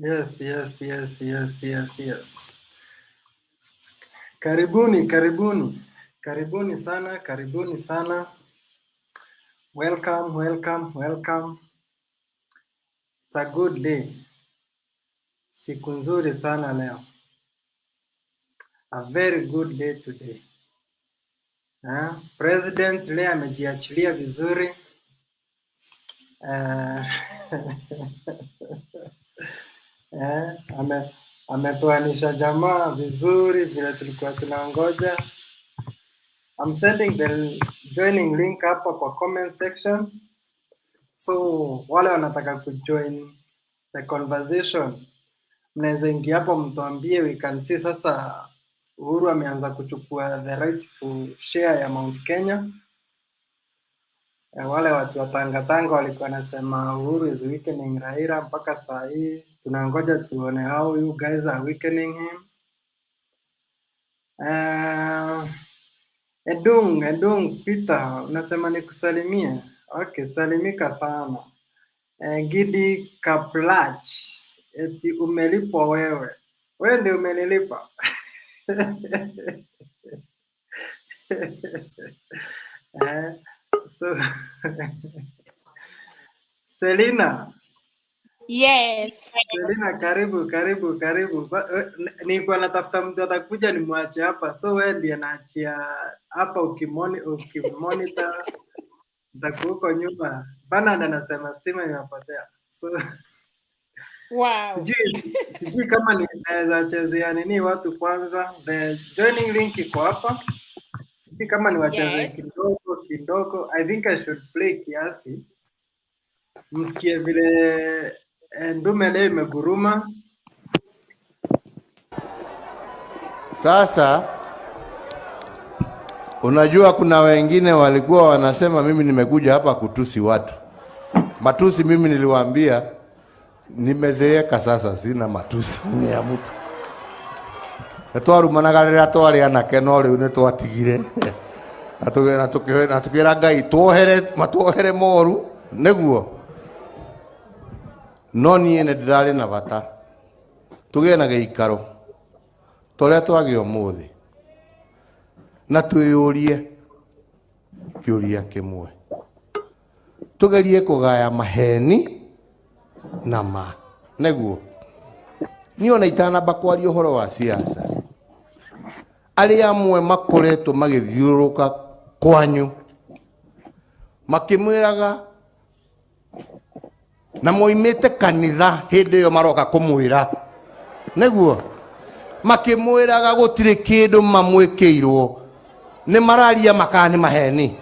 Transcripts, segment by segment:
Yes, yes, yes, yes, yes, yes. Karibuni, karibuni. Karibuni sana, karibuni sana. Welcome, welcome, welcome. It's a good day. Siku nzuri sana leo. A very good day today. President leo amejiachilia vizuri. Ametuanisha jamaa vizuri vile tulikuwa tunangoja. I'm sending the joining link hapa kwa comment section. So wale wanataka kujoin the conversation, mnaweza ingia hapo mtuambie. We can see sasa Uhuru ameanza kuchukua the rightful share ya Mount Kenya. Wale watu wa Tanga walikuwa nasema Uhuru is weakening Raila, mpaka saa hii tunangoja tuone how you guys are weakening him. Edung Peter unasema nikusalimie. Okay, salimika sana. Gidi Kaplach, eti umelipwa wewe. Wewe ndio umenilipa. So Selina. Yes. Selina, karibu. Nilikuwa natafuta mtu atakuja nimwache hapa. So wewe ndiye naachia hapa ukimonitor. Nitakuwa nyuma. Bana anasema stima imepotea. So wow. Sijui kama ninaweza chezea nini watu kwanza. The joining link iko hapa. Sijui kama niwacheze kidogo. I think I should play kiasi. Msikie vile ndume leo imeguruma. Sasa unajua kuna wengine walikuwa wanasema mimi nimekuja hapa kutusi watu. Matusi mimi niliwaambia nimezeeka sasa, sina matusi ni ya mtu. Twarumanagarira twari anake no riu ni twatigire. Natukira Ngai twohere moru niguo. No nie ne ndirari na bata. Tugie na giikaro. Toria twage umuthi. Na twiyurie kiuria kimwe. Tugerie kugaya maheni na ma. Niguo. Niona itanamba kwaria uhoro wa siasa. Ari amwe makoretwo magithiuruka kwanyu. Makimwiraga na moimete kanitha hindi yo maroka kumwira. Niguo. Makimwiraga gutire kindu mamwikirwo. Ni mararia makani maheni.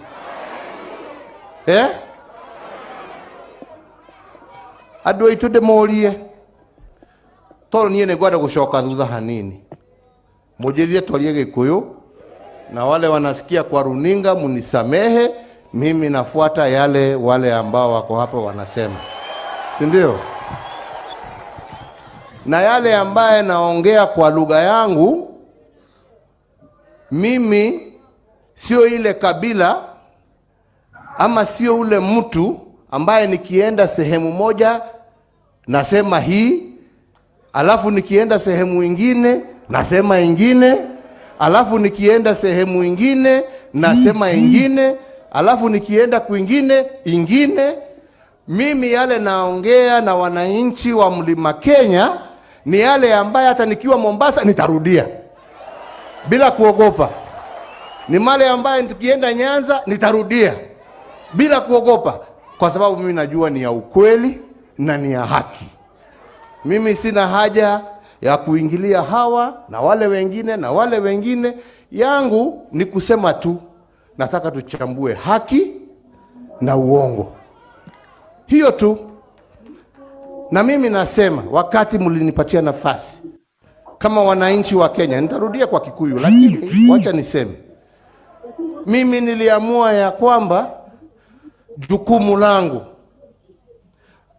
Andu aitu ndemorie. Toro nie ngwenda gucoka thutha hanini. Mujirire twarie Gikuyu na wale wanasikia kwa runinga munisamehe, mimi nafuata yale wale ambao wako hapa wanasema. Si ndio? Na yale ambaye naongea kwa lugha yangu, mimi sio ile kabila ama sio ule mtu ambaye nikienda sehemu moja nasema hii, alafu nikienda sehemu ingine nasema ingine, alafu nikienda sehemu ingine nasema ingine, alafu nikienda kwingine ingine. Mimi yale naongea na wananchi wa Mlima Kenya ni yale ambaye hata nikiwa Mombasa nitarudia bila kuogopa. Ni male ambaye nikienda Nyanza nitarudia bila kuogopa, kwa sababu mimi najua ni ya ukweli na ni ya haki. Mimi sina haja ya kuingilia hawa na wale wengine na wale wengine. Yangu ni kusema tu nataka tuchambue haki na uongo. Hiyo tu. Na mimi nasema wakati mlinipatia nafasi kama wananchi wa Kenya, nitarudia kwa Kikuyu lakini wacha niseme, mimi niliamua ya kwamba jukumu langu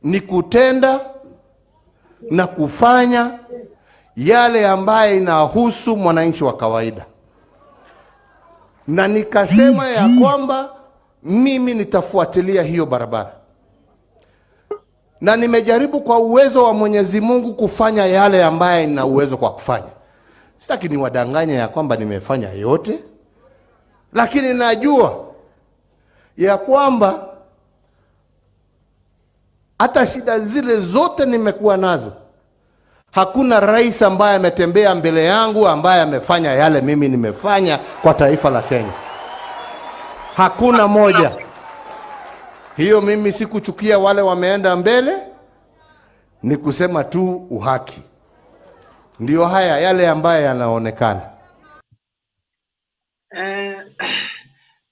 ni kutenda na kufanya yale ambaye inahusu mwananchi wa kawaida. Na nikasema ya kwamba mimi nitafuatilia hiyo barabara. na nimejaribu kwa uwezo wa Mwenyezi Mungu kufanya yale ambaye nina uwezo kwa kufanya. Sitaki niwadanganye ya kwamba nimefanya yote, lakini najua ya kwamba hata shida zile zote nimekuwa nazo, hakuna rais ambaye ametembea mbele yangu ambaye amefanya yale mimi nimefanya kwa taifa la Kenya. Hakuna moja. Hiyo mimi sikuchukia wale wameenda mbele, ni kusema tu uhaki. Ndio haya yale ambaye yanaonekana.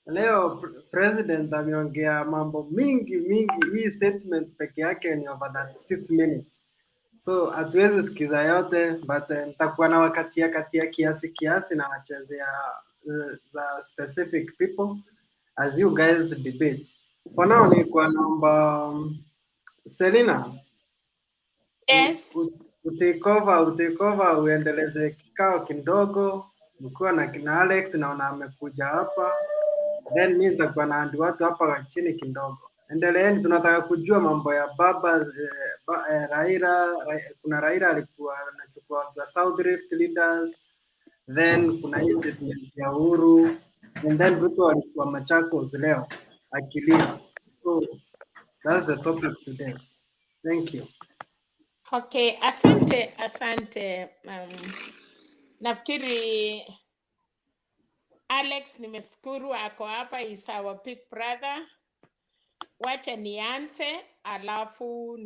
Leo president ameongea mambo mingi. Hii statement peke yake ni over that 6 minutes. So hatuwezi sikiza yote, but nitakuwa na katia kiasi na wachezea za specific people as you guys debate. For now nilikuwa naomba Selina, Yes. utekova uendeleze kikao kidogo, mkiwa na kina Alex, naona amekuja hapa, then mimi nitakuwa na andi watu hapa chini kidogo. Endeleeni, tunataka kujua mambo ya baba Raila. Kuna Raila alikuwa anachukua watu wa South Rift leaders, then kuna hii statement ya Uhuru, and then Ruto alikuwa Machakos leo akilia. So that's the topic today. Thank you. Okay, asante. Nafikiri Alex nimeshukuru ako hapa, is our big brother. Wacha nianze alafu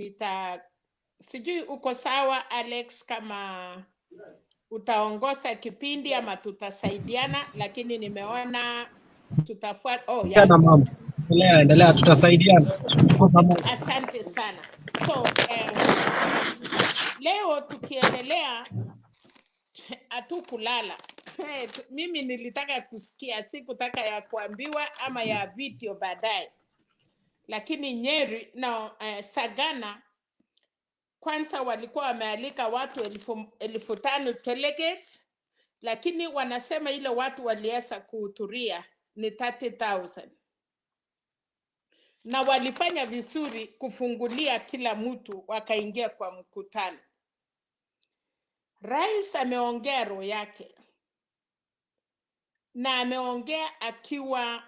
sijui uko sawa Alex, kama utaongoza kipindi ama tutasaidiana, lakini nimeona tutafuata. Oh, yeah, good. Endelea, tutasaidiana. Asante sana. So leo tukiendelea hatukulala. Mimi nilitaka kusikia, sikutaka ya kuambiwa ama ya video baadaye. Lakini Nyeri Sagana kwanza walikuwa wamealika watu 5,000 delegates, lakini wanasema ile watu waliweza kuhudhuria ni 30,000. Na walifanya vizuri kufungulia kila mtu wakaingia kwa mkutano. Rais ameongea roho yake, na ameongea akiwa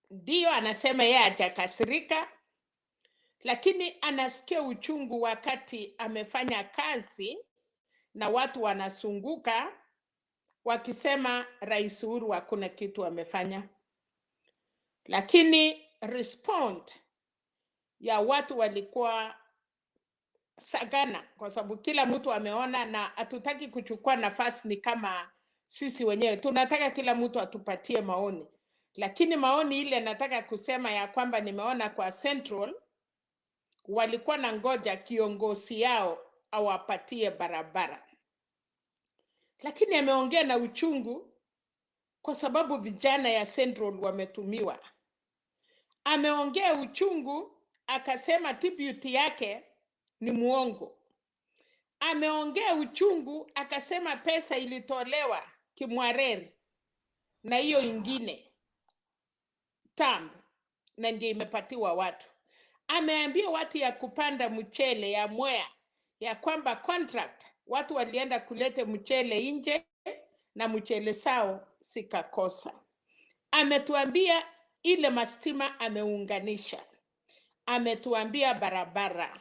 ndio anasema yeye hajakasirika, lakini anasikia uchungu wakati amefanya kazi na watu wanasunguka wakisema Rais Uhuru hakuna kitu amefanya. Lakini respond ya watu walikuwa Sagana, kwa sababu kila mtu ameona, na hatutaki kuchukua nafasi ni kama sisi wenyewe. Tunataka kila mtu atupatie maoni. Lakini maoni ile nataka kusema ya kwamba nimeona kwa Central walikuwa na ngoja kiongozi yao awapatie barabara. Lakini ameongea na uchungu kwa sababu vijana ya Central wametumiwa. Ameongea uchungu akasema tribute yake ni muongo. Ameongea uchungu akasema pesa ilitolewa Kimwareri na hiyo ingine TAMB na ndio imepatiwa watu. Ameambia watu ya kupanda mchele ya Mwea ya kwamba contract watu walienda kulete mchele nje na mchele sao sikakosa. Ametuambia ile mastima ameunganisha. Ametuambia barabara.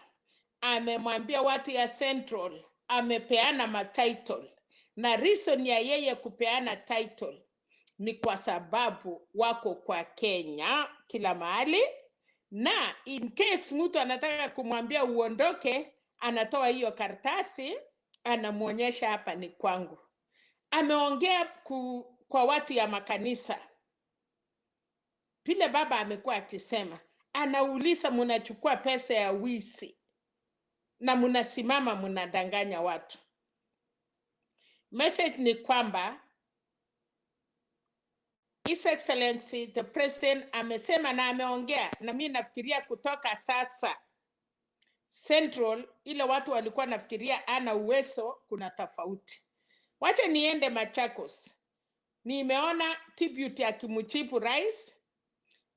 Amemwambia watu ya Central amepeana matitle, na reason ya yeye kupeana title ni kwa sababu wako kwa Kenya kila mahali, na in case mtu anataka kumwambia uondoke, anatoa hiyo karatasi anamuonyesha hapa ni kwangu. Ameongea kwa watu ya makanisa. Vile baba amekuwa akisema, anauliza mnachukua pesa ya wizi na mnasimama mnadanganya watu. Message ni kwamba His Excellency the President amesema na ameongea, na mimi nafikiria kutoka sasa Central ile watu walikuwa nafikiria ana uwezo, kuna tofauti. Wacha niende Machakos. Nimeona tribute ya kimchifu rais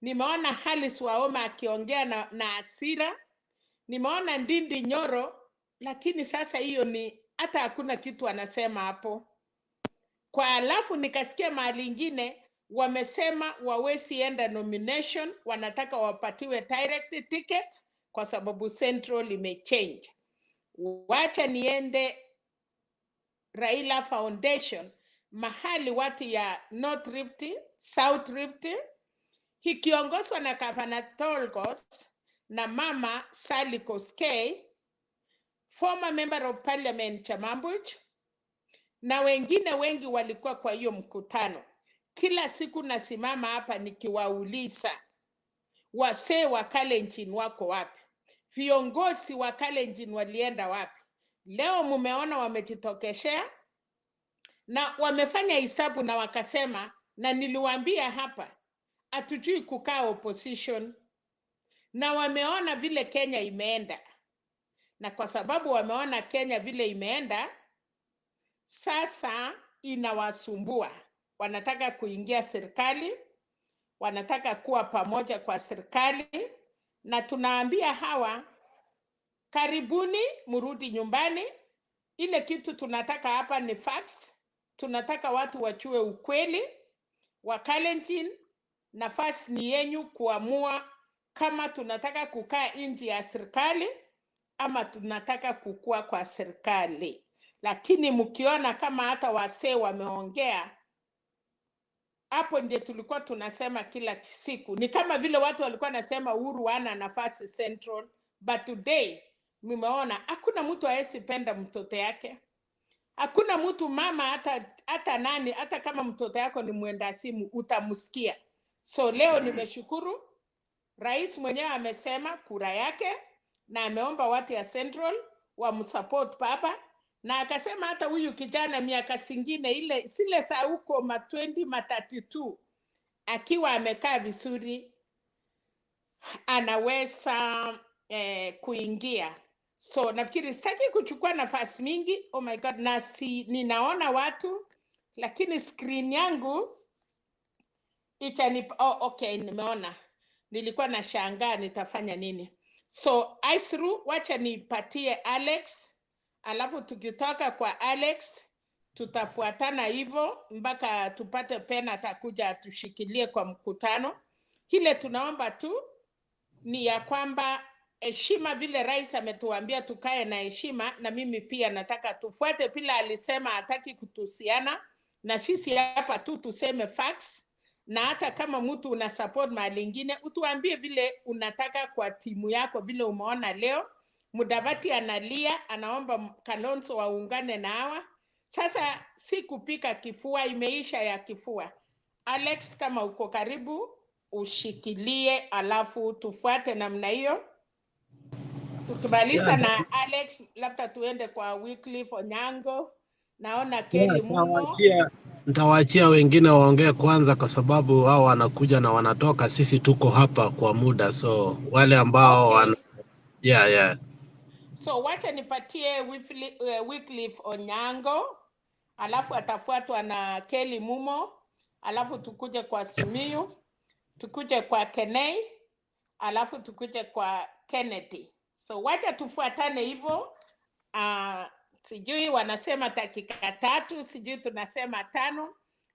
Nimeona Alice Wahome akiongea na hasira. Nimeona Ndindi Nyoro, lakini sasa hiyo ni hata hakuna kitu anasema hapo. Kwa alafu nikasikia mahali ingine wamesema wawezi enda nomination, wanataka wapatiwe direct ticket kwa sababu Central imechange. Wacha niende Raila Foundation, mahali watu ya North Rift, South Rift, ikiongozwa na Gavana Tolgos na Mama Sally Koskei, former member of parliament Chamambuch, na wengine wengi walikuwa kwa hiyo mkutano. Kila siku nasimama hapa nikiwauliza wasee wa Kalenjin wako wapi? Viongozi wa Kalenjin walienda wapi? Leo mumeona wamejitokeshea na wamefanya hesabu na wakasema, na niliwaambia hapa, hatujui kukaa opposition, na wameona vile Kenya imeenda. Na kwa sababu wameona Kenya vile imeenda, sasa inawasumbua. Wanataka kuingia serikali, wanataka kuwa pamoja kwa serikali, na tunaambia hawa, karibuni murudi nyumbani. Ile kitu tunataka hapa ni facts. Tunataka watu wachue ukweli wa Kalenjin. Nafasi ni yenyu kuamua kama tunataka kukaa nje ya serikali ama tunataka kukua kwa serikali. Lakini mkiona kama hata wasee wameongea, hapo ndio tulikuwa tunasema kila siku. Ni kama vile watu walikuwa nasema Uhuru hana nafasi Central, but today mmeona hakuna mtu aesipenda mtoto yake. Hakuna mtu mama hata nani, hata kama mtoto yako ni mwenda simu utamsikia. So leo nimeshukuru rais mwenyewe amesema kura yake na ameomba watu ya Central wamsupport papa, na akasema hata huyu kijana miaka singine ile sile saa huko 32 akiwa amekaa vizuri anaweza kuingia. So nafikiri sitaki kuchukua nafasi mingi. Oh my God, ninaona watu lakini screen yangu okay, nimeona. Nilikuwa na shangaa nitafanya nini. So Aisru, wacha nipatie Alex, alafu tukitoka kwa Alex tutafuatana hivyo mpaka tupate pena atakuja atushikilie kwa mkutano. Hile tunaomba tu ni ya kwamba heshima, vile rais ametuambia tukae na heshima, na mimi pia nataka tufuate pila alisema hataki kutusiana, na sisi hapa tu tuseme facts. Na hata kama mtu una support mahali ingine, utuambie vile unataka kwa timu yako, vile umeona leo Mudavadi analia, anaomba Kalonzo waungane na hawa. Sasa si kupika kifua, imeisha ya kifua. Alex, kama uko karibu ushikilie, alafu tufuate namna hiyo. Tukimaliza na Alex, labda tuende kwa Wycliffe Onyango. Naona Kelly Mumo. Nitawaachia wengine waongee kwanza kwa sababu hao wanakuja na wanatoka, sisi tuko hapa kwa muda, so wale ambao okay. So wacha nipatie Wycliffe Onyango, alafu atafuatwa na Kelly Mumo, alafu tukuje kwa Simiyu, tukuje kwa Kenei, alafu tukuje kwa Kennedy. So wacha tufuatane hivyo. Sijui wanasema dakika 3, sijui tunasema 5,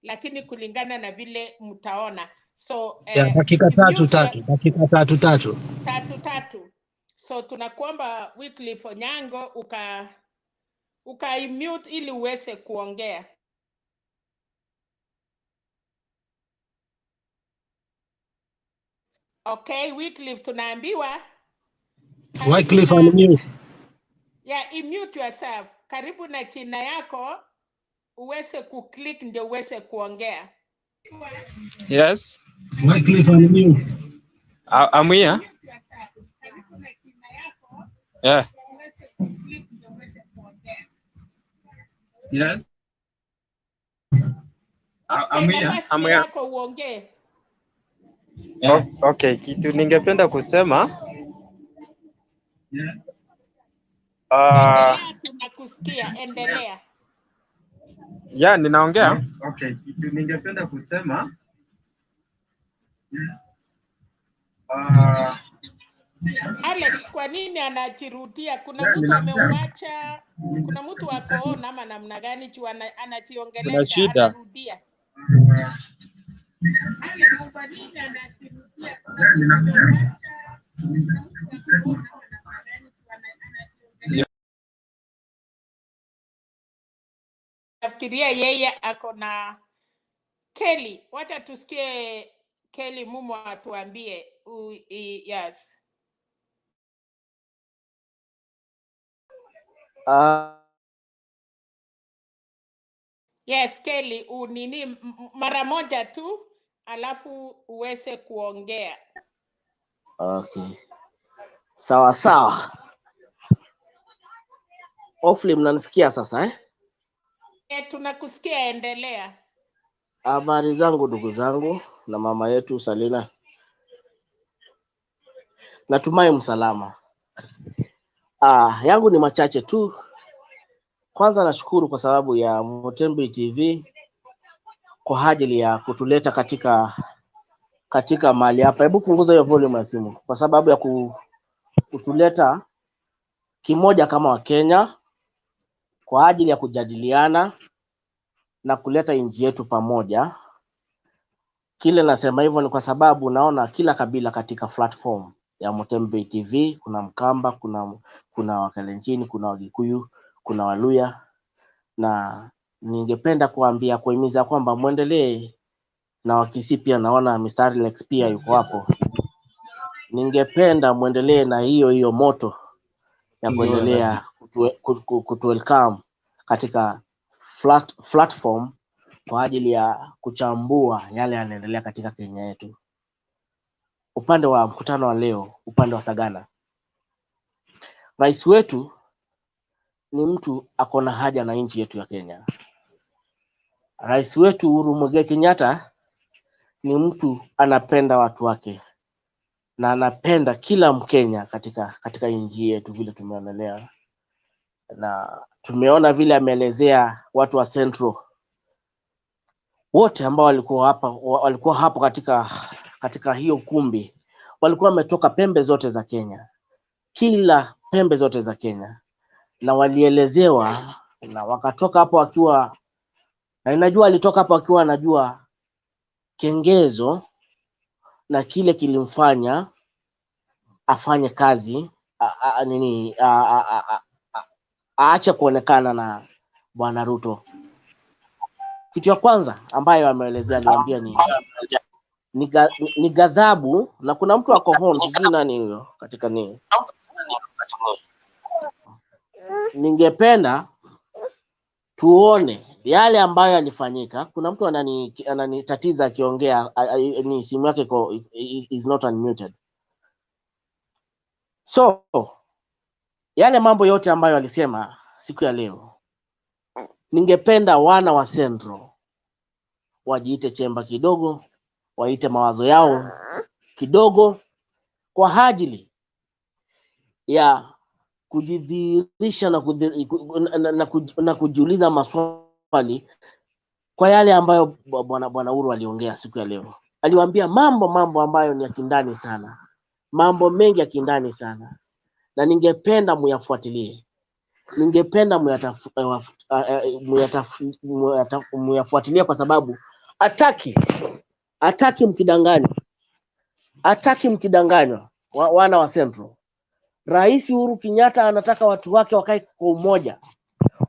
lakini kulingana na vile mtaona. So dakika 3. So tunakuomba Wycliffe Onyango uka-mute ili uweze kuongea. Okay, Wycliffe tunaambiwa. Wycliffe unmute. Yeah, mute yourself. Karibu na china yako uweze kuclick ndio uweze kuongea. Yes. Wycliffe unmute. I'm here. Yeah. Yes. I'm here. Yako uongee. Okay, kitu ningependa kusema. Yes. Endelea, tunakusikia. Endelea. Yeah, ninaongea. Okay, kitu ningependa kusema. Alex, kwa nini anajirudia? Kuna mtu ameuacha? Kuna mtu akoona ama namna gani juu Kuna anajiongelesha shida. anarudia? Alex, kwa nini anajirudia? Kuna mtu ameuacha? Kuna mtu akoona ama namna gani juu anajiongelesha? Nafikiria yeye ako na Kelly. Wacha tusikie Kelly Mumo atuambie. Yes. Yes, Kelly, unini mara moja tu alafu uweze kuongea. Okay. Sawa sawa. Hopefully mnanisikia sasa eh? Tunakusikia, endelea. Habari zangu ndugu zangu na mama yetu Salina. Natumai msalama. Yangu ni machache tu. Kwanza nashukuru kwa sababu ya Mutembe TV kwa ajili ya kutuleta katika mahali hapa. Hebu funguza hiyo volume ya simu kwa sababu ya kutuleta kimoja kama Wakenya kwa ajili ya kujadiliana na kuleta nchi yetu pamoja. Kile nasema hivyo ni kwa sababu naona kila kabila katika platform ya Mutembe TV, kuna Mkamba, kuna Wakalenjin, kuna Wagikuyu, kuna Waluya, na ningependa kuhimiza kwamba muendelee na Wakisii pia. Naona Mr. Alex pia yuko hapo. Ningependa muendelee na hiyo moto ya kuendelea kutu welcome katika platform kwa ajili ya kuchambua yale yanaendelea katika Kenya yetu. Upande wa mkutano wa leo, upande wa Sagana, rais wetu ni mtu akona haja na nchi yetu ya Kenya. Rais wetu Uhuru Muigai Kenyatta ni mtu anapenda watu wake na anapenda kila Mkenya katika nchi yetu, vile tumeonelea na tumeona vile ameelezea watu wa Central wote ambao walikuwa hapo katika hiyo kumbi, walikuwa wametoka pembe zote za Kenya, kila pembe zote za Kenya, na walielezewa na wakatoka hapo wakiwa, na ninajua alitoka hapo akiwa anajua kengezo na kile kilimfanya afanye kazi aache kuonekana na Bwana Ruto. Kitu ya kwanza ambayo ameelezea, aliwaambia ni ghadhabu, na kuna mtu ako home, sijui nani huyo katika nini. Ningependa tuone yale ambayo yalifanyika. Kuna mtu ananitatiza akiongea, ni simu yake is not unmuted. So yale mambo yote ambayo alisema siku ya leo, ningependa wana wa Central wajiite chemba kidogo, waite mawazo yao kidogo kwa ajili ya kujidhihirisha na kujiuliza maswali kwa yale ambayo bwana Uhuru aliongea siku ya leo. Aliwaambia mambo ambayo ni ya kindani sana, mambo mengi ya kindani sana, na ningependa muyafuatilie, ningependa muyafuatilie kwa sababu hataki mkidanganywa wana wa Central. Rais Uhuru Kenyatta anataka watu wake wakae kwa umoja,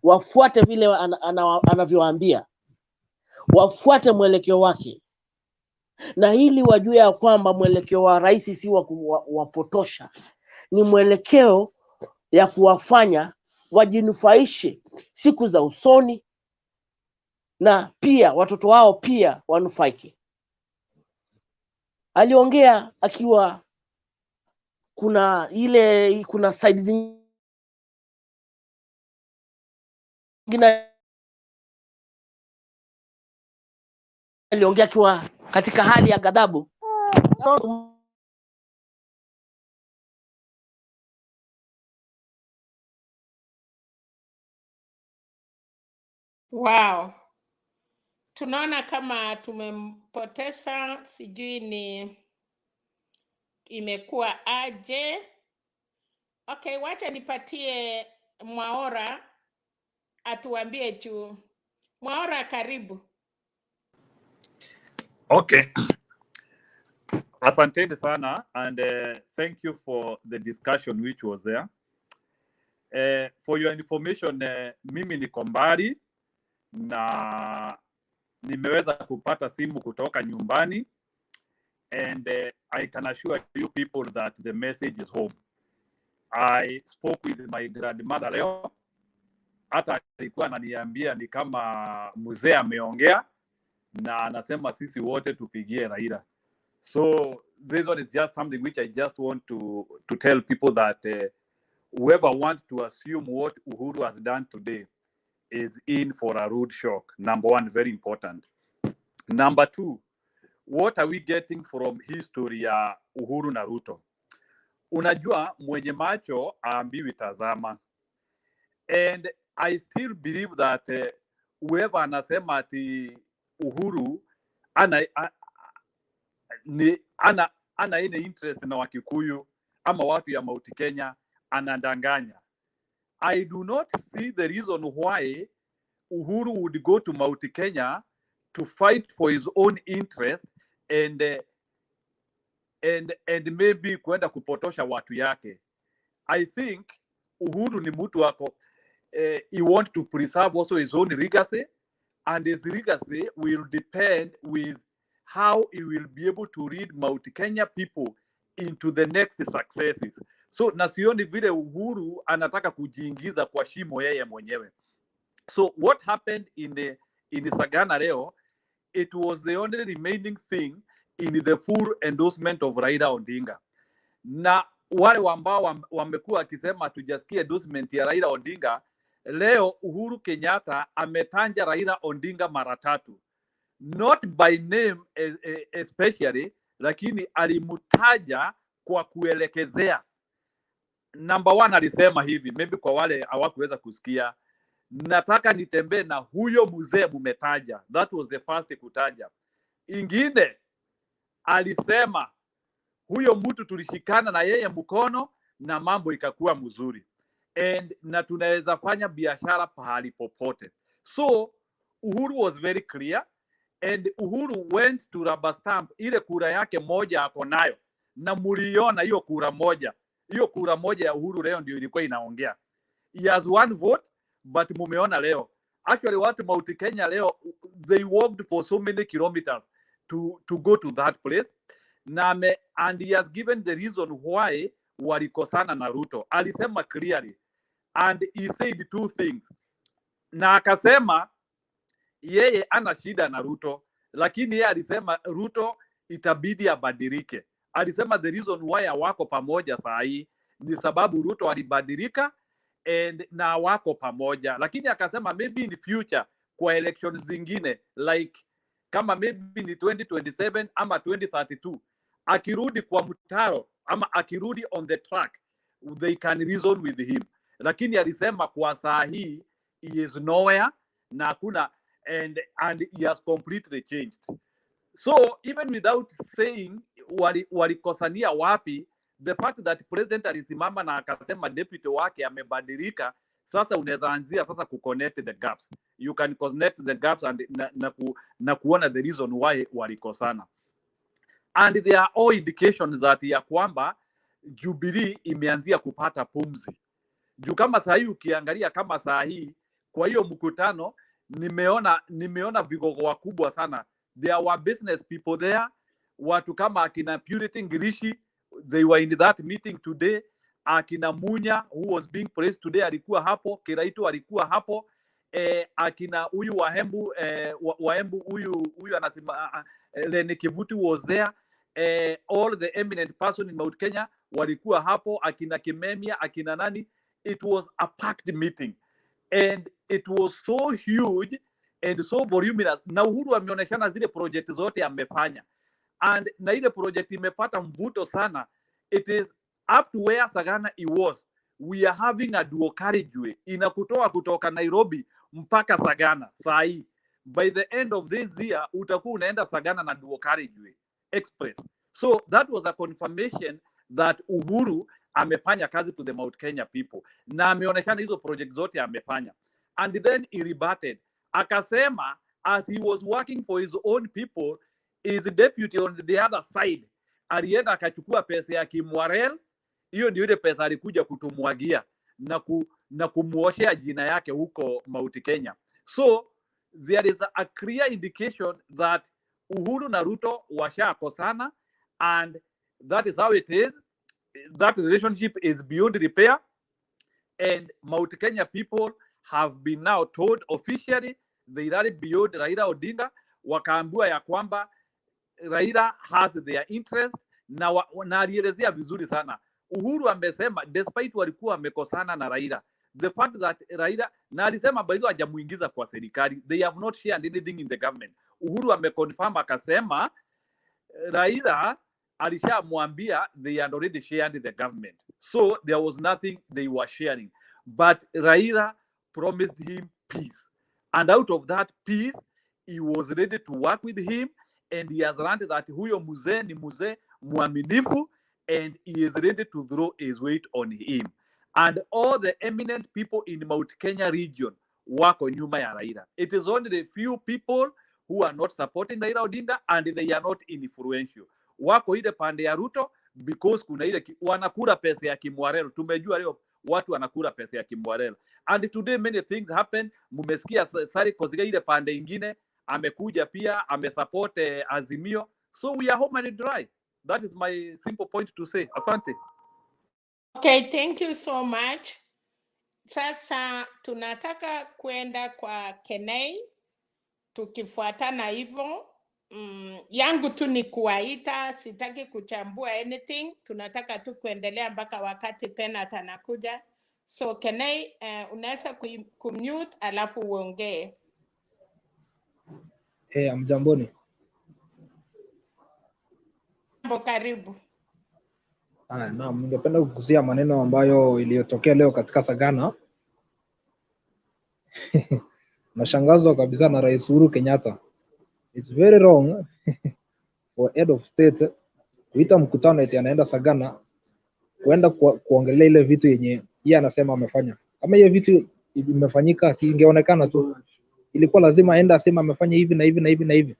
wafuate vile anavyowaambia, wafuate mwelekeo wake, na ili wajue ya kwamba mwelekeo wa rais si wapotosha, ni mwelekeo ya kuwafanya wajinufaishe siku za usoni, na pia watoto wao pia wanufaike. Aliongea akiwa kuna side zingine aliongea akiwa katika hali ya ghadhabu. Wow. Tunaona kama tumempoteza, sijui ni imekuwa aje? Okay, wacha nipatie Mwaora atuambie juu. Mwaora, karibu. Okay. Asanteni sana and thank you for the discussion which was there. For your information, mimi niko mbali na nimeweza kupata simu kutoka nyumbani and I can assure you people that the message is home. I spoke with my grandmother leo, hata alikuwa ananiambia ni kama mzee ameongea na anasema sisi wote tupigie Raila. So this one is just something which I just want to tell people that whoever wants to assume what Uhuru has done today is in for a rude shock. Number one, very important. Number two, what are we getting from history ya Uhuru na Ruto? Unajua mwenye macho aambiwi tazama. And I still believe that whoever anasema ati Uhuru ana ile interest na Wakikuyu ama watu ya Mount Kenya, anadanganya. I do not see the reason why Uhuru would go to Mount Kenya to fight for his own interest and maybe kwenda kupotosha watu yake. I think Uhuru ni mtu wako, he want to preserve also his own legacy, and his legacy will depend with how he will be able to lead Mount Kenya people into the next successes. So nasioni vile Uhuru anataka kujiingiza kwa shimo yeye mwenyewe. So what happened in Sagana leo, it was the only remaining thing in the full endorsement of Raila Odinga. Na wale ambao wamekuwa akisema tujasikie endorsement ya Raila Odinga, leo Uhuru Kenyatta ametanja Raila Odinga mara 3. Not by name especially, lakini alimutaja kwa kuelekezea. Number 1 alisema hivi, maybe kwa wale hawakuweza kusikia, nataka nitembee na huyo mzee mumetaja. That was the first kutaja. Ingine alisema huyo mtu tulishikana na yeye mkono na mambo ikakuwa mzuri, na tunaweza fanya biashara pahali popote. So Uhuru was very clear, and Uhuru went to rubber stamp ile kura yake moja ako nayo, na muliona hiyo kura moja. Hiyo kura moja ya Uhuru leo ndio ilikuwa inaongea. He has 1 vote, but mumeona leo actually watu Mount Kenya leo they walked for so many kilometers to go to that place. And he has given the reason why walikosana na Ruto. Alisema clearly, and he said 2 things. Na akasema yeye ana shida na Ruto, lakini yeye alisema Ruto itabidi abadilike. Alisema the reason why hawako pamoja saa hii ni sababu Ruto alibadilika na wako pamoja, lakini akasema maybe in future kwa elections zingine like kama maybe ni 2027 ama 2032 akirudi kwa mtaro ama akirudi on the track, they can reason with him. Lakini alisema kwa saa hii he is nowhere na hakuna, and he has completely changed. So even without saying walikosania wapi, the fact that president alisimama na akasema deputy wake amebadilika, sasa unaweza anzia sasa kuconnect the gaps. You can connect the gaps and na kuona the reason why walikosana. And there are all indications that ya kwamba Jubilee imeanzia kupata pumzi. Juu kama saa hii ukiangalia kama saa hii kwa hiyo mkutano nimeona vigogo wakubwa sana. There were business people there, watu kama akina Purity Ngirishi, they were in that meeting today. Akina Munya who was being praised today alikuwa hapo, Kiraitu alikuwa hapo, akina huyu Waembu huyu anasema Lene Kivuti was there. All the eminent person in Mount Kenya walikuwa hapo, akina Kimemia, akina nani. It was a packed meeting and it was so huge and so voluminous. Na Uhuru ameoneshana zile project zote amefanya, and na ile project imepata mvuto sana. It is up to where Sagana it was. We are having a dual carriageway inakutoa kutoka Nairobi mpaka Sagana saa hii. By the end of this year utakuwa unaenda Sagana na dual carriageway express. So that was a confirmation that Uhuru amefanya kazi to the Mount Kenya people na ameonekana hizo project zote amefanya. And then he rebutted, akasema as he was working for his own people, his deputy on the other side alienda akachukua pesa ya Kimwarel, hiyo ndio ile pesa alikuja kutumwagia na kumuoshea jina yake huko Mount Kenya. So there is a clear indication that Uhuru na Ruto washakosana, and that is how it is. That relationship is beyond repair, and Mount Kenya people have been now told officially they rally beyond Raila Odinga, wakaambiwa ya kwamba Raila has their interest na alielezea vizuri sana. Uhuru amesema despite walikuwa wamekosana na Raila, the fact that Raila, na alisema bado hajamuingiza kwa serikali, they have not shared anything in the government. Uhuru ameconfirm akasema Raila alishamwambia they had already shared the government, so there was nothing they were sharing, but Raila promised him peace, and out of that peace he was ready to work with him, and he has learned that huyo mzee ni mzee mwaminifu, and he is ready to throw his weight on him. And all the eminent people in Mount Kenya region wako nyuma ya Raila. It is only the few people who are not supporting Raila Odinga, and they are not influential. Wako ile pande ya Ruto because kuna ile wanakula pesa ya Kimwarel. Tumejua leo watu wanakula pesa ya Kimwarel. And today many things happen. Mumesikia Sari Koziga ile pande ingine amekuja pia amesupport Azimio. So we are home and dry. That is my simple point to say. Asante. Okay, thank you so much. Sasa tunataka kwenda kwa Kenei tukifuatana hivyo. Yangu tu ni kuwaita, sitaki kuchambua anything. Tunataka tu kuendelea mpaka wakati Penat anakuja. So Kenei, unaweza kumute alafu uongee. Mjamboni. Karibu. Naam, ningependa kugusia maneno ambayo iliyotokea leo katika Sagana. Nashangazwa kabisa na Rais Uhuru Kenyatta. It's very wrong for head of state kuita mkutano eti anaenda Sagana kuenda kuongelea ile vitu yenye yeye anasema amefanya. Kama hiyo vitu imefanyika ingeonekana tu. Ilikuwa lazima aende asema amefanya hivi na hivi na hivi na hivi.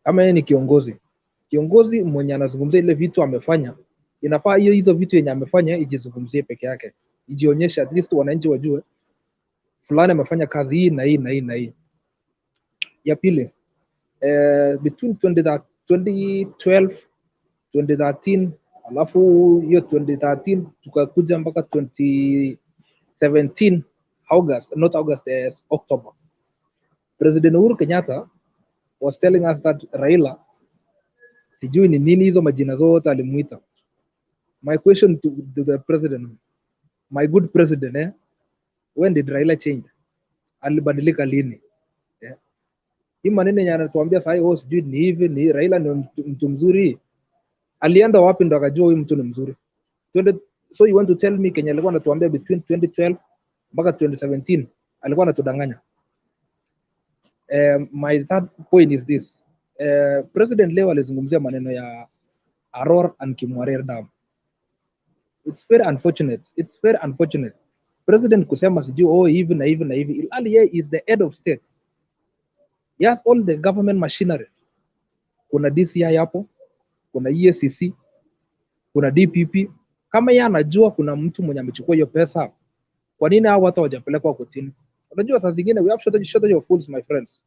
Kama yeye ni kiongozi mwenye anazungumzia ile vitu amefanya, inafaa hizo vitu yenye amefanya ijizungumzie peke yake, ijionyeshe, at least wananchi wajue fulani amefanya kazi hii na hii na hii na hii. Ya pili, between 2012 2013 alafu hiyo 2013 tukakuja mpaka 2017 October, President Uhuru Kenyatta was telling us that Raila sijui ni nini hizo majina zote alimuita. My question to the president, my good president, when did Raila change? Alibadilika lini? Hii maneno yenye anatuambia sasa sijui ni hivi ni Raila ni mtu mzuri. Alienda wapi ndo akajua huyu mtu ni mzuri? So you want to tell me Kenya alikuwa anatuambia between 2012 mpaka 2017 alikuwa anatudanganya? My third point is this. President leo alizungumzia maneno ya Aror and Kimwarer Dam. It's very unfortunate. President kusema sijui hivi na hivi na hivi, ilhali yeye is the head of state. He has all the government machinery. Kuna DCI hapo, kuna EACC, kuna DPP. Kama yeye anajua kuna mtu mwenye amechukua hiyo pesa, kwa nini hao watu hawajapelekwa kotini? Unajua saa zingine we have shortage of fools, my friends.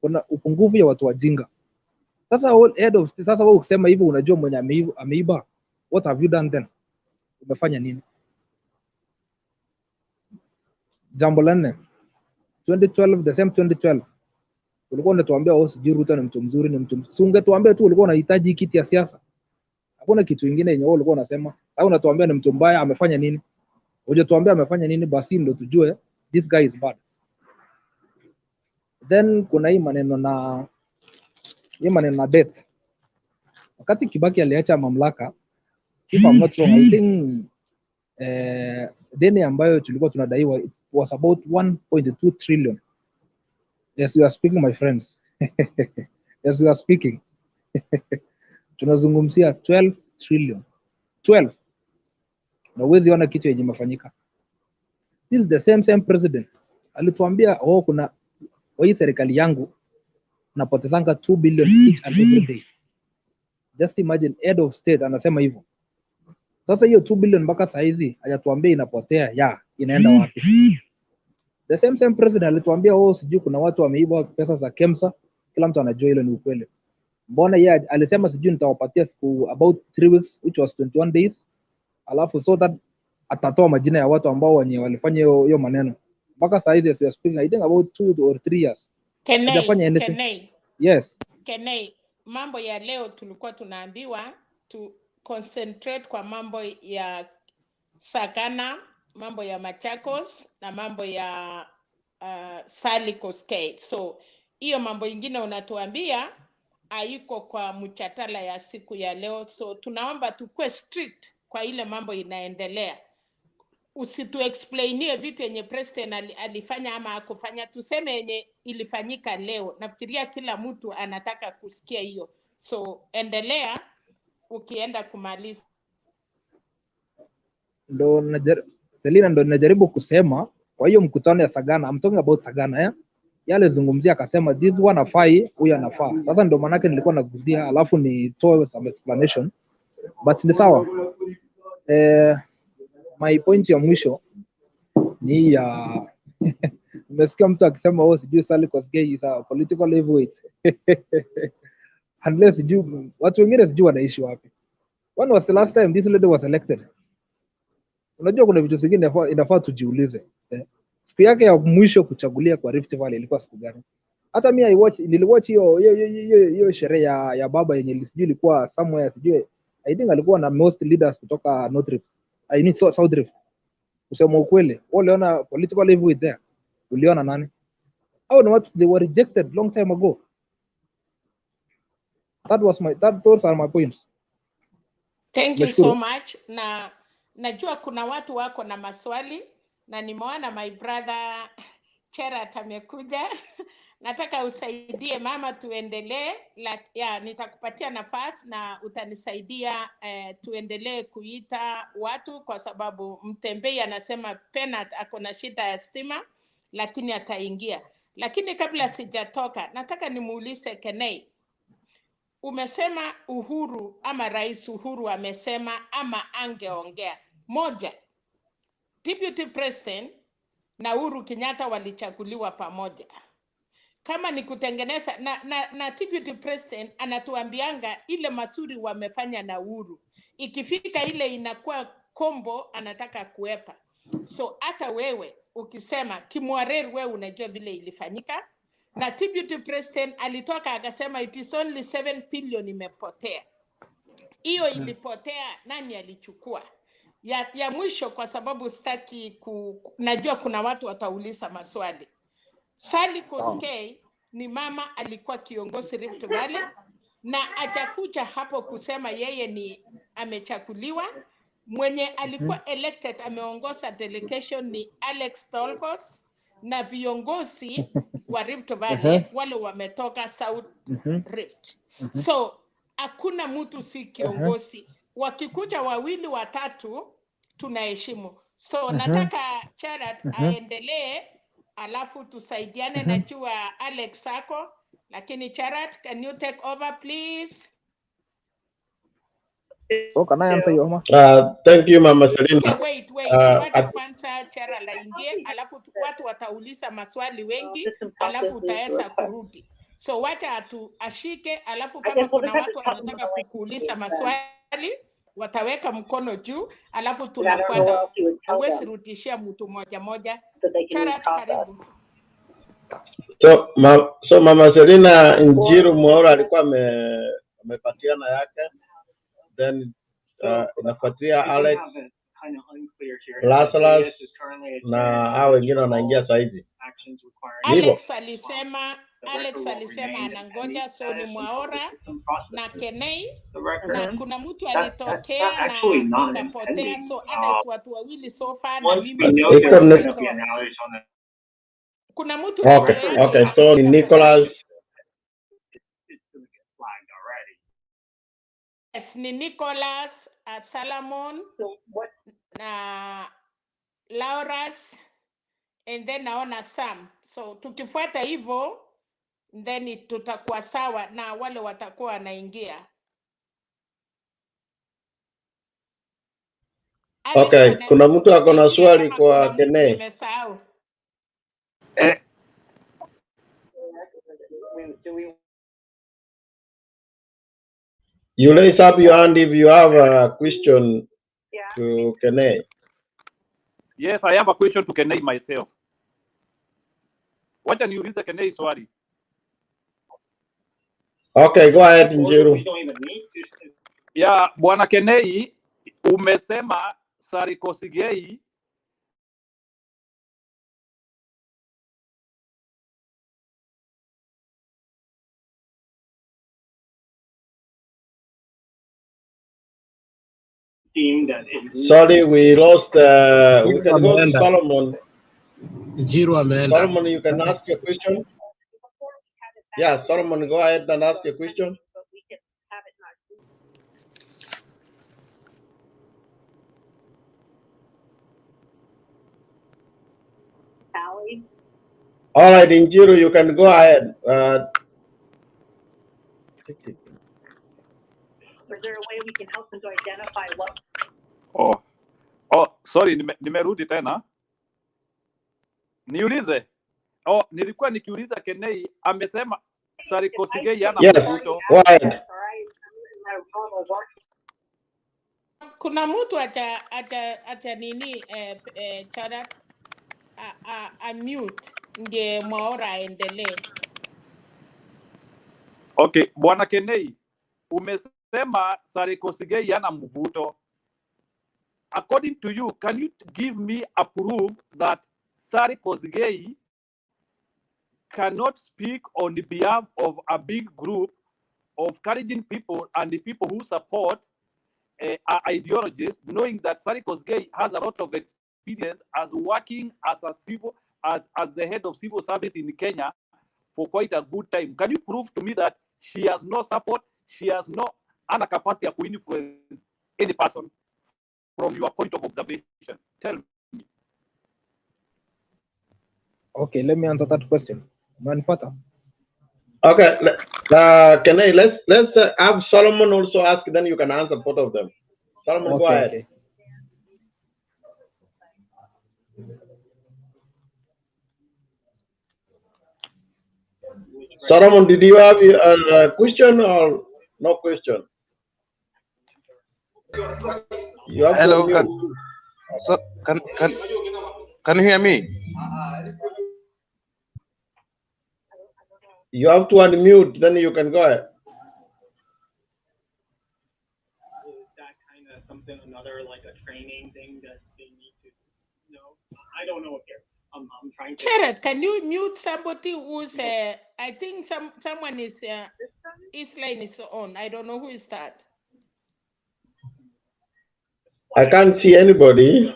Kuna upungufu ya watu wajinga. Sasa head of state, sasa wewe ukisema hivyo unajua mwenye ameiba, what have you done then? Umefanya nini? Jambo la nne, 2012, the same 2012 ulikuwa unatuambia sijui Ruto ni mtu mzuri, ni mtu. Si ungetuambia tu ulikuwa unahitaji kiti ya siasa. Hakuna kitu kingine yenye ulikuwa unasema. Sasa unatuambia ni mtu mbaya, amefanya nini? Hujatuambia amefanya nini, basi ndio tujue this guy is bad. Then kuna hii maneno na debt. Wakati Kibaki aliacha mamlaka, if I'm not wrong, I think deni ambayo tulikuwa tunadaiwa it was about 1.2 trillion. Yes, you are speaking, my friends. Yes, you are speaking. Tunazungumzia 12 trillion. 12. Na uwezi ona kitu yenye imefanyika. This is the same president. Alituambia kuna hii serikali yangu napotezanga 2 billion each and every day. Just imagine, head of state anasema hivyo. Sasa hiyo 2 billion mpaka saa hizi hajatuambia inapotea, inaenda wapi? The same president alituambia sijui kuna watu wameiba pesa za KEMSA, kila mtu anajua hilo ni ukweli. Mbona yeye alisema sijui nitawapatia siku about 3 weeks, which was 21 days, alafu so that atatoa majina ya watu ambao walifanya hiyo maneno. Mpaka saa hizi as we are speaking, I think about 2 or 3 years. Kenei. Yes. Kenei, mambo ya leo tulikuwa tunaambiwa to concentrate kwa mambo ya Sagana, mambo ya Machakos na mambo ya Sally Koskei. So hiyo mambo ingine unatuambia haiko kwa mchatala ya siku ya leo. So tunaomba tukue strict kwa ile mambo inaendelea. Usitu explainie vitu yenye president alifanya ama hakufanya, tuseme yenye ilifanyika leo. Nafikiria kila mtu anataka kusikia hiyo. So endelea ukienda kumaliza. Selina, ndo najaribu kusema kwa hiyo mkutano ya Sagana. I'm talking about Sagana, yale zungumzia akasema this one afai, huyu anafaa. Sasa ndo manake nilikuwa naguzia, alafu nitoe some explanation, but ni sawa. My point ya mwisho ni ya nimesikia mtu akisema sijui Sally Koskei is a political heavyweight. Unless sijui watu wengine sijui wanaishi wapi. When was the last time this lady was elected? Unajua kuna vitu zingine inafaa tujiulize. Siku yake ya mwisho kuchagulia kwa Rift Valley ilikuwa siku gani? Hata mimi niliwatch hiyo sherehe ya baba yenye sijui ilikuwa somewhere, sijui I think alikuwa na most leaders kutoka North Rift. I mean South Rift. Kusema ukweli, uliona political level with there? Uliona nani? Hao ni watu they were rejected long time ago. Those are my points. Thank you so much. Na najua kuna watu wako na maswali na nimeona my brother Chera amekuja. Nataka usaidie mama tuendelee. Nitakupatia nafasi na utanisaidia tuendelee kuita watu kwa sababu Mtembei anasema Penat ako na shida ya stima lakini ataingia. Lakini kabla sijatoka nataka nimuulize Kenei. Umesema Uhuru ama Rais Uhuru amesema ama angeongea. Moja, Deputy President na Uhuru Kenyatta walichaguliwa pamoja. Kama ni kutengeneza na Deputy President anatuambianga ile masuri wamefanya na Uhuru. Ikifika ile inakuwa kombo anataka kuepa. So hata wewe ukisema Kimwarer wewe unajua vile ilifanyika. Na Deputy President alitoka akasema it is only 7 billion imepotea. Hiyo ilipotea, nani alichukua? Ya mwisho kwa sababu sitaki najua kuna watu watauliza maswali. Sally Koskei ni mama alikuwa kiongozi Rift Valley na atakuja hapo kusema yeye ni amechaguliwa. Mwenye alikuwa elected ameongoza delegation ni Alex Tolgos na viongozi wa Rift Valley wale wametoka South Rift. So hakuna mtu si kiongozi. Wakikuja wawili watatu tunaheshimu. So nataka Charat aendelee alafu tusaidiane. Najua Alex sako lakini Charat, can you take over please? Can I answer you, Oma? Thank you, Mama Selina. Wait. Wacha kwanza Chara laingie, alafu watu watauliza maswali wengi, alafu utaweza kurudi. So wacha ashike, alafu kama kuna watu wanataka kukuuliza maswali, wataweka mkono juu, alafu tunafuata. Hawezi rudishia mtu moja. Chara, karibu. So Mama Selina Njiru Mwaura alikuwa amepatiana yake. Then inafuatia Alex, Lazarus na hao wengine wanaingia saizi. Alex alisema anangoja, so ni Mwaura na Kenei na kuna mtu alitokea na ikapotea, so others watu wawili so far na mimi kuna mtu okay, so Nicholas Yes, ni Nicholas, Salomon, na Laura's, and then naona Sam. So tukifuata hivyo, then tutakuwa sawa na wale watakuwa wanaingia. Alex Okay, anaweza kuna mtu ako na kutusaidia swali kama kwa kuna mtu Kene. nimesahau. You raise up your hand if you have a question to Kene. Yes, I have a question to Kenei myself. Wacha niulize Kenei swali. Okay, go ahead, Njiru. Ya Bwana Kenei, umesema Sarikosigei Sorry, we lost. We can go to Solomon. Njiru ameenda. Solomon, you can ask your question. Yeah, Solomon, go ahead and ask your question. All right, Njiru, you can go ahead. Is there a way we can help them to identify what? Sorry, nimerudi tena. Niulize. Nilikuwa nikiuliza Kenei, amesema Sarikosigei hana mvuto. Go ahead. Kuna mtu acha nini Charat a mute nge Mwaura aendelee. Okay, Bwana Kenei, umesema Sarikosigei hana mvuto. According to you, can you give me a proof that Sarikosigei cannot speak on the behalf of a big group of encouraging people and the people who support our ideologies, knowing that Sarikosigei has a lot of experience as working as a as the head of civil service in Kenya for quite a good time. Can you prove to me that she has no support, she has no capacity to influence any person from your point of observation? Tell me. Okay, let me answer that question. Manipata. Okay, Kene, let's have Solomon also ask, then you can answer both of them. Solomon, Okay, go ahead. okay. Solomon, did you have a question or no question? You have Hello, to can you hear me? You have to unmute, then you can go ahead. That kind of something, another like a training thing that they need to know. I don't know if they're. I'm trying to. Charat, can you mute somebody who's I think someone is his line is on. I don't know who is that. I can't see anybody.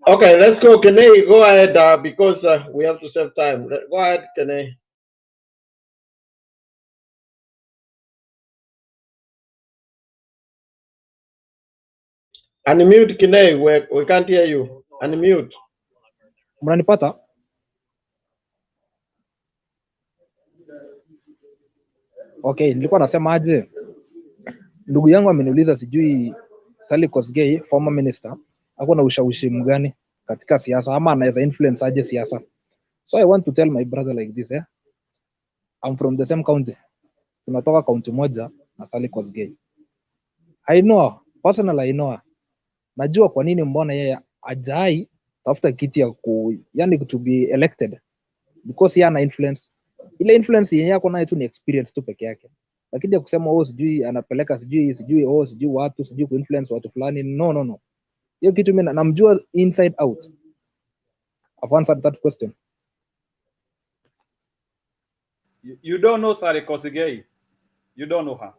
Okay, let's go. Kene, go ahead because we have to save time. Go ahead, Kene. Unmute, Kene. We can't hear you. Unmute. Mnanipata? Okay, nilikuwa nasema aje. Ndugu yangu ameniuliza sijui Sally Kosgei, former minister, ako na ushawishi mgani katika siasa ama anaweza influence aje siasa. So I want to tell my brother like this, I'm from the same county. Tunatoka county moja na Sally Kosgei. I know, personally I know. Najua kwa nini mbona yeye ajai tafuta kiti ya yani to be elected, because yeye ana influence. Ile influence yenyewe yako nayo tu ni experience tu peke yake. Lakini ya kusema sijui anapeleka sijui watu sijui kuinfluence watu fulani, no. Hiyo kitu mimi namjua inside out. I've answered that question. You don't know Sarikosigei. You don't know her.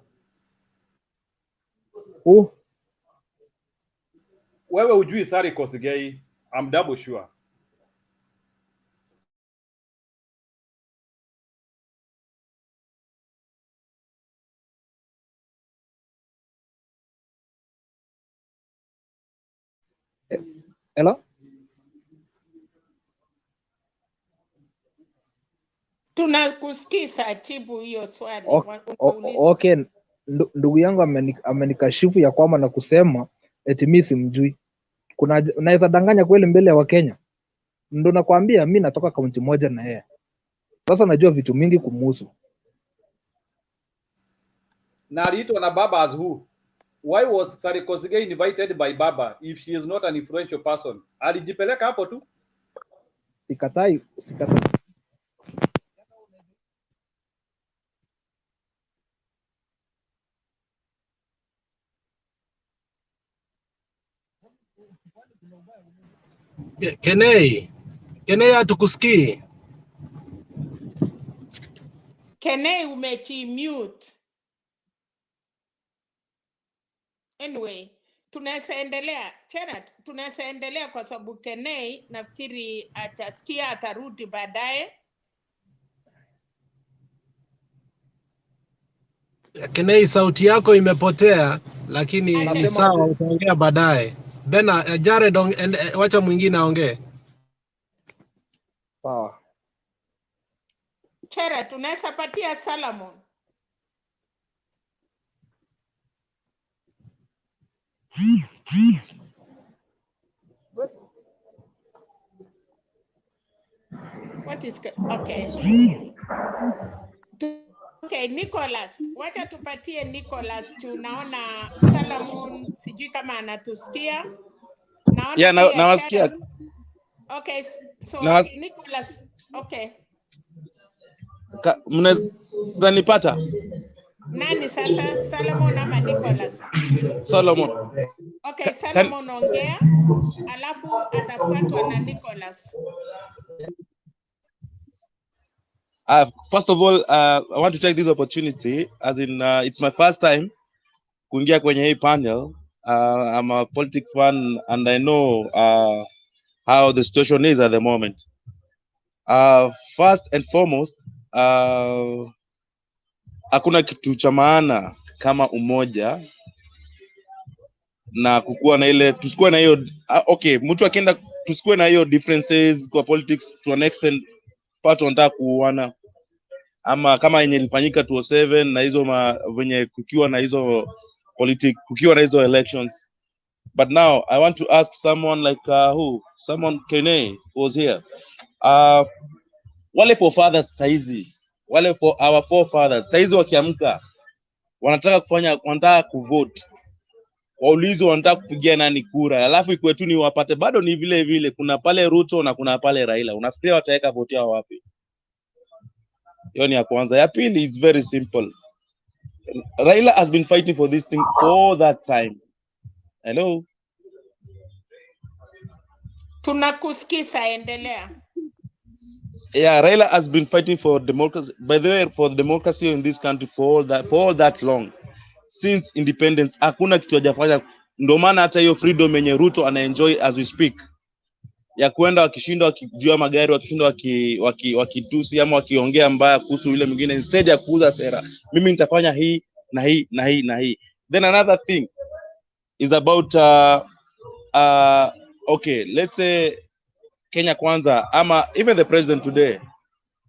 Who? Wewe hujui Sarikosigei. I'm double sure. Hello? Tunakusikiza, jibu hiyo swali. Unaulizwa. Okay, ndugu yangu amenikashifu ya kwamba na kusema eti mimi simjui. Naweza danganya kweli mbele ya Wakenya? Ndo nakwambia mimi natoka kaunti moja na yeye. Sasa najua vitu mingi kumuhusu. Na aliitwa na baba as who? Why was Sarkozy invited by baba if she is not an influential person? Alijipeleka hapo tu. Sikatai. Kenei hatukusikii. Kenei umechimute. Anyway, tunaweza endelea. Gerard, tunaweza endelea kwa sababu Kenei nafikiri atasikia, atarudi baadaye. Kenei, sauti yako imepotea, lakini ni sawa, utaongea baadaye. Bena Jared, wacha mwingine aongee. Sawa. Gerard, tunaweza patia Solomon. What is okay? Okay, Nicholas, wacha tupatie Nicholas. Tunaona Solomon sijui kama anatusikia. Naona yeah, nawasikia. Okay, so Nicholas, okay. Mnaweza nipata? Nani sasa? Solomon ama Nicholas? Solomon. Okay, Solomon ongea, alafu atafuatwa na Nicholas. First of all, I want to take this opportunity, as in it's my first time kuingia kwenye hii panel. I'm a politics fan and I know how the situation is at the moment. First and foremost, hakuna kitu cha maana kama umoja na kukua na ile, tusikuwe na hiyo okay, mtu akienda tusikuwe na hiyo differences kwa politics to an extent watu wanataka kuuana, ama kama yenye ilifanyika 2007 na hizo venye kukiwa na hizo politics, kukiwa na hizo elections. But now I want to ask someone like someone Kene was here. Wale forefathers saizi, wale for our forefathers saizi wakiamka wanataka kuvote, waulizwe wanataka kupigia nani kura, alafu ikuwe tu ni wapate, bado ni vile vile, kuna pale Ruto na kuna pale Raila, unafikiria wataweka vote yao wapi? Hiyo ni ya kwanza. Ya pili is very simple. Raila has been fighting for this thing for that time. Hello? Tunakusikiza, endelea. Yeah, Raila has been fighting for democracy, by the way, for democracy in this country for all that long. Since independence, hakuna kitu hajafanya. Ndio maana hata hiyo freedom yenye Ruto anaenjoy as we speak, ya kuenda wakishinda wakijua magari, wakishinda wakitusi ama wakiongea mbaya kuhusu yule mwingine, instead ya kuuza sera, mimi nitafanya hii na hii na hii na hii. Then another thing is about okay, let's say Kenya Kwanza, ama even the president today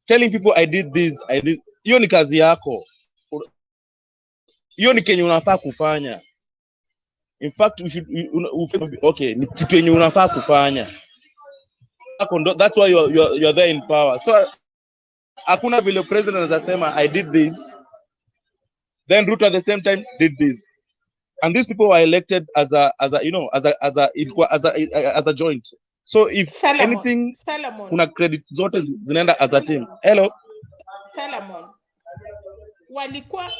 telling people I did this, I did. Hiyo ni kazi yako, hiyo ni kenye unafaa kufanya. In fact okay, ni kitu yenye unafaa kufanya. That's why you're there in power. So hakuna vile president anasema I did this, then Ruto at the same time did this, and these people were elected as a joint. So if anything, kuna credit zote zinaenda as a team. Hello Solomon, walikuwa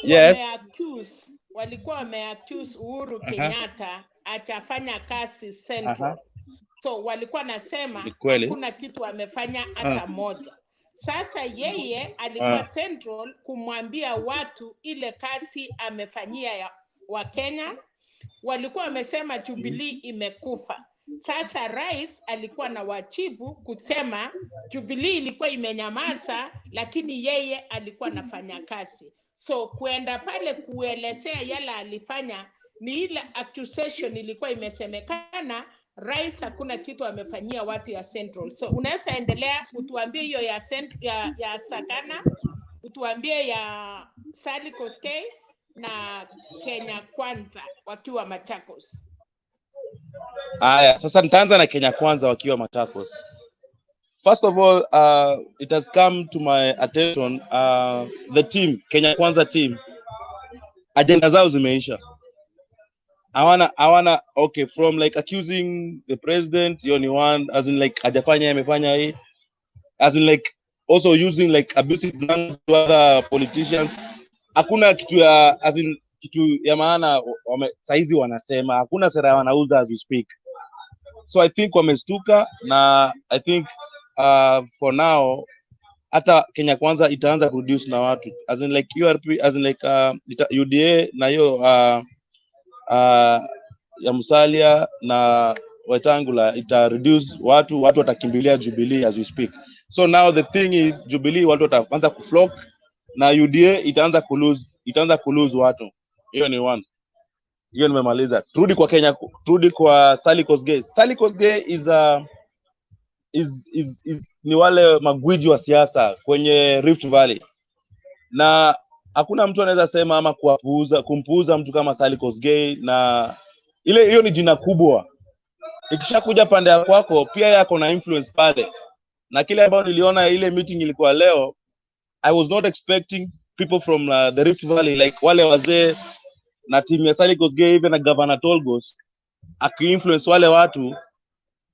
wameaccuse Uhuru Kenyatta atafanya kazi Central. So walikuwa nasema hakuna kitu amefanya hata moja. Sasa yeye alikuwa Central kumwambia watu ile kazi amefanyia ya Wakenya. Walikuwa wamesema Jubilee imekufa. Sasa rais alikuwa na wajibu kusema Jubilee ilikuwa imenyamaza, lakini yeye alikuwa anafanya kazi. So kuenda pale kuelezea yala alifanya ni ile accusation ilikuwa imesemekana rais hakuna kitu amefanyia watu ya Central. So unaweza endelea utuambie hiyo ya Sagana, utuambie ya Sally Kosgei na Kenya Kwanza wakiwa Machakos. Aya, sasa nitaanza na Kenya Kwanza wakiwa Machakos. First of all, it has come to my attention, the team, Kenya Kwanza team, agenda zao zimeisha. I wanna, okay, from like accusing the president, you know, one, as in like hajafanya amefanya hii, as in like also using like abusive language to other politicians. Hakuna kitu ya, as in kitu ya maana saizi wanasema, hakuna sera wanauza as we speak. So I think wamestuka, na I think for now hata Kenya Kwanza itaanza reduce na watu, as in like URP, as in like UDA na hiyo ya Musalia na Wetangula ita reduce watu watakimbilia Jubilee as we speak. So now the thing is, Jubilee watu wataanza kuflock na UDA itaanza kulose watu. Hiyo ni one. Hiyo nimemaliza. Turudi kwa Sally Kosgei. Sally Kosgei is ni wale magwiji wa siasa kwenye Rift Valley, na hakuna mtu anaweza sema ama kumpuuza mtu kama Sally Kosgei, na hiyo ni jina kubwa. Ikishakuja pande ya kwako pia yako na influence pale, na kile ambao niliona ile meeting ilikuwa leo, I was not expecting people from the Rift Valley, like wale wazee na timu ya Sally Kosgei, even na Governor Tolgos aki-influence wale watu.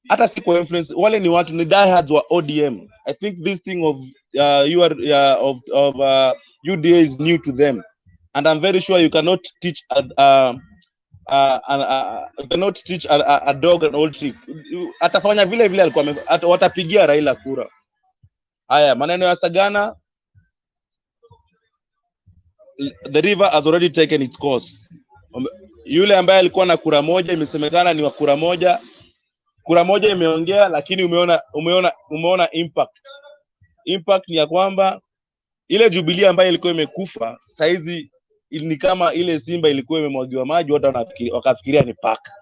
Hata si kwa influence, wale ni watu, ni diehards wa ODM. I think this thing of UDA is new to them, and I'm very sure you cannot teach a dog an old trick. Atafanya vile alikuwa watapigia Raila kura. Haya, maneno ya Sagana, the river has already taken its course. Yule ambaye alikuwa na kura moja, imesemekana ni wa kura moja imeongea, lakini umeona impact ni ya kwamba ile Jubilee ambayo ilikuwa imekufa saizi ni kama ile simba ilikuwa imemwagiwa maji, watu wakafikiria ni paka.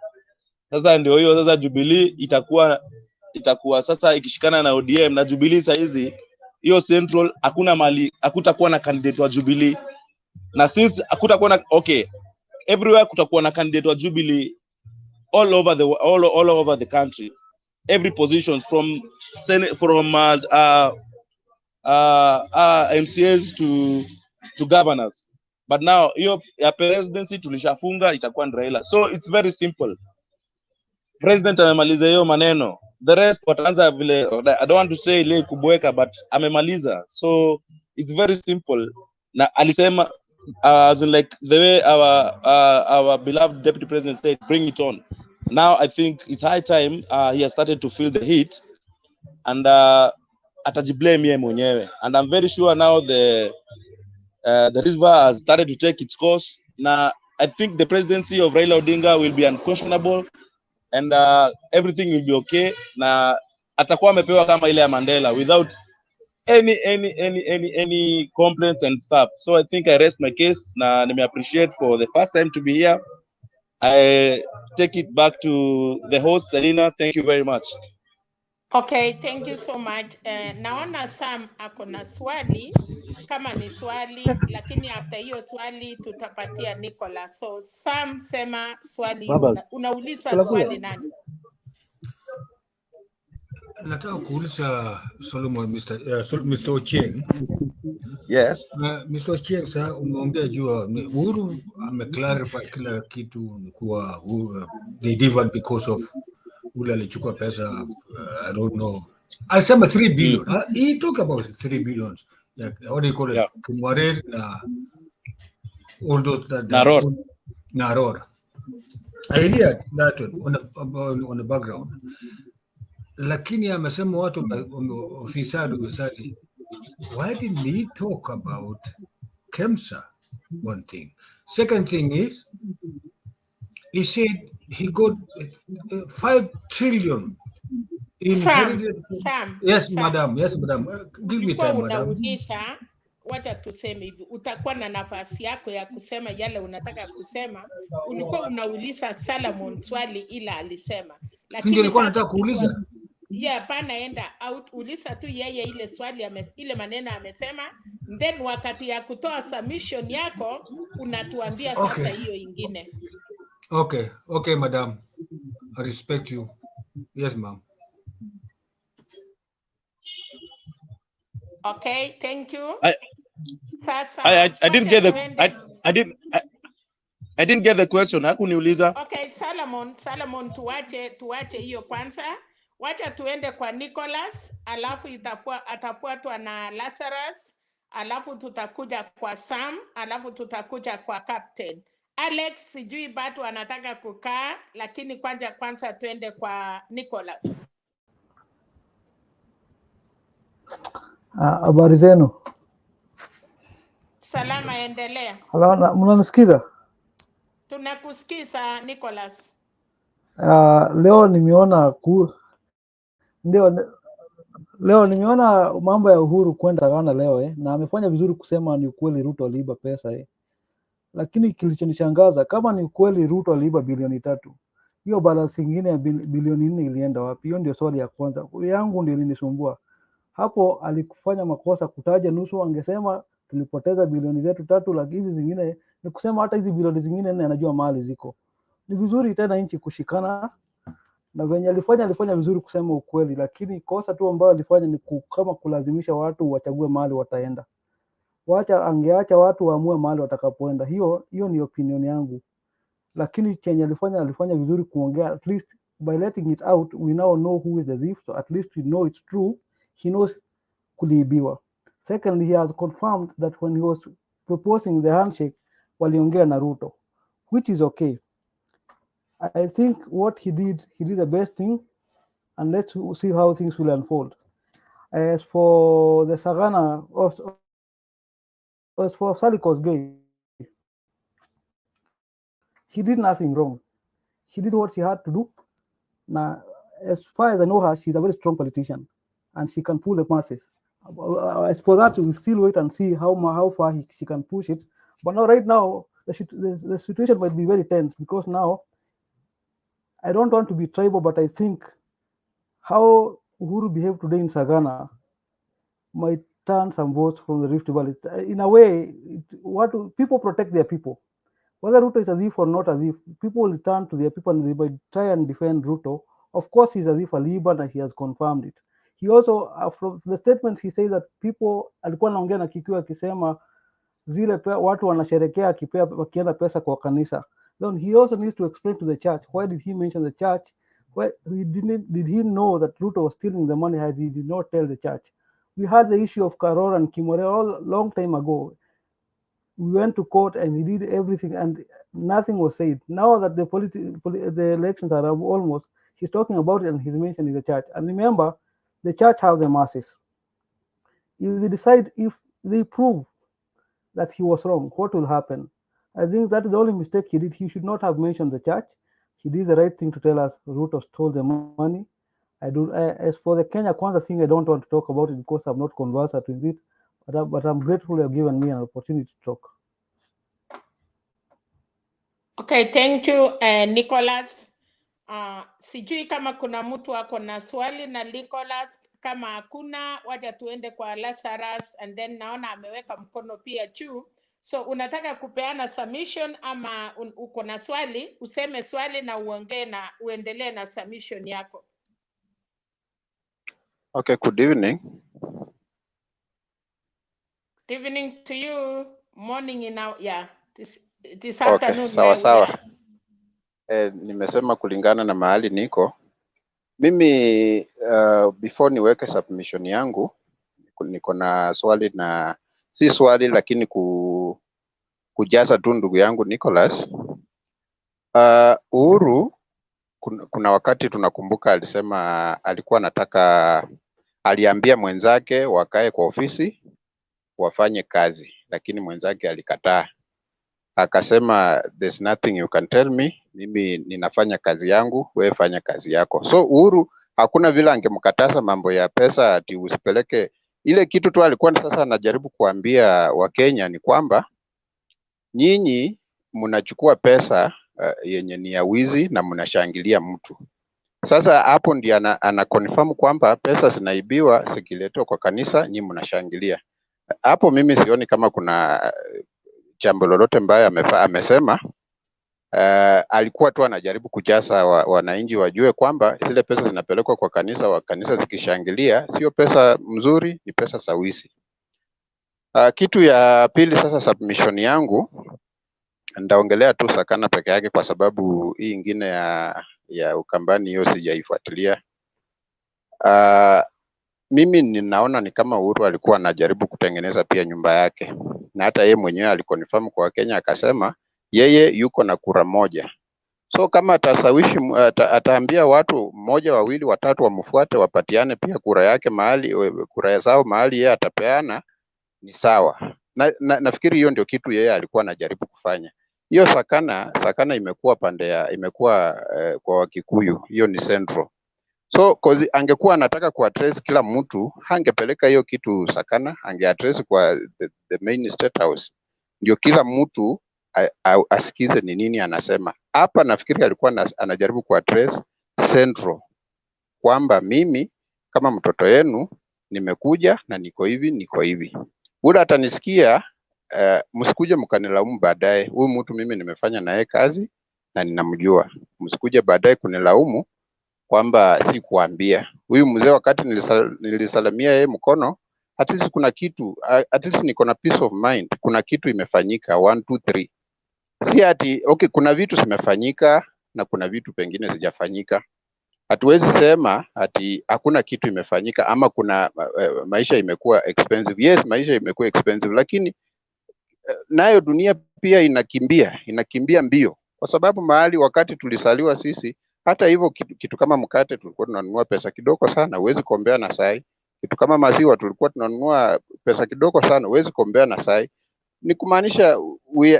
Sasa ndio hiyo, sasa Jubilee itakuwa sasa ikishikana na ODM na Jubilee saizi hiyo Central, hakutakuwa na candidate wa Jubilee, na since hakutakuwa na, okay, everywhere kutakuwa na candidate wa Jubilee all over the country, every position from MCAs to governors. But now hiyo ya presidency tulishafunga, itakuwa ni Raila. So it's very simple. President amemaliza hiyo maneno, the rest wataanza vile, I don't want to say ile kubweka, but amemaliza. So it's very simple. Na alisema as in like the way our beloved deputy president said, bring it on. Now I think it's high time he has started to feel the heat, and atajiblame yeye mwenyewe, and I'm very sure now the river has started to take its course. Now I think the presidency of Raila Odinga will be unquestionable, and everything will be okay. Na atakuwa amepewa kama ile ya Mandela without any complaints and stuff. So I think I rest my case. Na nime appreciate for the first time to be here. I take it back to the host, Selina. Thank you very much. Okay, thank you so much. Naona Sam ako na swali, kama ni swali, lakini after hiyo swali tutapatia Nicholas. So Sam, sema swali, unauliza swali nani? Nataka kuuliza Solomon, Mr. Ochieng. Yes. Mr. Ochieng, sasa umeongea juu Uhuru ameclarify kila kitu ni kuwa they divide because of ule alichukua pesa, I don't know. Alisema 3 billion. He talk about 3 billions. Like, what do you call it? Yeah. Kumwarer na all those that Narora. I hear that on the background. Lakini amesema watu ufisadi. Why didn't he talk about KEMSA? One thing. Second thing is, he said he got 5 trillion inherited. Sam, yes, madam. Yes, madam. Give me time, madam. Unauliza, wacha tuseme hivi, utakuwa na nafasi yako ya kusema yale unataka kusema. Ulikuwa unauliza Solomon swali ila alisema. lakini nilikuwa sasa nataka kuuliza. hapana, enda out, uliza tu yeye ile swali ile maneno amesema, then wakati ya kutoa submission yako unatuambia sasa hiyo ingine. Okay, madam. I respect you. Yes, ma'am. Okay, thank you. Sasa I didn't get the I didn't get the question. Hakuniuliza. Okay, Solomon, tuache hiyo kwanza. Wacha tuende kwa Nicholas, alafu atafuatwa na Lazarus, alafu tutakuja kwa Sam, alafu tutakuja kwa Captain. Alex sijui bado anataka kukaa, lakini kwanza tuende kwa Nicholas. Habari zenu? Salama, endelea. Hello, mnanisikiza? Tunakusikiza Nicholas. Leo nimeona leo nimeona mambo ya Uhuru kwenda Sagana leo na amefanya vizuri kusema ni ukweli Ruto aliiba pesa Lakini kilichonishangaza, kama ni ukweli Ruto aliiba bilioni 3, hiyo balance nyingine ya bilioni 4 ilienda wapi? Hiyo ndio swali ya kwanza. Yangu ndio ilinisumbua. Hapo alikufanya makosa kutaja nusu, angesema tulipoteza bilioni zetu 3, lakini hizi zingine ni kusema hata hizi bilioni zingine 4 anajua mahali ziko. Ni vizuri tena nchi kushikana, na venye alifanya vizuri kusema ukweli, lakini kosa tu ambayo alifanya ni kama kulazimisha watu wachague mahali wataenda. Angeacha watu waamue mahali watakapoenda. Hiyo ni opinion yangu. Lakini chenye alifanya vizuri kuongea, at least by letting it out we now know who is the thief, so at least we know it's true. He knows kuliibiwa. Secondly, he has confirmed that when he was proposing the handshake waliongea na Ruto, which is okay. I think what he did the best thing, and let's see how things will unfold. As for the Sagana, as for Saliko's gay, she did nothing wrong. She did what she had to do. Now, as far as I know her, she's a very strong politician, and she can pull the masses. As for that, we'll still wait and see how far she can push it. But now, right now, the situation might be very tense, because now, I don't want to be tribal, but I think how Uhuru behaved today in Sagana might turn some votes from the Rift Valley. In a way, people protect their people. Whether Ruto is a thief or not a thief, people will turn to their people and they might try and defend Ruto. Of course, he's a thief, a Liban, and he has confirmed it. He also, from the statements, he says that people, alikuwa anaongea na Kikuyu akisema zile watu wanasherekea wakienda pesa kwa kanisa. Then he also needs to explain to the church, why did he mention the church? Why did he know that Ruto was stealing the money? He did not tell the church. We had the issue of Karor and Kimore all long time ago. We went to court and he did everything and nothing was said. Now that the elections are almost, he's talking about it and he's mentioning the church. And remember, the church have the masses. If they prove that he was wrong, what will happen? I think that is the only mistake he did. He should not have mentioned the church. He did the right thing to tell us Ruto stole the money. As for the Kenya Kwanza thing, I don't want to talk about it because I'm not conversant with it. But I'm grateful you have given me an opportunity to talk. Okay, thank you, Nicholas. Sijui kama kuna mtu ako na swali na Nicholas. Kama hakuna, wacha tuende kwa Lazarus, and then naona ameweka mkono pia juu. So unataka kupeana submission ama uko na swali? Useme swali na uendelee na submission yako. Okay, good evening. Good evening to you. Morning this afternoon. Okay, sawa. Nimesema kulingana na mahali niko. Mimi before niweke submission yangu, niko na swali, na si swali lakini kujaza tu ndugu yangu Nicholas. Uhuru kuna wakati tunakumbuka alisema alikuwa anataka, aliambia mwenzake wakae kwa ofisi wafanye kazi, lakini mwenzake alikataa. Akasema there's nothing you can tell me, mimi ninafanya kazi yangu, wewe fanya kazi yako. So Uhuru hakuna vile angemkataza mambo ya pesa ati usipeleke ile kitu tu. Alikuwa sasa anajaribu kuambia Wakenya ni kwamba nyinyi mnachukua pesa yenye ni ya wizi na mnashangilia mtu. Sasa hapo ndiye ana confirm kwamba pesa zinaibiwa zikiletwa kwa kanisa, nyinyi mnashangilia. Hapo mimi sioni kama kuna jambo lolote mbaya amesema. Alikuwa tu anajaribu kujaza wananchi wajue kwamba zile pesa zinapelekwa kwa kanisa, kanisa zikishangilia, sio pesa mzuri, ni pesa sawisi. Kitu ya pili sasa, submission yangu ndaongelea tu Sagana peke yake, kwa sababu hii ingine ya Ukambani hiyo sijaifuatilia. Mimi ninaona ni kama Uhuru alikuwa anajaribu kutengeneza pia nyumba yake, na hata yeye mwenyewe alikonfirm kwa Kenya akasema yeye yuko na kura moja. So kama atasawishi ataambia watu mmoja, wawili, watatu wamfuate, wapatiane pia kura yake mahali, kura zao mahali yeye atapeana, ni sawa. Nafikiri hiyo ndio kitu yeye alikuwa anajaribu kufanya. Hiyo Sagana imekuwa kwa Wakikuyu, hiyo ni Central. So angekuwa anataka kuaddress kila mtu, hangepeleka hiyo kitu Sagana, angeaddress kwa the main state house, ndio kila mtu asikize ni nini anasema. Hapa nafikiri alikuwa anajaribu kuaddress Central, kwamba mimi kama mtoto yenu nimekuja na niko hivi. Ule atanisikia, msikuje mkanilaumu baadaye. Huyu mtu mimi nimefanya naye kazi na ninamjua. Msikuje baadaye kunilaumu kwamba si kuambia. Huyu mzee wakati nilisalamia yeye mkono, at least kuna kitu, at least niko na peace of mind. Kuna kitu imefanyika 1 2 3. Si ati okay, kuna vitu zimefanyika na kuna vitu pengine sijafanyika. Hatuwezi sema ati hakuna kitu imefanyika ama kuna maisha imekuwa expensive. Yes, maisha imekuwa expensive, lakini nayo dunia pia inakimbia mbio, kwa sababu mahali wakati tulisaliwa sisi, hata hivyo kitu kama mkate tulikuwa tunanunua pesa kidogo sana, huwezi kombea na sai. Kitu kama maziwa tulikuwa tunanunua pesa kidogo sana, huwezi kombea na sai. Ni kumaanisha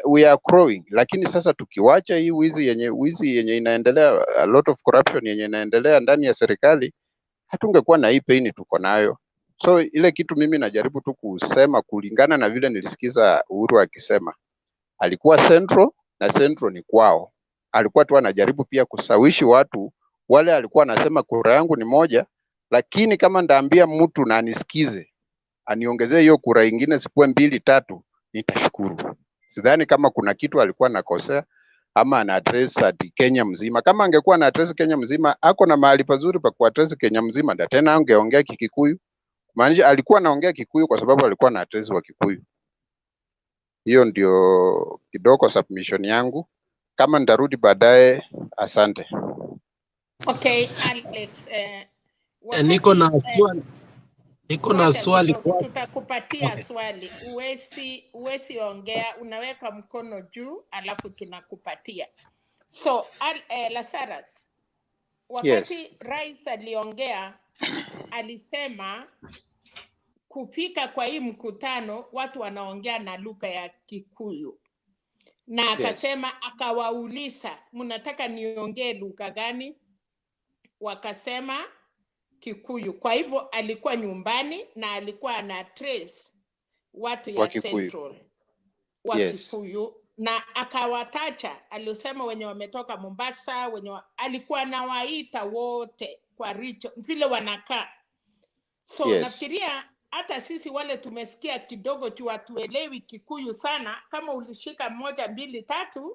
we are growing, lakini sasa tukiwacha hii wizi yenye inaendelea, a lot of corruption yenye inaendelea ndani ya serikali, hatungekuwa na hii pain tuko nayo. So ile kitu mimi najaribu tu kusema kulingana na vile nilisikiza Uhuru akisema, alikuwa Central na Central ni kwao. Alikuwa tu anajaribu pia kusawishi watu wale, alikuwa anasema kura yangu ni moja, lakini kama ndaambia mtu na anisikize, aniongezee hiyo kura ingine sikuwe 2 3, nitashukuru. Sidhani kama kuna kitu alikuwa anakosea ama ana address ati Kenya mzima. Kama angekuwa na address Kenya mzima, ako na mahali pazuri pa kuaddress Kenya mzima, na tena angeongea Kikikuyu. Maanisha alikuwa anaongea Kikuyu kwa sababu alikuwa na address wa Kikuyu. Hiyo ndio kidogo submission yangu. Kama nitarudi baadaye, asante. Okay, Alex, Niko na wakati swali. Niko na ngoja swali kidogo, kwa tutakupatia okay. swali. Uwezi ongea, unaweka mkono juu alafu tunakupatia. So Lazarus, wakati rais aliongea, alisema kufika kwa hii mkutano watu wanaongea na lugha ya Kikuyu, na akasema akawauliza, mnataka niongee lugha gani? Wakasema Kikuyu. Kwa hivyo alikuwa nyumbani na alikuwa ana trace watu ya Central wa Kikuyu, na akawatacha, alisema wenye wametoka Mombasa, alikuwa anawaita wote kwa richo vile wanakaa. So nafikiria hata sisi wale tumesikia kidogo tu, hatuelewi Kikuyu sana. Kama ulishika 1 2 3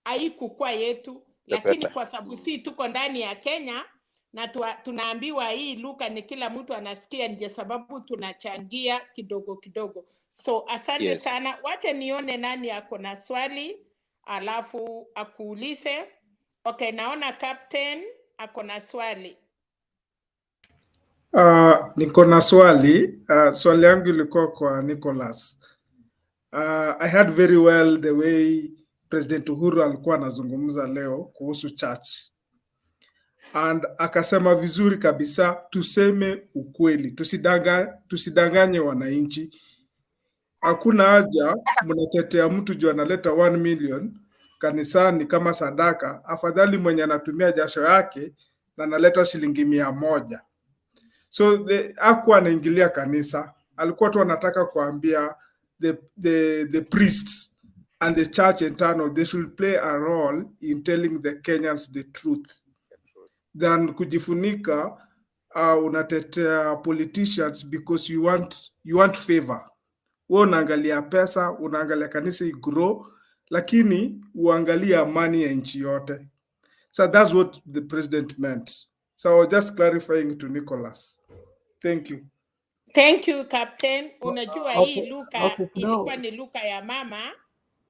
haikukuwa yetu, lakini kwa sababu si tuko ndani ya Kenya na tunaambiwa hii lugha ni kila mtu anasikia, ndio sababu tunachangia kidogo kidogo. So asante sana. Wacha nione nani ako na swali alafu akuulize. Okay, naona Captain ako na swali. Niko na swali. Swali yangu ilikuwa kwa Nicholas. I heard very well the way President Uhuru alikuwa anazungumza leo kuhusu church. And akasema vizuri kabisa, tuseme ukweli, tusidanganye wananchi. Hakuna haja mnatetea mtu juu analeta 1 million kanisani kama sadaka, afadhali mwenye anatumia jasho yake na analeta shilingi 100. So hakuwa anaingilia kanisa, alikuwa tu anataka kuambia the priests and the church internal, they should play a role in telling the Kenyans the truth. than kujifunika unatetea politicians because you want favor. Wewe unaangalia pesa, unaangalia kanisa igrow, lakini uangalia amani ya nchi yote. So that's what the president meant. So I was just clarifying to Nicholas. Thank you. Thank you Captain. Unajua hii Okay, luka okay, ilikuwa ni luka ya mama,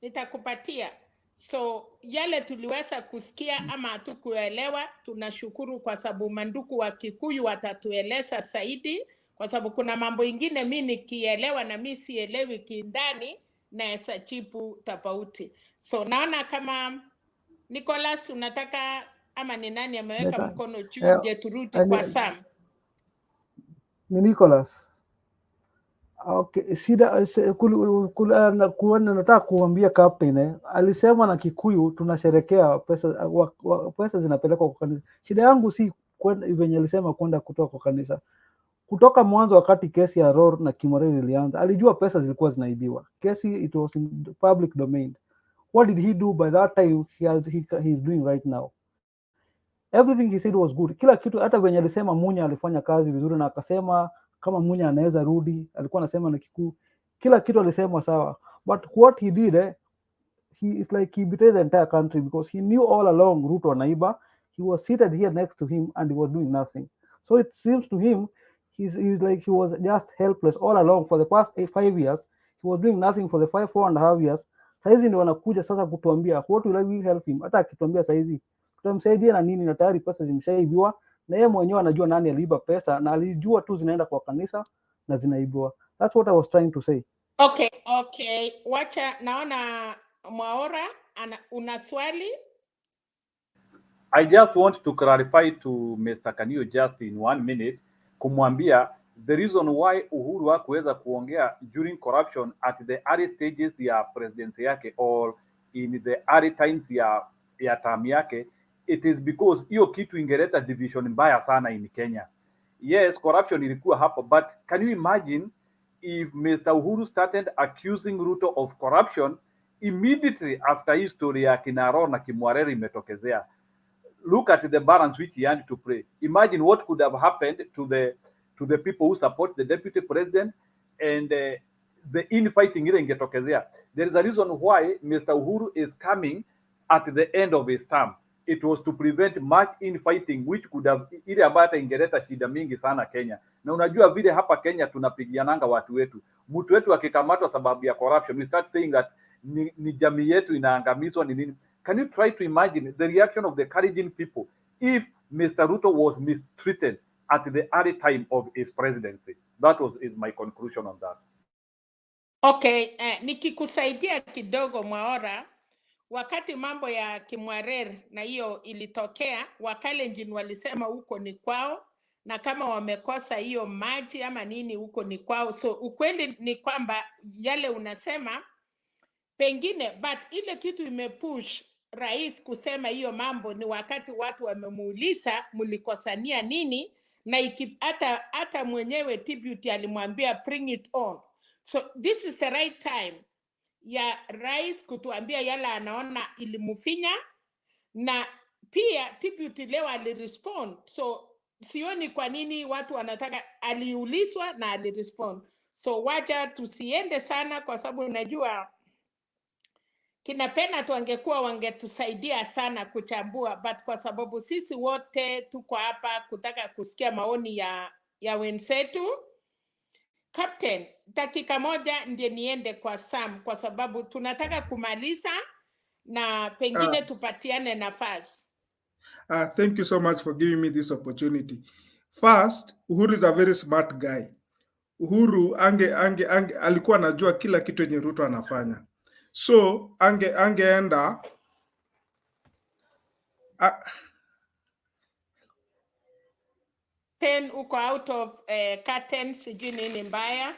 nitakupatia. So yale tuliweza kusikia ama hatukuelewa, tunashukuru kwa sababu manduku wa Kikuyu watatueleza zaidi, kwa sababu kuna mambo ingine mimi nikielewa na mimi sielewi kindani na sachipu tofauti. So naona kama Nicholas unataka ama ni nani ameweka mkono juu nje turudi kwa Sam. Ni Nicholas. Okay, shida kuona nataka kuambia captain alisema na Kikuyu tunasherekea pesa pesa zinapelekwa kwa kanisa. Shida yangu si kwenda venye alisema kwenda kutoka kwa kanisa. Kutoka mwanzo wakati kesi ya Ror na Kimoreri ilianza, alijua pesa zilikuwa zinaibiwa. Kesi it was in the public domain. What did he do by that time he's doing right now? Everything he said was good. Kila kitu, hata venye alisema Munya alifanya kazi vizuri na akasema kama Munya anaweza rudi, alikuwa anasema na Kikuyu. Kila kitu alisema sawa. But what he did, he is like he betrayed the entire country because he knew all along Ruto naiba. He was seated here next to him and he was doing nothing. So it seems to him he's like he was just helpless all along for the past 5 years. He was doing nothing for the 4.5 years. Saizi ndio wanakuja sasa kutuambia what will we help him? Hata akituambia saizi tutamsaidia na nini, na tayari pesa zimeshaibiwa na yeye mwenyewe anajua nani aliiba pesa na alijua tu zinaenda kwa kanisa na zinaibiwa. That's what I was trying to say. Okay. Wacha naona Mwaora una swali. I just want to clarify to Mr. Kanio just in 1 minute kumwambia the reason why Uhuru hakuweza kuongea during corruption at the early stages ya presidency yake or in the early times ya term yake, it is because hiyo kitu ingeleta division mbaya sana in Kenya. Yes, corruption ilikuwa hapo, but can you imagine if Mr. Uhuru started accusing Ruto of corruption immediately after his story ya Kinaro na Kimwareri imetokezea? Look at the balance which he had to play. Imagine what could have happened to the people who support the deputy president and the infighting ile ingetokezea. There is a reason why Mr. Uhuru is coming at the end of his term. It was to prevent much infighting which could have ile ambayo ingeleta shida mingi sana Kenya. Na unajua vile hapa Kenya tunapigiananga watu wetu. Mtu wetu akikamatwa sababu ya corruption, we start saying that ni jamii yetu inaangamizwa ni nini. Can you try to imagine the reaction of the Kalenjin people if Mr. Ruto was mistreated at the early time of his presidency? That is my conclusion on that. Okay, nikikusaidia kidogo Mwaora, wakati mambo ya Kimwarer na hiyo ilitokea, Wakalenjin walisema huko ni kwao, na kama wamekosa hiyo maji ama nini huko ni kwao. So ukweli ni kwamba yale unasema pengine, but ile kitu imepush rais kusema hiyo mambo ni wakati watu wamemuuliza mlikosania nini, na hata mwenyewe deputy alimwambia bring it on. So this is the right time ya rais kutuambia yala anaona ilimufinya, na pia deputy leo alirespond. So sioni kwa nini watu wanataka, aliulizwa na alirespond. So wacha tusiende sana kwa sababu najua kina Pena wangekuwa wangetusaidia sana kuchambua, but kwa sababu sisi wote tuko hapa kutaka kusikia maoni ya wenzetu. Captain, dakika moja ndiye niende kwa Sam kwa sababu tunataka kumaliza na pengine tupatiane nafasi. Thank you so much for giving me this opportunity. First, Uhuru is a very smart guy. Uhuru alikuwa anajua kila kitu yenye Ruto anafanya. So angeenda uko out of curtain, sijui nini mbaya.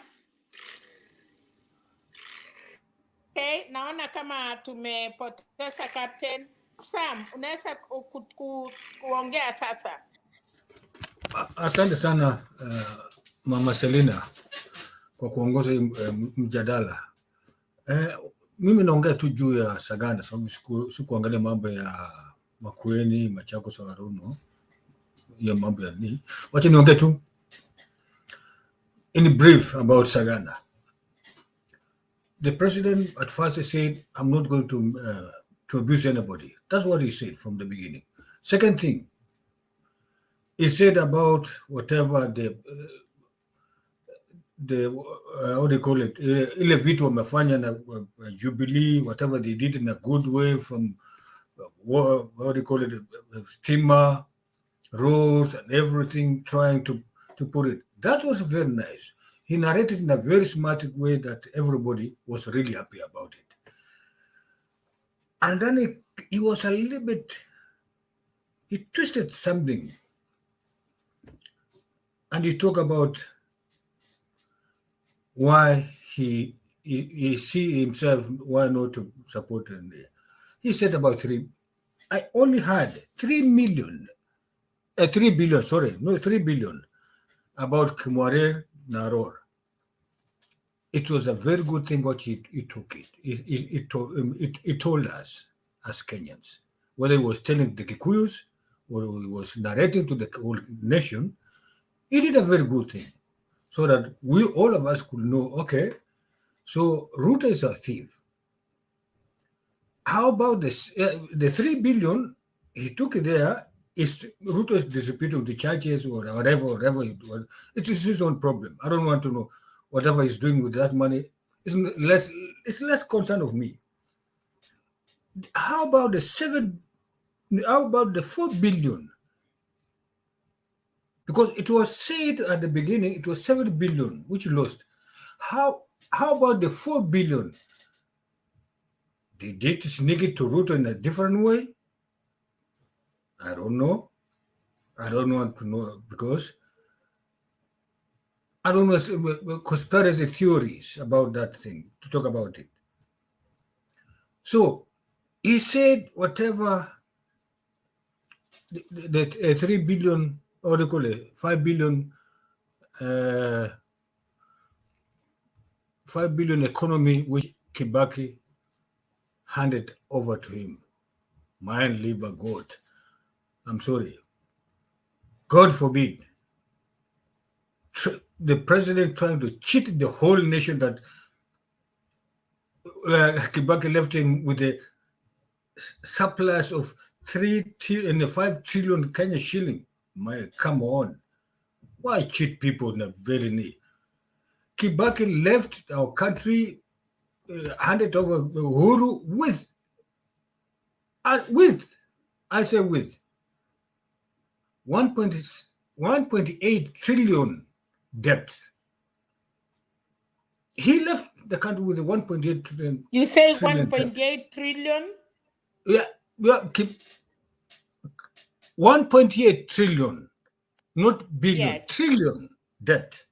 Okay, naona kama tumepoteza Captain. Sam, unaweza kuongea sasa? Asante sana Mama Selina kwa kuongoza mjadala. Mimi naongea tu juu ya Sagana sababu sikuangalia mambo ya Makueni, Machakos, Ruto. hiyo mambo ya nini. Wacha niongee tu in brief about Sagana. The president at first said, I'm not going to abuse anybody. That's what he said from the beginning. Second thing, he said about whatever the what do you call it, ile vitu wamefanya na Jubilee, whatever they did in a good way from what do you call it, steamer, roads and everything, trying to put it. That was very nice. He narrated in a very smart way that everybody was really happy about it. And then he was a little bit, he twisted something. And he talked about why he see himself, why not to support him. He said about I only had 3 billion about Kimwarer Naror. It was a very good thing what he took it. It told us as Kenyans, whether he was telling the Kikuyus or he was narrating to the whole nation, he did a very good thing. So that we, all of us could know, okay, so Ruto is a thief. How about this? The 3 billion, he took it there, Ruto is distributing to churches or whatever. It is his own problem. I don't want to know whatever he's doing with that money. It's less concern of me. How about the 4 billion? Because it was said at the beginning, it was 7 billion, which you lost. How about the 4 billion? Did they sneak it to Ruto in a different way? I don't know. I don't want to know because I don't know conspiracy theories about that thing, to talk about it. So he said whatever the 3 billion, or they call it 5 billion, 5 billion economy which Kibaki handed over to him. Mind, liver, God. I'm sorry. God forbid. The president trying to cheat the whole nation that Kibaki left him with a surplus of 5 trillion Kenya shilling. Come on. Why cheat people in a very need? Kibaki left our country, handed over Uhuru with, I say with, 1.8 trillion debt. He left the country with a 1.8 trillion. You say 1.8 trillion? Yeah, 1.8 trillion, not billion, Yes. trillion debt.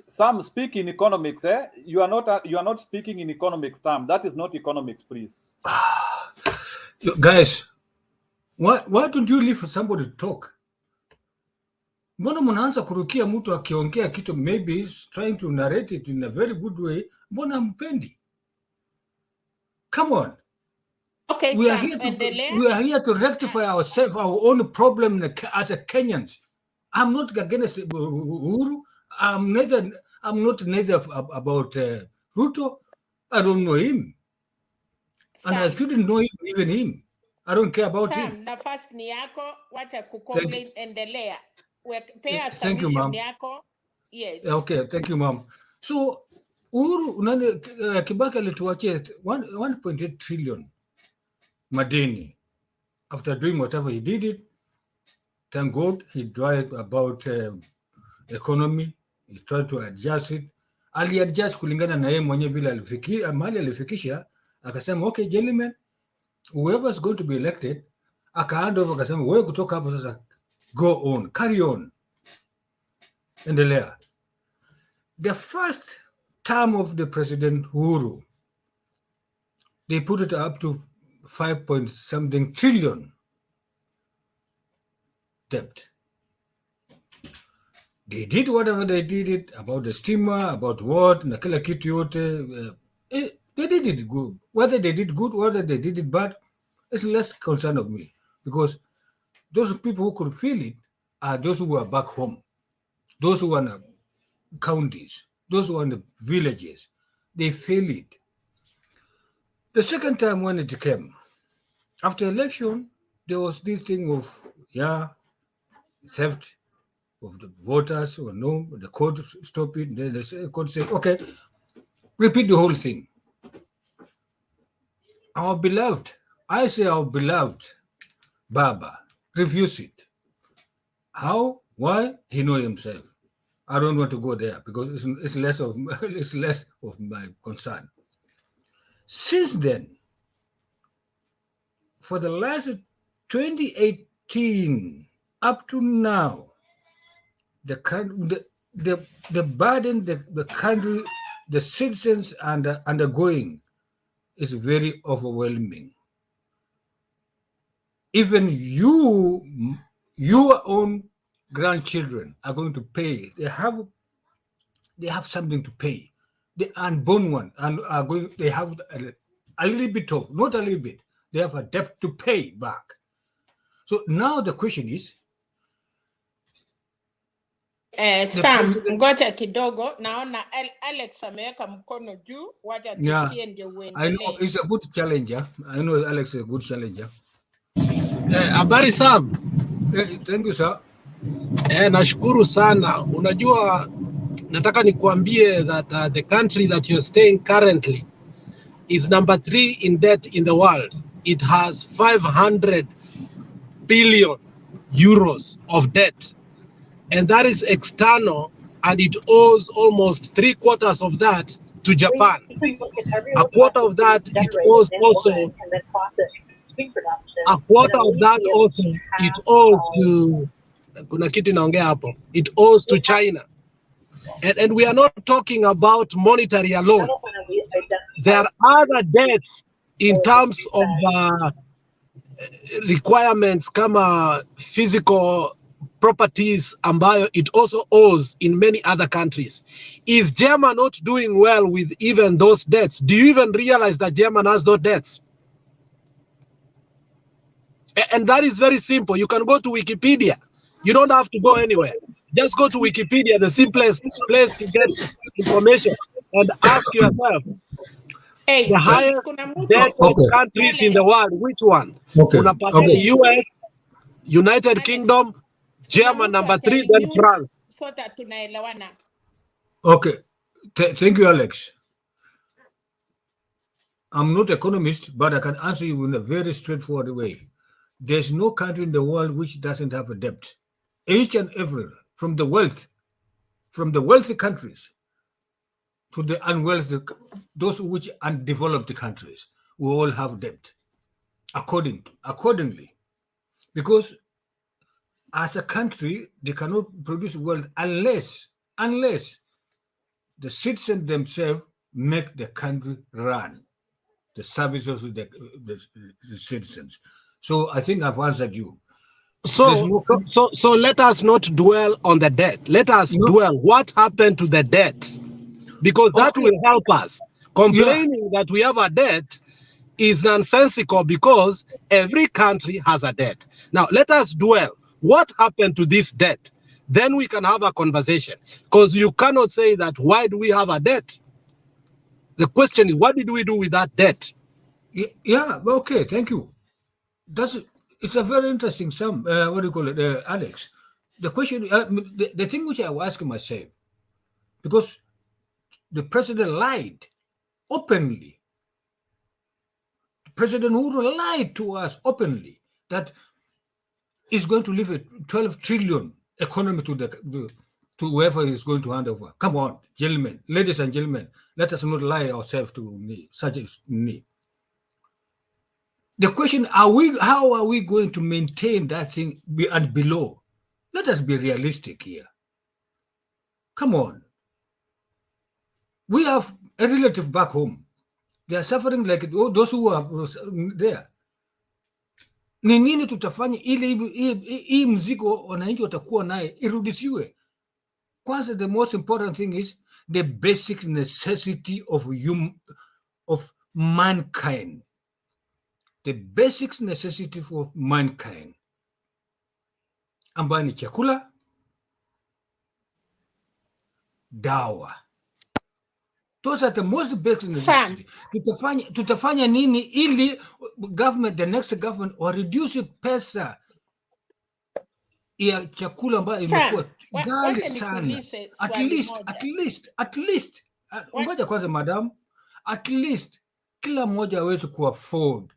Some speak in economics. You are not speaking in economics term. That is not economics, please. Guys, why don't you leave for somebody to talk? Mbona mnaanza kurukia mtu akiongea kitu, maybe he's trying to narrate it in a very good way. Mbona mpendi? Come on. Okay, we are here to rectify ourselves, our own problem as a Kenyans. I'm not against Uhuru. I'm not neither about Ruto. I don't know him. And I shouldn't know even him. I don't care about him. Nafasi ni yako, wacha kucomplain, endelea. Pea Thank you, ma'am. yako. Yes. Okay, thank you, ma'am. So Uhuru Kibaki alituachia 1.8 trillion madeni. After doing whatever he did it, thank God he tried about economy. He tried to adjust it. Ali-adjust kulingana na yeye mwenyewe vile mali alifikisha, akasema okay gentlemen, whoever is going to be elected, akaanda over akasema wewe kutoka hapo sasa, go on, carry on, endelea. The first term of the President Uhuru, they put it up to 5-point-something trillion debt. They did whatever they did it, about the steamer, about what, na kila kitu yote. They did it good. Whether they did good, whether they did it bad, it's less concern of me. Because Those people who could feel it are those who are back home, those who are in the counties, those who are in the villages. They feel it. The second time when it came, after election, there was this thing of, theft of the voters, or no, the court stopped it. Then the court said, okay, repeat the whole thing. Our beloved, I say our beloved Baba refused it. How? Why? He knows himself. I don't want to go there because it's less of my concern. Since then, for the last 2018 up to now, the burden the country, the citizens are undergoing is very overwhelming. Even your own grandchildren are going to pay. They have something to pay. The unborn one and are going. They have a little bit of, not a little bit. They have a debt to pay back. So now the question is, Sam, ngoja kidogo, naona Alex ameweka mkono juu, wacha tusikie ndio I know uendelee. it's a good challenger. I know Alex is a good challenger. Habari Sam. Thank you sir. Nashukuru sana. Unajua, nataka nikuambie that the country that you're staying currently is number 3 in debt in the world. It has 500 billion euros of debt, and that is external, and it owes almost 3/4 of that to Japan. A quarter of that it owes also. A quarter of that also it owes to. Kuna kitu inaongea hapo. It owes to China, and we are not talking about monetary alone. There are other debts in terms of requirements kama physical properties ambayo it also owes in many other countries. Is Germany not doing well with even those debts? Do you even realize that Germany has those debts? And that is very simple. You can go to Wikipedia. You don't have to go anywhere. Just go to Wikipedia, the simplest place to get information, and ask yourself, the highest debted countries in the world, which one? Okay. US, United Kingdom, Germany number 3, then France. Sote tunaelewana. Okay. Thank you, Alex. I'm not an economist, but I can answer you in a very straightforward way. There's no country in the world which doesn't have a debt. Each and every, from the wealthy countries to the unwealthy, those which undeveloped countries, we all have debt accordingly. Because as a country, they cannot produce wealth unless the citizens themselves make the country run the services of the citizens. So I think I've answered you. So let us not dwell on the debt. Let us dwell what happened to the debt, because that will help us. Complaining that we have a debt is nonsensical because every country has a debt. Now let us dwell what happened to this debt. Then we can have a conversation, because you cannot say that why do we have a debt? The question is, what did we do with that debt? Yeah, okay, thank you. It's a very interesting what do you call it, Alex? The question, the thing which I was asking myself, because the president lied openly. President Uhuru lied to us openly that he's going to leave a 12 trillion economy to whoever is going to hand over. Come on, gentlemen, ladies and gentlemen, let us not lie ourselves to such as me. The question, how are we going to maintain that thing and below? Let us be realistic here. Come on. We have a relative back home. They are suffering like those who are there. Ni nini tutafanya ili hii mzigo wananchi watakuwa naye irudishiwe? Kwanza, the most important thing is the basic necessity of mankind. The basic necessity for mankind. ambayo ni chakula, dawa. Those are the most basic necessities. Tutafanya nini ili government, the next government, or reduce pesa ya chakula ambayo imekuwa ghali sana. At least, ngoja kwanza madam, at least kila mmoja aweze kuafford,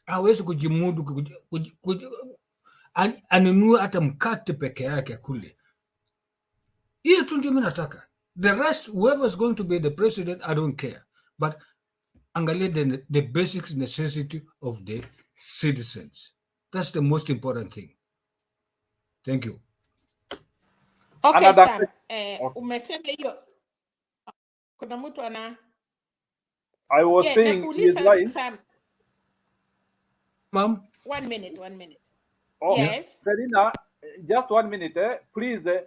aweze kujimudu, anunue hata mkate peke yake kule. Hiyo tu ndio mimi nataka. The rest, whoever is going to be the president, I don't care. But angalia the basic necessity of the citizens. That's the most important thing. Thank you. Okay, Sam. Umesema hiyo. Kuna mtu ana I was saying he is lying. Sam. Ma'am. 1 minute. Oh, yes. Serena, just 1 minute. Please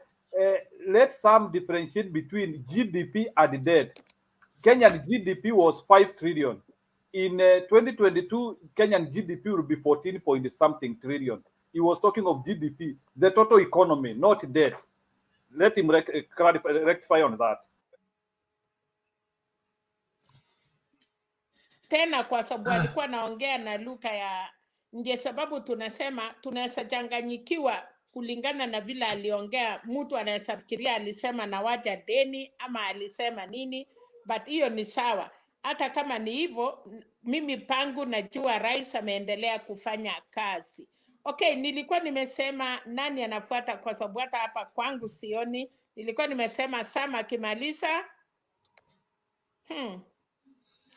let Sam differentiate between GDP and debt. Kenyan GDP was 5 trillion. In 2022, Kenyan GDP will be 14 point something trillion. He was talking of GDP, the total economy, not debt. Let him rectify on that. Tena kwa sababu alikuwa naongea na lugha ya ndio sababu tunasema tunaweza changanyikiwa kulingana na vile aliongea. Mtu anaweza fikiria alisema na waja deni ama alisema nini, but hiyo ni sawa. Hata kama ni hivyo, mimi pangu najua rais ameendelea kufanya kazi. Okay, nilikuwa nimesema nani anafuata kwa sababu hata hapa kwangu sioni. Nilikuwa nimesema Sam akimaliza.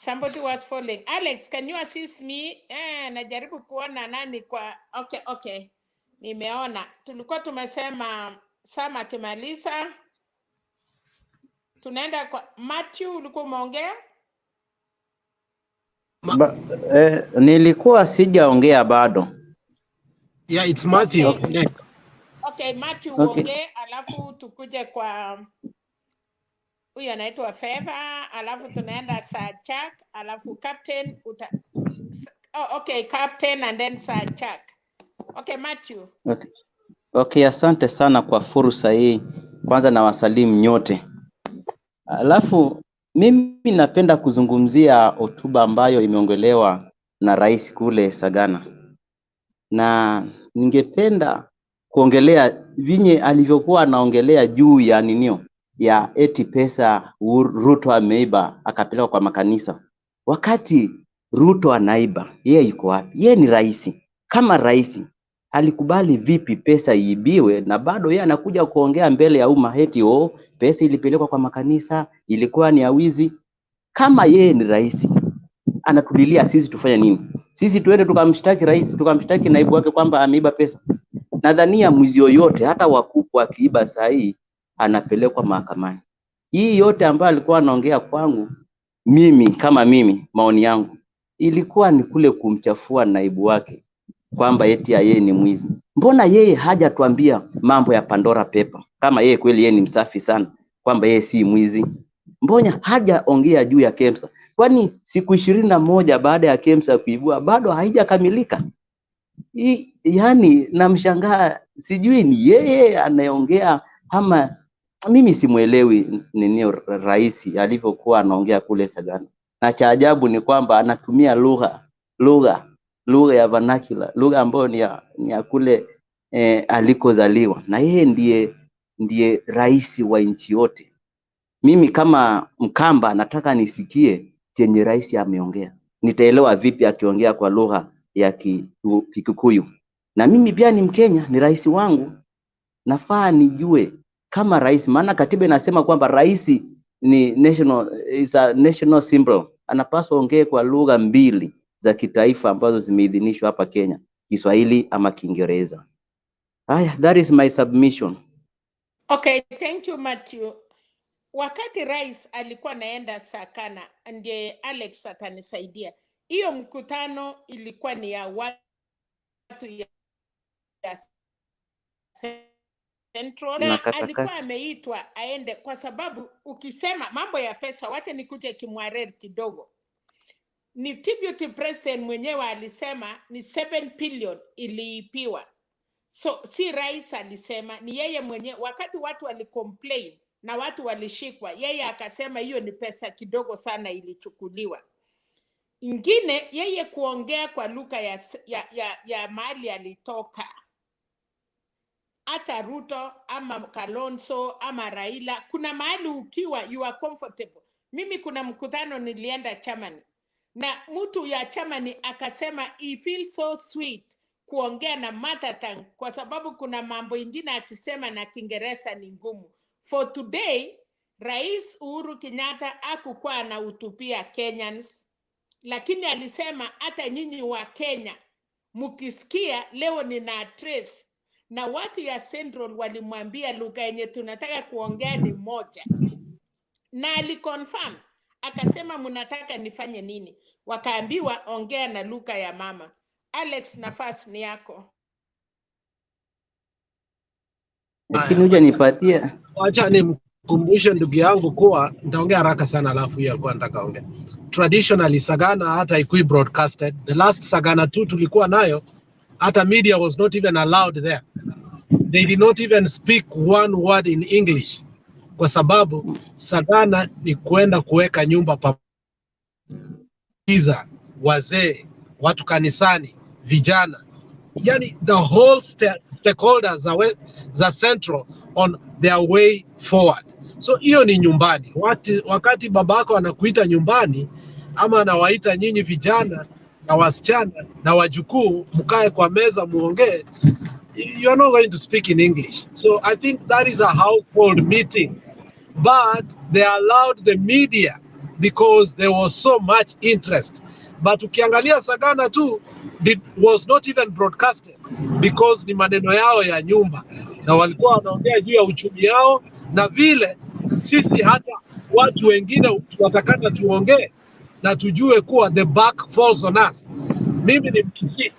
Somebody was falling. Alex, can you assist me? Najaribu kuona nani kwa... Okay. Nimeona. Tulikuwa tumesema Sam akimaliza. Tunaenda kwa Matthew, ulikuwa umeongea? Nilikuwa sijaongea bado. Yeah, it's Matthew. Okay, Matthew uongee, alafu tukuje kwa huyu anaitwa Favor, alafu tunaenda Sachak, alafu Captain Captain and then Sachak. Okay, Matthew. Okay, asante sana kwa fursa hii. Kwanza na wasalimu nyote. Alafu mimi napenda kuzungumzia hotuba ambayo imeongelewa na rais kule Sagana. Na ningependa kuongelea vinye alivyokuwa anaongelea juu ya ninio ya eti pesa Ruto ameiba akapeleka kwa makanisa. Wakati Ruto anaiba, yeye yuko wapi? Yeye ni rais. Kama rais alikubali vipi pesa iibiwe na bado yeye anakuja kuongea mbele ya umma eti pesa ilipelekwa kwa makanisa, ilikuwa ni ya wizi? Kama yeye ni rais, anatulilia sisi tufanye nini? Sisi tuende tukamshtaki rais, tukamshtaki naibu wake kwamba ameiba pesa? Nadhania mwizi yoyote hata wakuku akiiba saa hii anapelekwa mahakamani. Hii yote ambayo alikuwa anaongea kwangu mimi, kama mimi, maoni yangu ilikuwa ni kule kumchafua naibu wake kwamba eti yeye ni mwizi. Mbona yeye hajatuambia mambo ya Pandora Paper? Kama yeye kweli yeye ni msafi sana kwamba yeye si mwizi, mbona hajaongea juu ya KEMSA? Kwani siku 21 baada ya KEMSA kuibua bado haijakamilika? Yani namshangaa, sijui ni yeye anayeongea ama mimi simuelewi nini rais alivyokuwa anaongea kule Sagana. Na cha ajabu ni kwamba anatumia lugha ya vernacular, lugha ambayo ni ya kule alikozaliwa, na yeye ndiye rais wa nchi yote. Mimi kama Mkamba nataka nisikie chenye rais ameongea. Nitaelewa vipi akiongea kwa lugha ya Kikuyu? Na mimi pia ni Mkenya, ni rais wangu. Nafaa nijue kama rais, maana katiba inasema kwamba rais ni is a national symbol. Anapaswa ongee kwa lugha mbili za kitaifa ambazo zimeidhinishwa hapa Kenya, Kiswahili ama Kiingereza. That is my submission. Okay, thank you Matthew. Wakati rais alikuwa naenda Sagana, ndiye Alex atanisaidia. Hiyo mkutano ilikuwa ni ya watu ya Central, na alikuwa ameitwa aende kwa sababu ukisema mambo ya pesa, wacha nikuje Kimwarer kidogo. Ni deputy president mwenyewe alisema ni 7 billion iliipiwa. So si rais alisema, ni yeye mwenyewe. Wakati watu walicomplain na watu walishikwa, yeye akasema hiyo ni pesa kidogo sana ilichukuliwa. Ingine, yeye kuongea kwa lugha ya mahali alitoka. Hata Ruto ama Kalonzo ama Raila, kuna mahali ukiwa you are comfortable. Mimi kuna mkutano nilienda Chamani na mtu ya Chamani akasema he feels so sweet kuongea na mother tongue kwa sababu kuna mambo ingine akisema na Kiingereza ni ngumu. For today, Rais Uhuru Kenyatta hakukuwa anahutubia Kenyans, lakini alisema hata nyinyi wa Kenya mkisikia leo nina address na watu ya Central walimwambia lugha yenye tunataka kuongea ni moja, na aliconfirm akasema mnataka nifanye nini? Wakaambiwa ongea na lugha ya mama. Alex, nafasi ni yako. Lakini huja nipatie. Acha nimkumbushe ndugu yangu kuwa nitaongea haraka sana, alafu yeye alikuwa anataka ongea. Traditionally Sagana hata haikui broadcasted. The last Sagana 2 tulikuwa nayo, hata media was not even allowed there. They did not even speak one word in English, kwa sababu Sagana ni kwenda kuweka nyumba pamoja, wazee, watu kanisani, vijana, yani the whole stakeholders za Central on their way forward. So hiyo ni nyumbani. Wakati babako anakuita nyumbani ama anawaita nyinyi vijana na wasichana na wajukuu mkae kwa meza muongee, you are not going to speak in English. So I think that is a household meeting, but they allowed the media because there was so much interest. But ukiangalia Sagana too, it was not even broadcasted because ni maneno yao ya nyumba na walikuwa wanaongea juu ya uchumi yao, na vile sisi hata watu wengine tunatakana tuongee na tujue kuwa the back falls on us. Mimi ni Mkisii,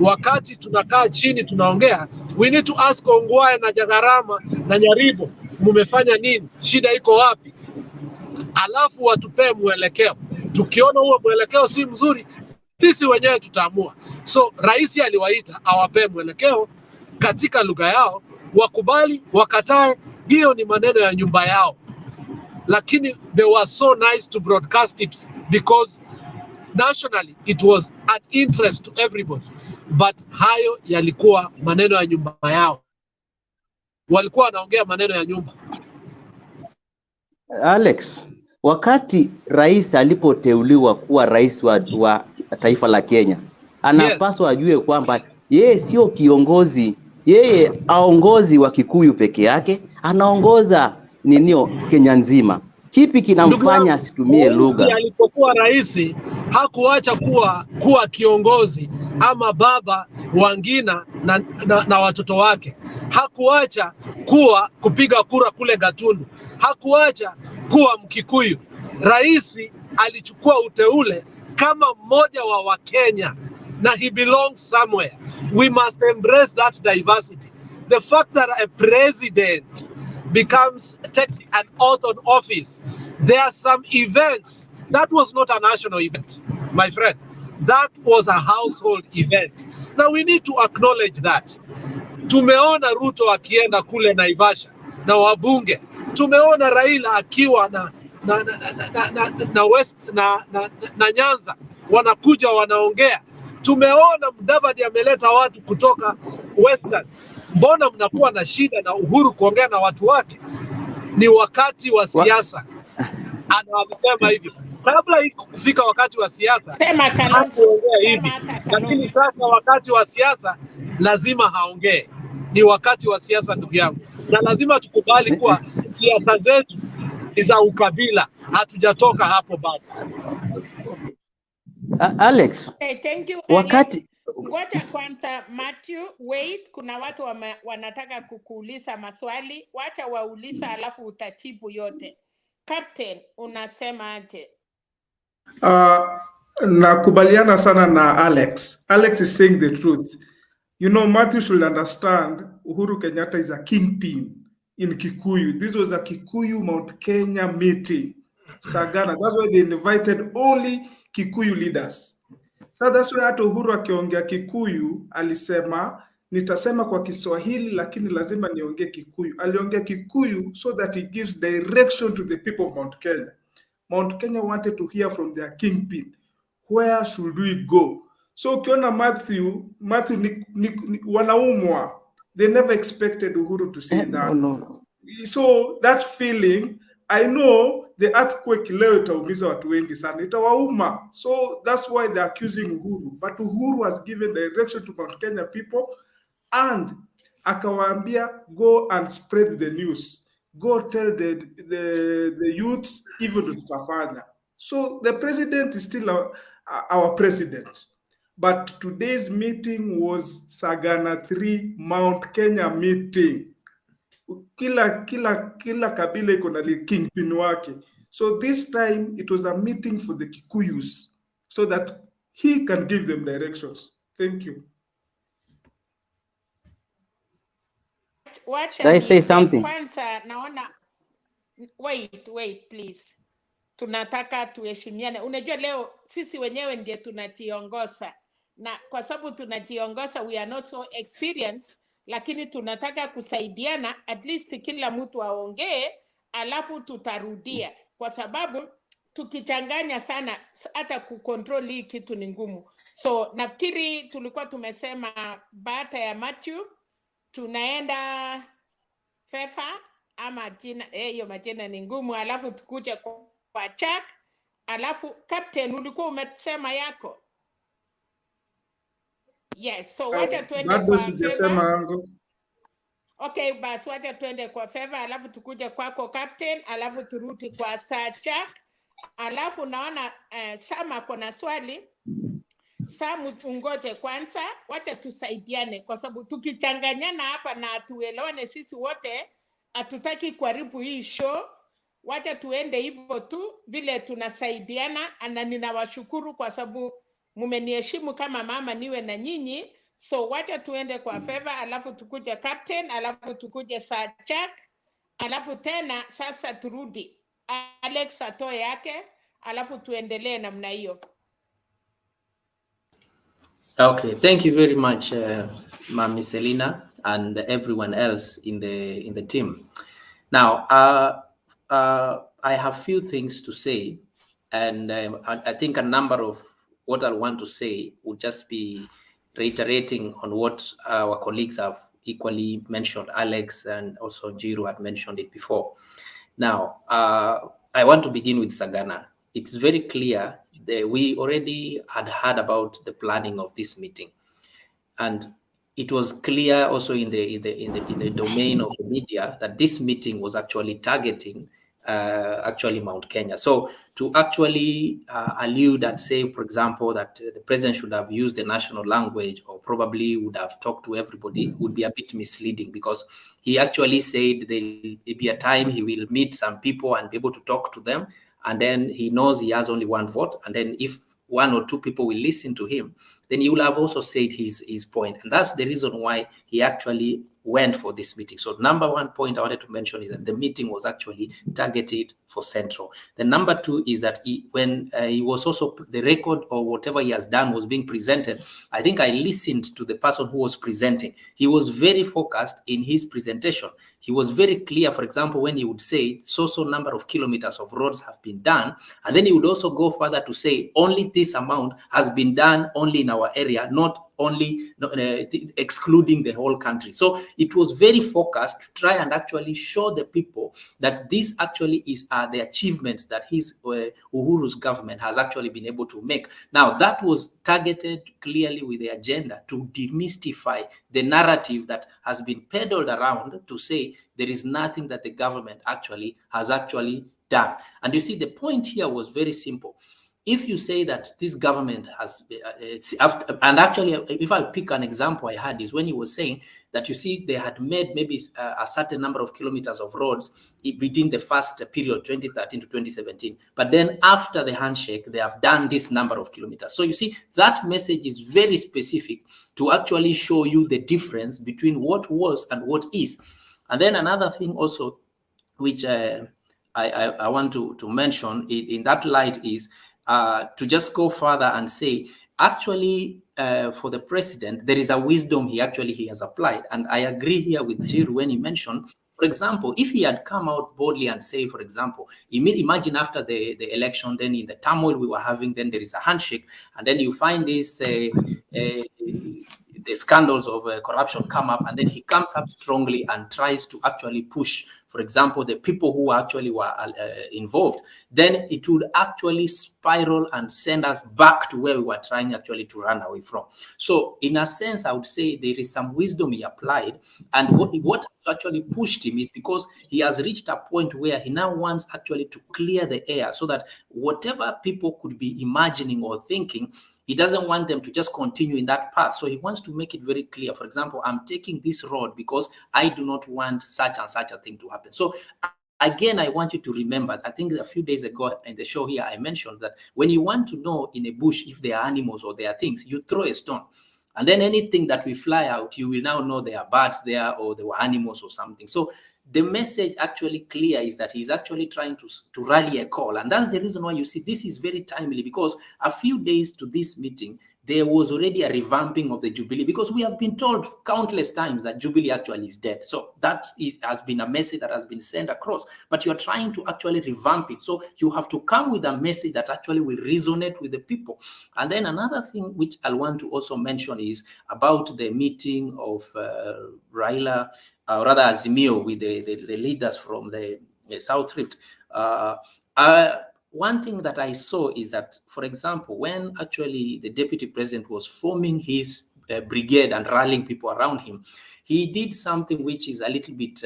wakati tunakaa chini tunaongea, we need to ask Ongwae na Jagarama na Nyaribo, mumefanya nini? Shida iko wapi? Alafu watupee mwelekeo. Tukiona huo mwelekeo si mzuri, sisi wenyewe tutaamua. So rais aliwaita awapee mwelekeo katika lugha yao, wakubali wakatae, hiyo ni maneno ya nyumba yao. Lakini they were so nice to broadcast it because nationally it was an interest to everybody, but hayo yalikuwa maneno ya nyumba yao, walikuwa wanaongea maneno ya nyumba. Alex, wakati rais alipoteuliwa kuwa rais wa taifa la Kenya, anapaswa ajue kwamba yeye sio kiongozi, yeye aongozi wa Kikuyu peke yake, anaongoza ninio Kenya nzima. Kipi kinamfanya asitumie lugha? Alipokuwa rais hakuacha kuwa kiongozi ama baba wangina na watoto wake. Hakuacha kupiga kura kule Gatundu. Hakuacha kuwa Mkikuyu. Rais alichukua uteule kama mmoja wa Wakenya na he belongs somewhere. We must embrace that diversity. The fact that a president takes an oath on office, there are some events. That was not a national event, my friend. That was a household event. Now we need to acknowledge that. Tumeona Ruto akienda kule Naivasha na wabunge. Tumeona Raila akiwa na Nyanza wanakuja wanaongea. Tumeona Mudavadi ameleta watu kutoka Western. Mbona mnakuwa na shida na Uhuru kuongea na watu wake? Ni wakati wa siasa. Anasema hivyo. Kabla kufika wakati wa siasa, sema Kalonzo, sema hata Kalonzo. Lakini sasa wakati wa siasa lazima haongee. Ni wakati wa siasa ndugu yangu. Na lazima tukubali kuwa siasa zetu ni za ukabila. Hatujatoka hapo bado. Alex. Thank you, wakati Alex. Ngoja kwanza Matthew, wait, kuna watu wanataka kukuuliza maswali. Wacha wauliza alafu utajibu yote. Captain, unasema aje? Nakubaliana sana na Alex. Alex is saying the truth. You know, Matthew should understand Uhuru Kenyatta is a kingpin in Kikuyu. This was a Kikuyu Mount Kenya meeting. Sagana. That's why they invited only Kikuyu leaders. So that's why hata Uhuru akiongea Kikuyu alisema nitasema kwa Kiswahili lakini lazima niongee Kikuyu. Aliongea Kikuyu so that he gives direction to the people of Mount Kenya. Mount Kenya wanted to hear from their kingpin. Where should we go? So ukiona Matthew ni wanaumwa. They never expected Uhuru to say that. No. So that feeling, I know the earthquake leo itaumiza watu wengi sana, itawauma. So that's why they're accusing Uhuru. But Uhuru has given direction to Mount Kenya people and akawaambia, go and spread the news. Go tell the youths, even tutafanya. So the president is still our president. But today's meeting was Sagana 3 Mount Kenya meeting. Kila kabila iko na kingpin wake. So this time it was a meeting for the Kikuyus so that he can give them directions. Thank you. Should I say something? Kwanza naona wait please. Tunataka tuheshimiane. Unajua leo sisi wenyewe ndiye tunajiongoza, na kwa sababu tunajiongoza we are not so experienced, lakini tunataka kusaidiana, at least kila mtu aongee alafu tutarudia, kwa sababu tukichanganya sana hata kucontrol hii kitu ni ngumu. So nafikiri tulikuwa tumesema baada ya Matthew tunaenda Fefa ama jina hiyo majina ni ngumu, alafu tukuje kwa Chuck, alafu Captain ulikuwa umesema yako. Yes, so wacha tuende bado kwa sijasema Feva. yangu. Okay, basi wacha tuende kwa Feva, alafu tukuje kwako Captain, alafu turudi kwa Sir Chuck. Alafu naona Sama kuna swali. Samu ungoje kwanza, wacha tusaidiane kwa sababu tukichanganyana hapa na tuelewane sisi wote, hatutaki kuharibu hii show. Wacha tuende hivyo tu vile tunasaidiana, na ninawashukuru kwa sababu mumeniheshimu kama mama niwe na nyinyi. So wacha tuende kwa Favor, alafu tukuje Captain, alafu tukuje Sir Chuck, alafu tena sasa turudi Alex atoe yake, alafu tuendelee namna hiyo. Okay, thank you very much, Mami Selina, and everyone else in the team. Now, I have few things to say, and I think a number of what I want to say would just be reiterating on what our colleagues have equally mentioned. Alex and also Jiru had mentioned it before. Now, I want to begin with Sagana. It's very clear that we already had heard about the planning of this meeting, and it was clear also in the domain of the media that this meeting was actually targeting actually Mount Kenya. So to actually allude and say, for example, that the president should have used the national language or probably would have talked to everybody would be a bit misleading, because he actually said there will be a time he will meet some people and be able to talk to them, and then he knows he has only one vote, and then if one or two people will listen to him, then he will have also said his point. And that's the reason why he actually went for this meeting. So number one point I wanted to mention is that the meeting was actually targeted for Central. The number two is that when he was also, the record or whatever he has done was being presented, I think I listened to the person who was presenting. He was very focused in his presentation. He was very clear, for example, when he would say so number of kilometers of roads have been done, and then he would also go further to say only this amount has been done only in our area, not only excluding the whole country. So it was very focused to try and actually show the people that this actually is the achievements that his Uhuru's government has actually been able to make. Now that was targeted clearly with the agenda to demystify the narrative that has been peddled around to say there is nothing that the government actually has actually done. And you see, the point here was very simple. If you say that this government has, and actually, if I pick an example I had is when he was saying that, you see, they had made maybe a certain number of kilometers of roads within the first period, 2013 to 2017. But then after the handshake, they have done this number of kilometers. So you see, that message is very specific to actually show you the difference between what was and what is. And then another thing also, which I want to mention in that light is, to just go further and say actually, for the president, there is a wisdom he has applied. And I agree here with Jiru when he mentioned, for example, if he had come out boldly and say, for example, imagine after the election, then in the turmoil we were having, then there is a handshake, and then you find this the scandals of corruption come up, and then he comes up strongly and tries to actually push, for example, the people who actually were involved, then it would actually spiral and send us back to where we were trying actually to run away from. So in a sense, I would say there is some wisdom he applied, and what actually pushed him is because he has reached a point where he now wants actually to clear the air so that whatever people could be imagining or thinking, he doesn't want them to just continue in that path. So he wants to make it very clear. For example, I'm taking this road because I do not want such and such a thing to happen. So again, I want you to remember, I think a few days ago in the show here, I mentioned that when you want to know in a bush if there are animals or there are things, you throw a stone. And then anything that will fly out, you will now know there are birds there or there were animals or something. So the message actually clear is that he's actually trying to rally a call. And that's the reason why you see this is very timely, because a few days to this meeting, there was already a revamping of the Jubilee, because we have been told countless times that Jubilee actually is dead. So that has been a message that has been sent across, but you're trying to actually revamp it. So you have to come with a message that actually will resonate with the people. And then another thing which I want to also mention is about the meeting of Raila, rather Azimio, with the leaders from the South Rift. One thing that I saw is that, for example, when actually the deputy president was forming his brigade and rallying people around him, he did something which is a little bit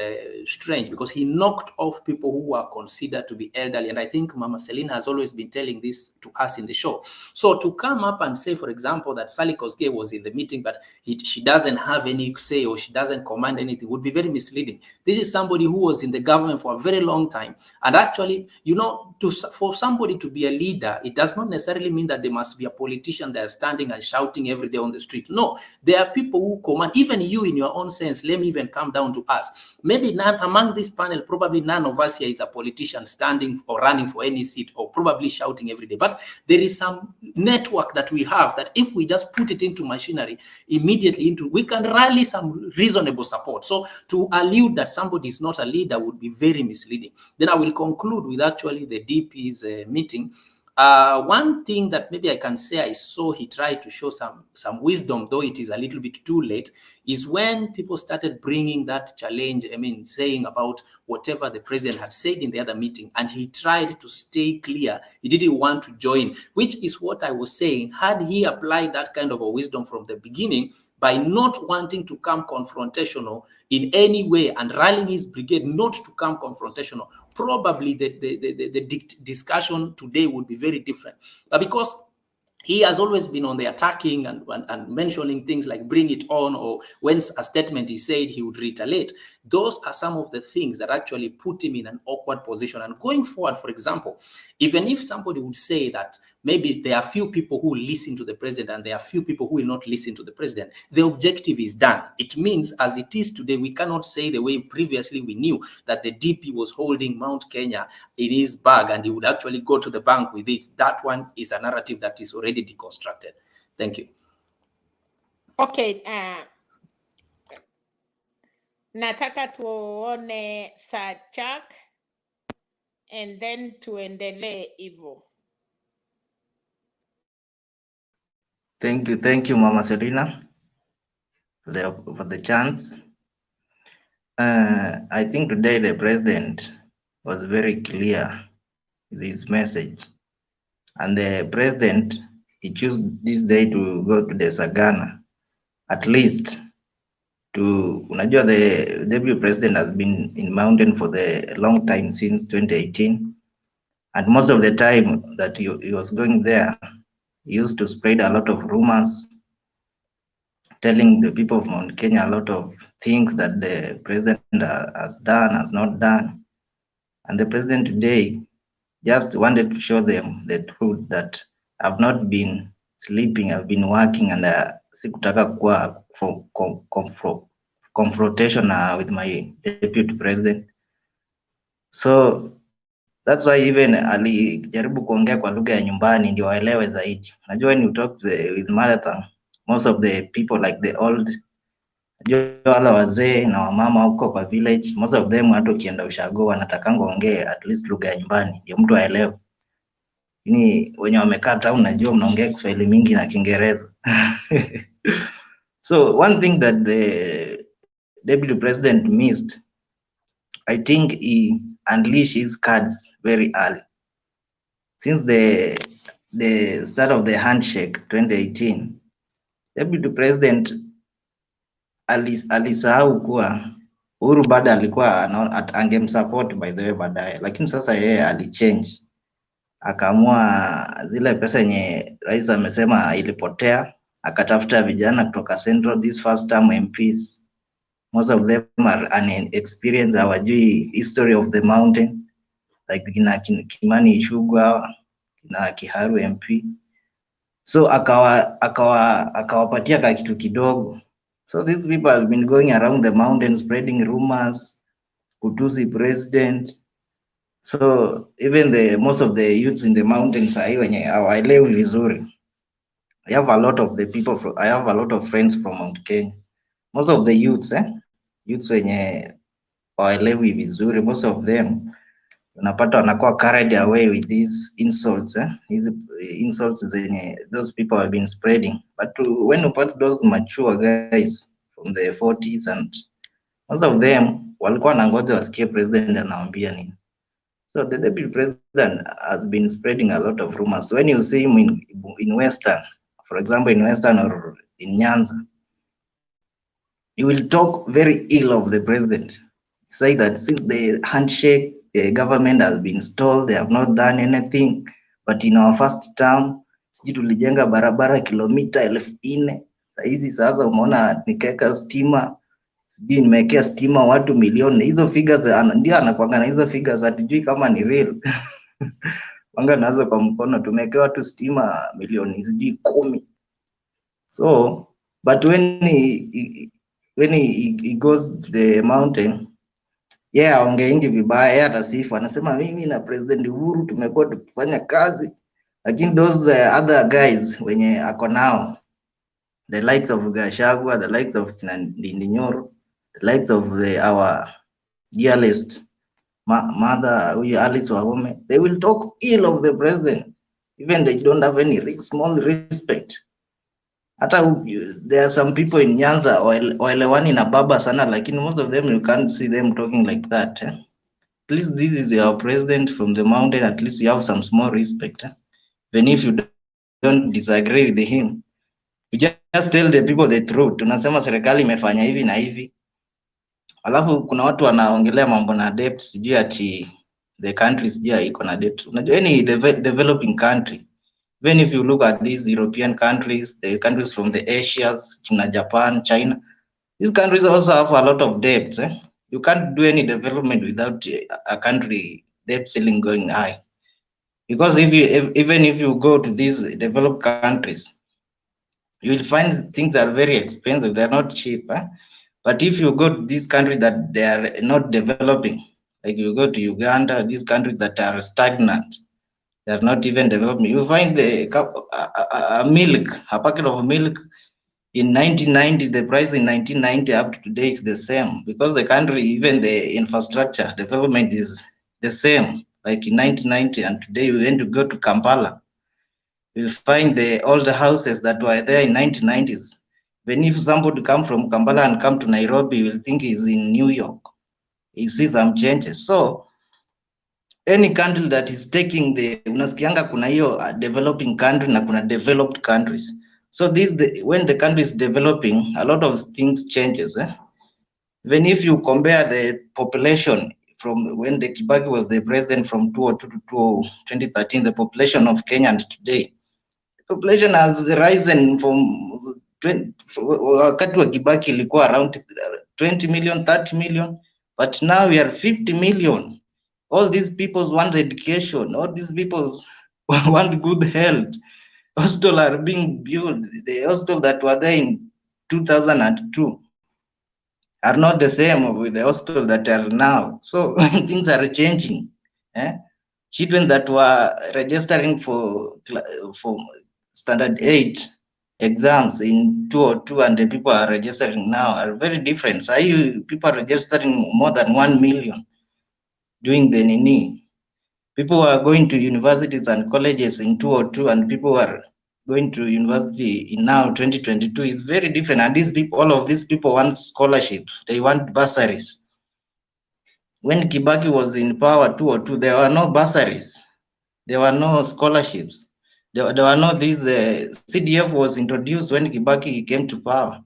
strange, because he knocked off people who were considered to be elderly. And I think Mama Selina has always been telling this to us in the show. So to come up and say, for example, that Sally Kosgei was in the meeting, but she doesn't have any say or she doesn't command anything, would be very misleading. This is somebody who was in the government for a very long time. And actually, you know, for somebody to be a leader, it does not necessarily mean that they must be a politician that is standing and shouting every day on the street. No, there are people who command. Even you in your own sense, let me even come down to us. Maybe none among this panel, probably none of us here is a politician standing or running for any seat or probably shouting every day. But there is some network that we have that if we just put it into machinery, immediately we can rally some reasonable support. So to allude that somebody is not a leader would be very misleading. Then I will conclude with actually the DP's meeting. One thing that maybe I can say I saw he tried to show some wisdom, though it is a little bit too late, is when people started bringing that challenge, saying about whatever the president had said in the other meeting, and he tried to stay clear. He didn't want to join, which is what I was saying. Had he applied that kind of a wisdom from the beginning, by not wanting to come confrontational in any way and rallying his brigade not to come confrontational, probably the discussion today would be very different. But because he has always been on the attacking and mentioning things like bring it on, or when a statement is said, he would retaliate. Those are some of the things that actually put him in an awkward position. And going forward, for example, even if somebody would say that maybe there are few people who listen to the president and there are few people who will not listen to the president, the objective is done. It means as it is today, we cannot say the way previously we knew that the DP was holding Mount Kenya in his bag and he would actually go to the bank with it. That one is a narrative that is already deconstructed. Thank you. Okay, nataka tuone Sachak and then tuendelee hivyo. Thank you, Mama Selina, for the chance. I think today the president was very clear with his message, and the president, he chose this day to go to the Sagana, at least to, unajua the deputy president has been in mountain for the long time since 2018, and most of the time that he was going there, he used to spread a lot of rumors, telling the people of Mount Kenya a lot of things that the president has done, has not done. And the president today just wanted to show them the truth that I've not been sleeping, I've been working, and sikutaka kuwa confrontation with my deputy president. So That's why even alijaribu kuongea kwa lugha ya nyumbani ndio waelewe zaidi. Najua when you talk with Marathon, most of the people like the old, najua wale wazee na wamama huko kwa village, most of them hata ukienda ushago wanatakanga ongee at least lugha ya nyumbani ndio mtu aelewe. Ni wenye wamekaa town, najua mnaongea Kiswahili mingi na Kiingereza. So one thing that the deputy president missed, I think he unleashed his cards very early. Since the start of the handshake 2018, deputy president alisahau kuwa Uhuru bado alikuwa angemsupport by the way baadaye, lakini sasa yeye alichange, akaamua zile pesa yenye rais amesema ilipotea, akatafuta vijana kutoka Central, this first term MPs. Most of them are unexperienced, hawajui history of the mountain, like kina Kimani Ichung'wah na Kiharu MP. So akawapatia ka kitu kidogo. So these people have been going around the mountain spreading rumors, kutusi president. So even most of the youths in the mountains sahi wenye hawaelewi vizuri. I have a lot of friends from Mount Kenya. Most of the youths youths wenye hawaelewi vizuri, most of them unapata wanakuwa carried away with these insults hizi insults zenye those people have been spreading. But when you put those mature guys from the 40s, and most of them walikuwa nangoja wasikie president anawaambia nini. So the deputy president has been spreading a lot of rumors. When you see him in Western, for example, in Western or in Nyanza, he will talk very ill of the president. Say that since the handshake, the government has been stalled, they have not done anything. But in our first term, sijui tulijenga barabara kilomita 4,000. Saizi sasa umeona nikaweka stima, sijui nimewekea stima watu milioni. Hizo figures ndio anakuanga na hizo figures, hatujui kama ni real. Wanga nazo kwa mkono, tumewekea watu stima milioni sijui 10. So but when he goes to the mountain, aongeingi vibaya, yeye atasifu, anasema mimi na president Uhuru tumekuwa tukifanya kazi, lakini those other guys wenye ako nao, the likes of Gachagua, the likes of Ndindi Nyoro, the likes of our dearest mother Alice Wahome, they will talk ill of the president, even they don't have any small respect. Hata there are some people in Nyanza waelewani na baba sana, lakini most of them you can't see them talking like that. At least this is your president from the mountain, at least you have some small respect. Even if you don't disagree with him, you just tell the people the truth. Tunasema serikali imefanya hivi na hivi. Alafu kuna watu wanaongelea mambo na debt, sijui ati the country sijui iko na debt. Unajua any developing country, even if you look at these European countries, the countries from the Asias, Japan, China, these countries also have a lot of debts. You can't do any development without a country debt ceiling going high. Because even if you go to these developed countries, you will find things are very expensive. They're not cheap. But if you go to these countries that they are not developing, like you go to Uganda, these countries that are stagnant, they are not even developing, you find a packet of milk in 1990, the price in 1990 up to today is the same, because the country, even the infrastructure development is the same, like in 1990, and today when you go to Kampala, you'll find the older houses that were there in 1990s. When if somebody come from Kampala and come to Nairobi, you will think he's in New York. You see some changes. So any country that is taking unasikianga kuna hiyo developing country na kuna developed countries. So when the country is developing, a lot of things changes. Even if you compare the population from when the Kibaki was the president from 2002 to 2013, the population of Kenya and today, the population has risen from wakati wa Kibaki ilikuwa around 20 million, 30 million, but now we are 50 million. All these people want education. All these people want good health. Hospitals are being built. The hospitals that were there in 2002 are not the same with the hospitals that are now. So things are changing. children that were registering for standard 8 exams in 202 and the people are registering now are very different. So people are registering more than 1 million doing the nini. People are going to universities and colleges in 202 and people are going to university in now 2022 is very different. And these people, all of these people want scholarships. They want bursaries. When Kibaki was in power 202, there were no bursaries. There were no scholarships. There were no these CDF was introduced when Kibaki came to power.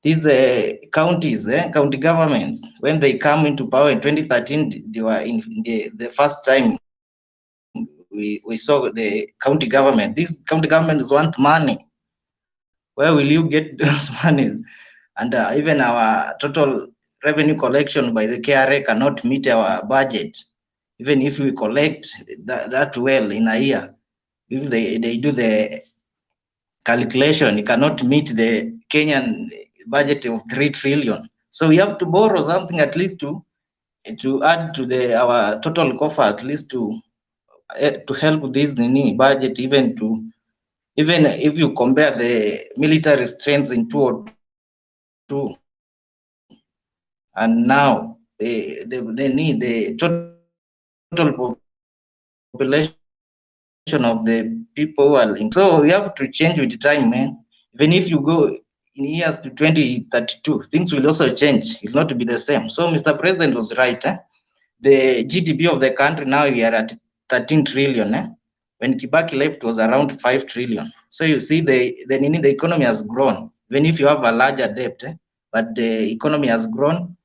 These counties, county governments, when they come into power in 2013, they were in the first time we saw the county government. These county governments want money. Where will you get those monies? And even our total revenue collection by the KRA cannot meet our budget. Even if we collect that well in a year, if they do the calculation, it cannot meet the Kenyan budget of 3 trillion. So we have to borrow something at least to add to our total coffers, at least to help this budget, even if you compare the military strengths in 202 and now the total population of the people are linked. So we have to change with time, man. Even if you go in years to 2032, things will also change. It's not to be the same. So Mr. President was right. The GDP of the country now we are at 13 trillion. When Kibaki left, was around 5 trillion. So you see, the economy has grown. Even if you have a larger debt, but the economy has grown.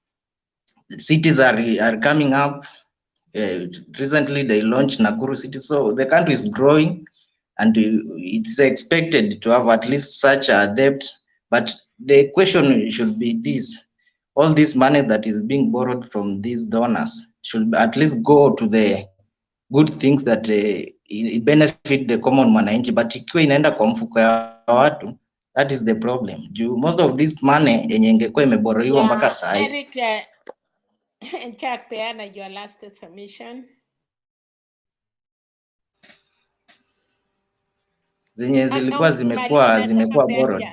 The cities are coming up. Recently, they launched Nakuru City, so the country is growing, and it's expected to have at least such a debt. But the question should be this: all this money that is being borrowed from these donors should at least go to the good things that benefit the common mwananchi, but ikiwa inaenda kwa mfuko ya watu, that is the problem. Most of this money yenye ingekuwa imeborrowiwa mpaka saa hii. Eric, Chuck, peana your last submission. Zenye zilikuwa zimekuwa borrowed.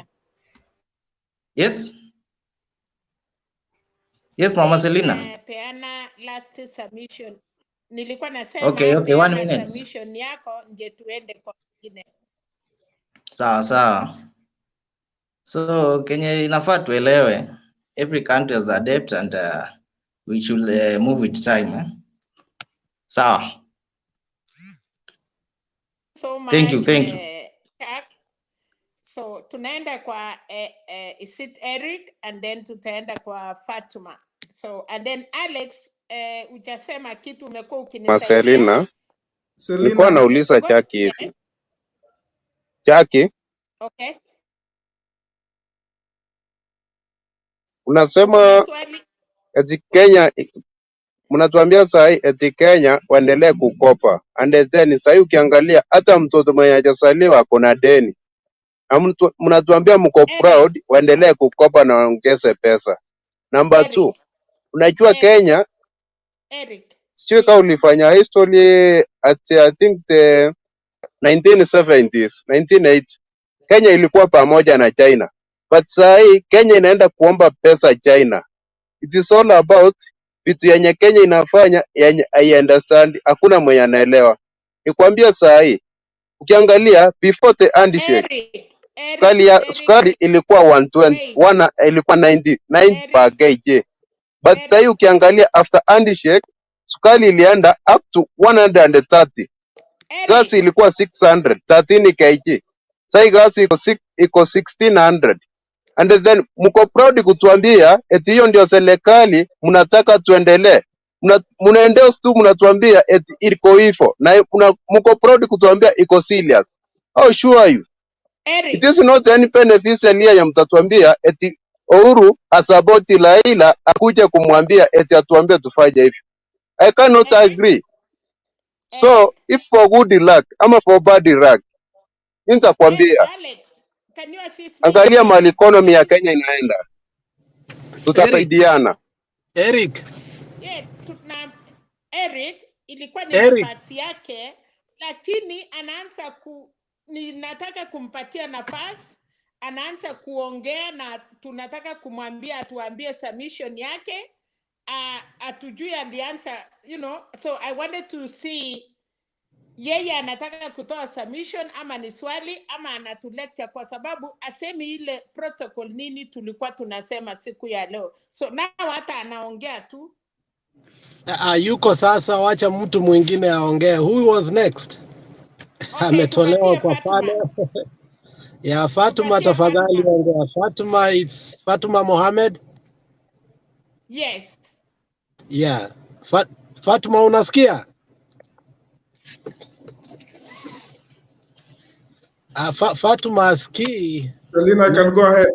Yes? Yes, Mama Selina. Peana last submission. Nilikuwa nasema Okay, 1 peana minute. submission yako nje tuende kwa wengine. Sawa. So Kenya inafaa tuelewe, every country has a debt and we should move with time. Sawa. So much, thank you. Chuck. So tunaenda kwa is it Eric and then tutaenda kwa Fatuma. So and then Alex, ujasema kitu umekuwa ukinisaidia. Selina, nilikuwa nauliza Chaki hivi. Chaki, okay. Unasema eti Kenya, mnatuambia sahi eti Kenya waendelee kukopa. And then sahi ukiangalia hata mtoto mwenye hajazaliwa ako na deni. Na mnatuambia mko proud waendelee kukopa na waongeze pesa. Number 2, unajua Kenya, sio kama ulifanya history at I think the 1970s, 1980. Kenya ilikuwa pamoja na China. But sahi Kenya inaenda kuomba pesa China. It is all about vitu yenye Kenya inafanya yenye I understand, hakuna mwenye anaelewa. Nikwambia sahi, ukiangalia before the handshake, sukari ilikuwa 120, ilikuwa 99 per kg. But sahi ukiangalia after handshake, sukari ilienda up to 130. Gasi ilikuwa 600, 13 kg. Sahi gasi iko 1600. And then mko proud kutuambia eti hiyo ndio serikali mnataka tuendelee. Mnaendea tu mnatuambia eti iko hivyo. Na mko proud kutuambia iko serious. How sure are you? It is not any beneficial here ya mtatuambia eti Uhuru asaboti Raila akuje kumwambia eti atuambie tufanye hivyo. I cannot agree. So if for good luck ama for bad luck, nitakwambia angalia mali economy ya Kenya inaenda. Tutasaidiana. Eric. Yeah, Eric, ilikuwa ni Eric. nafasi yake, lakini anaanza ninataka kumpatia nafasi, anaanza kuongea na tunataka kumwambia atuambie submission yake. Atujui alianza, you know, so I wanted to see yeye anataka kutoa submission ama ni swali ama anatulecture, kwa sababu asemi ile protocol nini tulikuwa tunasema siku ya leo. So nao hata anaongea tu. Yuko sasa, wacha mtu mwingine aongee. Who was next? Okay, Ametolewa tupatie kwa Fatuma. pale. Ya Fatuma, Tupatie tafadhali Fatuma. ongea. Fatuma, it's Fatuma Mohamed. Yes. Yeah. Fatuma, unasikia? Fatuma aski. Selina can go ahead.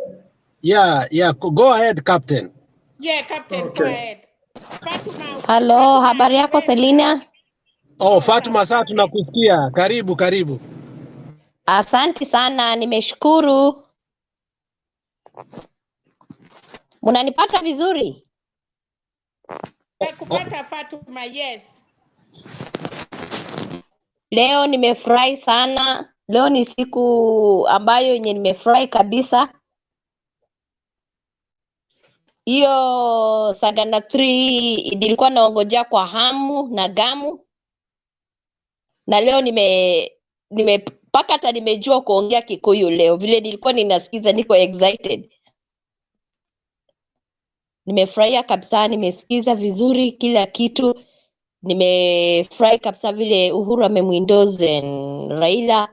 Yeah, go ahead, Captain. Yeah, Captain, go ahead. Fatuma. Hello, habari yako Selina? Fatuma, sasa tunakusikia. Karibu. Asante sana, nimeshukuru. Munanipata vizuri? Nakupata Fatuma, yes. Leo nimefurahi sana. Leo ni siku ambayo yenye nimefurahi kabisa. Hiyo Sagana 3 nilikuwa naongojea kwa hamu na gamu. Na leo nimepaka hata nimejua kuongea Kikuyu leo. Vile nilikuwa ninasikiza, niko excited. Nimefurahia kabisa, nimesikiza vizuri kila kitu. Nimefurahi kabisa vile Uhuru amemwindoze Raila.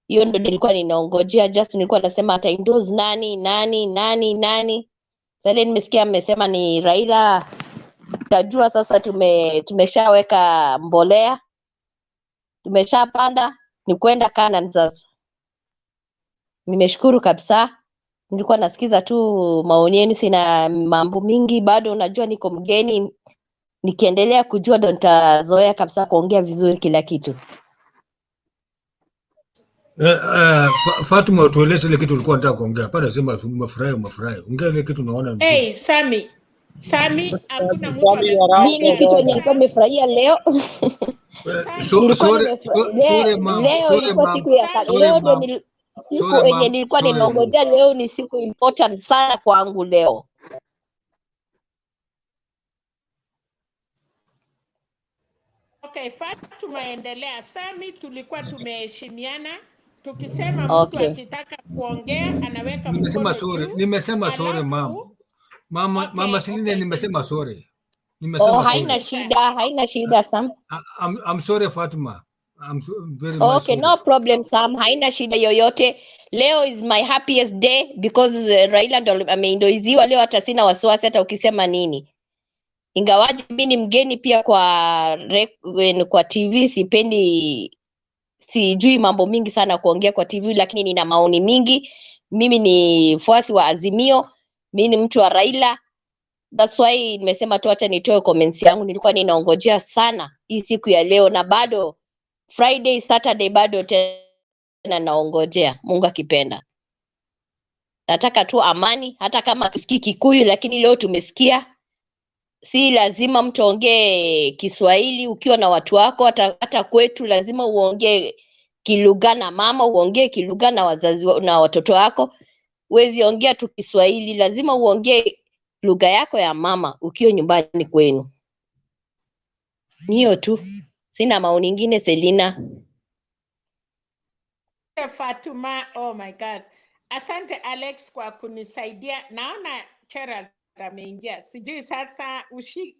Hiyo ndo nilikuwa ninaongojea, just nilikuwa nasema ataindoze nani. Sasa nimesikia amesema ni Raila. Tajua sasa tumeshaweka mbolea. Tumeshapanda, ni kwenda Canaan sasa. Nimeshukuru kabisa. Nilikuwa nasikiza tu maoni yenu, sina mambo mingi bado, unajua niko mgeni. Nikiendelea kujua ndo nitazoea kabisa kuongea vizuri kila kitu. Fatuma, tueleze ile kitu ulikuwa unataka kuongea. Pale sema umefurahi. Ongea ile kitu unaona mzuri. Hey, Sami, hakuna mtu amekuambia. Mimi kitu yenye nilikuwa nimefurahia leo. Leo ilikuwa siku ya leo ndo siku yenye nilikuwa ninaongojea. Leo ni siku important sana kwangu leo. Okay, Fatuma endelea. Sami, tulikuwa tumeheshimiana tukisema mtu akitaka kuongea anaweka mkono juu. Nimesema sorry mama Selina, nimesema sorry. Haina shida Sam. I'm sorry Fatuma. I'm very much sorry. No problem Sam, haina shida yoyote. Leo is my happiest day because Raila ndo ameindoiziwa leo, hata sina wasiwasi hata ukisema nini. Ingawaje mimi ni mgeni pia kwa TV, sijui mambo mingi sana kuongea kwa TV, lakini nina maoni mingi. Mimi ni mfuasi wa Azimio, mimi ni mtu wa Raila. That's why nimesema tu acha nitoe comments yangu. Nilikuwa ninaongojea sana hii siku ya leo, na bado Friday, Saturday bado tena naongojea, Mungu akipenda. Nataka tu amani, hata kama tusikii Kikuyu, lakini leo tumesikia. Si lazima mtu ongee Kiswahili ukiwa na watu wako, hata kwetu lazima uongee kilugha na mama, uongee kilugha na wazazi na watoto wako. Huwezi ongea tu Kiswahili, lazima uongee lugha yako ya mama ukiwa nyumbani kwenu. Hiyo tu. Sina maoni nyingine Selina. Fatuma, oh my God. Asante Alex kwa kunisaidia. Naona Gerald ameingia. Sijui sasa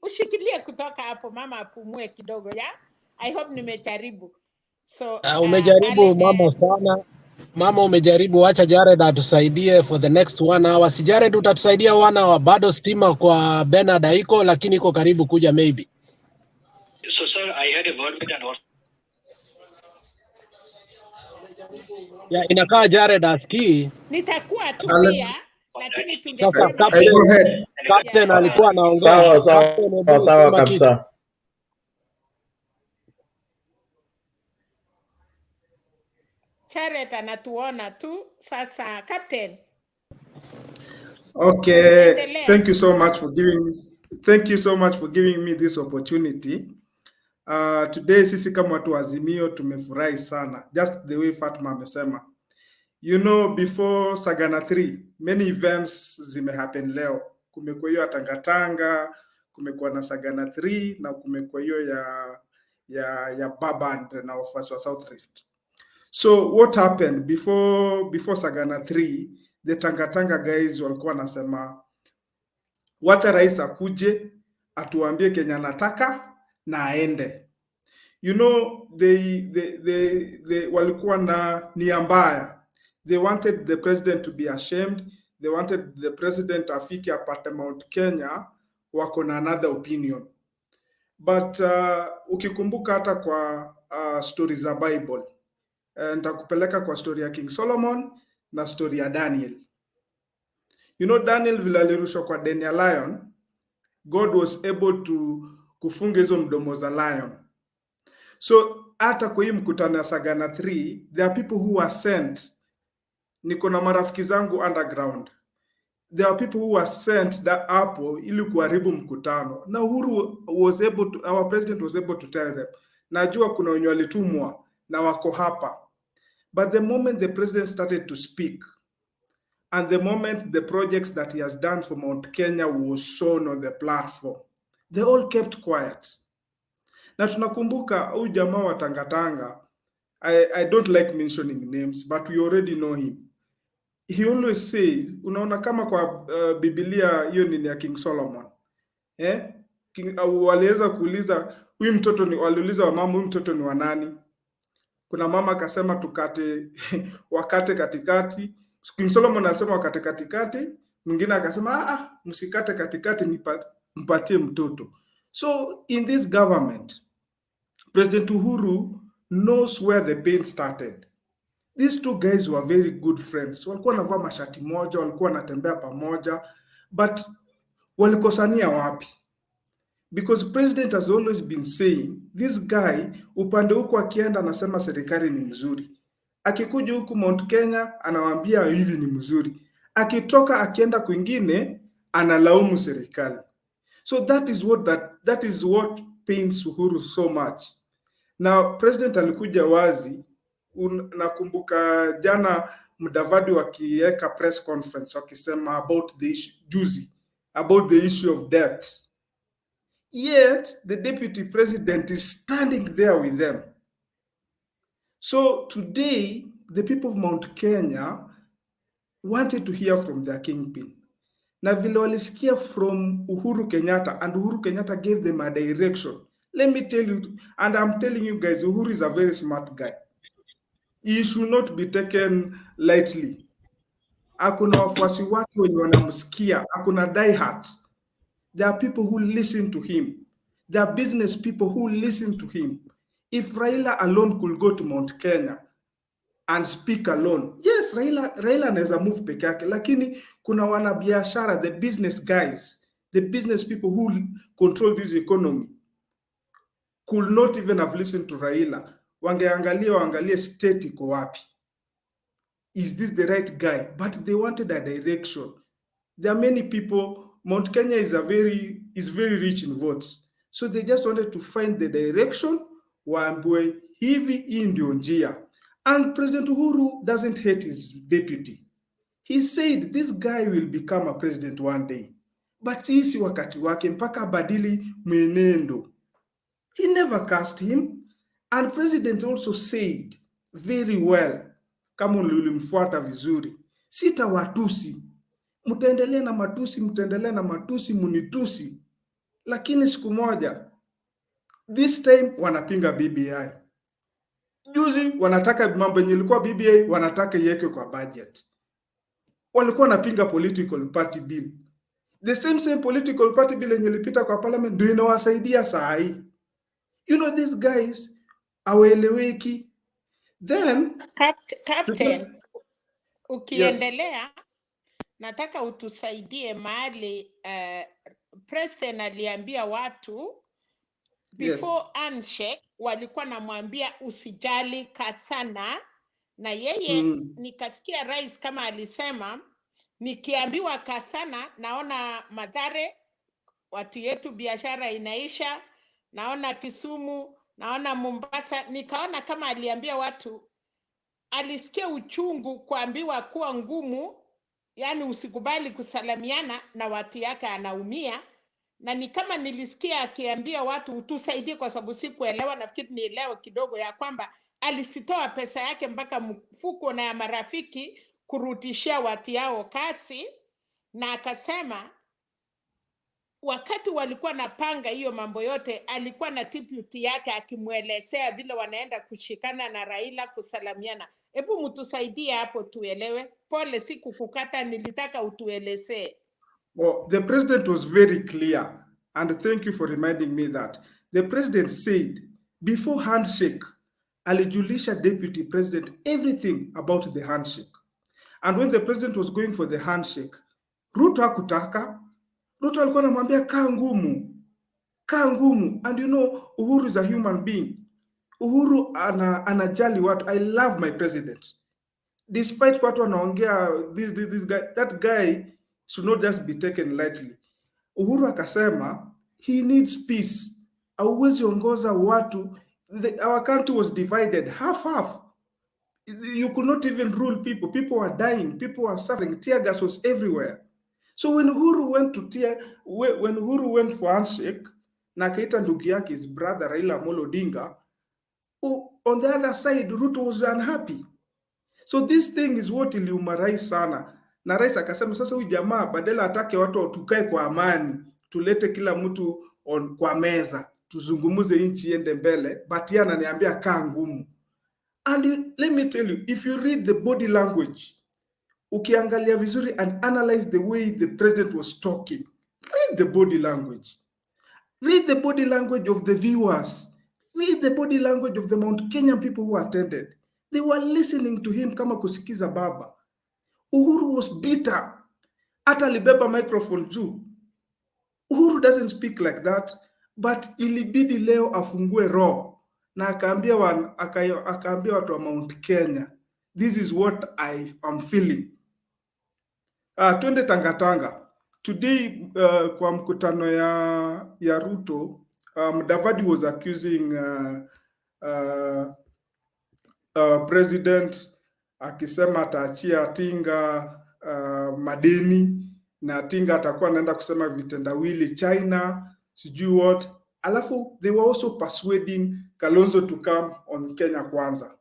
ushikilie kutoka hapo mama apumue kidogo ya. I hope nimejaribu. So umejaribu mama sana. Mama umejaribu, acha Jared atusaidie for the next 1 hour. Si Jared utatusaidia 1 hour, bado stima kwa Bernard haiko, lakini iko karibu kuja maybe. So sir, I had a word with an inakaa Jared aski. Nitakuwa tu pia, lakini tungesema Captain alikuwa anaongea. Sawa kabisa. Jared anatuona tu sasa. Captain. Okay, thank you so much for giving me this opportunity. Today sisi kama watu wa Azimio tumefurahi sana, just the way Fatma amesema. You know, before Sagana 3 many events zimehappen leo. Kumekuwa hiyo ya Tangatanga, kumekuwa na Sagana 3 na kumekuwa hiyo ya Baband na wafuasi wa South Rift. So what happened before Sagana 3, the Tangatanga guys walikuwa nasema wacha rais akuje atuambie Kenya nataka na aende. You know, they walikuwa na nia mbaya. They wanted the president to be ashamed. They wanted the president afike apate Mount Kenya wako na another opinion. But ukikumbuka hata kwa stories za Bible, nitakupeleka kwa story ya King Solomon na story ya Daniel. You know, Daniel vile alirushwa kwa den ya lion, God was able to kufunga hizo mdomo za lion. So hata kwa hii mkutano ya Sagana 3, there are people who are sent. Niko na marafiki zangu underground. There are people who are sent that hapo ili kuharibu mkutano. Na Uhuru was able to, our president was able to tell them, najua kuna wenye walitumwa na wako hapa. But the moment the president started to speak, and the moment the projects that he has done for Mount Kenya was shown on the platform, they all kept quiet. Na tunakumbuka huyu jamaa wa Tangatanga, I don't like mentioning names, but we already know him. He always says, unaona kama kwa Biblia hiyo ni ya King Solomon. Waliweza kuuliza huyu mtoto ni, waliuliza wa mama huyu mtoto ni wa nani? Kuna mama akasema tukate wakate katikati. King Solomon anasema wakate katikati, mwingine akasema msikate katikati, mpatie mtoto. So in this government, President Uhuru knows where the pain started. These two guys were very good friends. Walikuwa wanavaa mashati moja, walikuwa wanatembea pamoja, but walikosania wapi? Because president has always been saying, this guy upande huku akienda anasema serikali ni mzuri. Akikuja huku Mount Kenya anawaambia hivi ni mzuri. Akitoka akienda kwingine analaumu serikali. So that is what pains Uhuru so much. Now president alikuja wazi, nakumbuka jana Mudavadi wakiweka press conference wakisema about the issue juzi, about the issue of debt. Yet the deputy president is standing there with them. So today the people of Mount Kenya wanted to hear from their kingpin. Na vile walisikia from Uhuru Kenyatta, and Uhuru Kenyatta gave them a direction. Let me tell you, and I'm telling you guys, Uhuru is a very smart guy. He should not be taken lightly. Hakuna wafuasi wake wenye wanamsikia, hakuna diehard. There are people who listen to him. There are business people who listen to him. If Raila alone could go to Mount Kenya and speak alone, yes, Raila anaweza move peke yake, lakini kuna wanabiashara, the business guys, the business people who control this economy could not even have listened to Raila. Waangalie state iko wapi. Is this the right guy? But they wanted a direction. There are many people, Mount Kenya is very rich in votes. So they just wanted to find the direction, waambue hivi hii ndio njia. And President Uhuru doesn't hate his deputy. He said this guy will become a president one day. But hii si wakati wake mpaka badili mwenendo. He never cast him. And president also said very well, kama ulimfuata vizuri, sitawatusi. Mtaendelea na matusi, munitusi. Lakini siku moja, this time wanapinga BBI. Juzi wanataka mambo yenye ilikuwa BBI wanataka iwekwe kwa budget. Walikuwa wanapinga political party bill. The same political party bill yenye ilipita kwa parliament ndio inawasaidia saa hii. You know, these guys hawaeleweki. Then Captain, ukiendelea, nataka utusaidie mahali President aliambia watu before handshake walikuwa namwambia usijali kasana, na yeye nikasikia rais kama alisema nikiambiwa kasana naona madhare, watu yetu biashara inaisha naona Kisumu, naona Mombasa. Nikaona kama aliambia watu, alisikia uchungu kuambiwa kuwa ngumu, yani usikubali kusalamiana na watu yake, anaumia. Na ni kama nilisikia akiambia watu tusaidie, kwa sababu sikuelewa, nafikiri nielewe kidogo, ya kwamba alisitoa pesa yake mpaka mfuko na ya marafiki kurutishia watu yao kasi. Na akasema wakati walikuwa napanga hiyo mambo yote, alikuwa na deputy yake akimwelezea vile wanaenda kushikana na Raila kusalamiana. Hebu mtusaidie hapo tuelewe. Pole, si kukukata, nilitaka utuelezee. Well, the president was very clear, and thank you for reminding me that. The president said before handshake, alijulisha deputy president everything about the handshake. And when the president was going for the handshake, Ruto hakutaka. Ruto alikuwa anamwambia kaa ngumu, kaa ngumu. And you know, Uhuru is a human being. Uhuru anajali watu. I love my president. Despite watu wanaongea this guy, that guy should not just be taken lightly. Uhuru akasema he needs peace. Hauwezi ongoza watu. Our country was divided half. You could not even rule people. People were dying. People were suffering. Tear gas was everywhere. So when Uhuru went for handshake, na akaita ndugu yake, his brother Raila Amolo Odinga, on the other side Ruto was unhappy. So this thing is what iliuma rais sana, na rais akasema sasa huyu jamaa badala atake watu tukae kwa amani, tulete kila mtu kwa meza, tuzungumuze nchi iende mbele, but yeye ananiambia kaa ngumu. And let me tell you, if you read the body language, ukiangalia vizuri and analyze the way the president was talking, read the body language. Read the body language of the viewers. Read the body language of the Mount Kenyan people who attended. They were listening to him kama kusikiza baba. Uhuru was bitter. Hata alibeba microphone juu. Uhuru doesn't speak like that, but ilibidi leo afungue roho na akaambia watu wa Mount Kenya, this is what I am feeling. Twende Tangatanga. Today kwa mkutano ya Ruto, Mudavadi was accusing president akisema ataachia Tinga madeni na Tinga atakuwa anaenda kusema vitendawili China, sijui what. Alafu they were also persuading Kalonzo to come on Kenya Kwanza.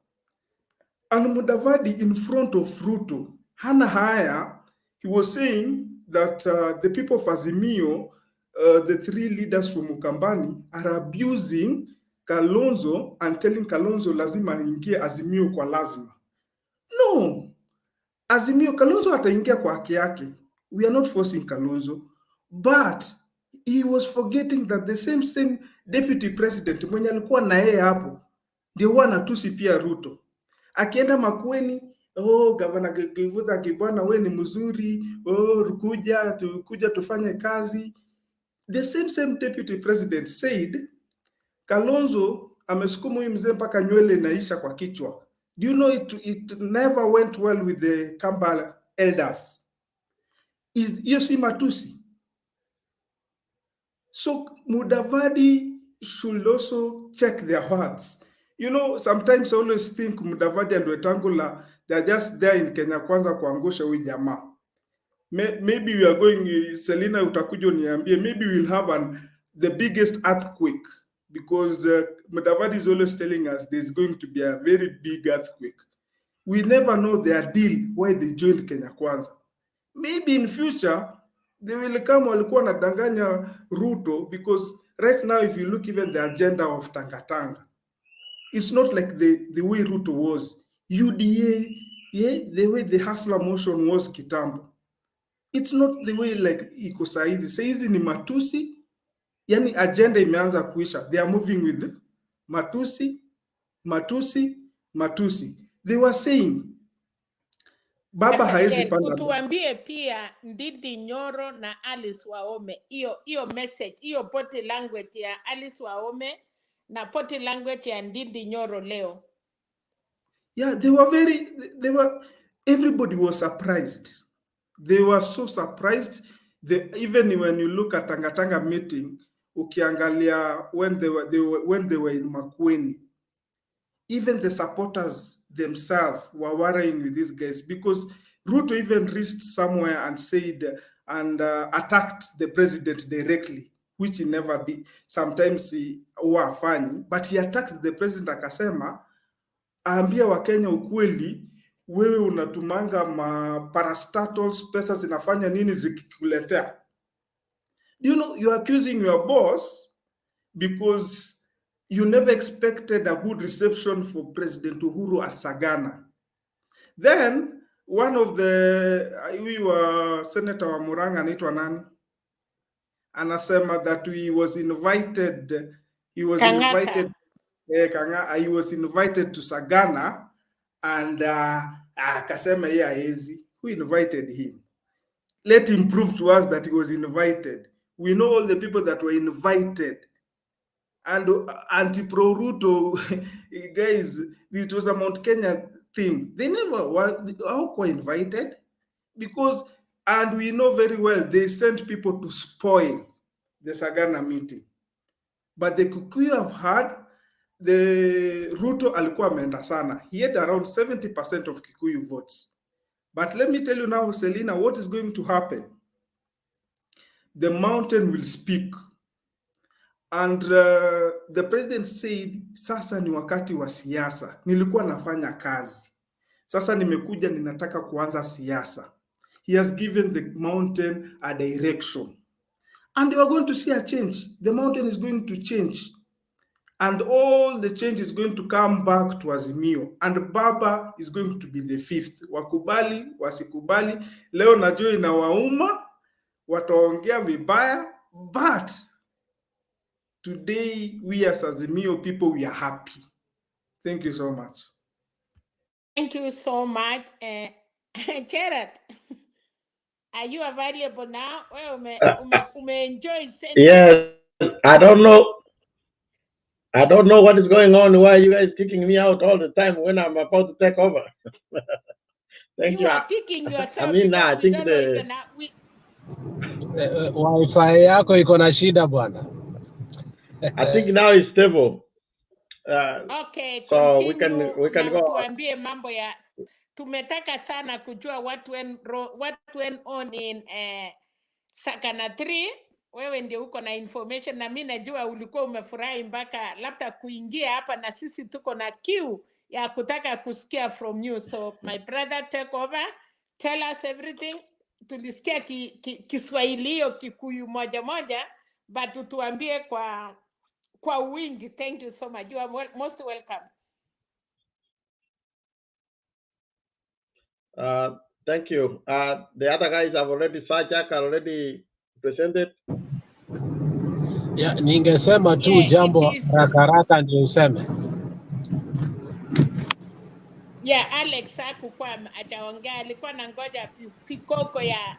And Mudavadi in front of Ruto, hana haya, he was saying that the people of Azimio, the three leaders from Ukambani, are abusing Kalonzo and telling Kalonzo lazima aingie Azimio kwa lazima. No, Azimio, Kalonzo ataingia kwa haki yake. We are not forcing Kalonzo, but he was forgetting that the same deputy president mwenye alikuwa na yeye hapo ndio huwa anatusi pia Ruto. Akienda Makueni, Gavana Givutha Kibwana, we ni mzuri, kuja tufanye kazi. The same deputy president said Kalonzo amesukuma huyu mzee mpaka nywele inaisha kwa kichwa. Do you know it never went well with the Kamba elders? Hiyo si matusi. So Mudavadi should also check their hearts. You know, sometimes I always think Mudavadi and Wetangula, they're just there in Kenya Kwanza kuangusha huyu jamaa. Maybe we are going, Selina utakuja uniambie, maybe we'll have the biggest earthquake, because Mudavadi is always telling us there's going to be a very big earthquake. We never know their deal, why they joined Kenya Kwanza. Maybe in future, they will come walikuwa nadanganya Ruto, because right now if you look even the agenda of Tangatanga, it's not like the way Ruto was. UDA, the way the hustler motion was kitambo. It's not the way like iko saizi. Saizi ni matusi, yani agenda imeanza kuisha. They are moving with matusi. They were saying baba haezi panda. Utuambie pia Ndindi Nyoro na Alice Waome, hiyo message, hiyo body language ya Alice Waome na body language ya Ndindi Nyoro leo. Yeah, everybody was surprised. They were so surprised. Even when you look at Tangatanga meeting, ukiangalia when they were in Makueni, even the supporters themselves were worrying with these guys, because Ruto even reached somewhere and said and attacked the president directly, which he never did. Sometimes he huwa funny, but he attacked the president akasema, aambia Wakenya ukweli, wewe unatumanga parastatals, pesa zinafanya nini zikikuletea? You know, you're accusing your boss because you never expected a good reception for President Uhuru at Sagana. Then one of the Senator wa Murang'a anaitwa nani? Anasema that he was invited to Sagana and akasema yeye haezi. Who invited him? Let him prove to us that he was invited. We know all the people that were invited. And anti-pro Ruto guys, it was a Mount Kenya thing. They never were invited because, and we know very well, they sent people to spoil the Sagana meeting. But the Kikuyu have had, the Ruto alikuwa ameenda sana. He had around 70% of Kikuyu votes. But let me tell you now, Selina, what is going to happen? The mountain will speak. And the president said, sasa ni wakati wa siasa. Nilikuwa nafanya kazi. Sasa nimekuja ninataka kuanza siasa. He has given the mountain a direction. And you are going to see a change. The mountain is going to change. And all the change is going to come back to Azimio. And Baba is going to be the fifth. Wakubali, wasikubali. Leo najua inawauma. Wataongea vibaya. But today, we as Azimio people, we are happy. Thank you so much. Thank you so much. Gerard, are you available now? Well, enjoy Yes, I don't know what is going on. Why are you guys kicking me out all the time when I'm about to take over? Thank you. You are kicking yourself I mean, because I we think don't know even now. Wi-Fi yako iko na shida bwana. I think now it's stable. Okay, So continue. we can go. Tuambie mambo ya tumetaka sana kujua what went on in Sagana 3. Wewe ndio uko na information na mimi najua ulikuwa umefurahi mpaka labda kuingia hapa, na sisi tuko na queue ya kutaka kusikia from you. So my brother, take over, tell us everything. Tulisikia Kiswahili hiyo Kikuyu moja moja, but tuambie kwa wingi. Thank you so much. You are most welcome. Thank you. The other guys have already, Sajak already presented. Ya, ningesema tu jambo haraka ndio useme. Yeah, Alex hakukuwa ataongea, alikuwa na ngoja fikoko ya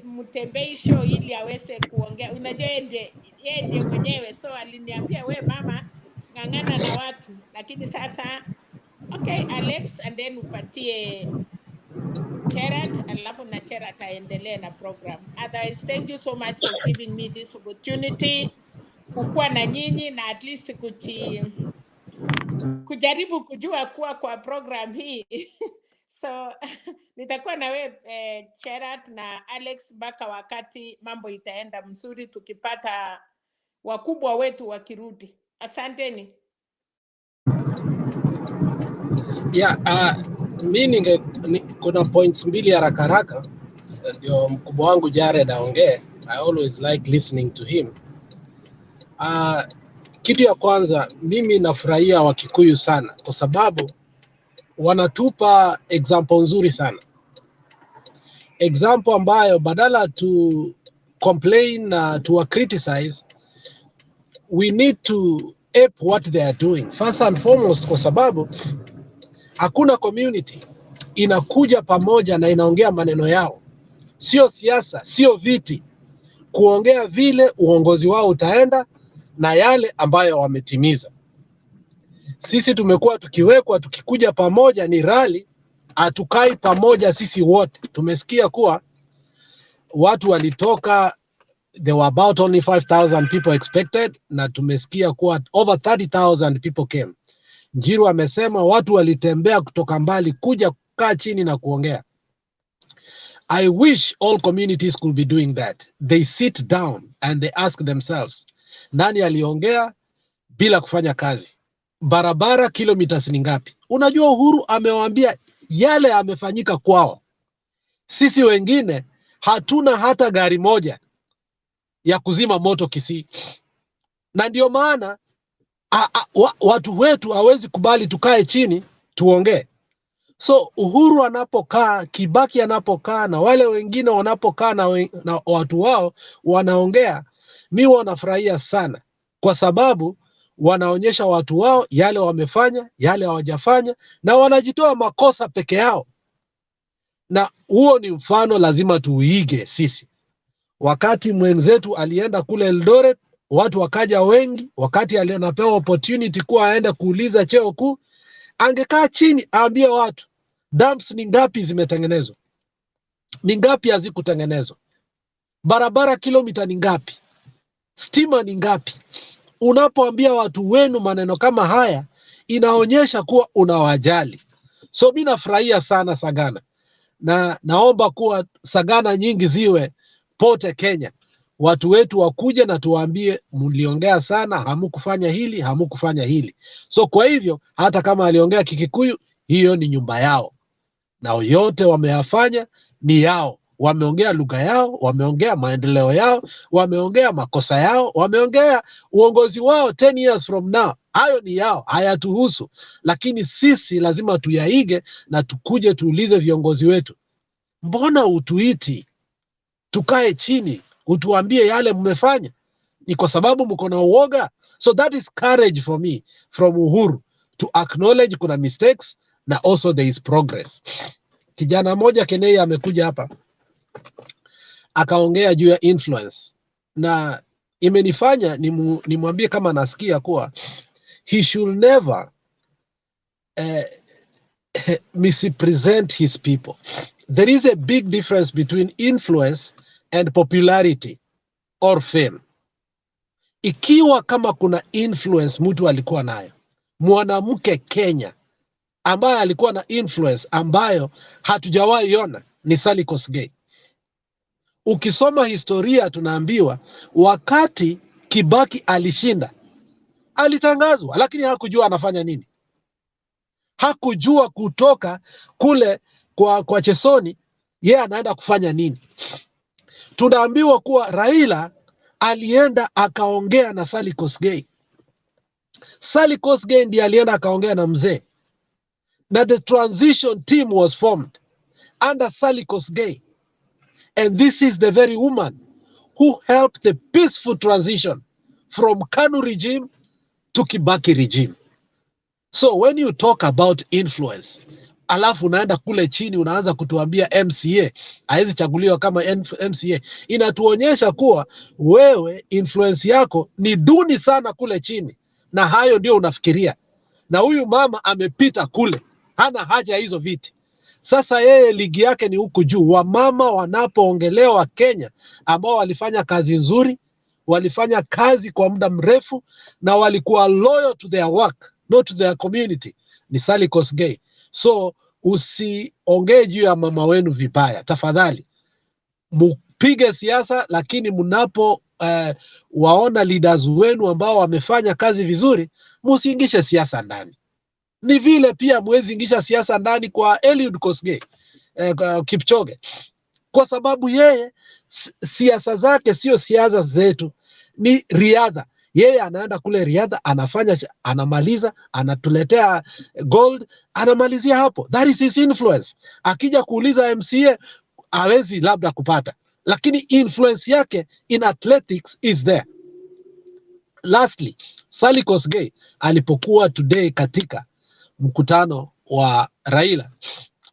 mtembisho ili aweze kuongea. Unajua yeye ndiye mwenyewe, so aliniambia we mama ng'ang'ana na watu, lakini sasa okay Alex, and then upatie Cherat, alafu na Cherat aendelee na program. Otherwise, thank you so much for giving me this opportunity kukuwa na nyinyi na at least kujaribu kujua kuwa kwa program hii. So nitakuwa na wewe Cherat na Alex mpaka wakati mambo itaenda mzuri, tukipata wakubwa wetu wakirudi. Asanteni. Mimi kuna points mbili haraka haraka ndio mkubwa wangu Jared aongee. I always like listening to him. Kitu ya kwanza, mimi nafurahia Wakikuyu sana kwa sababu wanatupa example nzuri sana. Example ambayo badala to complain na to criticize, we need to ape what they are doing. First and foremost, kwa sababu hakuna community inakuja pamoja na inaongea maneno yao. Sio siasa, sio viti. Kuongea vile uongozi wao utaenda na yale ambayo wametimiza. Sisi tumekuwa tukiwekwa tukikuja pamoja ni rally, atukai pamoja sisi wote. Tumesikia kuwa watu walitoka there were about only 5,000 people expected, na tumesikia kuwa over 30,000 people came. Njiru amesema watu walitembea kutoka mbali kuja kukaa chini na kuongea. I wish all communities could be doing that. They sit down and they ask themselves, nani aliongea bila kufanya kazi? Barabara kilometers ni ngapi? Unajua Uhuru amewaambia yale amefanyika kwao. Sisi wengine hatuna hata gari moja ya kuzima moto Kisii. Na ndio maana watu wetu hawezi kubali tukae chini tuongee. So Uhuru anapokaa, Kibaki anapokaa na wale wengine wanapokaa na watu wao wanaongea, mimi wanafurahia sana kwa sababu wanaonyesha watu wao yale wamefanya, yale hawajafanya, na wanajitoa makosa peke yao. Na huo ni mfano lazima tuige sisi. Wakati mwenzetu alienda kule Eldoret, watu wakaja wengi, wakati anapewa opportunity kuwa aende kuuliza cheo kuu, angekaa chini aambie watu dams ni ngapi zimetengenezwa, ni ngapi hazikutengenezwa, barabara kilomita ni ngapi, stima ni ngapi. Unapoambia watu wenu maneno kama haya, inaonyesha kuwa unawajali. So mimi nafurahia sana Sagana, na naomba kuwa Sagana nyingi ziwe pote Kenya. Watu wetu wakuje na tuwaambie mliongea sana, hamukufanya hili, hamukufanya hili. So kwa hivyo hata kama aliongea Kikikuyu, hiyo ni nyumba yao, na yote wameyafanya ni yao. Wameongea lugha yao, wameongea maendeleo yao, wameongea makosa yao, wameongea uongozi wao 10 years from now. Hayo ni yao, hayatuhusu. Lakini sisi lazima tuyaige na tukuje tuulize viongozi wetu, mbona utuiti tukae chini utuambie yale mmefanya? Ni kwa sababu mko na uoga? So that is courage for me from Uhuru, to acknowledge kuna mistakes na also there is progress. Kijana moja Kenei amekuja hapa akaongea juu ya influence, na imenifanya nimwambie kama nasikia kuwa he should never misrepresent his people. There is a big difference between influence and popularity or fame. Ikiwa kama kuna influence mtu alikuwa nayo, mwanamke Kenya ambaye alikuwa na influence ambayo hatujawahi iona ni Sally Kosgei. Ukisoma historia tunaambiwa wakati Kibaki alishinda, alitangazwa, lakini hakujua anafanya nini. Hakujua kutoka kule kwa Chesoni yeye anaenda kufanya nini. Tunaambiwa kuwa Raila alienda akaongea na Sally Kosgei. Sally Kosgei ndiye alienda akaongea na mzee, na the transition team was formed under Sally Kosgei. And this is the very woman who helped the peaceful transition from KANU regime to Kibaki regime. So when you talk about influence, alafu unaenda kule chini unaanza kutuambia MCA haizi chaguliwa kama MCA, inatuonyesha kuwa wewe influence yako ni duni sana kule chini, na hayo ndio unafikiria. Na huyu mama amepita kule, hana haja ya hizo viti. Sasa yeye ligi yake ni huku juu. Wamama wanapoongelewa Kenya ambao walifanya kazi nzuri, walifanya kazi kwa muda mrefu, na walikuwa loyal to their work, not to their community, ni Sally Kosgei. So usiongee juu ya mama wenu vibaya tafadhali. Mpige siasa, lakini mnapo waona leaders wenu ambao wamefanya kazi vizuri, msiingishe siasa ndani. Ni vile pia mwezi ingisha siasa ndani kwa Eliud Kosgei, Kipchoge, kwa sababu yeye siasa zake sio siasa zetu, ni riadha. Yeye anaenda kule riadha, anafanya, anamaliza, anatuletea gold, anamalizia hapo. That is his influence. Akija kuuliza MCA hawezi labda kupata, lakini influence yake in athletics is there. Lastly, Sally Kosgei alipokuwa today katika mkutano wa Raila,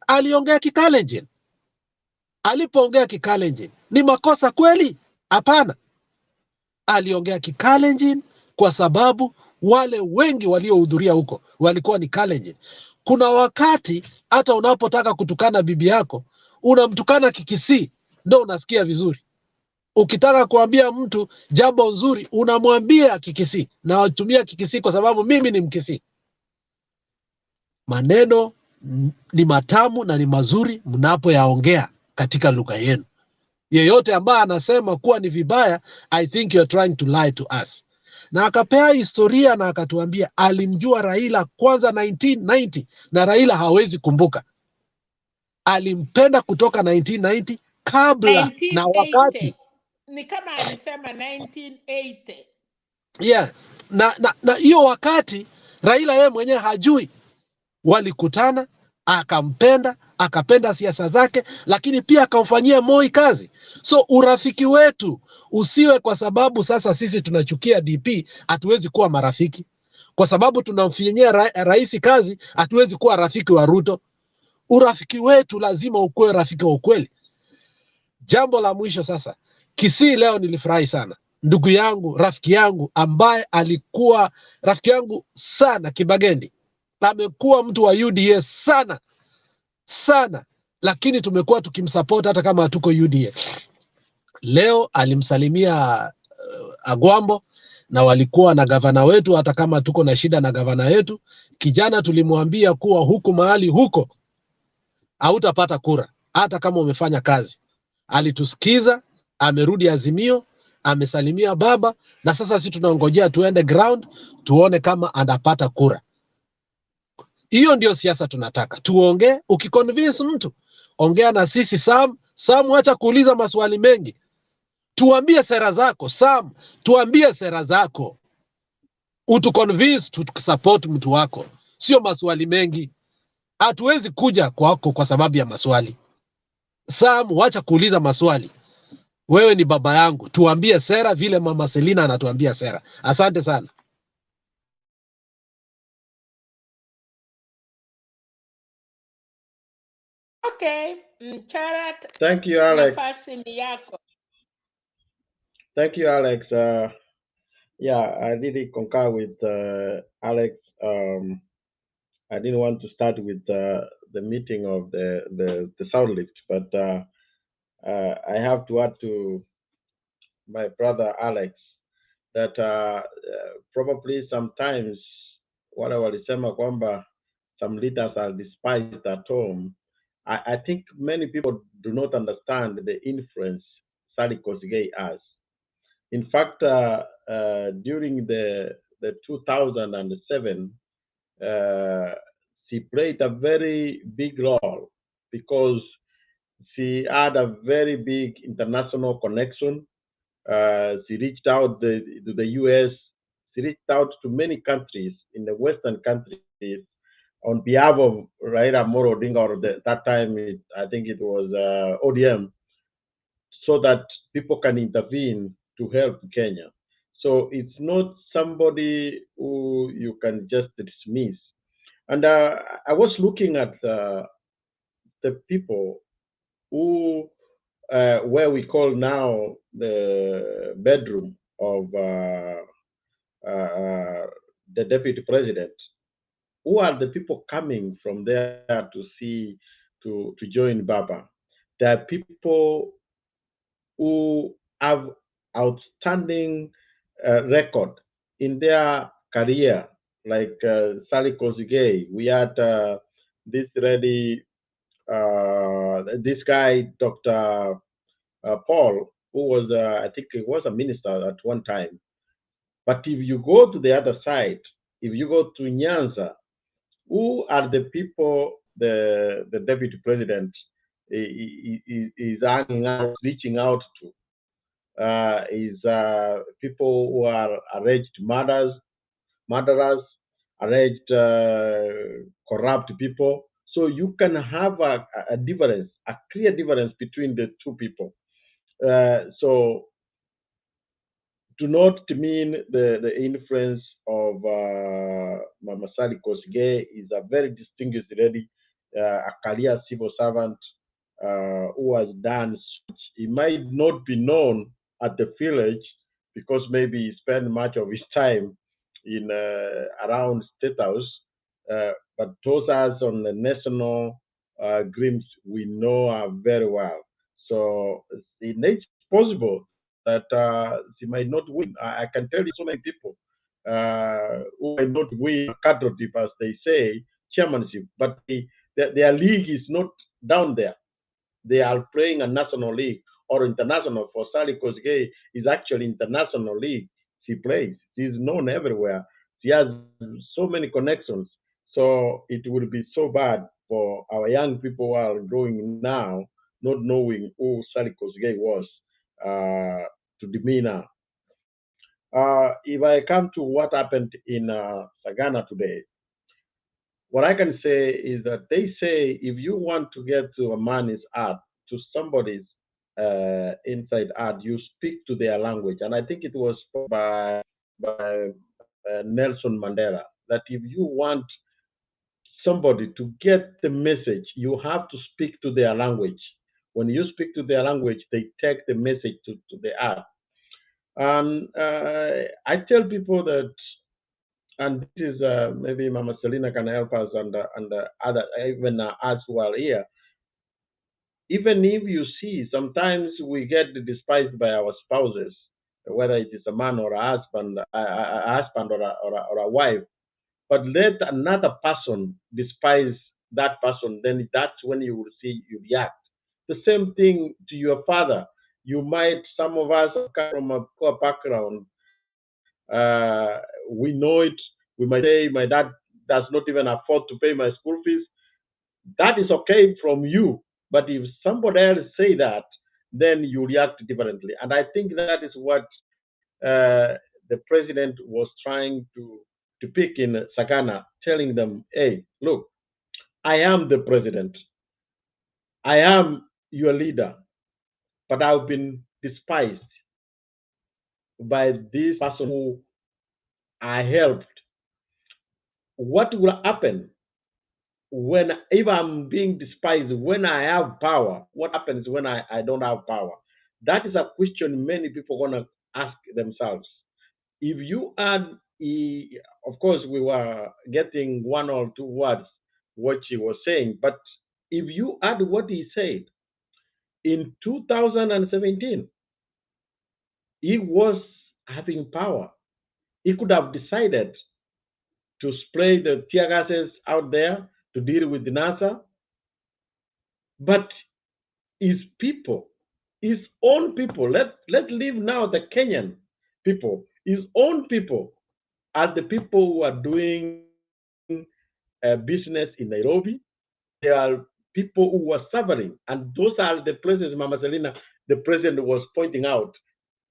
aliongea Kikalenjin. Alipoongea Kikalenjin, ni makosa kweli? Hapana. Aliongea Kikalenjin kwa sababu wale wengi waliohudhuria huko walikuwa ni Kalenjin. Kuna wakati hata unapotaka kutukana bibi yako, unamtukana Kikisii, ndio unasikia vizuri. Ukitaka kuambia mtu jambo nzuri unamwambia Kikisii, na watumia Kikisii kwa sababu mimi ni Mkisii. Maneno ni matamu na ni mazuri mnapoyaongea katika lugha yenu. Yeyote ambaye anasema kuwa ni vibaya, I think you're trying to lie to us. Na akapea historia na akatuambia alimjua Raila kwanza 1990 na Raila hawezi kumbuka. Alimpenda kutoka 1990 kabla na wakati. 1980 ni kama alisema 1980. Yeah. Na hiyo wakati Raila yeye mwenyewe hajui. Walikutana, akampenda, akapenda siasa zake, lakini pia akamfanyia Moi kazi. So urafiki wetu usiwe kwa sababu sasa sisi tunachukia DP, hatuwezi kuwa marafiki. Kwa sababu tunamfanyia rais kazi, hatuwezi kuwa rafiki wa Ruto. Urafiki wetu lazima ukuwe rafiki wa ukweli. Jambo la mwisho sasa, Kisii leo nilifurahi sana. Ndugu yangu, rafiki yangu ambaye alikuwa rafiki yangu sana Kibagendi, amekuwa mtu wa UDA sana sana, lakini tumekuwa tukimsupport hata kama hatuko UDA. Leo alimsalimia Agwambo na walikuwa na gavana wetu, hata kama tuko na shida na gavana yetu. Kijana tulimwambia kuwa huku mahali huko hautapata kura hata kama umefanya kazi. Alitusikiza, amerudi Azimio, amesalimia baba, na sasa sisi tunangojea tuende ground tuone kama anapata kura. Hiyo ndio siasa tunataka. Tuongee, ukiconvince mtu, ongea na sisi Sam, acha kuuliza maswali mengi. Tuambie sera zako Sam, tuambie sera zako. Utuconvince tusupport mtu wako. Sio maswali mengi. Hatuwezi kuja kwako kwa sababu ya maswali. Sam, acha kuuliza maswali. Wewe ni baba yangu. Tuambie sera vile Mama Selina anatuambia sera. Asante sana. Okay, Charat, Thank you, Alex. nafasi ni yako. Thank you, Alex. Yeah, I really concur with Alex. I didn't want to start with the meeting of the South Lift, but I have to add to my brother Alex that probably sometimes wale walisema kwamba some leaders are despised at home. I think many people do not understand the influence Sally Kosgei has. In fact, during the 2007, she played a very big role because she had a very big international connection. She reached out to the US. She reached out to many countries in the Western countries on behalf of Raila Amolo Odinga, or that time I think it was ODM, so that people can intervene to help Kenya. So it's not somebody who you can just dismiss. And I was looking at the people who, where we call now the bedroom of the deputy president. Who are the people coming from there to see, to join Baba? There are people who have outstanding record in their career, like Sally Kosgei. We had this this guy, Dr. Paul, who was, I think he was a minister at one time. But if you go to the other side, if you go to Nyanza, who are the people the deputy president is hanging out, reaching out to? Is people who are alleged murderers, alleged corrupt people. So you can have a difference, a clear difference between the two people. So do not demean the influence of Mama Sally Kosgei. Is a very distinguished lady, a career civil servant who has done such. He might not be known at the village because maybe he spent much of his time in around State House, but those us on the national groups we know her very well. So it's possible that she might not win. I can tell you so many people who might not win a candidate, as they say, chairmanship, but their league is not down there. They are playing a national league or international. For Sally Kosgei is actually international league. She plays. She's known everywhere. She has so many connections. So it would be so bad for our young people who are growing now, not knowing who Sally Kosgei was, to demean her. If I come to what happened in Sagana today, what I can say is that they say if you want to get to a man's heart, to somebody's inside heart, you speak to their language. And I think it was by Nelson Mandela that if you want somebody to get the message, you have to speak to their language. When you speak to their language, they take the message to the heart. And I tell people that, and this is maybe Mama Selina can help us, and other, even us who are here. Even if you see, sometimes we get despised by our spouses, whether it is a man or a husband, or a wife. But let another person despise that person, then that's when you will see you react. The same thing to your father. You might, some of us come from a poor background. We know it. We might say, my dad does not even afford to pay my school fees. That is okay from you. But if somebody else say that, then you react differently. And I think that is what the president was trying to pick in Sagana, telling them, hey, look, I am the president. I am your leader. But I've been despised by this person who I helped. What will happen when, if I'm being despised, when I have power? What happens when I don't have power? That is a question many people are going to ask themselves. If you add, of course, we were getting one or two words what he was saying, but if you add what he said in 2017, he was having power. He could have decided to spray the tear gases out there to deal with the NASA, but his people, his own people, let's leave now the Kenyan people, his own people are the people who are doing business in Nairobi. There are people who are suffering, and those are the places, Mama Selina, the president was pointing out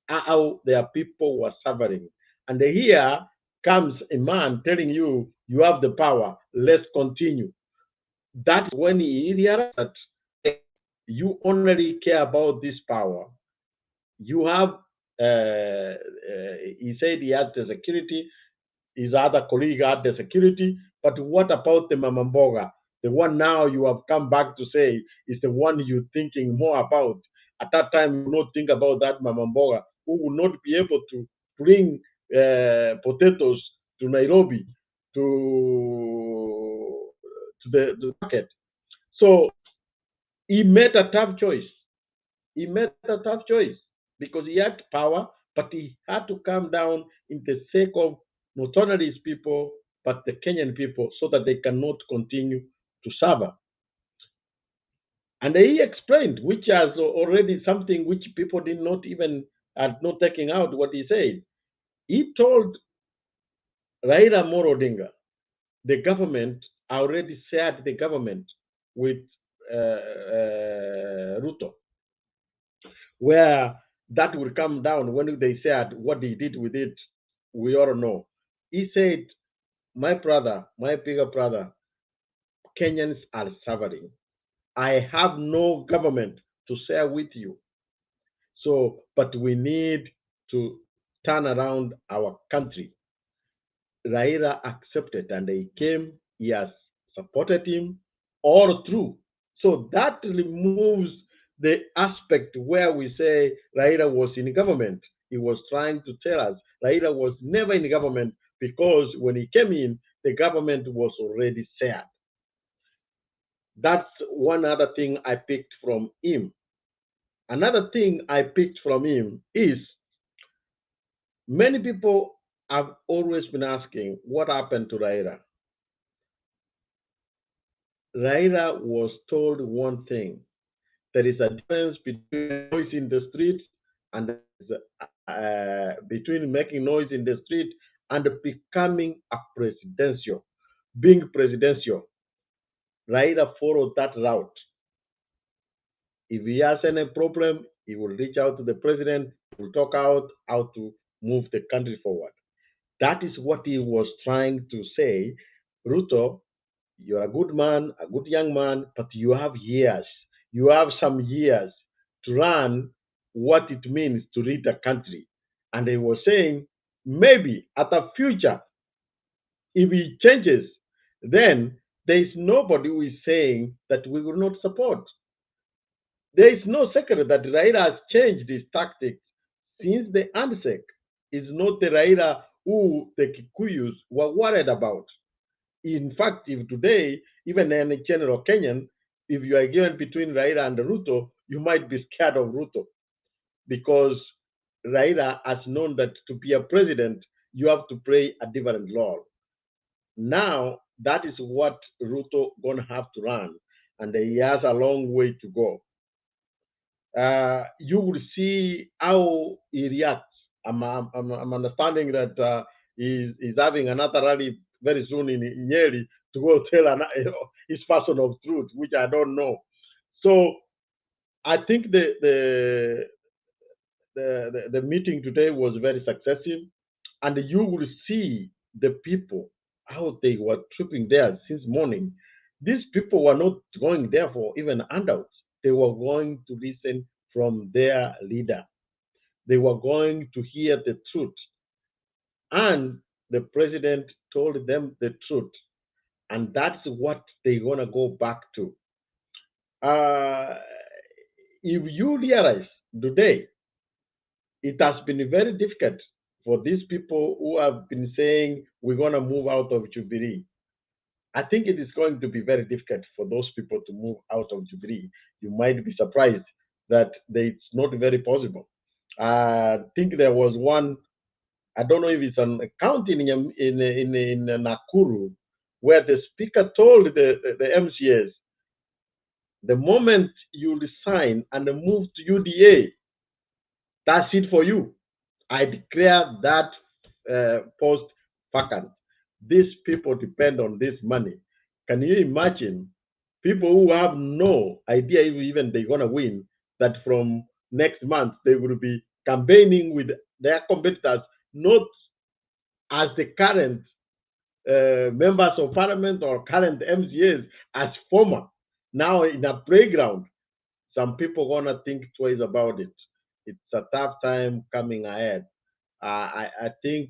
how there are people who are suffering. And here comes a man telling you, you have the power, let's continue. That's when he realized that you only care about this power. You have, he said he had the security, his other colleague had the security, but what about the Mamamboga? The one now you have come back to say is the one you're thinking more about. At that time, you will not think about that Mamamboga, who will not be able to bring potatoes to Nairobi, to the market. So he made a tough choice. He made a tough choice because he had power, but he had to come down in the sake of not only his people, but the Kenyan people, so that they cannot continue to suffer. And he explained, which has already something which people did not even, had not taken out what he said. He told Raila Amolo Odinga, the government already shared the government with Ruto, where that will come down when they said what he did with it, we all know. He said, my brother, my bigger brother, Kenyans are suffering. I have no government to share with you. So, but we need to turn around our country. Raila accepted and he came, he has supported him all through. So that removes the aspect where we say Raila was in government. He was trying to tell us Raila was never in government because when he came in, the government was already shared. That's one other thing I picked from him. Another thing I picked from him is many people have always been asking what happened to Raila. Raila was told one thing. There is a difference between noise in the street and between making noise in the street and becoming a presidential, being presidential. Raila followed that route. If he has any problem, he will reach out to the president, he will talk out how to move the country forward. That is what he was trying to say. Ruto, you're a good man, a good young man, but you have years. You have some years to learn what it means to lead a country. And he was saying, maybe at a future, if he changes, then there is nobody who is saying that we will not support. There is no secret that Raila has changed his tactics since the handshake. Is not the Raila who the Kikuyus were worried about. In fact, if today, even any general Kenyan, if you are given between Raila and Ruto, you might be scared of Ruto because Raila has known that to be a president, you have to play a different role. Now, that is what Ruto gonna have to run, and he has a long way to go. You will see how he reacts. I'm understanding that he's having another rally very soon in Nyeri to go tell his person of truth, which I don't know. So I think the meeting today was very successful, and you will see the people how they were trooping there since morning. These people were not going there for even handouts. They were going to listen from their leader. They were going to hear the truth. And the president told them the truth. And that's what they're going to go back to. If you realize today, it has been very difficult for these people who have been saying we're going to move out of Jubilee. I think it is going to be very difficult for those people to move out of Jubilee. You might be surprised that it's not very possible. I think there was one, I don't know if it's an account in Nakuru, where the speaker told the MCAs, the moment you resign and move to UDA, that's it for you. I declare that post vacant. These people depend on this money. Can you imagine people who have no idea if even they're going to win, that from next month they will be campaigning with their competitors, not as the current members of parliament or current MCAs, as former. Now in a playground, some people going to think twice about it. It's a tough time coming ahead. I think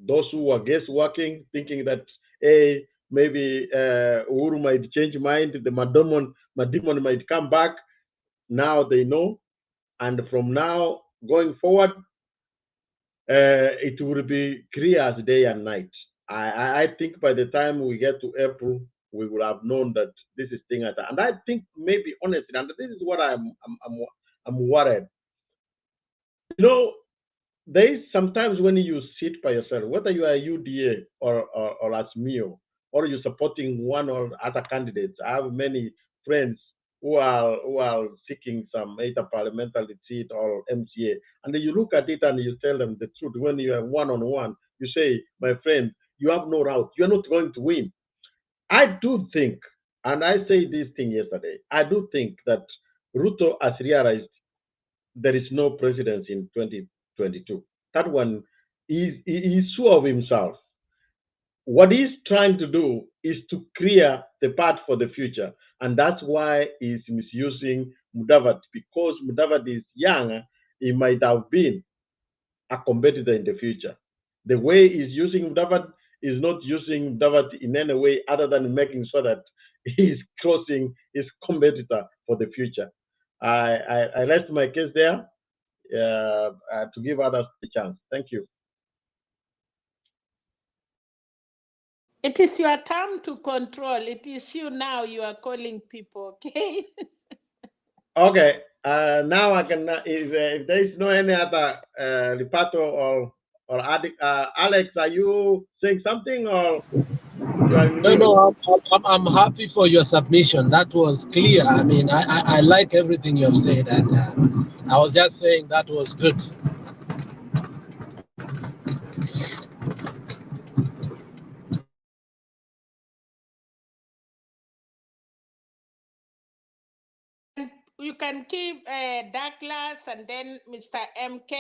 those who are guessworking, thinking that, hey, maybe Uhuru might change mind, the Madimon might come back. Now they know. And from now going forward, it will be clear as day and night. I think by the time we get to April, we will have known that this is thing at. And I think maybe honestly, and this is what I'm worried. You know, there is sometimes when you sit by yourself, whether you are UDA or as MEO, or you're supporting one or other candidates. I have many friends who are seeking some either parliamentary seat or MCA, and then you look at it and you tell them the truth. When you are one-on-one, you say, my friend, you have no route. You're not going to win. I do think, and I say this thing yesterday, I do think that Ruto has realized there is no presidency in 2022. That one, he's sure of himself. What he's trying to do is to clear the path for the future. And that's why he's misusing Mudavadi, because Mudavadi is young, he might have been a competitor in the future. The way he's using Mudavadi is not using Mudavadi in any way other than making sure that he's crossing his competitor for the future. I rest my case there to give others the chance. Thank you. It is your term to control. It is you now. You are calling people, okay? Okay. Now I can, if there is no any other Lipato or Alex, are you saying something or you are in No, mute? no, I'm happy for your submission. That was clear. I mean, I like everything you have said, and I was just saying that was good. You can keep Douglas and then Mr. MK.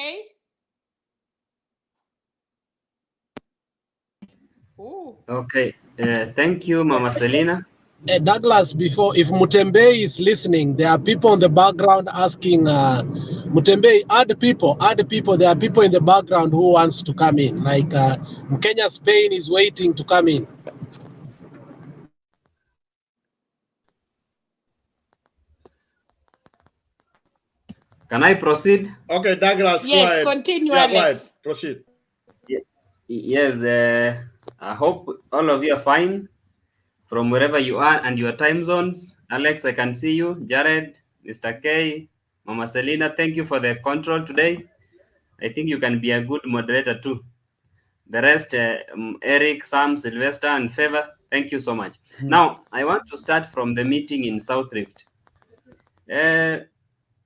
Ooh. Okay, thank you, Mama Selina. Douglas, before, if Mutembe is listening, there are people in the background asking, Mutembe, add people. There are people in the background who wants to come in. Like Kenya, Spain is waiting to come in. Can I proceed? Okay, Douglas, go Yes, ahead. continue, Yeah, go ahead. Alex. Proceed. Yes, I hope all of you are fine from wherever you are and your time zones. Alex, I can see you. Jared, Mr. K, Mama Selina, thank you for the control today. I think you can be a good moderator too. The rest, Eric, Sam, Sylvester, and Favor, thank you so much. Now, I want to start from the meeting in South Rift.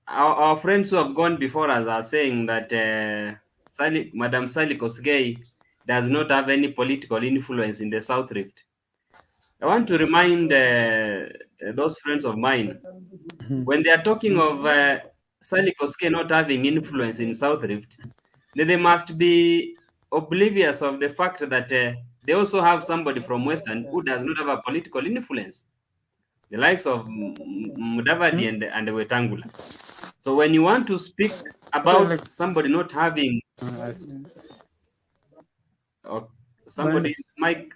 Our friends who have gone before us are saying that Madam Sally Kosgei does not have any political influence in the South Rift. I want to remind those friends of mine, when they are talking of Sally Kosgei not having influence in South Rift, they must be oblivious of the fact that they also have somebody from Western who does not have a political influence, the likes of Mudavadi and Wetangula. So when you want to speak about somebody not having somebody's mic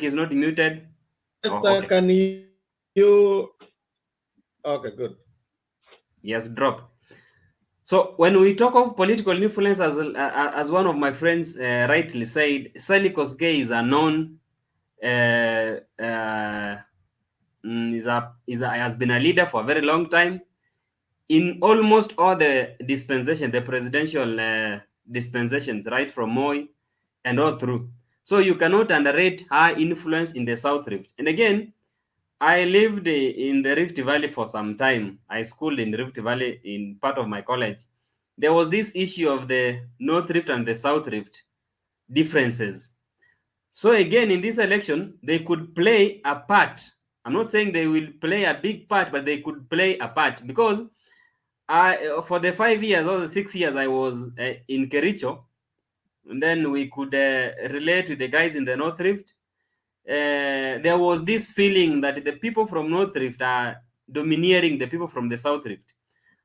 is not muted. Okay. Can you? Okay, good. Yes, drop. So when we talk of political influence, as one of my friends rightly said, Sally Kosgei is a known has been a leader for a very long time in almost all the dispensations, the presidential dispensations, right from Moi and all through. So you cannot underrate her influence in the South Rift. And again, I lived in the Rift Valley for some time. I schooled in Rift Valley in part of my college. There was this issue of the North Rift and the South Rift differences. So again, in this election, they could play a part. I'm not saying they will play a big part, but they could play a part because for the 5 years or the 6 years I was in Kericho, and then we could relate with the guys in the North Rift. There was this feeling that the people from North Rift are domineering the people from the South Rift.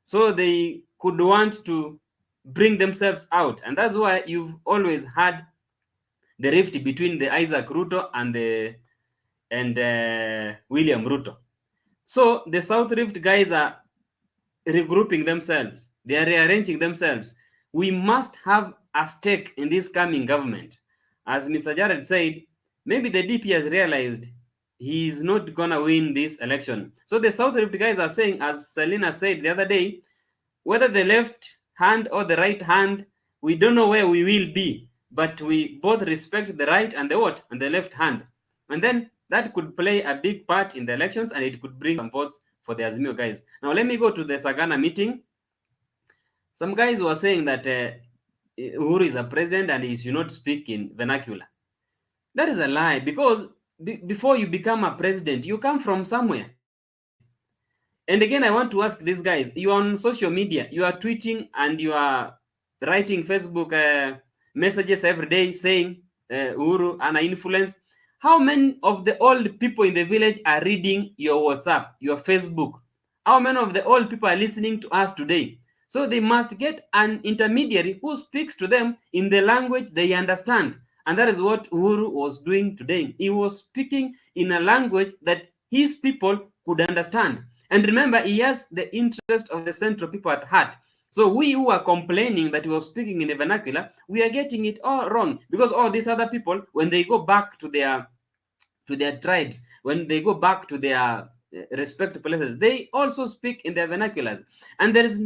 So they could want to bring themselves out. And that's why you've always had the rift between the Isaac Ruto and William Ruto. So the South Rift guys are regrouping themselves. They are rearranging themselves. We must have a stake in this coming government. As Mr. Jared said, maybe the DP has realized he is not going to win this election. So the South Rift guys are saying, as Selina said the other day, whether the left hand or the right hand, we don't know where we will be, but we both respect the right and the what? And the left hand. And then that could play a big part in the elections and it could bring some votes for the Azimio guys. Now let me go to the Sagana meeting. Some guys were saying that Uhuru is a president and he should not speak in vernacular. That is a lie, because before you become a president, you come from somewhere. And again, I want to ask these guys, you are on social media, you are tweeting and you are writing Facebook messages every day saying Uhuru and influence. How many of the old people in the village are reading your WhatsApp, your Facebook? How many of the old people are listening to us today? So they must get an intermediary who speaks to them in the language they understand. And that is what Uhuru was doing today. He was speaking in a language that his people could understand. And remember, he has the interest of the central people at heart. So we who are complaining that he was speaking in a vernacular, we are getting it all wrong, because all these other people, when they go back to their to their tribes, when they go back to their respective places, they also speak in their vernaculars. And there's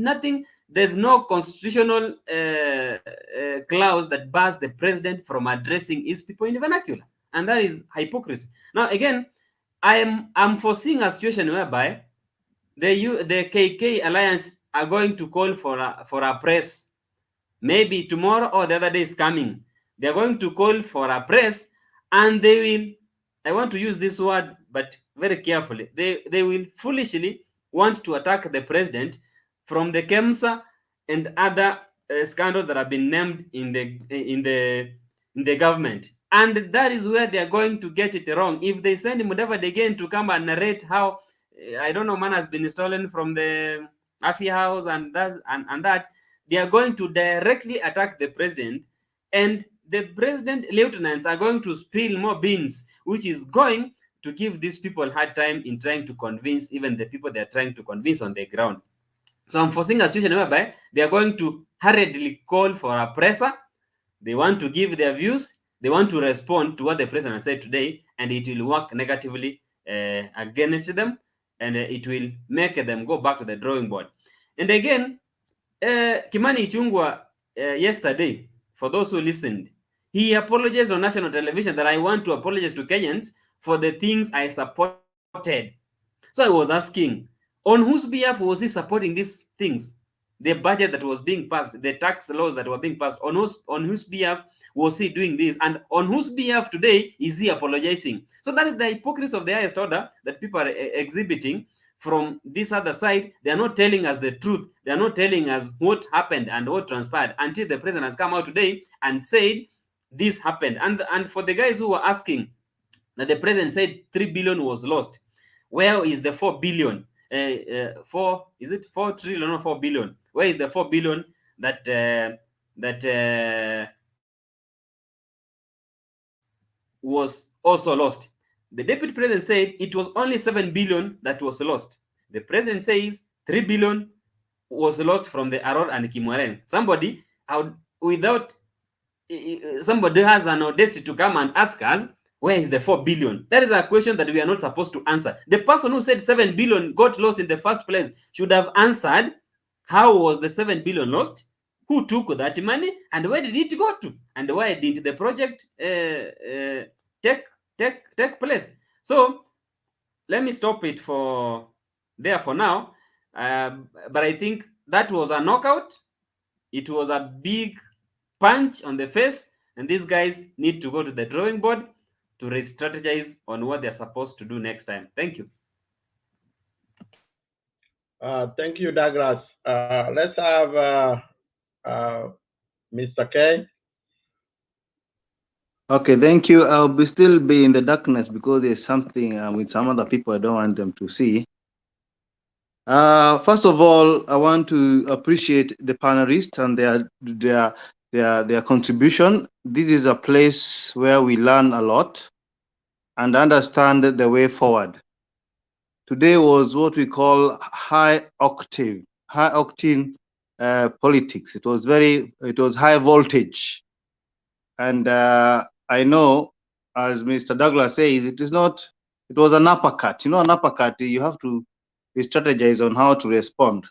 no constitutional clause that bars the president from addressing his people in vernacular, and that is hypocrisy. Now again, I'm foreseeing a situation whereby the KK alliance are going to call for a press. Maybe tomorrow or the other day is coming. They're going to call for a press, and they will, I want to use this word, but very carefully, they will foolishly want to attack the president from the KEMSA and other scandals that have been named in the government. And that is where they are going to get it wrong. If they send Mudavadi again to come and narrate how, I don't know, man has been stolen from the Afi house and that, they are going to directly attack the president, and the president lieutenants are going to spill more beans, which is going to give these people hard time in trying to convince even the people they are trying to convince on the ground. So I'm foreseeing a situation whereby they are going to hurriedly call for a presser. They want to give their views. They want to respond to what the president said today, and it will work negatively against them, and it will make them go back to the drawing board. And again, Kimani Ichung'wah yesterday, for those who listened, he apologized on national television that I want to apologize to Kenyans for the things I supported. So I was asking, on whose behalf was he supporting these things? The budget that was being passed, the tax laws that were being passed, on whose behalf was he doing this? And on whose behalf today is he apologizing? So that is the hypocrisy of the highest order that people are exhibiting from this other side. They are not telling us the truth. They are not telling us what happened and what transpired until the president has come out today and said this happened. And for the guys who were asking that the president said 3 billion was lost, where is the 4 billion? Is it 4 trillion or 4 billion? Where is the 4 billion that was also lost? The deputy president said it was only 7 billion that was lost. The president says 3 billion was lost from the Aror and Kimwaren. Somebody has an audacity to come and ask us, where is the 4 billion? That is a question that we are not supposed to answer. The person who said 7 billion got lost in the first place should have answered, how was the 7 billion lost? Who took that money? And where did it go to? And why didn't the project take place? So let me stop it for now. But I think that was a knockout. It was a big punch on the face, and these guys need to go to the drawing board to re-strategize on what they're supposed to do next time. Thank you. Thank you, Douglas. Let's have Mr. K. Okay, thank you. I'll still be in the darkness because there's something with some other people I don't want them to see. First of all, I want to appreciate the panelists and their contribution. This is a place where we learn a lot and understand the way forward. Today was what we call high octane politics. It was high voltage. And I know, as Mr. Douglas says, it was an uppercut. You know, an uppercut, you have to strategize on how to respond.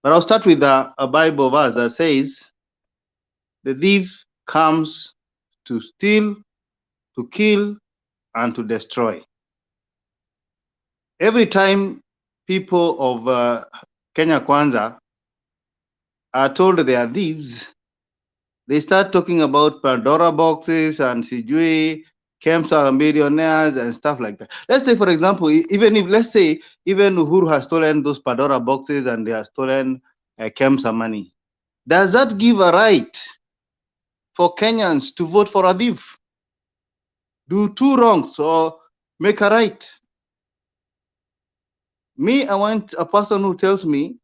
But I'll start with a Bible verse that says, the thief comes to steal, to kill, and to destroy. Every time people of Kenya Kwanza are told they are thieves, they start talking about Pandora boxes and Sijui, Kemsa millionaires and stuff like that. Let's say, for example, even Uhuru has stolen those Pandora boxes and they have stolen Kemsa money. Does that give a right for Kenyans to vote for a thief? Do two wrongs or make a right? Me, I want a person who tells me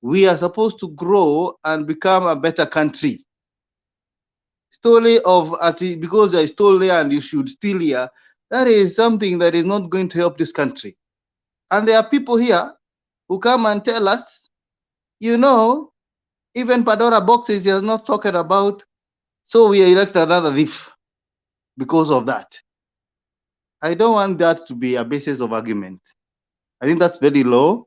we are supposed to grow and become a better country. Story of because I stole here and you should steal here, that is something that is not going to help this country. And there are people here who come and tell us, you know, even Pandora boxes he has not talked about, so we elect another thief because of that. I don't want that to be a basis of argument. I think that's very low.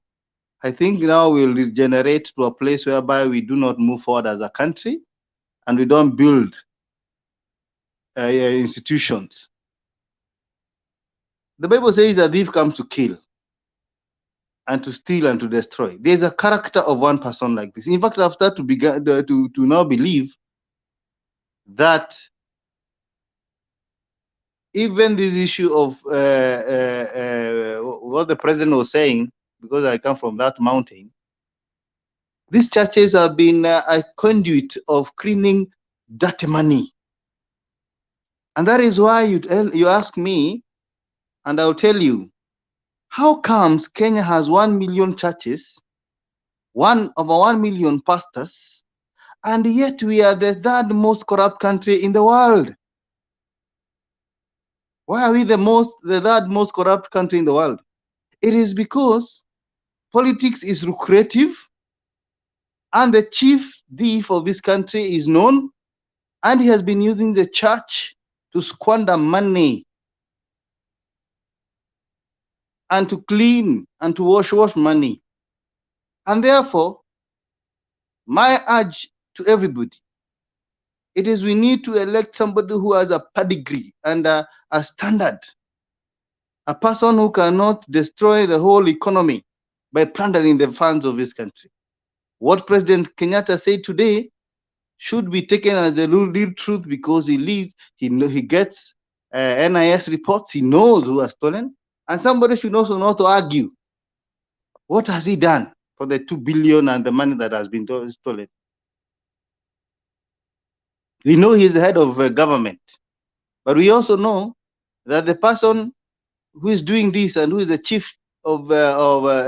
I think now we'll regenerate to a place whereby we do not move forward as a country and we don't build institutions. The Bible says a thief comes to kill and to steal and to destroy. There's a character of one person like this. In fact, I've started to now believe that even this issue of what the president was saying, because I come from that mountain, these churches have been a conduit of cleaning dirty money. And that is why you ask me, and I'll tell you, how comes Kenya has 1 million churches, over 1 million pastors, and yet we are the third most corrupt country in the world? Why are we the third most corrupt country in the world? It is because politics is lucrative, and the chief thief of this country is known, and he has been using the church to squander money and to clean and to wash money. And therefore, my urge to everybody, it is we need to elect somebody who has a pedigree and a standard, a person who cannot destroy the whole economy by plundering the funds of this country. What President Kenyatta said today should be taken as a real truth, because he gets NIS reports, he knows who has stolen, and somebody should also know to argue. What has he done for the 2 billion and the money that has been stolen? We know he's the head of government, but we also know that the person who is doing this and who is the chief of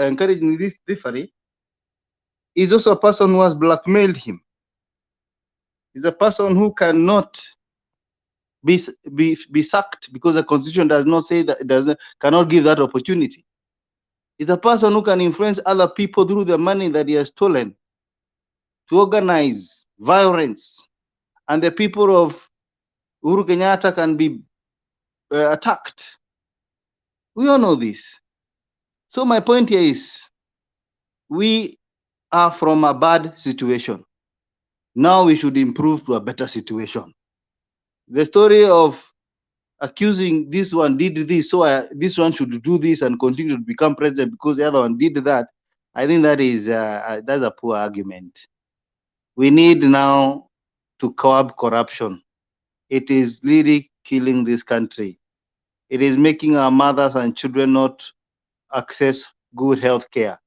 encouraging this thievery is also a person who has blackmailed him. He's a person who cannot be sacked because the constitution does not say that, cannot give that opportunity. He's a person who can influence other people through the money that he has stolen to organize violence, and the people of Uhuru Kenyatta can be attacked. We all know this. So my point here is, we are from a bad situation. Now we should improve to a better situation. The story of accusing this one did this, so this one should do this and continue to become president because the other one did that, I think that is that's a poor argument. We need now to curb corruption. It is really killing this country. It is making our mothers and children not access good health care,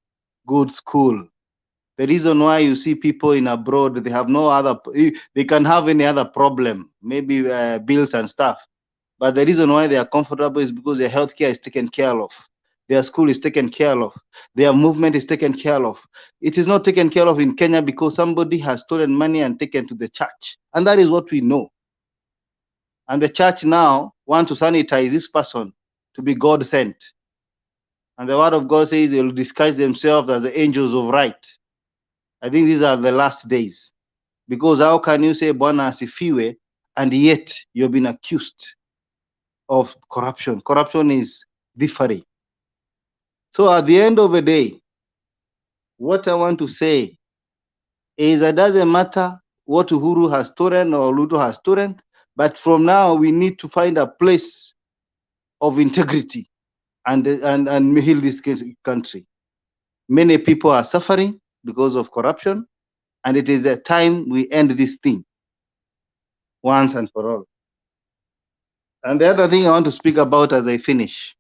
good school. The reason why you see people in abroad, they have no other, they can have any other problem, maybe bills and stuff. But the reason why they are comfortable is because their healthcare is taken care of. Their school is taken care of. Their movement is taken care of. It is not taken care of in Kenya because somebody has stolen money and taken to the church. And that is what we know. And the church now wants to sanitize this person to be God sent. And the word of God says they will disguise themselves as the angels of right. I think these are the last days. Because how can you say Bwana asifiwe and yet you've been accused of corruption? Corruption is different. So at the end of the day, what I want to say is it doesn't matter what Uhuru has stolen or Ruto has stolen, but from now we need to find a place of integrity and heal this country. Many people are suffering because of corruption, and it is a time we end this thing once and for all. And the other thing I want to speak about as I finish,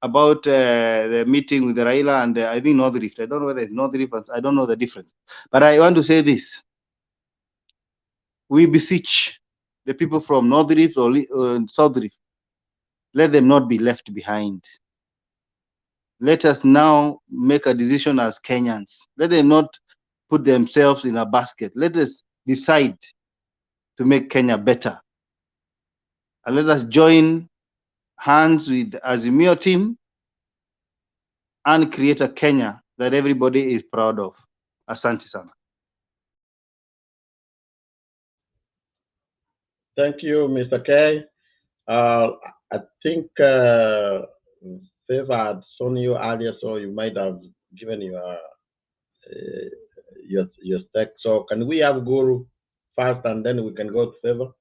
about the meeting with Raila and I think North Rift. I don't know whether it's North Rift, I don't know the difference. But I want to say this. We beseech the people from North Rift or South Rift, let them not be left behind. Let us now make a decision as Kenyans. Let them not put themselves in a basket. Let us decide to make Kenya better. And let us join hands with the Azimio team and create a Kenya that everybody is proud of. Asante sana. Thank you, Mr. K. I think Favor had shown you earlier, so you might have given your stake. So can we have Guru first, and then we can go to Favor?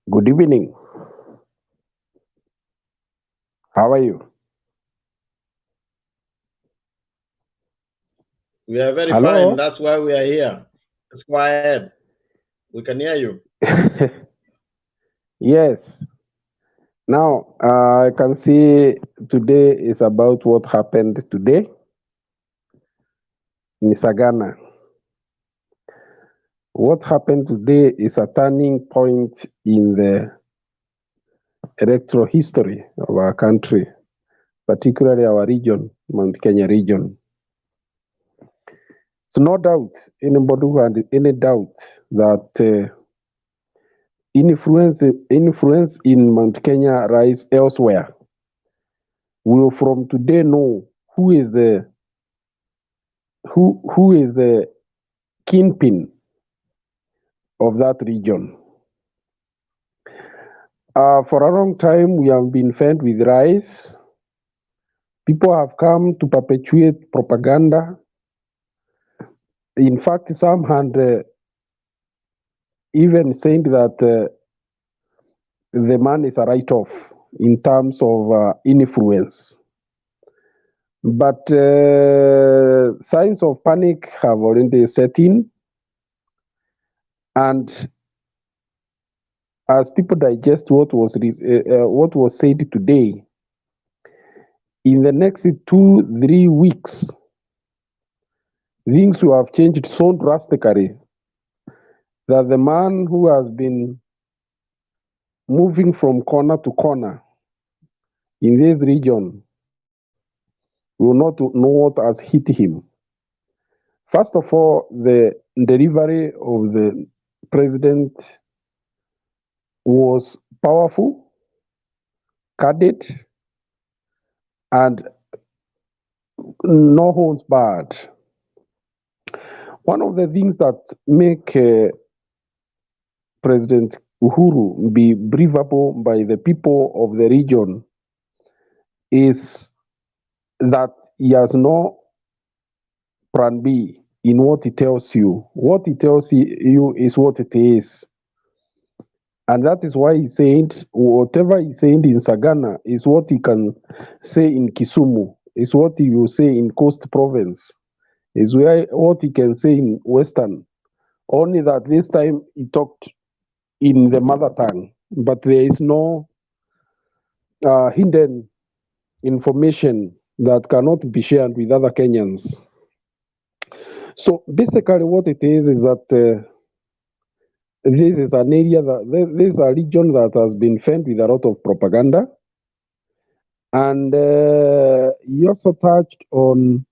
Good evening. How are you? We are very Hello? fine. That's why we are here. Let's go ahead. We can hear you. Yes. Now, I can see today is about what happened today in Sagana. What happened today is a turning point in the electoral history of our country, particularly our region, Mount Kenya region. So no doubt, anybody who had any doubt that influence in Mount Kenya rise elsewhere will from today know who is the kingpin of that region. For a long time, we have been fed with lies. People have come to perpetuate propaganda. In fact, some had even said that the man is a write-off in terms of influence. But signs of panic have already set in, and as people digest what was said today, in the next 2-3 weeks, things will have changed so drastically that the man who has been moving from corner to corner in this region will not know what has hit him. First of all, the delivery of the president was powerful, candid, and no holds barred. One of the things that make President Uhuru be believable by the people of the region is that he has no plan B in what he tells you. What he tells you is what it is. And that is why he said whatever he said in Sagana is what he can say in Kisumu, is what he will say in Coast Province, is what he can say in Western. Only that this time he talked in the mother tongue, but there is no hidden information that cannot be shared with other Kenyans. So basically what it is that this is an area this is a region that has been fed with a lot of propaganda. And he also touched on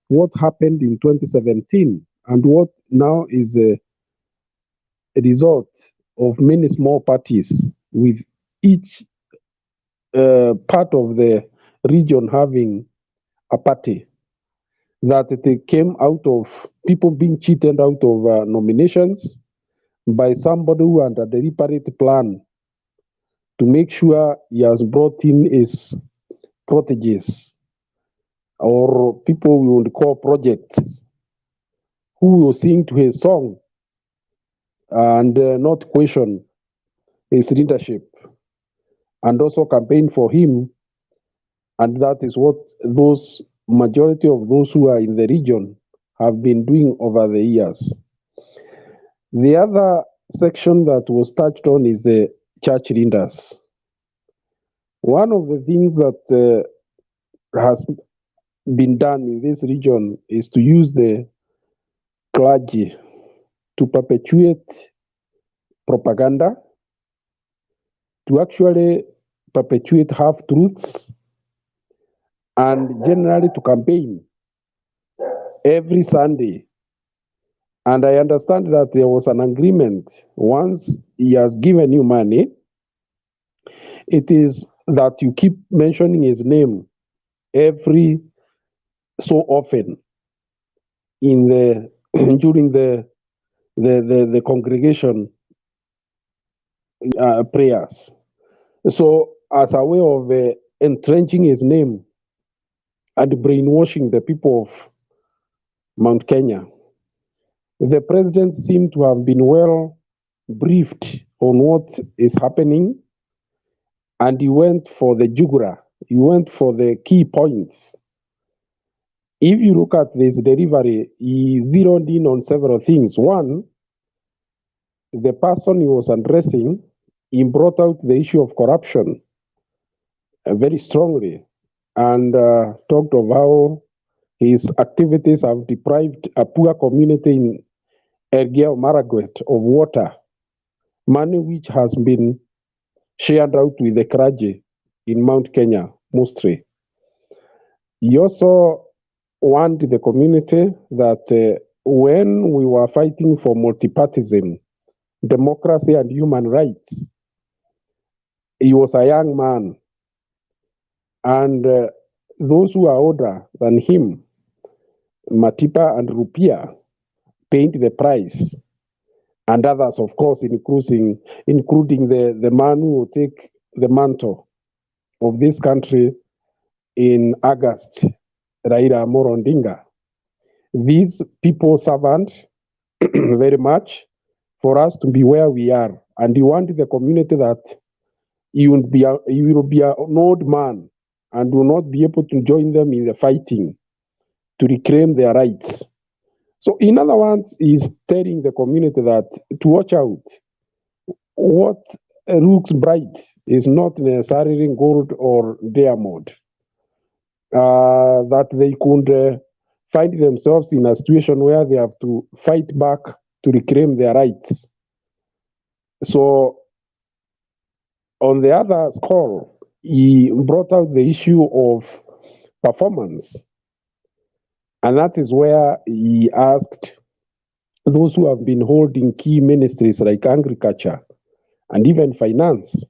what happened in 2017 and what now is a result of many small parties, with each part of the region having a party, that it came out of people being cheated out of nominations by somebody who had a deliberate plan to make sure he has brought in his proteges, or people we would call projects, who will sing to his song and not question his leadership, and also campaign for him. And that is what those majority of those who are in the region have been doing over the years. The other section that was touched on is the church leaders. One of the things that has been done in this region is to use the clergy to perpetuate propaganda, to actually perpetuate half-truths, and generally to campaign every Sunday. And I understand that there was an agreement. Once he has given you money, it is that you keep mentioning his name every so often in the during the congregation prayers. So, as a way of entrenching his name and brainwashing the people of Mount Kenya, the president seemed to have been well briefed on what is happening, and he went for the jugura. He went for the key points. If you look at this delivery, he zeroed in on several things. One, the person he was addressing, he brought out the issue of corruption very strongly, and talked of how his activities have deprived a poor community in Elgeyo Marakwet of water, money which has been shared out with the clergy in Mount Kenya mostly. He also warned the community that when we were fighting for multipartism, democracy and human rights, he was a young man, and those who are older than him, Matipa and Rupia, paid the price, and others, of course, including the man who will take the mantle of this country in August, Raila Amolo Odinga. These people servant very much for us to be where we are, and you want the community that you will be an old man and will not be able to join them in the fighting to reclaim their rights. So, in other words, he's telling the community that to watch out. What looks bright is not necessarily gold or diamond. That they could find themselves in a situation where they have to fight back to reclaim their rights. So, on the other score, he brought out the issue of performance. And that is where he asked those who have been holding key ministries like agriculture and even finance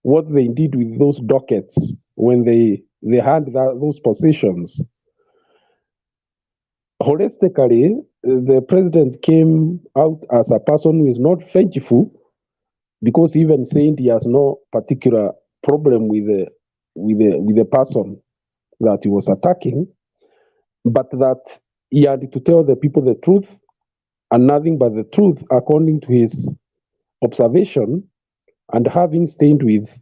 what they did with those dockets when they had those positions. Holistically, the president came out as a person who is not vengeful, because he even said he has no particular problem with the person that he was attacking, but that he had to tell the people the truth and nothing but the truth according to his observation and having stayed with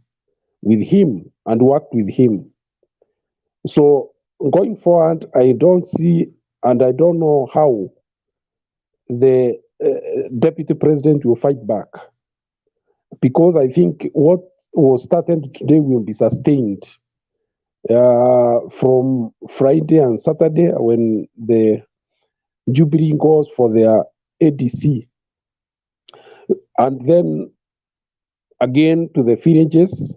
him and worked with him. So going forward, I don't see and I don't know how the deputy president will fight back, because I think what was started today will be sustained from Friday and Saturday when the Jubilee goes for their ADC, and then again to the villages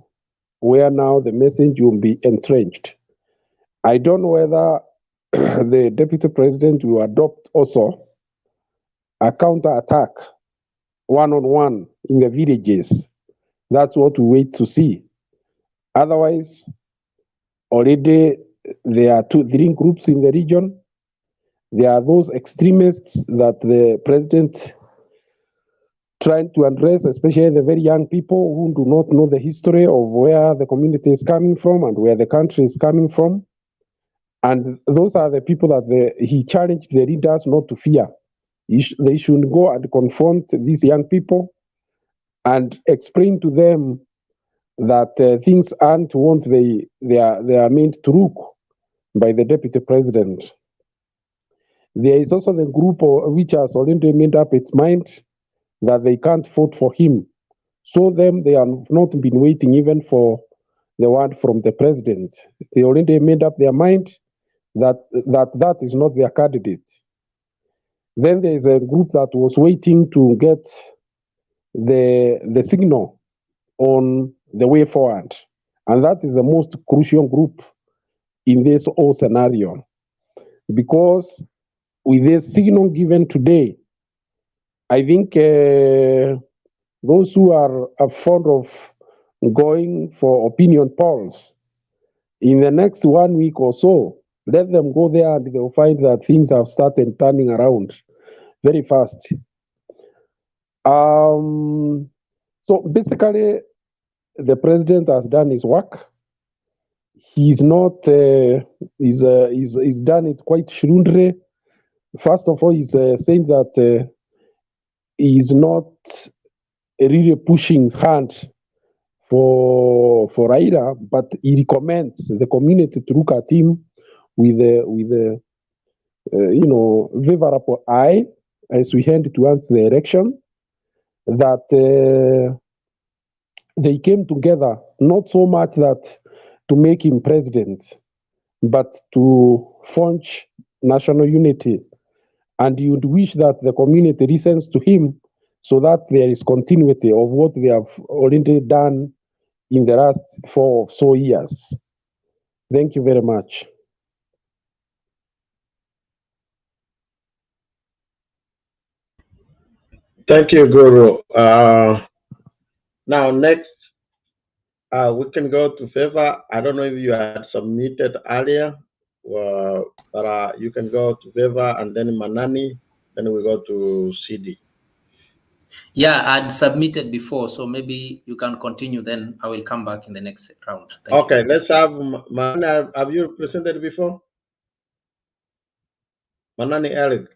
where now the message will be entrenched. I don't know whether the deputy president will adopt also a counter-attack one-on-one in the villages. That's what we wait to see. Otherwise, already there are 2-3 groups in the region. There are those extremists that the president trying to address, especially the very young people who do not know the history of where the community is coming from and where the country is coming from. And those are the people that he challenged the leaders not to fear. They should go and confront these young people and explain to them that things aren't what they are meant to look by the deputy president. There is also the group which has already made up its mind that they can't vote for him. So them, they have not been waiting even for the word from the president. They already made up their mind that is not their candidate. Then there is a group that was waiting to get the signal on the way forward. And that is the most crucial group in this whole scenario. Because with this signal given today, I think those who are fond of going for opinion polls, in the next 1 week or so, let them go there and they'll find that things have started turning around very fast. So So basically, the president has done his work. He's not. He's done it quite shrewdly. First of all, he's saying that he's not really pushing hard for Raila, but he recommends the community to look at him with a favorable eye as we head towards the election. That they came together not so much that to make him president, but to forge national unity. And you would wish that the community listens to him so that there is continuity of what they have already done in the last 4 or so years. Thank you very much. Thank you, Guru. Now, next, we can go to Favor. I don't know if you had submitted earlier, but you can go to Favor and then Manani, then we go to CD. Yeah, I'd submitted before, so maybe you can continue, then I will come back in the next round. Thank you. Okay, let's have Manani. Have you presented before? Manani Eric.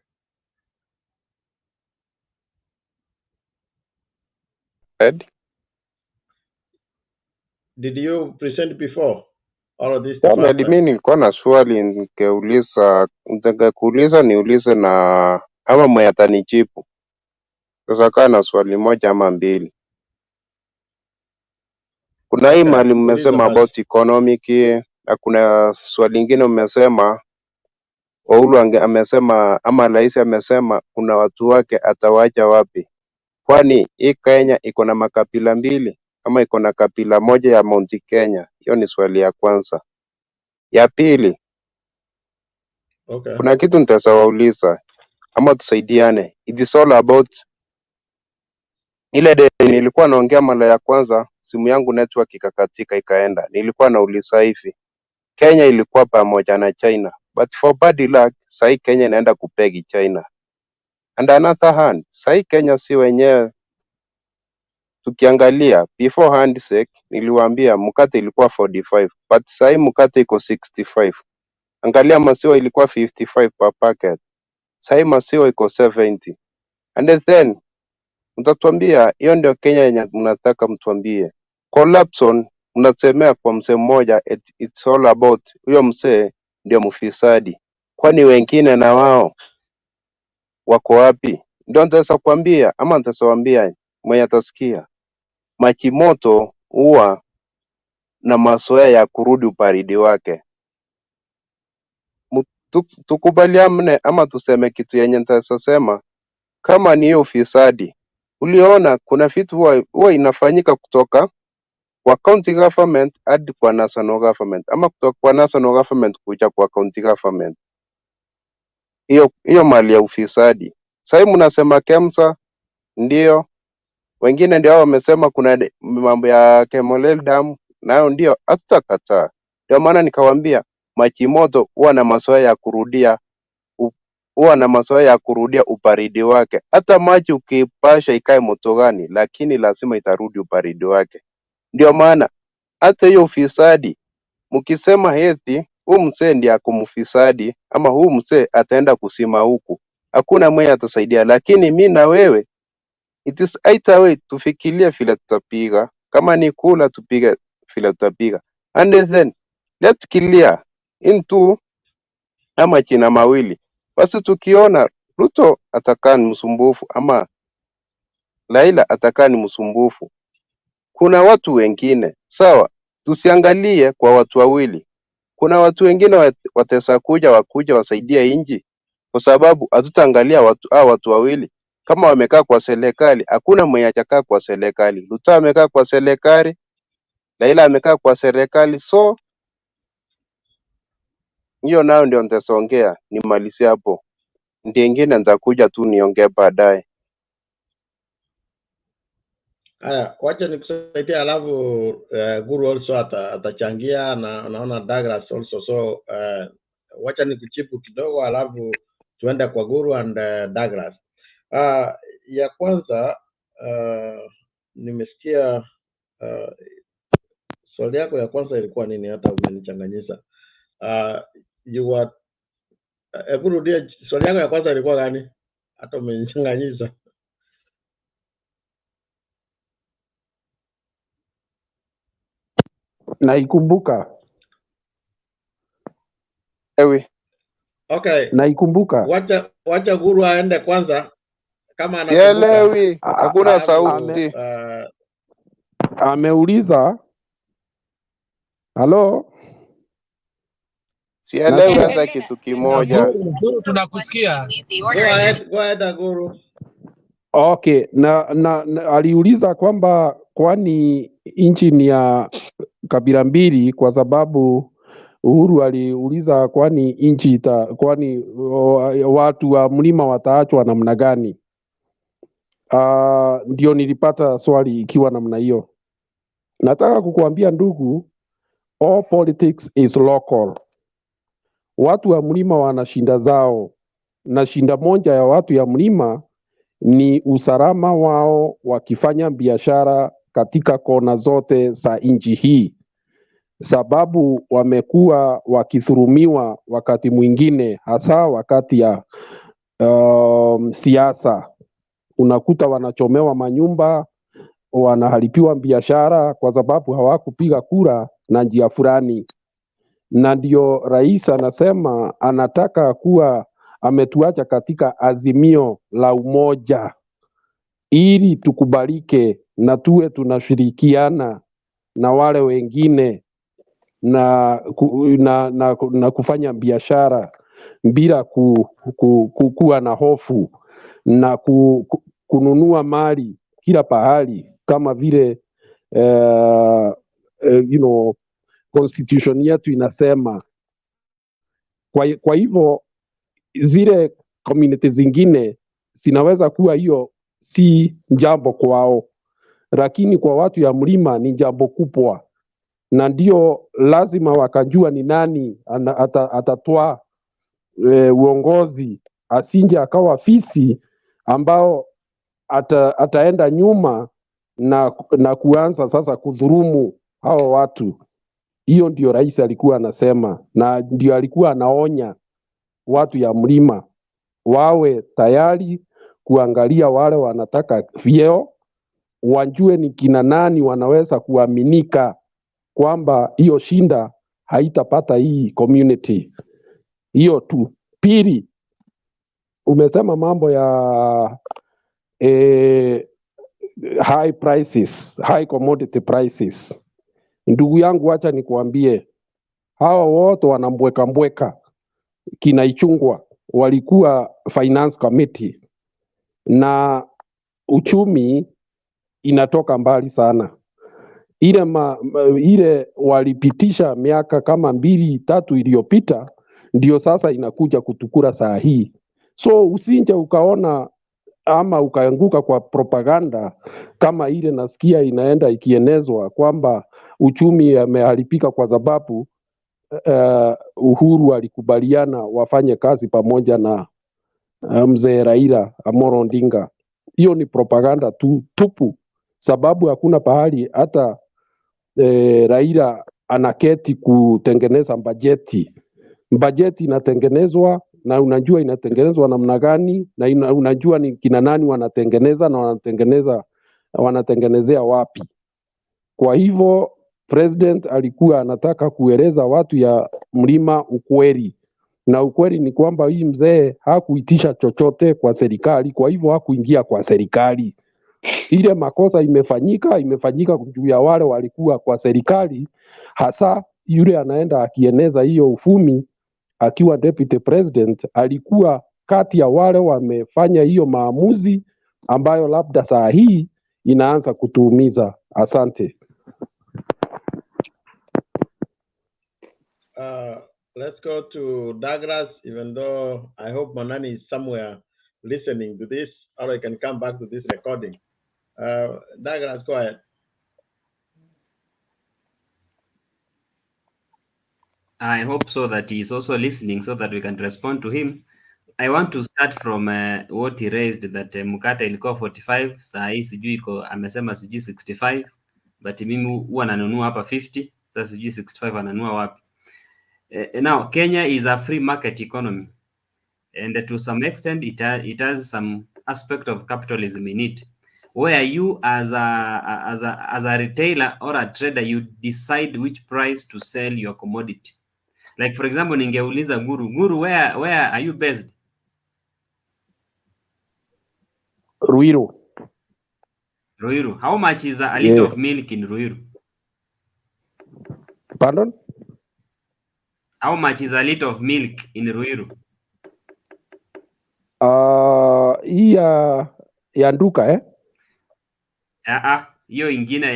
Ed? Did you present before? All of this Mohamed, mimi nilikuwa na swali ningekuuliza niulize na ama mwenye atanijibu. Sasa kaa na swali moja ama mbili. Kuna hii mali mmesema about economic, na kuna swali lingine mmesema Uhuru amesema ama rais amesema kuna watu wake atawacha wapi? Kwani hii Kenya iko na makabila mbili ama iko na kabila moja ya Mount Kenya? Hiyo ni swali ya kwanza. Ya pili, okay, kuna kitu nitawauliza ama tusaidiane. It is all about ile day nilikuwa naongea mara ya kwanza, simu yangu network ikakatika ikaenda. Nilikuwa nauliza hivi, Kenya ilikuwa pamoja na China, but for bad luck sahi Kenya inaenda kupegi China. And another hand, sahi Kenya si wenyewe. Tukiangalia before handshake niliwaambia mkate ilikuwa 45, but sahi mkate iko 65. Angalia maziwa ilikuwa 55 per packet, sahi maziwa iko 70. And then mtatuambia hiyo ndio Kenya yenye mnataka mtuambie. Collapse mnasemea kwa msee mmoja, it's all about huyo msee ndio mfisadi. Kwani wengine na wao wako wapi? Ndio nitaweza kuambia ama nitawaambia mwenye atasikia. Maji moto huwa na mazoea ya kurudi ubaridi wake. Tukubaliane ama tuseme kitu yenye nitasema, kama ni hiyo ufisadi. Uliona kuna vitu huwa inafanyika kutoka kwa county government hadi kwa national government, ama kutoka kwa national government kuja kwa county government. Hiyo mali ya ufisadi. Sasa mnasema KEMSA ndio, wengine ndio wamesema kuna mambo ya Kemolel Dam, nayo ndio hatutakataa. Ndio maana nikawaambia maji moto huwa na mazoea ya kurudia ubaridi wake. Hata maji ukipasha ikae moto gani, lakini lazima itarudi ubaridi wake. Ndio maana hata hiyo ufisadi mkisema heti huu msee ndiye akumfisadi ama huu msee ataenda kusima huku, hakuna mwenye atasaidia. Lakini mi na wewe it is either way tufikirie vile tutapiga, kama ni kula tupige vile tutapiga, and then let's clear into ama china mawili. Basi tukiona Ruto atakaa ni msumbufu ama Raila atakaa ni msumbufu, kuna watu wengine sawa, tusiangalie kwa watu wawili. Kuna watu wengine watesa wakuja wasaidia inji, kwa sababu hatutaangalia watu wawili. Kama wamekaa kwa serikali, hakuna mwenye atakaa kwa serikali. Ruto amekaa kwa serikali, Raila amekaa kwa serikali, so hiyo nayo ndio nitasongea nimalizie hapo. Ndio ingine nitakuja tu niongee baadaye. Haya, wacha nikusaidia, alafu Guru also atachangia na naona Douglas also, so wacha nikuchipu kidogo, alafu tuende kwa Guru and Douglas. Ya kwanza nimesikia swali yako ya kwanza ilikuwa nini? Hata umenichanganyisha. You were hebu rudia swali yako ya kwanza ilikuwa gani? Hata umenichanganyisha. Naikumbuka. Ewe. Okay. Naikumbuka. Wacha Guru aende kwanza kama Sielewi. Hakuna sauti. Ameuliza. Halo? Sielewi hata kitu kimoja. Guru, tunakusikia. Go ahead Guru. Okay, na aliuliza kwamba kwani nchi ni ya kabila mbili, kwa sababu Uhuru aliuliza kwani nchi kwani watu wa mlima wataachwa namna gani? Ndio nilipata swali ikiwa namna hiyo. Nataka kukuambia ndugu, all politics is local. Watu wa mlima wana shinda zao, na shinda moja ya watu ya mlima ni usalama wao wakifanya biashara katika kona zote za nchi hii, sababu wamekuwa wakidhulumiwa wakati mwingine, hasa wakati ya siasa. Unakuta wanachomewa manyumba, wanaharibiwa biashara kwa sababu hawakupiga kura na njia fulani, na ndio rais anasema anataka kuwa ametuacha katika azimio la umoja ili tukubalike na tuwe tunashirikiana na wale wengine na kufanya biashara bila kuwa na hofu na kununua mali kila pahali kama vile constitution yetu inasema. Kwa hivyo zile community zingine zinaweza kuwa hiyo si jambo kwao, lakini kwa watu ya mlima ni jambo kubwa, na ndio lazima wakajua ni nani atatoa uongozi, asinje akawa fisi ambao ataenda nyuma na kuanza sasa kudhurumu hao watu. Hiyo ndio rais alikuwa anasema, na ndio alikuwa anaonya watu ya mlima wawe tayari kuangalia wale wanataka vyeo, wajue ni kina nani wanaweza kuaminika kwamba hiyo shinda haitapata hii community. Hiyo tu. Pili, umesema mambo ya high prices, high commodity prices. Ndugu yangu, acha nikuambie, hawa wote wanambweka kina Ichung'wah walikuwa finance committee, na uchumi inatoka mbali sana. Ile walipitisha miaka kama 2-3 iliyopita ndio sasa inakuja kutukura saa hii. So usinje ukaona ama ukaanguka kwa propaganda kama ile nasikia inaenda ikienezwa kwamba uchumi umeharibika kwa sababu Uhuru alikubaliana wafanye kazi pamoja na mzee Raila Amolo Odinga. Hiyo ni propaganda tupu, sababu hakuna pahali hata Raila anaketi kutengeneza bajeti. Bajeti inatengenezwa na unajua inatengenezwa namna gani, na unajua ni kina nani wanatengeneza na wanatengenezea wapi. Kwa hivyo president alikuwa anataka kueleza watu ya mlima ukweli, na ukweli ni kwamba hii mzee hakuitisha chochote kwa serikali, kwa hivyo hakuingia kwa serikali. Ile makosa imefanyika juu ya wale walikuwa kwa serikali, hasa yule anaenda akieneza hiyo ufumi akiwa deputy president, alikuwa kati ya wale wamefanya hiyo maamuzi ambayo labda saa hii inaanza kutuumiza. Asante. Let's go to Douglas, even though I hope Manani is somewhere listening to this, or I can come back to this recording. Douglas, go ahead. I hope so that he is also listening so that we can respond to him. I want to start from what he raised that mkate ilikuwa 45, saa hii sijui amesema sijui 65, but mimi huwa nanunua hapa 50, sasa sijui 65 ananunua wapi. Now Kenya is a free market economy, and to some extent it has some aspect of capitalism in it, where you as a retailer or a trader, you decide which price to sell your commodity. Like for example, ningeuliza Guru, where are you based? Ruiru. Ruiru. How much is a liter of milk in Ruiru? Pardon? How much is a liter of milk in Ruiru? Hii ya nduka Hiyo ingine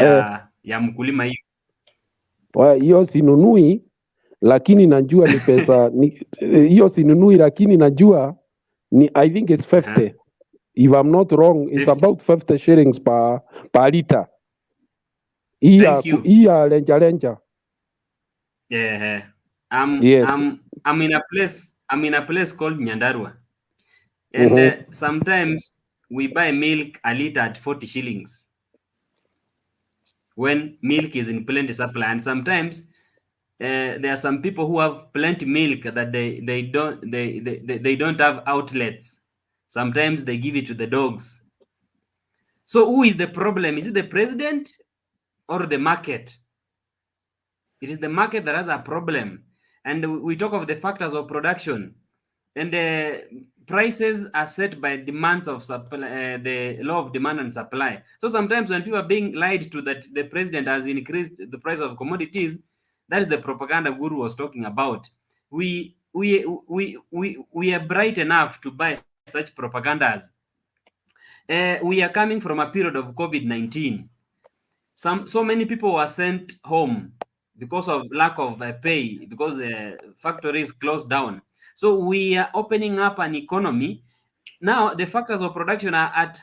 ya mkulima hiyo. Hiyo sinunui, lakini najua ni pesa hiyo sinunui, lakini najua ni, I think it's 50. If I'm not wrong, it's 50. About 50 shillings per liter. Hii ya lenja. Yeah. Yes. I'm in a place called Nyandarua. And sometimes we buy milk a liter at 40 shillings. When milk is in plenty supply, and sometimes there are some people who have plenty milk that they don't have outlets. Sometimes they give it to the dogs. So who is the problem? Is it the president or the market? It is the market that has a problem. And we talk of the factors of production, and prices are set by demands of supply, the law of demand and supply. So sometimes when people are being lied to that the president has increased the price of commodities, that is the propaganda Guru was talking about. We are bright enough to buy such propagandas. We are coming from a period of COVID-19. So many people were sent home because of lack of pay, because factories closed down. So we are opening up an economy. Now the factors of production are at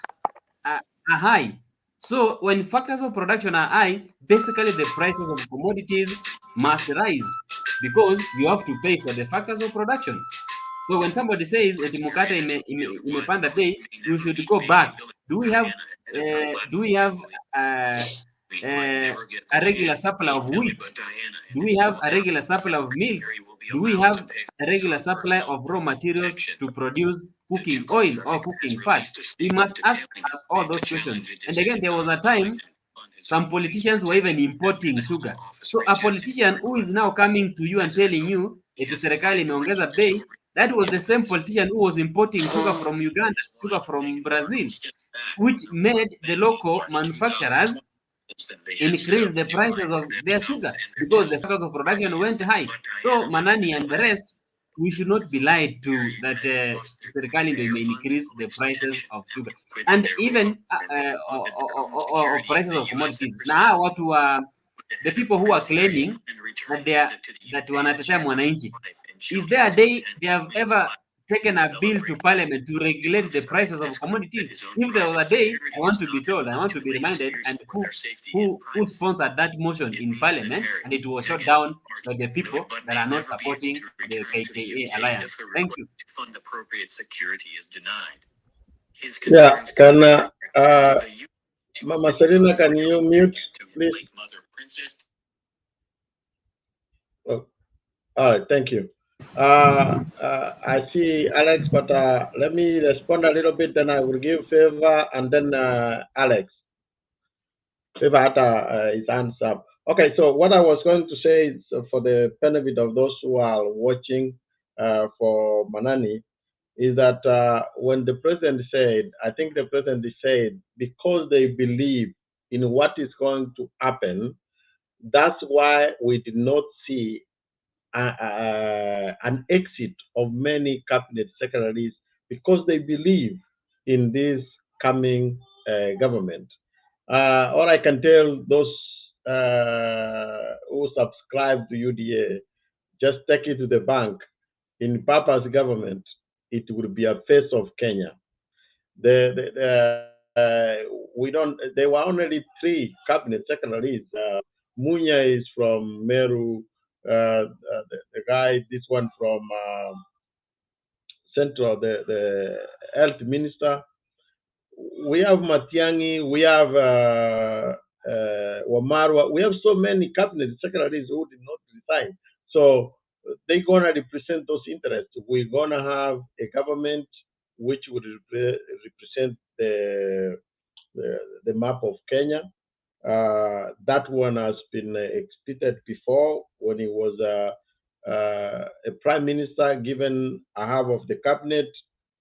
high. So when factors of production are high, basically the prices of commodities must rise because you have to pay for the factors of production. So when somebody says that mkate imepanda bei, we should go back. Do we have a regular supply of wheat? Do we have a regular supply of milk? Do we have a regular supply of raw materials to produce cooking oil or cooking fat? We must ask us all those questions. And again, there was a time some politicians were even importing sugar. So a politician who is now coming to you and telling you eti serikali imeongeza bei, that was the same politician who was importing sugar from Uganda, sugar from Brazil, which made the local manufacturers increase the prices of their sugar because the factors of production went high. So Manani and the rest, we should not be lied to that serikali ndio may increase the prices of sugar and even or prices of commodities. Now what the people who are claiming that wanatetea mwananchi, is there a day they have ever taken a bill to parliament to regulate the prices of commodities? If there was a day, I want to be told, I want to be reminded, and who sponsored that motion in parliament, and it was shot down by the people that are not supporting the KKA alliance. Thank you. Yeah, can Mama Selina, can you mute, please? Oh, all right, thank you. I see Alex, but let me respond a little bit, then I will give Favor and then Alex. Favor his hands up. Okay, so what I was going to say is for the benefit of those who are watching for Manani, is that when the president said, I think the president said, because they believe in what is going to happen, that's why we did not see an exit of many cabinet secretaries, because they believe in this coming government. Or I can tell those who subscribe to UDA, just take it to the bank. In Papa's government, it will be a face of Kenya. We don't. There were only 3 cabinet secretaries. Munya is from Meru. The guy, this one from Central, the health minister. We have Matiangi, we have Wamarwa, we have so many cabinet secretaries who did not resign. So they're gonna represent those interests. We're gonna have a government which would represent the map of Kenya. That one has been executed before when he was a prime minister, given a half of the cabinet.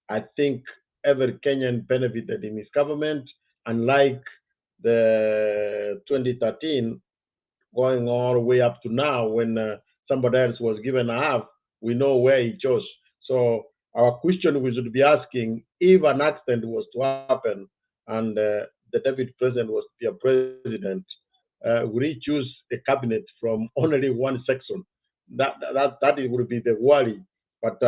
I think every Kenyan benefited in his government, unlike the 2013 going all the way up to now when somebody else was given a half. We know where he chose. So our question we should be asking, if an accident was to happen and the deputy president was to be a president, would he choose a cabinet from only one section? That would be the worry. But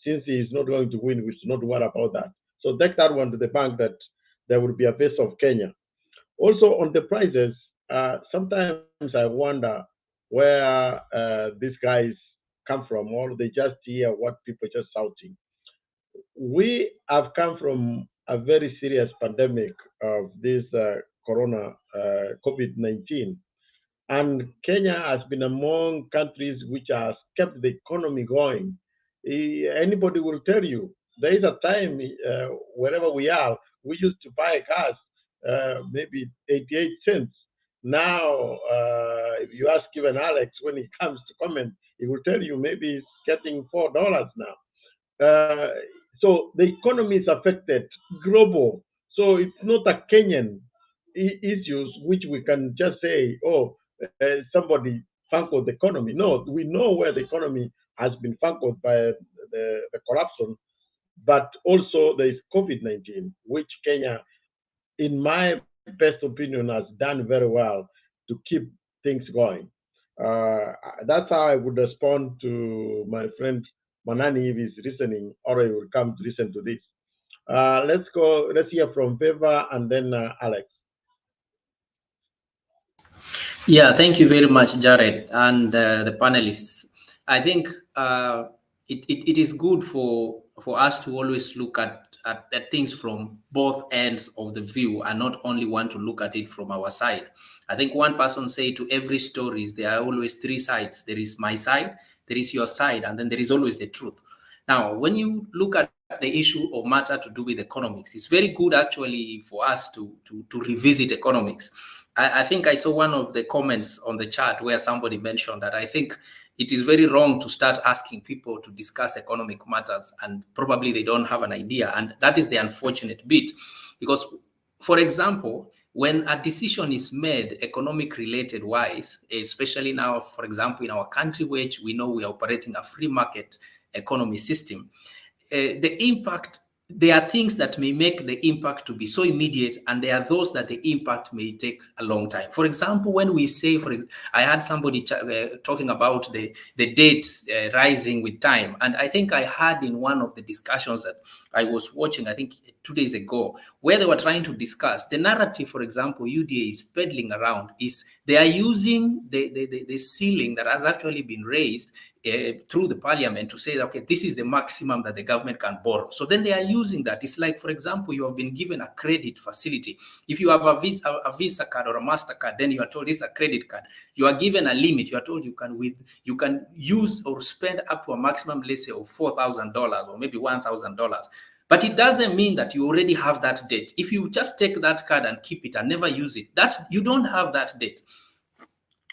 since he is not going to win, we should not worry about that. So take that one to the bank that there will be a face of Kenya. Also on the prices, sometimes I wonder where these guys come from, or they just hear what people just shouting. We have come from a very serious pandemic of this corona, COVID-19. And Kenya has been among countries which has kept the economy going. Anybody will tell you, there is a time wherever we are, we used to buy gas maybe 88 cents. Now, if you ask even Alex when he comes to comment, he will tell you maybe it's getting $4 now. So the economy is affected, global. So it's not a Kenyan issues which we can just say, oh, somebody bungled the economy. No, we know where the economy has been bungled by the corruption, but also there is COVID-19, which Kenya, in my best opinion, has done very well to keep things going. That's how I would respond to my friend Manani if he's listening, or he will come to listen to this. Let's hear from Beva and then Alex. Yeah, thank you very much, Jared, and the panelists. I think it is good for us to always look at things from both ends of the view and not only want to look at it from our side. I think one person said to every story, there are always three sides. There is my side, there is your side, and then there is always the truth. Now, when you look at the issue or matter to do with economics, it's very good actually for us to revisit economics. I think I saw one of the comments on the chat where somebody mentioned that I think it is very wrong to start asking people to discuss economic matters and probably they don't have an idea. And that is the unfortunate bit because, for example, when a decision is made economic related wise, especially now, for example, in our country, which we know we are operating a free market economy system, the impact, there are things that may make the impact to be so immediate, and there are those that the impact may take a long time. For example, when we say, I had somebody talking about the dates rising with time, and I think I had in one of the discussions that I was watching, I think 2 days ago, where they were trying to discuss the narrative, for example, UDA is peddling around, is they are using the ceiling that has actually been raised through the parliament to say, okay, this is the maximum that the government can borrow. So then they are using that. It's like, for example, you have been given a credit facility. If you have a Visa card or a MasterCard, then you are told it's a credit card. You are given a limit. You are told you can use or spend up to a maximum, let's say, of $4,000 or maybe $1,000. But it doesn't mean that you already have that debt. If you just take that card and keep it and never use it, that you don't have that debt,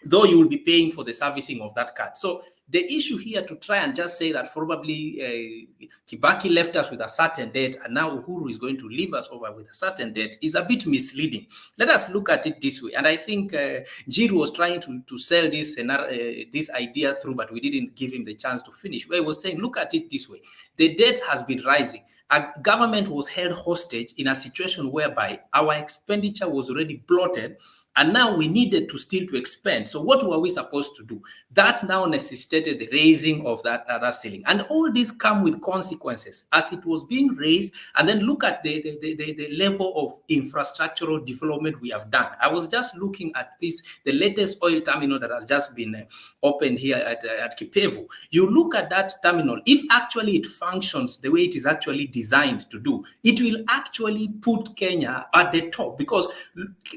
though you will be paying for the servicing of that card. So the issue here to try and just say that probably Kibaki left us with a certain debt and now Uhuru is going to leave us over with a certain debt is a bit misleading. Let us look at it this way. And I think Jiru was trying to sell this idea through, but we didn't give him the chance to finish, where he was saying, look at it this way. The debt has been rising. Our government was held hostage in a situation whereby our expenditure was already bloated, And now we needed to still to expand. So what were we supposed to do? That now necessitated the raising of that ceiling. And all these come with consequences as it was being raised. And then look at the level of infrastructural development we have done. I was just looking at this, the latest oil terminal that has just been opened here at Kipevu. You look at that terminal, if actually it functions the way it is actually designed to do, it will actually put Kenya at the top, because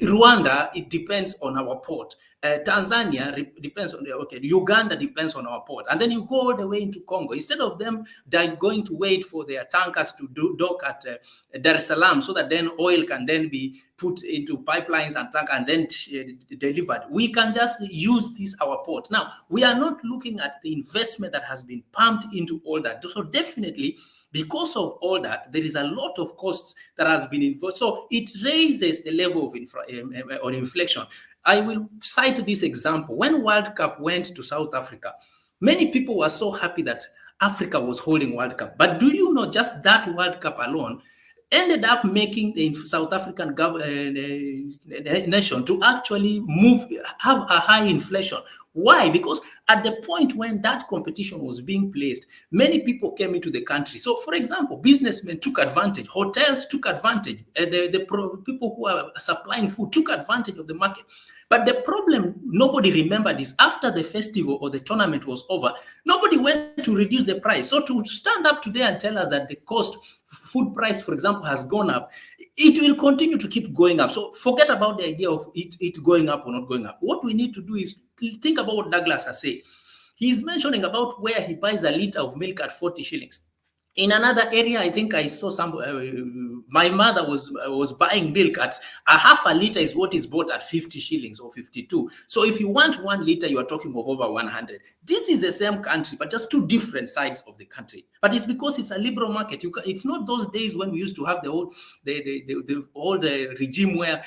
Rwanda, it depends on our port. Tanzania depends on Uganda depends on our port, and then you go all the way into Congo. Instead of them, they're going to wait for their tankers to dock at Dar es Salaam, so that then oil can then be put into pipelines and tank and then delivered. We can just use this our port. Now we are not looking at the investment that has been pumped into all that. So definitely, because of all that, there is a lot of costs that has been involved. So it raises the level of inflation. I will cite this example. When World Cup went to South Africa, many people were so happy that Africa was holding World Cup. But do you know, just that World Cup alone ended up making the South African nation to actually have a high inflation. Why? Because at the point when that competition was being placed, many people came into the country. So, for example, businessmen took advantage, hotels took advantage, people who are supplying food took advantage of the market. But the problem nobody remembered is after the festival or the tournament was over, nobody went to reduce the price. So to stand up today and tell us that the food price, for example, has gone up, it will continue to keep going up. So forget about the idea of it going up or not going up. What we need to do is think about what Douglas has said. He's mentioning about where he buys a liter of milk at 40 shillings. In another area, I think I saw my mother was buying milk at a half a liter is what is bought at 50 shillings or 52. So if you want 1 liter, you are talking of over 100. This is the same country, but just two different sides of the country. But it's because it's a liberal market. It's not those days when we used to have the old regime where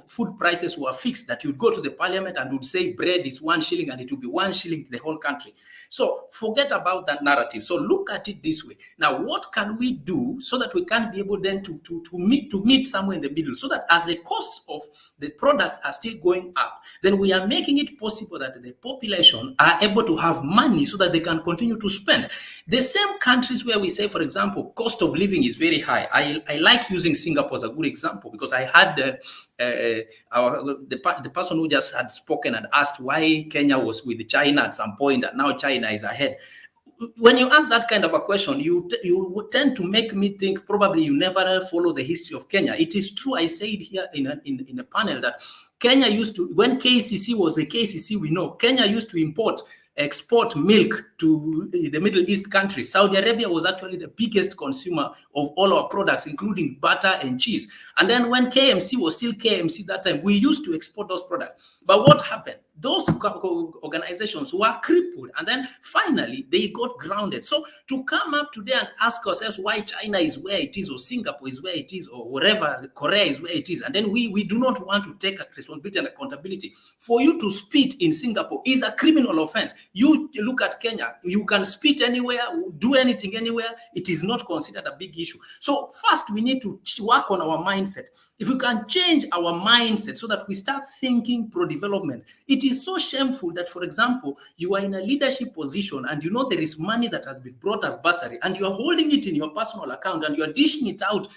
food prices were fixed, that you'd go to the parliament and would say bread is 1 shilling and it would be 1 shilling to the whole country. So forget about that narrative. So look at it this way. Now, what can we do so that we can be able then to meet somewhere in the middle, so that as the costs of the products are still going up, then we are making it possible that the population are able to have money so that they can continue to spend. The same countries where we say, for example, cost of living is very high. I like using Singapore as a good example, because I had the person who just had spoken and asked why Kenya was with China at some point and now China is ahead. When you ask that kind of a question, you tend to make me think probably you never follow the history of Kenya. It is true, I said here in a panel, that Kenya used to, when KCC was the KCC we know, Kenya used to export milk to the Middle East countries. Saudi Arabia was actually the biggest consumer of all our products, including butter and cheese. And then when KMC was still KMC that time, we used to export those products. But what happened? Those organizations were crippled, and then finally they got grounded. So to come up today and ask ourselves why China is where it is, or Singapore is where it is, or wherever, Korea is where it is, and then we do not want to take responsibility and accountability. For you to spit in Singapore is a criminal offense. You look at Kenya, you can spit anywhere, do anything anywhere. It is not considered a big issue. So first we need to work on our mindset. If we can change our mindset so that we start thinking pro-development. It is so shameful that, for example, you are in a leadership position and you know there is money that has been brought as bursary and you are holding it in your personal account and you are dishing it out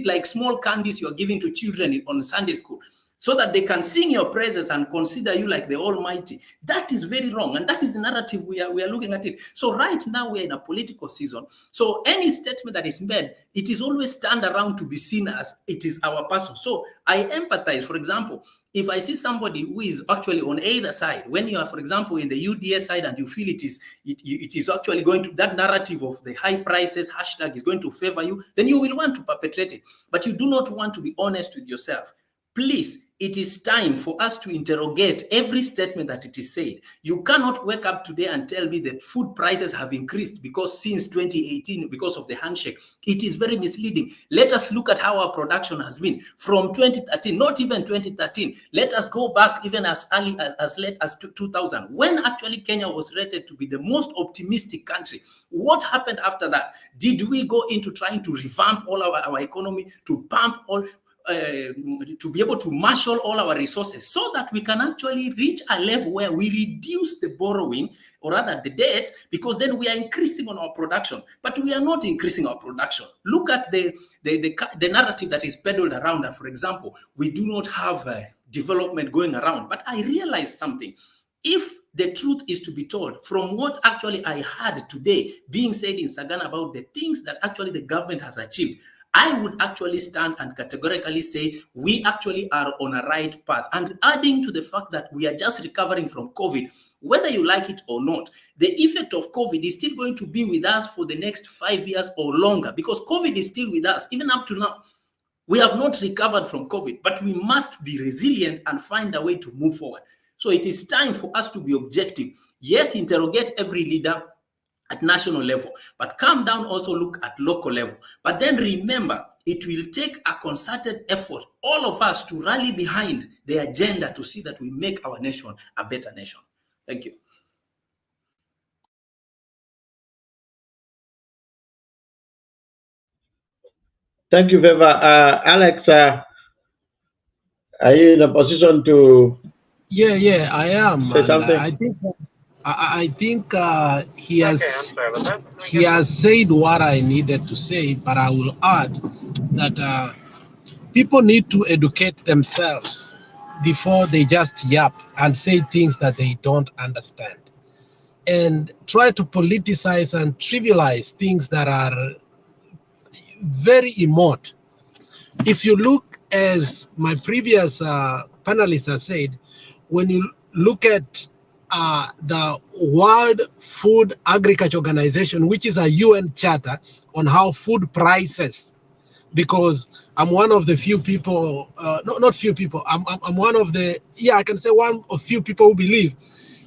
like small candies you are giving to children on Sunday school, so that they can sing your praises and consider you like the Almighty. That is very wrong, and that is the narrative we are looking at it. So right now we are in a political season. So any statement that is made, it is always turned around to be seen as it is our person. So I empathize. For example, if I see somebody who is actually on either side, when you are, for example, in the UDA side and you feel it is actually going to, that narrative of the high prices hashtag is going to favor you, then you will want to perpetrate it. But you do not want to be honest with yourself. Please, it is time for us to interrogate every statement that it is said. You cannot wake up today and tell me that food prices have increased because since 2018, because of the handshake. It is very misleading. Let us look at how our production has been from 2013, not even 2013. Let us go back even as early as late as 2000, when actually Kenya was rated to be the most optimistic country. What happened after that? Did we go into trying to revamp all our economy, to pump all? to be able to marshal all our resources so that we can actually reach a level where we reduce the borrowing, or rather the debt, because then we are increasing on our production. But we are not increasing our production. Look at the narrative that is peddled around that, for example, we do not have development going around. But I realized something. If the truth is to be told, from what actually I heard today being said in Sagana about the things that actually the government has achieved, I would actually stand and categorically say we actually are on a right path. And adding to the fact that we are just recovering from COVID, whether you like it or not, the effect of COVID is still going to be with us for the next 5 years or longer, because COVID is still with us, even up to now. We have not recovered from COVID, but we must be resilient and find a way to move forward. So it is time for us to be objective. Yes, interrogate every leader at national level, but come down, also look at local level. But then remember, it will take a concerted effort, all of us, to rally behind the agenda to see that we make our nation a better nation. Thank you. Thank you, Veva. Alex, are you in a position to Yeah, I am. say And something? I think he has said what I needed to say, but I will add that people need to educate themselves before they just yap and say things that they don't understand, and try to politicize and trivialize things that are very remote. If you look, as my previous panelists have said, when you look at the World Food Agriculture Organization, which is a UN charter on how food prices, because I'm one of the few people, not few people, I'm one of the, I can say one of few people who believe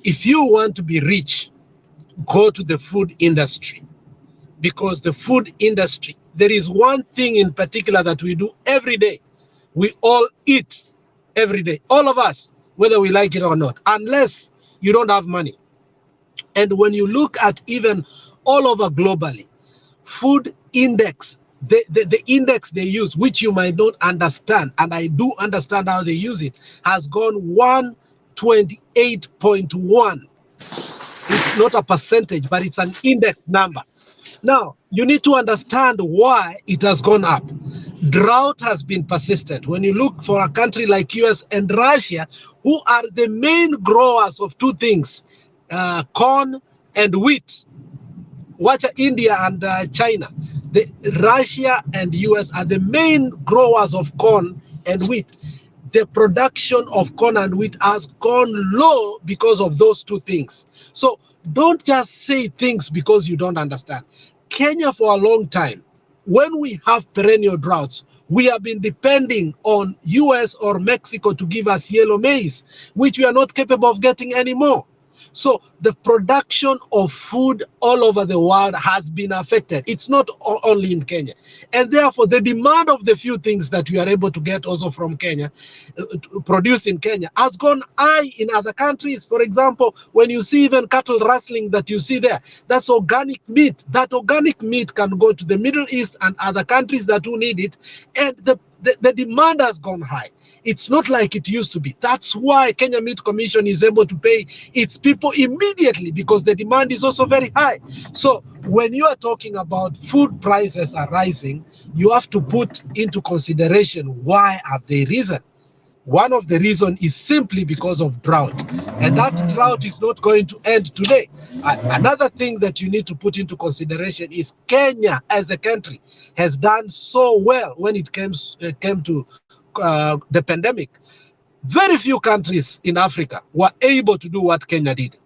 if you want to be rich, go to the food industry. Because the food industry, there is one thing in particular that we do every day. We all eat every day, all of us, whether we like it or not, unless you don't have money. And when you look at even all over globally, food index, the index they use, which you might not understand, and I do understand how they use it, has gone 128.1. It's not a percentage, but it's an index number. Now, you need to understand why it has gone up. Drought has been persistent. When you look for a country like US and Russia, who are the main growers of two things, corn and wheat. Watch India and China. Russia and US are the main growers of corn and wheat. The production of corn and wheat has gone low because of those two things. So don't just say things because you don't understand. Kenya, for a long time, when we have perennial droughts, we have been depending on US or Mexico to give us yellow maize, which we are not capable of getting anymore. So the production of food all over the world has been affected. It's not only in Kenya. And therefore, the demand of the few things that we are able to get also from Kenya, produced in Kenya, has gone high in other countries. For example, when you see even cattle rustling that you see there, that's organic meat. That organic meat can go to the Middle East and other countries that do need it. And the demand has gone high. It's not like it used to be. That's why Kenya Meat Commission is able to pay its people immediately, because the demand is also very high. So when you are talking about food prices are rising, you have to put into consideration why have they risen. One of the reasons is simply because of drought, and that drought is not going to end today. Another thing that you need to put into consideration is Kenya as a country has done so well when it came to the pandemic. Very few countries in Africa were able to do what Kenya did.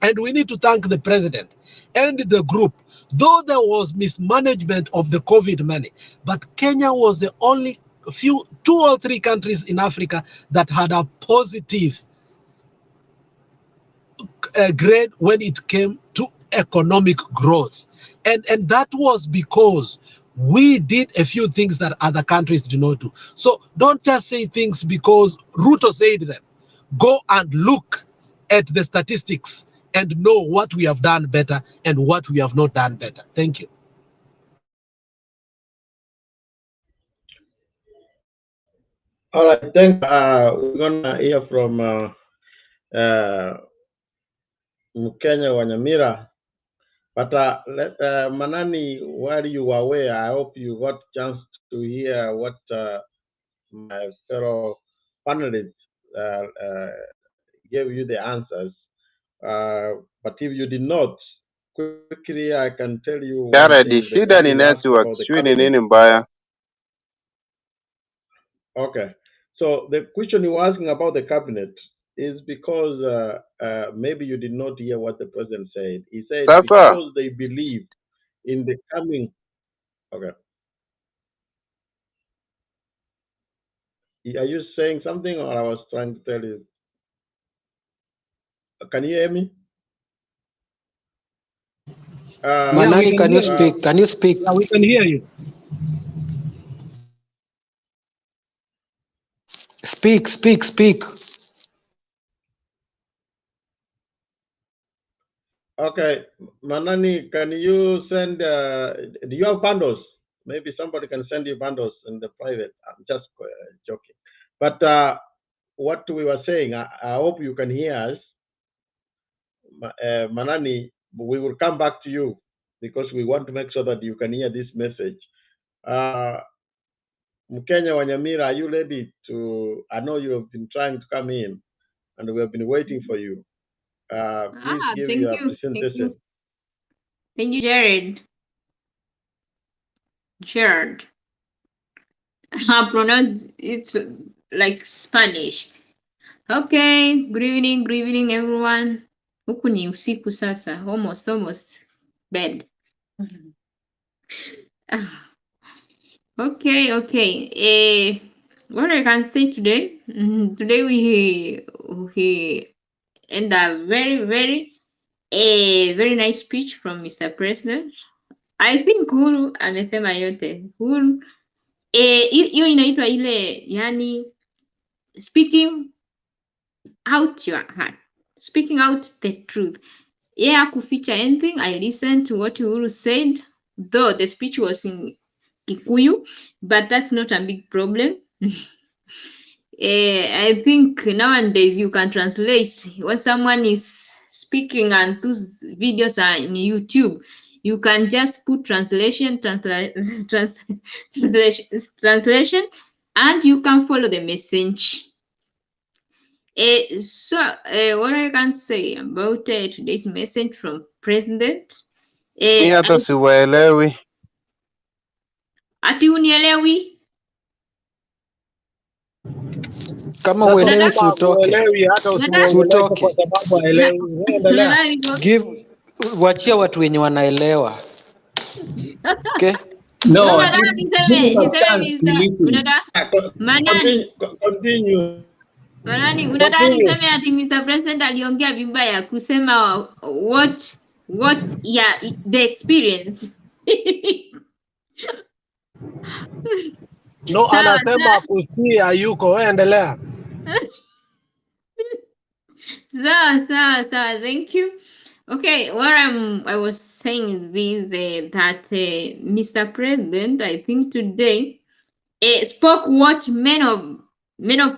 And we need to thank the president and the group, though there was mismanagement of the COVID money, but Kenya was the only two or three countries in Africa that had a positive grade when it came to economic growth. And that was because we did a few things that other countries did not do. So don't just say things because Ruto said them. Go and look at the statistics and know what we have done better and what we have not done better. Thank you. All right, thanks. We're gonna hear from Mkenya Wanyamira. But Manani, while you were away, I hope you got chance to hear what my fellow panelists gave you the answers. But if you did not, quickly I can tell you one Jared, thing. The shida ni question was asking network, about the sijui ni cabinet. nini mbaya. Okay. So the question you were asking about the cabinet is because maybe you did not hear what the president said. He said Sasa because they believe in the coming. Okay. Are you saying something, or I was trying to tell you? Can you hear me? Yeah, we Manani, can can you hear you. speak? Can you speak? Yeah, we can hear you. Speak, speak, speak. Okay, Manani, can you send? Do you have bundles? Maybe somebody can send you bundles in the private. I'm just joking. But what we were saying, I hope you can hear us. Manani, we will come back to you because we want to make sure that you can hear this message. Mkenya Wanyamira, are you ready to? I know you have been trying to come in, and we have been waiting for you. Please give Thank your you. Thank presentation. you. Thank you, Jared. Gerard. I pronounce it like Spanish. Okay, good evening everyone. Huku ni usiku sasa, almost bed. Okay. What I can say today, today we end a very nice speech from Mr. President. I think Uhuru amesema yote. Uhuru hiyo inaitwa ile, yani speaking out your heart, speaking out the truth. Yeah, kuficha anything. I listened to what Uhuru said, though the speech was in Kikuyu, but that's not a big problem. I think nowadays you can translate what someone is speaking, and those videos are in YouTube. You can just put translation, and you can follow the message. What I can say about today's message from President, mi hata siwaelewi. ati unielewi? Kama Sasa uelewi si kama utoke. hakuelewi hata Unataka usimuongeleshe kwa sababu haelewi. Endelea. Give, wachia watu wenye wanaelewa. Okay? Wewe No, at unataka least give him a niseme chance he listens. Manani? Continue. Manani, unataka niseme ati Mr. President aliongea vibaya kusema what yeah, the experience. No, Sawa. anasema akusikii, hayuko. Wewe endelea. Sawa. Thank you. Okay, what I was saying is that Mr. President, I think today spoke what many of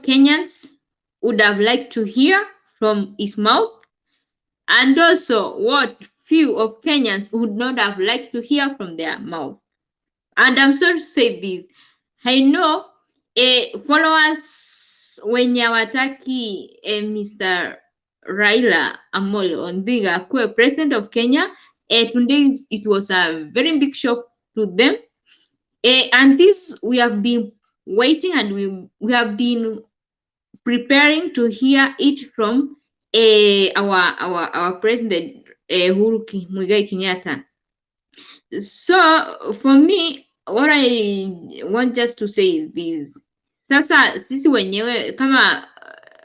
Kenyans would have liked to hear from his mouth, and also what few of Kenyans would not have liked to hear from their mouth. And I'm sorry to say this, I know followers wenye hawataki Mr. Raila Amolo Odinga kuwe president of Kenya, today it was a very big shock to them. And this we have been waiting, and we have been preparing to hear it from our president Uhuru Muigai Kenyatta. So for me, what I want just to say is this. Sasa sisi wenyewe kama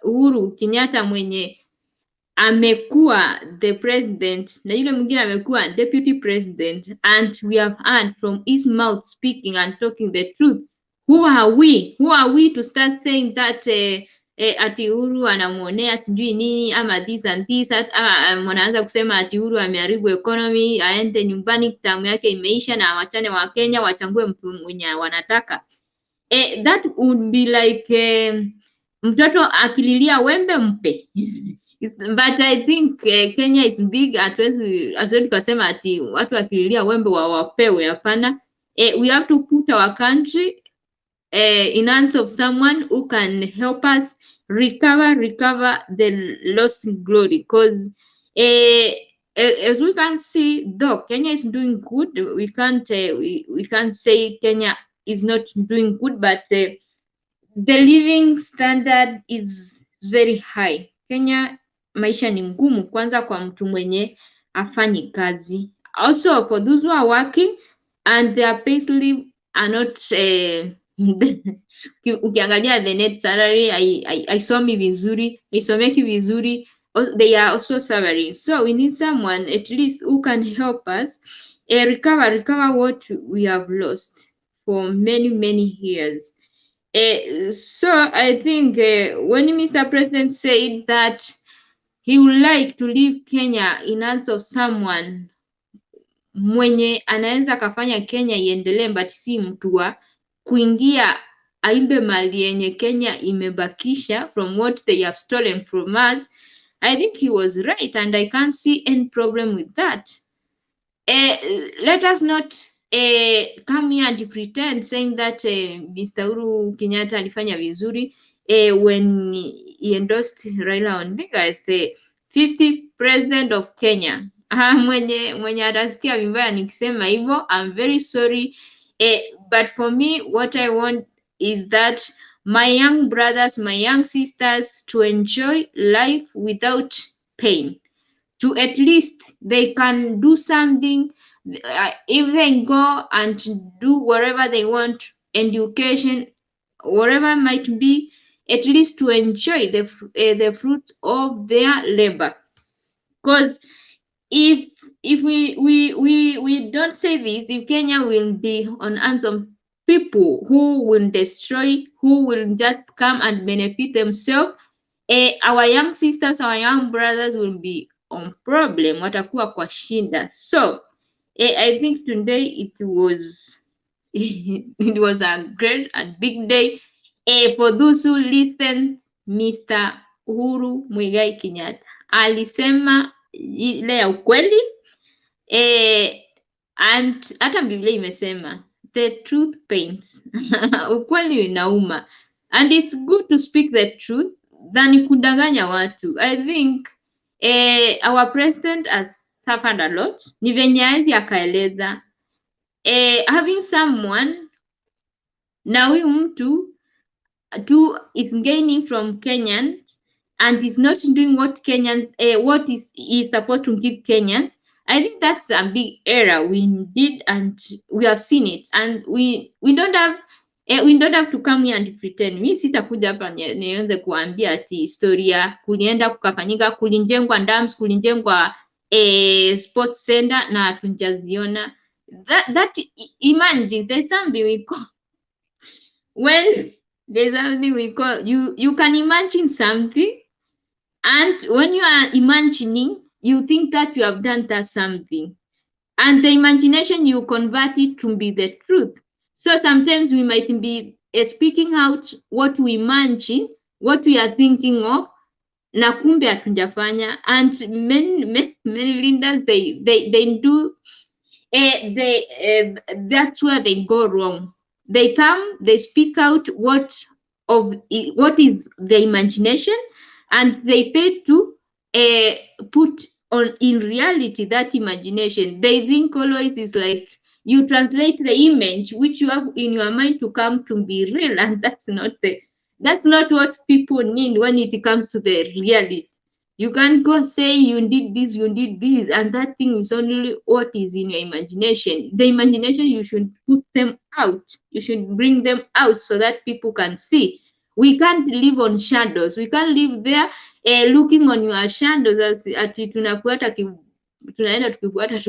Uhuru Kenyatta mwenye amekuwa the president na yule mwingine amekuwa deputy president, and we have heard from his mouth speaking and talking the truth. Who are we to start saying that ati Uhuru anamuonea sijui nini ama this and this, wanaanza kusema ati Uhuru ameharibu economy, aende nyumbani, tamu yake imeisha, na wachane wa Kenya wachangue mtu mwenye wanataka. that would be like mtoto akililia wembe mpe. But I think Kenya is big. Hatuwezi tukasema ati watu akililia wembe wapewe, hapana. We have to put our country in hands of someone who can help us recover the lost glory, because as we can see, though Kenya is doing good, we can't say Kenya is not doing good, but the living standard is very high. Kenya maisha ni ngumu, kwanza kwa mtu mwenye afanyi kazi. Also for those who are working and their payslip are not ukiangalia the net salary haisomi vizuri, haisomeki vizuri, they are also suffering. So we need someone at least who can help us recover what we have lost for many years. So I think when Mr. President said that he would like to leave Kenya in hands of someone mwenye anaweza akafanya Kenya iendelee, but si mtu wa kuingia aibe mali yenye Kenya imebakisha from what they have stolen from us. I think he was right, and I can't see any problem with that. Let us not come here and pretend saying that Mr. Uhuru Kenyatta alifanya vizuri when he endorsed Raila Odinga as the 50th president of Kenya. Mwenye atasikia vibaya nikisema hivyo, I'm very sorry. But for me, what I want is that my young brothers, my young sisters to enjoy life without pain. To at least they can do something, if they go and do whatever they want, education, whatever might be, at least to enjoy the fruit of their labor. Because if we don't say this, if Kenya will be on hands of people who will destroy, who will just come and benefit themselves, our young sisters, our young brothers will be on problem, watakuwa kwa shinda. So I think today it was it was a great and big day for those who listen. Mr. Uhuru Muigai Kenyatta alisema ile ya ukweli, and hata Biblia imesema the truth pains. Ukweli inauma, and it's good to speak the truth than kudanganya watu. I think our president has suffered a lot. Ni venye hawezi akaeleza having someone na huyu mtu tu is gaining from Kenyans and is not doing what Kenyans what is supposed to give Kenyans. I think that's a big error we did, and we have seen it, and we don't have to come here and pretend. Mi sitakuja hapa nianze kuambia ati historia kulienda kukafanyika, kulijengwa dams, kulijengwa sports center na hatujaziona. That imagine there's something we call when there's something we call you can imagine something, and when you are imagining, you think that you have done that something, and the imagination you convert it to be the truth. So sometimes we might be speaking out what we imagine, what we are thinking of, na kumbe hatujafanya. And many leaders they do that's where they go wrong. They come, they speak out what is the imagination, and they fail to put on in reality that imagination. They think always is like you translate the image which you have in your mind to come to be real, and that's not what people need when it comes to the reality. You can't go say you did this, and that thing is only what is in your imagination. The imagination, you should put them out. You should bring them out so that people can see. We can't live on shadows. We can't live there looking on your shadows as ati tunafuata tunaenda tukifuata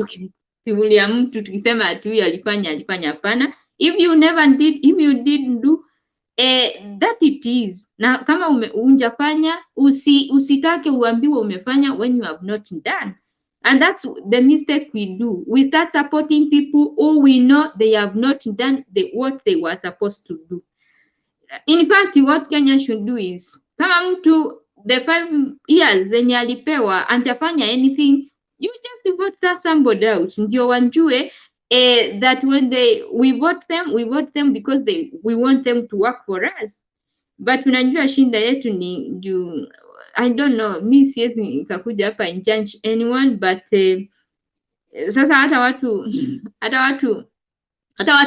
kivuli ya mtu tukisema ati huyu alifanya. Hapana. If you didn't do that it is. Na kama unjafanya, usitake uambiwe umefanya when you have not done. And that's the mistake we do. We start supporting people who we know they have not done what they were supposed to do. in fact what Kenya should do is kama mtu the 5 years zenye alipewa antafanya anything, you just vote somebody out ndio wanjue that when we vote them because we want them to work for us. But unajua shinda yetu ni juu I don't know, mi siwezi nikakuja hapa and judge anyone, but sasa hata watu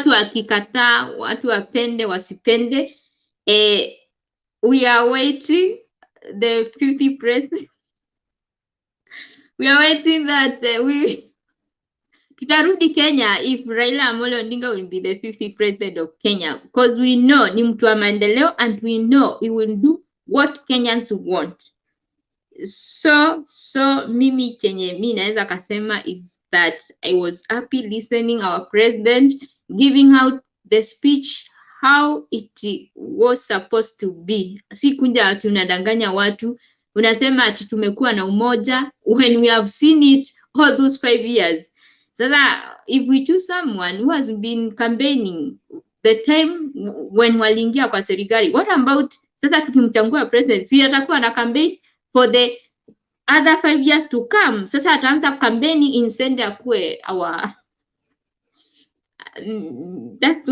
wakikataa, watu wapende wasipende, we are waiting the 50 president we are waiting that tutarudi Kenya if Raila Amolo Odinga will be the 50th president of Kenya, because we know ni mtu wa maendeleo and we know he will do what Kenyans want. So mimi chenye mi naweza kasema is that I was happy listening our president giving out the speech how it was supposed to be. Si kuja tunadanganya watu unasema ati tumekuwa na umoja when we have seen it all those 5 years. So that if we choose someone who has been campaigning the time when waliingia kwa serikali, what about sasa tukimchagua president, si atakuwa na campaign for the other 5 years to come? Sasa ataanza campaigning instead akuwe our that's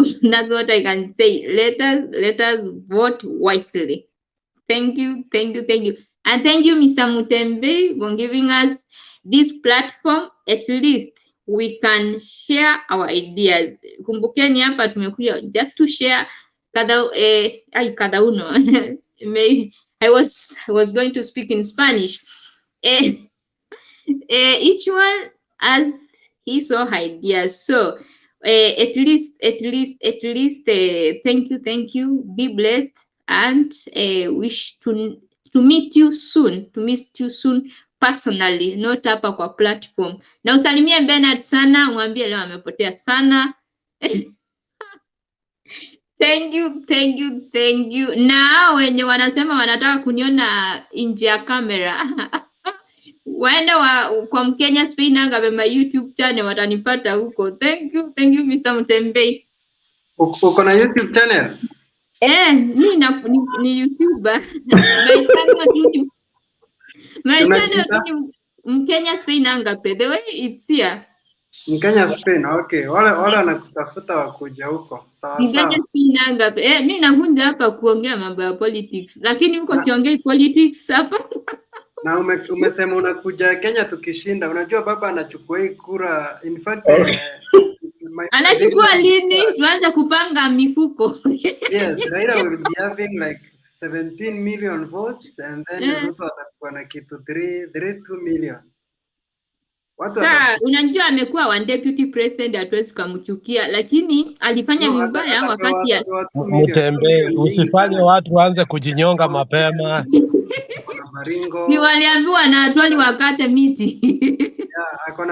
what I can say. Let us vote wisely. Thank you. And thank you, Mr. Mutembe, for giving us this platform. At least we can share our ideas. Kumbukeni hapa tumekuja just to share cada uno. I was going to speak in Spanish. Each one has his own ideas. So at least thank you, be blessed, and wish to meet you soon, personally, not hapa kwa platform. Na usalimie Bernard sana, mwambie leo amepotea sana. Thank you. Na wenye wanasema wanataka kuniona nje ya kamera waende kwa Mkenya Spain Anga YouTube channel watanipata huko. Thank you Mr. Mutembe. Uko na YouTube channel? Mimi ni YouTuber. My channel ni Mkenya Spain Anga, the way it's here. Mkenya Spain, okay. Wale wanakutafuta wakuja huko. Sawa. Mkenya Spain Anga. Mimi nakuja hapa kuongea mambo ya politics, lakini huko siongei politics hapa. Na umesema unakuja Kenya tukishinda. Unajua baba anachukua hii kura. In fact, anachukua lini? Tuanze kupanga mifuko. Yes, Raila will be having like 17 million votes and then Ruto atakuwa na kitu 2 million. Sasa unajua amekuwa one deputy president, hatuwezi kumchukia, lakini alifanya vibaya wakati ya Mutembe, usifanye watu waanze kujinyonga mapema. Ni waliambiwa na watu wakate miti.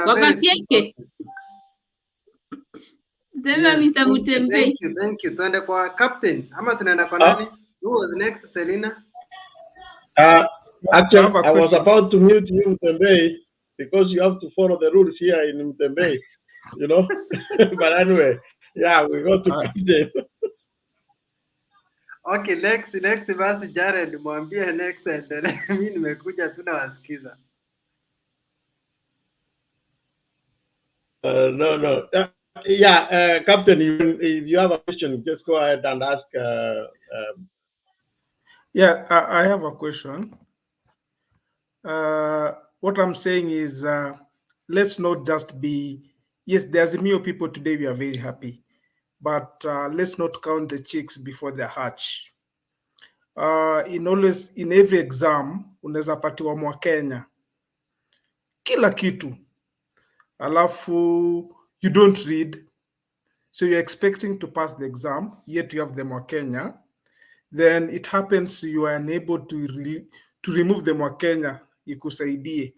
Wakatieke. Sema Mr. Mutembe. Thank you. Tuende kwa captain ama tunaenda kwa nani? Who was next, Selina? Actually, I was about to mute you, Mutembe, because you have to follow the rules here in Mutembe, you know. But anyway, yeah, we go to captain. Okay, next basi Jared, mwambie next and then mimi nimekuja tu nawasikiza. No. Captain, if you have a question, just go ahead and ask. Yeah, I have a question. What I'm saying is, let's not just be, yes, there's many people today, we are very happy, but let's not count the chicks before they hatch. In every exam, unaweza patiwa Mwakenya kila kitu, alafu you don't read, so you're expecting to pass the exam, yet you have the Mwakenya, then it happens you are unable to remove the Mwakenya ikusaidie,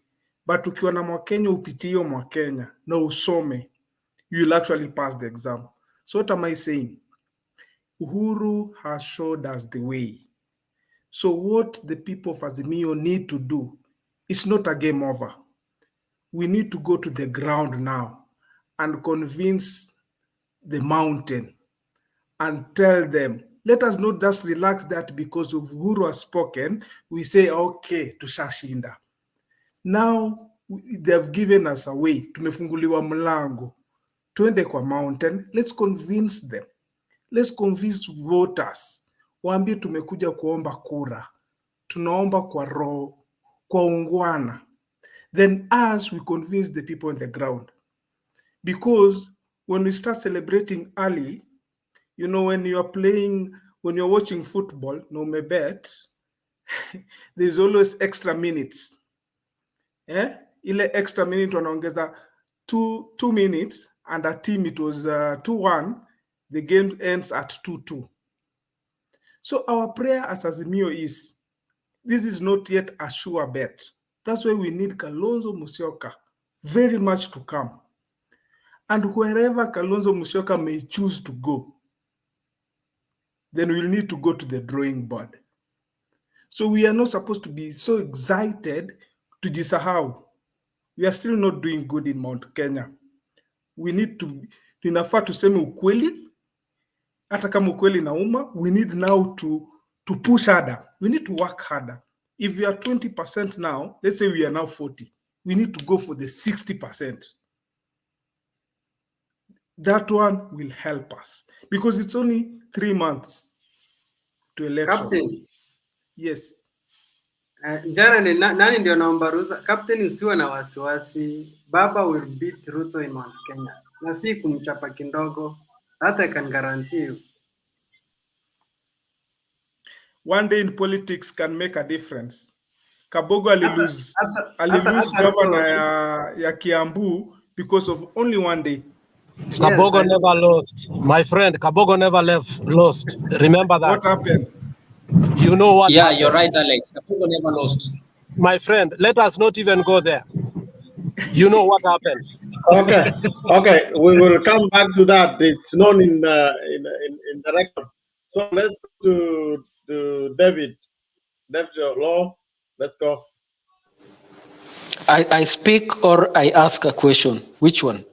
but ukiwa na Mwakenya upitie Mwakenya na usome, you will actually pass the exam. So what am I saying? Uhuru has showed us the way. So what the people of Azimio need to do is not a game over. We need to go to the ground now and convince the mountain and tell them let us not just relax that because of Uhuru has spoken, we say, okay, tushashinda. Now, they've given us a way. Tumefunguliwa mlango. Twende kwa mountain. Let's convince them. Let's convince voters. Waambie tumekuja kuomba kura. Tunaomba kwa roho, kwa ungwana. Then us, we convince the people on the ground. Because when we start celebrating early, you know, when you're watching football, no me bet, there's always extra minutes. Ile extra minute wanaongeza 2 minutes, and a team it was 2-1, the game ends at 2-2. So our prayer as Azimio is, this is not yet a sure bet. That's why we need Kalonzo Musyoka very much to come. And wherever Kalonzo Musyoka may choose to go, then we'll need to go to the drawing board. So we are not supposed to be so excited to jisahau. We are still not doing good in Mount Kenya. We need to, tunafaa tuseme ukweli, hata kama ukweli nauma, we need now to push harder. We need to work harder. If we are 20% now, let's say we are now 40, we need to go for the 60%. That one will help us because it's only 3 months to election. Captain. Yes. Jana ni nani ndio naomba ruhusa? Captain, usiwe na wasiwasi. Baba will beat Ruto in Mount Kenya. Na si kumchapa kindogo. That I can guarantee you. One day in politics can make a difference. Kabogo alilose governor ya Kiambu because of only one day. Kabogo never lost. My friend, Kabogo never lost. Remember that. What happened? You know what happened. You're right, Alex. Kabogo never lost. My friend, let us not even go there. You know what happened. Okay, we will come back to that. It's known in the record. So let's go to David. That's your law. Let's go. I speak or I ask a question. Which one?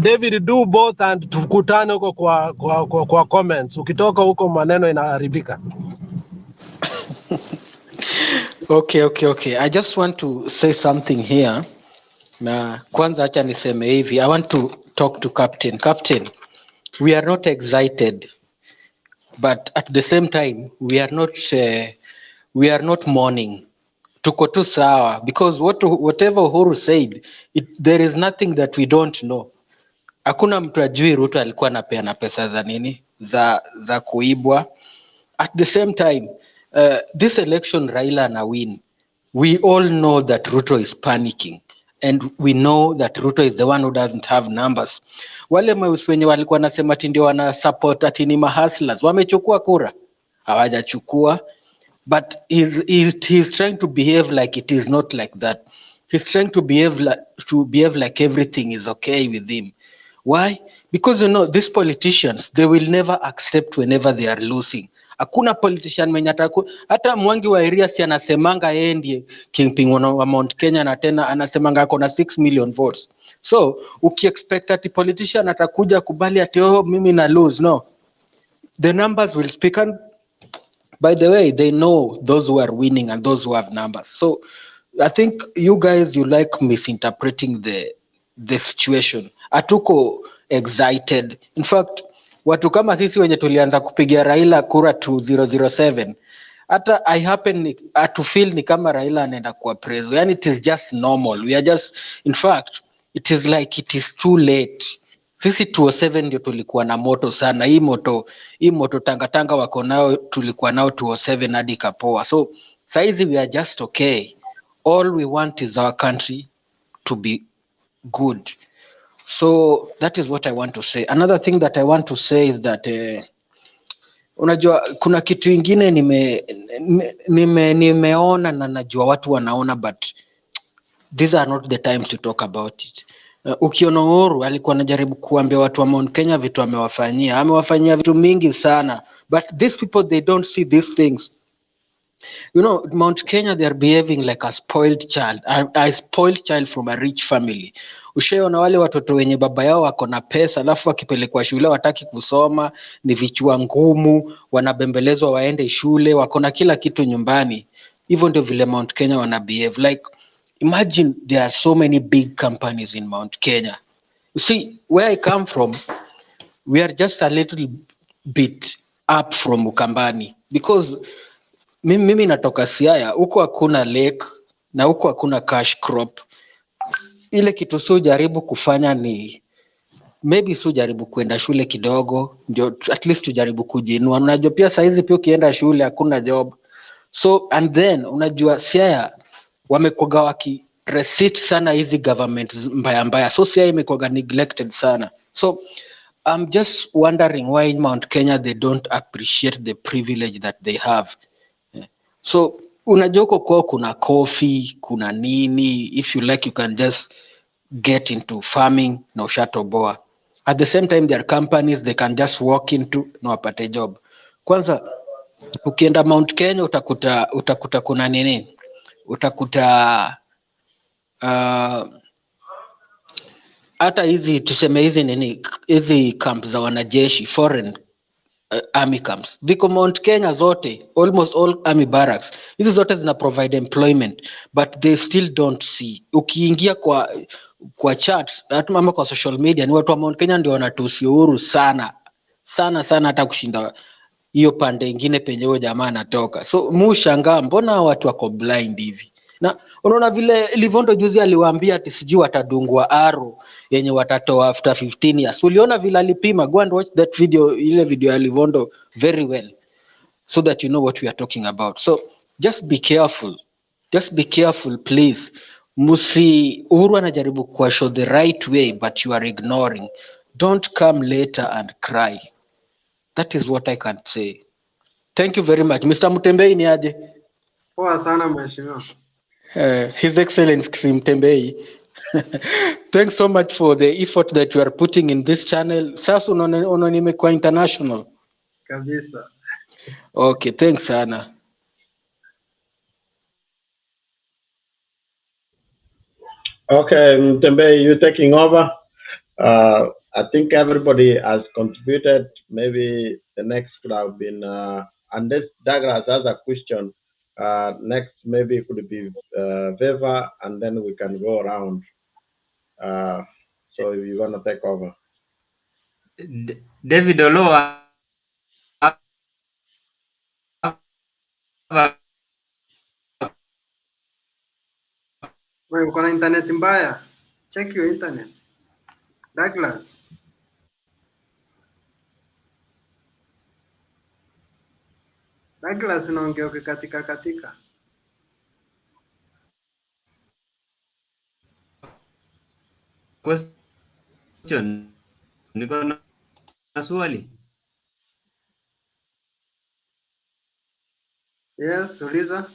David, do both and tukutane huko kwa comments. Ukitoka huko maneno inaharibika. Okay. I just want to say something here. Na kwanza acha niseme hivi. I want to talk to Captain. Captain, we are not excited, but at the same time we are not mourning. Tuko tu sawa because whatever Uhuru said, there is nothing that we don't know. Hakuna mtu ajui Ruto alikuwa anapeana pesa za nini za kuibwa. At the same time, this election Raila na win. We all know that Ruto is panicking, and we know that Ruto is the one who doesn't have numbers. Wale mweusi wenye walikuwa nasema ati ndio wana support ati ni mahustlers wamechukua kura, hawajachukua. But he's trying to behave like it is not like that. He's trying to behave like everything is okay with him. Why? Because these politicians, they will never accept whenever they are losing. Hakuna politician mwenye hata Mwangi wa Iria si anasemanga yeye ndiye kingpin wa Mount Kenya na tena anasemanga ako na 6 million votes. So ukiexpect ati politician atakuja kubali ati mimi na lose, no. The numbers will speak, and by the way, they know those who are winning and those who have numbers. So I think you guys, you like misinterpreting the situation. Hatuko excited. In fact, watu kama sisi wenye tulianza kupigia Raila kura 2007, hata I happen to feel ni kama Raila anaenda kuwa preso. Yani it is just normal. We are just, in fact, it is like it is too late. Sisi 2007 ndio tulikuwa na moto sana. Hii moto tangatanga wako nao tulikuwa nao 2007 hadi kapoa. So saizi we are just okay. All we want is our country to be good. So that is what I want to say. Another thing that I want to say is that unajua kuna kitu ingine nimeona na najua watu wanaona, but these are not the times to talk about it. Ukiona Uhuru alikuwa anajaribu kuambia watu wa Mount Kenya vitu amewafanyia vitu mingi sana, but these people, they don't see these things. You know, Mount Kenya, they are behaving like a spoiled child, a spoiled child from a rich family. Ushaona wale watoto wenye baba yao wako na pesa, alafu wakipelekwa shule wataki kusoma, ni vichwa ngumu, wanabembelezwa waende shule, wako na kila kitu nyumbani. Hivyo ndio vile Mount Kenya wana behave. Like, imagine there are so many big companies in Mount Kenya. You see, where I come from, we are just a little bit up from Ukambani because mimi natoka Siaya, huko hakuna lake na huko hakuna cash crop. Ile kitu si jaribu kufanya ni maybe si jaribu kwenda shule kidogo, ndio at least tujaribu kujiinua. Unajua pia saizi pia ukienda shule hakuna job. So and then unajua Siaya wamekuwa waki receipt sana hizi government mbaya mbaya, so Siaya imekuwa neglected sana. So I'm just wondering why in Mount Kenya they don't appreciate the privilege that they have. So unajua huko kwao kuna coffee, kuna nini, if you like you can just get into farming na ushatoboa. At the same time there are companies they can just walk into na wapate job. Kwanza ukienda Mount Kenya utakuta kuna nini? Utakuta hata hizi tuseme hizi nini, hizi camp za wanajeshi foreign army camps ziko Mount Kenya zote, almost all army barracks. Hizi zote zina provide employment but they still don't see. Ukiingia kwa chat hata mama kwa social media, ni watu wa Mount Kenya ndio wanatusi Uhuru sana sana sana, hata kushinda hiyo pande ingine penye huyo jamaa anatoka. So mushangaa mbona watu wako blind hivi. Na unaona vile Livondo juzi aliwaambia ati sijui watadungwa aro yenye watatoa after 15 years. Uliona vile alipima? Go and watch that video, ile video ya Livondo very well, so that you know what we are talking about. So just be careful, just be careful please. Uhuru anajaribu kuwa show the right way but you are ignoring. Don't come later and cry. That is what I can say. Thank you very much. Mr. Mutembei ni aje? Poa sana mheshimiwa. His Excellency Mtembei. Thanks so much for the effort that you are putting in this channel. Sasa unaona nimekuwa international. Kabisa. Okay, thanks sana. Okay, Mtembe, you taking over. I think everybody has contributed. Maybe the next could have been, unless Douglas has a question, next maybe it could be Veva, and then we can go around. So if you want to take over. David Oloa. Wewe uko na internet mbaya? Check your internet. Douglas. Douglas unaongea ukikatika katika. Question. Niko na swali. Yes, uliza.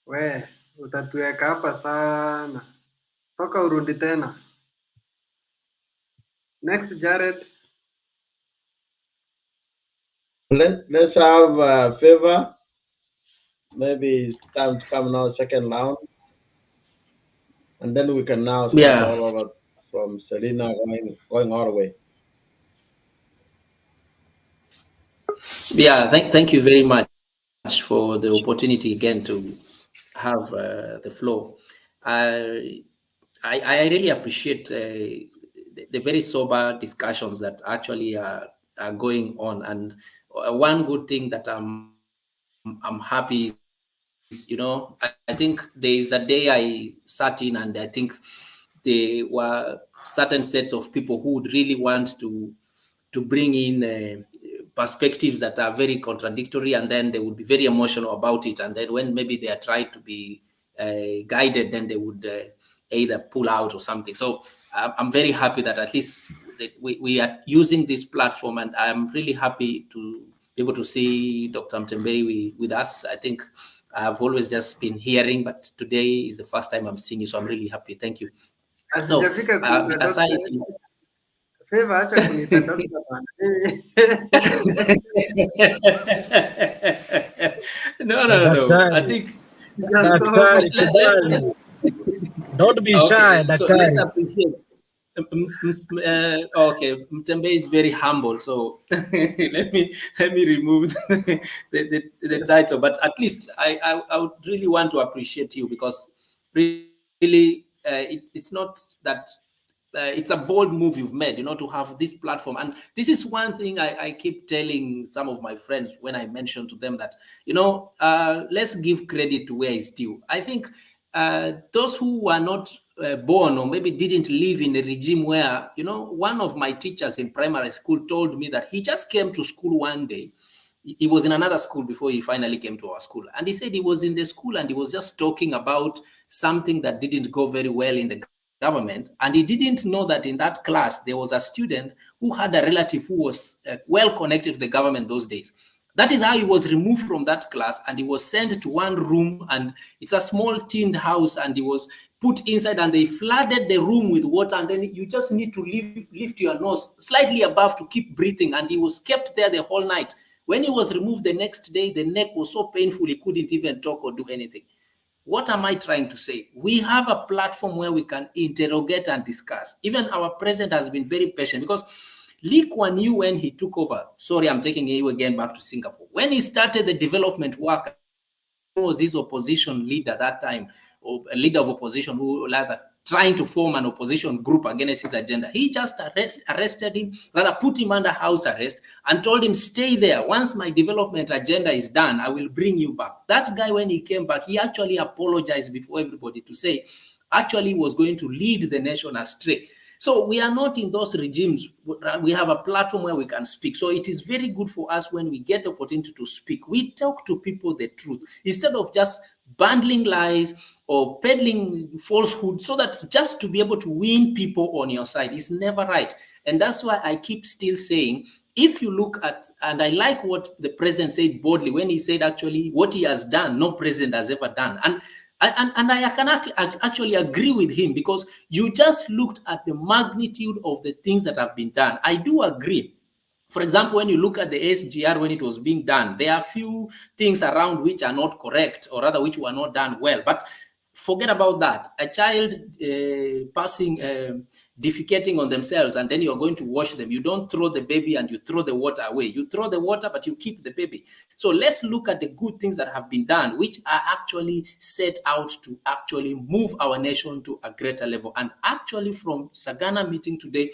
We, utatuweka hapa sana. Toka urudi tena. Next, Jared. Let's have Favor. Maybe it's time to come now, second round. And then we can now start all over from Selena going all the way. Yeah, thank you very much for the opportunity again to have the floor. I really appreciate the very sober discussions that actually are going on. And one good thing that I'm happy is, you know, I think there is a day I sat in and I think there were certain sets of people who would really want to bring in perspectives that are very contradictory, and then they would be very emotional about it. And then when maybe they are trying to be guided, then they would either pull out or something. So I'm very happy that at least we are using this platform, and I'm really happy to be able to see Dr. Mtembei with us. I think I've always just been hearing, but today is the first time I'm seeing you, so I'm really happy. Thank you. So aside, Favor, acha kunitataza bana. Daktari, You're daktari, so kubali. Don't be shy, Okay, so let's daktari. appreciate. Okay, Mtembe is very humble, so let me remove the title. But at least I would really want to appreciate you, because really it's not that. It's a bold move you've made, to have this platform. And this is one thing I keep telling some of my friends when I mention to them that, let's give credit to where it's due. I think those who were not born, or maybe didn't live in a regime where, one of my teachers in primary school told me that he just came to school one day. He was in another school before he finally came to our school. And he said he was in the school and he was just talking about something that didn't go very well in the government. And he didn't know that in that class, there was a student who had a relative who was well connected to the government those days. That is how he was removed from that class, and he was sent to one room, and it's a small tinned house, and he was put inside, and they flooded the room with water, and then you just need to lift your nose slightly above to keep breathing, and he was kept there the whole night. When he was removed the next day, the neck was so painful he couldn't even talk or do anything. What am I trying to say? We have a platform where we can interrogate and discuss. Even our president has been very patient, because Lee Kuan Yew, when he took over, sorry, I'm taking you again back to Singapore. When he started the development work, he was his opposition leader that time, or a leader of opposition who rather trying to form an opposition group against his agenda. He just arrested him, rather put him under house arrest, and told him, stay there. Once my development agenda is done, I will bring you back. That guy, when he came back, he actually apologized before everybody to say, actually was going to lead the nation astray. So we are not in those regimes. We have a platform where we can speak. So it is very good for us when we get the opportunity to speak. We talk to people the truth instead of just bundling lies or peddling falsehood, so that just to be able to win people on your side is never right. And that's why I keep still saying, if you look at, and I like what the president said boldly when he said actually what he has done, no president has ever done. And I can actually agree with him, because you just looked at the magnitude of the things that have been done. I do agree. For example, when you look at the SGR when it was being done, there are a few things around which are not correct, or rather which were not done well. But forget about that. A child defecating on themselves, and then you're going to wash them. You don't throw the baby and you throw the water away. You throw the water, but you keep the baby. So let's look at the good things that have been done, which are actually set out to actually move our nation to a greater level. And actually, from Sagana meeting today,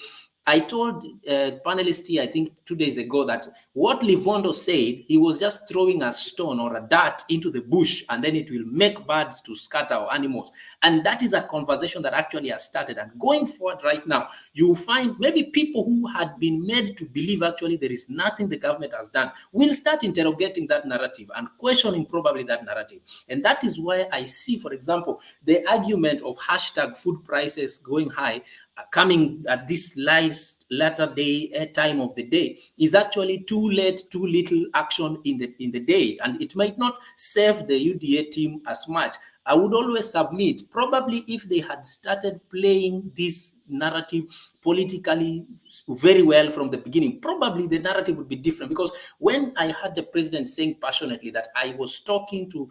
I told panelists here, I think 2 days ago, that what Livondo said, he was just throwing a stone or a dart into the bush, and then it will make birds to scatter, or animals. And that is a conversation that actually has started. And going forward right now, you will find maybe people who had been made to believe actually there is nothing the government has done will start interrogating that narrative and questioning probably that narrative. And that is why I see, for example, the argument of hashtag food prices going high coming at this latter day time of the day is actually too late, too little action in the day, and it might not serve the UDA team as much. I would always submit, probably if they had started playing this narrative politically very well from the beginning, probably the narrative would be different. Because when I heard the president saying passionately that I was talking to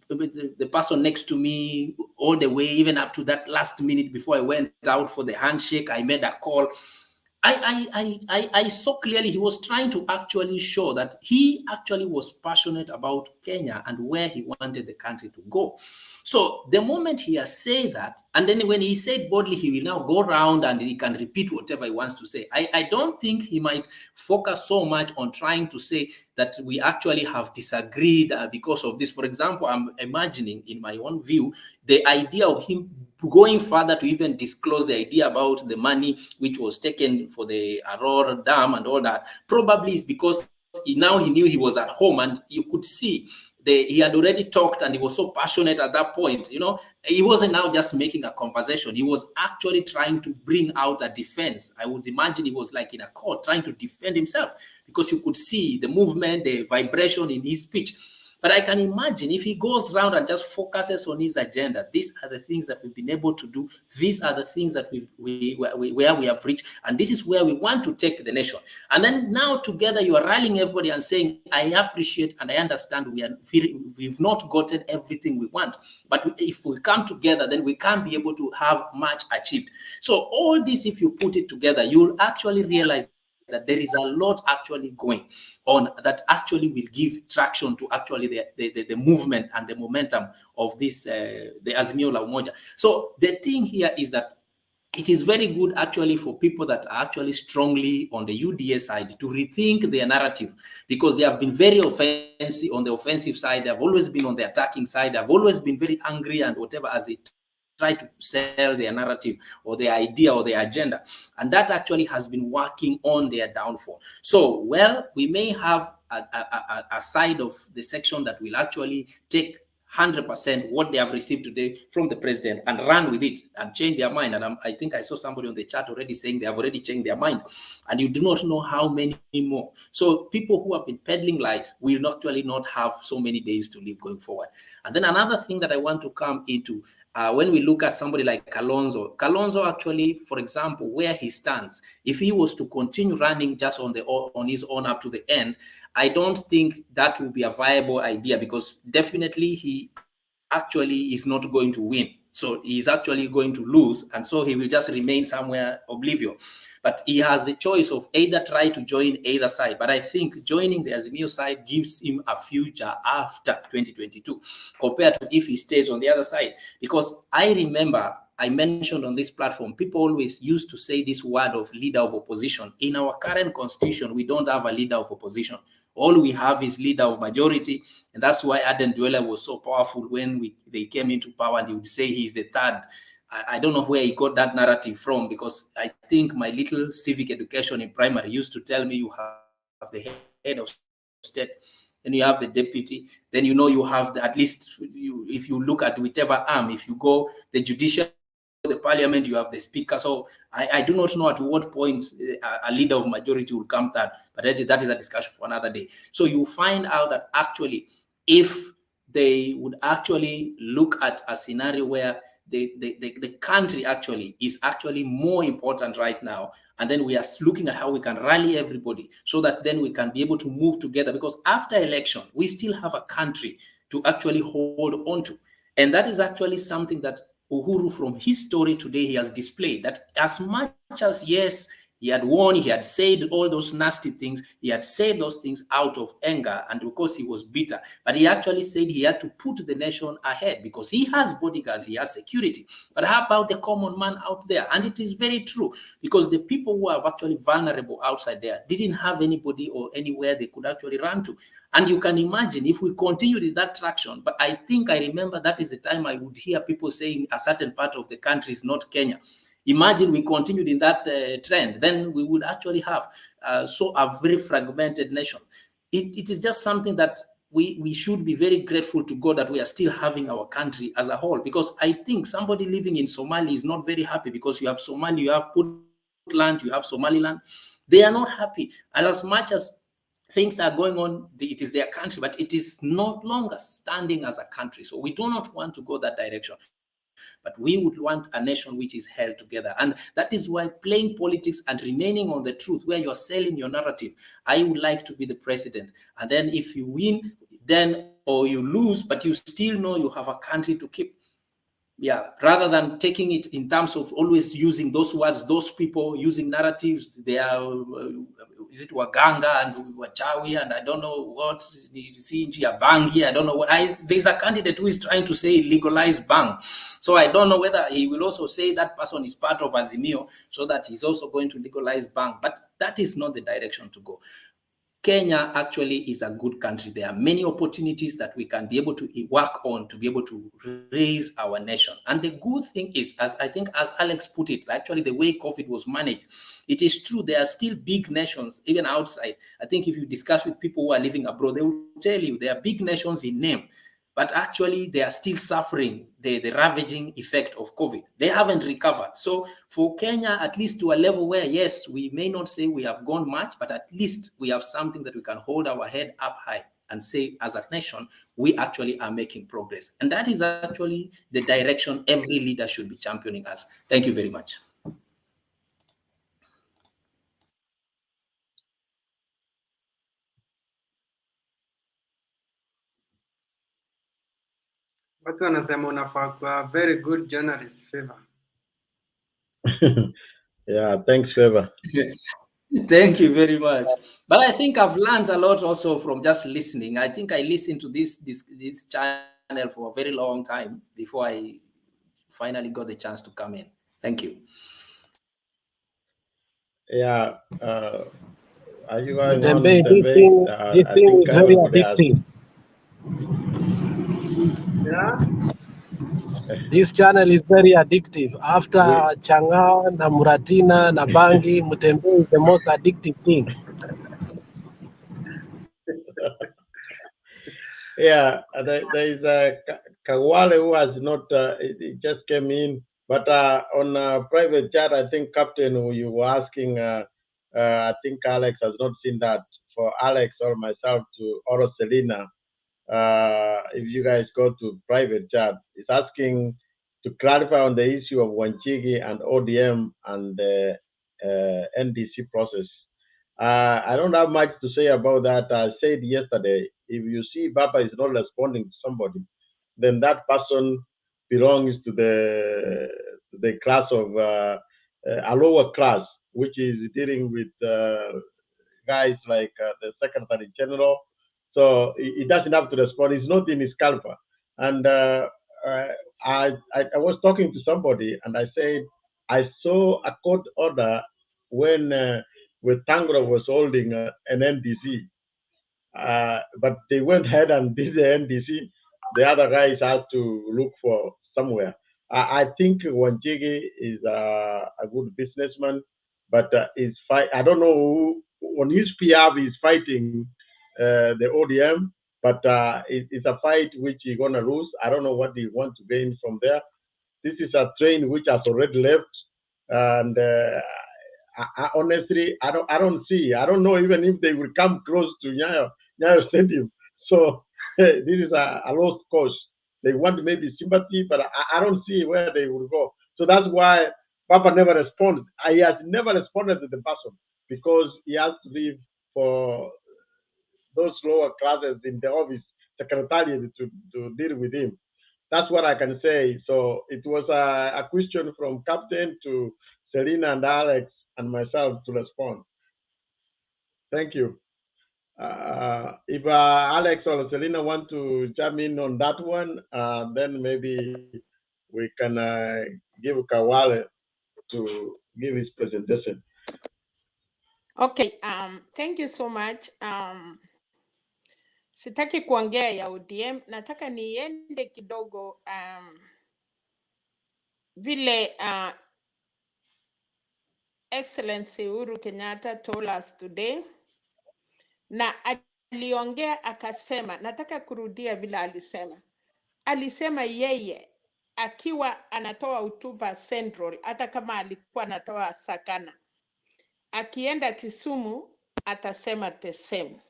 the person next to me all the way, even up to that last minute before I went out for the handshake, I made a call. I saw clearly he was trying to actually show that he actually was passionate about Kenya and where he wanted the country to go. So the moment he has said that, and then when he said boldly, he will now go around and he can repeat whatever he wants to say. I don't think he might focus so much on trying to say that we actually have disagreed because of this. For example, I'm imagining in my own view, the idea of him going further to even disclose the idea about the money which was taken for the Aurora Dam and all that, probably is because he knew he was at home, and you could see he had already talked and he was so passionate at that point. He wasn't now just making a conversation. He was actually trying to bring out a defense. I would imagine he was like in a court trying to defend himself, because you could see the movement, the vibration in his speech. But I can imagine if he goes around and just focuses on his agenda, these are the things that we've been able to do. These are the things that where we have reached, and this is where we want to take the nation. And then now together you are rallying everybody and saying, I appreciate and I understand we've not gotten everything we want, but if we come together, then we can be able to have much achieved. So all this, if you put it together, you'll actually realize that there is a lot actually going on that actually will give traction to actually the movement and the momentum of this, the Azimio la Umoja. So the thing here is that it is very good actually for people that are actually strongly on the UDA side to rethink their narrative, because they have been very offensive on the offensive side. They have always been on the attacking side. They have always been very angry and whatever as they try to sell their narrative or their idea or their agenda. And that actually has been working on their downfall. So, well, we may have a side of the section that will actually take 100% what they have received today from the president and run with it and change their mind. And I think I saw somebody on the chat already saying they have already changed their mind, and you do not know how many more. So people who have been peddling lies will actually not have so many days to live going forward. And then another thing that I want to come into, when we look at somebody like Kalonzo actually, for example, where he stands, if he was to continue running just on his own up to the end, I don't think that will be a viable idea, because definitely he actually is not going to win. So he's actually going to lose, and so he will just remain somewhere oblivious. But he has the choice of either try to join either side. But I think joining the Azimio side gives him a future after 2022 compared to if he stays on the other side. Because I remember I mentioned on this platform, people always used to say this word of leader of opposition. In our current constitution, we don't have a leader of opposition. All we have is leader of majority, and that's why Aden Dwella was so powerful when they came into power, and he would say he's the third. I don't know where he got that narrative from, because I think my little civic education in primary used to tell me you have the head of state, then you have the deputy, then you have at least, if you look at whichever arm, if you go the judicial, the parliament, you have the speaker. So I do not know at what point a leader of majority will come third, but that is a discussion for another day. So you find out that actually, if they would actually look at a scenario where the country actually is actually more important right now, and then we are looking at how we can rally everybody so that then we can be able to move together, because after election, we still have a country to actually hold on to. And that is actually something that Uhuru, from his story today, he has displayed that as much as, yes, he had won, he had said all those nasty things, he had said those things out of anger and because he was bitter, but he actually said he had to put the nation ahead because he has bodyguards, he has security. But how about the common man out there? And it is very true, because the people who are actually vulnerable outside there didn't have anybody or anywhere they could actually run to. And you can imagine if we continued in that traction, but I think I remember that is the time I would hear people saying a certain part of the country is not Kenya. Imagine we continued in that trend, then we would actually have a very fragmented nation. It is just something that we should be very grateful to God that we are still having our country as a whole, because I think somebody living in Somalia is not very happy, because you have Somalia, you have Puntland, you have Somaliland. They are not happy. And as much as things are going on, it is their country, but it is no longer standing as a country. So we do not want to go that direction. But we would want a nation which is held together. And that is why playing politics and remaining on the truth, where you're selling your narrative, I would like to be the president. And then if you win, then, or you lose, but you still know you have a country to keep. Yeah, rather than taking it in terms of always using those words, those people using narratives, they are, is it Waganga and Wachawi and I don't know what, CNG, Bangi, I don't know what. There's a candidate who is trying to say legalize bang. So I don't know whether he will also say that person is part of Azimio, so that he's also going to legalize bang. But that is not the direction to go. Kenya actually is a good country. There are many opportunities that we can be able to work on to be able to raise our nation. And the good thing is, as I think, as Alex put it, actually the way COVID was managed, it is true, there are still big nations, even outside. I think if you discuss with people who are living abroad, they will tell you there are big nations in name, but actually they are still suffering the ravaging effect of COVID. They haven't recovered. So for Kenya, at least to a level where, yes, we may not say we have gone much, but at least we have something that we can hold our head up high and say, as a nation, we actually are making progress. And that is actually the direction every leader should be championing us. Thank you very much. Watu wanasema unafaa kuwa very good journalist, Favor. Yeah, thanks, Favor. Thank you very much. But I think I've learned a lot also from just listening. I think I listened to this channel for a very long time before I finally got the chance to come in. Thank you. Yeah, are you going on, Mutembe, Mutembe? this I thing think is very everybody has. addictive. Yeah? This channel is very addictive. After We, Changa, na Muratina, na Bangi, Mutembe is the most addictive thing. yeah, there is a Kawale who has not, it just came in, but on private chat, I think Captain, who you were asking, I think Alex has not seen that. For Alex or myself to or Selena, if you guys go to private chat, it's asking to clarify on the issue of Wanchigi and ODM and the NDC process. I don't have much to say about that. I said yesterday, if you see Baba is not responding to somebody, then that person belongs to the class of a lower class, which is dealing with guys like the Secretary General. So he doesn't have to respond. It's not in his caliber. And I was talking to somebody and I said, I saw a court order when Tangro was holding an NDC. But they went ahead and did the NDC. The other guys had to look for somewhere. I think Wanjigi is a good businessman, but I don't know who, on his PR he's fighting the ODM, but it's a fight which he's gonna lose. I don't know what he wants to gain from there. This is a train which has already left, and honestly, I don't know even if they will come close to Nyayo Stadium. So this is a lost cause. They want maybe sympathy, but I don't see where they will go. So that's why Papa never responds. He has never responded to the person because he has to leave for those lower classes in the office secretariat to deal with him. That's what I can say. So it was a question from Captain to Selena and Alex and myself to respond. Thank you. If Alex or Selena want to jump in on that one, then maybe we can give Kawale to give his presentation. Okay, thank you so much. Sitaki kuongea ya ODM, nataka niende kidogo vile Excellency Uhuru Kenyatta told us today, na aliongea akasema, nataka kurudia vile alisema. Alisema yeye akiwa anatoa hotuba Central, hata kama alikuwa anatoa Sagana, akienda Kisumu atasema the same,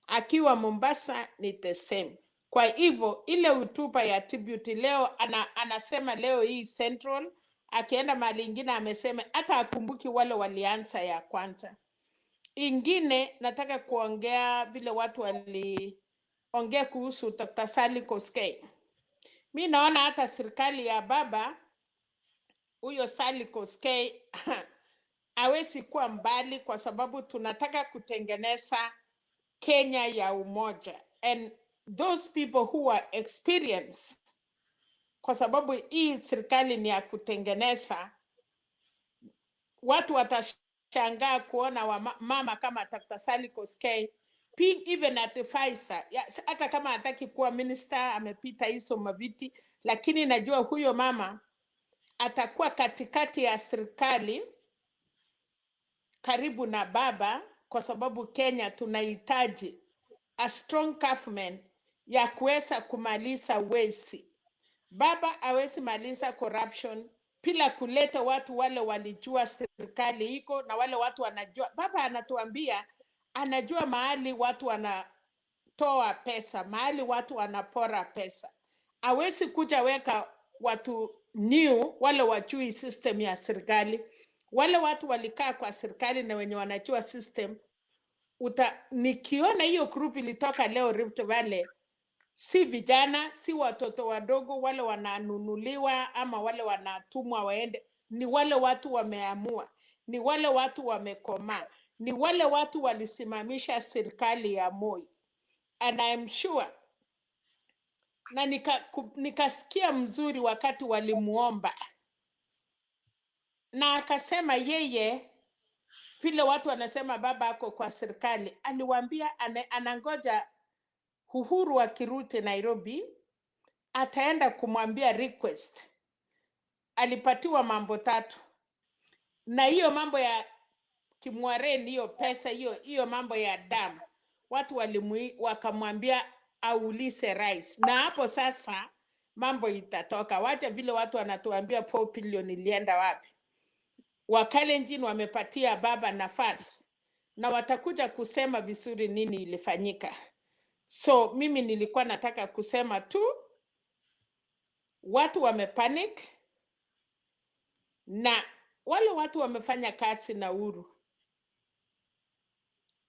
akiwa Mombasa ni the same. Kwa hivyo ile hotuba ya tribute leo anasema leo hii Central, akienda mahali ingine amesema hata akumbuki wale walianza ya kwanza. Ingine nataka kuongea vile watu waliongea kuhusu Dr. Sally Koskei. Mi naona hata serikali ya baba huyo Sally Koskei hawezi kuwa mbali, kwa sababu tunataka kutengeneza Kenya ya umoja, and those people who are experienced, kwa sababu hii serikali ni ya kutengeneza. Watu watashangaa kuona mama kama Dr. Sally Koskei even at Pfizer, hata kama hataki kuwa minister, amepita hizo maviti, lakini najua huyo mama atakuwa katikati ya serikali karibu na baba, kwa sababu Kenya tunahitaji a strong government ya kuweza kumaliza wezi. Baba hawezi maliza corruption bila kuleta watu wale walijua serikali iko na wale watu wanajua. Baba anatuambia anajua mahali watu wanatoa kutoa pesa mahali watu wanapora pesa. Hawezi kuja weka watu new wale wajui system ya serikali. Wale watu walikaa kwa serikali na wenye wanajua system. Nikiona hiyo group ilitoka leo Rift Valley, si vijana, si watoto wadogo wale wananunuliwa ama wale wanatumwa waende, ni wale watu wameamua, ni wale watu wamekomaa, ni wale watu walisimamisha serikali ya Moi. And I am sure, na nikasikia mzuri wakati walimuomba na akasema yeye vile watu wanasema baba ako kwa serikali, aliwaambia anangoja Uhuru akirudi Nairobi ataenda kumwambia request. Alipatiwa mambo 3, na hiyo mambo ya Kimwareni, hiyo pesa, hiyo mambo ya damu, watu wakamwambia aulize rais, na hapo sasa mambo itatoka. Wacha vile watu wanatuambia 4 billion ilienda wapi. Wakalenjin wamepatia baba nafasi na watakuja kusema vizuri nini ilifanyika. So mimi nilikuwa nataka kusema tu watu wamepanic, na wale watu wamefanya kazi na Uhuru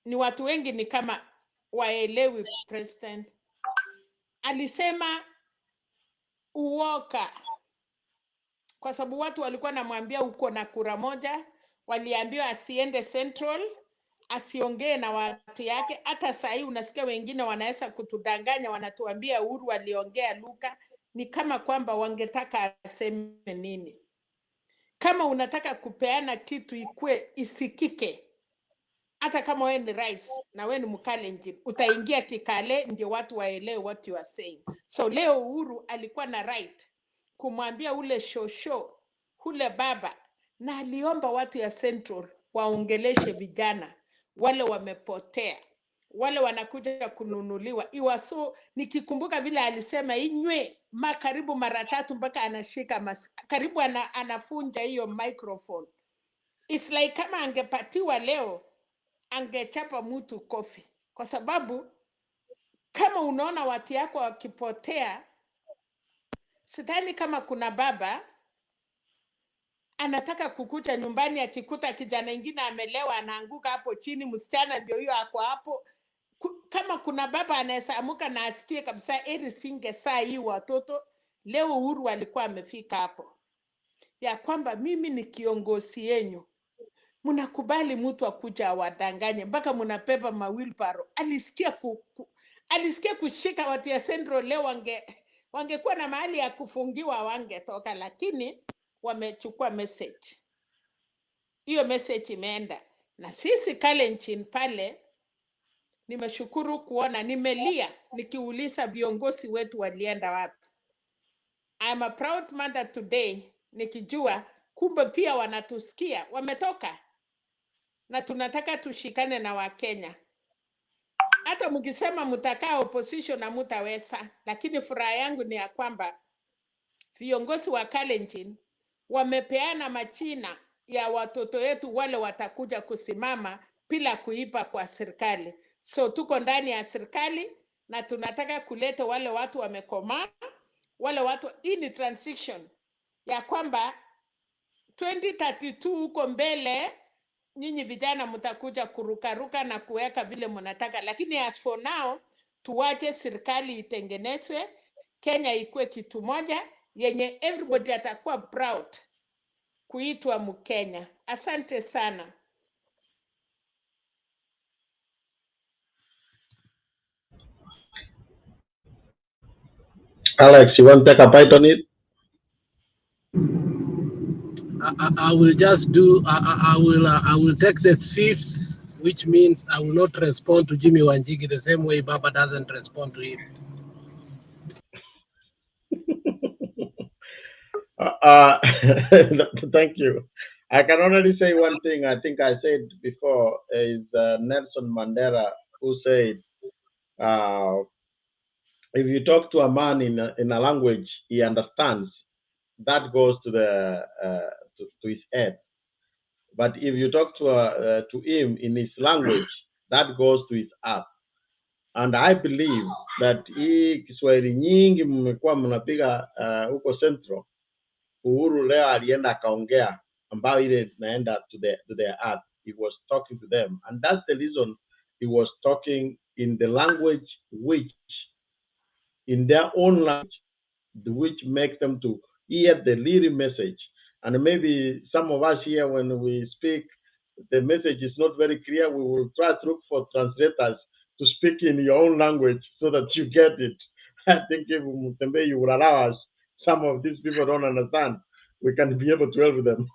ni watu wengi ni kama waelewi president. Alisema uoka kwa sababu watu walikuwa namwambia uko na kura moja, waliambiwa asiende Central, asiongee na watu yake. Hata saa hii unasikia wengine wanaweza kutudanganya, wanatuambia Uhuru aliongea Luka, ni kama kwamba wangetaka aseme nini. Kama unataka kupeana kitu ikue isikike, hata kama wewe ni rais na wewe ni Mkalenjin, utaingia Kikale ndio watu waelewe what you are saying. So leo Uhuru alikuwa na right kumwambia ule shosho ule baba, na aliomba watu ya Central waongeleshe vijana wale wamepotea, wale wanakuja kununuliwa. So nikikumbuka vile alisema inywe karibu mara 3 mpaka anashika karibu anafunja hiyo microphone. It's like kama angepatiwa leo angechapa mtu kofi, kwa sababu kama unaona watu yako wakipotea, sidhani kama kuna baba anataka kukuta nyumbani akikuta kijana ingine amelewa anaanguka hapo chini, msichana ndio hiyo ako hapo. Kama kuna baba anaweza amuka na asikie kabisa eri singe saa hii watoto. Leo Uhuru alikuwa amefika hapo ya kwamba mimi ni kiongozi yenyu, mnakubali mtu akuja awadanganye mpaka mnapepa mawilbaro. Alisikia kushika watu ya Central leo wangekuwa na mahali ya kufungiwa wangetoka, lakini wamechukua message. Hiyo message imeenda, na sisi Kalenjin pale nimeshukuru kuona, nimelia nikiuliza viongozi wetu walienda wapi. I am a proud mother today nikijua kumbe pia wanatusikia, wametoka, na tunataka tushikane na Wakenya. Hata mkisema mtakaa opposition na mtaweza, lakini furaha yangu ni ya kwamba viongozi wa Kalenjin wamepeana majina ya watoto wetu wale watakuja kusimama bila kuipa kwa serikali. So tuko ndani ya serikali na tunataka kuleta wale watu wamekomaa, wale watu. Hii ni transition ya kwamba 2032 huko mbele nyinyi vijana mtakuja kurukaruka na kuweka vile mnataka, lakini as for now tuwache serikali itengenezwe, Kenya ikuwe kitu moja yenye everybody atakuwa proud kuitwa Mkenya. Asante sana. Alex, you want to take a bite on it? I will just do. I will take the 5th, which means I will not respond to Jimmy Wanjigi the same way Baba doesn't respond to him. Thank you. I can only say one thing. I think I said before is Nelson Mandela, who said, if you talk to a man in a language he understands, that goes to his head. But if you talk to him in his language, that goes to his heart. And I believe that hii Kiswahili nyingi mmekuwa mnapiga huko Central, Uhuru leo alienda akaongea ambayo ile naenda to their earth. He was talking to them, and that's the reason he was talking in the language which, in their own language, which makes them to hear the little message. And maybe some of us here, when we speak, the message is not very clear. We will try to look for translators to speak in your own language so that you get it. I think if Mutembe, you would allow us, some of these people don't understand, we can be able to help them.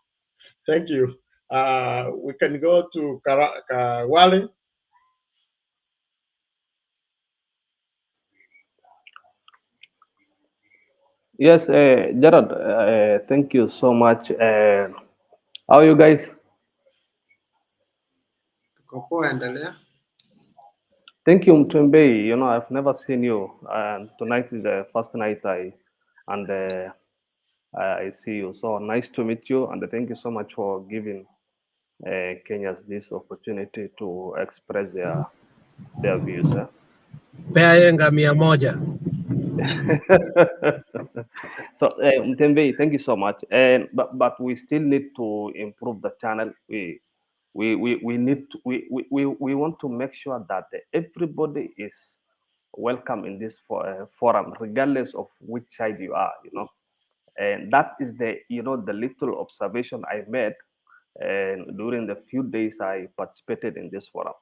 Thank you. We can go to Kawale. Yes, Gerard, thank you so much. How are you guys? Tuko poa, endelea. Thank you, Mtwembei. You know, I've never seen you, and tonight is the first night I see you. So nice to meet you, and thank you so much for giving Kenyans this opportunity to express their views. Pea yenga 100. So Mtembei, thank you so much. And but we still need to improve the channel. We need to, we want to make sure that everybody is welcome in this forum, regardless of which side you are. You know, and that is the the little observation I made during the few days I participated in this forum.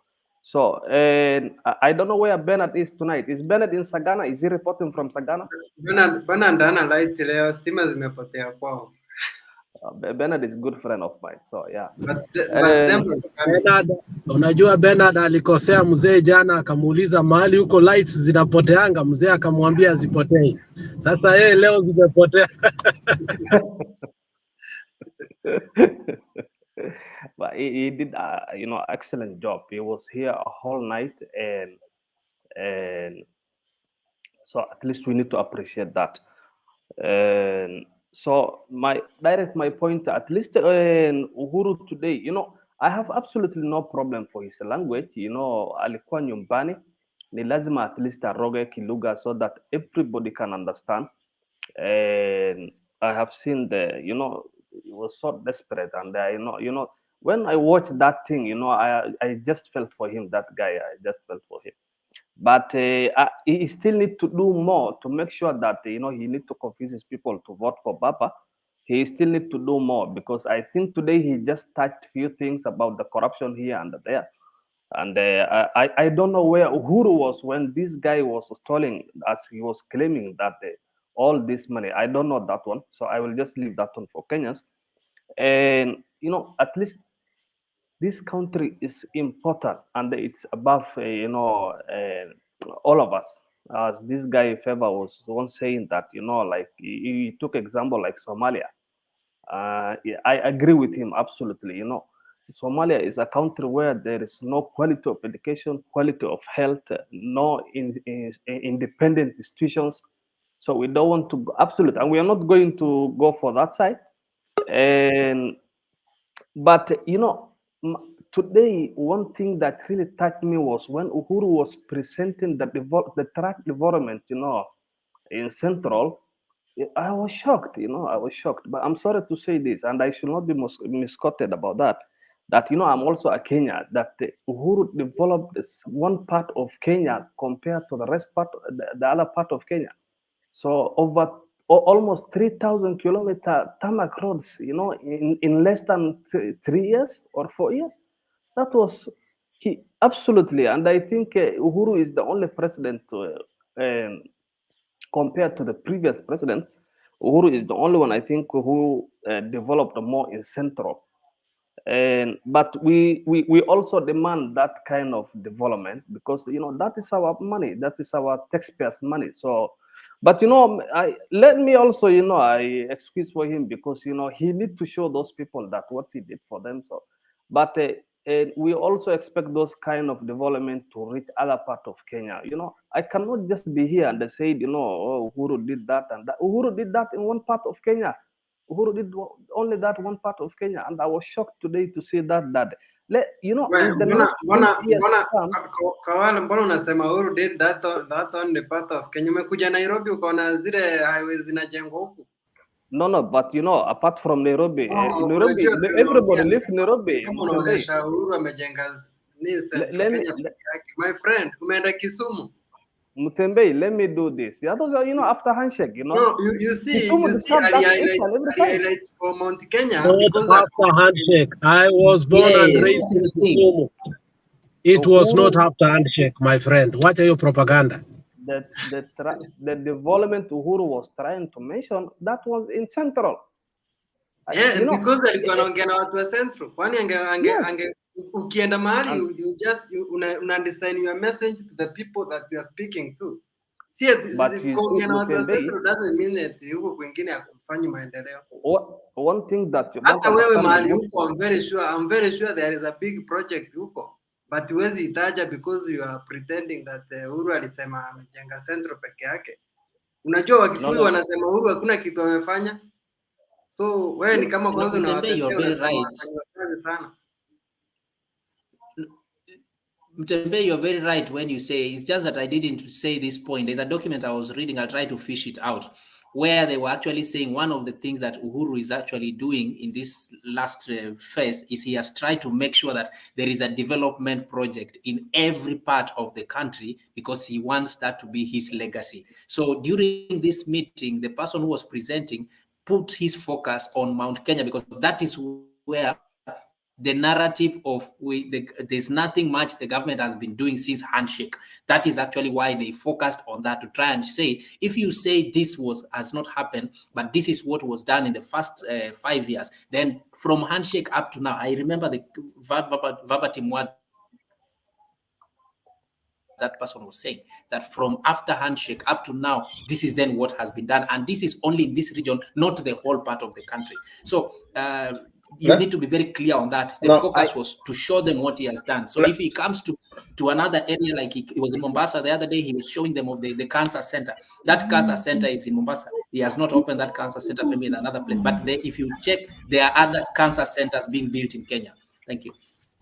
So, and I don't know where Bernard is tonight. Is Bernard in Sagana? Is he reporting from Sagana? Bernard ana light leo, stima zimepotea kwao. Bernard is a good friend of mine. So yeah. But them is coming. Bernard, unajua Bernard alikosea mzee jana, akamuuliza mahali huko lights zinapoteanga, mzee akamwambia zipotei. Sasa yeye leo zimepotea. But he did excellent job. He was here a whole night, and so at least we need to appreciate that. And so my point, at least Uhuru today, I have absolutely no problem for his language. Alikuwa nyumbani, ni lazima at least aroge kilugha so that everybody can understand. And I have seen he was so desperate, and when I watched that thing, I just felt for him. That guy, I just felt for him. But he still need to do more to make sure that he need to convince his people to vote for Baba. He still need to do more, because I think today he just touched few things about the corruption here and there. And I don't know where Uhuru was when this guy was stalling, as he was claiming that all this money. I don't know that one, so I will just leave that one for Kenyans. And at least this country is important, and it's above all of us. As this guy Favor was once saying that, like he took example like Somalia. Yeah, I agree with him absolutely. Somalia is a country where there is no quality of education, quality of health, no independent institutions. So we don't want to go absolute, and we are not going to go for that side. But today, one thing that really touched me was when Uhuru was presenting the track development, in Central. I was shocked, I was shocked. But I'm sorry to say this, and I should not be misquoted about that. That I'm also a Kenya. That Uhuru developed this one part of Kenya compared to the rest part, the other part of Kenya. So over almost 3,000 kilometer tarmac roads, in less than 3 years or 4 years. That was he absolutely, and I think Uhuru is the only president compared to the previous presidents. Uhuru is the only one, I think, who developed more in Central. But we also demand that kind of development, because that is our money, that is our taxpayers' money. So, but let me also I excuse for him, because he need to show those people that what he did for them. So, but we also expect those kind of development to reach other part of Kenya. I cannot just be here and they say oh, Uhuru did that and that. Uhuru did that in one part of Kenya. Uhuru did only that one part of Kenya, and I was shocked today to see that We, in the mbona next 20 years to mbona come, Kawala, mbona unasema Uhuru did that on the part of Kenya? Umekuja Nairobi ukaona zile highways zinajengwa huku. no, but apart from Nairobi, Nairobi, Unajua everybody tunaongea live ni Nairobi, kama Mutembei. unaonesha Uhuru amejenga Central Kenya peke yake. My friend, umeenda Kisumu. Mutembei, let me do this. Yeah, those are, after handshake, No, you see Kisumu deserve that mention every time. highlights for Mount Kenya Not because after handshake. I was born and Yes, raised that is in the thing. Kisumu. It was Uhuru, not after handshake, my friend. What are your propaganda? the development Uhuru was trying to mention, that was in Central. yeah, because alikuwa anaongea na watu wa Central. Kwani Yes. ukienda mahali you just una design your message to the people that you are speaking to. See, kuongea na watu wa Central doesn't mean that huko kwingine hakufanyi maendeleo. One thing that you must Hata wewe understand mahali about huko, I'm very sure there is a big project huko, but huwezi itaja because you are pretending that Uhuru alisema amejenga Central peke yake. Unajua Wakikuyu wanasema Uhuru hakuna kitu amefanya. So wewe ni kama kwanza Mutembei, you're very right. kazi sana. Mutembei, you're very right when you say, it's just that I didn't say this point. There's a document I was reading, I'll try to fish it out, where they were actually saying one of the things that Uhuru is actually doing in this last phase is he has tried to make sure that there is a development project in every part of the country because he wants that to be his legacy. So during this meeting, the person who was presenting put his focus on Mount Kenya because that is where the narrative of there's nothing much the government has been doing since handshake. That is actually why they focused on that, to try and say, if you say this has not happened, but this is what was done in the first 5 years, then from handshake up to now, I remember the verbatim word that person was saying, that from after handshake up to now, this is then what has been done. And this is only in this region, not the whole part of the country. So you need to be very clear on that. The focus was to show them what he has done. So if he comes to another area, like he was in Mombasa the other day, he was showing them of the cancer center. That cancer center is in Mombasa. He has not opened that cancer center maybe in another place. But if you check, there are other cancer centers being built in Kenya. Thank you.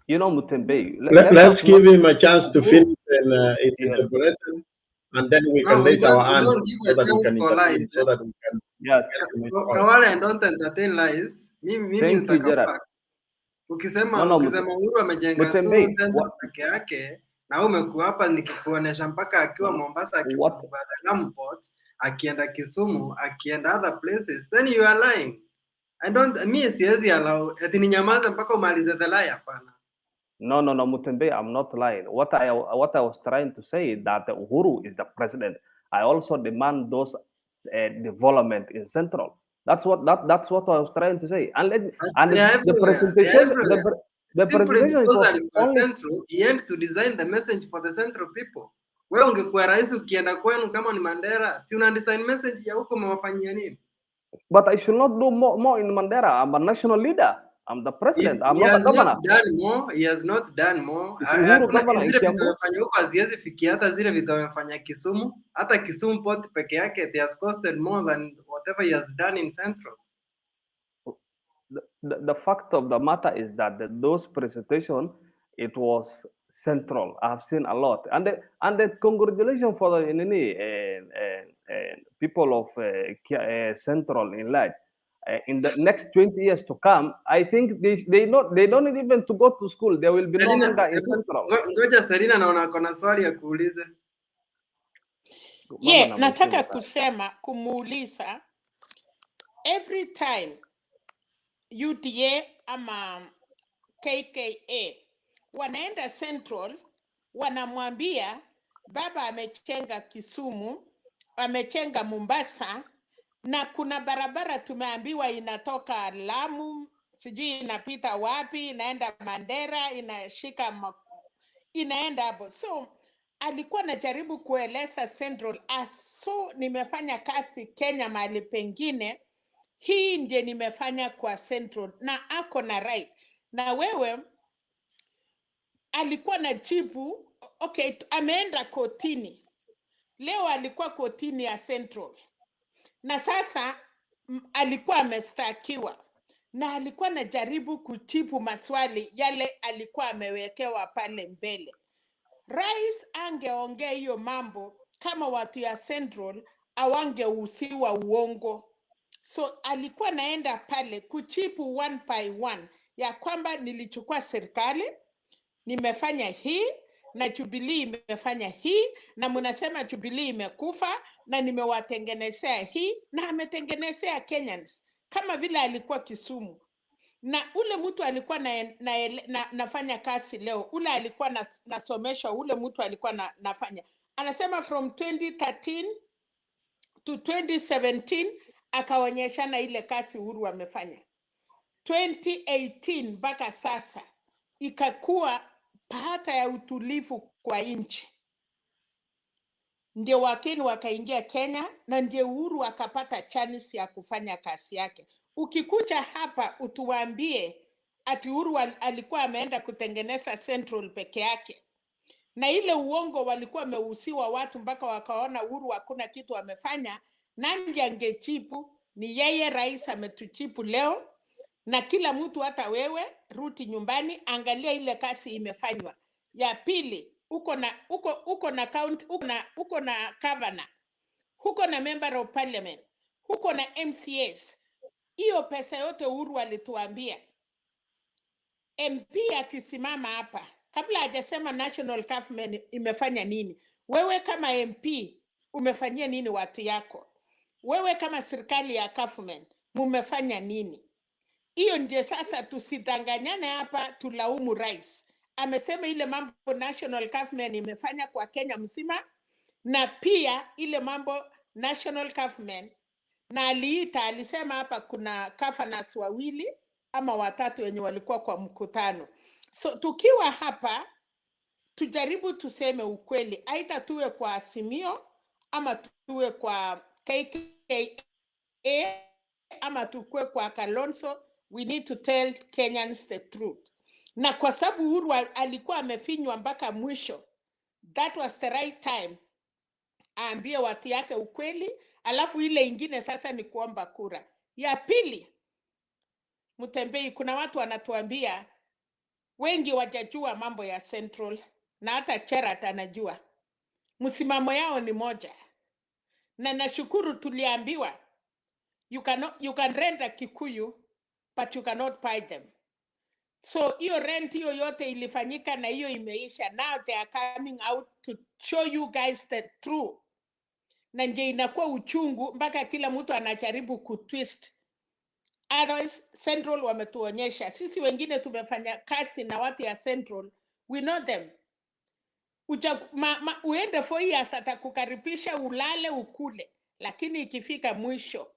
Mutembei, let's give him a chance to finish in elaboration, and then we can raise our hand so that we can intervene, so that we can get to his point. Kawale, don't entertain lies. Mimi utakapa. Ukisema Uhuru amejenga tu Central peke yake, na umekuwa hapa nikikuonesha mpaka akiwa Mombasa, akifungua Lamu Port, akienda Kisumu, akienda other places, then you are lying. Mimi siwezi allow eti ninyamaze mpaka umalize the lie. Hapana. No, Mutembei, I'm not lying. What I was trying to say is that Uhuru is the president. I also demand those development in Central. That's what I was trying to say. And the presentation, the presentation was only Central. He had to design the message for the Central people. Wewe ungekuwa rais ukienda kwenu kama ni Mandera, si una design message ya huko mwafanyia nini? But I should not do more in Mandera. I'm a national leader. I'm the president. I'm not a governor. He has not done more. Uhuru governor zile vitu amefanya huko haziwezi fikia hata zile vitu amefanya Kisumu. Hata Kisumu Port peke yake, it has costed more than whatever he has done in Central. The fact of the matter is that those presentation, it was Central. I've seen a lot, and the congratulations for the people of Central in large. In the next 20 years to come, I think they don't need even to go to school. There will be no longer in Central. Ngoja Serena naona kona swali ya kuuliza. Nataka kumuuliza, every time UDA ama KKA wanaenda Central, wanamwambia baba amechenga Kisumu, amechenga Mombasa, na kuna barabara tumeambiwa inatoka Lamu, sijui inapita wapi, inaenda Mandera, inashika inaenda hapo. So alikuwa anajaribu kueleza Central, so nimefanya kazi Kenya mahali pengine, hii ndiye nimefanya kwa Central, na ako na right. Na wewe alikuwa na jibu, okay, ameenda kotini. Leo alikuwa kotini ya Central. Na sasa alikuwa amestakiwa. na alikuwa anajaribu kujibu maswali yale alikuwa amewekewa pale mbele. Rais angeongea hiyo mambo kama watu ya Central awangeusiwa uongo. So alikuwa naenda pale kujibu one by one ya kwamba nilichukua serikali, nimefanya hii na Jubilee imefanya hii na mnasema Jubilee imekufa na nimewatengenezea hii na ametengenezea Kenyans kama vile alikuwa Kisumu. Na ule mtu alikuwa nafanya kazi leo, ule alikuwa nasomesha, ule mtu alikuwa nafanya. Anasema from 2013 to 2017 akaonyeshana ile kazi Uhuru amefanya. 2018 mpaka sasa ikakuwa pata ya utulivu kwa nchi. Ndio Wakeni wakaingia Kenya na ndio Uhuru akapata chance ya kufanya kazi yake. Ukikuja hapa utuambie ati Uhuru alikuwa ameenda kutengeneza Central peke yake. Na ile uongo walikuwa wameusiwa watu mpaka wakaona Uhuru hakuna kitu amefanya, nani angejibu? Ni yeye rais ametujibu leo. Na kila mtu hata wewe ruti nyumbani, angalia ile kazi imefanywa. Ya pili, uko na county, uko na governor, uko na member of parliament, uko na MCAs. Hiyo pesa yote Uhuru alituambia. MP akisimama hapa kabla hajasema national government imefanya nini, wewe kama MP umefanyia nini watu yako? Wewe kama serikali ya government mumefanya nini? Hiyo ndio sasa, tusidanganyane hapa tulaumu rais. Amesema ile mambo national government imefanya kwa Kenya mzima, na pia ile mambo national government, na alisema hapa kuna governors wawili ama watatu wenye walikuwa kwa mkutano. So tukiwa hapa tujaribu tuseme ukweli, aidha tuwe kwa Azimio ama tuwe kwa KKA ama tukue kwa Kalonzo. We need to tell Kenyans the truth. Na kwa sababu Uhuru alikuwa amefinywa mpaka mwisho, that was the right time aambie watu yake ukweli, alafu ile ingine sasa ni kuomba kura. Ya pili, Mutembei, kuna watu wanatuambia wengi wajajua mambo ya Central, na hata Cherat anajua. Msimamo yao ni moja. Na nashukuru tuliambiwa you can rent a Kikuyu but you cannot buy them. So hiyo rent hiyo yote ilifanyika na hiyo imeisha. Now they are coming out to show you guys the truth. Na nje inakuwa uchungu mpaka kila mtu anajaribu kutwist. Otherwise Central wametuonyesha. Sisi wengine tumefanya kazi na watu ya Central. We know them. Uende 4 years atakukaribisha ulale ukule. Lakini ikifika mwisho,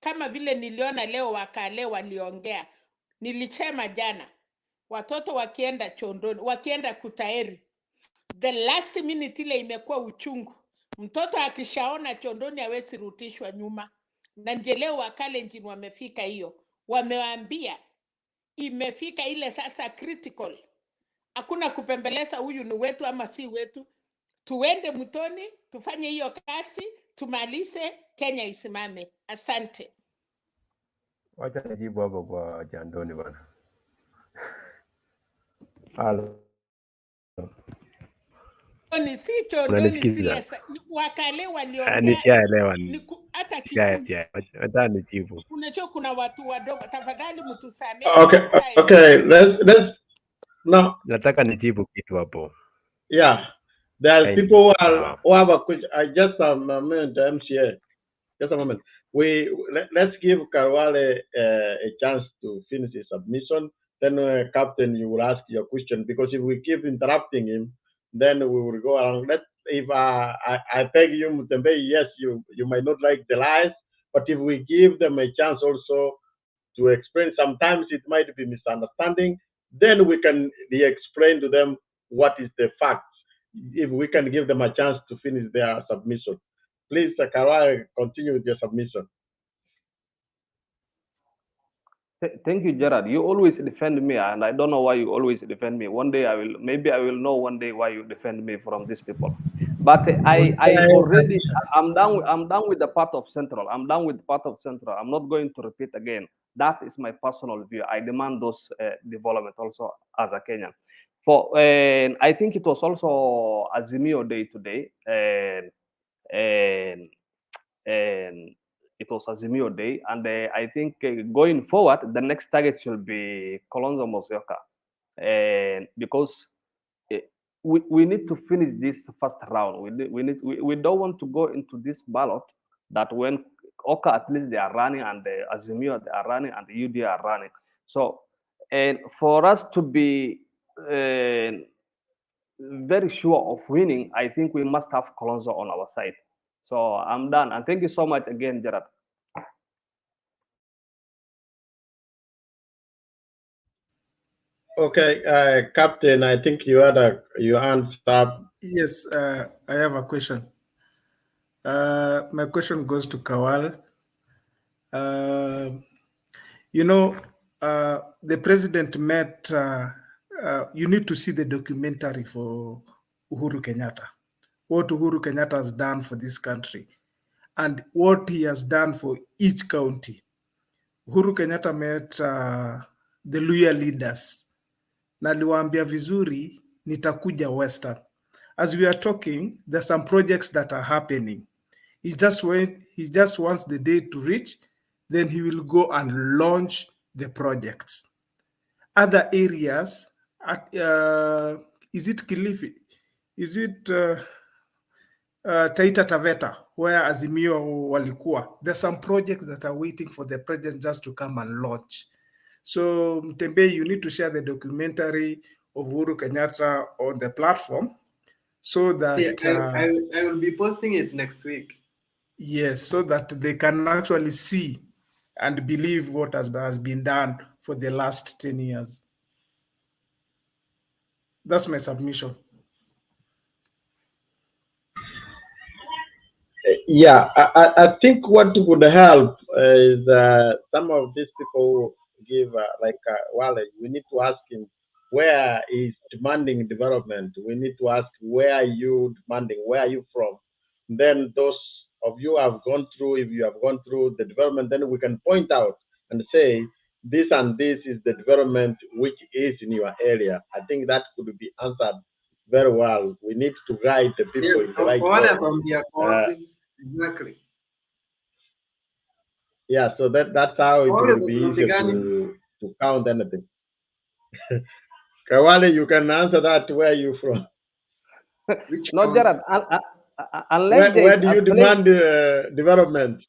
kama vile niliona leo Wakale waliongea, nilisema jana, watoto wakienda Chondoni, wakienda Kutaeri, the last minute ile imekuwa uchungu. Mtoto akishaona Chondoni hawezi rutishwa nyuma. Na nje leo Wakalenjin wamefika hiyo. Wamewaambia imefika ile sasa critical. Hakuna kupembeleza huyu ni wetu ama si wetu. Tuende mtoni, tufanye hiyo kazi, tumalize, Kenya isimame. Asante. Wacha nijibu hapo kwa Chandoni bwana. Halo. Ni si Chondoni zile Wakale waliongea. Nishaelewa. Hata Kikuyu. Hata nijibu. Unajua kuna watu wadogo, tafadhali mtusamee. Okay, let's now. Nataka nijibu kitu hapo. Yeah, there are people who have a question. I just a moment, MCA. Just a moment. Let's give Karwale a chance to finish his submission. Then, Captain, you will ask your question, because if we keep interrupting him, then we will go around. If I beg you, Mutembe, yes, you might not like the lies, but if we give them a chance also to explain, sometimes it might be misunderstanding, then we can re-explain to them what is the facts, if we can give them a chance to finish their submission. Please, Karwale, continue with your submission. Thank you, Gerard. You always defend me, and I don't know why you always defend me. One day maybe I will know one day why you defend me from these people. But I'm done with the part of Central. I'm done with part of Central. I'm not going to repeat again. That is my personal view. I demand those development also as a Kenyan. I think it was also Azimio Day today, and it was Azimio Day, and I think going forward, the next target should be Kalonzo Musyoka, and because we need to finish this first round. We don't want to go into this ballot that when Oka at least they are running and the Azimio they are running and the UD are running. So, and for us to be very sure of winning, I think we must have Kalonzo on our side. So I'm done, and thank you so much again, Gerard. Okay, Captain, I think you had your hands up. Yes, I have a question. My question goes to Kawal. You know, the president met, you need to see the documentary for Uhuru Kenyatta, what Uhuru Kenyatta has done for this country and what he has done for each county. Uhuru Kenyatta met the Luya leaders. Na aliwaambia vizuri, nitakuja Western. As we are talking, there's some projects that are happening. He just wants the day to reach, then he will go and launch the projects. Other areas, is it Kilifi? Is it Taita Taveta, where Azimio walikuwa? There's some projects that are waiting for the president just to come and launch. So Mtembe, you need to share the documentary of Uhuru Kenyatta on the platform so that I will be posting it next week. Yes, so that they can actually see and believe what has been done for the last 10 years. That's my submission. Yeah, I think what would help is some of these people give Wale, we need to ask him where is demanding development. We need to ask where are you demanding, where are you from? Then those of you have gone through, if you have gone through the development, then we can point out and say this and this is the development which is in your area. I think that could be answered very well. We need to guide the people in the right way. Exactly. Yeah, so that's how it will be easier to count anything. Kawale, you can answer that. Where are you from? No, Gerard, unless where do you demand development?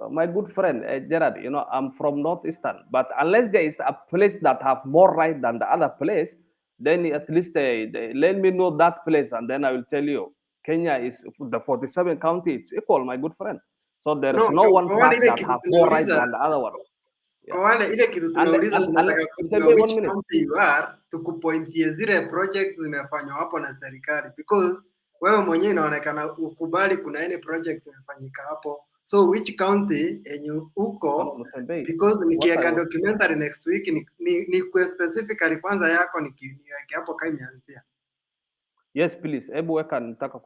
My good friend, Gerard, you know, I'm from Northeastern, but unless there is a place that have more right than the other place, then at least they let me know that place, and then I will tell you, Kenya is the 47 county, it's equal, my good friend. So there is no one part that have more right than the other one. Kawale, ile kitu tunauliza tunataka kujua which county you are, tukupointie zile project zimefanywa hapo na serikali, because wewe mwenyewe inaonekana ukubali kuna any project imefanyika hapo. So which county yenye uko, because nikiweka documentary next week ni kwa specifically kwanza yako nikiweke hapo kama imeanzia. Yes, please. Hebu weka nitaka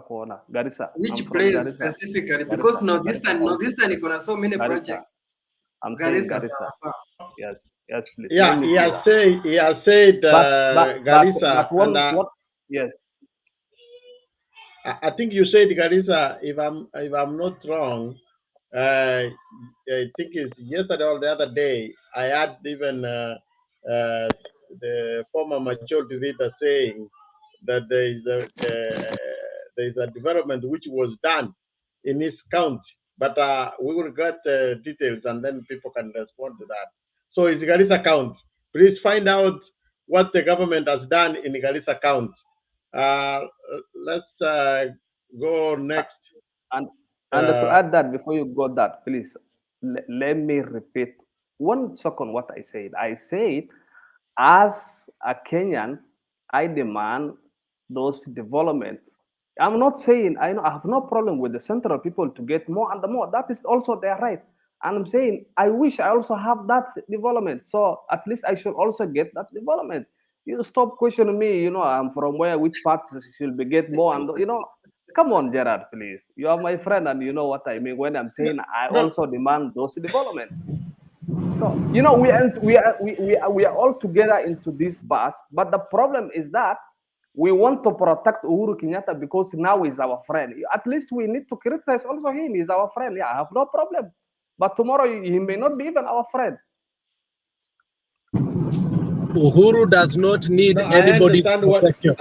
kuona Garissa. Which place Garissa. Specifically? Garissa. Because Northeastern iko na so many projects. I'm saying Garissa. Yes, please. Yeah, he has said Garissa. Yes. I think you said Garissa. If I'm not wrong, I think it's yesterday or the other day. I had even the former majority leader saying that there is a development which was done in his county. But we will get details and then people can respond to that. So it's Garissa County. Please find out what the government has done in Garissa County. Let's go next. And to add that, before you go that, please, let me repeat 1 second what I said. I said, as a Kenyan, I demand those developments. I'm not saying I have no problem with the central people to get more and more. That is also their right. And I'm saying I wish I also have that development. So at least I should also get that development. You stop questioning me. I'm from where, which parts should be get more, and come on, Gerard, please. You are my friend, and you know what I mean when I'm saying I No. also demand those development. So we are all together into this bus, but the problem is that we want to protect Uhuru Kenyatta because now he's our friend. At least we need to criticize also him. He's our friend. Yeah, I have no problem. But tomorrow he may not be even our friend. Uhuru does not need No, anybody protection.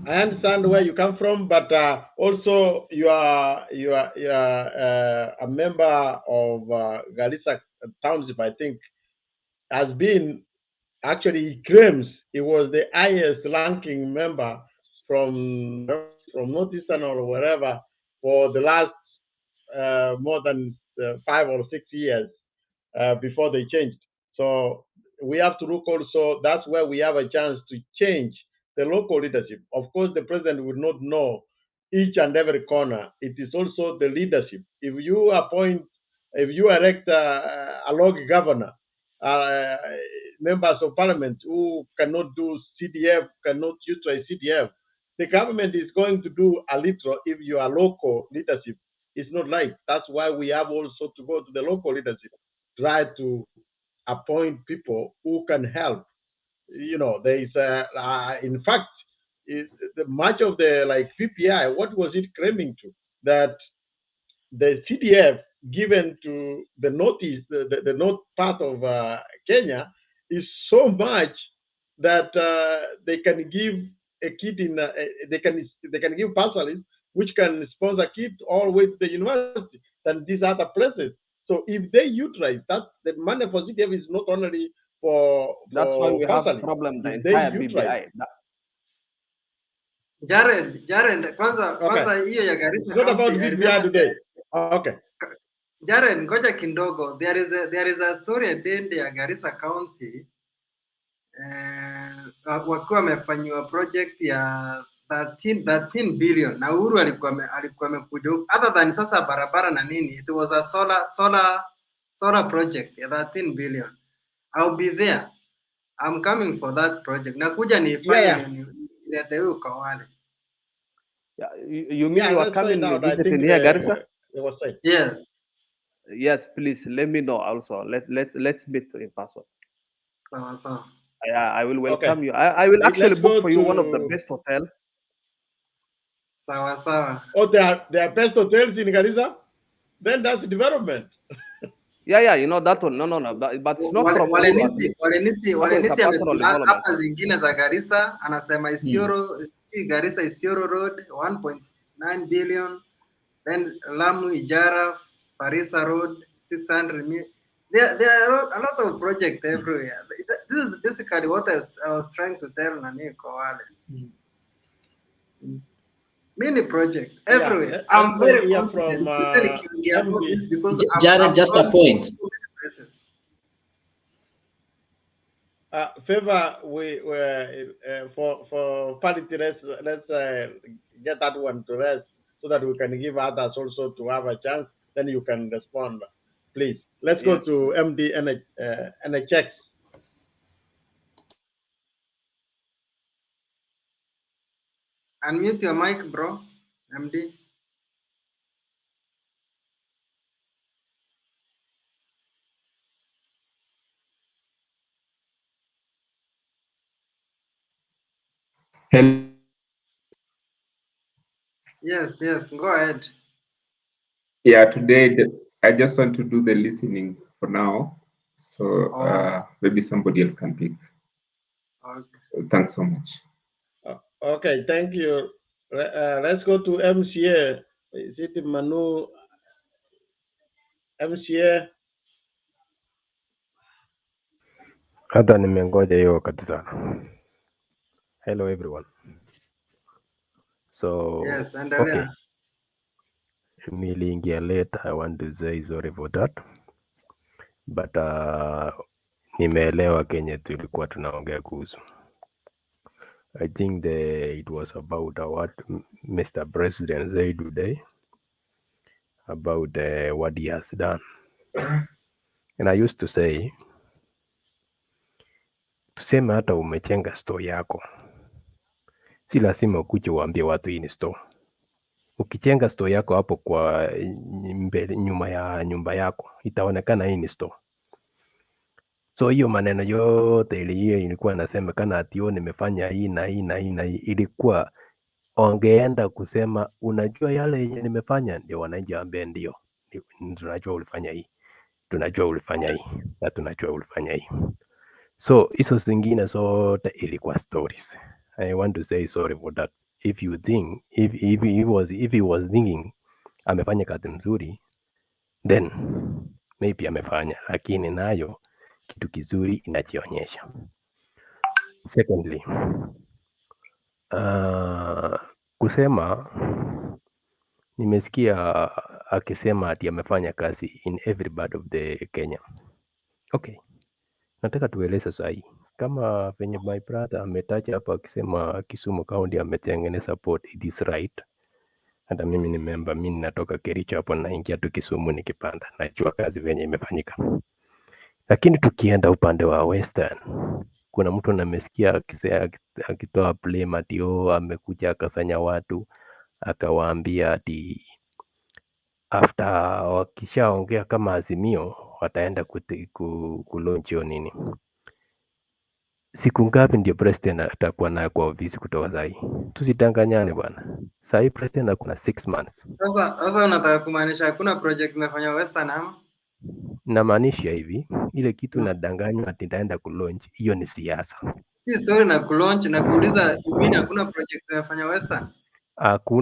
I understand where you come from, but also you are a member of Garissa Township, I think, has been actually, he claims he was the highest ranking member from Northeastern or wherever for the last more than 5 or 6 years before they changed. So we have to look also, that's where we have a chance to change the local leadership. Of course, the president will not know each and every corner. It is also the leadership. If you elect a log governor, members of parliament who cannot do CDF, cannot utilize CDF, the government is going to do a little if your local leadership is not right. That's why we have also to go to the local leadership, try to appoint people who can help. There is in fact, much of the PPI, what was it claiming to? That the CDF given to the northeast, the north part of Kenya, is so much that they can give a kid they can give bursaries which can sponsor kids all the way to the university than these other places. So if they utilize that, the money for CDF is not only for That's why we have a bursaries. problem the If they entire utilize, BBI. Jared, kwanza hiyo ya Garissa it's not about County, I BBI remember today. Okay. Jared, ngoja kidogo. There is a story at the end ya Garissa County wakiwa wamefanyiwa project ya 13 billion na Uhuru alikuwa amekuja other than sasa barabara na nini, it was a solar project ya 13 billion. I'll be there. I'm coming for that project. Nakuja nifanye nilete huyu kwa wale. Yeah, you mean you are coming visiting here, Garissa? Yes. Yes, please let me know also. Let's meet in person. So. I will welcome you. I will actually book for you one of the best hotel. Sawa. Oh, there are best hotels in Garissa? Then that's development. Yeah, that one. No. But it's not from Uhuru, at least. Walenisi personal hapa zingine za Garissa, anasema Garissa Isiolo Road 1.9 billion. Then Lamu Ijara Farisa Road 600 million. There are a lot of projects everywhere. This is basically what I was trying to tell Nani Kowale. Many project everywhere. I'm very confident. Because Jared, just a point. Favor, we for parity, let's get that one to rest so that we can give others also to have a chance. Then you can respond, please. Let's go to MD NHX. Unmute your mic, bro. MD. Yes, go ahead. Yeah, today I just want to do the listening for now. So maybe somebody else can pick. Okay. Thanks so much. Okay, thank you. Let's go to MCA. Is it Manu? MCA. Hata nimengoja hiyo wakati sana. Hello everyone. So yes, okay. Niliingia late, I want to say sorry for that. But nimeelewa Kenya tulikuwa tunaongea kuhusu. I think it was about what Mr. President said today about what he has done. And I used to say tuseme hata umechenga store yako, si lazima ukuje uambie watu hii ni store. Ukichenga store yako hapo kwa nyuma ya nyumba yako, itaonekana hii ni store. So hiyo maneno yote ilikuwa nasemekana ati nimefanya hii na hii na hii na hii, ilikuwa ongeenda kusema unajua yale yenye nimefanya, ndio wananchi ambie ndio tunajua ulifanya hii, tunajua ulifanya hii na tunajua ulifanya hii. So hizo zingine zote ilikuwa stories. I want to say sorry for that. If you think if he was thinking amefanya kazi nzuri, then maybe amefanya, lakini nayo kitu kizuri inajionyesha. Secondly, kusema nimesikia akisema ati amefanya kazi in every part of the Kenya. Okay, nataka tueleze sahi, kama venye my brother ametaja hapa akisema Kisumu County ametengeneza port, it is right. Hata mimi ni member, mimi natoka Kericho hapo, naingia tu Kisumu nikipanda, najua kazi venye imefanyika. Lakini tukienda upande wa Western, kuna mtu namesikia akitoa blame ati amekuja akasanya watu akawaambia ati after wakishaongea kama Azimio wataenda kulaunch nini. Siku ngapi ndio president atakuwa nayo kwa ofisi kutoka sahi? Tusidanganyane bwana. Sahi president akuna 6 months. Sasa unataka kumaanisha hakuna project imefanywa Western ama? Namaanisha hivi, ile kitu nadanganywa ati nitaenda kulaunch, hiyo ni siasa. Si story na kulaunch na kuuliza, mimi hakuna project imefanywa Western.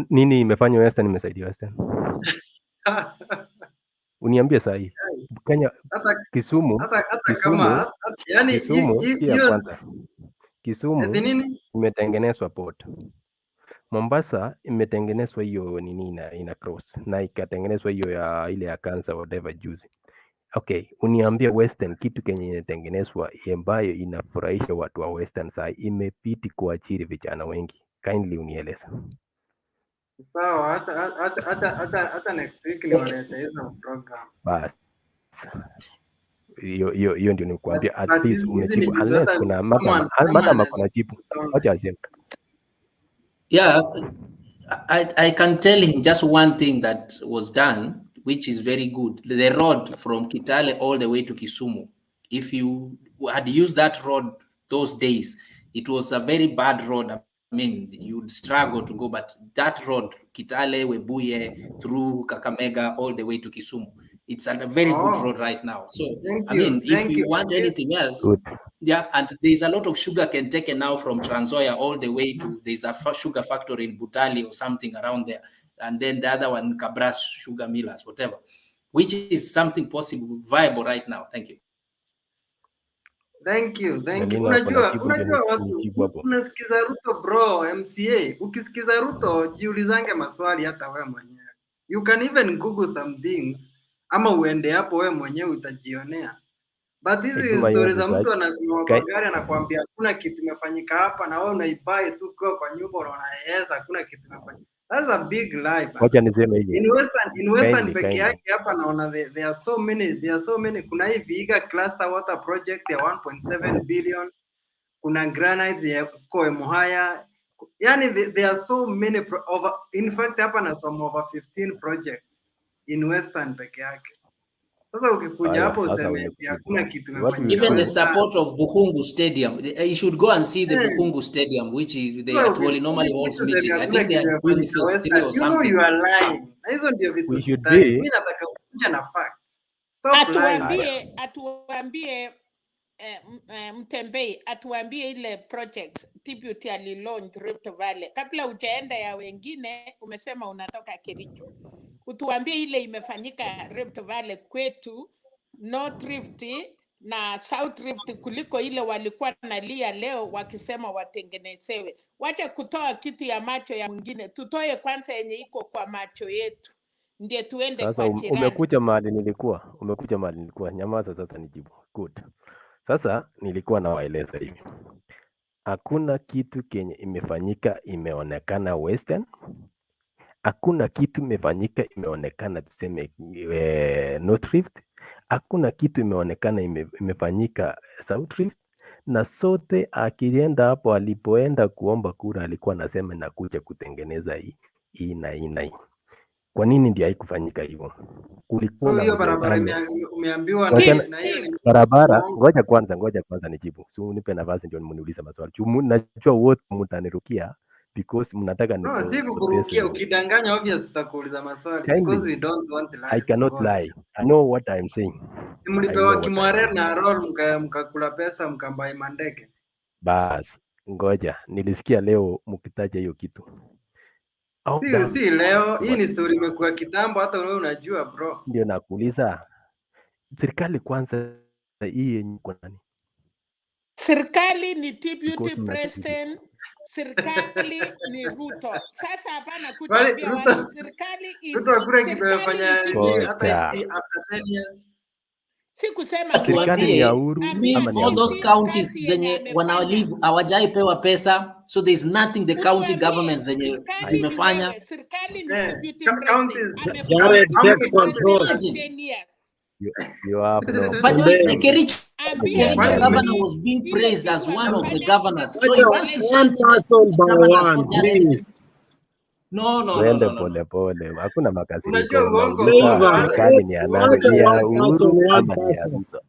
Nini imefanywa Western, imesaidia Western? Uniambie sahi. Kenya Kisumu, Kisumu, yani Kisumu hiyo kwanza. Kisumu imetengenezwa port. Mombasa imetengenezwa hiyo nini ina cross na ikatengenezwa hiyo ya ile ya cancer whatever juzi. Okay, uniambie Western kitu kenye inatengenezwa ambayo inafurahisha watu wa Western saa imepiti kuajiri vijana wengi. Kindly unieleza. Sawa, hata next week niwalete hizo program. Bas. Hiyo ndio nikuambia, at least umejibu, unless kuna madam kuna jibu. Acha aseme. Yeah, I can tell him just one thing that was done, which is very good. The road from Kitale all the way to Kisumu. If you had used that road those days, it was a very bad road. I mean, you'd struggle to go, but that road, Kitale, Webuye, through Kakamega, all the way to Kisumu, it's a very good road right now. So, if you want anything else, yeah, and there's a lot of sugar can taken now from Trans Nzoia all the way to, there's a sugar factory in Butali or something around there. And then the other one, Cabras Sugar Millers, whatever, which is something possible, viable right now. Thank you. Thank you. Unajua watu unasikiza Ruto bro, MCA. Ukisikiza Ruto, jiulizange maswali hata wewe mwenyewe. You can even Google some things ama uende hapo wewe mwenyewe utajionea. But hizi stories za mtu anasimama kwa gari anakuambia hakuna kitu imefanyika hapa na wewe unaibai tu kwa nyumba unaona yes hakuna kitu imefanyika. That's a big lie. Wacha niseme hivi. In Western peke yake hapa naona there are so many. Kuna hii Vihiga cluster water project ya 1.7 billion. Kuna granites ya Koe Muhaya. Yani there are so many in fact hapa na some over 15 projects in Western peke yake. Sasa ukikuja hapo useme hakuna kitu imefanyika. Even the support of Bukhungu Stadium, you should go and see the Bukhungu Stadium, which is they actually normally holds meeting. I think they are doing phase 3 or something. You are lying. Hizo ndio vitu sitaki. Mimi nataka kuja na facts. Stop lying. Atuambie Mtembei atuambie ile project Deputy alilaunch Rift Valley. Kabla hujaenda ya wengine, umesema unatoka Kericho. Utuambie ile imefanyika Rift Valley kwetu, North Rift na South Rift, kuliko ile walikuwa nalia leo wakisema watengenezewe. Wacha kutoa kitu ya macho ya mwingine, tutoe kwanza yenye iko kwa macho yetu, ndiye tuende sasa kwa jirani. Umekuja mahali nilikuwa, nyamaza sasa nijibu. Good. Sasa nilikuwa nawaeleza hivi. Hakuna kitu kenye imefanyika imeonekana Western. Hakuna kitu imefanyika imeonekana tuseme North Rift. Hakuna kitu imeonekana imefanyika South Rift. na sote akienda hapo, alipoenda kuomba kura alikuwa anasema nakuja kutengeneza hii na hii na hii. Kwa nini ndio haikufanyika hivyo? Kulikuwa So na hiyo barabara mzozano. umeambiwa na hiyo ni Barabara, uongo. ngoja kwanza nijibu. Si unipe nafasi ndio mniulize maswali. Najua wote mtanirukia because mnataka No, si kukurukia, ukidanganya obvious tutakuuliza maswali because we don't want lies. I cannot lie. I know what I'm saying. Si mlipewa Kimwarer na roll mkakula pesa mkambai mandege. Bas, ngoja. Nilisikia leo mkitaja hiyo kitu. Si leo, hii ni story imekuwa kitambo, hata wewe unajua bro. Ndio nakuuliza. Serikali kwanza hii yenye kwa nani? Serikali ni deputy president, serikali ni Ruto. Sasa hapana kuambia watu serikali is Ruto hakuna kitu amefanya hata after 10 years. Si kusema serikali ni ya Uhuru ama all those counties zenye wanalive hawajaipewa pesa, so there is nothing the county government zenye zimefanya. Serikali ni deputy president. You have no. But the Kericho governor was being praised as one of the governors. So he wants to one person by one, please. No. Pole. Hakuna makasiriko. Unajua serikali ni ya Uhuru ama ni ya Ruto.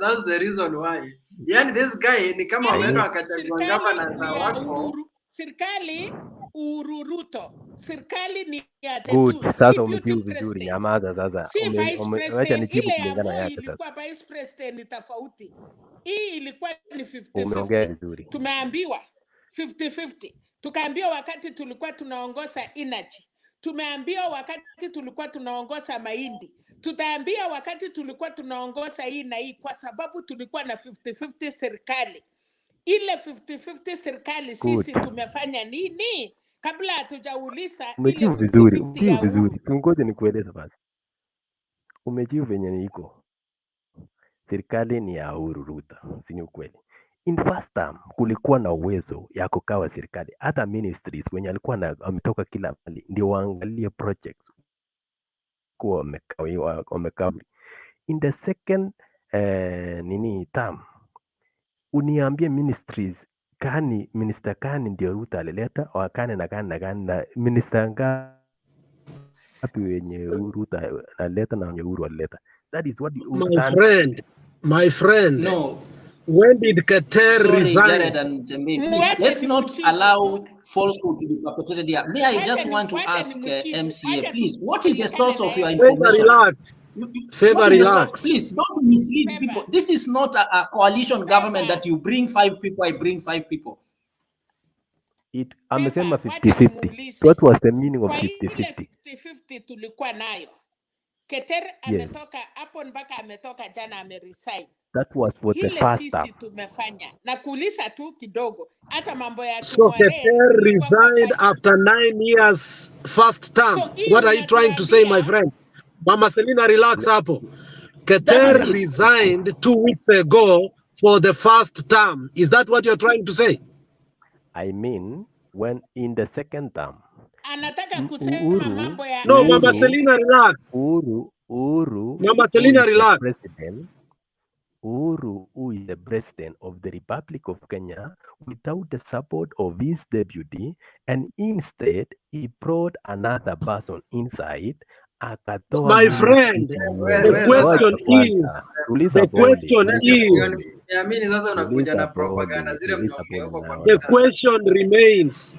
That's the reason why. Yani this guy ni kama ameenda akachagua governor za wako. Serikali Uhuru Ruto. Serikali ni ya Good. Sasa umejibu vizuri. Nyamaza sasa. Acha nijibu kulingana yake sasa. Ilikuwa vice president ni tofauti. Hii ilikuwa ni 50-50. Umeongea vizuri. Tumeambiwa 50-50. Tukaambiwa wakati tulikuwa tunaongoza energy. Tumeambiwa wakati tulikuwa tunaongoza mahindi. Tutaambia wakati tulikuwa tunaongoza hii na hii kwa sababu tulikuwa na 50-50 serikali. Ile 50-50 serikali sisi tumefanya nini? Kabla hatujauliza ile 50-50 ya vizuri. Ngoja nikueleze basi. Umejibu venye niko. Serikali ni ya Uhuru Ruto, si ni ukweli? In first term kulikuwa na uwezo ya kukawa serikali, hata ministries wenye alikuwa ametoka kila mahali ndio waangalie projects kuwa wamekawa. In the second term uniambie ministries kani minister kani ndio Ruto alileta wakane na minister ngapi wenye Ruto alileta na wenye Uhuru alileta. That is what my friend. No. When did Qatar resign? Jared and let's not allow falsehood to be perpetrated here. May I just want to ask MCA, please, what is the source of your information? Relax. Please don't mislead people. This is not a coalition government that you bring 5 people, I bring 5 people. Amesema 50-50. What was the meaning of 50-50? 50-50 tulikuwa nayo. Keter ametoka hapo mpaka ametoka jana ameresign. That was for the first time. Sisi tumefanya. Na kuuliza tu kidogo hata mambo ya So Keter resigned after 9 years first term. So, what are you trying to say, my friend? Mama Selina, relax hapo. Keter resigned 2 weeks ago for the first term. Is that what you're trying to say? I mean, when in the second term. Anataka kusema mambo ya No, Mama Selina, relax. Uhuru. Mama Selina, relax. President. Uhuru, who is the president of the Republic of Kenya, without the support of his deputy, and instead he brought another person inside. My friend, the question remains.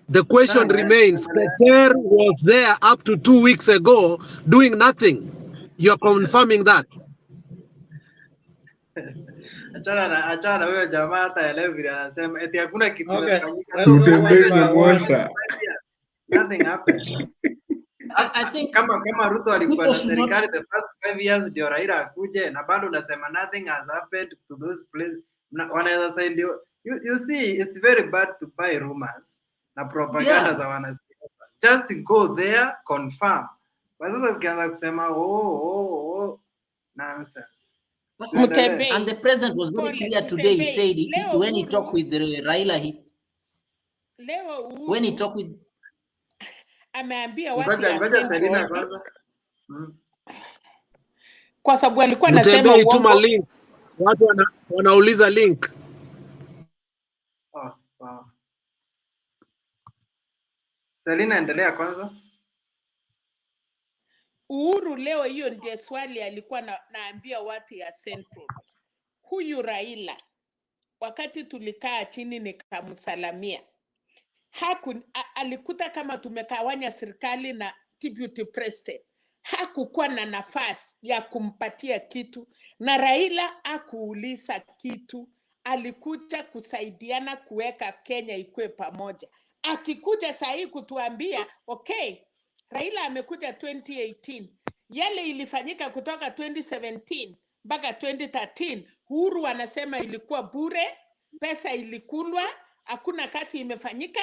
The question remains. Keter was there up to 2 weeks ago doing nothing. You're confirming that? Achana huyo jamaa hata elewi vile anasema eti hakuna kitu kimefanyika. Nothing happened. I think kama Ruto alikuwa na serikali the first 5 years ndio Raila akuje na bado unasema nothing has happened to those places. Wanaweza say ndio you see it's very bad to buy rumors na propaganda za wanasiasa. Just go there confirm. Sasa ukianza kusema nonsense. And the president was very clear today. He said when he talked with Raila, when he talked with ameambia watu ya Central kwa sababu alikuwa anasema link. Watu wanauliza link. Selina, endelea kwanza. Uhuru leo, hiyo ndiye swali alikuwa naambia watu ya Central. Huyu Raila, wakati tulikaa chini nikamsalamia, alikuta kama tumekawanya serikali na deputy president. Hakukuwa na nafasi ya kumpatia kitu, na Raila hakuuliza kitu. Alikuja kusaidiana kuweka Kenya ikue pamoja. Akikuja saa hii kutuambia okay, Raila amekuja 2018, yale ilifanyika kutoka 2017 mpaka 2013, Uhuru anasema ilikuwa bure, pesa ilikulwa, hakuna kazi imefanyika.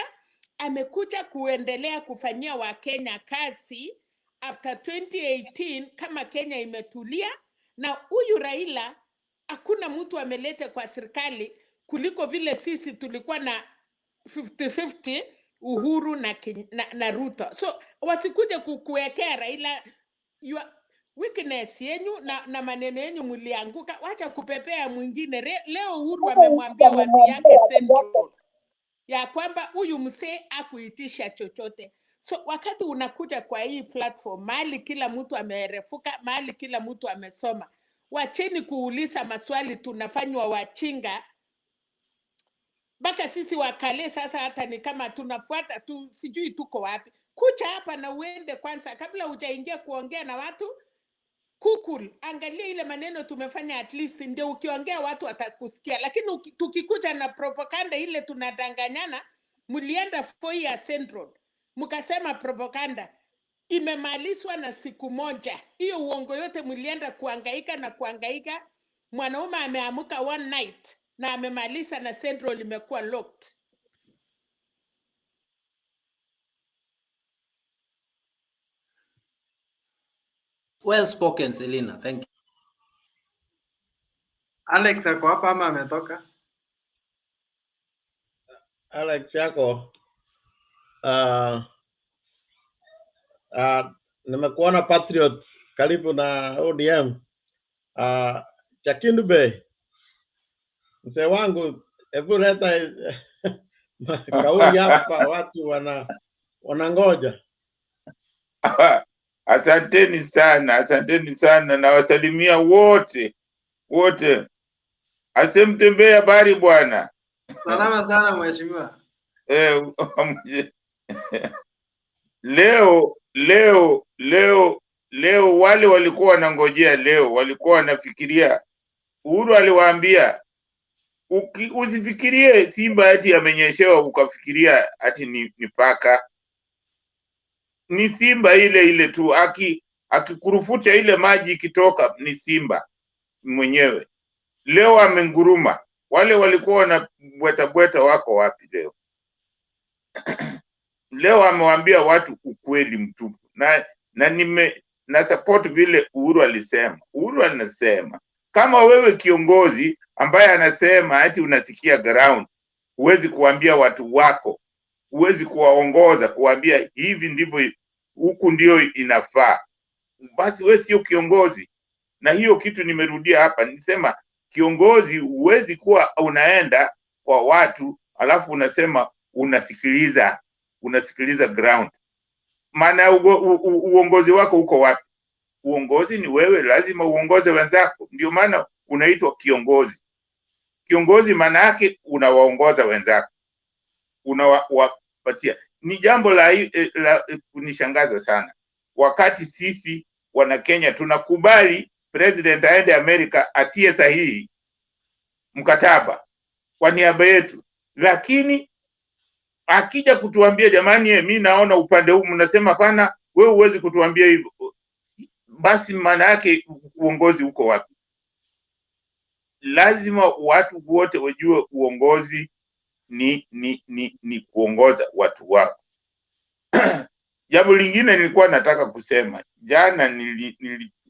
Amekuja kuendelea kufanyia Wakenya kazi after 2018 kama Kenya imetulia. Na huyu Raila hakuna mtu amelete kwa serikali kuliko vile sisi tulikuwa na 50-50 Uhuru na Ruto. So wasikuje kukuwekea Raila weakness yenyu na maneno yenyu mlianguka. Wacha kupepea mwingine. Leo Uhuru amemwambia watu yake Central ya kwamba huyu mzee akuitisha chochote. So wakati unakuja kwa hii platform, mahali kila mtu amerefuka, mahali kila mtu amesoma, wacheni kuuliza maswali tunafanywa wachinga. Mpaka sisi wakale sasa hata ni kama tunafuata tu, sijui tuko wapi. Kucha hapa na uende kwanza kabla hujaingia kuongea na watu. Kukul, angalia ile maneno tumefanya, at least ndio ukiongea watu watakusikia. Lakini tukikuja na propaganda ile tunadanganyana, mlienda 4 years Central, mkasema propaganda imemalizwa na siku moja. Hiyo uongo yote mlienda kuangaika na kuangaika. Mwanaume ameamuka one night na amemaliza na Central imekuwa locked. Well spoken, Selina. Thank you. Alex ako hapa ama ametoka? Alex yako nimekuona Patriot karibu na ODM. Chakindube, mzee wangu, hebu leta kauli hapa, watu wanangoja. Asanteni sana, na wasalimia wote. Asemtembee habari bwana. Salama sana mheshimiwa. Leo wale walikuwa wanangojea, leo walikuwa wanafikiria. Uhuru aliwaambia usifikirie simba ati amenyeshewa ukafikiria ati ni paka. Ni simba ile tu, akikurufuta ile maji ikitoka ni simba mwenyewe. Leo amenguruma. Wale walikuwa wanabweta wako wapi leo? Leo amewaambia watu ukweli mtupu. Na support vile Uhuru alisema. Uhuru anasema kama wewe kiongozi ambaye anasema ati unasikia ground, huwezi kuambia watu wako, huwezi kuwaongoza kuambia hivi ndivyo, huku ndio inafaa, basi wewe sio kiongozi. Na hiyo kitu nimerudia hapa, nisema kiongozi huwezi kuwa unaenda kwa watu alafu unasema unasikiliza ground. Maana uongozi wako uko wapi? Uongozi ni wewe, lazima uongoze wenzako. Ndio maana unaitwa kiongozi. Kiongozi maana yake unawaongoza wenzako, unawapatia. Ni jambo la kunishangaza sana wakati sisi wana Kenya tunakubali president aende Amerika atie sahihi mkataba kwa niaba yetu, lakini akija kutuambia jamani, mimi naona upande huu, mnasema hapana, wewe huwezi kutuambia hivyo. Basi maana yake uongozi uko wapi? Lazima watu wote wajue uongozi ni kuongoza watu wako. Jambo lingine nilikuwa nataka kusema, jana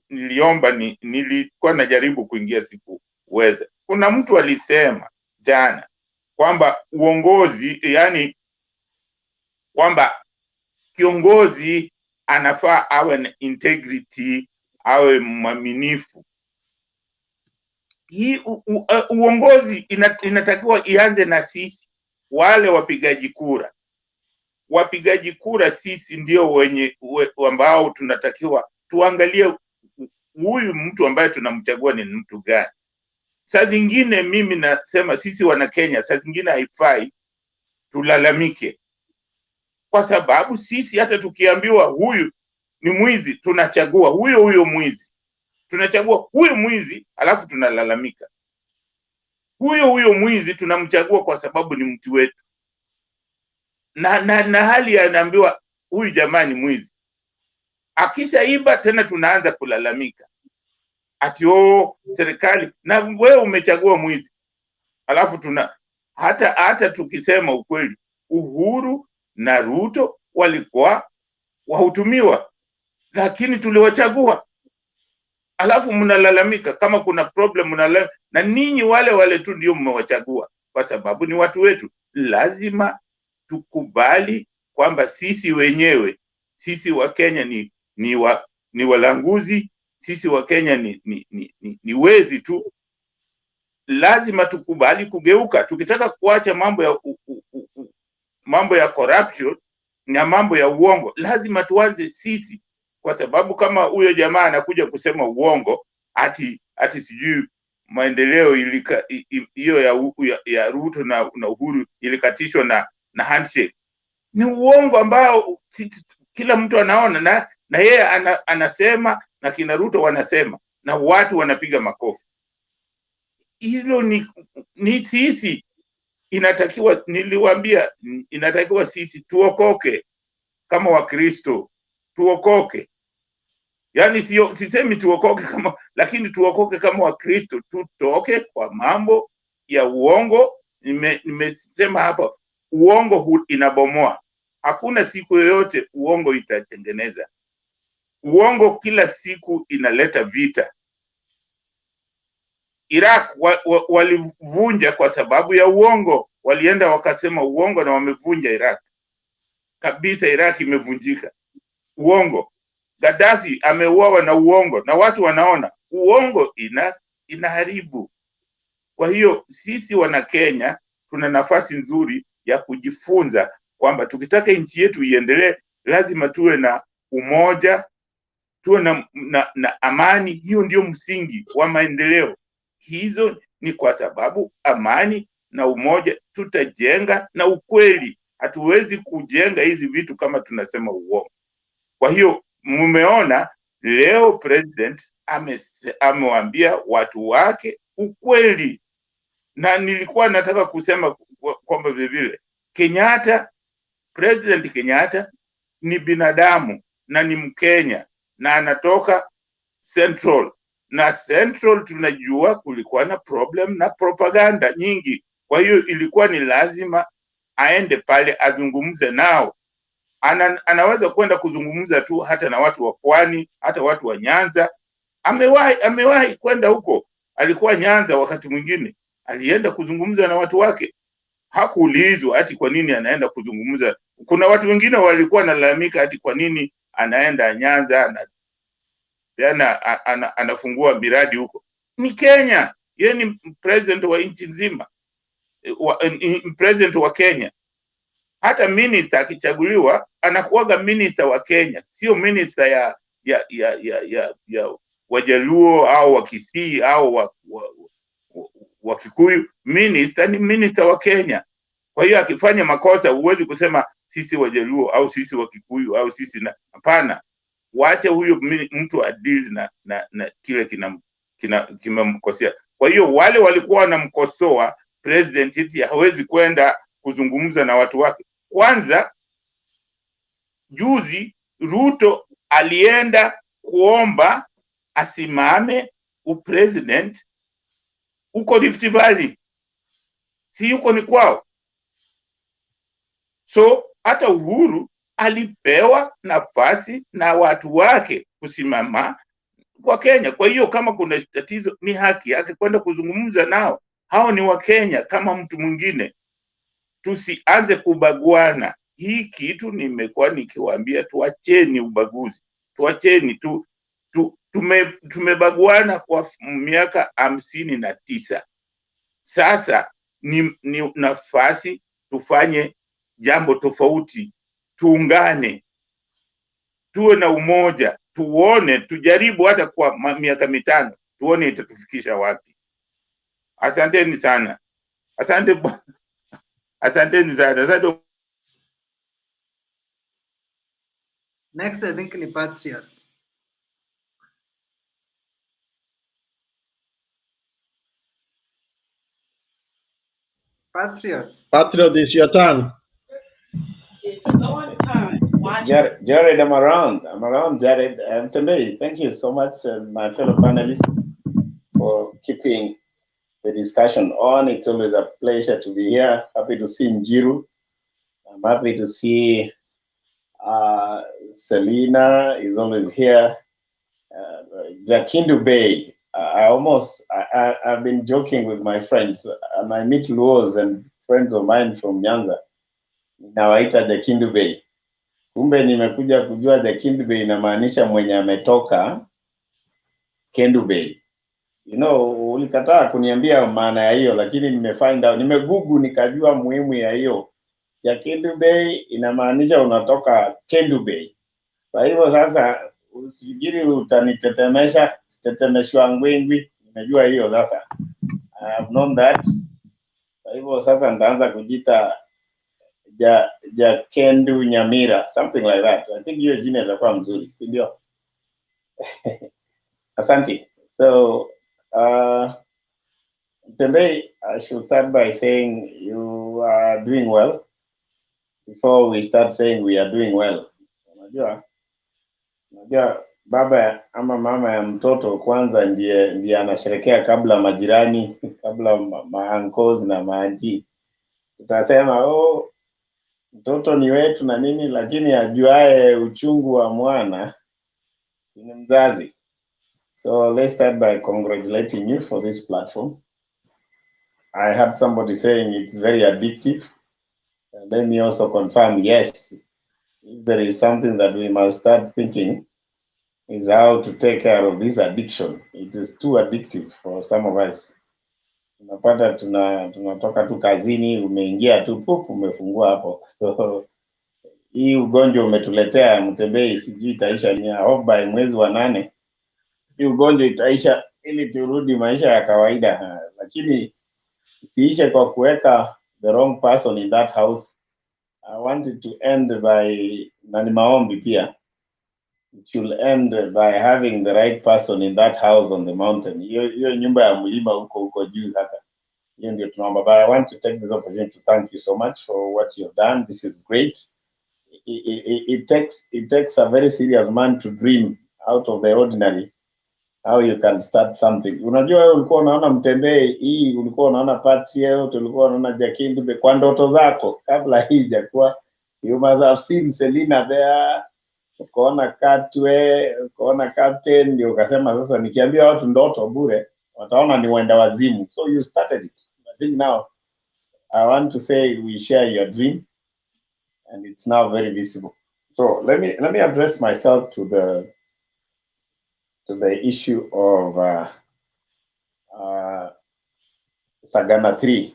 niliomba, nilikuwa najaribu kuingia sikuweza. Kuna mtu alisema jana kwamba uongozi, yani kwamba kiongozi anafaa awe na integrity, awe mwaminifu. Hii uongozi inatakiwa ianze na sisi wale wapigaji kura. wapigaji kura sisi ndio ambao tunatakiwa tuangalie huyu mtu ambaye tunamchagua ni mtu gani. Saa zingine mimi nasema sisi wana Kenya, saa zingine haifai tulalamike, kwa sababu sisi hata tukiambiwa huyu ni mwizi tunachagua huyo mwizi, tunachagua huyo mwizi, alafu tunalalamika. Huyo mwizi tunamchagua kwa sababu ni mtu wetu, na hali anaambiwa huyu jamani mwizi, akishaiba tena tunaanza kulalamika ati serikali na wewe umechagua mwizi. Alafu hata tukisema ukweli, Uhuru na Ruto walikuwa wahutumiwa, lakini tuliwachagua. Alafu mnalalamika kama kuna problem, mnalalamika. Na ninyi wale tu ndio mmewachagua, kwa sababu ni watu wetu. Lazima tukubali kwamba sisi wenyewe, sisi wa Kenya ni walanguzi, sisi wa Kenya ni wezi tu. Lazima tukubali kugeuka. Tukitaka kuacha mambo ya corruption na mambo ya uongo, lazima tuanze sisi, kwa sababu kama huyo jamaa anakuja kusema uongo ati sijui maendeleo hiyo ya Ruto na Uhuru ilikatishwa na handshake, ni uongo ambao kila mtu anaona, na yeye anasema na kina Ruto wanasema na watu wanapiga makofi. Hilo ni sisi inatakiwa, niliwaambia inatakiwa sisi tuokoke kama Wakristo, tuokoke. Yani sisemi tuokoke lakini tuokoke kama Wakristo, tutoke kwa mambo ya uongo. Nimesema hapa, uongo inabomoa. Hakuna siku yoyote uongo itatengeneza. Uongo kila siku inaleta vita. Iraq walivunja kwa sababu ya uongo, walienda wakasema uongo na wamevunja Iraq kabisa. Iraq imevunjika, uongo. Gaddafi ameuawa na uongo, na watu wanaona uongo inaharibu. Kwa hiyo sisi wana Kenya tuna nafasi nzuri ya kujifunza kwamba tukitaka nchi yetu iendelee, lazima tuwe na umoja, tuwe na amani. Hiyo ndio msingi wa maendeleo. Hizo ni kwa sababu amani na umoja tutajenga na ukweli. Hatuwezi kujenga hizi vitu kama tunasema uongo. Kwa hiyo mmeona leo president amewaambia watu wake ukweli, na nilikuwa nataka kusema kwamba vile President Kenyatta ni binadamu na ni Mkenya na anatoka Central, na Central tunajua kulikuwa na problem na propaganda nyingi. Kwa hiyo ilikuwa ni lazima aende pale azungumze nao. Anaweza kwenda kuzungumza tu hata na watu wa Pwani, hata watu wa Nyanza. Amewahi kwenda huko, alikuwa Nyanza wakati mwingine, alienda kuzungumza na watu wake. Hakuulizwa ati kwa nini anaenda kuzungumza. Kuna watu wengine walikuwa wanalalamika ati kwa nini anaenda Nyanza anafungua miradi huko. Ni Kenya, yeye ni president wa nchi nzima, president wa Kenya. Hata minister akichaguliwa anakuwaga minister wa Kenya, sio minister ya Wajaluo au Wakisii au wa Kikuyu. Minister ni minister wa Kenya. Kwa hiyo akifanya makosa huwezi kusema sisi Wajaluo au sisi wa Kikuyu au sisi hapana. Waache huyo mtu adili na kile kinamkosea. Kwa hiyo wale walikuwa wanamkosoa president eti hawezi kwenda kuzungumza na watu wake. Kwanza juzi Ruto alienda kuomba asimame upresident uko Rift Valley, si yuko ni kwao. So hata Uhuru alipewa nafasi na watu wake kusimama kwa Kenya. Kwa hiyo kama kuna tatizo ni haki yake kwenda kuzungumza nao. Hao ni wa Kenya kama mtu mwingine. Tusianze kubaguana. Hii kitu nimekuwa nikiwaambia, tuacheni ubaguzi. Tuacheni tumebaguana kwa miaka 59. Sasa ni nafasi tufanye jambo tofauti. tuungane, tuwe na umoja, tuone, tujaribu hata kwa miaka mitano, tuone itatufikisha wapi. Asanteni sana. Asanteni sana. Asante. Next, I think ni Patriot. Patriot, it's your turn. Jared, I'm around, Jared. Today, thank you so much, my fellow panelists, for keeping the discussion on. It's always a pleasure to be here. Happy to see Njiru. I'm happy to see Selina is always here. Jakindu Bay. I've been joking with my friends. I meet Luos and friends of mine from Nyanza. Nawaita Jakindu Bay. Kumbe nimekuja kujua Jakindu Bay inamaanisha mwenye ametoka Kendu Bay. You know, ulikataa kuniambia maana ya hiyo, lakini nimefind out, nimegoogle nikajua muhimu ya hiyo. Jakindu Bay inamaanisha unatoka Kendu Bay. Kwa hivyo sasa usifikiri tetemeshwa ngwingwi, nimejua hiyo sasa. I have known that. Kwa hivyo sasa nitaanza kujita Jakendu Nyamira, something like that. I think hiyo jina itakuwa mzuri, si ndio? Asante. So, today I should start by saying you are doing well. Before we start saying we are doing well. Unajua baba ama mama ya mtoto kwanza ndiye anasherekea kabla majirani, kabla maankos na maanti. Tutasema mtoto ni wetu na nini, lakini ajuae uchungu wa mwana si mzazi. So let's start by congratulating you for this platform. I heard somebody saying it's very addictive. Let me also confirm, yes, if there is something that we must start thinking is how to take care of this addiction. It is too addictive for some of us. Unapata tunatoka tu kazini, umeingia tu pup, umefungua hapo. So hii ugonjwa umetuletea Mtembei, sijui itaisha ni hope by mwezi wa 8 hii ugonjwa itaisha ili turudi maisha ya kawaida. Lakini isiishe kwa kuweka the wrong person in that house. I wanted to end by nani maombi pia. It should end by having the right person in that house on the mountain. Hiyo nyumba ya mlima huko juu sasa. Hiyo ndio tunaomba. But I want to take this opportunity to thank you so much for what you've done. This is great. It takes a very serious man to dream out of the ordinary. How you can start something. Unajua wewe ulikuwa unaona Mtembei hii, ulikuwa unaona Patriot, ulikuwa unaona Jakindu kwa ndoto zako kabla hii jakuwa. You must have seen Selina there, ukaona Katwe, ukaona Captain, ndio ukasema sasa nikiambia watu ndoto bure wataona ni wenda wazimu. So you started it. I think now I want to say we share your dream and it's now very visible. So let me address myself to the issue of Sagana 3.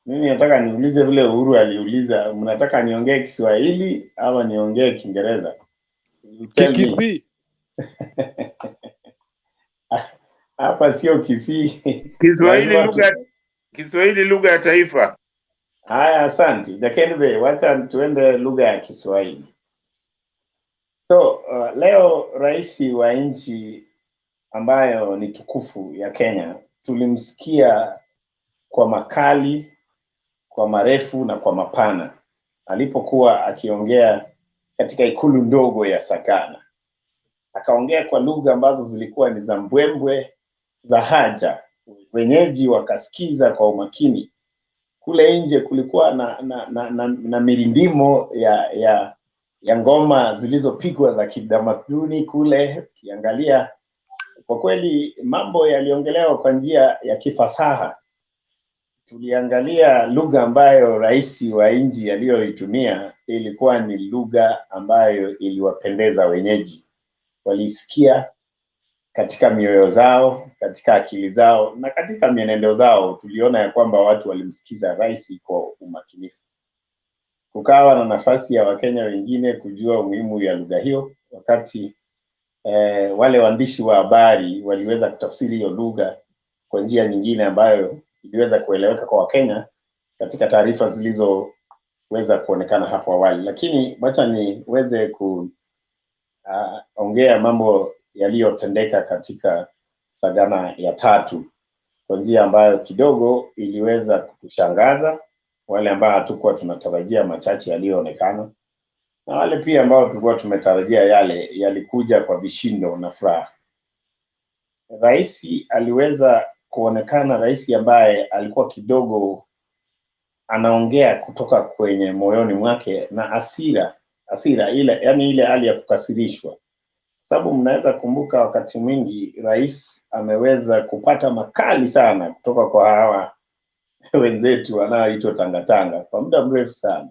Mimi nataka niulize vile Uhuru aliuliza, mnataka niongee Kiswahili ama niongee Kiingereza? Kikisi. Hapa sio Kisii. Kiswahili lugha ya taifa. Haya, asante. Jakenbe, wacha tuende lugha ya Kiswahili. So, leo rais wa nchi ambayo ni tukufu ya Kenya, tulimsikia kwa makali, kwa marefu na kwa mapana alipokuwa akiongea katika ikulu ndogo ya Sagana. Akaongea kwa lugha ambazo zilikuwa ni za mbwembwe, za haja. Wenyeji wakasikiza kwa umakini. Kule nje kulikuwa na mirindimo ya ngoma zilizopigwa za kitamaduni kule. Kiangalia kwa kweli mambo yaliongelewa kwa njia ya kifasaha. Tuliangalia lugha ambayo rais wa nchi aliyoitumia, ilikuwa ni lugha ambayo iliwapendeza wenyeji. Walisikia katika mioyo zao, katika akili zao na katika mienendo zao. Tuliona ya kwamba watu walimsikiza rais kwa umakinifu. kukawa na nafasi ya Wakenya wengine kujua umuhimu ya lugha hiyo, wakati wale waandishi wa habari waliweza kutafsiri hiyo lugha kwa njia nyingine ambayo iliweza kueleweka kwa Wakenya katika taarifa zilizoweza kuonekana hapo awali. Lakini wacha niweze kuongea mambo yaliyotendeka katika Sagana ya 3 kwa njia ambayo kidogo iliweza kutushangaza, wale ambao hatukuwa tunatarajia machache yaliyoonekana, na wale pia ambao tulikuwa tumetarajia yale yalikuja kwa vishindo na furaha. Rais aliweza kuonekana rais ambaye alikuwa kidogo anaongea kutoka kwenye moyoni mwake na hasira ile, yani ile hali ya kukasirishwa. Sababu mnaweza kumbuka wakati mwingi rais ameweza kupata makali sana kutoka kwa hawa wenzetu wanaoitwa tangatanga kwa muda mrefu sana.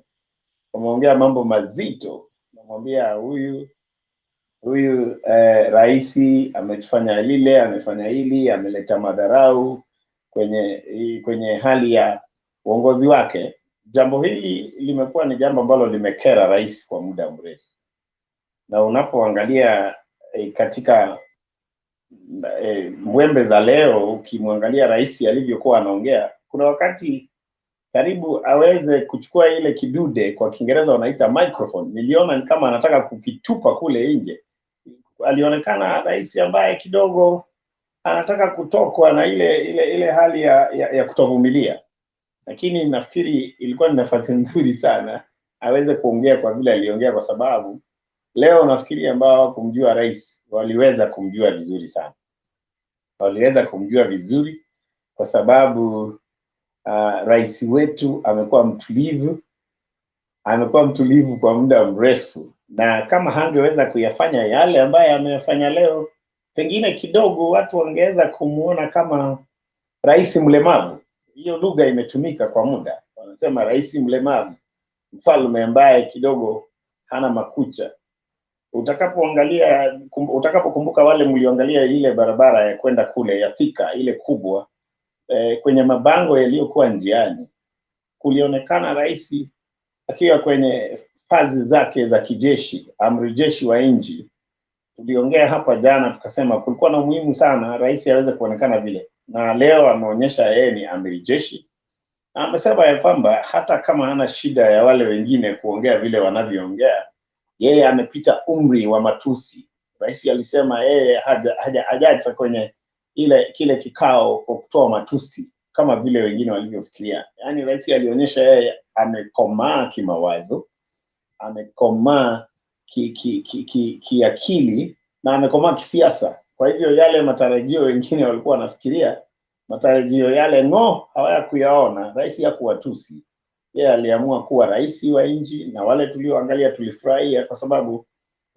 Wameongea mambo mazito, namwambia huyu rais ametufanya lile, amefanya hili, ameleta madharau kwenye hali ya uongozi wake. Jambo hili limekuwa ni jambo ambalo limekera rais kwa muda mrefu, na unapoangalia katika mwembe za leo, ukimwangalia rais alivyokuwa anaongea, kuna wakati karibu aweze kuchukua ile kidude, kwa Kiingereza wanaita microphone, niliona ni kama anataka kukitupa kule nje. Alionekana rais ambaye kidogo anataka kutokwa na ile hali ya kutovumilia, lakini nafikiri ilikuwa ni nafasi nzuri sana aweze kuongea kwa vile aliongea, kwa sababu leo nafikiri ambao kumjua rais waliweza kumjua vizuri sana. Waliweza kumjua vizuri kwa sababu rais wetu amekuwa mtulivu kwa muda mrefu, na kama hangeweza kuyafanya yale ambaye ameyafanya leo, pengine kidogo watu wangeweza kumuona kama rais mlemavu. Hiyo lugha imetumika kwa muda, wanasema rais mlemavu, mfalme ambaye kidogo hana makucha. Utakapokumbuka wale mlioangalia ile barabara ya kwenda kule ya Thika, ile kubwa, kwenye mabango yaliyokuwa njiani kulionekana rais akiwa kwenye fazi zake za kijeshi, amri jeshi wa nchi. Tuliongea hapa jana tukasema kulikuwa na umuhimu sana rais aweze kuonekana vile, na leo ameonyesha yeye ni amri jeshi. Na amesema ya kwamba hata kama hana shida ya wale wengine kuongea vile wanavyoongea, yeye amepita umri wa matusi. Rais alisema yeye hajaja kwenye kile kikao kwa kutoa matusi kama vile wengine walivyofikiria. Yaani rais alionyesha yeye amekomaa kimawazo, amekomaa kiakili na amekomaa kisiasa. Kwa hivyo yale matarajio wengine walikuwa wanafikiria, matarajio yale hawayakuyaona. Rais hakuwatusi. Yeye aliamua kuwa rais wa nchi, na wale tulioangalia tulifurahia kwa sababu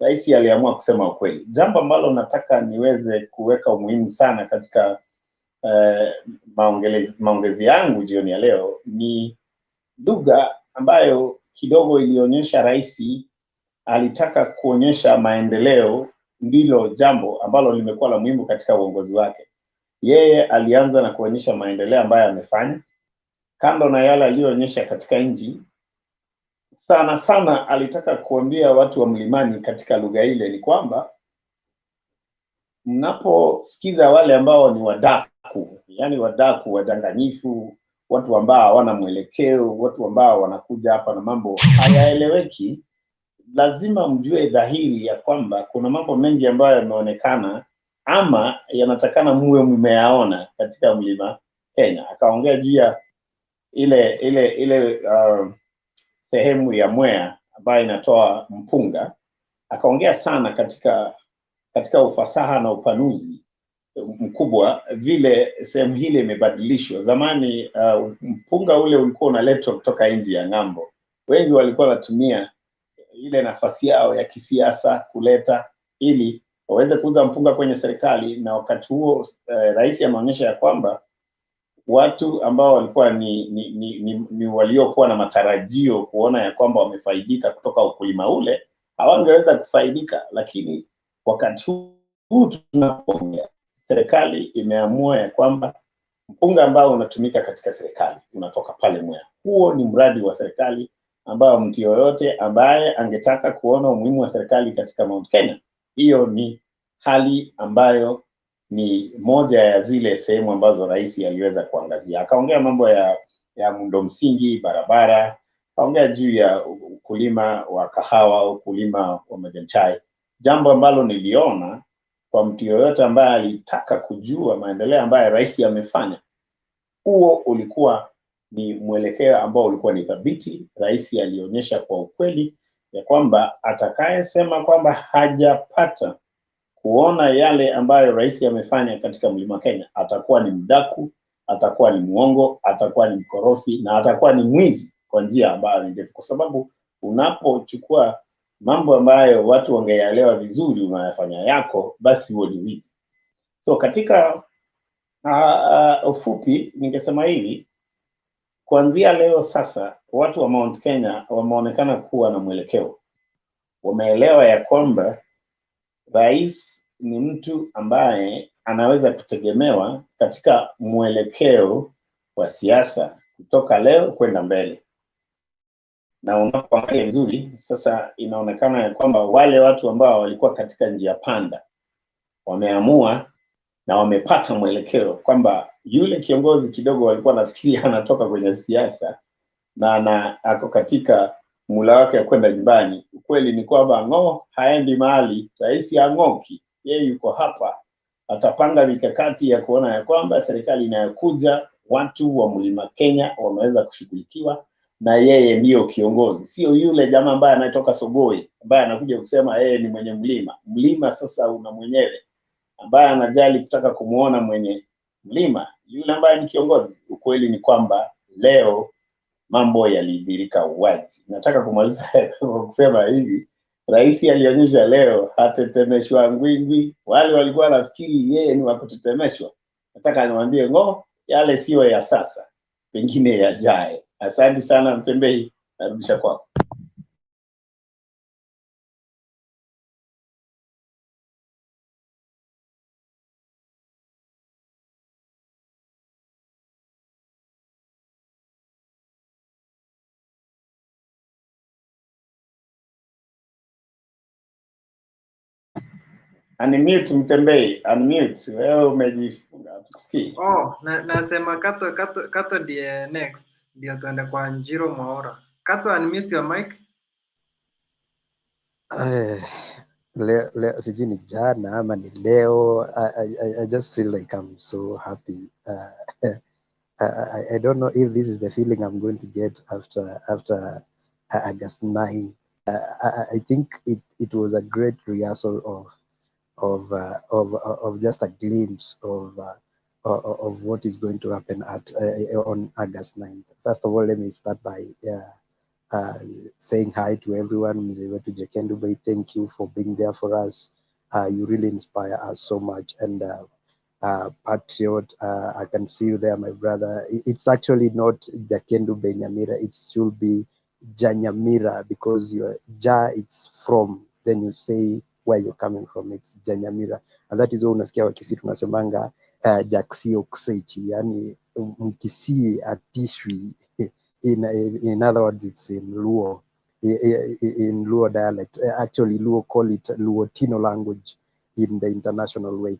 rais aliamua kusema ukweli. Jambo ambalo nataka niweze kuweka umuhimu sana katika maongezi yangu jioni ya leo ni lugha ambayo kidogo ilionyesha rais alitaka kuonyesha maendeleo. Ndilo jambo ambalo limekuwa la muhimu katika uongozi wake. Yeye alianza na kuonyesha maendeleo ambayo amefanya, kando na yale aliyoonyesha katika nchi. Sana sana alitaka kuambia watu wa mlimani katika lugha ile ni kwamba mnaposikiza wale ambao ni wadaku, yani wadaku, wadanganyifu, watu ambao hawana mwelekeo, watu ambao wanakuja hapa na mambo hayaeleweki, lazima mjue dhahiri ya kwamba kuna mambo mengi ambayo yameonekana ama yanatakana muwe mmeyaona katika mlima Kenya. Akaongea juu ya ile sehemu ya Mwea ambayo inatoa mpunga. Akaongea sana katika ufasaha na upanuzi mkubwa vile sehemu hile imebadilishwa. Zamani mpunga ule ulikuwa unaletwa kutoka nje ya ng'ambo. Wengi walikuwa wanatumia ile nafasi yao ya kisiasa kuleta ili waweze kuuza mpunga kwenye serikali, na wakati huo rais ameonyesha ya kwamba watu ambao walikuwa ni waliokuwa na matarajio kuona ya kwamba wamefaidika kutoka ukulima ule hawangeweza kufaidika. Lakini wakati huu tunapoongea, serikali imeamua ya kwamba mpunga ambao unatumika katika serikali unatoka pale Mwea. Huo ni mradi wa serikali ambayo mtu yoyote ambaye angetaka kuona umuhimu wa serikali katika Mount Kenya. Hiyo ni hali ambayo ni moja ya zile sehemu ambazo rais aliweza kuangazia. Akaongea mambo ya muundo msingi, barabara, akaongea juu ya ukulima wa kahawa, ukulima wa majani chai. Jambo ambalo niliona kwa mtu yoyote ambaye alitaka kujua maendeleo ambayo rais amefanya, huo ulikuwa ni mwelekeo ambao ulikuwa ni thabiti. Rais alionyesha kwa ukweli ya kwamba atakayesema kwamba hajapata kuona yale ambayo rais amefanya katika Mlima Kenya atakuwa ni mdaku, atakuwa ni muongo, atakuwa ni mkorofi na atakuwa ni mwizi kwa njia ambayo ni ndefu, kwa sababu unapochukua mambo ambayo watu wangeelewa vizuri unayafanya yako, basi huo ni wizi. So katika ufupi ningesema hivi, kuanzia leo sasa watu wa Mount Kenya wameonekana kuwa na mwelekeo. Wameelewa ya kwamba rais ni mtu ambaye anaweza kutegemewa katika mwelekeo wa siasa kutoka leo kwenda mbele. Na unapoangalia vizuri sasa inaonekana ya kwamba wale watu ambao walikuwa katika njia panda wameamua na wamepata mwelekeo kwamba yule kiongozi kidogo walikuwa nafikiria anatoka kwenye siasa na ako katika mula wake ya kwenda nyumbani. Ukweli ni kwamba haendi mahali, rais ang'oki, yeye yuko hapa. Atapanga mikakati ya kuona ya kwamba serikali inayokuja watu wa Mlima Kenya wameweza kushughulikiwa na yeye ndiyo kiongozi, sio yule jamaa ambaye anatoka Sogoi ambaye anakuja kusema yeye ni mwenye mlima. Sasa una mwenyewe ambaye anajali kutaka kumuona mwenye mlima, yule ambaye ni kiongozi. Ukweli ni kwamba leo mambo yalidhirika wazi. Nataka kumaliza kwa kusema hivi, rais alionyesha leo hatetemeshwa ngwingwi. Wale walikuwa nafikiri yeye ni wa kutetemeshwa, nataka niwaambie yale sio ya sasa, pengine yajae. Asante sana Mtembei, narudisha kwako. Unmute Mtembei, unmute. Wewe umejifunga, tukusikii. Nasema Kato ndiye next. Ndio tuende kwa Njiro Mwaura. Kato, unmute your mic. Leo sijui ni jana ama ni leo. I just feel like I'm so happy. I don't know if this is the feeling I'm going to get after August 9. I think it was a great rehearsal of just a glimpse of what is going to happen on August 9th. First of all, let me start by saying hi to everyone. Mzee wetu Jakendube, thank you for being there for us. You really inspire us so much. And Patriot, I can see you there, my brother. It's actually not Jakendube Nyamira, it should be Janyamira, because it's from, then you say where you're coming from, it's Janyamira. And that is why unasikia wakisi tunasemanga Jaksi Oksechi, yani mkisi atishwi. In other words, it's in Luo, in Luo dialect. Actually, Luo call it Luotino language in the international way.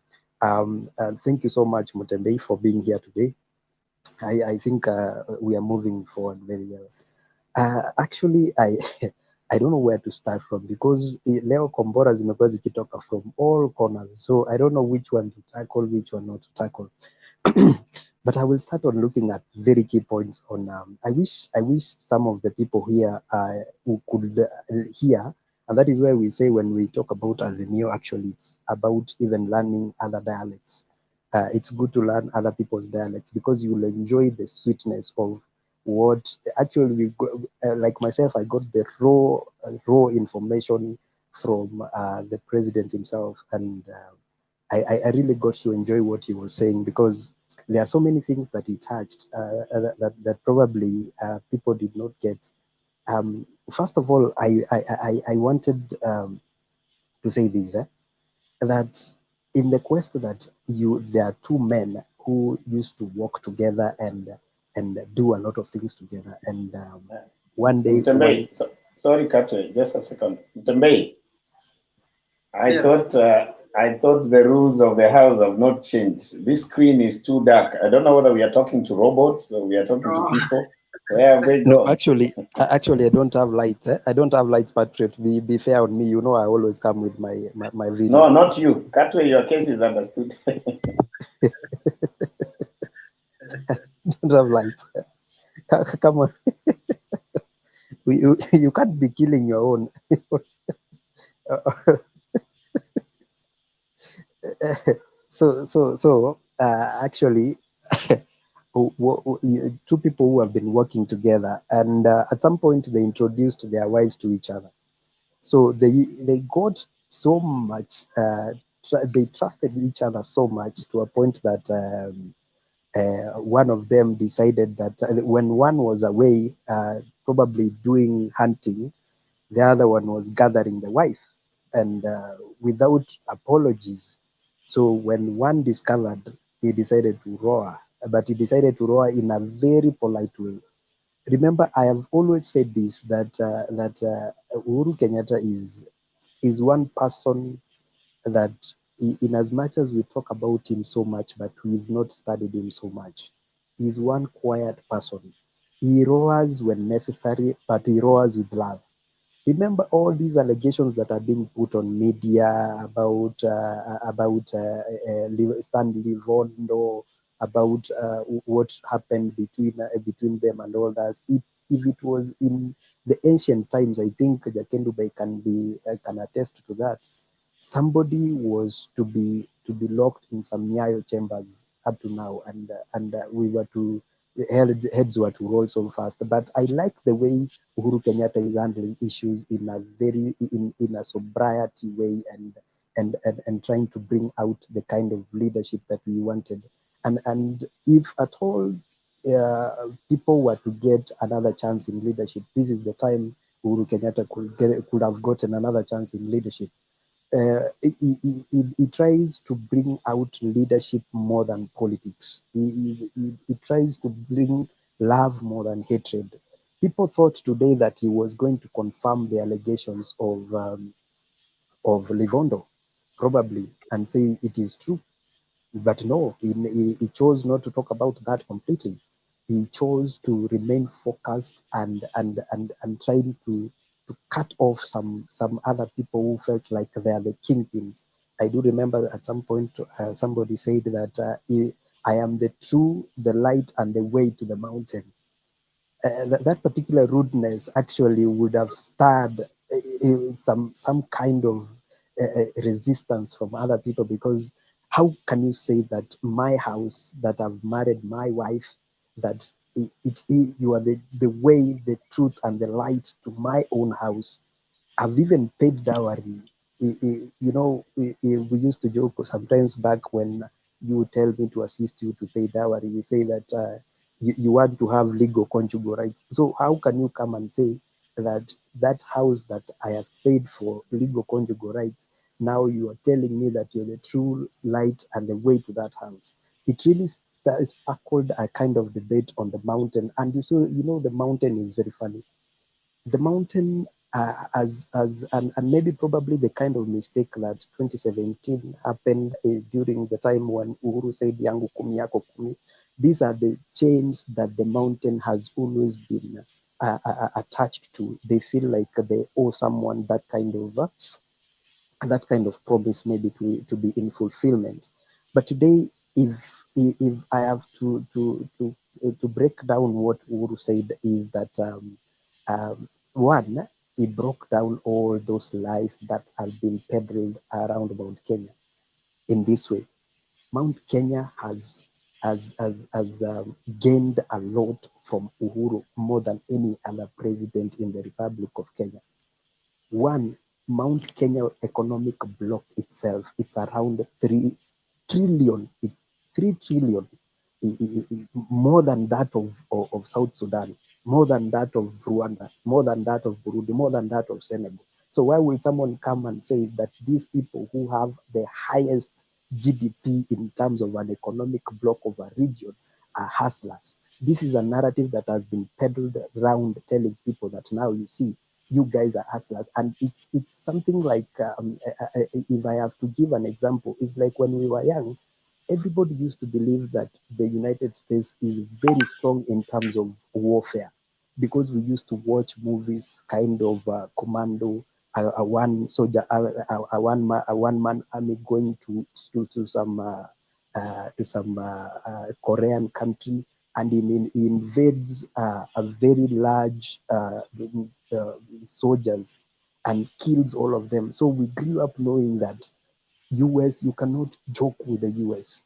Thank you so much, Mutembei, for being here today. I think we are moving forward very well. Actually, I don't know where to start from, because leo kombora zimekuwa zikitoka from all corners. So I don't know which one to tackle, which one not to tackle. But I will start on looking at very key points on. I wish some of the people here who could hear, and that is where we say when we talk about Azimio, actually it's about even learning other dialects. It's good to learn other people's dialects, because you will enjoy the sweetness of what actually like myself, I got the raw information from the president himself, and I really got to enjoy what he was saying, because there are so many things that he touched that probably people did not get. First of all, I wanted to say this, that in the quest that there are two men who used to work together and do a lot of things together. And one day. Mtembei, sorry, Captain, just a second. Mtembei, Yes. I thought the rules of the house have not changed. This screen is too dark. I don't know whether we are talking to robots or we are talking to people. Where have they No, gone? actually, I don't have lights. I don't have lights, Patriot. Be fair on me. You know, I always come with my video. No, not you. Katwe, your case is understood. Don't have lights. Come on. You can't be killing your own. Actually, two people who have been working together, and at some point they introduced their wives to each other. So they got so much. They trusted each other so much to a point that one of them decided that when one was away, probably doing hunting, the other one was gathering the wife, and without apologies. So when one discovered, he decided to roar, but he decided to roar in a very polite way. Remember, I have always said this, that Uhuru Kenyatta is one person that, in as much as we talk about him so much, but we've not studied him so much, he's one quiet person. He roars when necessary, but he roars with love. Remember all these allegations that are being put on media about Stanley Rondo, about what happened between them and all that. If it was in the ancient times, I think Jakendube can attest to that. Somebody was to be locked in some Nyayo chambers up to now, and we were to heads were to roll so fast. But I like the way Uhuru Kenyatta is handling issues in a very in a sobriety way, and trying to bring out the kind of leadership that we wanted. And if at all people were to get another chance in leadership, this is the time Uhuru Kenyatta could have gotten another chance in leadership. He tries to bring out leadership more than politics. He tries to bring love more than hatred. People thought today that he was going to confirm the allegations of Livondo, probably, and say it is true. But no, he chose not to talk about that completely. He chose to remain focused and trying to cut off some other people who felt like they are the kingpins. I do remember at some point somebody said that I am the true, the light, and the way to the mountain. That particular rudeness actually would have stirred some kind of resistance from other people, because how can you say that my house, that I've married my wife, that you are the way, the truth, and the light to my own house? I've even paid dowry. You know, we used to joke sometimes back when you would tell me to assist you to pay dowry. We say that you want to have legal conjugal rights. So how can you come and say that that house that I have paid for legal conjugal rights, now you are telling me that you're the true light and the way to that house? It really sparkled a kind of debate on the mountain. And you know, the mountain is very funny. The mountain, and maybe probably the kind of mistake that 2017 happened during the time when Uhuru said yangu kumi yako kumi. These are the chains that the mountain has always been attached to. They feel like they owe someone that kind of promise, maybe to be in fulfillment. But today, if I have to break down what Uhuru said, is that one, he broke down all those lies that have been peddled around Mount Kenya in this way. Mount Kenya has gained a lot from Uhuru, more than any other president in the Republic of Kenya. One, Mount Kenya economic block itself, it's around 3 trillion. It's 3 trillion, more than that of South Sudan, more than that of Rwanda, more than that of Burundi, more than that of Senegal. So why will someone come and say that these people who have the highest GDP in terms of an economic block of a region are hustlers. This is a narrative that has been peddled around, telling people that now you see, you guys are hustlers. And it's something like, if I have to give an example, it's like when we were young, everybody used to believe that the United States is very strong in terms of warfare, because we used to watch movies kind of commando, a one soldier, a one man army going to some Korean country, and he invades a very large soldiers and kills all of them. So we grew up knowing that US, you cannot joke with the US.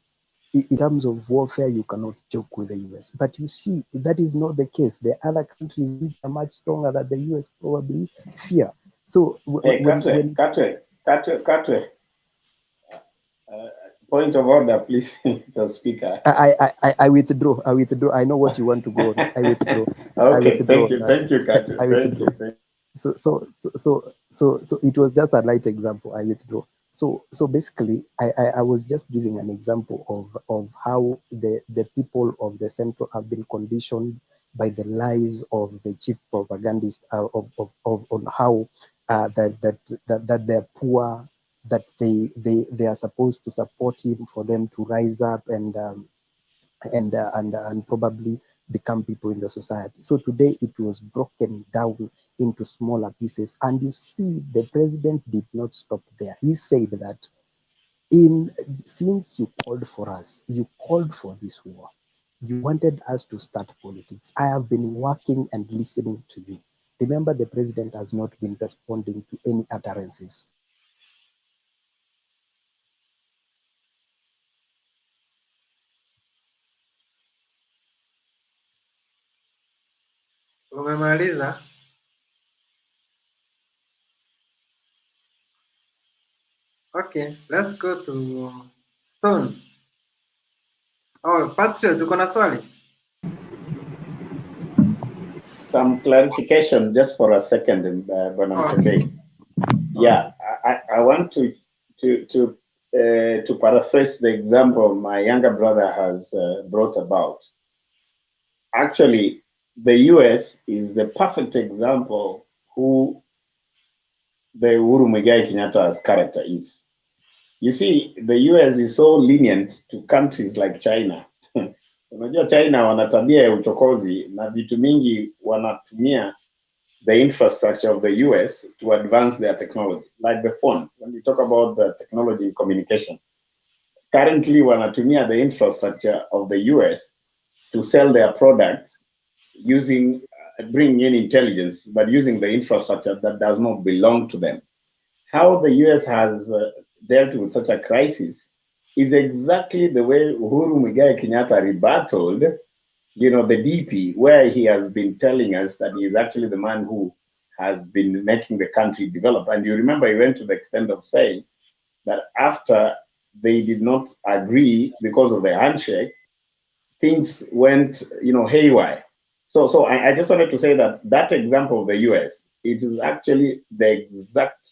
In terms of warfare, you cannot joke with the US. But you see, that is not the case. The other countries which are much stronger than the US probably fear. So Hey, Katwe, point of order, please, Mr. Speaker. I withdraw. I know what you want to go on. I withdraw. Okay, thank you, Katwe. I withdraw. So it was just a light example. I withdraw. So basically, I was just giving an example of how the people of the Central have been conditioned by the lies of the chief propagandist on how that they're poor, that they are supposed to support him for them to rise up and probably become people in the society. So today it was broken down into smaller pieces, and you see the president did not stop there. He said that since you called for us, you called for this war, you wanted us to start politics. I have been working and listening to you. Remember, the president has not been responding to any utterances. Umemaliza? Okay, let's go to Stone. Oh, Patriot, uko na swali? Some clarification just for a second, Bwana Mtembei. Yeah, I want to paraphrase the example my younger brother has brought about. Actually, the US is the perfect example who the Uhuru Muigai Kenyatta's character is. You see, the US is so lenient to countries like China. Unajua China wana tabia ya uchokozi na vitu mingi wanatumia the infrastructure of the US to advance their technology, like the phone. When we talk about the technology in communication, currently wanatumia the infrastructure of the US to sell their products using, bringing in intelligence, but using the infrastructure that does not belong to them. How the US has dealt with such a crisis is exactly the way Uhuru Muigai Kenyatta rebutted, the DP, where he has been telling us that he is actually the man who has been making the country develop. And you remember he went to the extent of saying that after they did not agree because of the handshake, things went, haywire. So I just wanted to say that example of the US, it is actually the exact,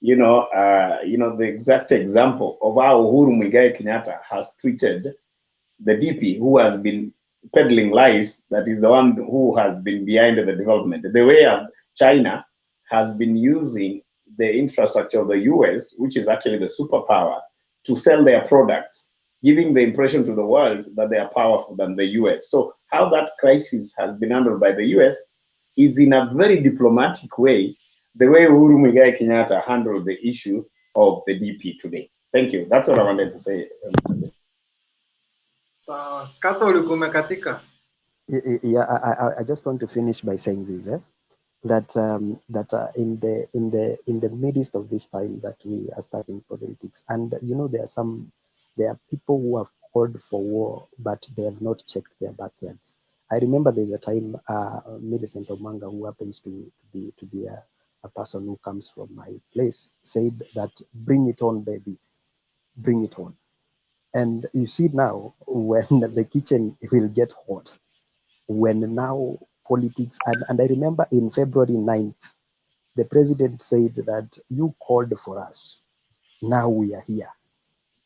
the exact example of how Uhuru Muigai Kenyatta has treated the DP, who has been peddling lies, that is the one who has been behind the development. The way China has been using the infrastructure of the US, which is actually the superpower, to sell their products, giving the impression to the world that they are powerful than the US. So how that crisis has been handled by the US is in a very diplomatic way, the way Uhuru Muigai Kenyatta handled the issue of the DP today. Thank you. That's what I wanted to say. So, Kato ulikuwa umekatika. Yeah, I just want to finish by saying this, that in the midst of this time that we are starting politics, and there are people who have called for war, but they have not checked their backyards. I remember there's a time Millicent Omanga, who happens to be a person who comes from my place, said that bring it on, baby, bring it on. And you see now, when the kitchen will get hot, when now politics, and I remember in February 9th, the president said that you called for us, now we are here.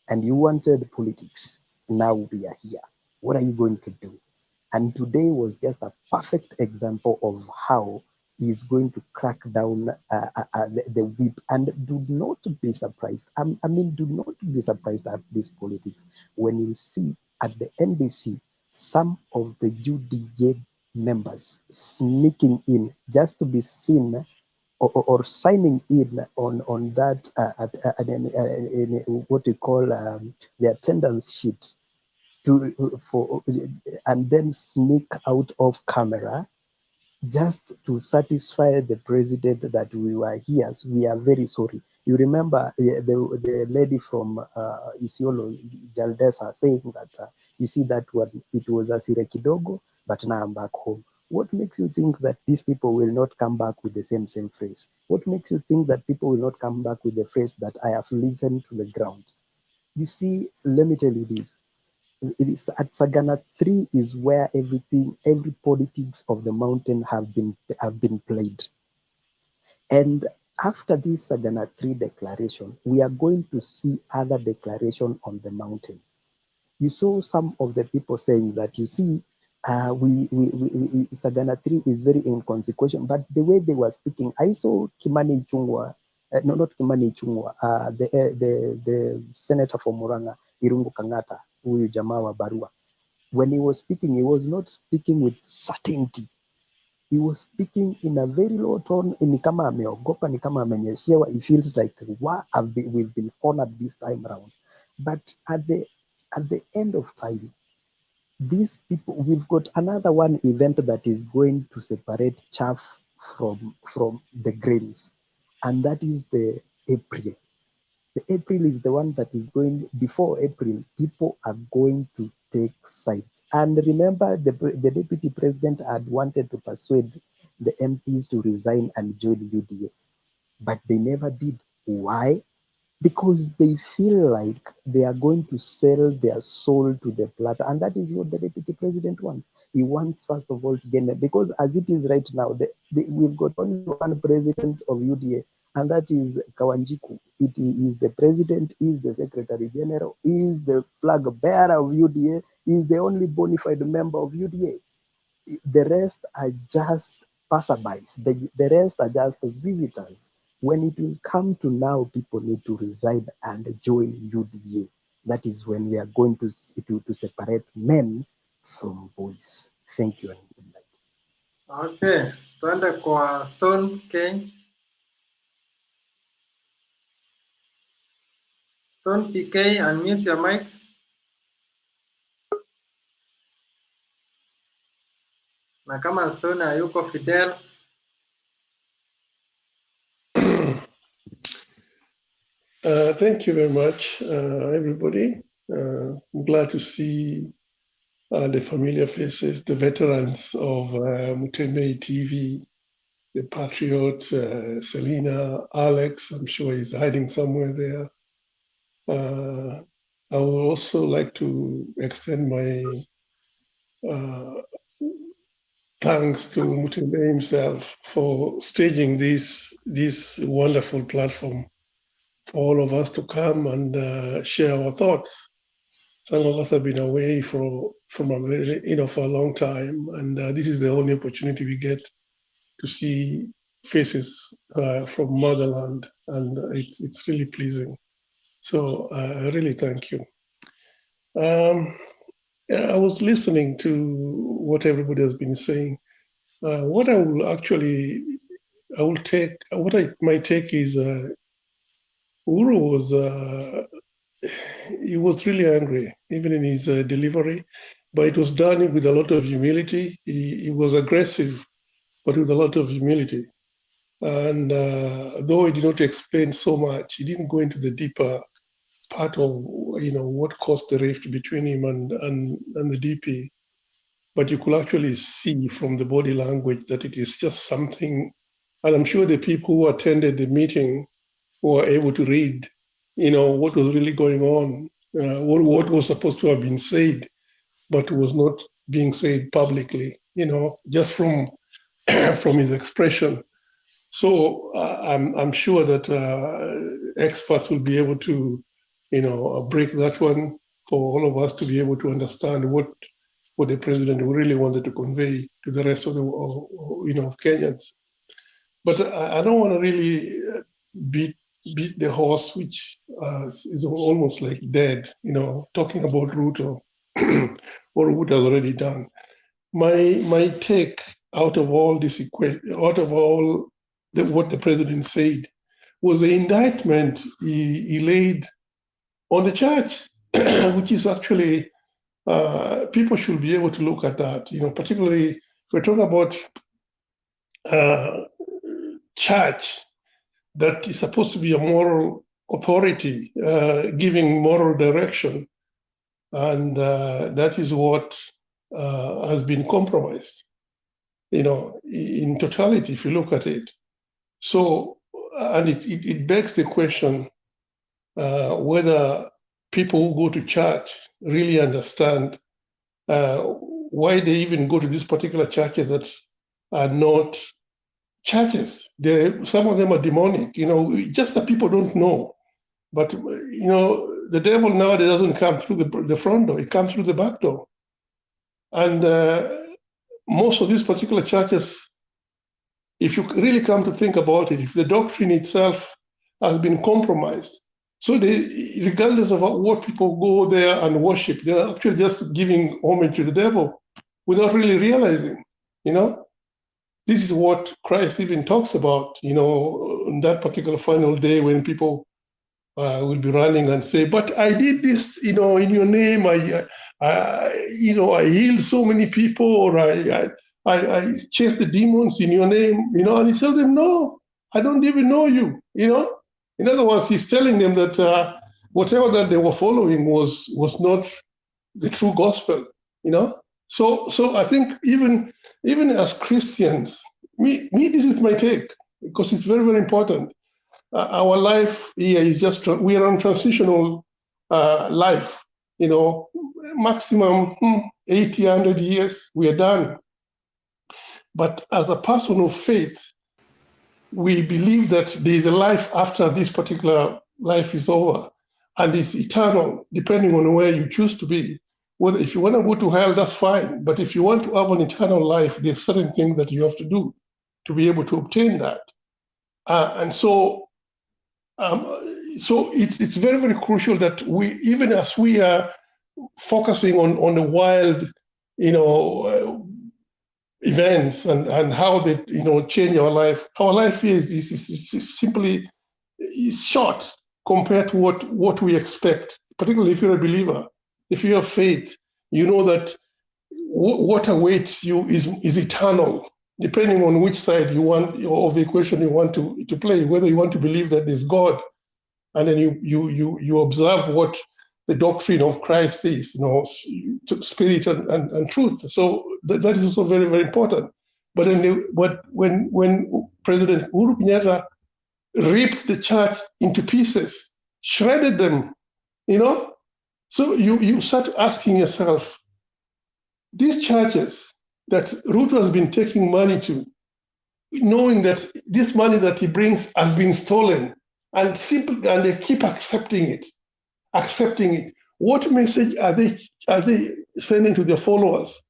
And you wanted politics, now we are here. What are you going to do? And today was just a perfect example of how he's going to crack down the whip. And do not be surprised. I mean, do not be surprised at this politics when you see at the NBC some of the UDA members sneaking in just to be seen or signing in on that what we call the attendance sheet and then sneak out of camera just to satisfy the president that we were here. We are very sorry. You remember the lady from Isiolo, Jaldesa, saying that you see that one, it was a sire kidogo, but now I'm back home. What makes you think that these people will not come back with the same phrase? What makes you think that people will not come back with the phrase that I have listened to the ground? You see, let me tell you this. It is at Sagana 3 is where every politics of the mountain have been played. And after this Sagana 3 declaration, we are going to see other declaration on the mountain. You saw some of the people saying that, you see, Sagana 3 is very inconsequential, but the way they were speaking, I saw Kimani Ichung'wah, no, not Kimani Ichung'wah, the senator from Murang'a, Irungu Kang'ata, huyu jamaa wa Barua. When he was speaking, he was not speaking with certainty. He was speaking in a very low tone, ni kama ameogopa, ni kama amenyeshewa. He feels like, wow, we've been cornered this time around. But at the end of time, these people, we've got another one event that is going to separate chaff from the grains, and that is the April. The April is the one that is going, before April, people are going to take sides. And remember, the deputy president had wanted to persuade the MPs to resign and join UDA, but they never did. Why? Because they feel like they are going to sell their soul to the platter. And that is what the deputy president wants. He wants, first of all, to gain it. Because as it is right now, we've got only one president of UDA, and that is Kawanjiku. It is the president, is the secretary general, is the flag bearer of UDA, is the only bona fide member of UDA. The rest are just passerbys. The rest are just visitors. When it will come to now, people need to resign and join UDA. That is when we are going to separate men from boys. Thank you and good night. Okay, tuende kwa Stone K. Stone PK, unmute your mic. Na kama Stone hayuko Fidel. Thank you very much, everybody. I'm glad to see the familiar faces, the veterans of Mutembe TV, the Patriot, Selena, Alex, I'm sure he's hiding somewhere there. I would also like to extend my thanks to Mutembe himself for staging this wonderful platform for all of us to come and share our thoughts. Some of us have been away from a very, for a long time, and this is the only opportunity we get to see faces from motherland, and it's really pleasing. So I really thank you. I was listening to what everybody has been saying. What I will take, my take is Uhuru he was really angry, even in his delivery, but it was done with a lot of humility. He was aggressive, but with a lot of humility. And though he did not explain so much, he didn't go into the deeper part of what caused the rift between him and the DP. But you could actually see from the body language that it is just something. And I'm sure the people who attended the meeting were able to read, what was really going on, what was supposed to have been said, but was not being said publicly, just from from his expression. So I'm sure that experts will be able to, break that one for all of us to be able to understand what what the president really wanted to convey to the rest of the of Kenyans. But I don't want to really beat the horse, which is almost like dead. Talking about Ruto or what has already done. My take out of all this out of all what the president said, was the indictment he laid on the church, which is actually, people should be able to look at that, particularly if we're talking about church that is supposed to be a moral authority, giving moral direction, and that is what has been compromised, in totality, if you look at it. So, and it begs the question whether people who go to church really understand why they even go to these particular churches that are not churches. Some of them are demonic, just that people don't know. But, the devil nowadays doesn't come through the front door, it comes through the back door. And most of these particular churches, if you really come to think about it, if the doctrine itself has been compromised, so regardless of what people go there and worship, they're actually just giving homage to the devil without really realizing, This is what Christ even talks about, on that particular final day when people will be running and say, but I did this, in your name, I healed so many people, or I chased the demons in your name, and he tells them, no, I don't even know you, In other words, he's telling them that whatever that they were following was not the true gospel, So I think even as Christians, me, this is my take, because it's very, very important. Our life here is just, we are on transitional life, maximum 80, 100 years, we are done. But as a person of faith, we believe that there is a life after this particular life is over, and it's eternal, depending on where you choose to be. Whether if you want to go to hell, that's fine. But if you want to have an eternal life, there's certain things that you have to do to be able to obtain that. And so it's very, very crucial that we, even as we are focusing on the wild, events and how they, change our life is simply short compared to what we expect, particularly if you're a believer. If you have faith, you know that what awaits you is eternal, depending on which side you want of the equation you want to play, whether you want to believe that there's God, and then you observe what the doctrine of Christ is, spirit and truth. So that is also very, very important. But when President Uhuru Kenyatta ripped the church into pieces, shredded them, so you start asking yourself, these churches that Ruto has been taking money to, knowing that this money that he brings has been stolen, and they keep accepting it. What message are they sending to their followers?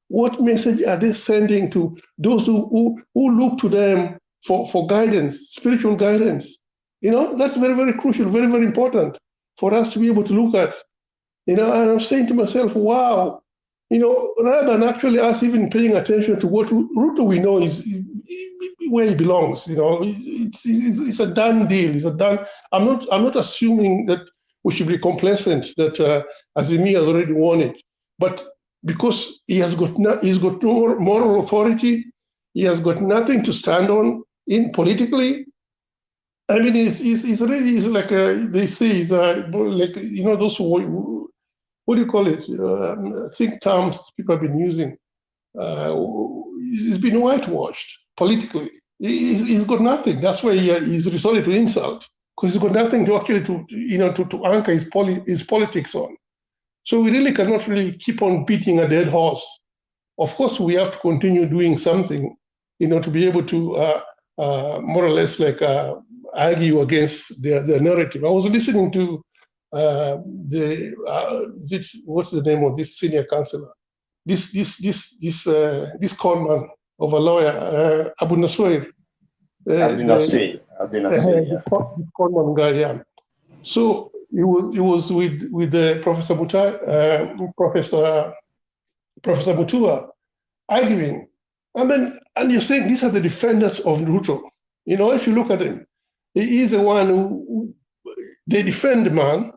What message are they sending to those who look to them for guidance, spiritual guidance? That's very, very crucial, very, very important for us to be able to look at. And I'm saying to myself, wow, rather than actually us even paying attention to what Ruto we know is where he belongs. It's a done deal. It's a done. I'm not assuming that we should be complacent that Azimi has already won it, but because he's got no moral authority, he has got nothing to stand on politically. I mean, he's like they say, he's like those who, what do you call it? I think terms people have been using. He's been whitewashed politically. He's got nothing. That's why he's resorted to insult, because he's got nothing to actually to anchor his politics on. So we really cannot really keep on beating a dead horse. Of course, we have to continue doing something, to be able to more or less argue against the narrative. I was listening to what's the name of this senior counselor? this conman of a lawyer, Abu Naswair. Abdinasri, yeah. The conman guy, yeah. So he was with Professor Professor Mutua arguing, and you're saying these are the defenders of Ruto. You know, if you look at him, he is the one who they defend the man.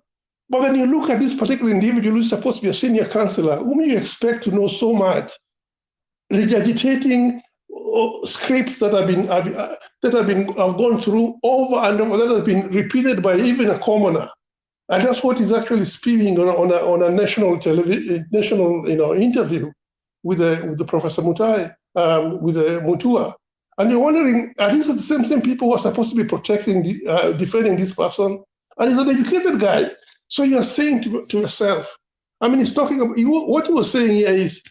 But when you look at this particular individual who's supposed to be a senior counselor, whom you expect to know so much, regurgitating scripts that have gone through over and over, that have been repeated by even a commoner, and that's what is actually spewing on a national television, interview with the Professor Mutai, with Mutua, and you're wondering, are these the same people who are supposed to be protecting, defending this person? And he's an educated guy. So you're saying to yourself, I mean, he's talking about, what he was saying here is,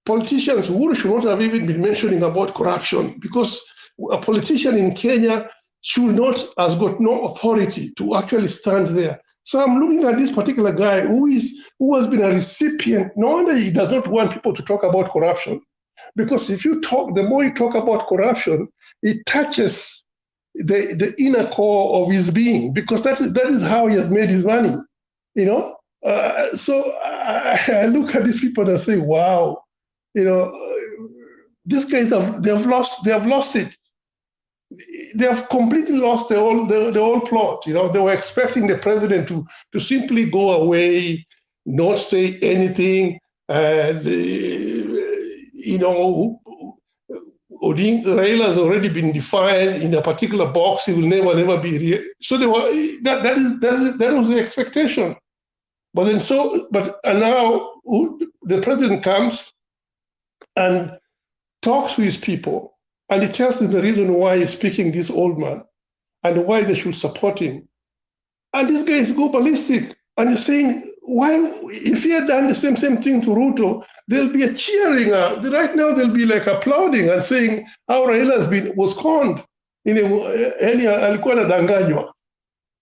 politicians who should not have even been mentioning about corruption, because a politician in Kenya has got no authority to actually stand there. So I'm looking at this particular guy who has been a recipient. No wonder he does not want people to talk about corruption, because the more you talk about corruption, it touches the inner core of his being, because that is how he has made his money, you know. So I look at these people and say, wow, you know, these guys they have lost it. They have completely lost the whole plot. You know, they were expecting the president to simply go away, not say anything, and you know, Raila has already been defined in a particular box. He will never be. So they were that was the expectation. But then now the president comes and talks to his people, and he tells them the reason why he's picking this old man and why they should support him. And these guys go ballistic. And you're saying, why? If he had done the same thing to Ruto, there'll be a cheering. Right now, they'll be like applauding and saying how Raila was conned. Alikuwa anadanganywa.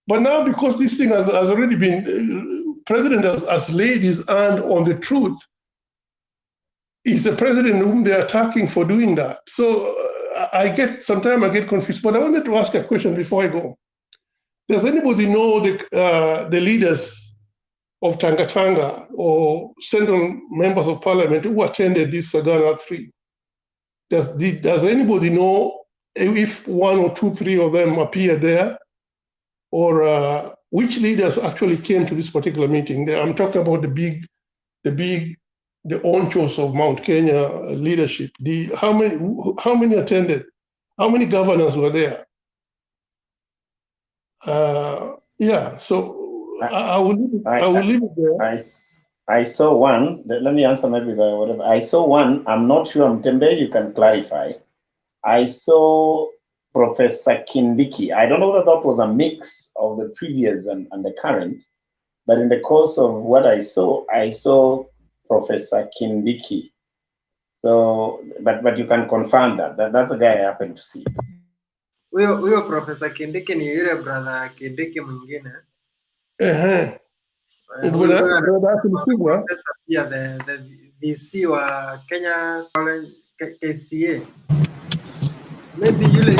But now, because this thing has already been, president has laid his hand on the truth, it's the president whom they're attacking for doing that. So sometimes I get confused. But I wanted to ask a question before I go. Does anybody know the leaders of Tanga or central members of parliament who attended this Sagana 3? Does anybody know if 1 or 2, 3 of them appear there? Or which leaders actually came to this particular meeting? I'm talking about the onchos of Mount Kenya leadership. How many attended? How many governors were there? Yeah, so I will leave it there. I saw one. Let me answer maybe whatever. I saw one. I'm not sure. Mtembe, you can clarify. I saw Professor Kindiki. I don't know whether that was a mix of the previous and the current, but in the course of what I saw Professor Kindiki. So, but you can confirm that. That's the guy I happened to see. Huyo Professor Kindiki ni yule brother Kindiki mwingine. Professor pia the VC wa Kenya KCA. Maybe yule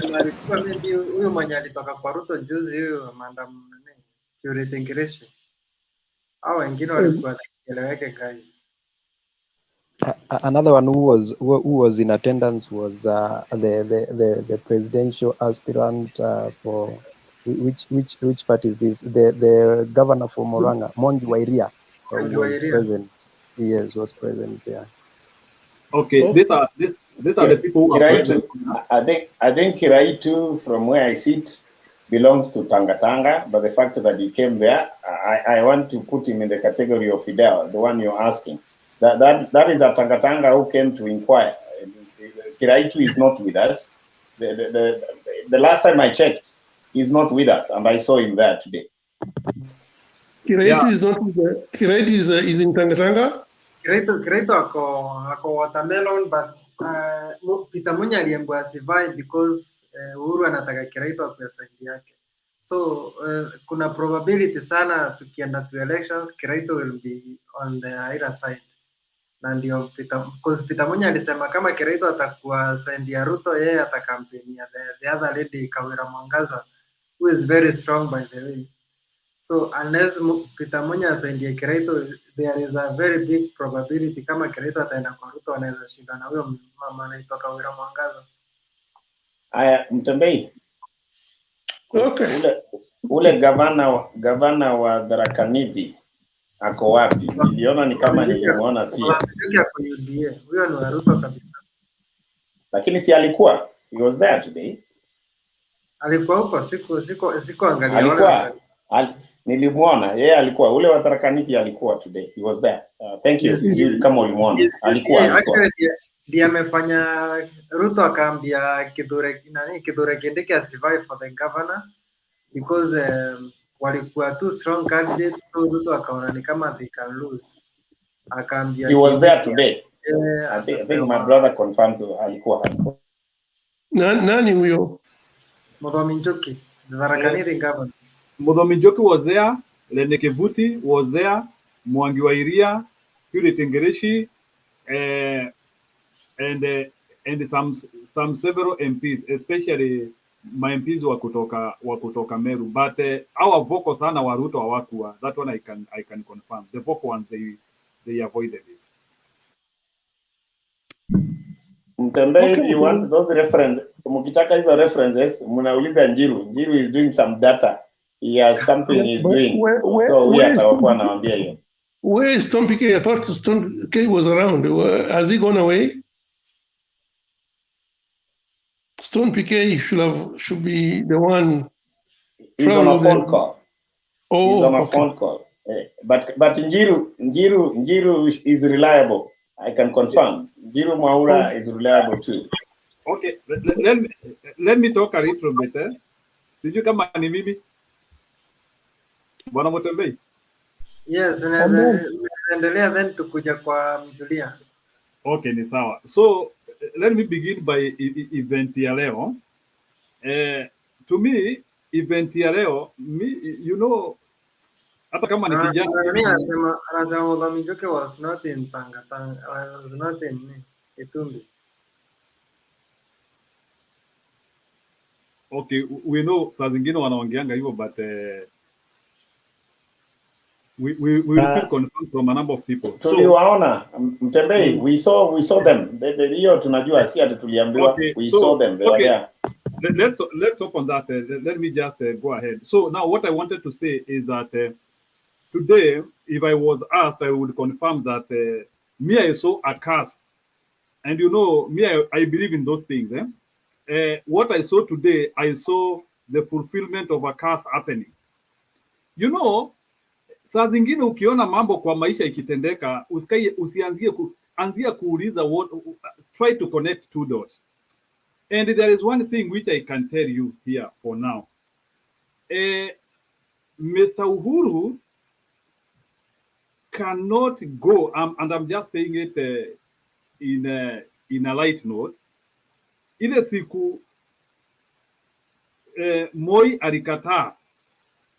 na alikuwa maybe huyo mwenye alitoka kwa Ruto juzi, huyo maandamano Purity Ngirishi. Hao wengine walikuwa eleweke guys. Another one who was in attendance was the presidential aspirant for which party is this? The governor for Murang'a, Mwangi Wairia, was present. Yes, was present. Yeah. Okay, these are the people who are present. I think Kiraitu, from where I sit, belongs to Tanga, but the fact that he came there, I want to put him in the category of Fidel, the one you're asking. That is a Tanga who came to inquire. Kiraitu is not with us. The last time I checked, he's not with us, and I saw him there today. Kiraitu is not with us. Kiraitu is in Tanga. Kiraitu ako watermelon, but Peter Munya aliambiwa asivai because Uhuru anataka Kiraitu akuwe saidi yake. So kuna probability sana tukienda to elections Kiraito will be on the either side. Na ndio Peter Munya alisema kama Kiraito atakuwa side ya Ruto, yeye atakampenia the other lady Kawira Mwangaza, who is very strong by the way. So unless Peter Munya asaidie Kiraito, there is a very big probability kama Kiraito ataenda kwa Ruto anaweza shinda na huyo mama anaitwa Kawira Mwangaza. Aya, Mtembei. Okay. Ule gavana wa Tharaka Nithi ako wapi? Niliona ni kama nilimuona pia. Kwa UDA. Huyo ni wa Ruto kabisa. Lakini si alikuwa? He was there today. Alikuwa huko siku angalia alikuwa nilimuona yeye alikuwa ule wa Tharaka Nithi alikuwa today. He was there. Thank you. Kama ulimuona. Alikuwa. Actually ndiye amefanya Ruto akaambia Kithure Kindiki survive for the governor because walikuwa two strong candidates, so Ruto akaona ni kama they can lose. Akaambia he was there today. I think my brother confirmed alikuwa. Nani huyo? Muthomi Njuki, the Tharaka Nithi governor. Muthomi Njuki was there, Lene Kevuti was there, Mwangi wa Iria, Purity Ngereshi, and some several MPs, especially my MPs wa kutoka Meru, but our vocal sana wa Ruto hawakuwa. That one I can confirm. The vocal ones they avoided it. Mtembei, if you want those references, mkitaka hizo references, mnauliza Njiru. Njiru is doing some data. He has something he's doing. So we atawakuwa anawaambia hiyo. Where is Tom PK? Apart from Tom PK was around. Has he gone away? Stone PK should be the one. He's on a phone call. Oh, he's on a phone call. But Njiru is reliable. I can confirm. Njiru Mwaura is reliable too. Okay, let me talk a little bit. Sijui kama ni mimi. Bwana Mutembei. Yes, unaendelea then tukuja kwa Mjulia. Okay, ni sawa. So let me begin by event ya leo. To me, event ya leo, you know, hata kama ni kijana. Mimi anasema Muthomi Njuki was not in Tanga, was not in Itumbi. Okay, we know saa zingine wanaongeanga hivyo, but we will still confirm from a number of people. Tuliwaona Mtembei, we saw them. Hiyo tunajua, si ati tuliambiwa. Okay, we saw them. They were there. Let's talk on that. Let me just go ahead. So now what I wanted to say is that today, if I was asked, I would confirm that me, I saw a curse. And you know, me, I believe in those things. What I saw today, I saw the fulfillment of a curse happening. You know, saa zingine ukiona mambo kwa maisha ikitendeka, anzia kuuliza try to connect two dots. And there is one thing which I can tell you here for now. Mr. Uhuru cannot go, and I'm just saying it in a light note. Ile siku Moi alikataa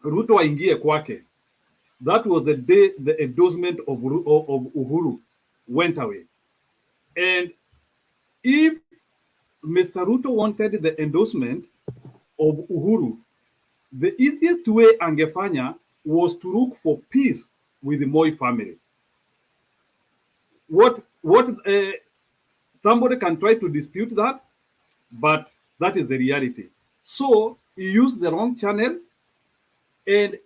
Ruto aingie kwake. That was the day the endorsement of Uhuru went away. And if Mr. Ruto wanted the endorsement of Uhuru, the easiest way angefanya was to look for peace with the Moi family. Somebody can try to dispute that, but that is the reality. So he used the wrong channel. And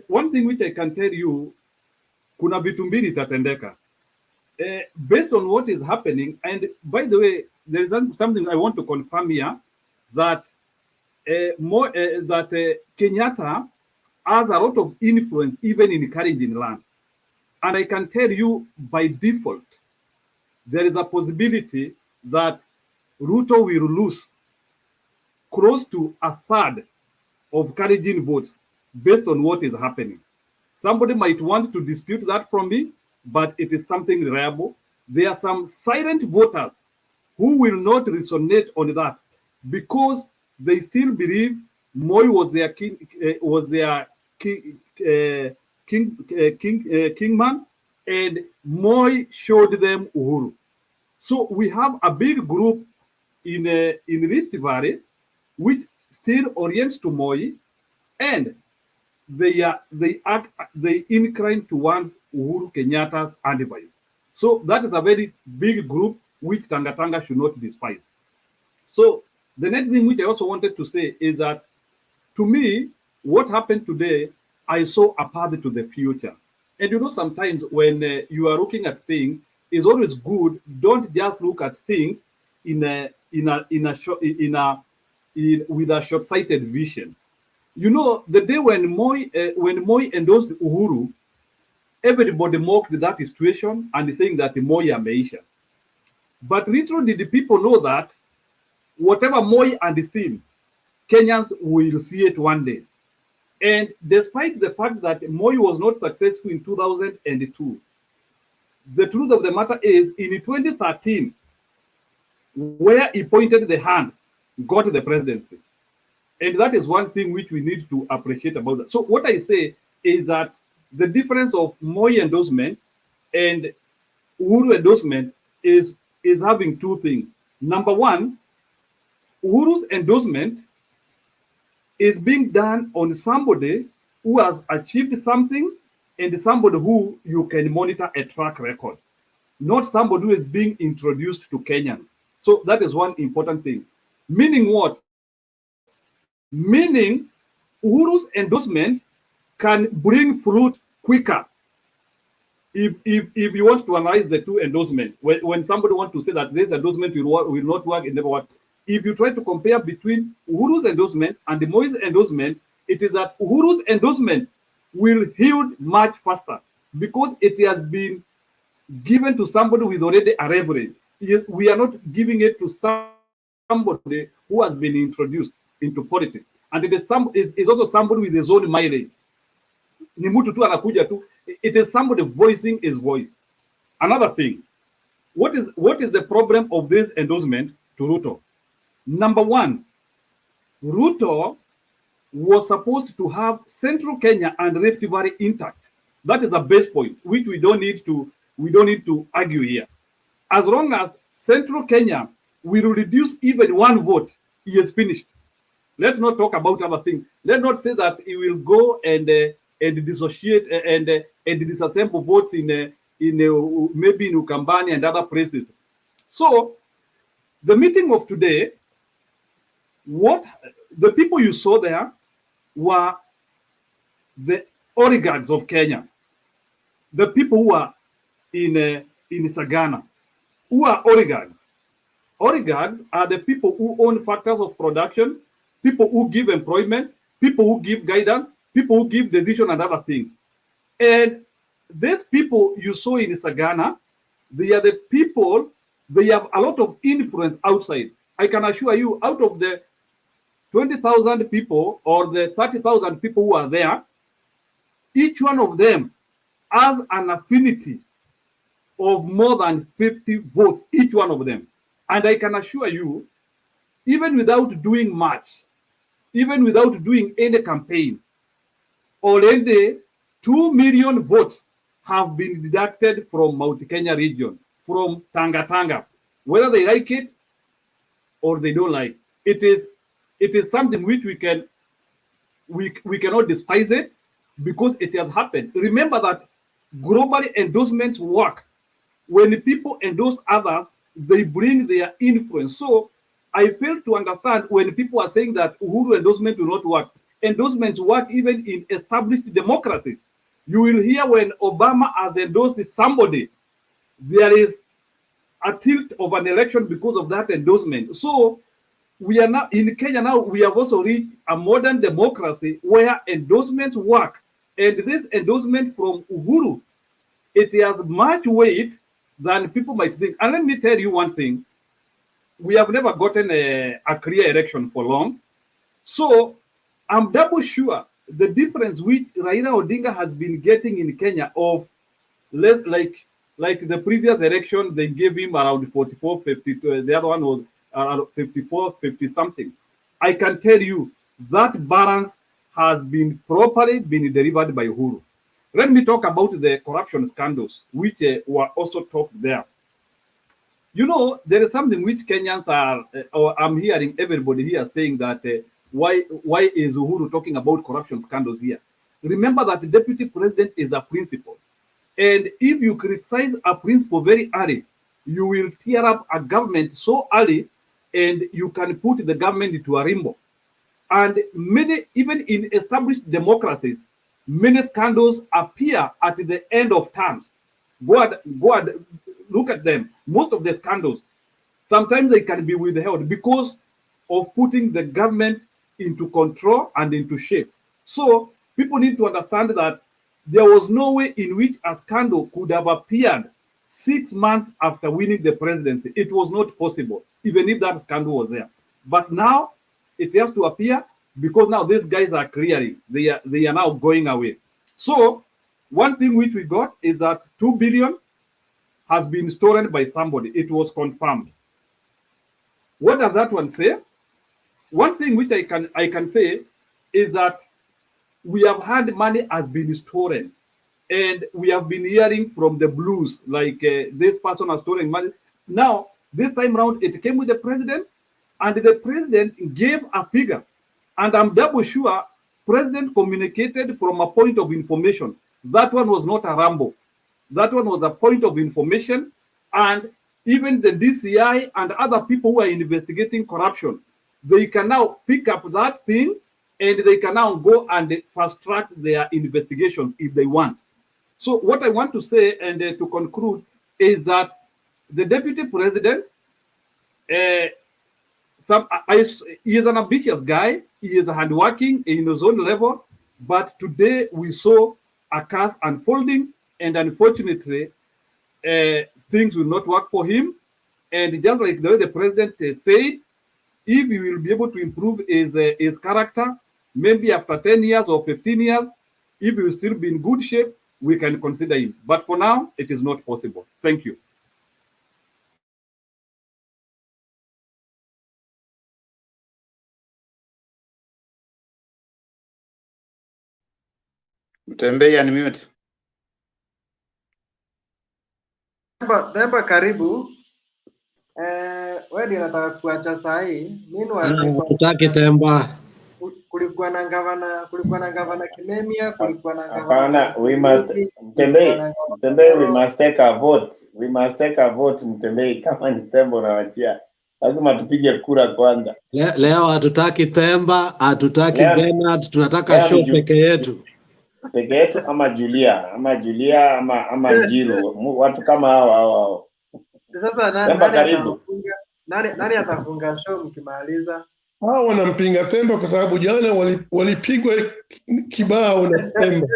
one thing which I can tell you, kuna vitu mbili itatendeka. Based on what is happening, and by the way, there is something I want to confirm here, that Kenyatta has a lot of influence even in Kalenjin land. And I can tell you by default, there is a possibility that Ruto will lose close to a third of Kalenjin votes based on what is happening. Somebody might want to dispute that from me, but it is something reliable. There are some silent voters who will not resonate on that because they still believe Moi was their king, kingman, and Moi showed them Uhuru. So we have a big group in Rift Valley which still orients to Moi, and they incline towards Uhuru Kenyatta's advice. So that is a very big group which Tanga should not despise. So the next thing which I also wanted to say is that, to me, what happened today, I saw a path to the future. And you know, sometimes when you are looking at things, it's always good. Don't just look at things with a short-sighted vision. You know, the day when Moi endorsed Uhuru, everybody mocked that situation and saying that Moi ameisha. But little did the people know that whatever Moi and seen, Kenyans will see it one day. And despite the fact that Moi was not successful in 2002, the truth of the matter is, in 2013, where he pointed the hand, got the presidency. And that is one thing which we need to appreciate about that. So what I say is that the difference of Moi endorsement and Uhuru endorsement is having two things. Number one, Uhuru's endorsement is being done on somebody who has achieved something and somebody who you can monitor a track record, not somebody who is being introduced to Kenyans. So that is one important thing. Meaning what? Meaning Uhuru's endorsement can bring fruit quicker. If you want to analyze the two endorsements, when somebody wants to say that this endorsement will not work, it never works. If you try to compare between Uhuru's endorsement and the Moi's endorsement, it is that Uhuru's endorsement will yield much faster because it has been given to somebody with already a leverage. We are not giving it to somebody who has been introduced into politics. And it is also somebody with his own mileage. Ni mtu tu anakuja tu. It is somebody voicing his voice. Another thing, what is the problem of this endorsement to Ruto? Number one, Ruto was supposed to have Central Kenya and Rift Valley intact. That is the base point, which we don't need to argue here. As long as Central Kenya will reduce even one vote, he is finished. Let's not talk about other things. Let's not say that he will go and dissociate and disassemble votes in maybe in Ukambani and other places. So the meeting of today, what the people you saw there were the oligarchs of Kenya, the people who are in Sagana, who are oligarchs. Oligarchs are the people who own factors of production, people who give employment, people who give guidance, people who give decision and other things. And these people you saw in Sagana, they are the people, they have a lot of influence outside. I can assure you, out of the 20,000 people or the 30,000 people who are there, each one of them has an affinity of more than 50 votes, each one of them. And I can assure you, even without doing much, even without doing any campaign, already 2 million votes have been deducted from Mount Kenya region, from Tanga, whether they like it or they don't like. It is something which we cannot despise it because it has happened. Remember that globally endorsements work. When people endorse others, they bring their influence. So I fail to understand when people are saying that Uhuru endorsement will not work. Endorsements work even in established democracies. You will hear when Obama has endorsed somebody, there is a tilt of an election because of that endorsement. So we are now in Kenya now, we have also reached a modern democracy where endorsements work. And this endorsement from Uhuru, it has much weight than people might think. And let me tell you one thing. We have never gotten a clear election for long. So I'm double sure the difference which Raila Odinga has been getting in Kenya of like the previous election, they gave him around 44, 52. The other one was 54, 50 something. I can tell you that balance has been properly been delivered by Uhuru. Let me talk about the corruption scandals, which were also talked there. You know, there is something which Kenyans are, or I'm hearing everybody here saying that why is Uhuru talking about corruption scandals here? Remember that the deputy president is a principal. And if you criticize a principal very early, you will tear up a government so early and you can put the government into a limbo. And many, even in established democracies, many scandals appear at the end of terms. Go and look at them. Most of the scandals, sometimes they can be withheld because of putting the government into control and into shape. So people need to understand that there was no way in which a scandal could have appeared 6 months after winning the presidency. It was not possible, even if that scandal was there. But now it has to appear because now these guys are clearing. They are now going away. So one thing which we got is that 2 billion has been stolen by somebody. It was confirmed. What does that one say? One thing which I can say is that we have had money has been stolen, and we have been hearing from the blues like this person has stolen money. Now this time around, it came with the president, and the president gave a figure, and I'm double sure president communicated from a point of information. That one was not a ramble. That one was a point of information, and even the DCI and other people who are investigating corruption, they can now pick up that thing and they can now go and fast track their investigations if they want. So what I want to say and to conclude is that the deputy president, he is an ambitious guy. He is hardworking in his own level, but today we saw a case unfolding, and unfortunately, things will not work for him. And just like the way the president said, if he will be able to improve his character, maybe after 10 years or 15 years, if he will still be in good shape, we can consider him. But for now, it is not possible. Thank you. Mtembei unmute. Themba karibu. Wewe ndio nataka kuacha saa hii. Tutaki Themba. Kulikuwa na gavana Kimemia, kulikuwa na gavana. Hapana, we must Mtembei, we must take a vote. We must take a vote, Mtembei. Kama ni Themba unawachia, lazima tupige kura kwanza. Leo hatutaki Themba, hatutaki Bernard, tunataka show peke yetu. Peke yetu ama Julia ama Jilo, watu kama hao. Sasa nani atafunga show mkimaliza? Hao wanampinga Themba kwa sababu jana walipigwa kibao na Themba.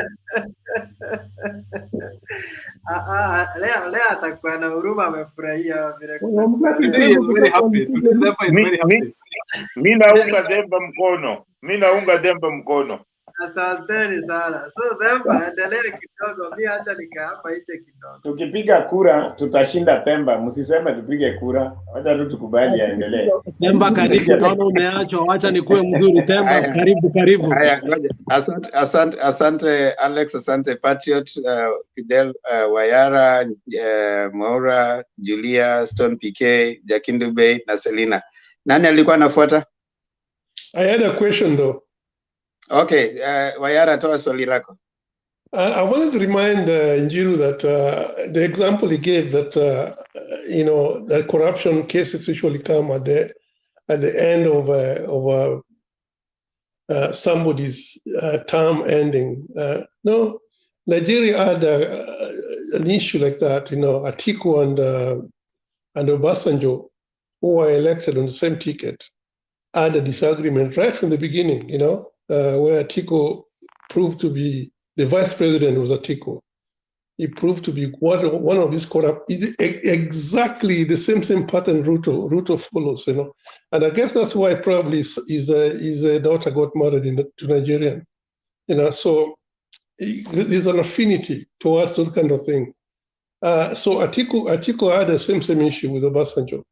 Leo atakuwa na huruma, amefurahia vile. Mimi naunga Themba mkono. Asanteni sana. So Themba, endelea kidogo, mimi acha nikaa hapa nje kidogo. Tukipiga kura tutashinda Themba, msiseme tupige kura. Acha tu tukubali aendelee. Themba karibu, naona umeachwa, acha nikuwe mzuri. Themba karibu. Haya, asante Alex, asante Patriot, Fidel, Wayara, Maura, Julia, Stone PK, Jakindu Bay na Selina. Nani alikuwa anafuata? I had a question though. Okay, Wayara, toa swali lako. I wanted to remind Njiru that the example he gave that that corruption cases usually come at the end of somebody's term ending. No, Nigeria had an issue like that. Atiku and Obasanjo, who were elected on the same ticket, had a disagreement right from the beginning. Where Atiku proved to be the vice president was Atiku. He proved to be one of these corrupt. Exactly the same pattern Ruto follows. And I guess that's why probably his daughter got married to Nigerian. So there's an affinity towards that kind of thing. So Atiku had the same issue with Obasanjo,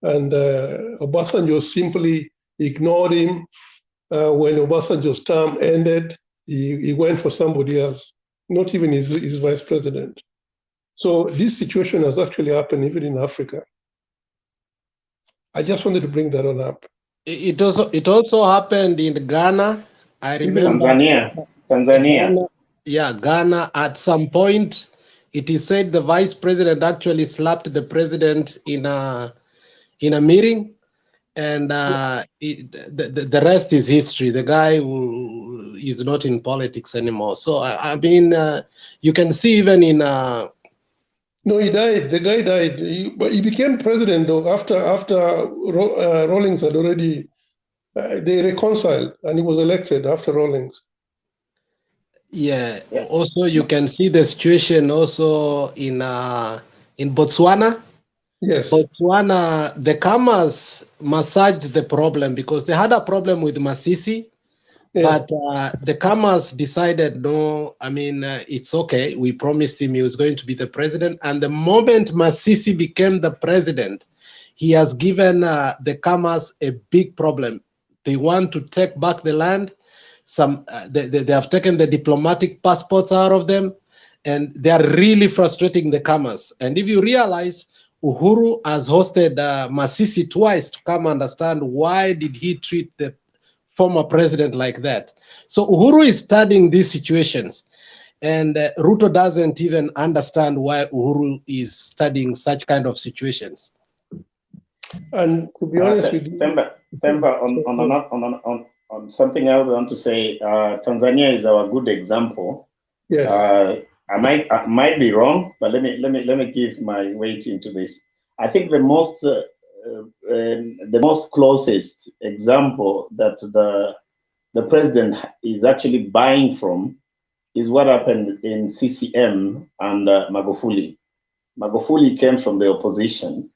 and Obasanjo simply ignored him When Obasanjo's term ended, he went for somebody else, not even his vice president. So this situation has actually happened even in Africa. I just wanted to bring that on up. It also happened in Ghana. I remember Tanzania. Ghana. At some point, it is said the vice president actually slapped the president in a meeting, and the rest is history. The guy who is not in politics anymore. So I mean, you can see even in. No, he died. The guy died. But he became president though after Rawlings had already. They reconciled, and he was elected after Rawlings. Yeah. Also, you can see the situation also in Botswana. Yes. Botswana, the Kamas massaged the problem because they had a problem with Masisi. Yeah. But the Kamas decided, no, I mean, it's okay. We promised him he was going to be the president. And the moment Masisi became the president, he has given the Kamas a big problem. They want to take back the land. They have taken the diplomatic passports out of them, and they are really frustrating the Kamas. And if you realize, Uhuru has hosted Masisi twice to come understand why did he treat the former president like that. So Uhuru is studying these situations, and Ruto doesn't even understand why Uhuru is studying such kind of situations. And to be honest with you, Themba, on something else I want to say, Tanzania is our good example. Yes. I might be wrong, but let me give my weight into this. I think the most closest example that the president is actually buying from is what happened in CCM and Magufuli. Magufuli came from the opposition,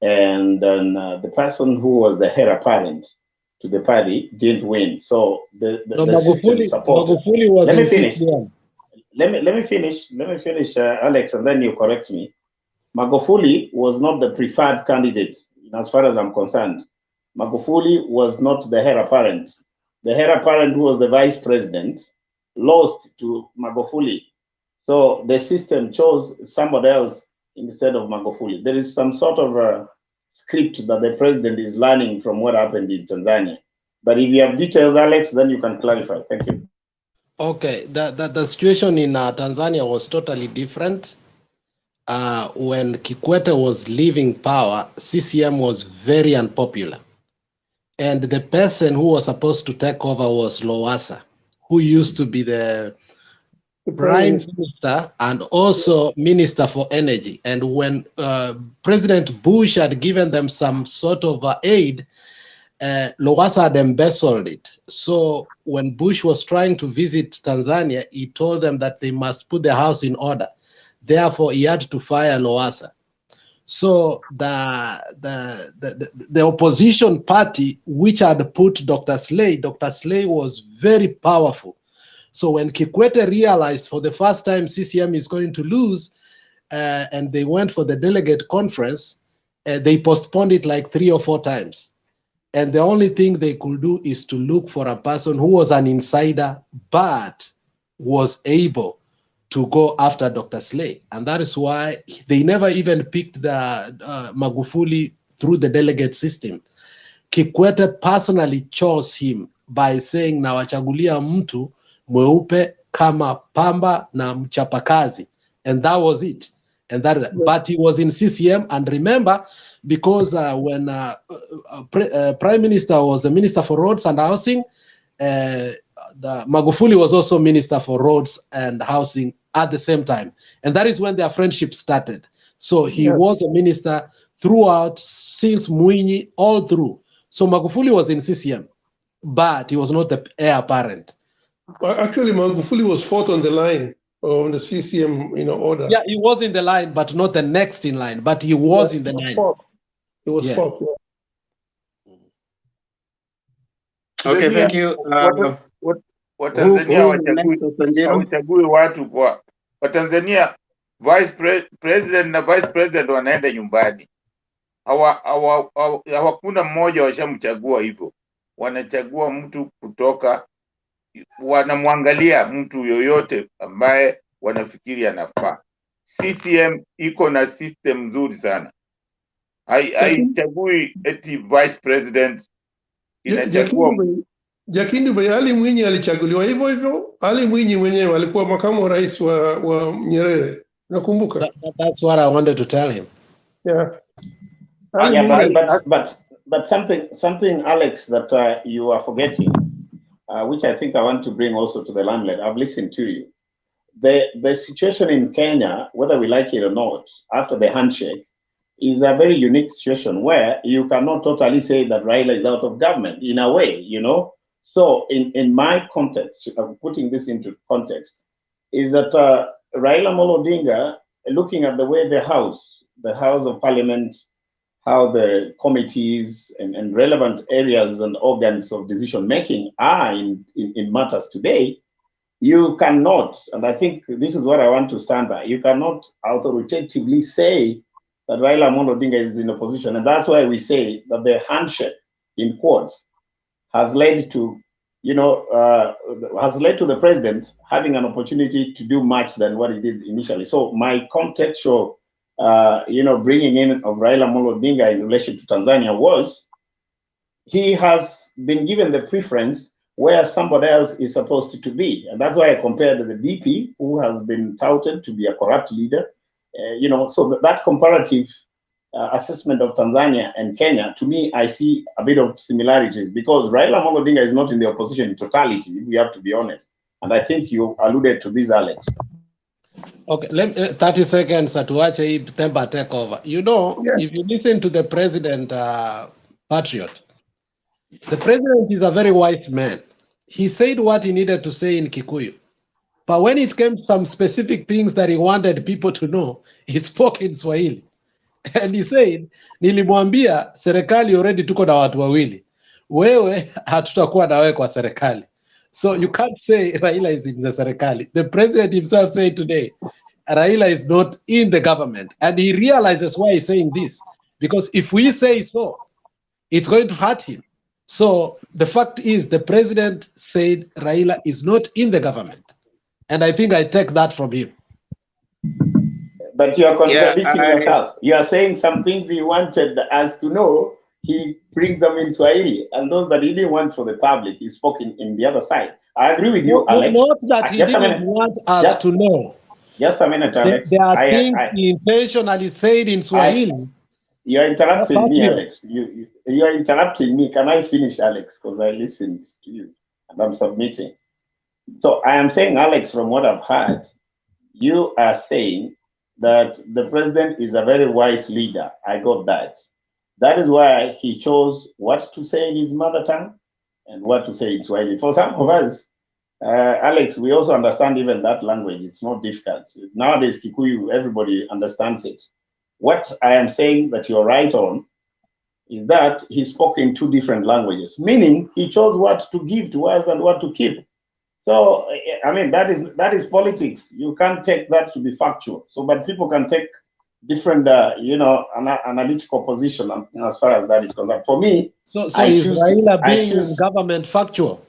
and then the person who was the heir apparent to the party didn't win. So the system supported. Magufuli was Let me in finish. CCM. Let me finish, Alex, and then you correct me. Magufuli was not the preferred candidate, as far as I'm concerned. Magufuli was not the heir apparent. The heir apparent, who was the vice president, lost to Magufuli. So the system chose somebody else instead of Magufuli. There is some sort of a script that the president is learning from what happened in Tanzania. But if you have details, Alex, then you can clarify. Thank you. Okay, the situation in Tanzania was totally different. When Kikwete was leaving power, CCM was very unpopular. And the person who was supposed to take over was Lowassa, who used to be the Prime Minister and also Minister for Energy. And when President Bush had given them some sort of aid, Lowassa had embezzled it. So when Bush was trying to visit Tanzania, he told them that they must put their house in order. Therefore, he had to fire Lowassa. So the opposition party, which had put Dr. Slay was very powerful. So when Kikwete realized for the first time CCM is going to lose, and they went for the delegate conference, they postponed it like 3 or 4 times. And the only thing they could do is to look for a person who was an insider, but was able to go after Dr. Slay. And that is why they never even picked the Magufuli through the delegate system. Kikwete personally chose him by saying, na wachagulia mtu mweupe kama pamba na mchapakazi. And that was it. And but he was in CCM, and remember, because when Prime Minister was the Minister for Roads and Housing, the Magufuli was also Minister for Roads and Housing at the same time. And that is when their friendship started. So he was a minister throughout, since Mwinyi, all through. So Magufuli was in CCM, but he was not the heir apparent. Actually, Magufuli was fourth on the line on the CCM order. Yeah, he was in the line, but not the next in line, but he was in the line. He was fourth. Okay, thank you. Watanzania hawachague watu kwa Watanzania, president na vice president wanaenda nyumbani. Hawakuna mmoja washamchagua hivyo. wanachagua mtu kutoka, wanamwangalia mtu yoyote ambaye wanafikiri anafaa. CCM iko na system nzuri sana, haichagui eti vice president, inachagua. Jakindi Ali Mwinyi alichaguliwa hivyo hivyo. Ali Mwinyi mwenyewe alikuwa makamu wa rais wa Nyerere, nakumbuka. That's what I wanted to tell him. Yeah. But something, Alex, that you are forgetting, which I think I want to bring also to the limelight. I've listened to you. The situation in Kenya, whether we like it or not, after the handshake, is a very unique situation where you cannot totally say that Raila is out of government in a way, you know. So in my context, putting this into context, is that Raila Odinga, looking at the way the House of Parliament, how the committees and relevant areas and organs of decision making are in matters today, you cannot, and I think this is what I want to stand by, you cannot authoritatively say that Raila Odinga is in opposition. And that's why we say that the handshake, in quotes, has led to, has led to the president having an opportunity to do much than what he did initially. So my contextual, bringing in of Raila Odinga in relation to Tanzania was, he has been given the preference where somebody else is supposed to be. And that's why I compared the DP, who has been touted to be a corrupt leader. So that comparative assessment of Tanzania and Kenya, to me, I see a bit of similarities because Raila Odinga is not in the opposition in totality, we have to be honest. And I think you alluded to this, Alex. Okay, 30 seconds at Wache Temba take over. You know, if you listen to the president, Patriot, the president is a very wise man. He said what he needed to say in Kikuyu. But when it came to some specific things that he wanted people to know, he spoke in Swahili. And he said, nilimwambia serikali already tuko na watu wawili. Wewe hatutakuwa na wewe kwa serikali. So you can't say Raila is in the serikali. The president himself said today, Raila is not in the government. And he realizes why he's saying this. Because if we say so, it's going to hurt him. So the fact is the president said Raila is not in the government. And I think I take that from him. But you are contradicting yourself. You are saying some things he wanted us to know, he brings them in Swahili. And those that he didn't want for the public, he spoke in the other side. I agree with you, Alex. Not that he didn't want us to know. Just a minute, Alex. There are things he intentionally said in Swahili. You are interrupting me, Alex. You are interrupting me. Can I finish, Alex? Because I listened to you and I'm submitting. So I am saying, Alex, from what I've heard, you are saying that the president is a very wise leader. I got that. That is why he chose what to say in his mother tongue and what to say in Swahili. For some of us, Alex, we also understand even that language. It's not difficult. Nowadays, Kikuyu, everybody understands it. What I am saying that you're right on is that he spoke in two different languages, meaning he chose what to give to us and what to keep. So, I mean, that is politics. You can't take that to be factual. So, but people can take different, analytical position as far as that is concerned. For me, so is Raila being in government factual?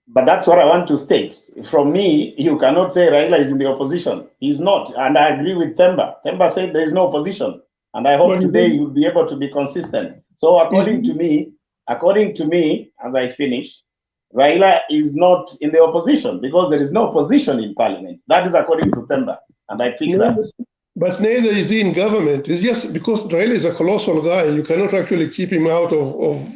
But that's what I want to state. From me, you cannot say Raila is in the opposition. He's not. And I agree with Temba. Temba said there is no opposition. And I hope today you'll be able to be consistent. So according to me, as I finish, Raila is not in the opposition because there is no opposition in parliament. That is according to Temba. And I pick that. But neither is he in government. It's just because Raila is a colossal guy, you cannot actually keep him out of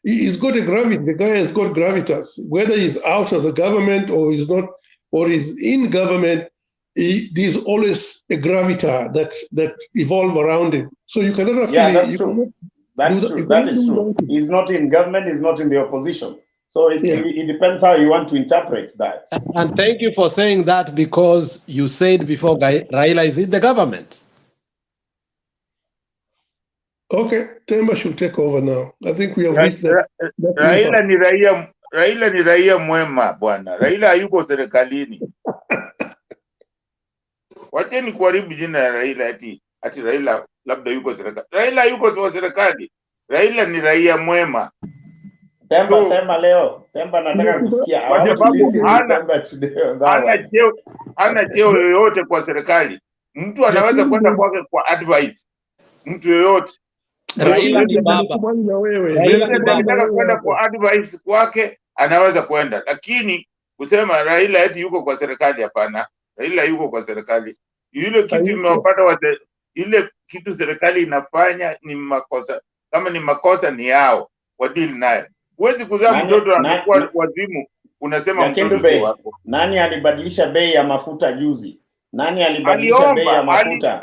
he's got a gravity. The guy has got gravitas. Whether he's out of the government or he's not, or he's in government, there's always a gravita that evolve around him. So you cannot actually. Yeah, that's true. That's true. That is true. He's not in government. He's not in the opposition. So it depends how you want to interpret that. And thank you for saying that because you said before Raila is in the government. Okay, Temba should take over now. I think we have reached that. Raila ni raia mwema bwana. Raila hayuko serikalini. Wacheni kuharibu jina la Raila ati Raila labda yuko serikali. Raila yuko kwa serikali. Raila ni raia mwema. Temba, So, sema leo. Temba nataka kusikia. I kwa want to sababu listen to Temba today on that one. hana cheo yoyote kwa serikali. Mtu anaweza kwenda kwake kwa advice. Mtu yoyote. Raila ni baba. Raila ni baba. Anataka kwenda kwa advice kwake, anaweza kwenda. Lakini kusema Raila eti yuko kwa serikali, hapana. Raila yuko kwa serikali. Ile kitu imewapata ile kitu serikali inafanya ni makosa. Kama ni makosa ni yao, wadili nayo. Huwezi kuzaa mtoto anakuwa wazimu, unasema mtoto si wako. Nani alibadilisha bei ya mafuta juzi? Nani alibadilisha bei ya mafuta?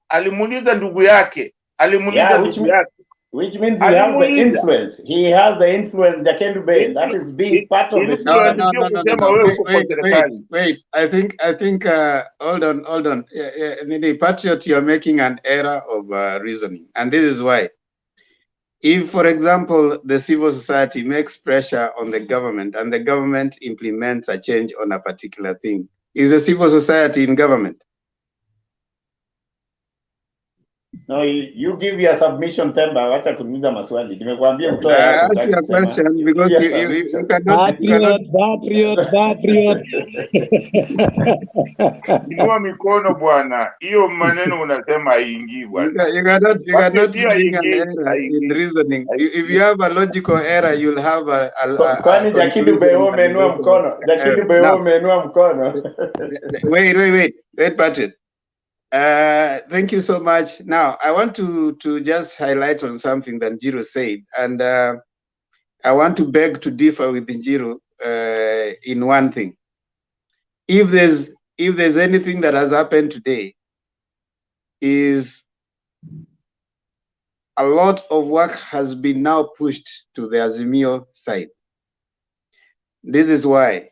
Alimuuliza ndugu yake. Which means he has the influence. He has the influence, Jakendu Bay. That is being part of the system. Wait. I think. Hold on. The Patriot, you're making an error of reasoning, and this is why. If, for example, the civil society makes pressure on the government, and the government implements a change on a particular thing, is the civil society in government? No, you give your submission, Temba. Wacha kuniuliza maswali. Nimekuambia utoe yako. Ask your question because you cannot. Patriot. Inua mikono bwana. Hiyo maneno unasema haingii bwana. You cannot bring an error in reasoning. If you have a logical error, you'll have a kwani Jakindu Bewo menua mkono. Jakindu Bewo menua mkono. Wait, Patrick. Thank you so much. Now, I want to just highlight on something that Njiro said, and I want to beg to differ with Njiro in one thing. If there's anything that has happened today, is a lot of work has been now pushed to the Azimio side. This is why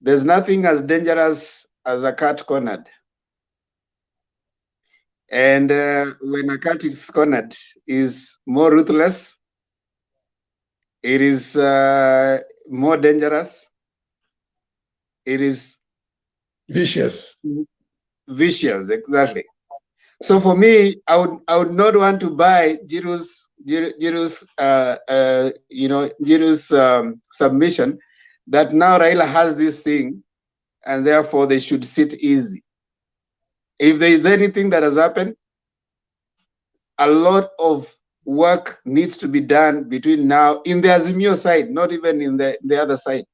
there's nothing as dangerous as a cat cornered. And when a cat is cornered, is more ruthless. It is more dangerous. It is vicious. Vicious, exactly. So for me, I would not want to buy Jiru's submission that now Raila has this thing, and therefore they should sit easy. If there is anything that has happened, a lot of work needs to be done between now in the Azimio side, not even in the other side,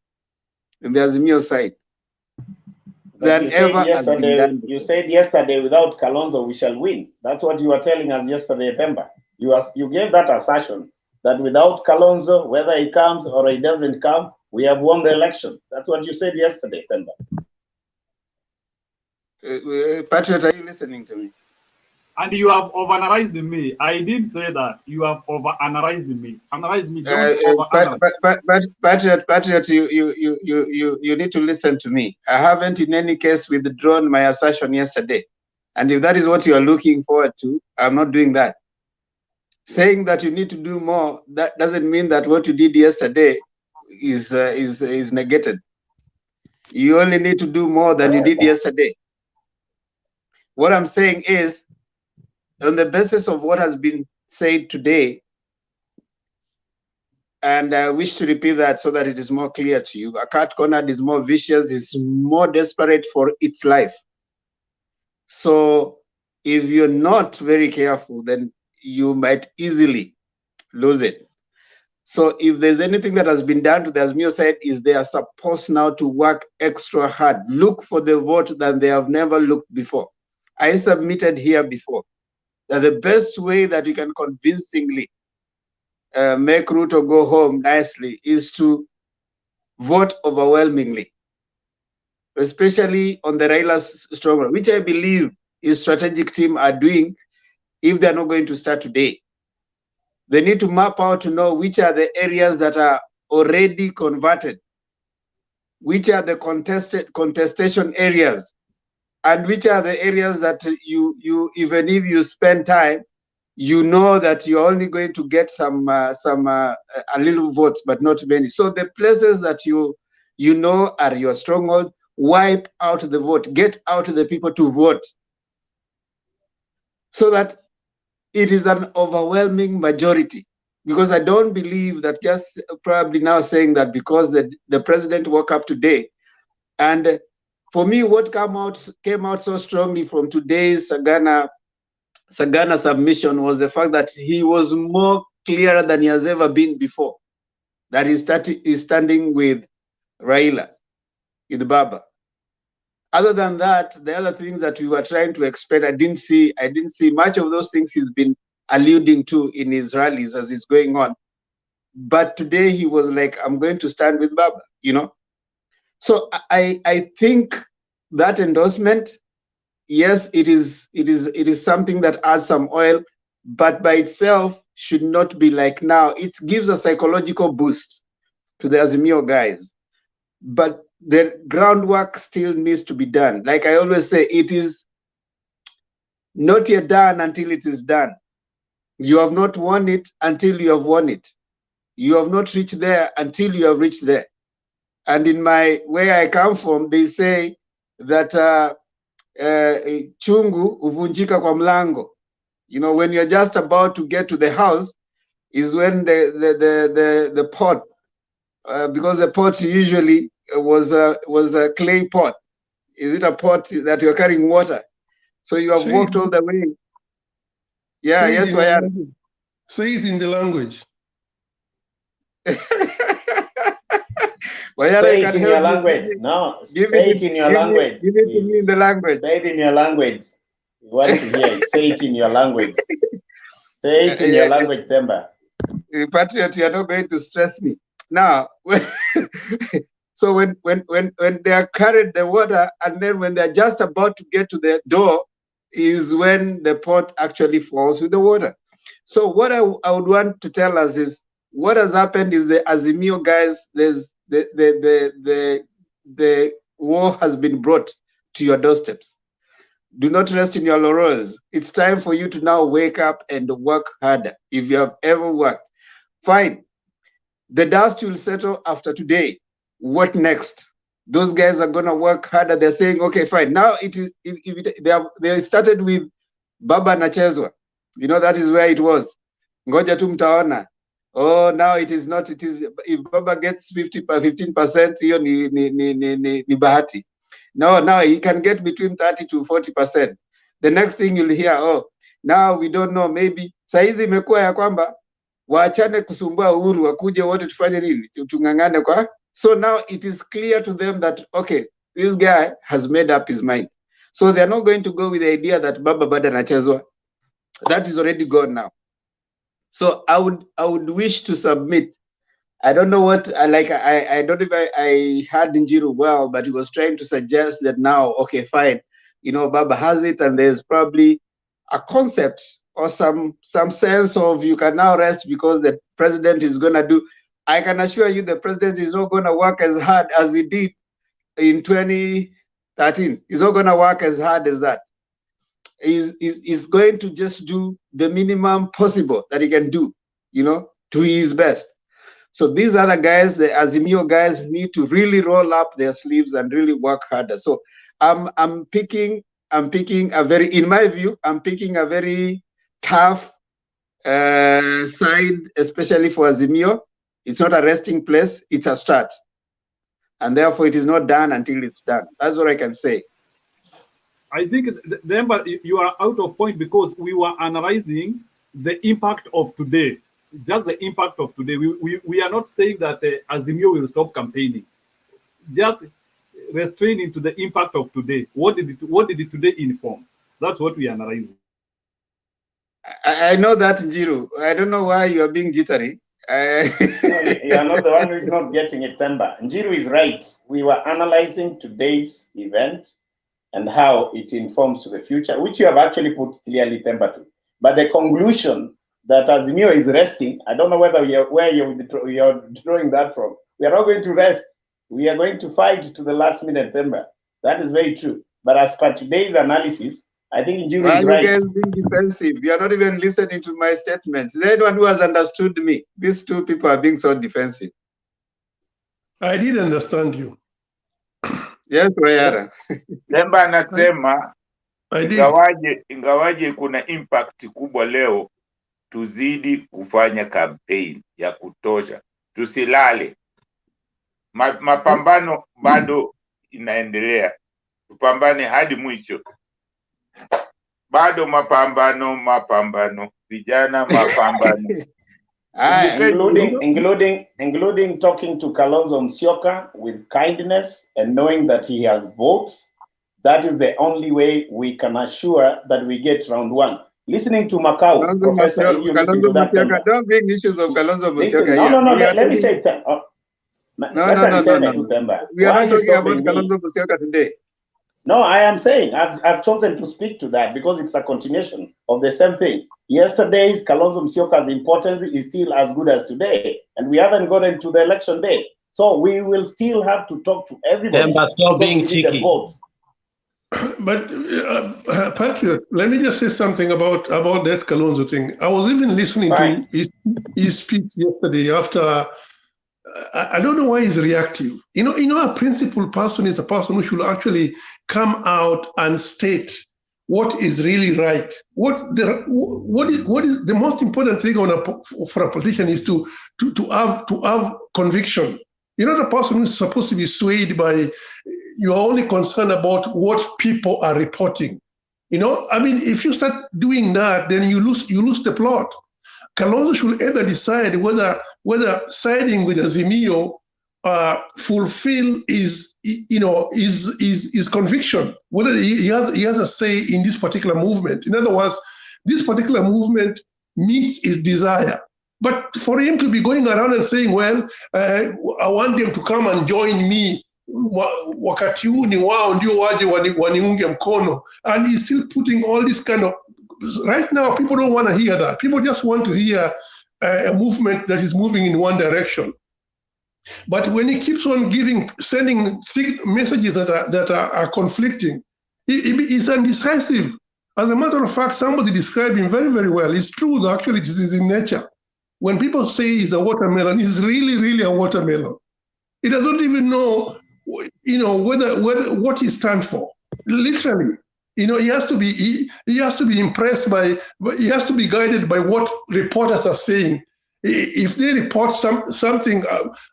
in the Azimio side. You said yesterday, without Kalonzo, we shall win. That's what you were telling us yesterday, Themba. You gave that assertion that without Kalonzo, whether he comes or he doesn't come, we have won the election. That's what you said yesterday, Themba. Patriot, are you listening to me? And you have overanalyzed me. I didn't say that. You have overanalyzed me. Analyze me. Patriot, you need to listen to me. I haven't in any case withdrawn my assertion yesterday. And if that is what you are looking forward to, I'm not doing that. Saying that you need to do more, that doesn't mean that what you did yesterday is negated. You only need to do more than you did yesterday. What I'm saying is, on the basis of what has been said today, and I wish to repeat that so that it is more clear to you, a cat cornered is more vicious, is more desperate for its life. So if you're not very careful, then you might easily lose it. So if there's anything that has been done to the Azimio side, is they are supposed now to work extra hard, look for the vote that they have never looked before. I submitted here before that the best way that you can convincingly make Ruto go home nicely is to vote overwhelmingly, especially on the Raila's stronghold, which I believe his strategic team are doing if they're not going to start today. They need to map out to know which are the areas that are already converted, which are the contestation areas, and which are the areas that you even if you spend time, you know that you're only going to get some a little votes, but not many. So the places that you know are your stronghold, wipe out the vote, get out the people to vote, so that it is an overwhelming majority, because I don't believe that just probably now saying that because the president woke up today. And for me, what came out so strongly from today's Sagana submission was the fact that he was more clearer than he has ever been before, that he's standing with Raila, with Baba. Other than that, the other things that we were trying to expect, I didn't see much of those things he's been alluding to in his rallies as it's going on. But today he was like, I'm going to stand with Baba, you know. So I think that endorsement, yes, it is something that adds some oil, but by itself should not be like now. It gives a psychological boost to the Azimio guys, but the groundwork still needs to be done. Like I always say, it is not yet done until it is done. You have not won it until you have won it. You have not reached there until you have reached there. And in where I come from, they say that chungu uvunjika kwa mlango. You know, when you're just about to get to the house is when the pot, because the pot usually was a clay pot. Is it a pot that you're carrying water? So you have walked all the way. Yeah, yes, I am. Say it in the language. Say it in your language. No, say it in your language. Give it to me in the language. Say it in your language. We want to hear it. Say it in your language. Say it in your language, Themba. Patriot, you're not going to stress me. Now, so when they are carried the water, and then when they're just about to get to the door, is when the pot actually falls with the water. So what I would want to tell us is what has happened is the Azimio guys, there's the war has been brought to your doorsteps. Do not rest in your laurels. It's time for you to now wake up and work harder. If you have ever worked, fine. The dust will settle after today. What next? Those guys are gonna work harder. They're saying, okay, fine. Now they started with Baba Nachezwa. You know, that is where it was. Ngoja tu mtaona. Oh, now it is not. It is if Baba gets 15%, hiyo ni bahati. No, now he can get between 30 to 40%. The next thing you'll hear, oh, now we don't know, maybe saizi imekuwa ya kwamba waachane kusumbua Uhuru, wakuje wote tufanye nini, tung'ang'ane kwa. So now it is clear to them that okay, this guy has made up his mind. So they're not going to go with the idea that Baba bado anachezwa. That is already gone now. So I would wish to submit. I don't know what I don't know if I heard Njiru well, but he was trying to suggest that now, okay, fine, you know, Baba has it, and there's probably a concept or some sense of you can now rest because the president is gonna do. I can assure you the president is not gonna work as hard as he did in 2013. He's not gonna work as hard as that. He's going to just do the minimum possible that he can do, you know, to his best. So these other guys, the Azimio guys, need to really roll up their sleeves and really work harder. So I'm picking a very, in my view, I'm picking a very tough side, especially for Azimio. It's not a resting place, it's a start. And therefore it is not done until it's done. That's what I can say. I think but you are out of point because we were analyzing the impact of today. Just the impact of today. We are not saying that Azimio will stop campaigning. Just restraining to the impact of today. What did it today inform? That's what we are analyzing. I know that, Njiru. I don't know why you are being jittery. No, you are not the one who is not getting it, Themba. Njiru is right. We were analyzing today's event and how it informs to the future, which you have actually put clearly, Themba, to. But the conclusion that Azimio is resting, I don't know where you're drawing that from. We are not going to rest. We are going to fight to the last minute, Themba. That is very true. But as per today's analysis, I think Njiru is right. You guys being defensive? You are not even listening to my statements. Is there anyone who has understood me? These two people are being so defensive. I did understand you. Yes, Wayara. Themba anasema ingawaje kuna impact kubwa leo, tuzidi kufanya campaign ya kutosha, tusilale. Mapambano bado inaendelea, tupambane hadi mwisho. Bado mapambano, vijana mapambano. including talking to Kalonzo Musyoka with kindness and knowing that he has votes. That is the only way we can assure that we get round one. Listening to Macau, Professor, if you listen to that Temba. Don't bring issues of Kalonzo Musyoka here. No, let me say it. No. We are not talking about Kalonzo Musyoka today. No, I am saying I've chosen to speak to that because it's a continuation of the same thing. Yesterday's Kalonzo Musyoka's importance is still as good as today, and we haven't gotten to the election day. So we will still have to talk to everybody. Stop being cheeky. But Patriot, let me just say something about that Kalonzo thing. I was even listening to his speech yesterday after. I don't know why he's reactive. You know, a principled person is a person who should actually come out and state what is really right. What is the most important thing for a politician is to have conviction. You're not a person who's supposed to be swayed by. You're only concerned about what people are reporting. You know, I mean, if you start doing that, then you lose the plot. Kalonzo should either decide whether siding with Azimio fulfill his conviction, whether he has a say in this particular movement. In other words, this particular movement meets his desire. But for him to be going around and saying, well, I want them to come and join me, wakati huu ni wao ndio waje waniunge mkono, and he's still putting all this kind of. Right now, people don't want to hear that. People just want to hear a movement that is moving in one direction. But when he keeps on sending messages that are conflicting, he's undecisive. As a matter of fact, somebody described him very, very well. It's true, actually, it is in nature. When people say he's a watermelon, he's really, really a watermelon. He doesn't even know, what he stands for. Literally. He has to be impressed by, he has to be guided by what reporters are saying. If they report something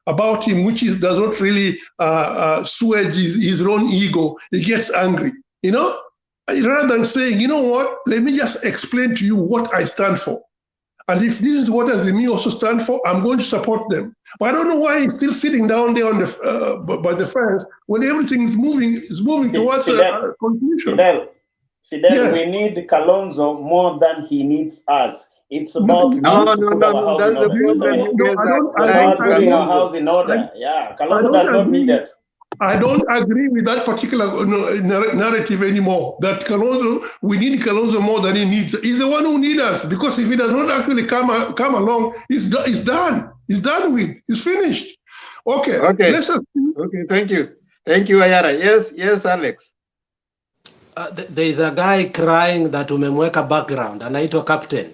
about him which does not really assuage his own ego, he gets angry. Rather than saying, you know what, let me just explain to you what I stand for. And if this is what Azimio also stand for, I'm going to support them. But I don't know why he's still sitting down there on by the fence when everything is moving towards a conclusion. Fidel, Yes. We need Kalonzo more than he needs us. It's about us to put our house in order. Putting our house in order. Yeah, Kalonzo does not need us. I don't agree with that particular narrative anymore. That we need Kalonzo more than he needs. He's the one who needs us, because if he does not actually come along, he's done. He's done with. He's finished. Okay. Okay, thank you, Ayara. Yes, Alex. There is a guy crying that umemweka background, anaitwa Captain.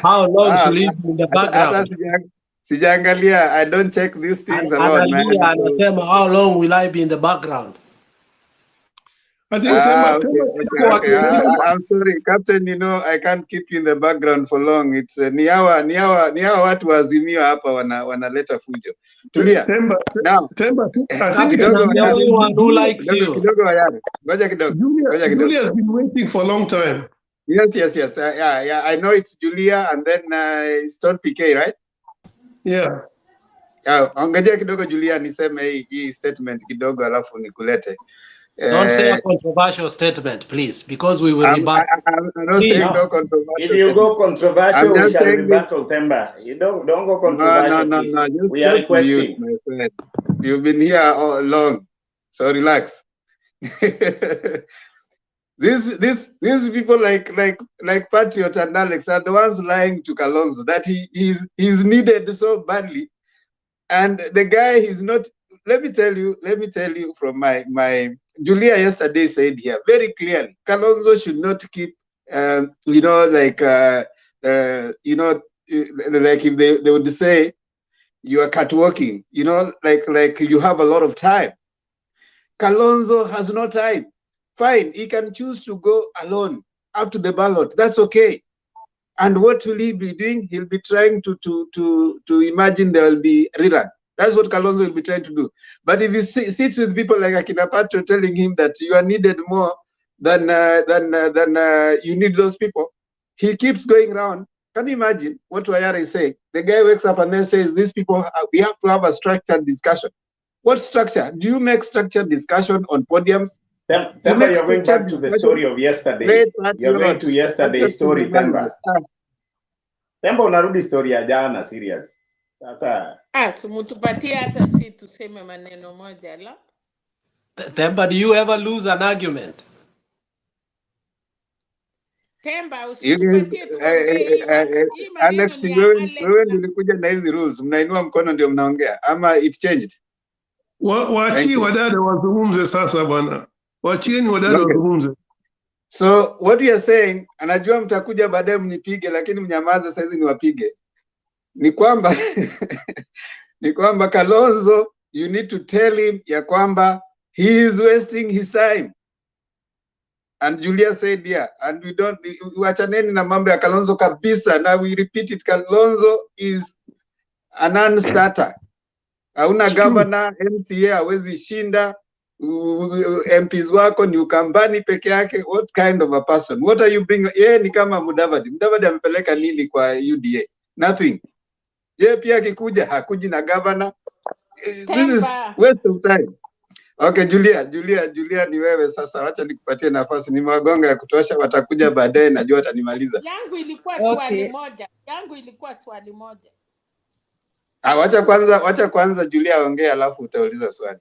How long to live in the background? Sijaangalia, I don't check these things a lot, man. Anasema, how long will I be in the background? I think okay. I'm sorry, Captain, I can't keep you in the background for long. It's ni hawa watu wa Azimio hapa wanaleta fujo. Tulia. Now, I think it's the only one who likes you. Kidogo Ayara. Ngoja kidogo. Julia has been waiting for a long time. Yes. Yeah. I know it's Julia, and then it's Stone PK, right? Yeah. Ongejea kidogo Julia, niseme hii statement kidogo alafu nikulete. Don't say a controversial statement, please, because we will rebut. I'm not saying no controversial. If you go controversial, we shall rebuttal, Temba. You don't go controversial. No. We are requesting. My friend. You've been here all along, so relax. These people like Patriot and Alex are the ones lying to Kalonzo that he's needed so badly, and the guy is not. Let me tell you from my Julia yesterday said here very clearly, Kalonzo should not keep like if they would say you are catwalking, like you have a lot of time. Kalonzo has no time. fine. He can choose to go alone up to the ballot. That's okay. And what will he be doing? He'll be trying to imagine there will be rerun. That's what Kalonzo will be trying to do. But if he sits with people like Akina Patro telling him that you are needed more than you need those people, he keeps going around. Can you imagine what Wayara is saying? The guy wakes up and then says, these people, we have to have a structured discussion. What structure? Do you make structured discussion on podiums? Themba, you're going back to the story of yesterday. You're going to yesterday's story, Themba. Themba, unarudi story ya jana, serious. Sasa. Simutupatie hata si tuseme maneno moja la. Themba, do you ever lose an argument? Temba, usitupatie tuongee hii maneno Alex, ni ya wewe Alex. ndio ulikuja na hizi rules, mnainua mkono ndio mnaongea ama it changed? Waachie wadada wazungumze sasa bwana, waachieni wadada wazungumze. So what you are saying, anajua mtakuja baadaye mnipige, lakini mnyamaze saizi niwapige. Ni kwamba ni kwamba Kalonzo, you need to tell him ya kwamba he is wasting his time. And Julia said yeah, and we don't, wachaneni na mambo ya Kalonzo kabisa. Now we repeat it, Kalonzo is a non-starter. Hauna governor, MCA hawezi shinda, MPs wako ni Ukambani peke yake. What kind of a person? What are you bringing? Yeye ni kama Mudavadi. Mudavadi amepeleka nini kwa UDA? Nothing. Yeye pia akikuja hakuji na governor. This is waste of time. Okay, Julia ni wewe sasa, wacha nikupatie nafasi. Ni magonga ya kutosha, watakuja baadaye, najua watanimaliza. Yangu ilikuwa swali moja. Yangu ilikuwa swali moja. Wacha kwanza Julia aongee alafu utauliza swali.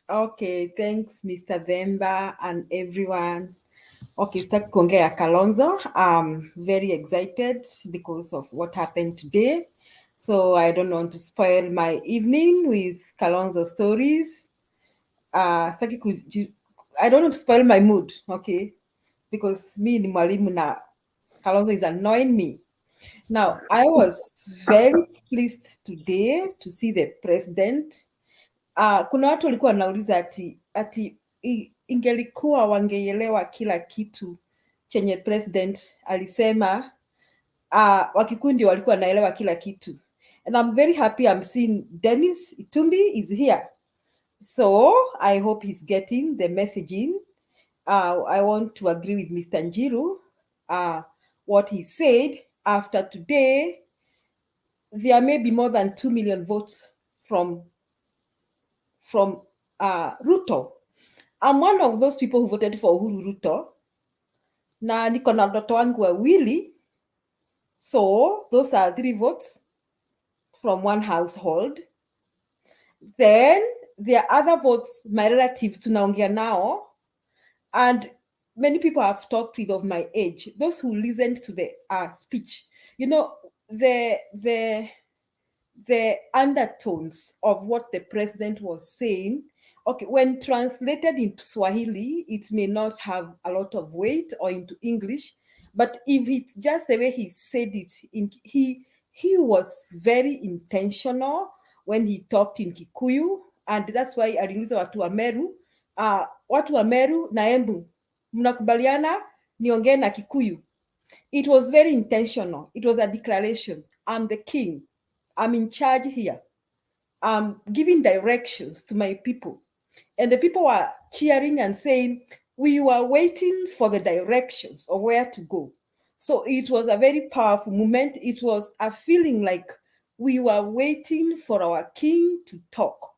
Okay, thanks Mr. Themba and everyone. Okay, start kuongea Kalonzo. I'm very excited because of what happened today. So I don't want to spoil my evening with Kalonzo stories. I don't want to spoil my mood, okay? Because me ni mwalimu na Kalonzo is annoying me. Now, I was very pleased today to see the president. Kuna watu walikuwa wanauliza ati ingelikuwa wangeelewa kila kitu chenye president alisema, Wakikundi walikuwa wanaelewa kila kitu. And I'm very happy I'm seeing Dennis Itumbi is here. So I hope he's getting the messaging. I want to agree with Mr. Njiru. What he said, after today, there may be more than 2 million votes from Ruto. I'm one of those people who voted for Uhuru Ruto. Na niko na watoto wangu wawili. So those are 3 votes from one household. Then there are other votes, my relatives tunaongea now, and many people I've talked with of my age, those who listened to the speech, you know, the undertones of what the president was saying. Okay, when translated into Swahili, it may not have a lot of weight, or into English, but if it's just the way he said it, he was very intentional when he talked in Kikuyu, and that's why aliuliza watu wa Meru, watu wa Meru na Embu, mnakubaliana niongee na Kikuyu. It was very intentional. It was a declaration. I'm the king. I'm in charge here. I'm giving directions to my people. And the people were cheering and saying, we were waiting for the directions of where to go. So it was a very powerful moment. It was a feeling like we were waiting for our king to talk.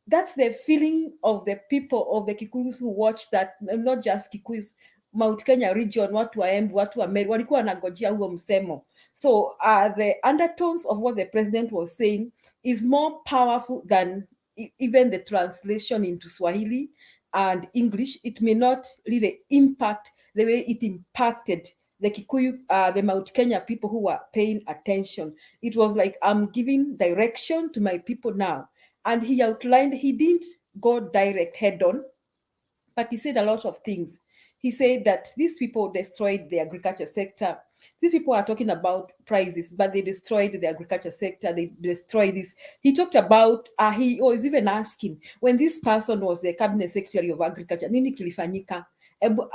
That's the feeling of the people of the Kikuyus who watched that, not just Kikuyus, Mount Kenya region, watu wa Embu, watu wa Meru, walikuwa wanangojea huo msemo. So the undertones of what the president was saying is more powerful than even the translation into Swahili and English. It may not really impact the way it impacted the Kikuyu, the Mount Kenya people who were paying attention. It was like, I'm giving direction to my people now. And he outlined, he didn't go direct head on, but he said a lot of things. He said that these people destroyed the agriculture sector. These people are talking about prices, but they destroyed the agriculture sector. They destroyed this. He talked about, he was even asking, when this person was the cabinet secretary of agriculture, nini kilifanyika?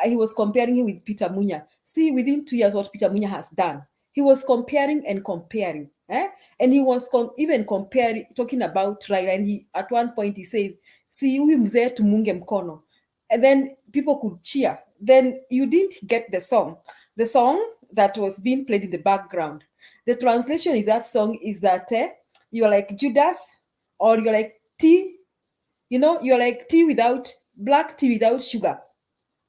He was comparing him with Peter Munya. See, within 2 years, what Peter Munya has done. He was comparing and comparing. And he was even comparing, talking about Raila. And he, at one point, he says, see, huyu mzee tumunge mkono. And then people could cheer. Then you didn't get the song. The song that was being played in the background. The translation is that song is that you're like Judas, or you're like tea, you're like tea without, black tea without sugar.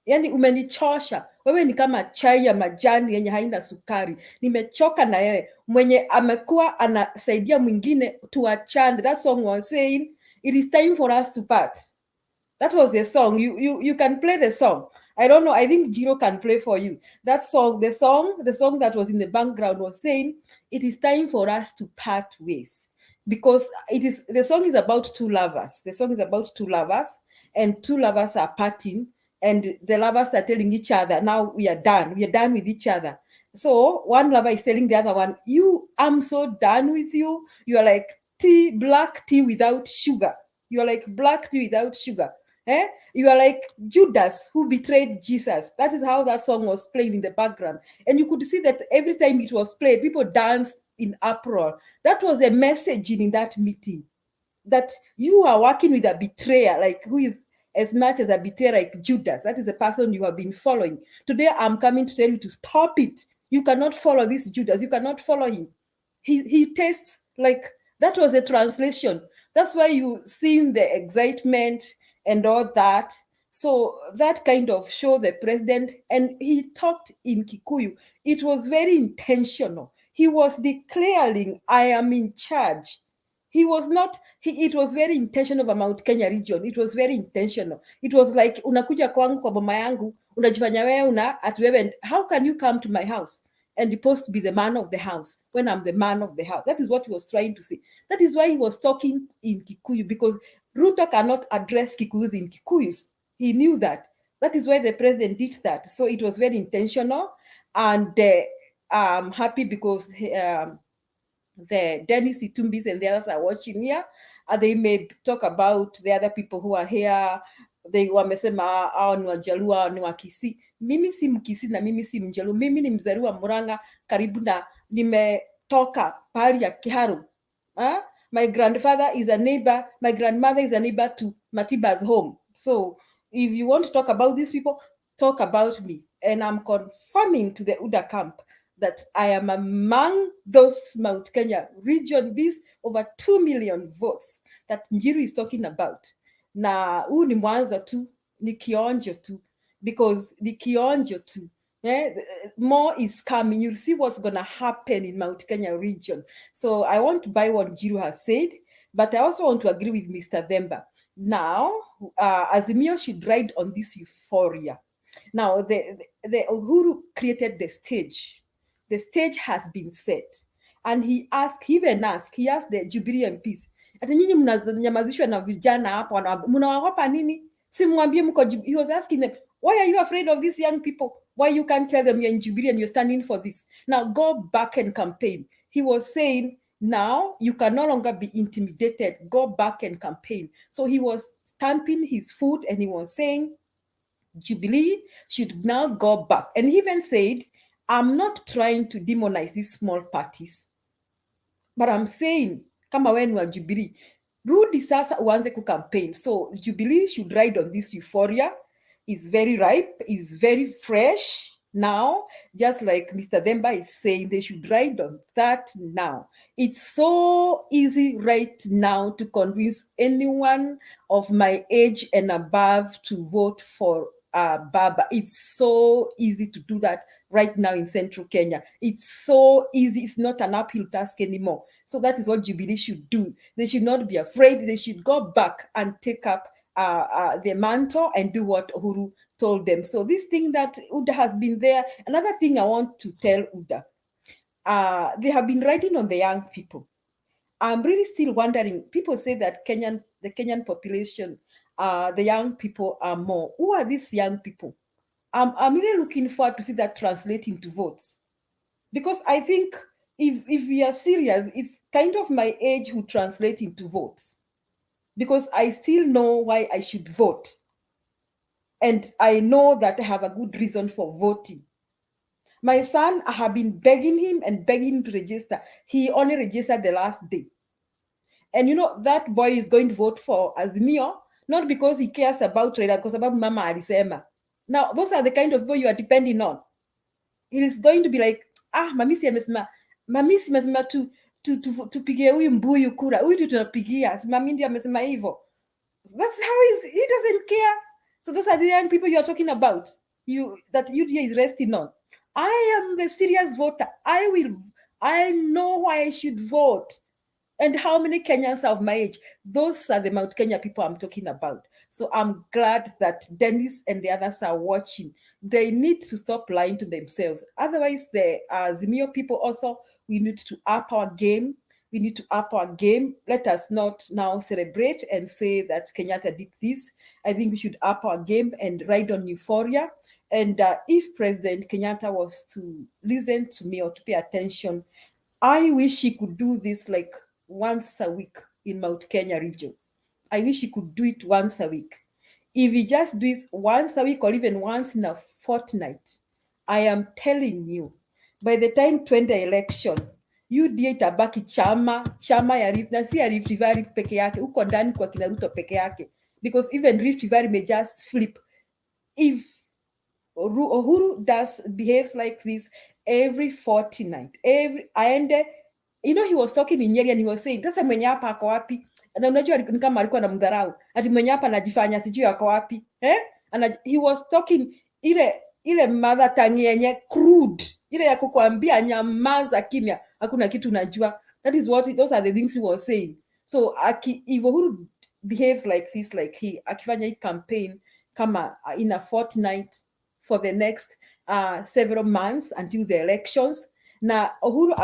Yani umenichosha wewe, ni kama chai ya majani yenye haina sukari. Nimechoka na wewe. Mwenye amekuwa anasaidia mwingine tuachane. That song was saying it is time for us to part. That was the song. You can play the song. I don't know. I think Gino can play for you. That song, the song that was in the background was saying, it is time for us to part ways. Because the song is about two lovers. The song is about two lovers, and two lovers are parting, and the lovers are telling each other, now we are done. We are done with each other. So one lover is telling the other one, I'm so done with you. You are like tea, black tea without sugar. You are like black tea without sugar. You are like Judas who betrayed Jesus. That is how that song was playing in the background. And you could see that every time it was played, people danced in uproar. That was the messaging in that meeting. That you are working with a betrayer, like who is as much as a betrayer like Judas. That is the person you have been following. Today, I'm coming to tell you to stop it. You cannot follow this Judas. You cannot follow him. He tastes like, that was the translation. That's why you seen the excitement and all that. So that kind of show the president, and he talked in Kikuyu. It was very intentional. He was declaring, I am in charge. He was not, it was very intentional of Mount Kenya region. It was very intentional. It was like, unakuja kwangu kwa boma yangu, unajifanya wewe at wewe, how can you come to my house and supposed to be the man of the house when I'm the man of the house? That is what he was trying to say. That is why he was talking in Kikuyu, because Ruto cannot address Kikuyus in Kikuyus. He knew that. That is why the president did that. So it was very intentional, and I'm happy because the Dennis Itumbis and the others are watching here. They may talk about the other people who are here. They wamesema hao ni Wajaluo, hao ni Wakisii. Mimi si Mkisii na mimi si Mjaluo. Mimi ni mzaliwa Murang'a, karibu na nimetoka pahali ya Kiharu. My grandfather is a neighbor. My grandmother is a neighbor to Matiba's home. So if you want to talk about these people, talk about me. And I'm confirming to the UDA camp that I am among those Mount Kenya region, these over 2 million votes that Njiru is talking about. Na huu ni mwanzo tu, ni kionjo tu, because ni kionjo tu. More is coming. You'll see what's going to happen in Mount Kenya region. So I want to buy what Njiru has said, but I also want to agree with Mr. Themba. Now, Azimio should ride on this euphoria. Now, the Uhuru created the stage. The stage has been set. And he asked the Jubilee MPs, ati nyinyi mnanyamazishwa na vijana hapa, mnawaogopa nini? Simwambie mko. He was asking them, why are you afraid of these young people? Why you can't tell them you're in Jubilee and you're standing for this? Now go back and campaign. He was saying, now you can no longer be intimidated. Go back and campaign. So he was stamping his foot and he was saying, Jubilee should now go back. And he even said, I'm not trying to demonize these small parties, but I'm saying, kama wewe ni wa Jubilee, rudi sasa uanze kucampaign. So Jubilee should ride on this euphoria. It's very ripe, it's very fresh now, just like Mr. Themba is saying, they should ride on that now. It's so easy right now to convince anyone of my age and above to vote for Baba. It's so easy to do that right now in Central Kenya. It's so easy. It's not an uphill task anymore. So that is what Jubilee should do. They should not be afraid. They should go back and take up the mantle and do what Uhuru told them. So this thing that UDA has been there. Another thing I want to tell UDA, they have been riding on the young people. I'm really still wondering. People say that the Kenyan population, the young people are more. Who are these young people? I'm really looking forward to see that translate into votes. Because I think if we are serious, it's kind of my age who translate into votes. Because I still know why I should vote. And I know that I have a good reason for voting. My son, I have been begging him to register. He only registered the last day. And that boy is going to vote for Azimio, not because he cares about Raila, because about Mama alisema. Now, those are the kind of people you are depending on. He is going to be like, mamisi amesema tupigie huyu mbuyu kura, huyu tunapigia, mami ndiye amesema hivyo. That's how he doesn't care. So those are the young people you are talking about, that UDA is resting on. I am the serious voter. I know why I should vote. And how many Kenyans of my age? Those are the Mount Kenya people I'm talking about. So I'm glad that Dennis and the others are watching. They need to stop lying to themselves. Otherwise, the Zimio people also, we need to up our game. We need to up our game. Let us not now celebrate and say that Kenyatta did this. I think we should up our game and ride on euphoria. And if President Kenyatta was to listen to me or to pay attention, I wish he could do this like once a week in Mount Kenya region. I wish he could do it once a week. If he just do it once a week or even once in a fortnight, I am telling you, by the time 20 election, UDA itabaki chama ya Rift, na si ya Rift Valley peke yake, uko ndani kwa kina Ruto peke yake, because even Rift Valley may just flip. If Uhuru behaves like this every fortnight, he was talking in Nyeri and he was saying, sasa mwenye hapa ako wapi? Na unajua ni kama alikuwa anamdharau. Ati mwenye hapa anajifanya sijui ako wapi. He was talking ile mother tongue yenye crude. Ile ya kukuambia nyamaza kimya, hakuna kitu unajua. Those are the things he was saying. So if Uhuru behaves like this, like akifanya hii campaign kama in a fortnight for the next several months until the elections, na Uhuru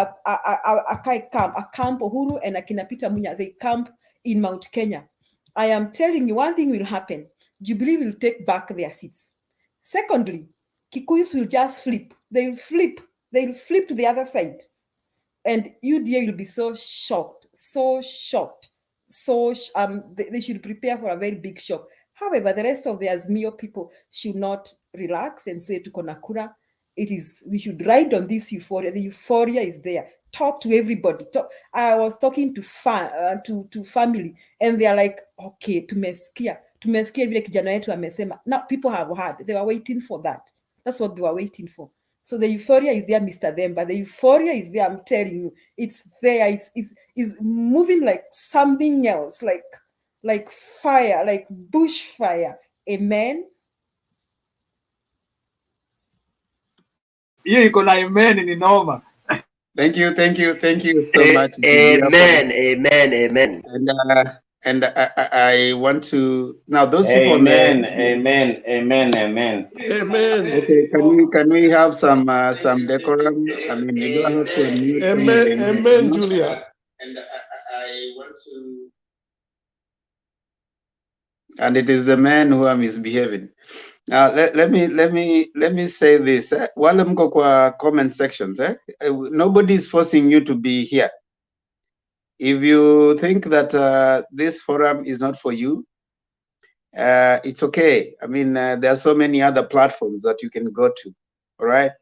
camp Uhuru and akina Peter Munya, they camp in Mount Kenya. I am telling you, one thing will happen. Jubilee will take back their seats. Secondly, Kikuyus will just flip. They'll flip to the other side. And UDA will be so shocked. They should prepare for a very big shock. However, the rest of the Azimio people should not relax and say to Konakura, we should ride on this euphoria. The euphoria is there. Talk to everybody. I was talking to family and they are like, okay, tumesikia vile kijana yetu amesema. Now people have heard. They were waiting for that. That's what they were waiting for. So the euphoria is there, Mr. Demba. The euphoria is there, I'm telling you. It's there. It's moving like something else, like fire, like bushfire. Amen. Hiyo iko na amen ni noma. Thank you so much. Amen. And I want to now those people. Amen. Okay, can we have some decorum? I mean, you don't have to unmute. Amen, Julia. And I want to. And it is the men who are misbehaving. Now let me say this. Wale mko kwa comment sections. Nobody is forcing you to be here. If you think that this forum is not for you, it's okay. I mean, there are so many other platforms that you can go to. All right.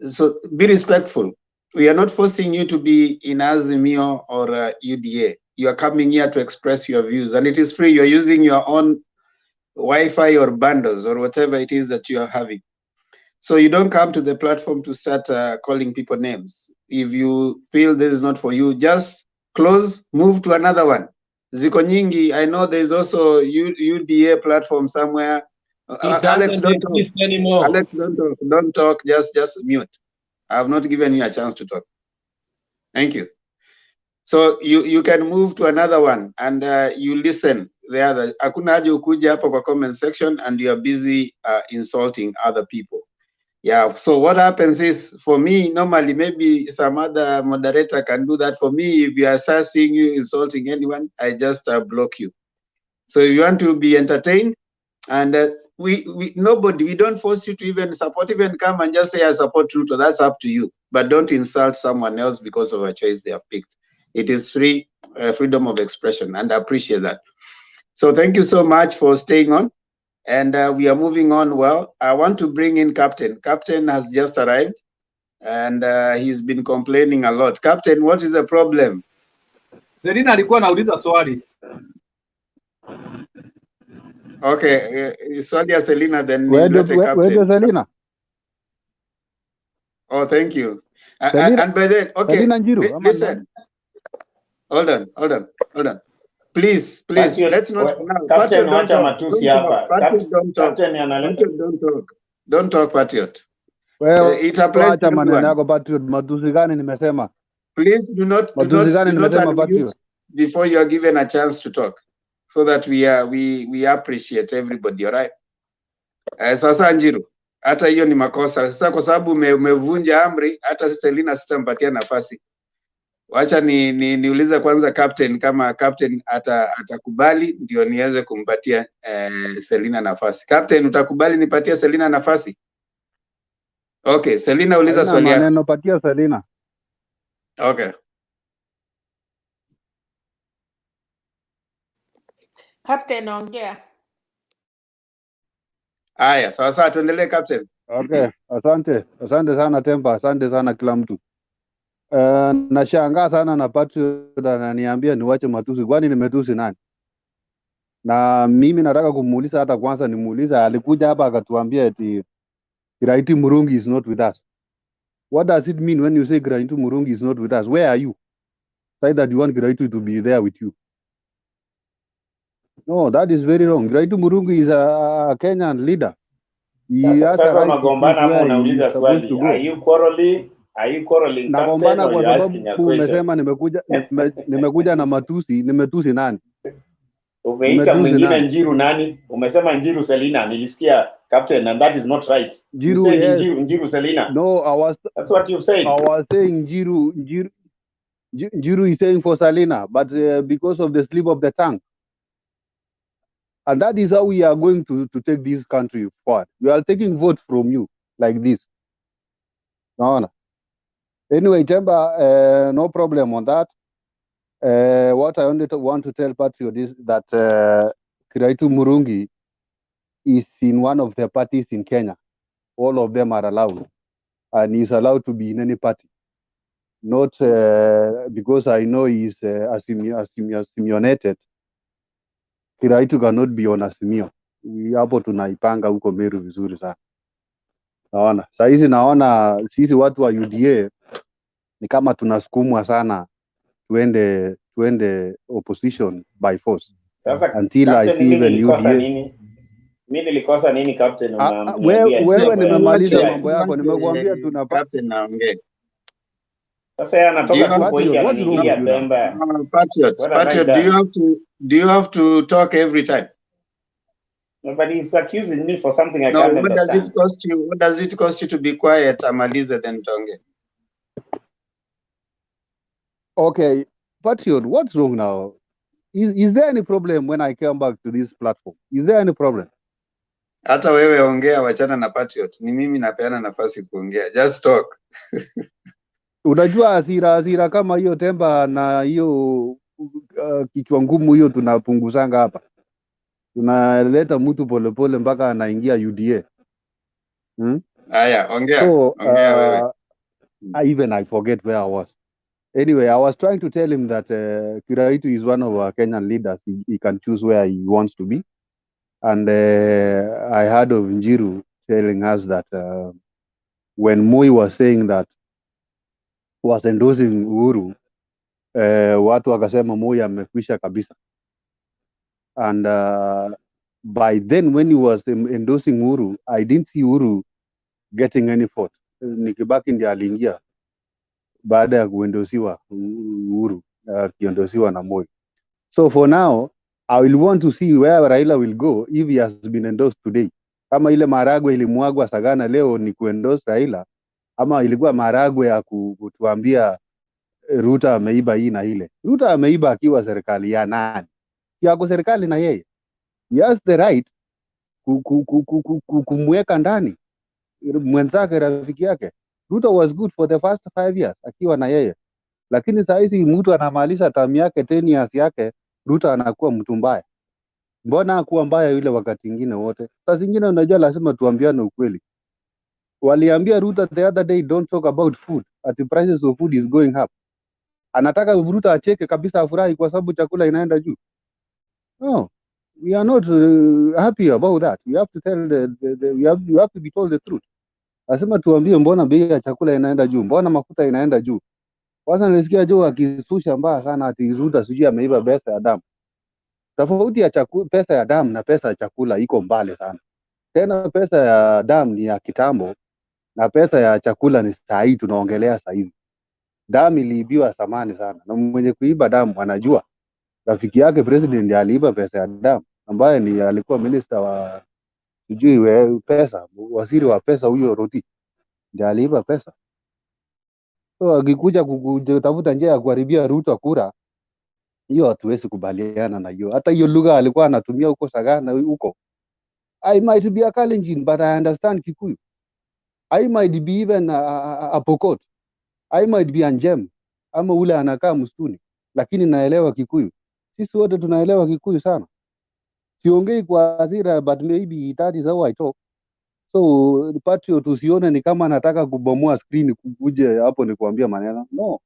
So be respectful. We are not forcing you to be in Azimio or UDA. You are coming here to express your views, and it is free. You are using your own Wi-Fi or bundles or whatever it is that you are having. So you don't come to the platform to start calling people names. If you feel this is not for you, just close, move to another one. Ziko nyingi. I know there's also UDA platform somewhere. Alex, don't talk anymore. Alex, don't talk. Just mute. I have not given you a chance to talk. Thank you. So you can move to another one and you listen. The other. Hakuna haja ukuja hapo kwa comment section and you are busy insulting other people. Yeah. So what happens is, for me, normally maybe some other moderator can do that for me. If I start seeing you insulting anyone, I just block you. So if you want to be entertained, and nobody, we don't force you to even support, even come and just say I support Ruto. That's up to you. But don't insult someone else because of a choice they have picked. It is free, freedom of expression, and I appreciate that. So thank you so much for staying on. And we are moving on. Well, I want to bring in Captain. Captain has just arrived, and he's been complaining a lot. Captain, what is the problem? Selina alikuwa anauliza swali. Okay, swali ya Selina, then Where Captain. Selina? Oh, thank you. Selina, And by then, okay, Selina Njiru, listen. Hold on. Please, Patriot, let's not now. Captain, Patriot, wacha matusi hapa. Captain analeta. Don't talk, Patriot. Wewe It applies to acha maneno everyone. yako Patriot. Matusi gani nimesema? Please do not unmute before you are given a chance to talk, so that we appreciate everybody. All right. Sasa Njiru, hata hiyo ni makosa. Sasa kwa sababu umevunja amri, hata Selina sitampatia nafasi. Wacha niulize kwanza Captain, kama Captain atakubali ndio niweze kumpatia Selina nafasi. Captain, utakubali nipatie Selina nafasi? Okay, Selina, uliza swali yako. Maneno patia Selina. Okay. Captain, ongea. Haya, sawa, tuendelee Captain. Okay, asante sana Temba, asante sana kila mtu. Nashangaa sana na Patriot ananiambia niwache matusi. Kwani nimetusi nani? Na mimi nataka kumuuliza, hata kwanza nimuuliza, alikuja hapa akatuambia eti Kiraitu Murungi is not with us. What does it mean when you say Kiraitu Murungi is not with us? Where are you? Say that you want Kiraitu to be there with you. No, that is very wrong. Kiraitu Murungi is a Kenyan leader. Sasa unagombana ama unauliza swali? Are you quarreling Captain, or you asking a question? Umesema nimekuja na matusi, nimetusi nani? Umeita mwingine Njiru nani? Umesema Njiru Selina. Nilisikia Captain, and that is not right. You said yes. Njiru Selina. No, that's what you said. I was saying Njiru is saying for Selina, but because of the slip of the tongue. And that is how we are going to take this country forward. We are taking votes from you like this. No. Anyway, Temba, no problem on that. What I only want to tell Patriot is that Kiraitu Murungi is in one of the parties in Kenya. All of them are allowed. And he's allowed to be in any party. Not because I know he's assimilated. Kiraitu cannot be on Azimio. Hapo tunaipanga huko Meru vizuri sana. Naona. Saizi naona sisi watu wa UDA ni kama tunasukumwa sana tuende opposition by force. Sasa until I see even UDA. Mimi nilikosa nini Captain? Wewe nimemaliza mambo yako, nimekuambia Captain naongea. Sasa yeye anatoka tu point ya kuingia Pemba. Patriot, do you have to talk every time? Nobody is accusing me for something I can't understand. What does it cost you to be quiet? Amalize then tonge. Okay, Patriot, what's wrong now? Is there any problem when I come back to this platform? Is there any problem? Hata wewe ongea, wachana na Patriot. Ni mimi napeana nafasi kuongea. Just talk. Unajua hasira kama hiyo Temba na hiyo kichwa ngumu hiyo tunapunguzanga hapa. Tunaleta mtu polepole mpaka anaingia UDA. Aya, ongea. So, ongea wewe. I forget where I was. Anyway, I was trying to tell him that Kiraitu is one of our Kenyan leaders. He can choose where he wants to be. And I heard of Njiru telling us that when Moi was saying that, was endorsing Uhuru, watu wakasema Moi amekwisha kabisa. And by then, when he was endorsing Uhuru, I didn't see Uhuru getting any vote. Nikibaki ndiye aliingia baada ya kuendosiwa Uhuru, akiendosiwa na Moi. So for now, I will want to see where Raila will go if he has been endorsed today. Kama ile maragwe ilimwagwa Sagana leo ni kuendorse Raila, ama ilikuwa maragwe ya kutuambia Ruto ameiba hii na ile. Ruto ameiba akiwa serikali ya nani? Yako serikali na yeye. He has the right kumweka ndani mwenzake, rafiki yake. Ruto was good for the first 5 years akiwa na yeye, lakini saa hizi mtu anamaliza term yake 10 years yake, Ruto anakuwa mtu mbaya. Mbona hakuwa mbaya yule wakati ingine wote? Saa zingine unajua lazima tuambiane ukweli. Waliambia Ruto the other day, don't talk about food, at the prices of food is going up. Anataka Ruto acheke kabisa, afurahi kwa sababu chakula inaenda juu. No, we are not happy about that. We have to tell you have to be told the truth. Lazima tuambie mbona bei ya chakula inaenda juu, mbona mafuta inaenda juu. Kwanza nilisikia Joe akisusha mbaya sana ati Ruto sijui ameiba pesa ya damu. Tofauti ya pesa ya damu na pesa ya chakula iko mbali sana. Tena pesa ya damu ni ya kitambo na pesa ya chakula ni saa hii tunaongelea saa hizi. Damu iliibiwa zamani sana, na mwenye kuiba damu anajua. Rafiki yake president aliiba pesa ya damu, ambaye ni alikuwa minister wa sijui pesa, waziri wa pesa huyo Roti, ndiye aliiba pesa. So akikuja kutafuta njia ya kuharibia Ruto kura, hiyo hatuwezi kubaliana na hiyo. Hata hiyo lugha alikuwa anatumia huko Sagana huko, I might be a Kalenjin but I understand Kikuyu. I might be even a Pokot. I might be Anjem ama ule anakaa msituni, lakini naelewa Kikuyu. Sisi wote tunaelewa Kikuyu sana. Siongei kwa hasira, but maybe that is how I talk. So patriot usione ni kama nataka kubomoa screen kuje hapo ni kuambia maneno. No,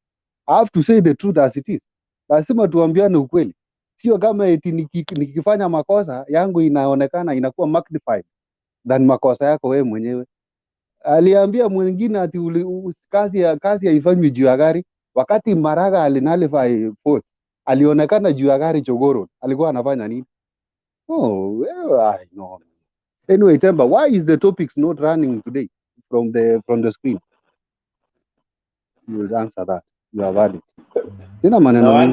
I have to say the truth as it is. Lazima tuambiane ukweli. Sio kama eti nikifanya makosa yangu inaonekana inakuwa magnified than makosa yako wewe mwenyewe. Aliambia mwingine ati kazi haifanywi juu ya gari, wakati Maraga alinalify Ford alionekana juu ya gari Jogoo. Alikuwa anafanya nini? No. Anyway, Temba, why is the topics not running today from the screen? You will answer that. You have had it. Sina maneno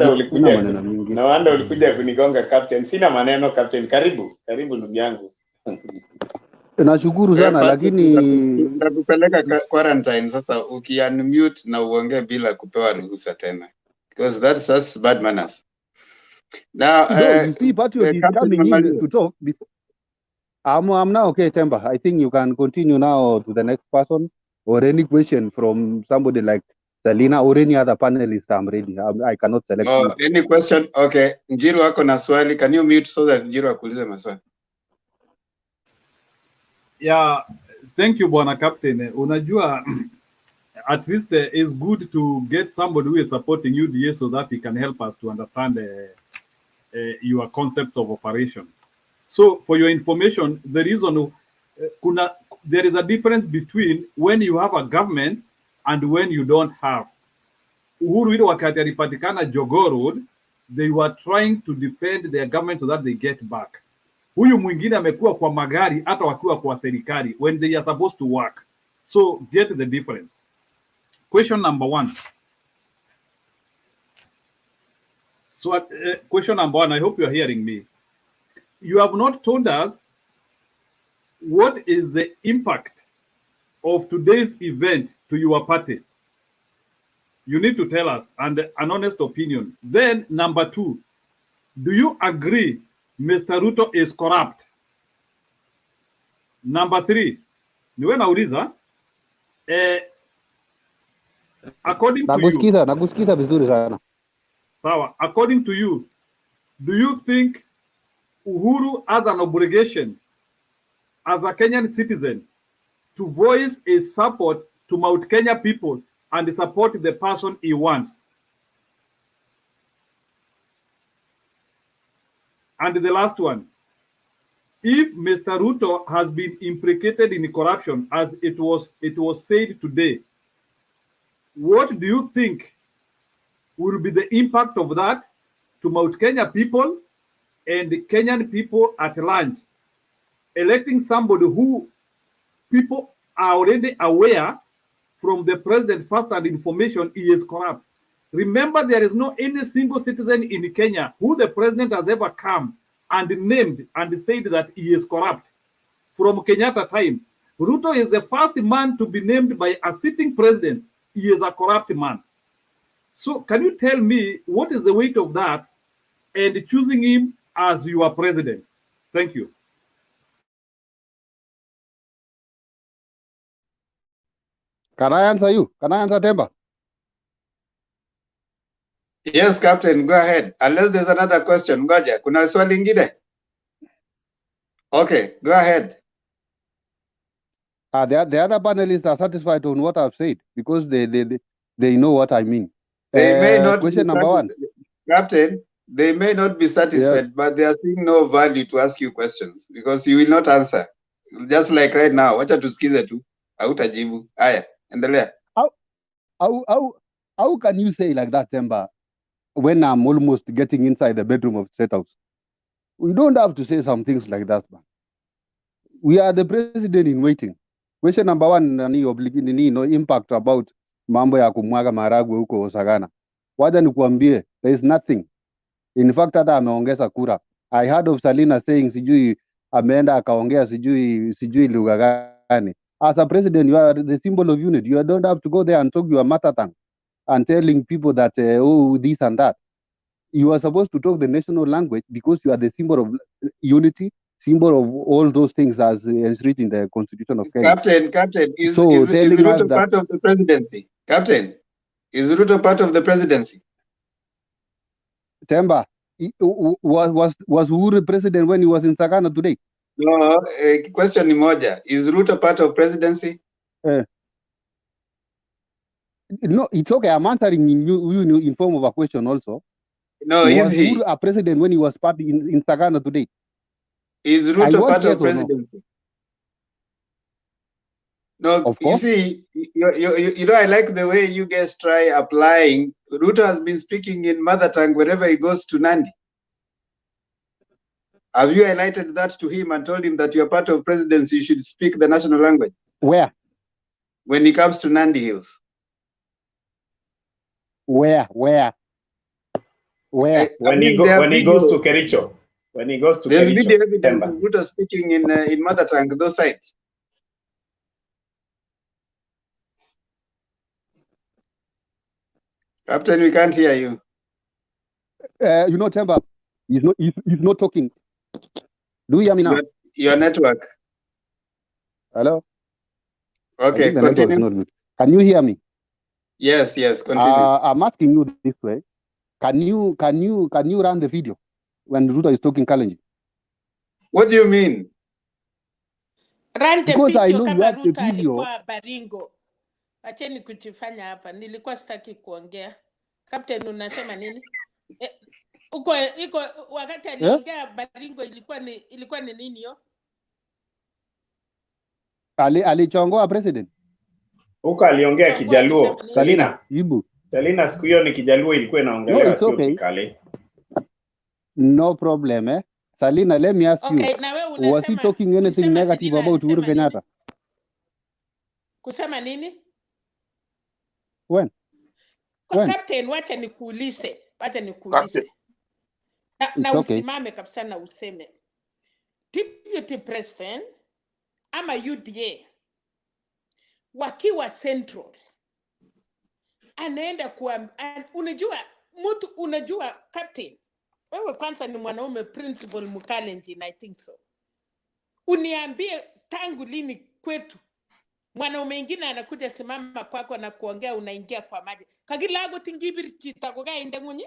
mingi. Na wanda ulikuja kunigonga captain. Sina maneno captain. Karibu ndugu yangu. Nashukuru sana lakini tutakupeleka quarantine sasa ukiunmute na uongee bila kupewa ruhusa tena. Because that's bad manners. Now, you see, Patriot is coming in to talk before. I'm now okay, Temba. I think you can continue now to the next person or any question from somebody like Selina or any other panelist. I'm ready. I cannot select. Any question? Okay. Njiru wako na swali. Can you mute so that Njiru akuulize maswali? Yeah, thank you, Bwana Captain. Unajua, at least it's good to get somebody who is supporting UDA so that he can help us to understand your concepts of operation. So, for your information, the reason there is a difference between when you have a government and when you don't have. Uhuru ile wakati alipatikana Jogoo Road, they were trying to defend their government so that they get back. Huyu mwingine amekuwa kwa magari hata wakiwa kwa serikali when they are supposed to work. So get the difference. Question number 1. So question number 1, I hope you are hearing me. You have not told us what is the impact of today's event to your party. You need to tell us and an honest opinion. Then number 2, do you agree Mr. Ruto is corrupt? Number 3, niwe nauliza according to you. Nakusikiza vizuri sana. Sawa, according to you, do you think Uhuru has an obligation as a Kenyan citizen to voice his support to Mount Kenya people and support the person he wants? And the last one, if Mr. Ruto has been implicated in corruption as it was said today, what do you think will be the impact of that to Mount Kenya people and the Kenyan people at large? Electing somebody who people are already aware from the president first-hand information he is corrupt. Remember, there is no any single citizen in Kenya who the president has ever come and named and said that he is corrupt. From Kenyatta time, Ruto is the first man to be named by a sitting president. He is a corrupt man. So can you tell me what is the weight of that and choosing him as your president? Thank you. Can I answer you? Can I answer Temba? Yes, Captain, go ahead. Unless there's another question. Ngoja, kuna swali lingine? Okay, go ahead. The other panelists are satisfied on what I've said because they know what I mean. They may not Question be number one. Captain, they may not be satisfied, Yes. but they are seeing no value to ask you questions because you will not answer. Just like right now, wacha tusikize tu. Hautajibu. Haya, endelea. How can you say like that, Temba, when I'm almost getting inside the bedroom of State House? We don't have to say some things like that, man. We are the president in waiting. Question number one, impact about mambo ya kumwaga maragwe huko Sagana. Wacha nikuambie, there is nothing. In fact, hata ameongeza kura. I heard of Salina saying sijui ameenda akaongea sijui lugha gani. As a president, you are the symbol of unity. You don't have to go there and talk your mother tongue and telling people that, oh, this and that. You are supposed to talk the national language because you are the symbol of unity, symbol of all those things as written in the Constitution of Kenya. Captain, is telling us Ruto that, part of the presidency? Captain, is Ruto part of the presidency? Temba, was Uhuru president when he was in Sagana today? No, question ni moja. Is Ruto part of presidency? No, it's okay. I'm answering you in form of a question also. No, was is he? Uhuru a president when he was part in Sagana today? Is Ruto part of presidency? No, of course. You see, you know, I like the way you guys try applying. Ruto has been speaking in mother tongue wherever he goes to Nandi. Have you highlighted that to him and told him that you're part of presidency, you should speak the national language? Where? When he comes to Nandi Hills. Where? When he goes to Kericho. When he goes to there's Kericho. Video evidence of Ruto speaking in mother tongue, those sites. Captain, we can't hear you. You know, Temba, he's not talking. Do you hear me now? Your network. Hello? Okay, the continue. network is not good. Can you hear me? Yes, continue. I'm asking you this way. Can you run the video when Ruto is talking Kalenjin? What do you mean? Run the Because video I know you kama have the Ruto video. alikuwa Baringo. Acheni kuchifanya hapa. Nilikuwa sitaki kuongea. Captain, unasema nini? Iko wakati aliongea Baringo ilikuwa ni nini hiyo? Alichongoa president. Huko aliongea Kijaluo. Salina, Ibu. Salina siku hiyo ni Kijaluo ilikuwa inaongelewa, sio Kikale. No problem, Salina, let me ask you. Was he talking anything negative about Uhuru Kenyatta? Kusema nini? When? Captain, wacha nikuulize. Na usimame kabisa na useme. Deputy President ama UDA wakiwa Central anaenda unajua Captain, wewe kwanza ni mwanaume principal Mkalenjin, I think so. Uniambie tangu lini kwetu mwanaume mwingine anakuja simama kwako na kuongea unaingia kwa maji. Kagilago tingibir chita ko kainde ngunyi.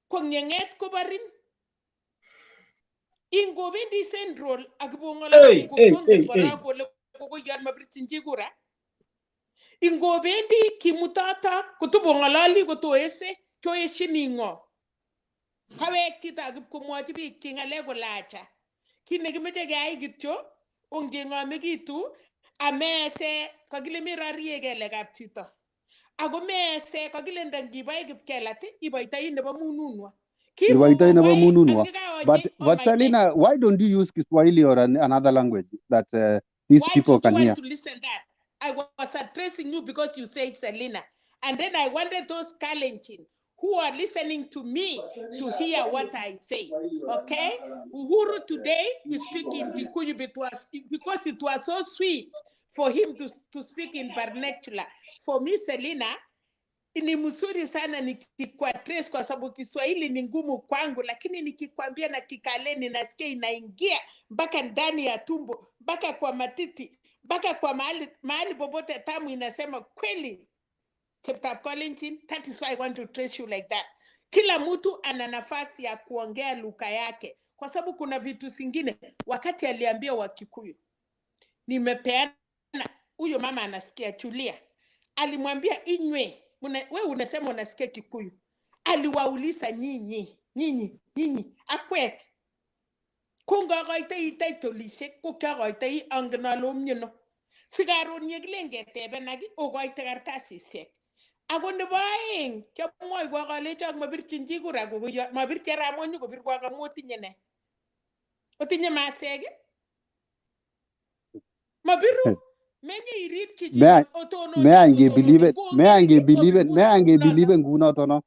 Ko nyenget ko barin. Ingo bendi Central akibongolani ko kongen kora kole ko yan mabritsinji kura. Ingo bendi kimutata kutubongolali kotoese choeshini ngo. Kawek chita akibkomwachi biik kingale kolacha. Kine kimeche keyai kityo ongengomekitu amese kakile mirarie kelekab chito. Ako mese kakile ndangibai kipkelat iboitoi nebo mununwa. But Salina, why don't you use Kiswahili or another language that these people can hear? Why do you want to listen that? I was addressing you because you said Selina. And then I wanted those Kalenjin who are listening to me to hear what I say. Okay? Uhuru today we speak in Kikuyu because it was so sweet for him to speak in vernacular. For me, Selina, ni mzuri sana nikikwatrace kwa sababu Kiswahili ni ngumu kwangu, lakini nikikwambia na Kikaleni nasikia inaingia mpaka ndani ya tumbo, mpaka kwa matiti, mpaka kwa mahali popote tamu inasema kweli Cheptap Kolenjin, that is why I want to treat you like that. Kila mtu ana nafasi ya kuongea lugha yake, kwa sababu kuna vitu zingine wakati aliambia Wakikuyu, nimepeana, huyo mama anasikia chulia, alimwambia inywe, wewe unasema unasikia Kikuyu, aliwauliza nyinyi akwek kungokoitoi titolishek kokiakoitoi angen ale omyeno sikaron yekilen ketebenak okoite kartasisiek ako nebo aeng kiamwoiwo kalecho mabirchin chi kura mabirchi Ramonyi kobirwo amu otinye ne otinye masek mabiru menye irib chichi otono may I believe ngunoto no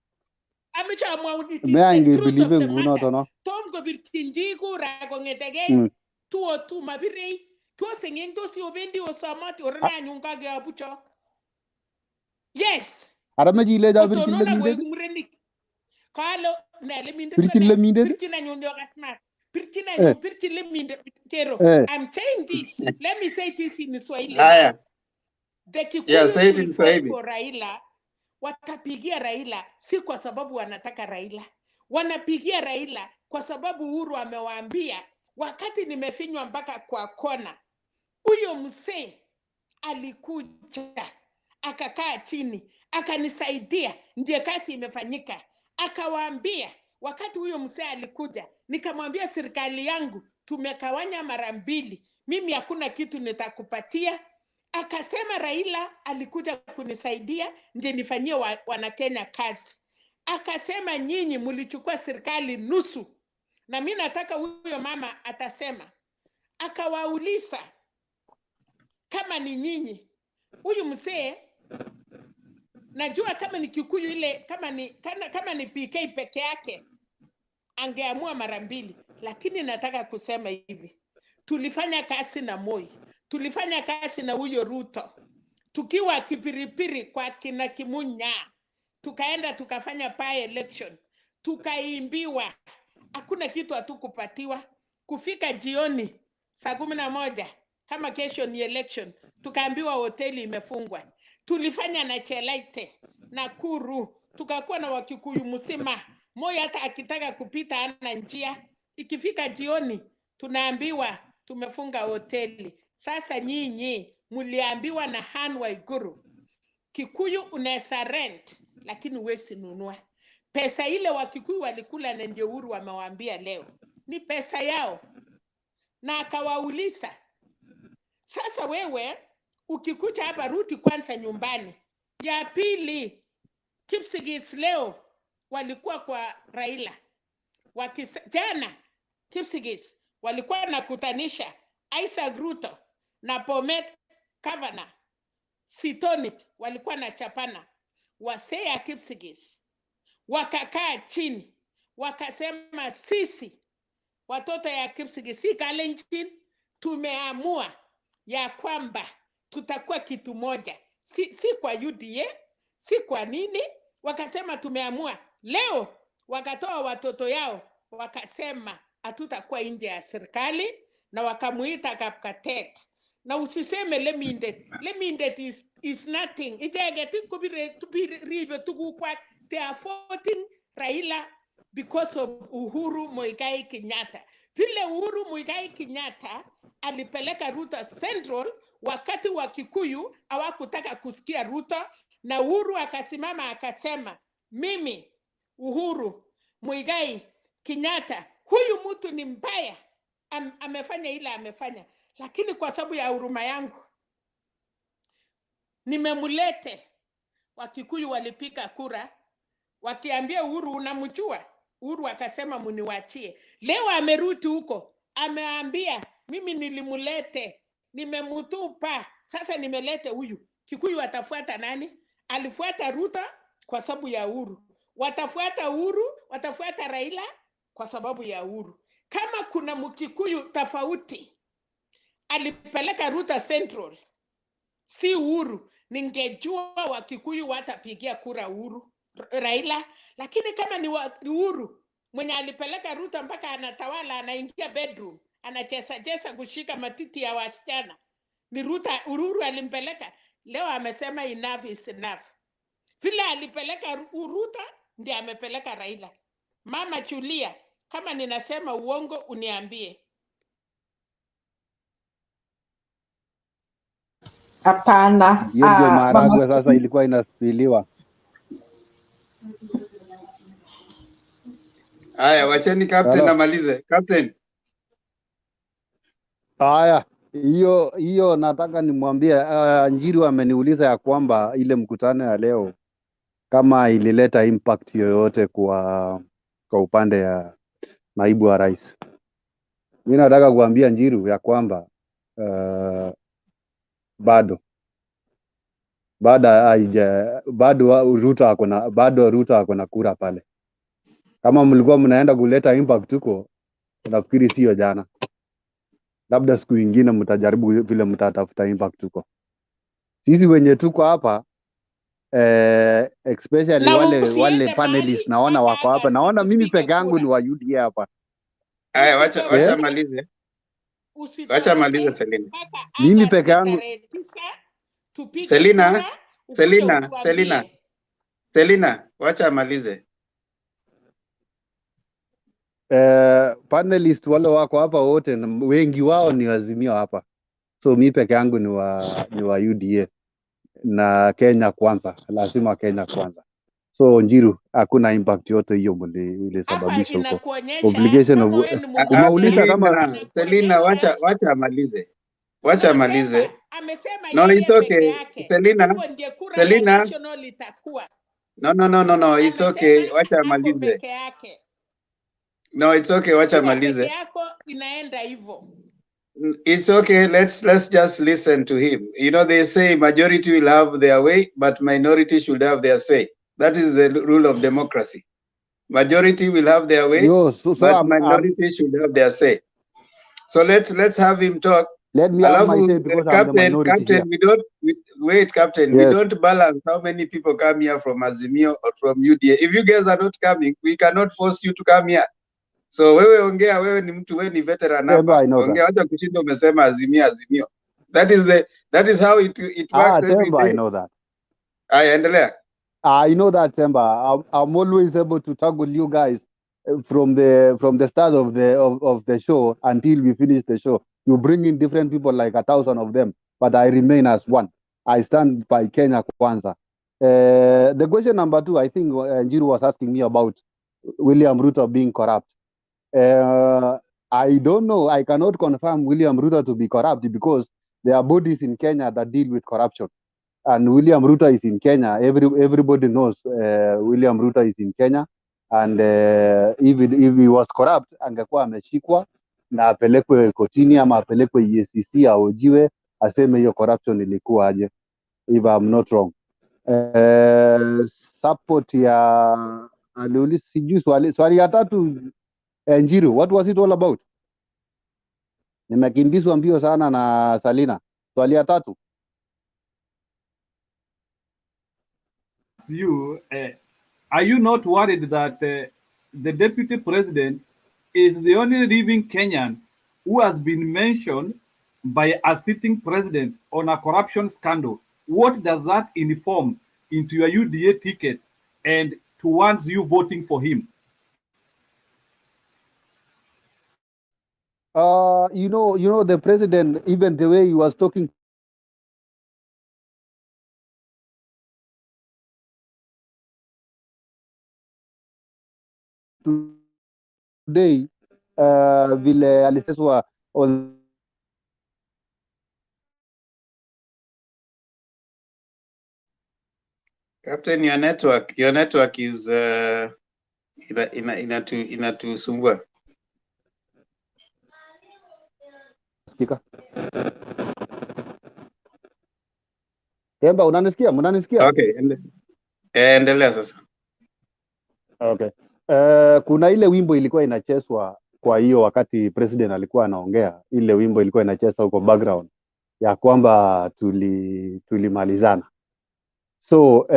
amiche amwaun it is the truth of the matter tom kobirchin chi kura kongetege 202 mabirei tosengengtosi obendi osomoti orananyun kakeabu chok. Yes. Otonona koeku murenik. Kalo nele mindet pirchin anyun yo kasmat. Pirchin lemindet kero. I'm saying this. Let me say this in Swahili. The Kikuyus will vote for Raila. Watapigia Raila si kwa sababu wanataka Raila. Wanapigia Raila kwa sababu Uhuru amewaambia wakati nimefinywa mpaka kwa kona. Huyo msee alikuja akakaa chini akanisaidia, ndiye kazi imefanyika. Akawaambia wakati huyo msee alikuja, nikamwambia serikali yangu tumekawanya mara mbili, mimi hakuna kitu nitakupatia. Akasema Raila alikuja kunisaidia ndiye nifanyie Wanakenya kazi. Akasema nyinyi mlichukua serikali nusu, na mimi nataka huyo mama atasema. Akawauliza kama ni nyinyi, huyu mzee najua kama ni Kikuyu ile kama ni PK peke yake angeamua mara mbili, lakini nataka kusema hivi, tulifanya kazi na Moi, tulifanya kazi na huyo Ruto tukiwa kipiripiri kwa kina Kimunya, tukaenda tukafanya by election, tukaimbiwa, hakuna kitu hatukupatiwa. Kufika jioni saa 11 kama kesho ni election, tukaambiwa hoteli imefungwa. Tulifanya na Chelaite na Kuru, tukakuwa na Wakikuyu msima. Moi hata akitaka kupita ana njia. Ikifika jioni tunaambiwa tumefunga hoteli. Sasa nyinyi mliambiwa na Han Waiguru, Kikuyu unaweza rent lakini huwezi nunua. Pesa ile Wakikuyu walikula na ndio Uhuru wamewaambia leo ni pesa yao. Na akawauliza, sasa wewe ukikuja hapa rudi kwanza nyumbani. Ya pili, Kipsigis leo walikuwa kwa Raila. Jana Kipsigis walikuwa nakutanisha Isaac Ruto na Bomet Kavana Sitoni, walikuwa na chapana. Wasee ya Kipsigis wakakaa chini wakasema, sisi watoto ya Kipsigis si Kalenjin tumeamua ya kwamba tutakuwa kitu moja, si kwa UDA, si kwa nini. Wakasema tumeamua leo, wakatoa watoto yao wakasema hatutakuwa nje ya serikali, na wakamuita Kapkatet. Na usiseme Lemindet is nothing. Ijegeti kubiribe tukukwa, they are voting Raila because of Uhuru Muigai Kenyatta. Vile Uhuru Muigai Kenyatta alipeleka Ruto Central, wakati wa Kikuyu hawakutaka kusikia Ruto, na Uhuru akasimama akasema, mimi Uhuru Muigai Kenyatta, huyu mtu ni mbaya, amefanya ila amefanya, lakini kwa sababu ya huruma yangu nimemulete. Wakikuyu walipika kura wakiambia Uhuru unamjua. Uhuru akasema muniwachie. Leo amerudi huko, ameambia mimi nilimulete, nimemutupa, sasa nimelete huyu. Kikuyu atafuata nani? Alifuata Ruto kwa sababu ya Uhuru. Watafuata Uhuru, watafuata Raila kwa sababu ya Uhuru. Kama kuna Mkikuyu tofauti alipeleka Ruto Central, si Uhuru, ningejua Wakikuyu watapigia kura Uhuru Raila. Lakini kama ni Uhuru mwenye alipeleka Ruto mpaka anatawala, anaingia bedroom, anacheza kushika matiti ya wasichana, Ni Uhuru alimpeleka. Leo amesema enough is enough. Vile alipeleka Ruto ndiye amepeleka Raila. Mama chulia, kama ninasema uongo uniambie. Hapana. Hiyo ndio maharagwe sasa ilikuwa inasiliwa. Haya, wacheni captain amalize. Captain. Haya, hiyo nataka nimwambie Njiru ameniuliza ya kwamba ile mkutano ya leo kama ilileta impact yoyote kwa upande ya naibu wa rais. Mimi nataka kuambia Njiru ya kwamba bado Ruto akona kura pale. Kama mlikuwa mnaenda kuleta impact huko, nafikiri sio jana. Labda siku nyingine mtajaribu vile mtatafuta impact huko. Sisi wenye tuko hapa especially Na wale panelists naona wako hapa. Naona mimi peke yangu ni wa UDA hapa. Haya, wacha malize. Wacha malize Selina. Mimi peke yangu. Selina, wacha malize. Panelist wale wako hapa wote wengi wao ni Azimio hapa. So mimi peke yangu ni wa UDA na Kenya kwanza, lazima Kenya kwanza. So Njiru, hakuna impact yote hiyo ilisababisha huko. Obligation of umeuliza kama Selina, wacha amalize. Wacha amalize. No, it's okay. Selina. No, it's okay. Wacha amalize. No, it's okay. Wacha amalize. It's okay. Let's just listen to him. You know, they say majority will have their way, but minority should have their say. That is the rule of democracy. Majority will have their way, but minority should have their say. So let's have him talk. Let me have my say because I'm the minority Captain, here. Captain, yes. We don't balance how many people come here from Azimio or from UDA. If you guys are not coming, we cannot force you to come here. So wewe ongea, wewe ni mtu, wewe ni veteran hapa. Ongea, acha kushinda umesema Azimio. That is how it works every day. I know that. Endelea. I know that, Temba. I'm always able to talk with you guys from the start of the show until we finish the show. You bring in different people, like 1,000 of them, but I remain as one. I stand by Kenya Kwanza. The question number 2, I think Njiru was asking me about William Ruto being corrupt. I don't know. I cannot confirm William Ruto to be corrupt because there are bodies in Kenya that deal with corruption. And William Ruto is in Kenya. Everybody knows William Ruto is in Kenya. And if he was corrupt, angekuwa ameshikwa na apelekwe kotini ama apelekwe EACC ahojiwe aseme hiyo corruption ilikuwa aje, if I'm not wrong. Support ya aliuliza sijui swali ya 3 Njiru, what was it all about? Nimekimbizwa mbio sana na Salina. Swali ya 3. Are you not worried that the deputy president is the only living Kenyan who has been mentioned by a sitting president on a corruption scandal? What does that inform into your UDA ticket and towards you voting for him? You know the president, even the way he was talking today, vile aliseswa on Captain, your network is inatusumbua. Sikika. Temba, unanisikia? Mnanisikia? Okay, endelea sasa. Okay. Kuna ile wimbo ilikuwa inachezwa kwa hiyo wakati president alikuwa anaongea, ile wimbo ilikuwa inachezwa huko background ya kwamba tulimalizana. So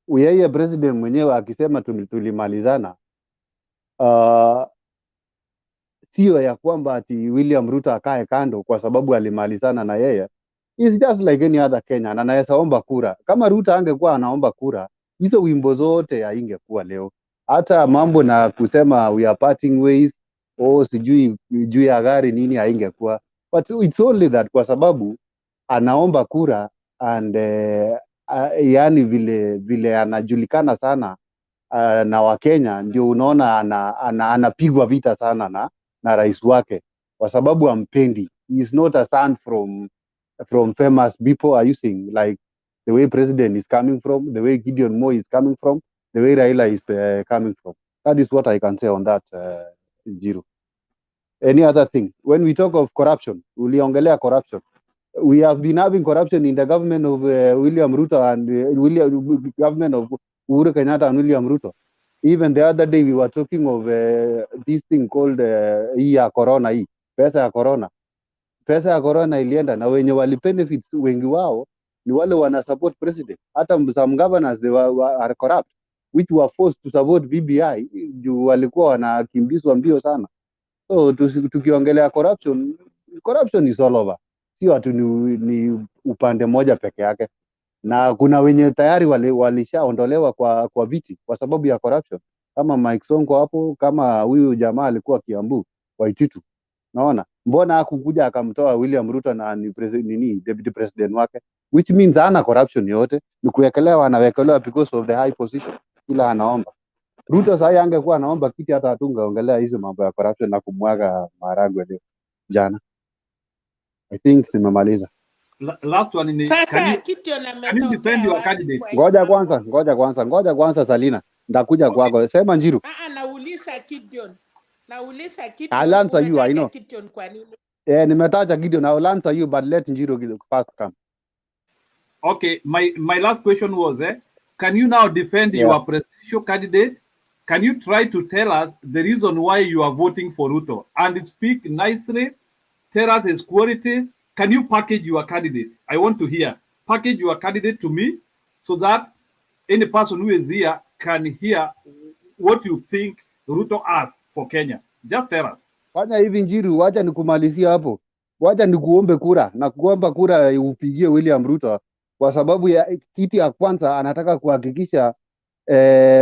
yeye president mwenyewe akisema tulimalizana, sio ya kwamba ati William Ruto akae kando kwa sababu alimalizana na yeye. It's just like any other Kenyan, na anaweza omba kura. Kama Ruto angekuwa anaomba kura, hizo wimbo zote haingekuwa leo. Hata mambo na kusema we are parting ways, sijui juu ya gari nini, haingekuwa. But it's only that kwa sababu anaomba kura and yani vile anajulikana sana na Wakenya, ndio unaona anapigwa vita sana na rais wake kwa sababu ampendi. He is not a son from famous people are using, like the way president is coming from, the way Gideon Moi is coming from, the way Raila is coming from. That is what I can say on that, Jiro. Any other thing? When we talk of corruption, uliongelea corruption. We have been having corruption in the government of William Ruto and government of Uhuru Kenyatta and William Ruto. Even the other day we were talking of this thing called hii ya corona, hii pesa ya corona. Pesa ya corona ilienda na wenye wali benefits wengi wao ni wale wana support president. Hata some governors they are corrupt, which were forced to support BBI juu walikuwa wanakimbizwa mbio sana. So tukiongelea corruption is all over, sio atu ni upande moja peke yake, na kuna wenye tayari walishaondolewa kwa viti kwa sababu ya corruption, kama Mike Sonko hapo, kama huyu jamaa alikuwa Kiambu Waititu. Naona mbona hakukuja akamtoa William Ruto na deputy president wake, which means hana corruption yote, ni kuwekelewa, anawekelewa because of the high position ila anaomba. Ruto sasa angekuwa anaomba kiti hata hatungeongelea hizo mambo ya corruption na kumwaga maharagwe leo jana. I think nimemaliza. Last one ni Sasa Gideon ametokea wapi kwa Ngoja kwanza Salina. Ndakuja kwako. Sema Njiru. nauliza Gideon. I'll answer you, I know. Gideon kwa nini? Nimetaja Gideon. I'll answer you, but let Njiru first come. Okay, my last question was, can you now defend your presidential candidate? Can you try to tell us the reason why you are voting for Ruto and speak nicely? Tell us his qualities. Can you package your candidate? I want to hear. Package your candidate to me so that any person who is here can hear what you think Ruto has for Kenya. Just tell us. Fanya hivi Njiru, wacha nikumalizia hapo. Wacha nikuombe kura na kuomba kura upigie William Ruto kwa sababu ya kiti ya kwanza anataka kuhakikisha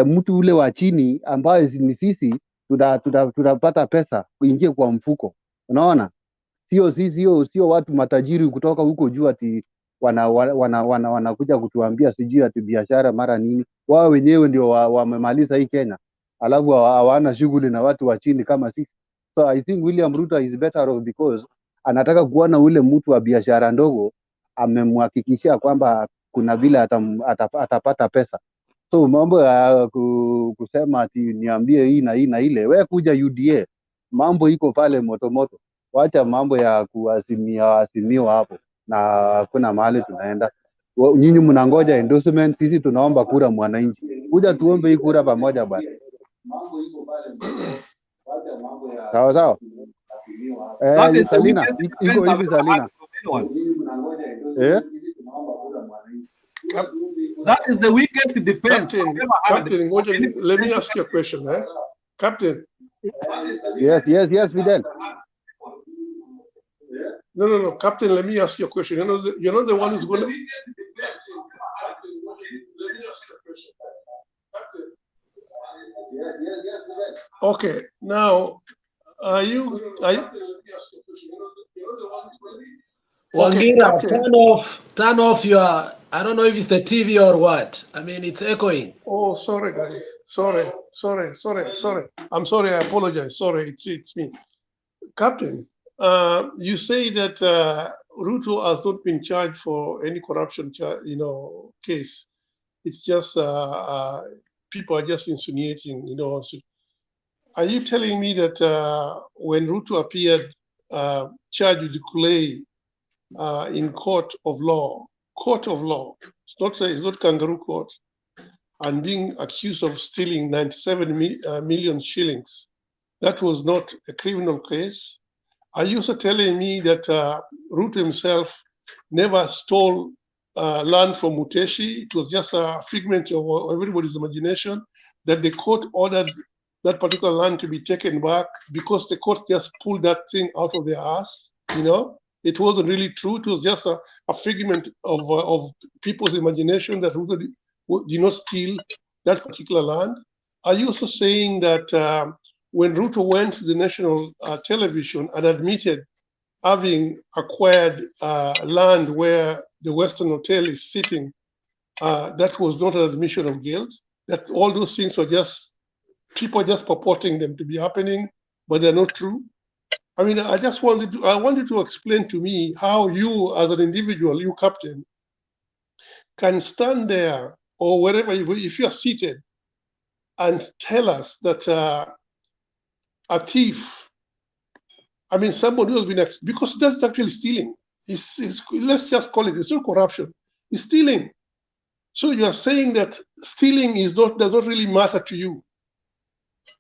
mtu ule wa chini ambaye ni sisi tutapata pesa kuingia kwa mfuko. Unaona? Sio watu matajiri kutoka huko juu ati wanakuja kutuambia sijui ati biashara mara nini. Wao wenyewe ndio wamemaliza hii Kenya, alafu hawana shughuli na watu wa chini kama sisi. So I think William Ruto is better off because anataka kuona ule mtu wa biashara ndogo amemhakikishia kwamba kuna vile atapata pesa. So mambo ya kusema ati niambie hii na hii na ile, wewe kuja UDA, mambo iko pale moto. Wacha mambo ya kuasimiwa hapo, na kuna mahali tunaenda. Nyinyi mnangoja endorsement, sisi tunaomba kura mwananchi. Kuja tuombe hii kura pamoja bwana. Sawa. Salina, iko hivi Salina. That is the weakest defense. Captain, let me ask you a question, Captain. Yes, Fidel. No, Captain, let me ask you a question. You're not the one who's going to... Let me ask you a question. Captain. Okay, now, Wangira, turn off your, I don't know if it's the TV or what. I mean, it's echoing. Oh, sorry, guys. Sorry. I'm sorry, I apologize. Sorry, it's me. Captain, you say that Ruto has not been charged for any corruption, case. It's just people are just insinuating, Are you telling me that when Ruto appeared charged with Kulei in court of law, it's not kangaroo court, and being accused of stealing 97 million shillings, that was not a criminal case? Are you also telling me that Ruto himself never stole land from Muteshi? It was just a figment of everybody's imagination, that the court ordered that particular land to be taken back because the court just pulled that thing out of their ass. You know, it wasn't really true. It was just a figment of people's imagination that Ruto did not steal that particular land. Are you also saying that when Ruto went to the national television and admitted having acquired land where the Western Hotel is sitting, that was not an admission of guilt? That all those things were just people just purporting them to be happening, but they're not true? I mean, I wanted to explain to me how you, as an individual, you captain, can stand there or wherever if you are seated and tell us that a thief, I mean, somebody who has been, because that's actually stealing. Let's just call it, it's not corruption, it's stealing. So you are saying that stealing does not really matter to you.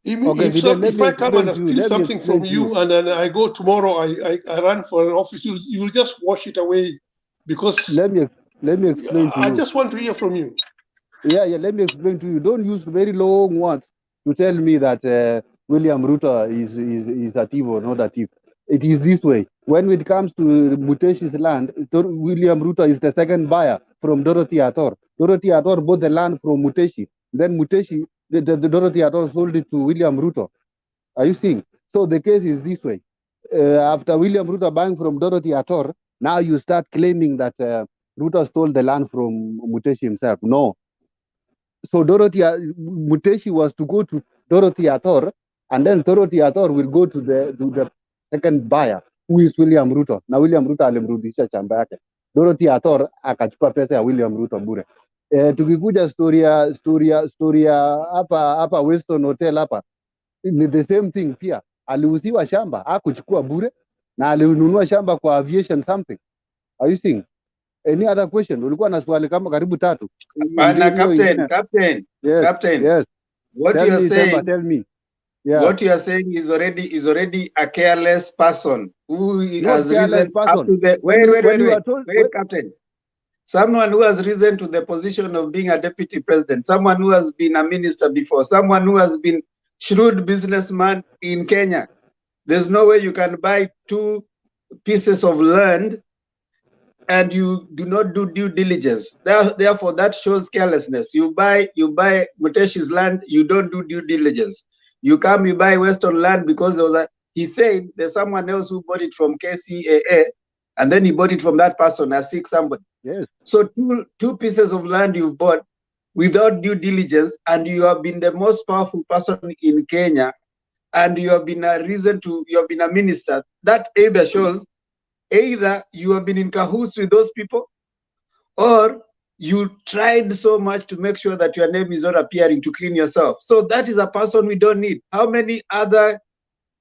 Okay, It's Fidel, not, let if me I come explain and to you. steal Let me something explain from to you. you and then I go tomorrow, I run for an office, you'll just wash it away because Let me explain to I you. just want to hear from you. Yeah, let me explain to you. Don't use very long words to tell me that William Ruto is a thief or not a thief. It is this way. When it comes to Muteshi's land, William Ruto is the second buyer from Dorothy Ator. Dorothy Ator bought the land from Muteshi. Then Muteshi, the Dorothy Ator sold it to William Ruto. Are you seeing? So the case is this way. After William Ruto buying from Dorothy Ator, now you start claiming that Ruto stole the land from Muteshi himself. No. So Muteshi was to go to Dorothy Ator, and then Dorothy Ator will go to the second buyer, who is William Ruto. Na William Ruto alimrudisha shamba yake. Dorothy Ator akachukua pesa ya William Ruto bure. Tukikuja storia hapa Weston Hotel hapa, ni the same thing pia. Aliuziwa shamba, hakuchukua bure, na alinunua shamba kwa aviation something. Are you seeing? Any other question? Ulikuwa na swali kama karibu tatu. Bana, Captain. Yes. What Tell you are me, saying, Semba, tell me. Yeah. what you are saying is already a careless person who Not has careless risen up person. to the When you are told, wait, Captain. Someone who has risen to the position of being a deputy president, someone who has been a minister before, someone who has been shrewd businessman in Kenya. There's no way you can buy 2 pieces of land and you do not do due diligence. Therefore, that shows carelessness. You buy Muteshi's land, you don't do due diligence. You buy Western land because he said there's someone else who bought it from KCAA, and then he bought it from that person, I seek somebody. Yes. So two pieces of land you've bought without due diligence, and you have been the most powerful person in Kenya, and you have been a minister. That either shows either you have been in cahoots with those people, or you tried so much to make sure that your name is not appearing to clean yourself. So that is a person we don't need. How many other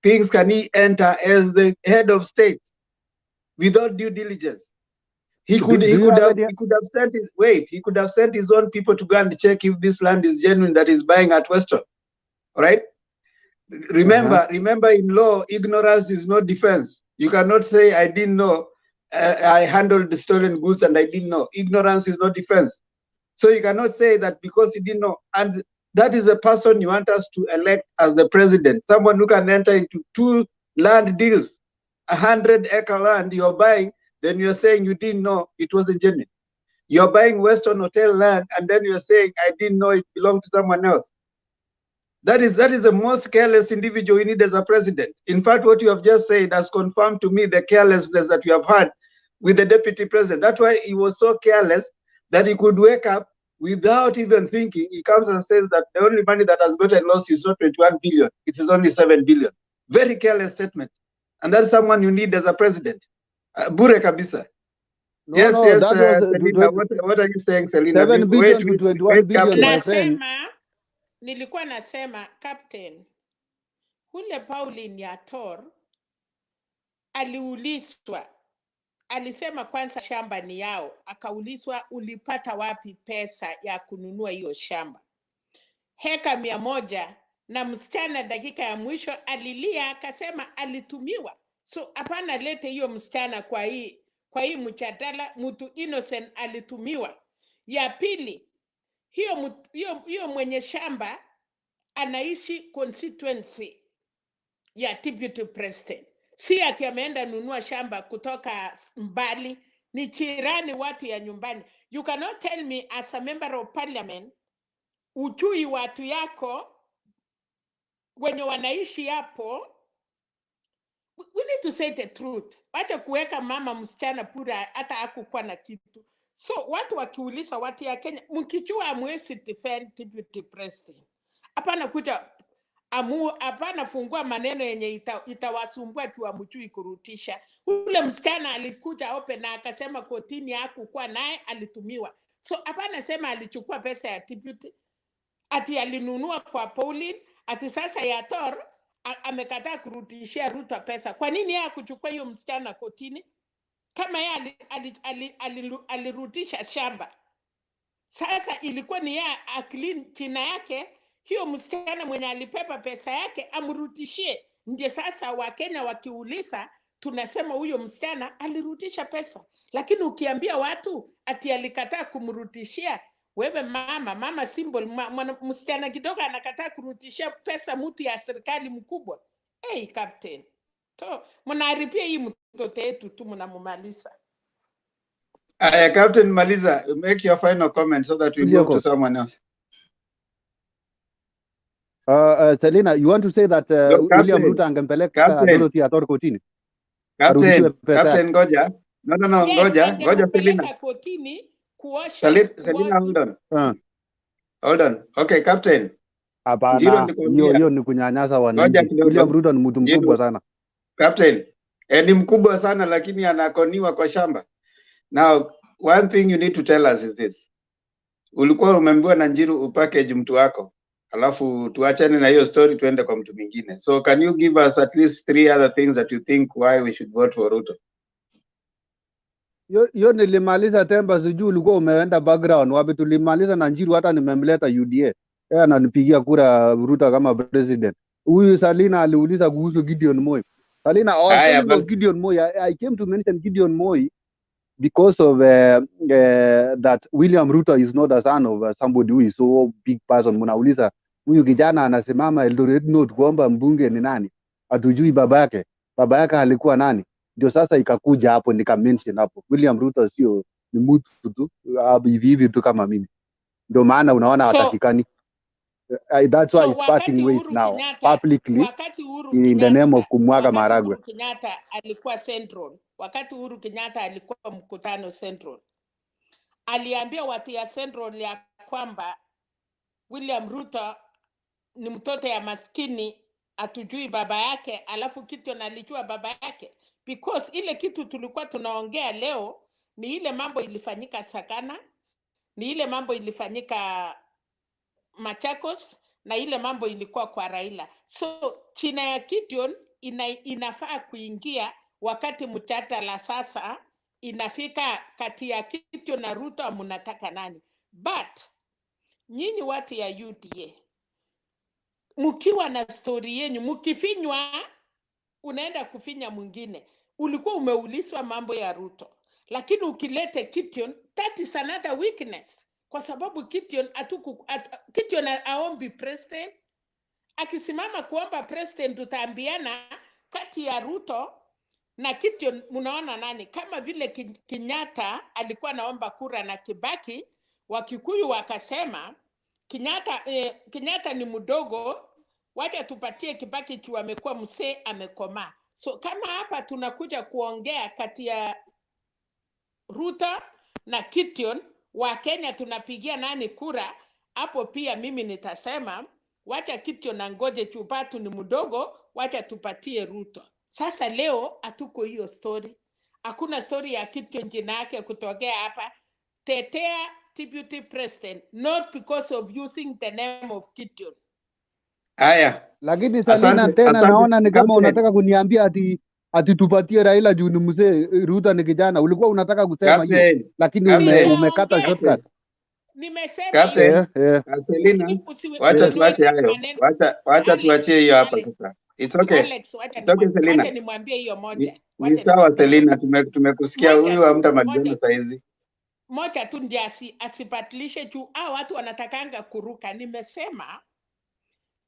things can he enter as the head of state without due diligence? He could have sent his own people to go and check if this land is genuine that is buying at Western. All right. Remember in law, ignorance is no defense. You cannot say I didn't know. I handled the stolen goods and I didn't know. Ignorance is no defense. So you cannot say that because he didn't know. And that is the person you want us to elect as the president. Someone who can enter into 2 land deals, 100-acre land you're buying, then you're saying you didn't know it wasn't genuine. You're buying Western Hotel land and then you're saying I didn't know it belonged to someone else. That is the most careless individual we need as a president. In fact, what you have just said has confirmed to me the carelessness that we have had with the deputy president. That's why he was so careless that he could wake up without even thinking. He comes and says that the only money that has gotten lost is not 21 billion, it is only 7 billion. Very careless statement. And that's someone you need as a president. Bure kabisa. Yes, Selina, what are you saying, Selina? 7 billion to 21 billion, my friend. Nilikuwa nasema Captain, hule Pauline Yator aliulizwa, alisema kwanza shamba ni yao, akaulizwa ulipata wapi pesa ya kununua hiyo shamba, heka 100, na msichana dakika ya mwisho alilia akasema alitumiwa. So hapana lete hiyo msichana kwa hii mjadala, mtu innocent alitumiwa. Ya pili, hiyo mwenye shamba anaishi constituency ya deputy president. Si ati ameenda nunua shamba kutoka mbali, ni jirani, watu ya nyumbani. You cannot tell me as a member of parliament ujui watu yako wenye wanaishi hapo. We need to say the truth. Wacha kuweka mama msichana pura hata hakukuwa na kitu. So watu wakiuliza watu ya Kenya, mkichua amwezi defend deputy president. Hapana kuja hapana fungua maneno yenye itawasumbua tu amchui kurutisha. Ule msichana alikuja open na akasema kotini hakukuwa naye, alitumiwa. So hapana sema alichukua pesa ya deputy, ati alinunua kwa Pauline, ati sasa ya Tor amekataa kurudishia Ruto pesa. Kwa nini yeye kuchukua hiyo msichana kotini? Kama yeye alirudisha shamba. Sasa ilikuwa ni yeye clean china yake, hiyo msichana mwenye alipepa pesa yake amrudishie. Ndiye sasa Wakenya wakiuliza tunasema huyo msichana alirudisha pesa. Lakini ukiambia watu ati alikataa kumrudishia, wewe mama symbol, msichana kidogo anakataa kurudishia pesa mtu ya serikali mkubwa. Hey, captain. So, mnaharibia hii mtoto yetu tu mnamumaliza. Captain Maliza, make your final comment so that we move to someone else. Selina, you want to say that William Ruto angempeleka Dorothy Ator kotini? Captain, ngoja. No, yes, ngoja Selina. Kotini kuosha. Selina, hold on. Okay, Captain. Hapana, hiyo ni kunyanyasa wananchi. William Ruto ni mtu mkubwa sana. Captain, ni mkubwa sana lakini anakoniwa kwa shamba. Now, one thing you need to tell us is this. Ulikuwa umeambiwa na Njiru upackage mtu wako. Alafu tuachane na hiyo story tuende kwa mtu mwingine. So can you give us at least 3 other things that you think why we should vote for Ruto? Yo nilimaliza Temba, sijui ulikuwa umeenda background wapi. Tulimaliza na Njiru, hata nimemleta UDA. Yeye ananipigia kura Ruto kama president. Huyu Salina aliuliza kuhusu Gideon Moi. Salina, I was telling of Gideon Moi. I came to mention Gideon Moi because of that William Ruto is not a son of somebody who is so big person. Mnauliza huyu kijana anasimama Eldoret North kuomba mbunge ni nani? Hatujui baba yake. Baba yake alikuwa nani? Ndio sasa ikakuja hapo nikamention hapo. William Ruto sio ni mtu tu hivi tu kama mimi. Ndio maana unaona hatakikani. That's why he's parting ways now publicly in the name of kumwaga Maragwe. Uhuru Kenyatta alikuwa Central. Wakati Uhuru Kenyatta alikuwa mkutano Central, aliambia watu ya Central ya kwamba William Ruto ni mtoto ya maskini, atujui baba yake, alafu kitu analijua baba yake. Because ile kitu tulikuwa tunaongea leo ni ile mambo ilifanyika Sagana, ni ile mambo ilifanyika Machakos, na ile mambo ilikuwa kwa Raila. So china ya Gideon inafaa kuingia wakati mjadala sasa inafika kati ya Gideon na Ruto, mnataka nani? But nyinyi watu ya UDA mkiwa na story yenu, mkifinywa unaenda kufinya mwingine. Ulikuwa umeulizwa mambo ya Ruto, lakini ukilete Gideon, that is another weakness. Kwa sababu Gideon aombi president. Akisimama kuomba president tutaambiana kati ya Ruto na Gideon mnaona nani? Kama vile Kenyatta alikuwa naomba kura na Kibaki, Wakikuyu wakasema Kenyatta ni mdogo, wacha tupatie Kibaki tu amekuwa msee amekoma. So kama hapa tunakuja kuongea kati ya Ruto na Gideon, wa Kenya tunapigia nani kura, hapo pia mimi nitasema wacha Gideon na ngoje chupatu ni mdogo, wacha tupatie Ruto. Sasa leo hatuko hiyo story. Hakuna story ya Gideon jina yake kutokea hapa. Tetea deputy president, not because of using the name of Gideon. Haya. Lakini Salina tena naona ni kama unataka kuniambia ati tupatie Raila juu ni mzee, Ruto ni kijana. Ulikuwa unataka kusema hiyo, lakini umekata shortcut. Nimesema hiyo. Selina, wacha tuache hayo. Wacha tuachie hiyo hapa sasa. It's okay. Alex, wacha nimwambie hiyo moja. Ni sawa Selina, tumekusikia huyu hamtamalizana saa hizi. Moja tu ndio asipatilishe juu watu wanatakanga kuruka. Nimesema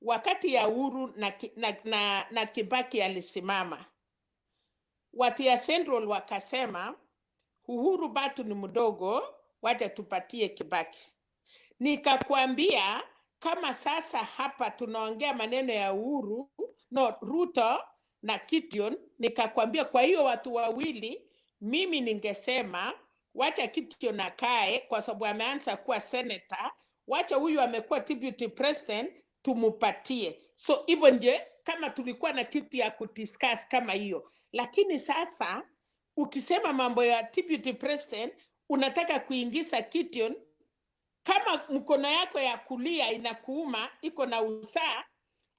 wakati ya Uhuru na Kibaki alisimama, watu ya Central wakasema Uhuru bado ni mdogo, wacha tupatie Kibaki. Nikakwambia kama sasa hapa tunaongea maneno ya Uhuru, Ruto na Gideon, nikakwambia kwa hiyo watu wawili mimi ningesema wacha Gideon akae kwa sababu ameanza kuwa senator, wacha huyu amekuwa deputy president tumupatie. So hivyo ndio kama tulikuwa na kitu ya kudiscuss kama hiyo. Lakini sasa ukisema mambo ya deputy president unataka kuingiza Gideon, kama mkono yako ya kulia inakuuma iko na usaa,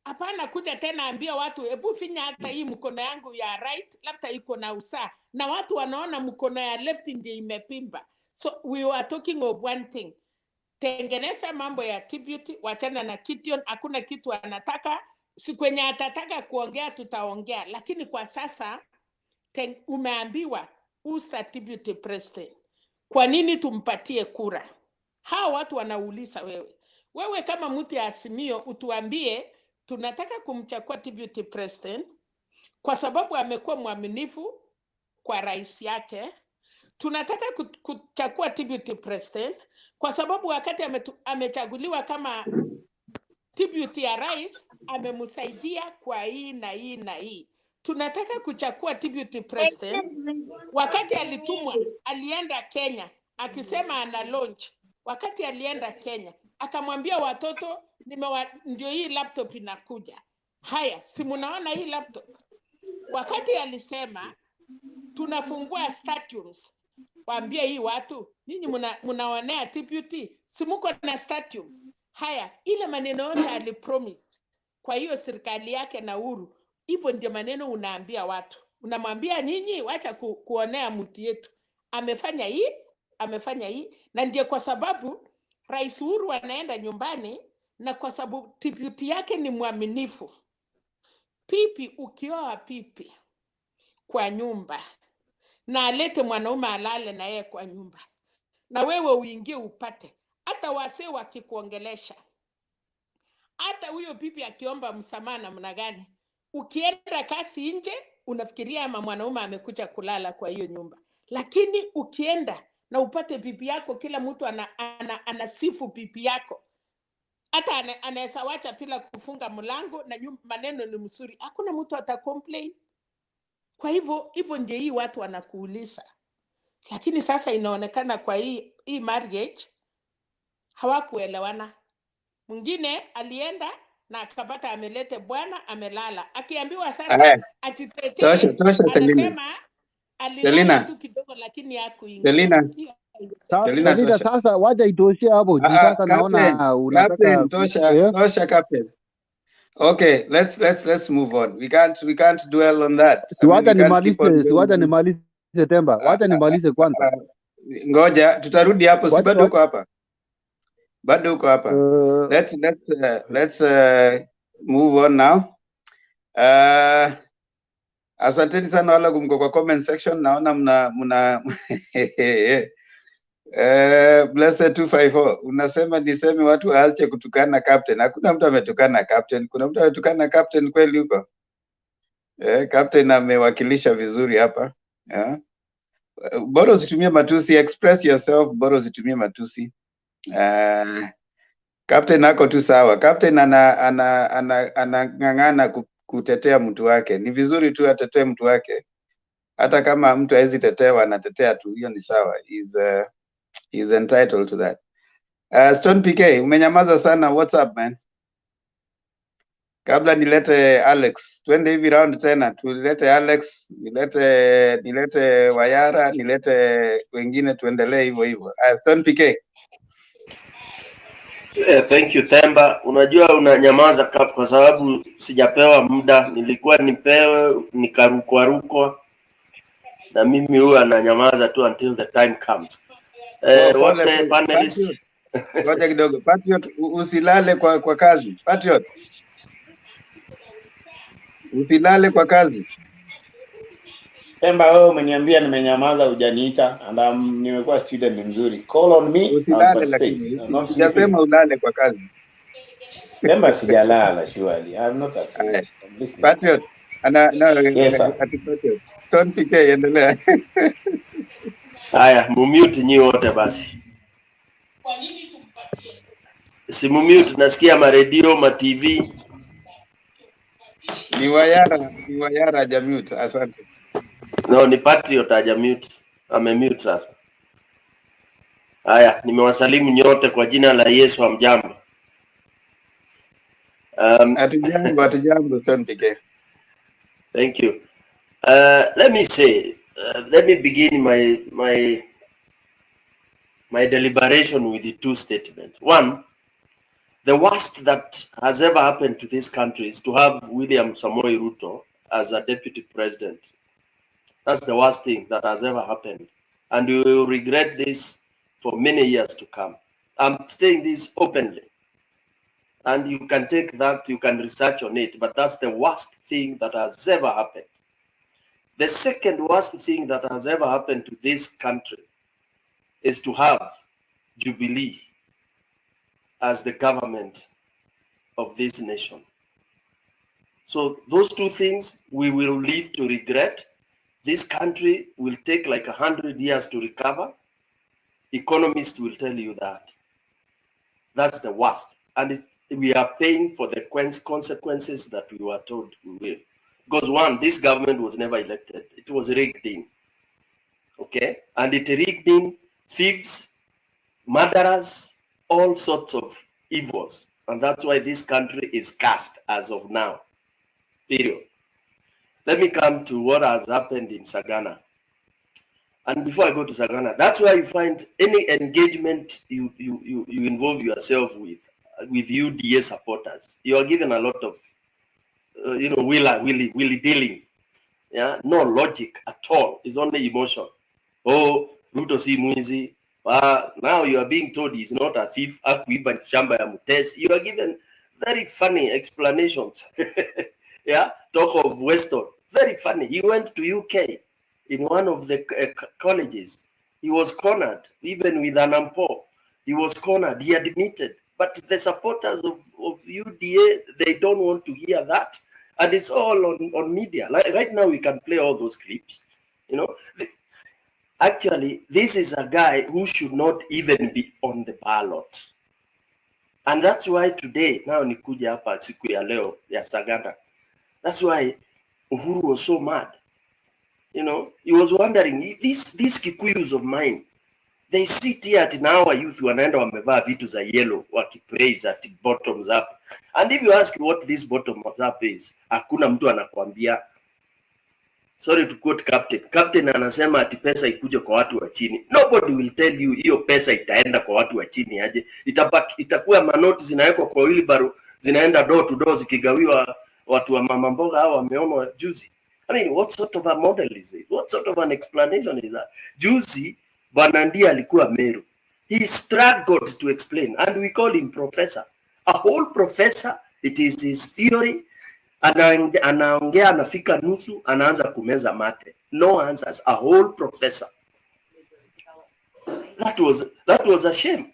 hapana kuja tena ambia watu hebu finya hata hii mkono yangu ya right labda iko na usaa, na watu wanaona mkono ya left ndio imepimba. So we were talking of one thing. Tengeneza mambo ya deputy, wachana na Gideon, hakuna kitu anataka. Si kwenye atataka kuongea tutaongea, lakini kwa sasa umeambiwa usa deputy president. Kwa nini tumpatie kura? Hao watu wanauliza wewe kama mtu ya Azimio utuambie tunataka kumchagua deputy president kwa sababu amekuwa mwaminifu kwa rais yake. Tunataka kuchagua deputy president kwa sababu wakati amechaguliwa kama deputy ya rais amemsaidia kwa hii na hii na hii. Tunataka kuchagua deputy president wakati alitumwa, alienda Kenya akisema ana launch. Wakati alienda Kenya akamwambia watoto ndio hii laptop inakuja. Haya, si mnaona hii laptop? Wakati alisema tunafungua stadiums, waambie hii watu nyinyi mnaonea deputy, si mko na stadium. Haya, ile maneno yote alipromise kwa hiyo serikali yake na Uhuru, hivyo ndio maneno unaambia watu. Unamwambia nyinyi wacha kuonea mtu yetu, amefanya hii, na ndio kwa sababu Rais Uhuru anaenda nyumbani, na kwa sababu deputy yake ni mwaminifu. Pipi, ukioa pipi kwa nyumba na alete mwanaume alale na yeye kwa nyumba, na wewe uingie upate, hata wasee wakikuongelesha, hata huyo pipi akiomba msamaha namna gani, ukienda kasi nje unafikiria ama mwanaume amekuja kulala kwa hiyo nyumba. Lakini ukienda na upate pipi yako, kila mtu anasifu pipi yako, hata anaweza wacha bila kufunga mlango na maneno ni mzuri, hakuna mtu atacomplain. Kwa hivyo ndio hii watu wanakuuliza. Lakini sasa inaonekana kwa hii marriage hawakuelewana. Mwingine alienda na akapata amelete bwana amelala, akiambiwa sasa ajitetee, anasema alilala tu kidogo lakini hakuingia. Selina, sasa wacha itoshie hapo juu sasa naona unataka tosha captain. Okay, let's move on. We can't dwell on that. Wacha nimalize Temba. Wacha nimalize kwanza. Ngoja tutarudi hapo, si bado uko hapa? Bado uko hapa. Let's move on now. Asanteni sana wala kumko kwa comment section, naona mna Blessed 254 unasema niseme watu waache kutukana captain. Hakuna mtu ametukana captain. Kuna mtu ametukana captain kweli huko? Captain amewakilisha vizuri hapa. Bora usitumie matusi, express yourself, bora usitumie matusi. Captain ako tu sawa. Captain anang'ang'ana kutetea mtu wake. Ni vizuri tu atetee mtu wake. Hata kama mtu hawezi tetewa, anatetea tu, hiyo ni sawa. He's entitled to that. Stone PK, umenyamaza sana. What's up, man? Kabla nilete Alex, twende hivi round tena. Tulete Alex, nilete Wayara, nilete wengine, tuendelee hivyo hivyo. Stone PK. Thank you Themba. Unajua unanyamaza kwa sababu sijapewa muda. Nilikuwa nipewe nikarukwa. Na mimi huwa ananyamaza tu until the time comes. Wote panelists. Ngoja kidogo. Patriot, usilale kwa kazi. Patriot. Usilale kwa kazi. Temba, wewe umeniambia nimenyamaza, hujaniita, and nimekuwa student mzuri. Call on me. Usilale lakini. Sijasema ulale kwa kazi. Sema sijalala surely. I'm not asleep. I'm listening. Patriot. Yes, sir. Patriot. Ton PK endelea. Haya, mumute nyi wote basi. Si mumute, nasikia maredio, ma TV. Ni wayara hajamute. Asante. No, ni Patriot hajamute. Amemute sasa. Haya, nimewasalimu nyote kwa jina la Yesu. Hamjambo. Hatujambo Ton PK. Thank you. Let me say, let me begin my deliberation with the two statements. One, the worst that has ever happened to this country is to have William Samoei Ruto as a deputy president. That's the worst thing that has ever happened. And we will regret this for many years to come. I'm saying this openly. And you can take that, you can research on it, but that's the worst thing that has ever happened. The second worst thing that has ever happened to this country is to have Jubilee as the government of this nation. So those two things we will live to regret. This country will take like 100 years to recover. Economists will tell you that. That's the worst. And we are paying for the consequences that we were told we will. Because one, this government was never elected. It was rigged in. Okay? And it rigged in thieves, murderers, all sorts of evils. And that's why this country is cursed as of now. Period. Let me come to what has happened in Sagana. And before I go to Sagana, that's where you find any engagement you involve yourself with UDA supporters. You are given a lot of, willy dealing. Yeah, no logic at all. It's only emotion. Oh, Ruto si mwizi. Now you are being told he's not a thief. Akuiba shamba ya mutesi. You are given very funny explanations. Yeah, talk of Weston. Very funny. He went to UK in one of the colleges. He was cornered, even with an ampo. He was cornered. He admitted. But the supporters of UDA, they don't want to hear that. And it's all on media. Like right now, we can play all those clips. You know, actually, this is a guy who should not even be on the ballot. And that's why today, now nikuja hapa siku ya leo ya Sagana. That's why Uhuru was so mad. You know, he was wondering, these Kikuyus of mine, they sit here at now our youth wanaenda wamevaa vitu za yellow, wakipraise at bottoms up. And if you ask what this bottoms up is, hakuna mtu anakuambia. Sorry to quote Captain. Captain anasema ati pesa ikuje kwa watu wa chini. Nobody will tell you hiyo pesa itaenda kwa watu wa chini aje. Itakuwa manoti zinawekwa kwa wheelbarrow, zinaenda door to door zikigawiwa watu wa mama mboga hao wameona juzi. I mean, what sort of a model is it? What sort of an explanation is that? Juzi, Bwana Ndia alikuwa Meru. He struggled to explain, and we call him professor. A whole professor, it is his theory. Anaongea anafika nusu, anaanza kumeza mate. No answers. A whole professor. That was a shame.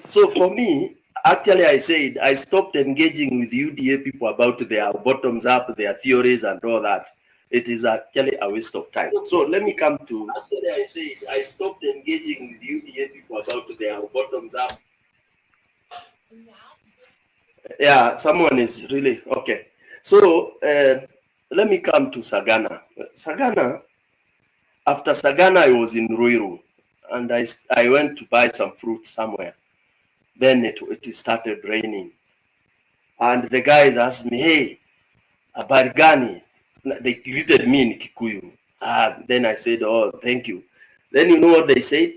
So for me, actually, I said I stopped engaging with UDA people about their bottoms up, their theories, and all that. It is actually a waste of time. So let me come to. Actually, I said I stopped engaging with UDA people about their bottoms up. Yeah, someone is really okay. So let me come to Sagana. Sagana. After Sagana, I was in Ruiru, and I went to buy some fruit somewhere. Then it started raining, and the guys asked me, "Hey, habari gani?" They greeted me in Kikuyu. Then I said, "Oh, thank you." Then you know what they said?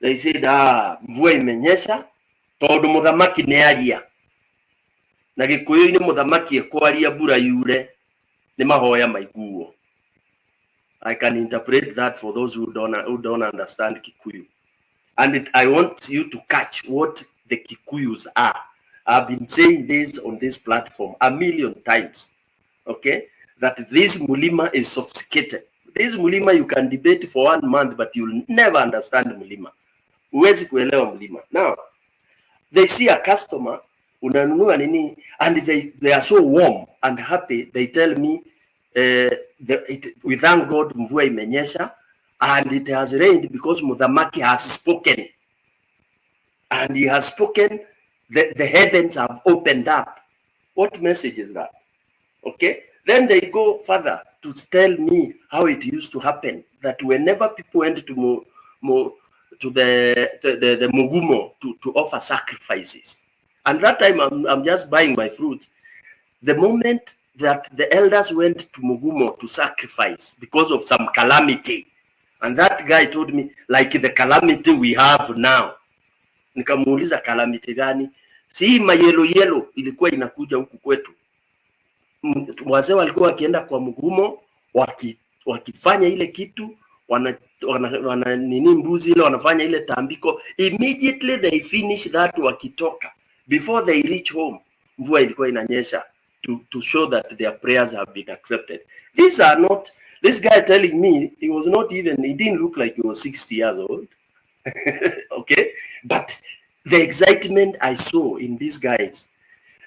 They said, mvua imenyesha, tondu muthamaki ni aria. Na Gikuyu-ini muthamaki ekwaria mbura yure, ni mahoya maiguo. I can interpret that for those who don't understand Kikuyu. And I want you to catch what the Kikuyus are. I've been saying this on this platform a million times. Okay? That this Mulima is sophisticated. This Mulima you can debate for 1 month, but you'll never understand Mulima. Huwezi kuelewa Mulima. Now, they see a customer unanunua nini, and they are so warm and happy. They tell me we thank God mvua imenyesha and it has rained because Mudhamaki has spoken, and he has spoken, the heavens have opened up. What message is that? Okay, then they go further to tell me how it used to happen, that whenever people went to the Mugumo to offer sacrifices, and that time I'm just buying my fruit. The moment that the elders went to Mugumo to sacrifice because of some calamity, and that guy told me, like the calamity we have now. Nikamuuliza calamity gani? Si mayelo ilikuwa inakuja huku kwetu. Wazee walikuwa wakienda kwa Mugumo, wakifanya ile kitu, wana nini mbuzi ile wanafanya ile tambiko, immediately they finish that, wakitoka before they reach home mvua ilikuwa inanyesha to show that their prayers have been accepted. These are not, this guy telling me he was not even, he didn't look like he was 60 years old. Okay, but the excitement I saw in these guys.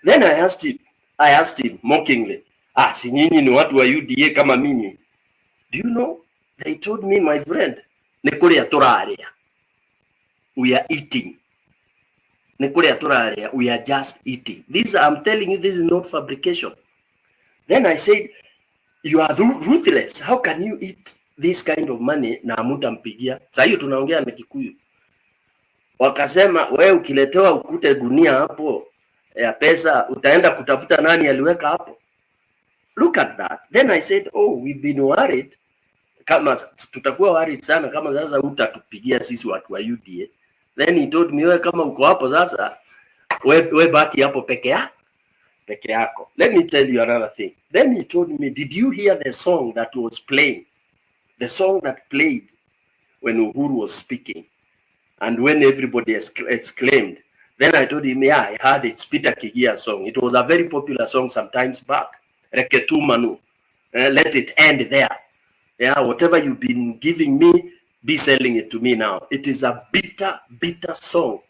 Then I asked him mockingly, si nyinyi ni watu wa UDA kama mimi? Do you know, they told me, my friend, nekuria toraria, we are eating. Nekuria toraria, we are just eating. This, I'm telling you, this is not fabrication. Then I said, you are ruthless. How can you eat this kind of money na mutampigia? Sasa hiyo tunaongea na Kikuyu. Wakasema, wewe ukiletewa ukute gunia hapo ya pesa, utaenda kutafuta nani aliweka hapo? Look at that. Then I said, oh, we've been worried. Kama tutakuwa worried sana kama sasa utatupigia sisi watu wa UDA. Then he told me, wewe kama uko hapo sasa, wewe baki hapo peke yako. Let me tell you another thing. Then he told me, did you hear the song that was playing? The song that played when Uhuru was speaking and when everybody exclaimed. Then I told him, yeah, I heard it's Peter Kigia's song. It was a very popular song sometimes back. Reketu Manu. Let it end there. Yeah, whatever you've been giving me, be selling it to me now. It is a bitter, bitter song.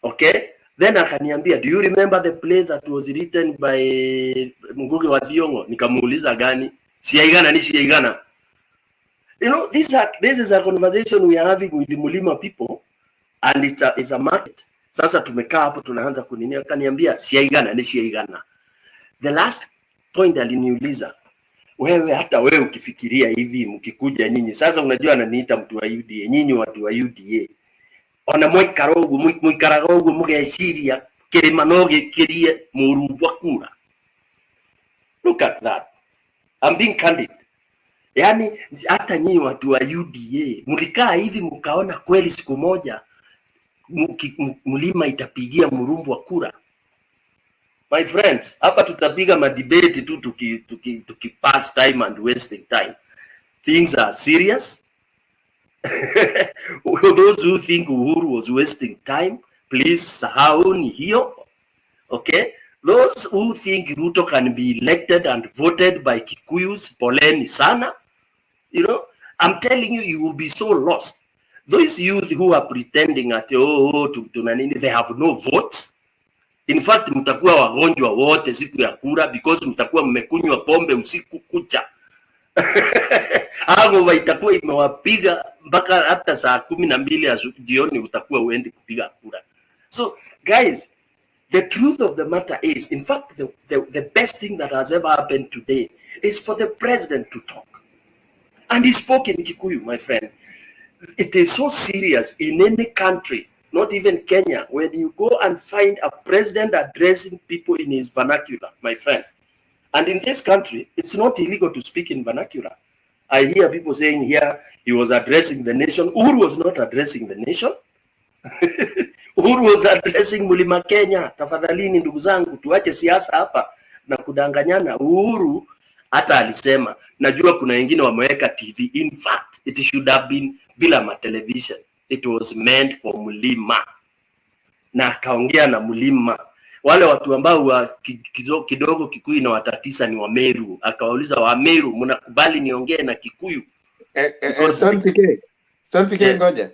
Okay? Then akaniambia, do you remember the play that was written by Ngugi wa Thiong'o? Nikamuuliza gani? Siaigana ni siaigana. You know, this is a conversation we are having with the Mulima people, and it's a market. Sasa tumekaa hapo tunaanza kunini, akaniambia siaigana ni siaigana. The last point aliniuliza, wewe hata wewe ukifikiria hivi mkikuja nyinyi, sasa unajua ananiita mtu wa UDA, nyinyi watu wa UDA. Ona mwikaragogu mugeciria kirima no gikirie murubwa kura. Look at that. I'm being candid. Yani hata nyinyi watu wa UDA mlikaa hivi mkaona kweli siku moja Mlima itapigia Murumbwa kura? My friends, hapa tutapiga madebate tu tuki pass time and wasting time. Things are serious. Those who think Uhuru was wasting time, please sahau ni hiyo. Okay? Those who think Ruto can be elected and voted by Kikuyus, poleni sana. You know, I'm telling you, you will be so lost. Those youth who are pretending at they have no votes. In fact, mtakuwa wagonjwa wote siku ya kura because mtakuwa mmekunywa pombe usiku kucha. Hapo itakuwa imewapiga mpaka hata saa 12 jioni utakuwa uende kupiga kura. So guys, the truth of the matter is, in fact, the best thing that has ever happened today is for the president to talk. And he spoke in Kikuyu, my friend. It is so serious in any country, not even Kenya, when you go and find a president addressing people in his vernacular, my friend. And in this country, it's not illegal to speak in vernacular. I hear people saying here, he was addressing the nation. Uhuru was not addressing the nation. Uhuru was addressing Mulima Kenya. Tafadhalini ndugu zangu, tuache siasa hapa na kudanganyana. Uhuru hata alisema, najua kuna wengine wameweka TV. In fact, it should have been bila television. It was meant for Mulima. Na akaongea na Mulima. Wale watu ambao wa kidogo Kikuyu na watatisa ni Wameru. Akawauliza Wameru, mnakubali niongee na Kikuyu? Stone PK ngoja.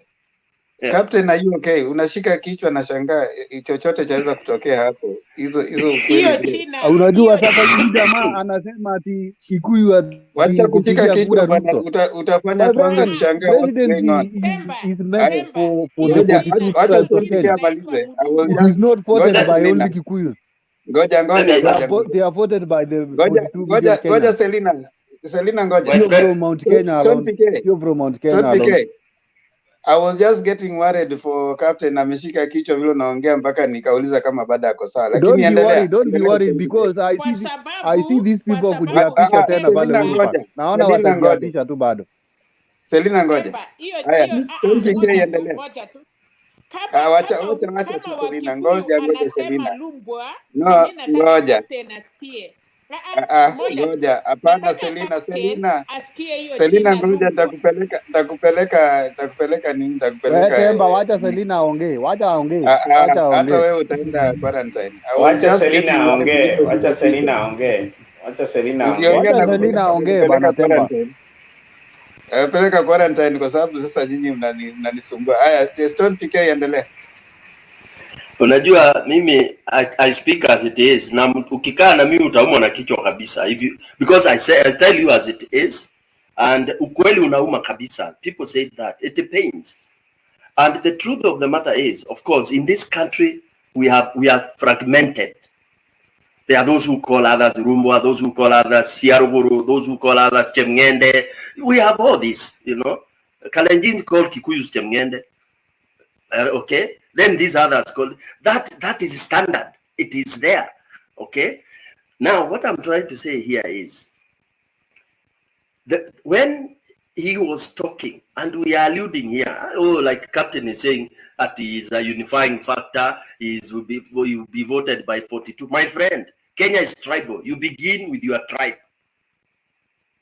Yes. Captain, are you okay? Unashika kichwa na shangaa chochote chaweza kutokea hapo. Hizo hiyo ukweli. China, Unajua sasa huyu jamaa anasema ati Kikuyu Wacha kushika kupigia kichwa kura bana, Ruto. utafanya My tuanze friend, kushangaa what's going presidency on. is meant for the Ngoja 42 wacha tribes of tusikie Kenya. amalize. I will It just is not voted ngoja by Selina. only Kikuyus. Ngoja. They are voted by the 42 million Ngoja Kenyans. Selina ngoja. Sio from Mount Kenya alone. Sio from Mount Kenya alone. I was just getting worried for Captain ameshika kichwa vile unaongea mpaka nikauliza kama baada yako sawa. Lakini endelea. Don't be worried because I see these people kujiapisha tena pale Uhuru Park. Naona watajiapisha tu bado. Selina ngoja. Haya, endelea. Ngoja tu. Wacha tu Selina, ngoja Selina. No, ngoja. Ngoja. Hapana Selina. Selina ngoja nitakupeleka nini? Temba, wacha Selina aongee. Wacha aongee. Hata wewe utaenda quarantine. Wacha Selina aongee. Wacha Selina aongee. Wacha Selina aongee bana Temba. Peleka quarantine kwa sababu sasa nyinyi mnanisumbua. Haya, Stone PK endelea. Unajua mimi I speak as it is. Na ukikaa na mimi utaumwa na kichwa kabisa. Because I tell you as it is, and ukweli unauma kabisa. People say that it pains. And the truth of the matter is, of course, in this country we are fragmented. There are those who call others Rumbwa, those who call others Siaruguru, those who call others Chemngende. We have all this, you know. Kalenjins call Kikuyus Chemngende. Okay, then these others call that is standard. It is there. Okay. Now, what I'm trying to say here is that when he was talking, and we are alluding here, like Captain is saying that he is a unifying factor, will be voted by 42. My friend, Kenya is tribal. You begin with your tribe.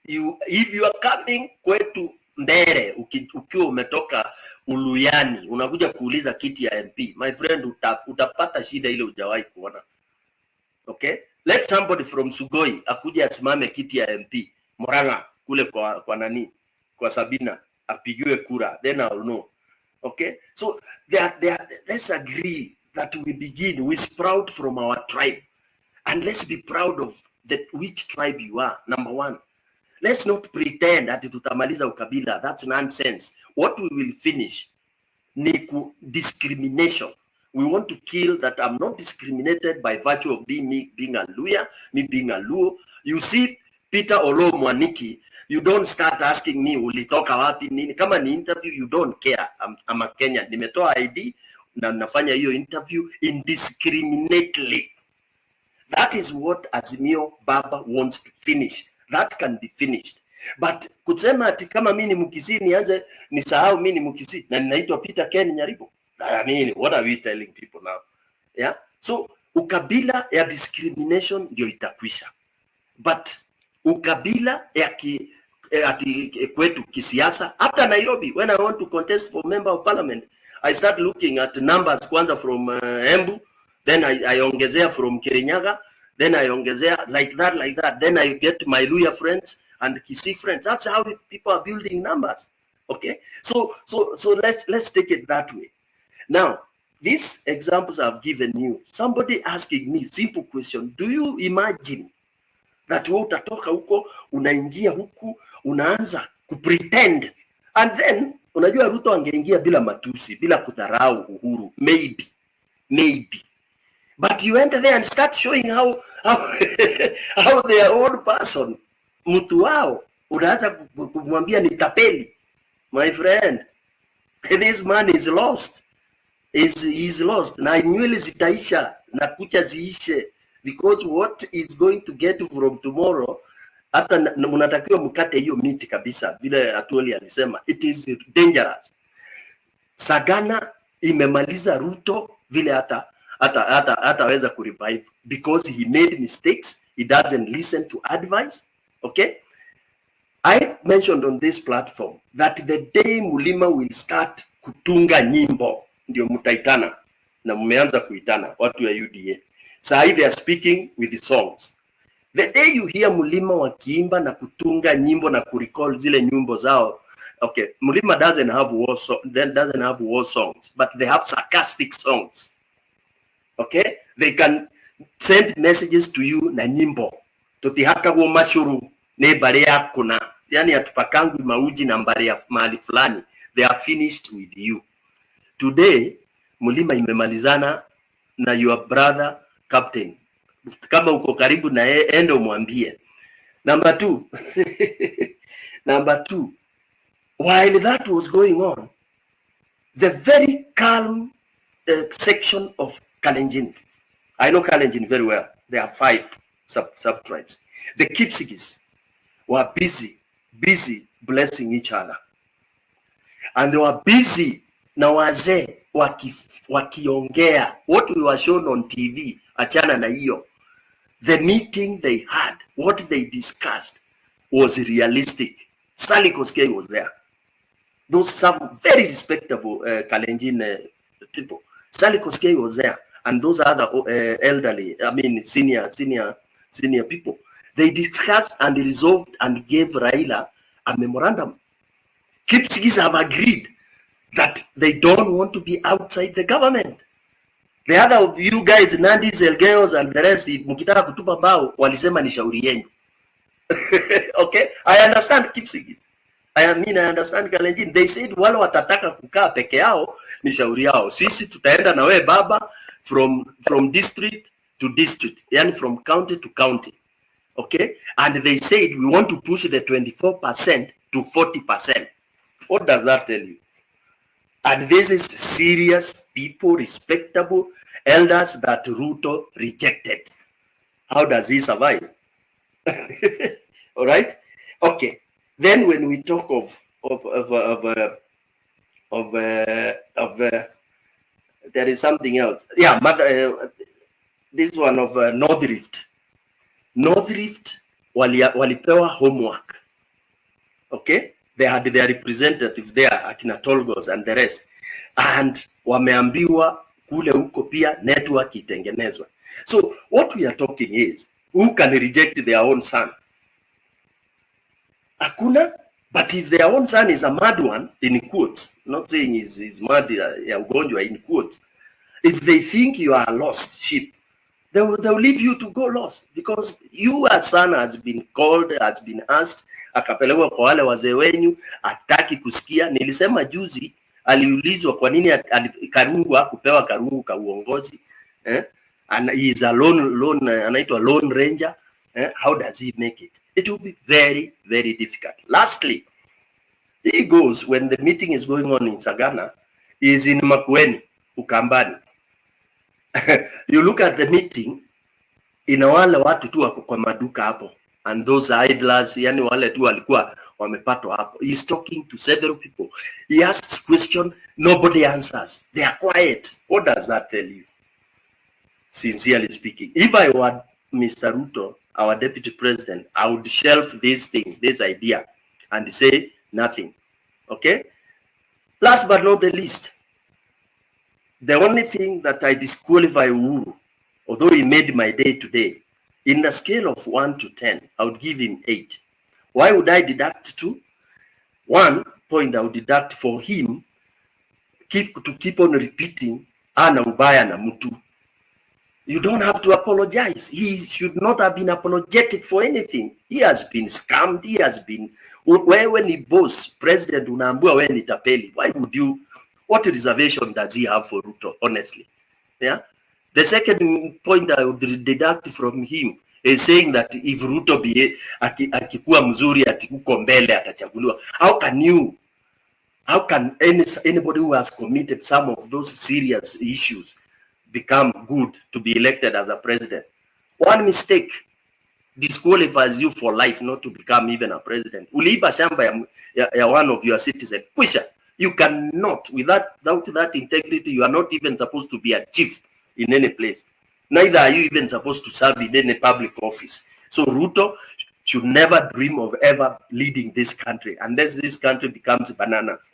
If you are coming kwetu Ndere, ukiwa umetoka Uluyani, unakuja kuuliza kiti ya MP, my friend, utapata shida ile hujawahi kuona. Okay? Let somebody from Sugoi akuje asimame kiti ya MP Murang'a kule kwa nani? Kwa Sabina, apigiwe kura, then I'll know. Okay? So let's agree that we sprout from our tribe, and let's be proud of which tribe you are. Number one. Let's not pretend that tutamaliza ukabila. That's nonsense. What we will finish ni discrimination. We want to kill that. I'm not discriminated by virtue of me being a Luya, me being a Luo. You see Peter Olo Mwaniki, you don't start asking me ulitoka wapi nini. Kama ni interview, you don't care. I'm a Kenyan. Nimetoa ID na nafanya hiyo interview indiscriminately. That is what Azimio Baba wants to finish. That can be finished. But kusema ati kama mimi ni Mkisii nianze nisahau mimi ni Mkisii na ninaitwa Peter Ken Nyaribo. I mean, what are we telling people now? Yeah? So ukabila ya discrimination ndio itakwisha. But ukabila ya kwetu kisiasa, hata Nairobi, when I want to contest for member of parliament, I start looking at numbers kwanza from Embu, then I ongezea from Kirinyaga, then I ongezea like that. Then I get my Luya friends and Kisii friends. That's how people are building numbers. Okay, so let's take it that way. Now, these examples I've given you, somebody asking me simple question: do you imagine that wewe utatoka huko unaingia huku unaanza kupretend, and then unajua Ruto angeingia bila matusi, bila kudharau Uhuru, maybe. But you enter there and start showing how their own person, mtu wao, unaanza kumwambia ni tapeli. My friend, this man is lost. He's lost. Na nywele zitaisha na kucha ziishe, because what is going to get from tomorrow, hata mnatakiwa mkate hiyo miti kabisa, vile Atwoli alisema, it is dangerous. Sagana imemaliza Ruto vile hataweza kurevive, because he made mistakes. He doesn't listen to advice. Okay, I mentioned on this platform that the day Mulima will start kutunga nyimbo ndio mtaitana, na mmeanza kuitana watu ya UDA. Saa hivi they are speaking with the songs. The day you hear Mulima wakiimba na kutunga nyimbo na kurecall zile nyimbo zao Okay, Mulima doesn't have war songs, but they have sarcastic songs. Okay, they can send messages to you na nyimbo. Tutihaka wo mashuru ne bare kuna. Yani atupakangu mauji na mbare ya mahali fulani. They are finished with you. Today, Mulima imemalizana na your brother captain. Kama uko karibu na yeye endo mwambie. Number two, while that was going on, the very calm section of Kalenjin, I know Kalenjin very well. There are 5 sub-tribes. The Kipsigis were busy blessing each other. And they were busy na wazee wakiongea. What we were shown on TV, achana na hiyo. The meeting they had, what they discussed was realistic. Sally Koskei was there. Those some very respectable Kalenjin people. Sally Koskei was there. And those other elderly, senior people. They discussed and resolved and gave Raila a memorandum. Kipsigis have agreed that they don't want to be outside the government. The other of you guys, Nandis, Elgeos, and the rest, mukitaka kutupa bao, walisema ni shauri yenu. Okay? I understand Kipsigis. I understand Kalenjin. They said wale watataka kukaa peke yao ni shauri yao. Sisi tutaenda na we baba from district to district, yani from county to county. Okay? And they said we want to push the 24% to 40%. What does that tell you? And this is serious people, respectable elders that Ruto rejected. How does he survive? All right. Okay. Then when we talk of there is something else. Yeah, this one of North Rift. North Rift walipewa homework. Okay. They had their representative there, akina Tolgos and the rest. And wameambiwa kule huko pia network itengenezwa. So what we are talking is, who can reject their own son? Hakuna. But if their own son is a mad one, in quotes, not saying he's mad ya ugonjwa, in quotes, if they think you are a lost sheep, they'll leave you to go lost, because your son has been called, has been asked, akapelewa kwa wale wazee wenyu, hataki kusikia. Nilisema juzi, aliulizwa kwa nini Karungu hakupewa Karungu ka uongozi, and he is a lone anaitwa lone ranger. How does he make it? It will be very, very difficult. Lastly, he goes, when the meeting is going on in Sagana, he is in Makueni, Ukambani. You look at the meeting, ina wale watu tu wako kwa maduka hapo, and those idlers, yani wale tu walikuwa wamepatwa hapo. He's talking to several people. He asks question, nobody answers. They are quiet. What does that tell you? Sincerely speaking, if I were Mr. Ruto, our deputy president, I would shelf this thing, this idea, and say nothing. Okay? Last but not the least, the only thing that I disqualify Uhuru, although he made my day today, in the scale of 1 to 10, I would give him 8. Why would I deduct 2? 1 point I would deduct for him to keep on repeating, ana ubaya na mtu. You don't have to apologize. He should not have been apologetic for anything. He has been scammed. He has been, when he boasts, President unaambiwa we ni tapeli. Why would you, what reservation does he have for Ruto, honestly? Yeah. The second point I would deduct from him is saying that if Ruto akikuwa mzuri atikuko mbele atachaguliwa. How can anybody who has committed some of those serious issues become good to be elected as a president? One mistake disqualifies you for life not to become even a president. Uliiba shamba ya one of your citizens. Kwisha, you cannot, without that integrity, you are not even supposed to be a chief in any place. Neither are you even supposed to serve in any public office. So Ruto should never dream of ever leading this country unless this country becomes bananas.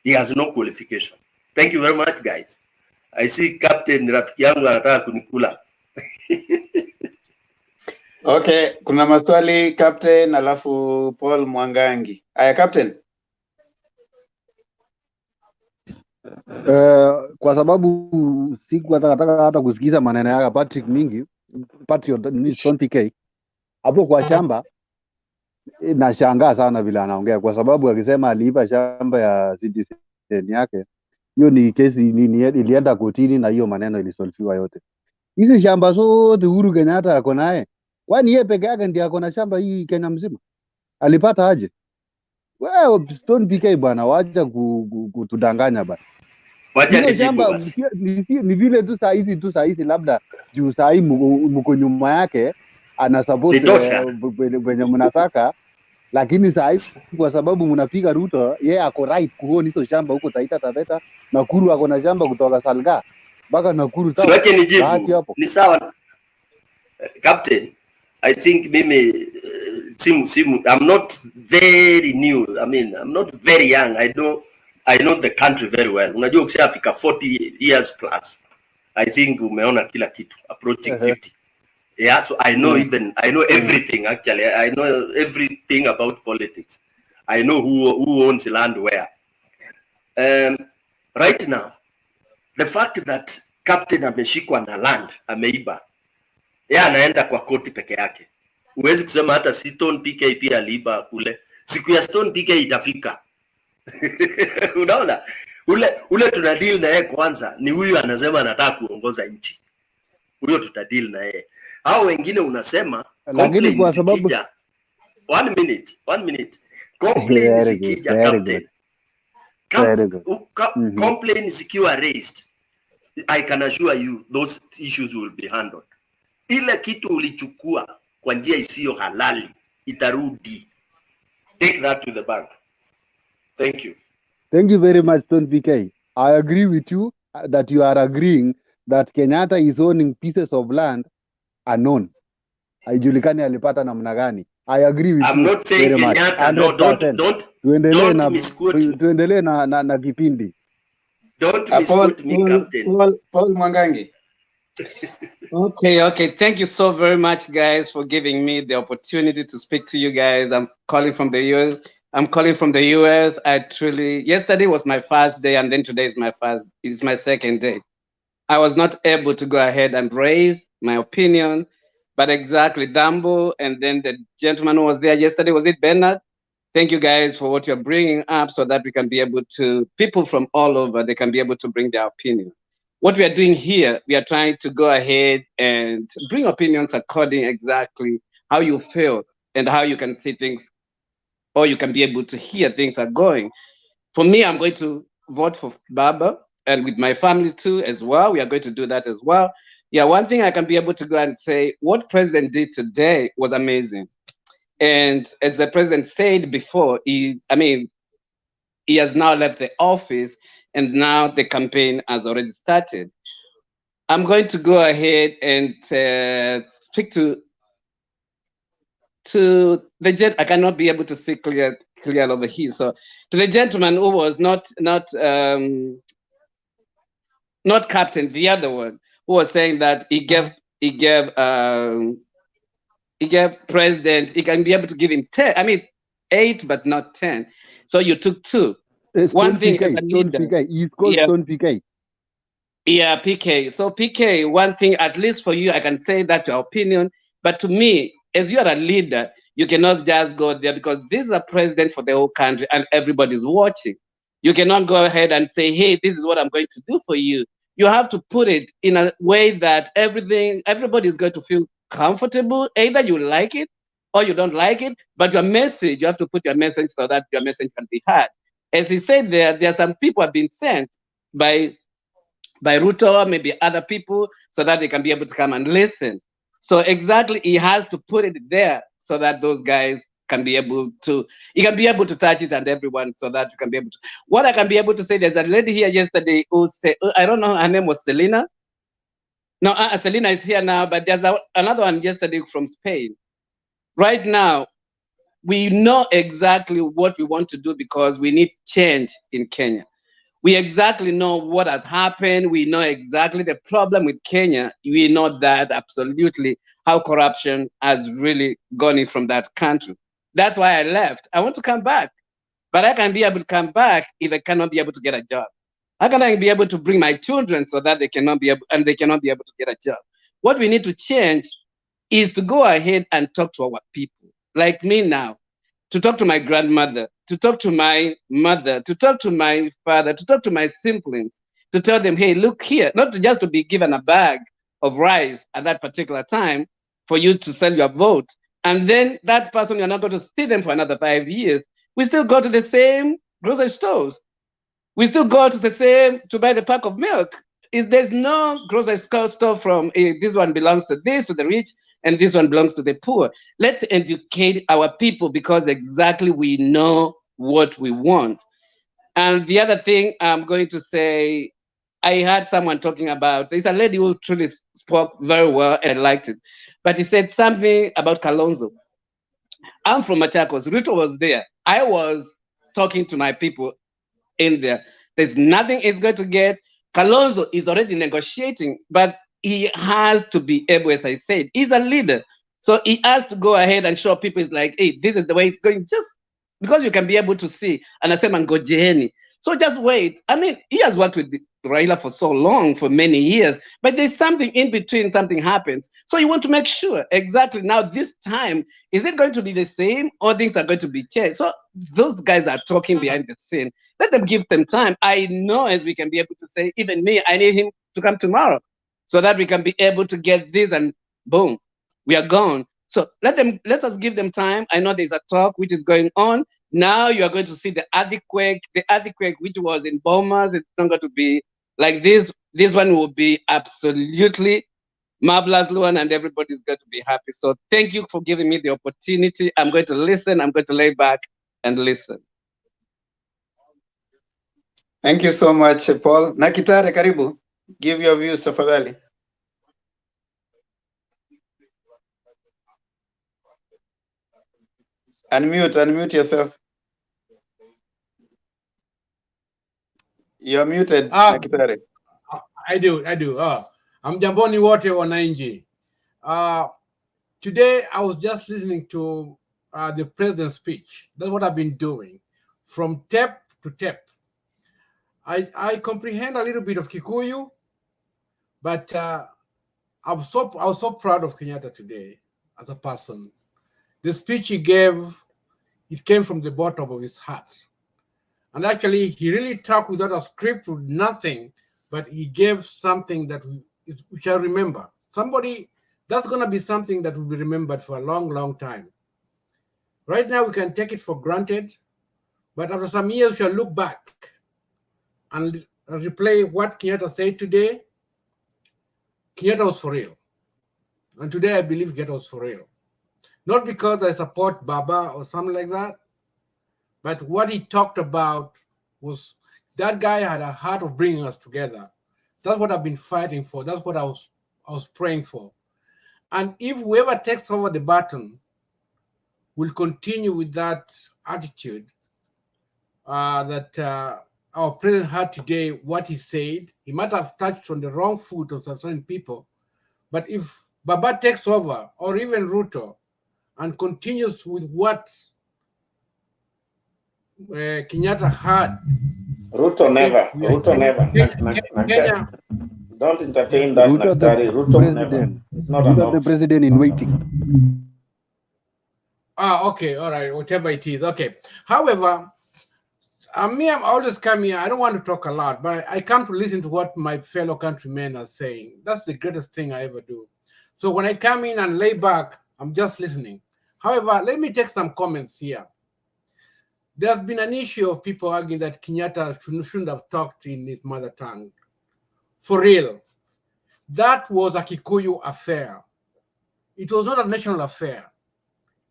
He has no qualification. Thank you very much, guys. I see Captain rafiki yangu anataka kunikula. Okay, kuna maswali Captain, alafu Paul Mwangangi. Aya, Captain. Kwa sababu nataka hata kusikiza maneno ya Patrick mingi, Stone PK hapo kwa shamba. Nashangaa sana vile anaongea, kwa sababu akisema aliiba shamba ya citizen yake, hiyo ni kesi ilienda kotini na hiyo maneno ilisolviwa yote. Hizi shamba zote Uhuru Kenyatta ako naye, kwani yeye peke yake ndiye ako na shamba hii Kenya mzima? Alipata aje? Wewe Stone PK bwana, wacha kutudanganya bwana. Hizo shamba ni vile tu saa hizi labda juu saa hii mko nyuma yake ana support venye mnataka, lakini saa hii kwa sababu mnapiga Ruto, yeye ako right kuona hizo shamba huko Taita Taveta. Nakuru ako na shamba kutoka Salga mpaka Nakuru town. Siwache nijibu. Ni sawa Captain. I think mimi I'm not very new. I mean, I'm not very young. I know the country very well. Unajua ukishafika 40 years plus, I think umeona kila kitu approaching 50. Yeah, so I know everything actually. I know everything about politics. I know who owns land where. Right now, the fact that Captain ameshikwa na land, ameiba, yeye anaenda kwa koti peke yake. Huwezi kusema hata Stone PK pia aliiba kule. Siku ya Stone PK itafika. Unaona? Ule tuna deal na yeye kwanza ni huyu anasema anataka kuongoza nchi. Huyo tuta deal na yeye. Hao wengine unasema lakini kwa sababu 1 minute. Complaint zikija Captain. Complaint zikiwa raised, I can assure you those issues will be handled. Ile kitu ulichukua kwa njia isiyo halali itarudi. Take that to the bank. Thank you. Thank you very much, Stone PK. I agree with you that you are agreeing that Kenyatta is owning pieces of land unknown. Haijulikani alipata namna gani. I agree with you. I'm not saying Kenyatta. No, tuendelee na kipindi. Don't misquote me, Captain. Paul Mwangangi. Okay. Thank you so very much, guys, for giving me the opportunity to speak to you guys. I'm calling from the US. Yesterday was my first day, and then today is my second day. I was not able to go ahead and raise my opinion, but exactly Dambo and then the gentleman who was there yesterday, was it Bernard? Thank you guys for what you're bringing up so that we can be able to, people from all over, they can be able to bring their opinion. What we are doing here, we are trying to go ahead and bring opinions according exactly how you feel and how you can see things, or you can be able to hear things are going. For me, I'm going to vote for Baba, and with my family too as well. We are going to do that as well. Yeah, one thing I can be able to go and say, what President did today was amazing. And as the President said before, he has now left the office, and now the campaign has already started. I'm going to go ahead and speak to the gent. I cannot be able to see clear over here. So to the gentleman who was not Captain, the other one, who was saying that he gave President, he can be able to give him 10, 8, but not 10. So you took 2. One thing, Stone PK. He's called Stone PK. Yeah, PK. So PK, one thing, at least for you, I can say that your opinion. But to me, as you are a leader, you cannot just go there, because this is a president for the whole country and everybody's watching. You cannot go ahead and say, hey, this is what I'm going to do for you. You have to put it in a way that everybody is going to feel comfortable. Either you like it or you don't like it, but your message, you have to put your message so that your message can be heard. As he said there are some people have been sent by Ruto, maybe other people, so that they can be able to come and listen. So exactly, he has to put it there so that those guys can be able to, you can be able to touch it and everyone, so that you can be able to. What I can be able to say, there's a lady here yesterday who said, I don't know, her name was Selena. No, Selena is here now, but there's another one yesterday from Spain. Right now, we know exactly what we want to do, because we need change in Kenya. We exactly know what has happened. We know exactly the problem with Kenya. We know that absolutely how corruption has really gone in from that country. That's why I left. I want to come back, but I can be able to come back if I cannot be able to get a job. How can I be able to bring my children so that they cannot be able to get a job? What we need to change is to go ahead and talk to our people, like me now, to talk to my grandmother, to talk to my mother, to talk to my father, to talk to my siblings, to tell them, hey, look here, not just to be given a bag of rice at that particular time for you to sell your vote. And then that person, you're not going to see them for another 5 years. We still go to the same grocery stores. We still go to the same to buy the pack of milk. There's no grocery store from this one belongs to this, to the rich, and this one belongs to the poor. Let's educate our people because exactly we know what we want. And the other thing I'm going to say, I heard someone talking about, there's a lady who truly spoke very well and I liked it. But he said something about Kalonzo. I'm from Machakos. Ruto was there. I was talking to my people in there. There's nothing he's going to get. Kalonzo is already negotiating, but he has to be able, as I said, he's a leader. So he has to go ahead and show people it's like, hey, this is the way it's going. Just because you can be able to see. And I say, Mangojeni. So just wait. I mean, he has worked with Raila for so long, for many years, but there's something in between, something happens. So you want to make sure exactly now this time, is it going to be the same or things are going to be changed? So those guys are talking behind the scene. Let them give them time. I know as we can be able to say, even me, I need him to come tomorrow so that we can be able to get this and boom, we are gone. So let us give them time. I know there's a talk which is going on. Now you are going to see the earthquake which was in Bomas. It's not going to be like this. This one will be absolutely marvelous, Luan, and everybody's going to be happy. So thank you for giving me the opportunity. I'm going to listen. I'm going to lay back and listen. Thank you so much, Paul. Nakitare, karibu. Give your views, tafadhali. Unmute yourself. You're muted, Nakitare. I do. I'm Jamboni Wote Wananchi. Today, I was just listening to the president's speech. That's what I've been doing, from tape to tape. I comprehend a little bit of Kikuyu, but I was so proud of Kenyatta today as a person. The speech he gave, it came from the bottom of his heart. And actually, he really talked without a script, with nothing, but he gave something that we shall remember. That's going to be something that will be remembered for a long, long time. Right now, we can take it for granted, but after some years, we shall look back and replay what Kenyatta said today. Kenyatta was for real. And today, I believe Kenyatta was for real. Not because I support Baba or something like that, but what he talked about was that guy had a heart of bringing us together. That's what I've been fighting for. That's what I was praying for. And if whoever takes over the baton will continue with that attitude that our president had today, what he said, he might have touched on the wrong foot of certain people. But if Baba takes over, or even Ruto, and continues with what Kenyatta had. Ruto never. Kenya, don't entertain that, Naktari. Ruto never. It's not an option. The president in waiting. Okay, all right, whatever it is. Okay. However, I'm always coming here. I don't want to talk a lot, but I come to listen to what my fellow countrymen are saying. That's the greatest thing I ever do. So when I come in and lay back, I'm just listening. However, let me take some comments here. There's been an issue of people arguing that Kenyatta shouldn't have talked in his mother tongue. For real, that was a Kikuyu affair. It was not a national affair.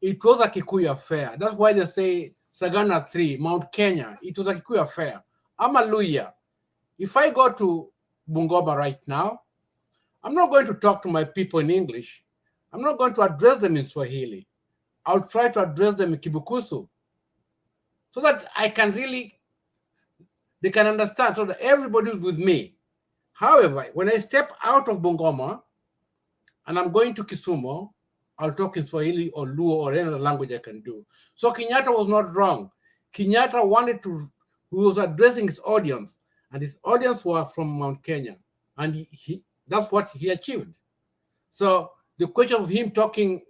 It was a Kikuyu affair. That's why they say Sagana 3, Mount Kenya. It was a Kikuyu affair. I'm a Luhya. If I go to Bungoma right now, I'm not going to talk to my people in English. I'm not going to address them in Swahili. I'll try to address them in Kibukusu so that they can understand, so that everybody is with me. However, when I step out of Bungoma and I'm going to Kisumu, I'll talk in Swahili or Luo or any other language I can do. So Kenyatta was not wrong. Kenyatta he was addressing his audience. and his audience were from Mount Kenya, and that's what he achieved. So the question of him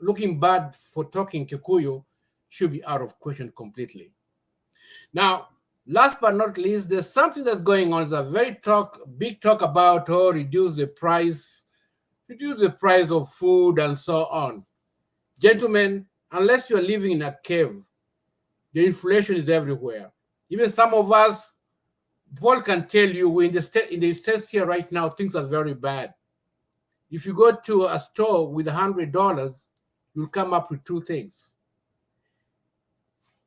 looking bad for talking Kikuyu should be out of question completely. Now, last but not least, there's something that's going on. There's a very big talk about reduce the price of food and so on. Gentlemen, unless you're living in a cave, the inflation is everywhere. Even some of us, Paul can tell you, we're in the States here right now, things are very bad. If you go to a store with $100, you'll come up with two things.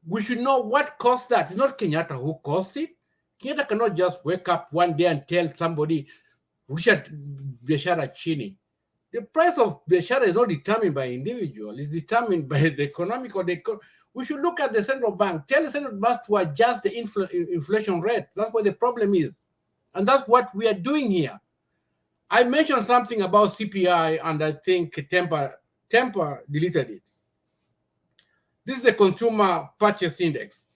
We should know what caused that. It's not Kenyatta who caused it. Kenyatta cannot just wake up one day and tell somebody, Richard biashara chini. The price of biashara is not determined by individual. It's determined by the economic or we should look at the central bank. Tell the central bank to adjust the inflation rate. That's what the problem is. And that's what we are doing here. I mentioned something about CPI, and I think Temper deleted it. This is the Consumer Purchase Index.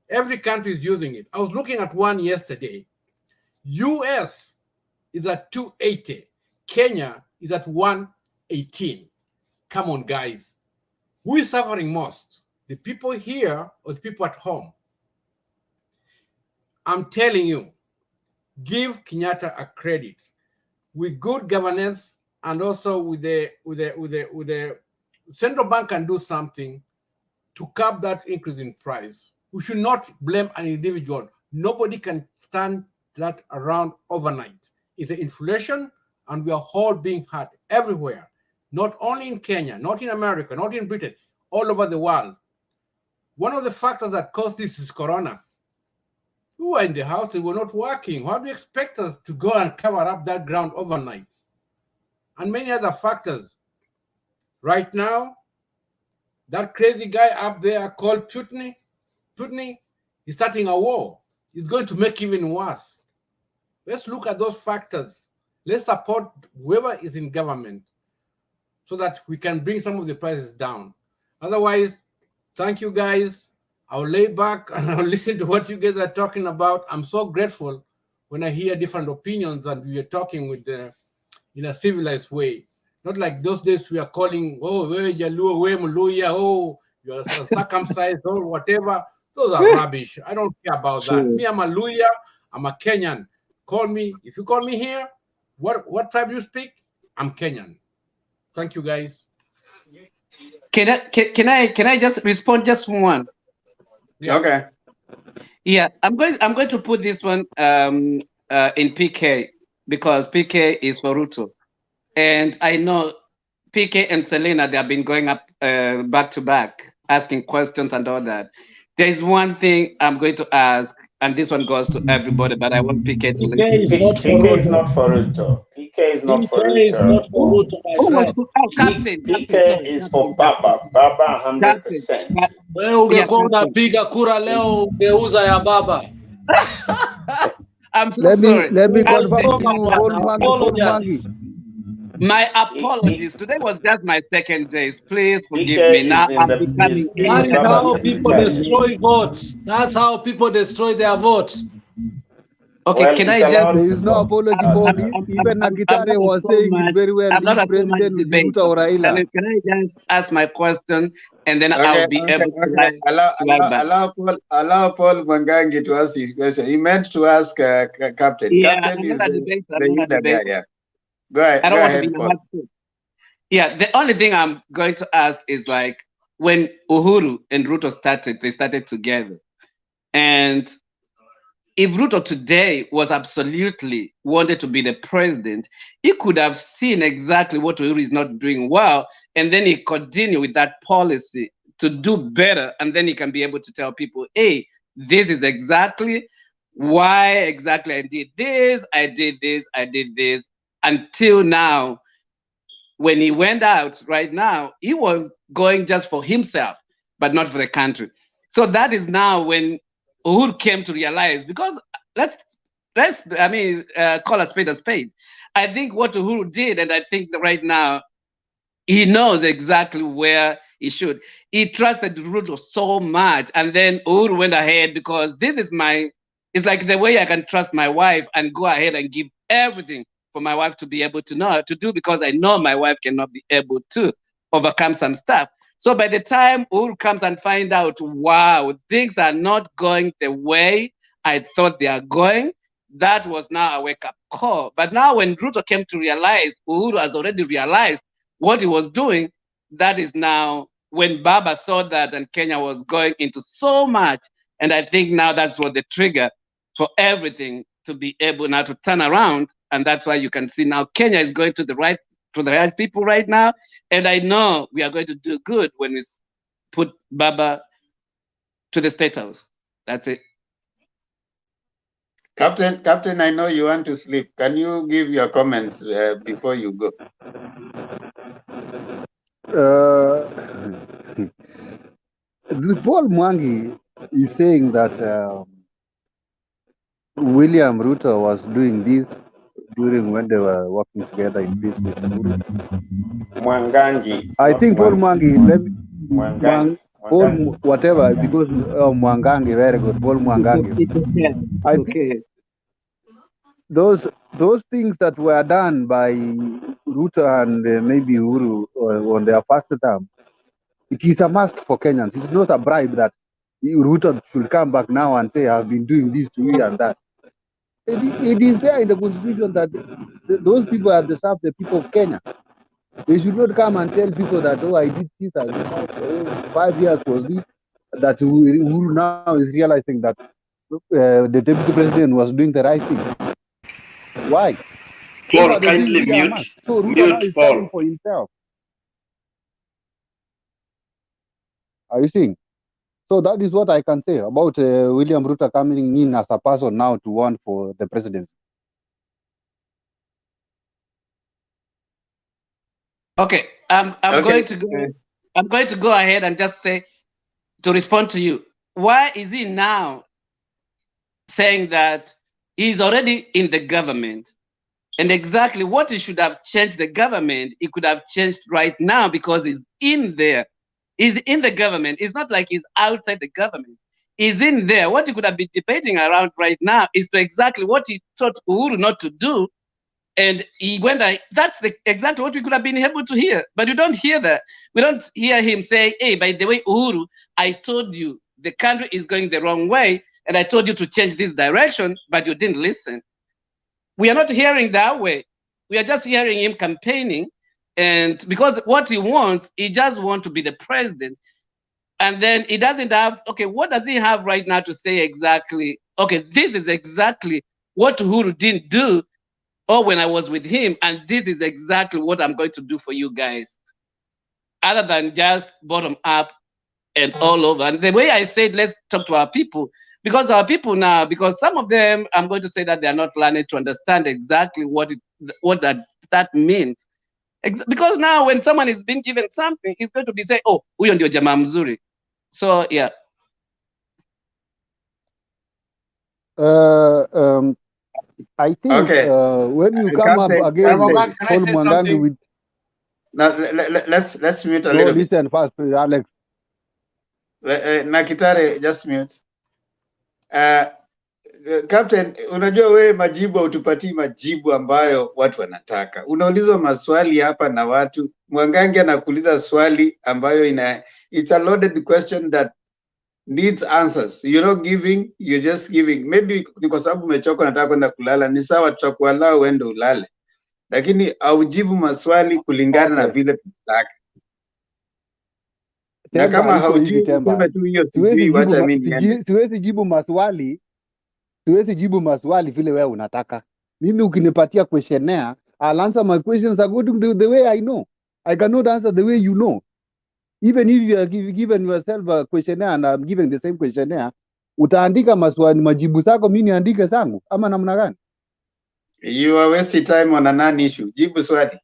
Every country is using it. I was looking at one yesterday. US is at 280. Kenya is at 118. Come on, guys. Who is suffering most? The people here or the people at home? I'm telling you, give Kenyatta a credit. With good governance and also with the central bank can do something to curb that increase in price. We should not blame an individual. Nobody can turn that around overnight. It's an inflation, and we are all being hurt everywhere, not only in Kenya, not in America, not in Britain, all over the world. One of the factors that caused this is Corona. We were in the house, they were not working. How do you expect us to go and cover up that ground overnight? And many other factors. Right now, that crazy guy up there called Putin is starting a war. It's going to make it even worse. Let's look at those factors. Let's support whoever is in government so that we can bring some of the prices down. Otherwise, thank you guys. I'll lay back and I'll listen to what you guys are talking about. I'm so grateful when I hear different opinions and we are talking with in a civilized way. Not like those days we are calling, oh, where Jaluo, where Muluya, oh, you are circumcised or whatever. Those are rubbish. I don't care about that. Me, I'm a Luya, I'm a Kenyan. Call me, if you call me here, what tribe you speak? I'm Kenyan. Thank you, guys. Can I just respond just one? Yeah. Okay. Yeah, I'm going to put this one in PK because PK is for Ruto, and I know PK and Selena, they have been going up back to back asking questions and all that. There is one thing I'm going to ask, and this one goes to everybody, but I want PK to listen. PK is not for Ruto. PK is not for Ruto. Captain. PK is for Baba. Baba 100%. Wewe ungekuwa unapiga kura leo ungeuza ya baba. I'm so sorry. Let me confirm to you, Paul Mangi. My apologies. Today was just my second day. Please forgive PK me. Now is I'm becoming. That is how people destroy votes. That's how people destroy their votes. Okay, well, can I just? There is no apology, Paul. Even Nagitare was saying it very well. I'm not If President will be Ruto or Raila. Can I just ask my question and then Okay, I'll be able to allow Paul Mangangi to ask his question. He meant to ask Captain. Yeah, Captain is the the guy. Yeah. Go ahead. I don't go want ahead, to be Paul. in Yeah, the only thing I'm going to ask is like when Uhuru and Ruto started, they started together. And if Ruto today was absolutely wanted to be the president, he could have seen exactly what Uhuru is not doing well, and then he continue with that policy to do better, and then he can be able to tell people, hey, this is exactly why exactly I did this, I did this, until now. When he went out right now, he was going just for himself, but not for the country. So that is now when Uhuru came to realize, because let's call a spade a spade. I think what Uhuru did, and I think that right now he knows exactly where he should. He trusted Ruto so much, and then Uhuru went ahead because this is my It's like the way I can trust my wife and go ahead and give everything for my wife to be able to know to do, because I know my wife cannot be able to overcome some stuff. So by the time Uhuru comes and find out, wow, things are not going the way I thought they are going, that was now a wake-up call. But now when Ruto came to realize, Uhuru has already realized what he was doing, that is now when Baba saw that and Kenya was going into so much. And I think now that's what the trigger for everything to be able now to turn around. And that's why you can see now Kenya is going to the right people right now. And I know we are going to do good when we put Baba to the State House. That's it. Captain, I know you want to sleep. Can you give your comments before you go? Paul Mwangi is saying that William Ruto was doing this during when they were working together in peace with Uhuru. Mwangangi. I think Paul Mwangi, Mwangangi. Paul whatever, because Mwangangi, very good, Paul Mwangangi. I think those things that were done by Ruto and maybe Uhuru on their first term, it is a must for Kenyans. It's not a bribe that Ruto should come back now and say, I've been doing this to you and that. It is there in the constitution that those people are the serve the people of Kenya. They should not come and tell people that, oh, I did this, I did that, oh, 5 years was this, that Uhuru now is realizing that the deputy president was doing the right thing. Why? Paul, kindly mute, so Ruto mute now is Paul. coming for himself. Are you seeing? So that is what I can say about William Ruto coming in as a person now to want for the presidency. Okay, I'm going to go ahead and just say, to respond to you, why is he now saying that he's already in the government? And exactly what he should have changed the government, he could have changed right now because he's in there. He's in the government. It's not like he's outside the government. He's in there. What he could have been debating around right now is to exactly what he taught Uhuru not to do. And he went, that's exactly what we could have been able to hear. But you don't hear that. We don't hear him say, hey, by the way, Uhuru, I told you the country is going the wrong way. And I told you to change this direction, but you didn't listen. We are not hearing that way. We are just hearing him campaigning. And because what he wants, he just wants to be the president. And then he doesn't have, okay, what does he have right now to say exactly? Okay, this is exactly what Uhuru didn't do or when I was with him. And this is exactly what I'm going to do for you guys. Other than just bottom up and all over. And the way I said, let's talk to our people, because our people now, because some of them, I'm going to say that they are not learning to understand exactly what that means. Because now when someone is being given something, he's going to be saying, oh, huyo ndio jamaa mzuri. So, yeah. I think when you come up again, Paul Mwangangi with... Now, let's mute a no, little listen first, Alex. Nakitare, just mute. Captain, unajua wewe majibu hautupatii majibu ambayo watu wanataka. Unaulizwa maswali hapa na watu. Mwangangi anakuuliza swali ambayo it's a loaded question that needs answers. You're not giving, you're just giving. Maybe ni kwa sababu umechoka nataka kwenda kulala. Ni sawa, tutakuallow uende ulale. Lakini aujibu maswali kulingana na vile tunataka. Na kama haujibu sema tu hiyo sijui, wacha mimi niende. Siwezi jibu maswali vile wewe unataka. Mimi ukinipatia questionnaire, I'll answer my questions according to the way I know. I cannot answer the way you know. Even if you are given yourself a questionnaire and I'm giving the same questionnaire, utaandika maswali majibu zako, mimi niandike zangu ama namna gani? You are wasting time on a non-issue. Jibu swali.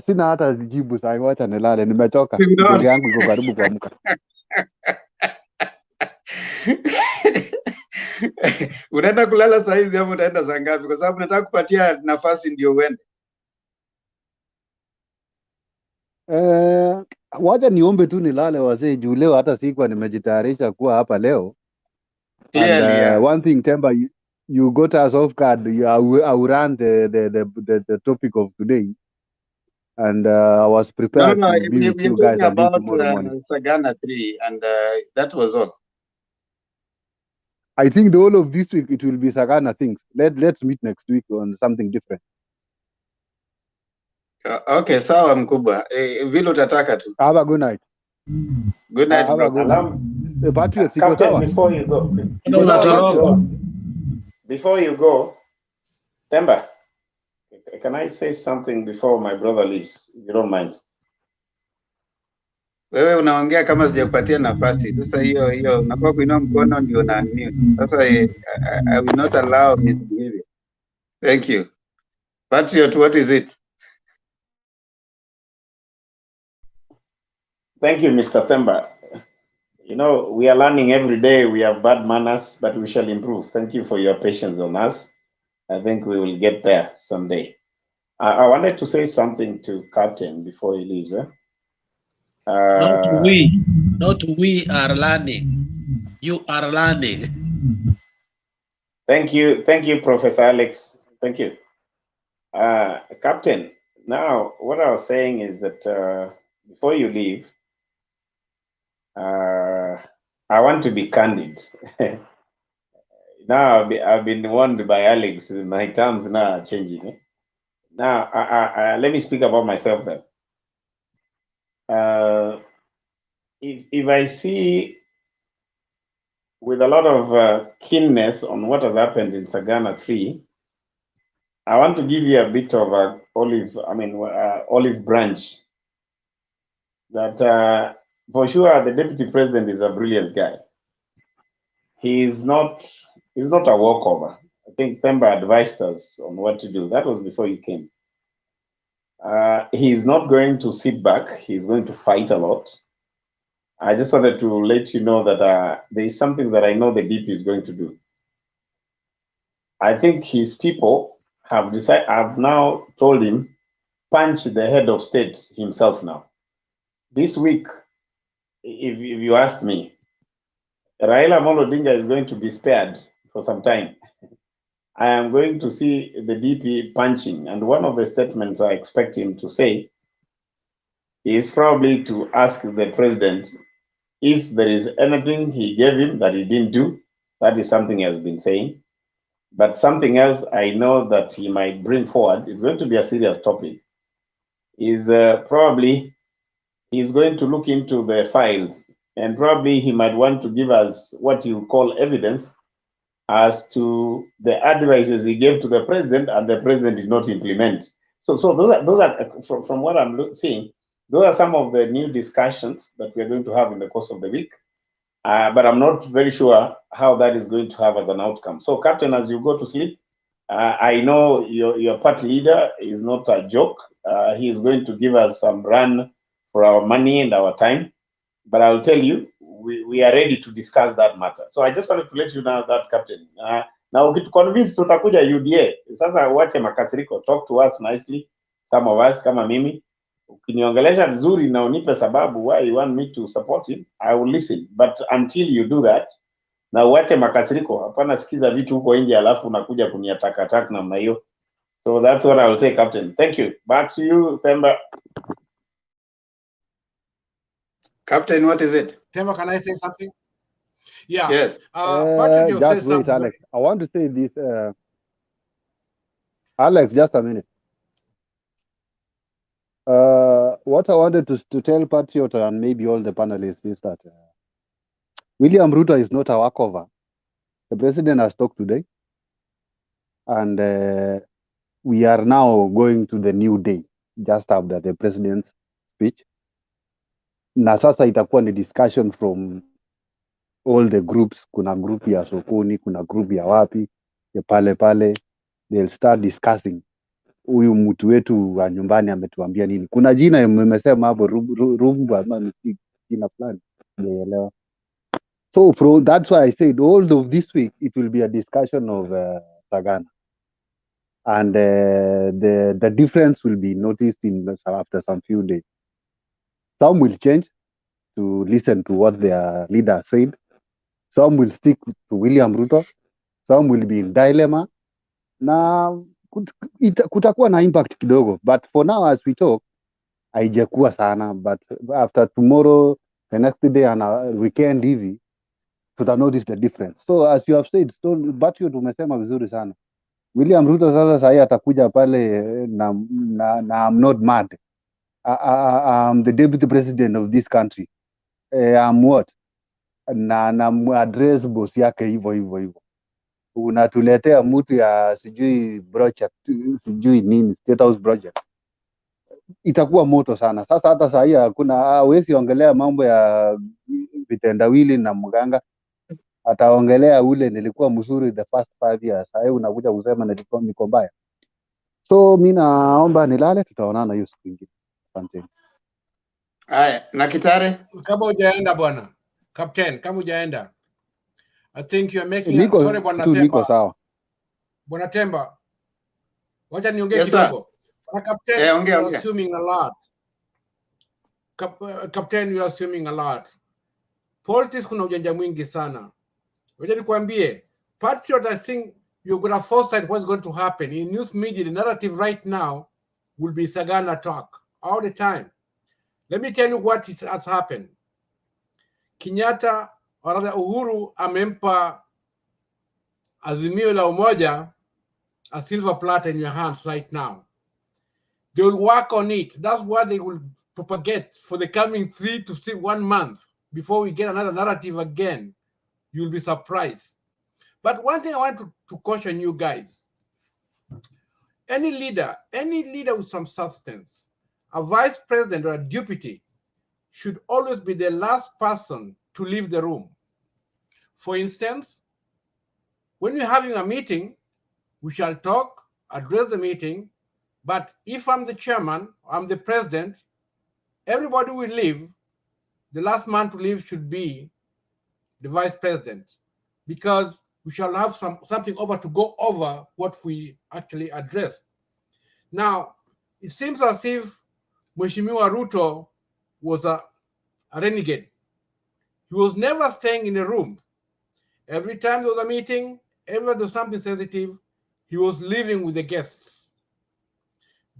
Sina hata jibu sasa, wacha nilale, nimechoka. Ndugu yangu iko karibu kuamka. Unaenda kulala saa hizi ama unaenda saa ngapi? Kwa sababu nataka kupatia nafasi ndio uende. Wacha niombe tu nilale wazee, juu leo hata sikuwa nimejitayarisha kuwa hapa leo. Clearly, yeah. One thing, Temba, you got us off guard. I will run the topic of today, and I was No, prepared to be we're with you talking guys until about tomorrow morning. Sagana 3, and that was all. I think the whole of this week it will be Sagana things. Let's meet next week on something different. Okay, sawa mkubwa. Vile utataka tu. Have a good night. Good night, Have bro. a good night. Patriot, siko Captain, sawa? before you go, before you go, Temba, can I say something before my brother leaves, if you don't mind? Wewe unaongea kama sijakupatia nafasi. Sasa hiyo unafaa kuinua mkono ndio na unmute. Sasa I will not allow misbehavior. Thank you. Patriot, what is it? Thank you, Mr. Temba. You know, we are learning every day. We have bad manners, but we shall improve. Thank you for your patience on us. I think we will get there someday. I wanted to say something to Captain before he leaves. Not we are learning. You are learning. Thank you, Professor Alex. Thank you. Captain, now what I was saying is that before you leave, I want to be candid. Now I've been warned by Alex, my terms now are changing. Now, let me speak about myself then. If I see with a lot of keenness on what has happened in Sagana 3, I want to give you a bit of a olive branch. That for sure the deputy president is a brilliant guy. He's not a walkover. I think Themba advised us on what to do. That was before you came. He's not going to sit back. He's going to fight a lot. I just wanted to let you know that there is something that I know the DP is going to do. I think his people have decided. I've now told him, punch the head of state himself now. This week, if you asked me, Raila Amolo Odinga is going to be spared for some time. I am going to see the DP punching, and one of the statements I expect him to say is probably to ask the president if there is anything he gave him that he didn't do. That is something he has been saying. But something else I know that he might bring forward is going to be a serious topic. Is probably he's going to look into the files, and probably he might want to give us what you call evidence as to the advices he gave to the president and the president did not implement. So those are from what I'm seeing, those are some of the new discussions that we're going to have in the course of the week. But I'm not very sure how that is going to have as an outcome. So, Captain, as you go to sleep, I know your party leader is not a joke. He is going to give us some run for our money and our time. But I'll tell you, we are ready to discuss that matter. So I just wanted to let you know that, Captain. Now, ukituconvince tutakuja UDA. Sasa uache makasiriko. Talk to us nicely. Some of us kama mimi. Ukiniongelesha vizuri na unipe sababu why you want me to support him, I will listen. But until you do that, na uache makasiriko. Hapana sikiza vitu huko nje alafu unakuja kuniattack namna hiyo. So that's what I will say, Captain. Thank you. Back to you, Themba. Captain, what is it? Temba, can I say something? Yeah. Yes. Patrick, Just wait, Alex. I want to say this. Alex, just a minute. What I wanted to tell Patriot and maybe all the panelists is that William Ruto is not a walkover. The president has talked today, and we are now going to the new day just after the president's speech. Na sasa itakuwa ni discussion from all the groups. Kuna group ya sokoni, kuna group ya wapi, ya pale. They'll start discussing. Huyu mtu wetu wa nyumbani ametuambia nini. Kuna jina mmesema hapo rumbu ama jina fulani. Sijaelewa. So that's why I said all of this week it will be a discussion of Sagana. And the difference will be noticed after some few days. Some will change to listen to what their leader said. Some will stick to William Ruto, some will be in dilemma. Na kutakuwa na impact kidogo, but for now as we talk, haijakuwa sana, but after tomorrow, the next day and a weekend hivi, tuta notice the difference. So as you have said, but you tumesema vizuri sana. William Ruto sasa sahi atakuja pale na I'm not mad. I'm the deputy president of this country. I'm what? Na address boss yake hivyo. Unatuletea mtu ya sijui project, sijui nini, State House project. Itakuwa moto sana. Sasa hata sahi hakuna, hawezi ongelea mambo ya vitendawili na mganga. Ataongelea ule nilikuwa mzuri the first 5 years. Sahi unakuja kusema niko mbaya. So mimi naomba nilale, tutaonana hiyo siku nyingine. Asante. Haya, na Kitare? Kama hujaenda bwana. Captain, kama hujaenda. I think you are making sorry bwana Temba. Niko sawa. Bwana Temba. Wacha niongee Yes, kidogo. Bwana Captain, you are ongea. assuming a lot. Captain, you are assuming a lot. Politics kuna ujanja mwingi sana. Wacha nikwambie, Patriot, I think you're going to foresight what's going to happen. In news media, the narrative right now will be Sagana talk all the time. Let me tell you what has happened. Kenyatta, or rather Uhuru, amempa Azimio la Umoja a silver platter in your hands right now. They will work on it. That's what they will propagate for the coming 3 to 1 month before we get another narrative again. You'll be surprised. But one thing I want to caution you guys. Any leader with some substance, a vice president or a deputy, should always be the last person to leave the room. For instance, when we're having a meeting, we shall talk, address the meeting, but if I'm the chairman, I'm the president, everybody will leave. The last man to leave should be the vice president, because we shall have something over to go over what we actually addressed. Now, it seems as if Mheshimiwa Ruto was a renegade. He was never staying in a room. Every time there was a meeting, every time there was something sensitive, he was living with the guests.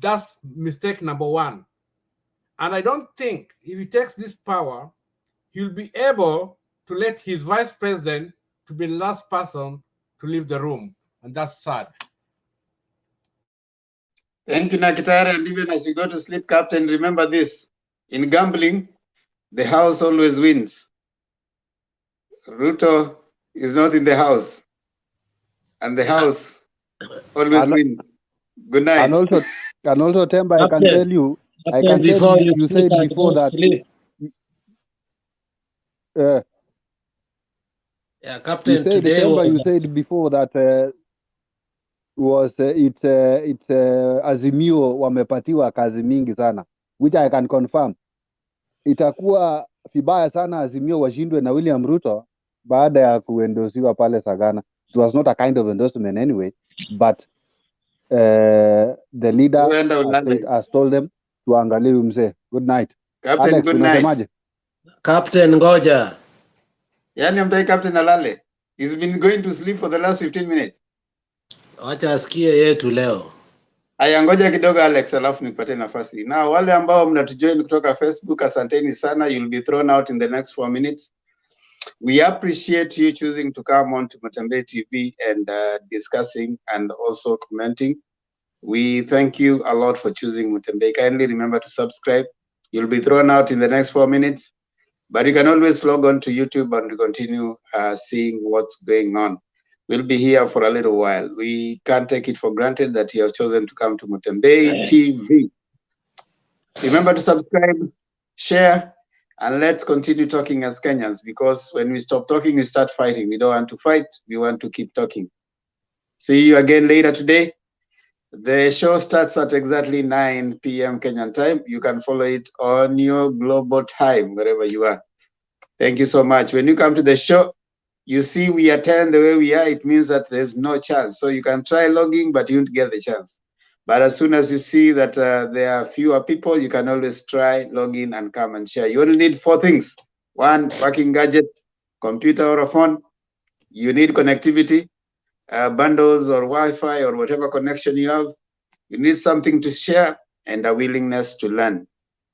That's mistake number one. And I don't think if he takes this power, he'll be able to let his vice president to be the last person to leave the room. And that's sad. Thank you, Nakitare. And even as you go to sleep, Captain, remember this. In gambling, the house always wins. Ruto is not in the house. And the house always wins. Good night. Captain, And also Temba, I can Captain, tell you, Captain, before you said sleep, before that. Yeah, Captain, you said, today Temba, was you said before that it's Azimio wamepatiwa kazi mingi sana, which I can confirm. Itakuwa vibaya sana Azimio washindwe na William Ruto baada ya kuendosiwa pale Sagana. It was not a kind of endorsement anyway, but the leader has told them tuangalie mzee. Good night. Captain, Alex, good night. unasemaje? Captain, ngoja. Yani amtai Captain alale. He's been going to sleep for the last 15 minutes. Wacha asikie yetu leo. Aya, ngoja kidogo Alex, alafu nipate nafasi. Na wale ambao mnatujoin kutoka Facebook, asanteni sana. You'll be thrown out in the next 4 minutes. We appreciate you choosing to come on to Mutembei TV and discussing and also commenting. We thank you a lot for choosing Mutembei. Kindly remember to subscribe. You'll be thrown out in the next 4 minutes, but you can always log on to YouTube and continue seeing what's going on. We'll be here for a little while. We can't take it for granted that you have chosen to come to Mutembei TV. Remember to subscribe, share, and let's continue talking as Kenyans, because when we stop talking, we start fighting. We don't want to fight. We want to keep talking. See you again later today. The show starts at exactly 9 p.m. Kenyan time. You can follow it on your global time, wherever you are. Thank you so much. When you come to the show, you see we attend the way we are, it means that there's no chance. So you can try logging, but you won't get the chance. But as soon as you see that there are fewer people, you can always try log in and come and share. You only need 4 things. 1, working gadget. computer or a phone, you need connectivity, bundles or Wi-Fi or whatever connection you have. You need something to share and a willingness to learn.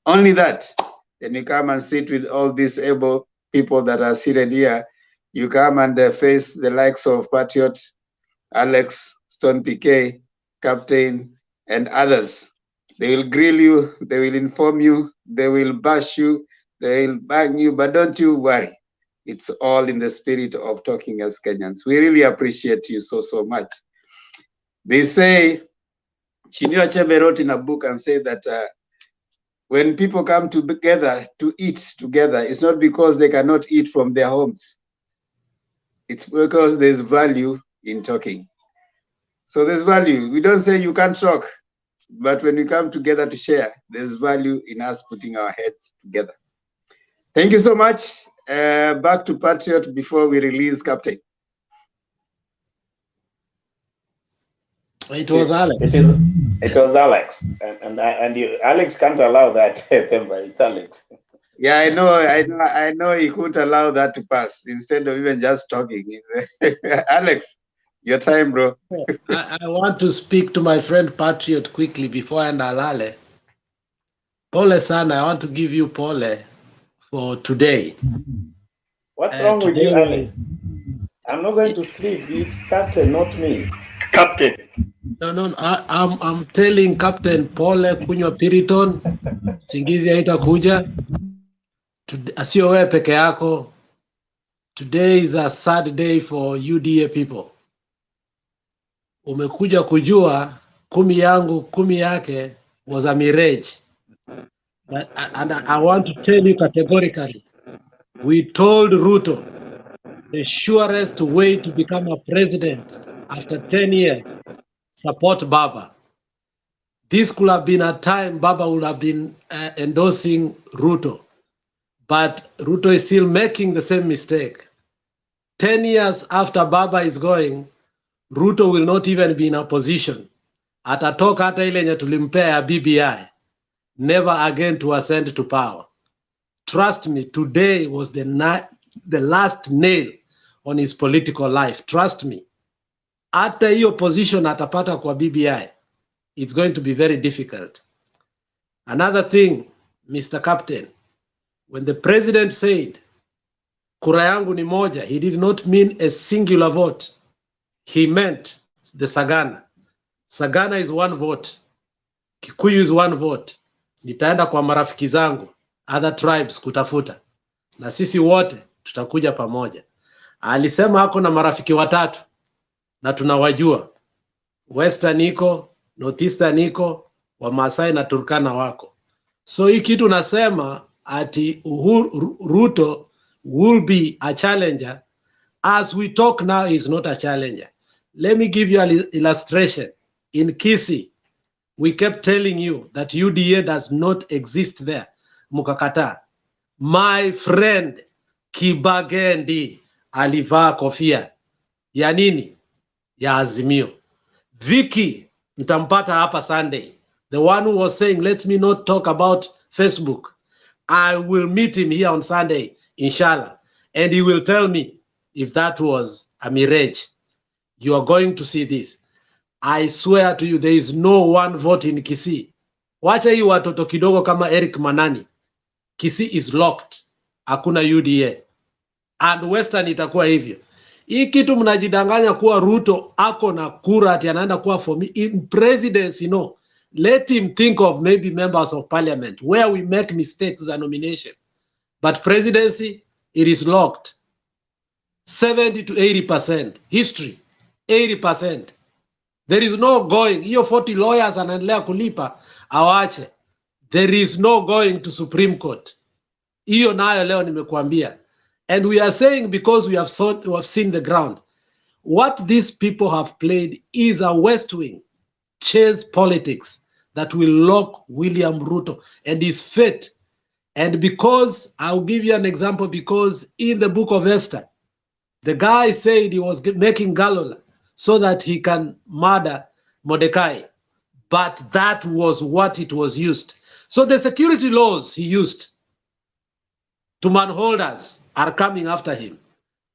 Only that. Then you come and sit with all these able people that are seated here. You come and face the likes of Patriot, Alex, Stone PK, Captain, and others. They will grill you, they will inform you, they will bash you, they will bang you, but don't you worry. It's all in the spirit of talking as Kenyans. We really appreciate you so, so much. They say, Chinua Achebe wrote in a book and said that when people come together to eat together, it's not because they cannot eat from their homes. It's because there's value in talking. So there's value. We don't say you can't talk, but when we come together to share, there's value in us putting our heads together. Thank you so much. Back to Patriot before we release Captain. It was Alex. It was Alex, and Alex can't allow that. It's Alex. Yeah, I know he couldn't allow that to pass. Instead of even just talking, Alex, your time, bro. I want to speak to my friend Patriot quickly before I end Alale. Pole sana, I want to give you pole for today. What's wrong with you, Alex? I'm not going to sleep. It's Captain, not me. Captain. No, I'm telling Captain Pole kunywa Piriton, singizi haitakuja. Asio wewe peke yako. Today is a sad day for UDA people. Umekuja kujua 10 yangu 10 yake was a mirage. And I want to tell you categorically, we told Ruto the surest way to become a president after 10 years, support Baba. This could have been a time Baba would have been endorsing Ruto, but Ruto is still making the same mistake. 10 years after Baba is going, Ruto will not even be in a position. Atatoka hata ile yenye tulimpea ya BBI, never again to ascend to power. Trust me, today was the last nail on his political life. Trust me. Hata hiyo position atapata kwa BBI, it's going to be very difficult. Another thing, Mr. Captain, when the president said, kura yangu ni moja, he did not mean a singular vote. He meant the Sagana. Sagana is 1 vote. Kikuyu is 1 vote. Nitaenda kwa marafiki zangu, other tribes kutafuta. Na sisi wote tutakuja pamoja. Alisema hako na marafiki 3 na tunawajua. Western iko, Northeastern iko, Wamasai na Turkana wako. So hii kitu nasema ati Ruto will be a challenger. As we talk now, he's not a challenger. Let me give you an illustration. In Kisii, we kept telling you that UDA does not exist there. Mukakata. My friend Kibagendi alivaa kofia. Ya nini? Ya Azimio. Vicky, mtampata hapa Sunday. The one who was saying, let me not talk about Facebook. I will meet him here on Sunday, inshallah. And he will tell me if that was a mirage. You are going to see this. I swear to you, there is no 1 vote in Kisii. Wacha hii watoto kidogo kama Eric Manani. Kisii is locked. Hakuna UDA. And Western itakuwa hivyo. Hii kitu mnajidanganya kuwa Ruto ako na kura ati anaenda kuwa for me in presidency, no. Let him think of maybe members of parliament where we make mistakes as a nomination. But presidency, it is locked. 70 to 80%. History, 80%. There is no going. Hiyo 40 lawyers anaendelea kulipa, awache. There is no going to Supreme Court. Hiyo nayo leo nimekuambia. And we are saying because we have seen the ground. What these people have played is a West Wing chess politics that will lock William Ruto and his fate. And because, I'll give you an example, because in the book of Esther, the guy said he was making Galola so that he can murder Mordecai. But that was what it was used. So the security laws he used to manholders are coming after him.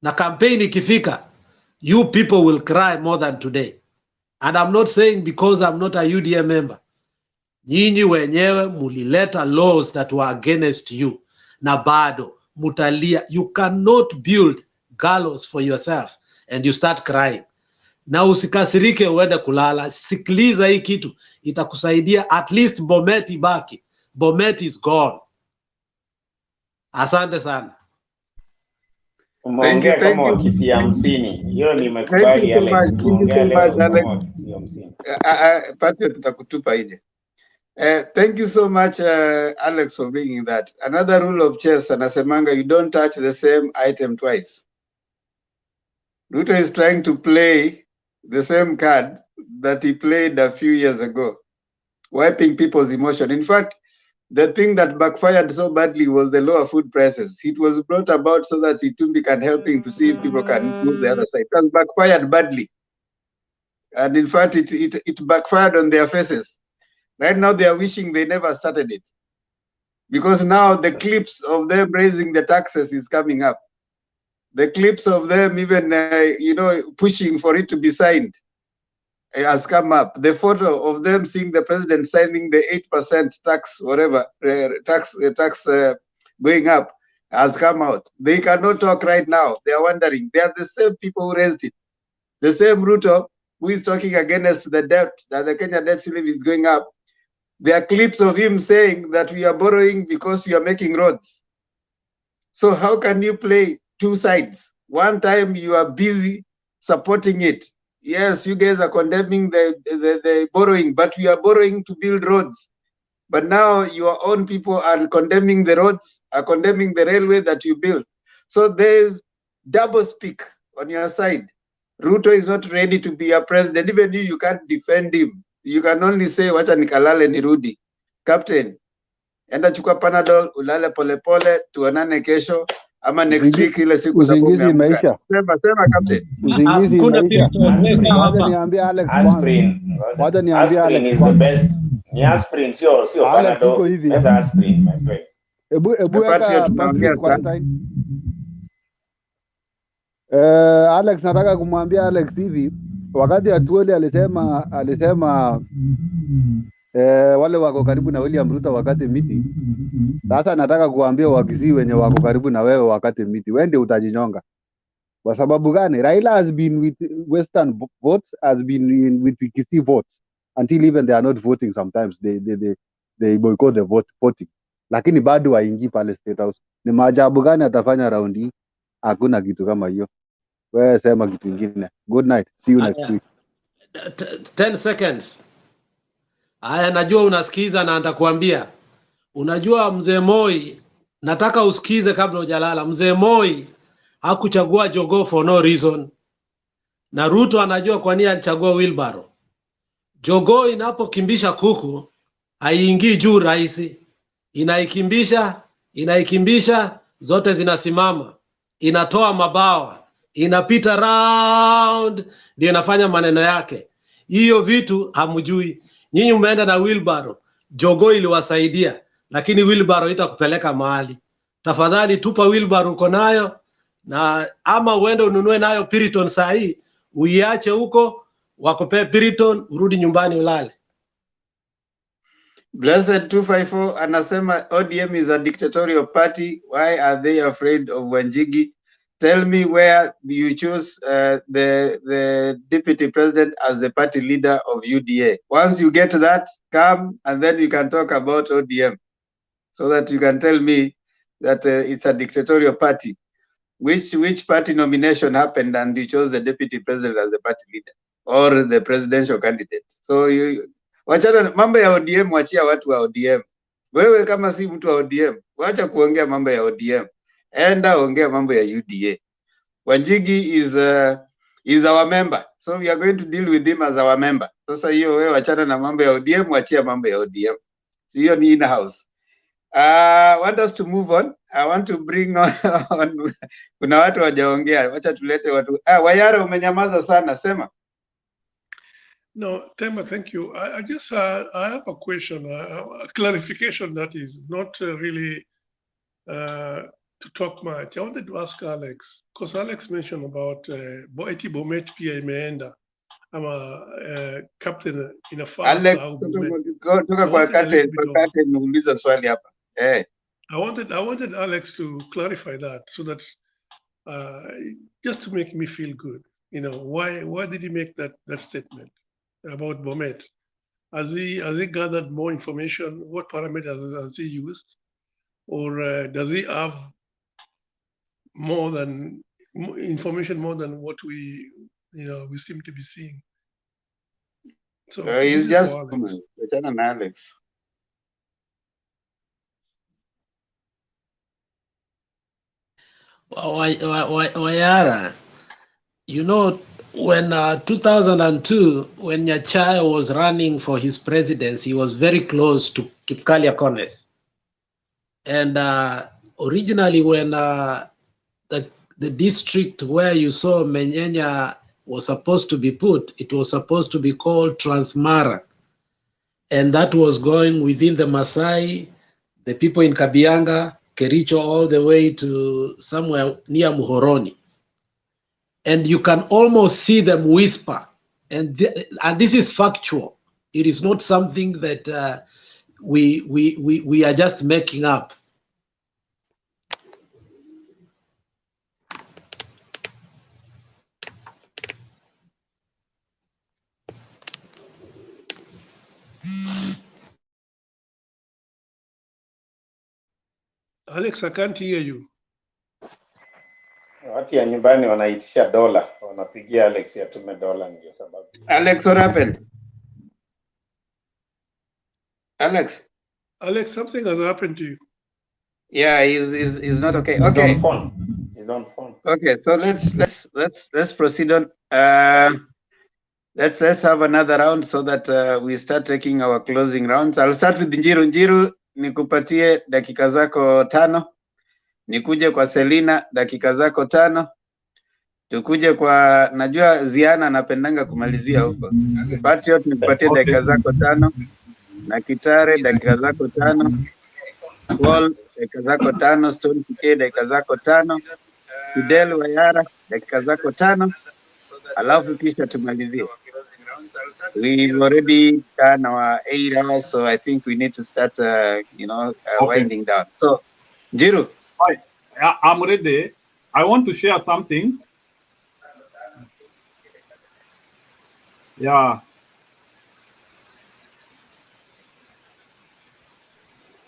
na campaign ikifika, you people will cry more than today. And I'm not saying because I'm not a UDA member. Nyinyi wenyewe mulileta laws that were against you, na bado mutalia. You cannot build gallows for yourself and you start crying. Na usikasirike uende kulala, sikiliza hii kitu, itakusaidia. At least Bomet ibaki. Bomet is gone. Asante sana. Umeongea kama Wakisii 50. Hiyo nimekubali Alex. Umeongea leo kama Wakisii 50. Patriot tutakutupa ile. Thank you so much, Alex, for bringing that. Another rule of chess, anasemanga, you don't touch the same item twice. Ruto is trying to play the same card that he played a few years ago, wiping people's emotion. In fact, the thing that backfired so badly was the lower food prices. It was brought about so that Itumbi can helping to see if people can move the other side. It has backfired badly. And in fact, it backfired on their faces. Right now, they are wishing they never started it. Because now the clips of them raising the taxes is coming up. The clips of them even, pushing for it to be signed has come up. The photo of them seeing the president signing the 8% tax, whatever, tax going up has come out. They cannot talk right now. They are wondering. They are the same people who raised it. The same Ruto who is talking against the debt, that the Kenya debt ceiling is going up. There are clips of him saying that we are borrowing because we are making roads. So how can you play two sides? One time you are busy supporting it. Yes, you guys are condemning the borrowing, but we are borrowing to build roads. But now your own people are condemning the roads, are condemning the railway that you built. So there's double speak on your side. Ruto is not ready to be a president. Even you can't defend him. You can only say, wacha nikalale nirudi. Captain, enda chukua Panadol, ulale polepole, tuonane kesho, ama next week ile siku usingizi imeisha. Sema Captain. Usingizi imeisha. Wacha niambie Alex Aspirin. Aspirin is the best. Ni aspirin sio Panadol. That's aspirin, my friend. Ebu weka Patriot quarantine. Alex, nataka kumwambia Alex hivi, wakati Atuoli alisema wale wako karibu na William Ruto wakati miti. Sasa nataka kuambia Wakisii wenye wako karibu na wewe wakati miti, wewe ndio utajinyonga. Kwa sababu gani? Raila has been with Western votes, has been with Kisii votes until even they are not voting sometimes. They boycott the voting. Lakini bado waingii pale State House. Ni maajabu gani atafanya round hii? Hakuna kitu kama hiyo. Wewe sema kitu kingine. Good night. See you next week. 10 seconds. Haya, najua unasikiza na nitakwambia. Unajua mzee Moi, nataka usikize kabla hujalala. Mzee Moi hakuchagua jogoo for no reason. Na Ruto anajua kwa nini alichagua wheelbarrow. Jogoo inapokimbisha kuku haiingii juu rahisi. Inaikimbisha, zote zinasimama. Inatoa mabawa, inapita round, ndio inafanya maneno yake. Hiyo vitu hamjui. Nyinyi umeenda na wheelbarrow. Jogoo iliwasaidia, lakini wheelbarrow itakupeleka mahali. Tafadhali tupa wheelbarrow uko nayo, na ama uende ununue nayo Piriton saa hii, uiache huko, wakupe Piriton, urudi nyumbani ulale. Blessed 254 anasema ODM is a dictatorial party. Why are they afraid of Wanjigi? Tell me where you choose the deputy president as the party leader of UDA. Once you get that, come and then we can talk about ODM, so that you can tell me that it's a dictatorial party. Which party nomination happened and you chose the deputy president as the party leader or the presidential candidate? So wachana mambo ya ODM, wachia watu wa ODM. Wewe kama si mtu wa ODM, wacha kuongea mambo ya ODM. Enda ongea mambo ya UDA. Wanjigi is our member. So we are going to deal with him as our member. Sasa hiyo wewe wachana na mambo ya ODM, wachia mambo ya ODM. So hiyo ni in house. I want us to move on. I want to bring on kuna watu wajaongea. Wacha tulete watu. Wayara umenyamaza sana, sema. No, Tema, thank you. I guess I have a question, a clarification that is not really to talk much. I wanted to ask Alex, because Alex mentioned about Eti Bomet pia imeenda ama captain inafaa Alex, sahau toka Bomet. toka I kwa wanted a little kate, bit kwa of kate muuliza swali hapa. I wanted Alex to clarify that so that just to make me feel good. You know, why did he make that statement about Bomet? Has he gathered more information? What parameters has he used? Or does he have more information more than what we seem to be seeing? So this He's is just for Alex. Alex. Wayara, you know, when 2002, when Nyachai was running for his presidency, he was very close to Kipkalia Kones. And originally, when the district where you saw Menyenya was supposed to be put, it was supposed to be called Transmara. And that was going within the Maasai, the people in Kabianga, Kericho, all the way to somewhere near Muhoroni. And you can almost see them whisper. And this is factual. It is not something that we are just making up. Alex, I can't hear you. Watu ya nyumbani wanaitisha dola, wanapigia Alex atume dola, ndio sababu. Alex, what happened? Alex, something has happened to you. Yeah, he's not okay. He's Okay. on phone. He's on phone. Okay, so let's proceed on. Let's have another round so that we start taking our closing rounds. I'll start with Njiru. Njiru, nikupatie dakika zako 5. Nikuje kwa Selina dakika zako 5. Tukuje kwa, najua Ziana anapendanga kumalizia huko. Patriot, nikupatie dakika zako 5. Na Kitare dakika zako 5. Paul dakika zako 5. Stone PK dakika zako 5. Fidel Wayara dakika zako 5. Alafu kisha tumalizie. We've already done our 8 hours, so I think we need to start, winding down. So, Njiru. Hi, I'm ready. I want to share something. Yeah.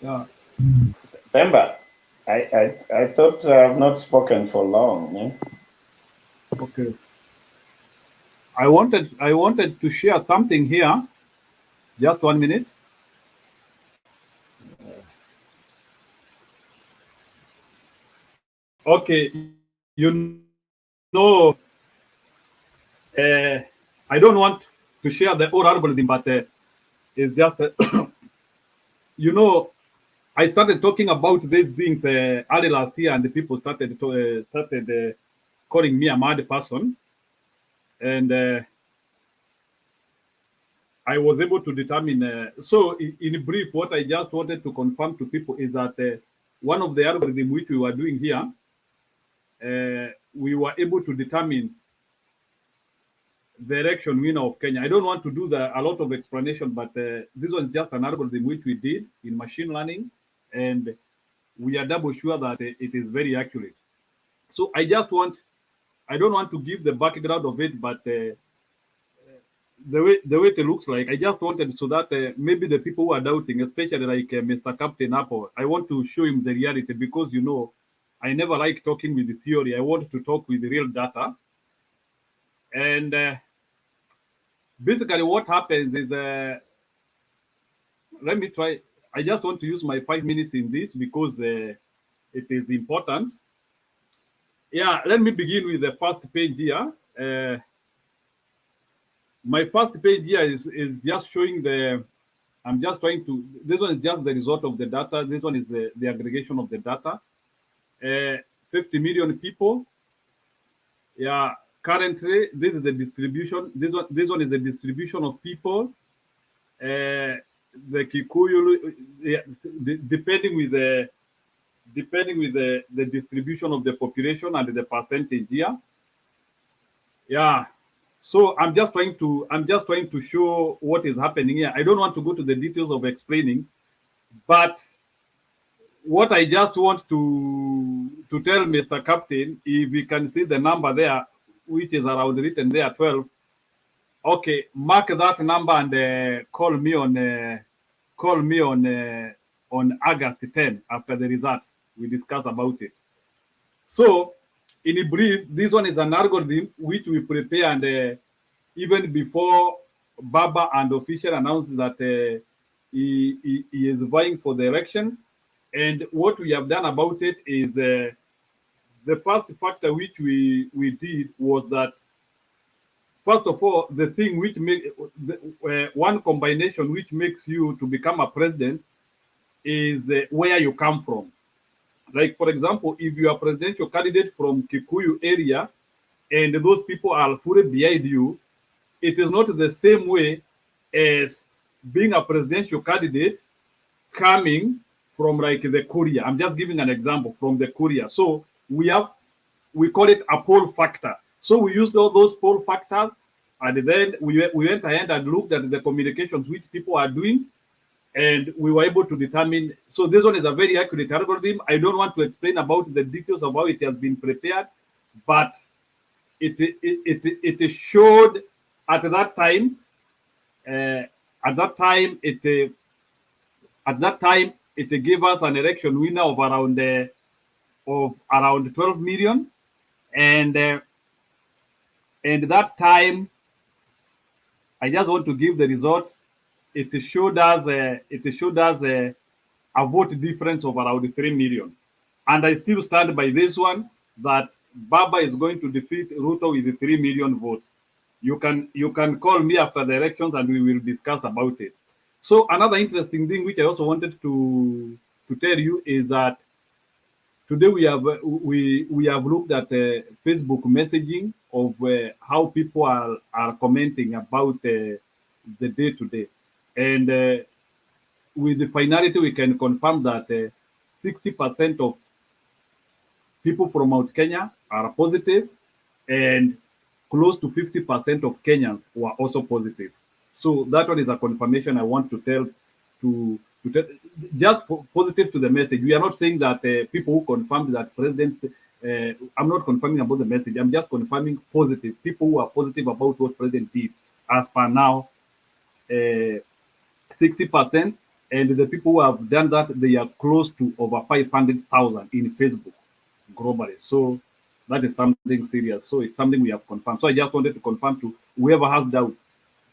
Yeah. Remember, I thought I've not spoken for long, man. Okay. I wanted to share something here. Just 1 minute. Okay, you know, I don't want to share the whole algorithm, but it's just, you know, I started talking about these things early last year, and the people started calling me a mad person, and I was able to determine. So, in brief, what I just wanted to confirm to people is that one of the algorithms which we were doing here, we were able to determine the election winner of Kenya. I don't want to do a lot of explanation, but this was just an algorithm which we did in machine learning, and we are double sure that it is very accurate. So I don't want to give the background of it, but the way it looks like, I just wanted so that maybe the people who are doubting, especially like Mr. Captain Apple, I want to show him the reality, because, you know, I never like talking with the theory. I want to talk with the real data. And basically what happens is, let me try. I just want to use my 5 minutes in this because it is important. Yeah, let me begin with the first page here. My first page here is just showing I'm just trying to, this one is just the result of the data. This one is the aggregation of the data. 50 million people. Yeah, currently, this is the distribution. This one is the distribution of people. The Kikuyu, depending with the depending with the distribution of the population and the percentage here. Yeah. So I'm just trying to show what is happening here. I don't want to go to the details of explaining, but what I just want to tell Mr. Captain, if we can see the number there, which is around written there, 12. Okay, mark that number and call me on August 10 after the results. We discuss about it. So, in brief, this one is an algorithm which we prepare, and even before Baba and official announced that he is vying for the election. And what we have done about it is the first factor which we did was that, first of all, the thing which make one combination which makes you to become a president is where you come from. Like, for example, if you are presidential candidate from Kikuyu area and those people are fully behind you, it is not the same way as being a presidential candidate coming from like the Korea. I'm just giving an example from the Korea. So we call it a poll factor. So we used all those poll factors, and then we went ahead and looked at the communications which people are doing, and we were able to determine. So this one is a very accurate algorithm. I don't want to explain about the details of how it has been prepared, but it showed at that time. At that time, it gave us an election winner of around 12 million, and that time, I just want to give the results. It showed us a vote difference of around 3 million, and I still stand by this one that Baba is going to defeat Ruto with 3 million votes. You can call me after the elections and we will discuss about it. So another interesting thing which I also wanted to tell you is that today we have looked at Facebook messaging of how people are commenting about the day to day, and with the finality we can confirm that 60% of people from Mount Kenya are positive, and close to 50% of Kenyans were also positive. So that one is a confirmation I want to tell just positive to the message. We are not saying that people who confirmed that president. I'm not confirming about the message. I'm just confirming positive. People who are positive about what president did, as per now, 60%, and the people who have done that, they are close to over 500,000 in Facebook globally. So that is something serious. So it's something we have confirmed. So I just wanted to confirm to whoever has doubt.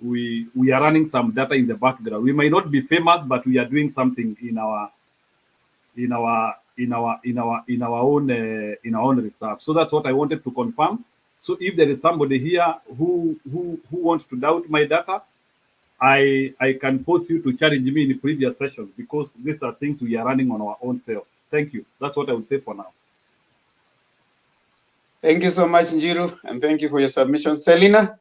We are running some data in the background. We might not be famous, but we are doing something in our own research. So that's what I wanted to confirm. So if there is somebody here who wants to doubt my data, I can post you to challenge me in previous sessions, because these are things we are running on our own self. Thank you. That's what I would say for now. Thank you so much, Njiru, and thank you for your submission. Selina?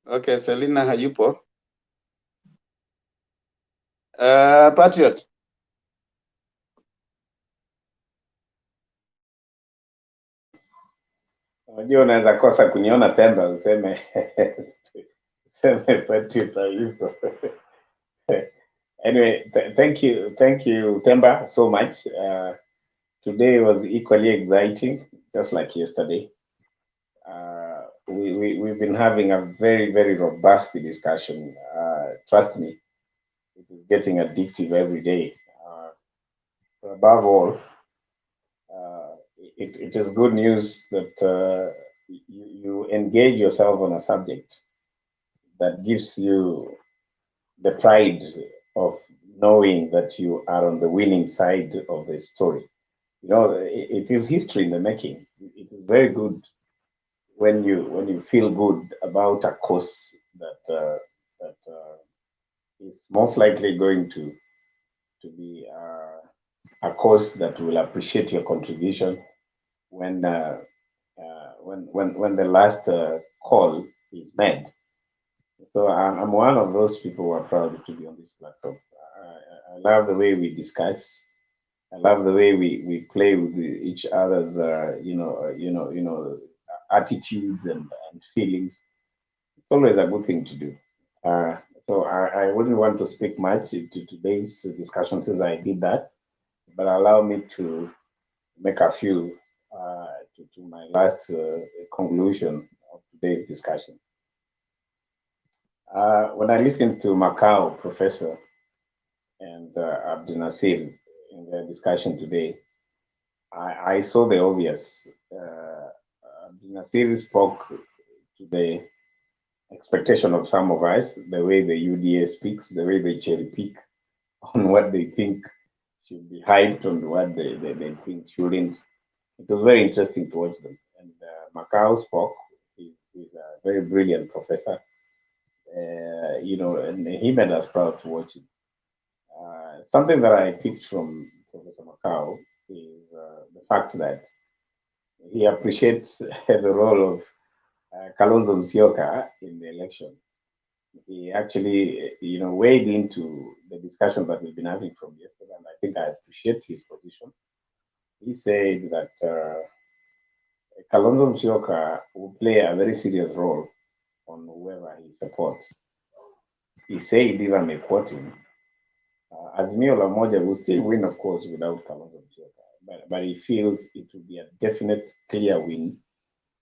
Okay, Selina hayupo. Patriot. Unajua unaweza kosa kuniona Temba useme useme Patriot hayupo. Anyway, thank you Temba so much. Today was equally exciting, just like yesterday. We've been having a very, very robust discussion. Trust me, it is getting addictive every day. Above all, it is good news that you engage yourself on a subject that gives you the pride of knowing that you are on the winning side of the story. You know, it is history in the making. It is very good when you feel good about a cause that is most likely going to be a cause that will appreciate your contribution when the last call is made. So I'm one of those people who are proud to be on this platform. I love the way we discuss. I love the way we play with each other's, attitudes and feelings. It's always a good thing to do. So I wouldn't want to speak much to today's discussion since I did that, but allow me to make a few to my last conclusion of today's discussion. When I listened to Macau Professor and Abdul Nasir in their discussion today, I saw the obvious. Abdul Nasir spoke to the expectation of some of us, the way the UDA speaks, the way they cherry pick on what they think should be hyped, on what they think shouldn't. It was very interesting to watch them. And Macau spoke. He's a very brilliant professor. And he made us proud to watch him. Something that I picked from Professor Macau is the fact that he appreciates the role of Kalonzo Musyoka in the election. He actually, weighed into the discussion that we've been having from yesterday, and I think I appreciate his position. He said that Kalonzo Musyoka will play a very serious role on whoever he supports. He said, if I may quote him, Azimio la Umoja will still win, of course, without Kalonzo Musyoka, but he feels it will be a definite, clear win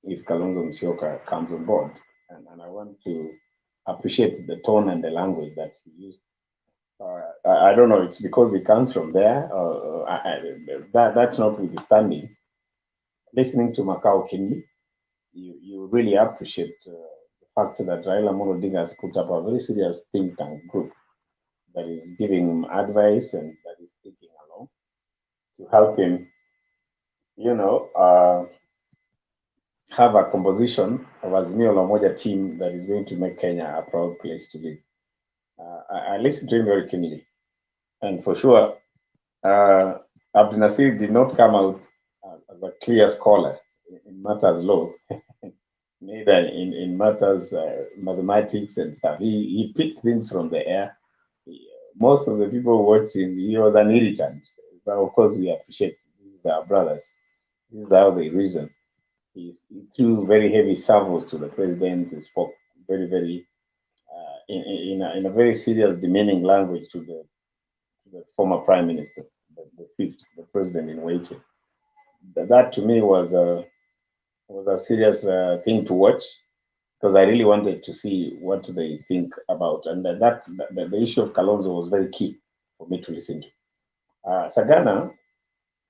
if Kalonzo Musyoka comes on board. And I want to appreciate the tone and the language that he used. I don't know, it's because he comes from there, that's notwithstanding. Listening to Macau Kinley, you really appreciate the fact that Raila Amolo Odinga has put up a very serious think tank group that is giving him advice and that is thinking along to help him, have a composition of Azimio la Umoja team that is going to make Kenya a proud place to live. I listened to him very keenly, and for sure, Abdul Nasir did not come out as a clear scholar in matters law, neither in matters mathematics and stuff. He picked things from the air. Most of the people who watched him, he was an irritant. But of course, we appreciate these are our brothers. This is how they reason. He threw very heavy salvos to the president. He spoke very, very in a very serious, demeaning language to the former prime minister, the fifth, the president in waiting. That to me was a serious thing to watch, because I really wanted to see what they think about, and the issue of Kalonzo was very key for me to listen to. Sagana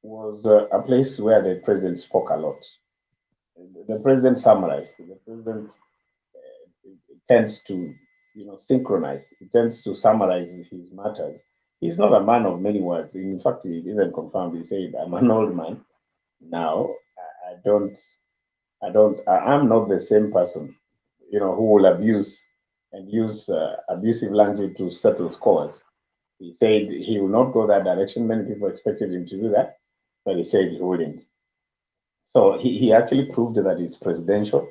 was a place where the president spoke a lot. The president summarized. The president tends to, synchronize. He tends to summarize his matters. He's not a man of many words. In fact, he even confirmed. He said, "I'm an old man now. I'm not the same person, who will abuse and use abusive language to settle scores." He said he will not go that direction. Many people expected him to do that, but he said he wouldn't. So he actually proved that he's presidential.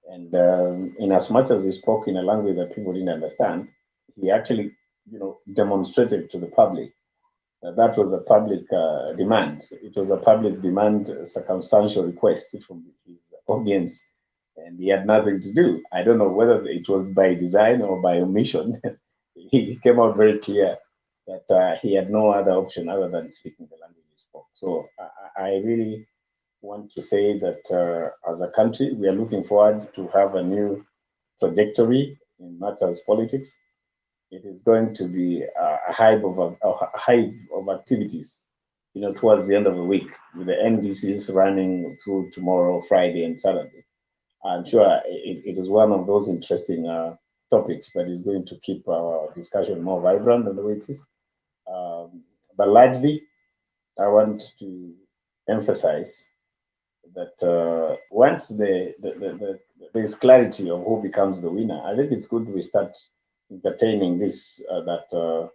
And in as much as he spoke in a language that people didn't understand, he actually, demonstrated to the public that that was a public demand. It was a public demand, circumstantial request from his audience, and he had nothing to do. I don't know whether it was by design or by omission. He came out very clear that he had no other option other than speaking the language he spoke. So I really want to say that as a country, we are looking forward to have a new trajectory in matters politics. It is going to be a hive of activities, towards the end of the week, with the NDCs running through tomorrow, Friday, and Saturday. I'm sure it is one of those interesting topics that is going to keep our discussion more vibrant than the way it is. But largely, I want to emphasize that once there's clarity of who becomes the winner, I think it's good we start entertaining this, that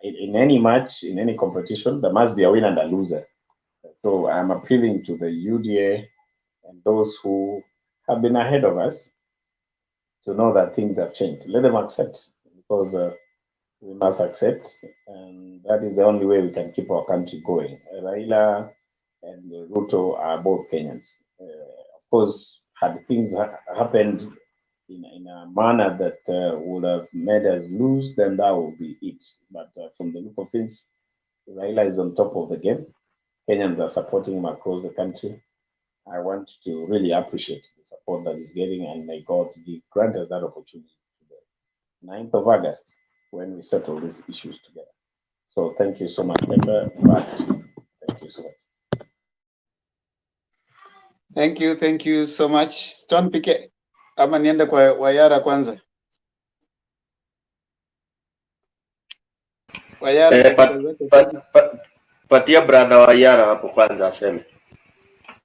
in any match, in any competition, there must be a winner and a loser. So I'm appealing to the UDA and those who have been ahead of us to know that things have changed. Let them accept, because we must accept, and that is the only way we can keep our country going. Raila and Ruto are both Kenyans. Of course, had things happened in a manner that would have made us lose, then that would be it. But from the look of things, Raila is on top of the game. Kenyans are supporting him across the country. I want to really appreciate the support that he's getting, and may God grant us that opportunity today, 9th of August, when we settle these issues together. So thank you so much, Pepper. Thank you so much. Thank you so much. Stone Pike, ama niende kwa Wayara kwanza? Wayara, patia brother Wayara hapo kwanza aseme.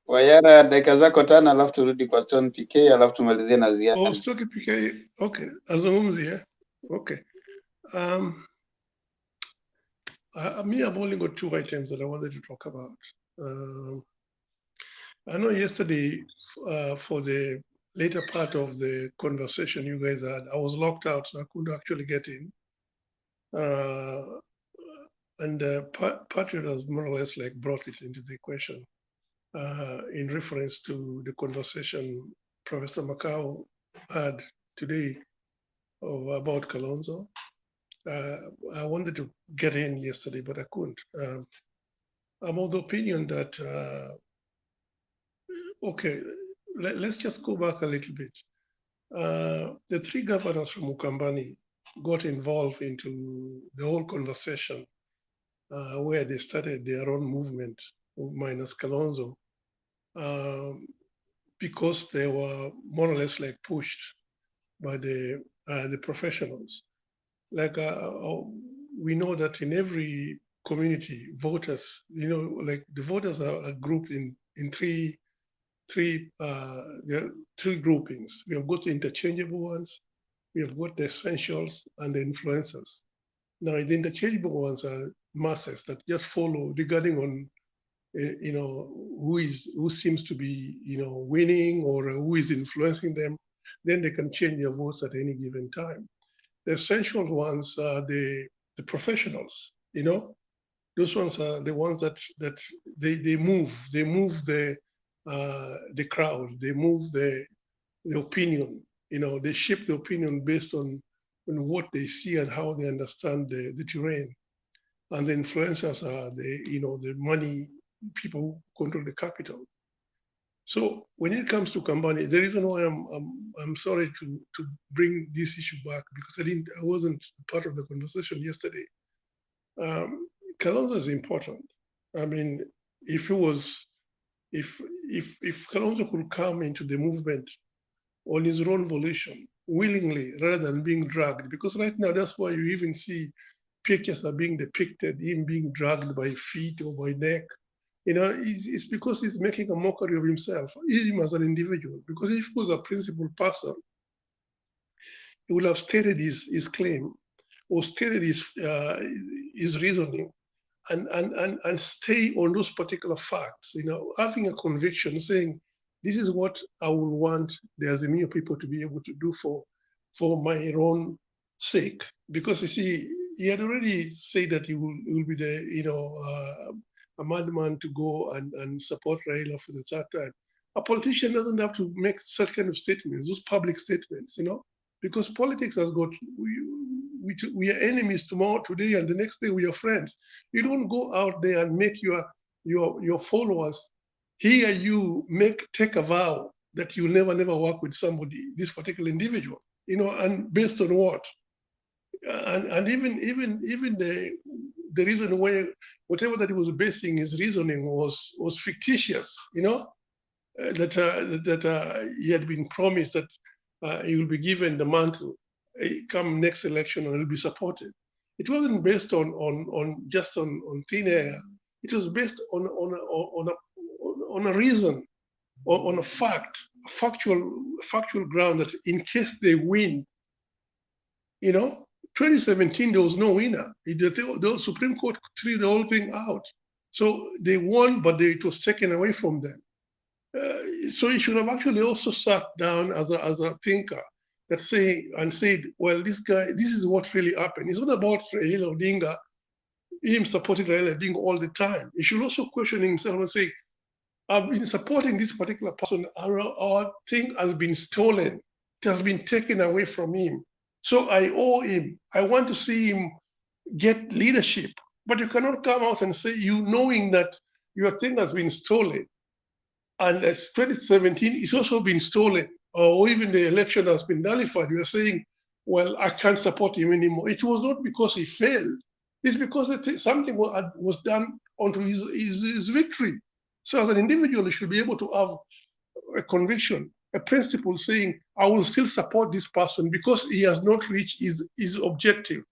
Wayara, dakika zako 5, alafu turudi kwa Stone Pike, alafu tumalizie na ziada. Oh, Stone Pike, okay. Azungumzi, yeah? Okay. I've only got 2 items that I wanted to talk about. I know yesterday, for the later part of the conversation you guys had, I was locked out, so I couldn't actually get in. And Patriot has more or less like brought it into the question in reference to the conversation Professor Macau had today about Kalonzo. I wanted to get in yesterday, but I couldn't. I'm of the opinion that, okay, let's just go back a little bit. The 3 governors from Ukambani got involved into the whole conversation where they started their own movement, minus Kalonzo, because they were more or less like pushed by the professionals. Like we know that in every community, voters, like the voters are grouped in three groupings. We have got the interchangeable ones, we have got the essentials, and the influencers. Now, the interchangeable ones are masses that just follow regarding on, who seems to be, winning or who is influencing them. Then they can change their votes at any given time. The essential ones are the professionals. Those ones are the ones that they move the crowd, they move the opinion. They shape the opinion based on what they see and how they understand the terrain. And the influencers are the money people who control the capital. So when it comes to Kambani, the reason why I'm sorry to bring this issue back, because I wasn't part of the conversation yesterday. Kalonzo is important. I mean, if Kalonzo could come into the movement on his own volition, willingly, rather than being dragged, because right now that's why you even see pictures are being depicted, him being dragged by feet or by neck. It's because he's making a mockery of himself, him as an individual. Because if he was a principled person, he would have stated his claim or stated his reasoning and stay on those particular facts, having a conviction, saying, this is what I would want the Azimio people to be able to do for my own sake. Because you see, he had already said that he will be a madman to go and support Raila for the 3rd time. A politician doesn't have to make such kind of statements, those public statements, because politics has got, we are enemies tomorrow, today, and the next day we are friends. You don't go out there and make your followers hear you take a vow that you never work with somebody, this particular individual, and based on what? And even the reason why whatever that he was basing his reasoning was fictitious, that he had been promised that he will be given the mantle come next election and will be supported. It wasn't based on just on thin air. It was based on a reason, on a fact, a factual ground that in case they win, 2017 there was no winner. The Supreme Court threw the whole thing out. So they won, but it was taken away from them. So he should have actually also sat down as a thinker that say and said, well, this is what really happened. It's not about Raila Odinga, him supporting Raila Odinga all the time. He should also question himself and say, I've been supporting this particular person. Our thing has been stolen. It has been taken away from him. So I owe him. I want to see him get leadership. But you cannot come out and say, you knowing that your thing has been stolen, and as 2017 it's also been stolen, or even the election has been nullified, you are saying, well, I can't support him anymore. It was not because he failed. It's because something was done onto his victory. So as an individual, you should be able to have a conviction, a principle saying, I will still support this person because he has not reached his objective.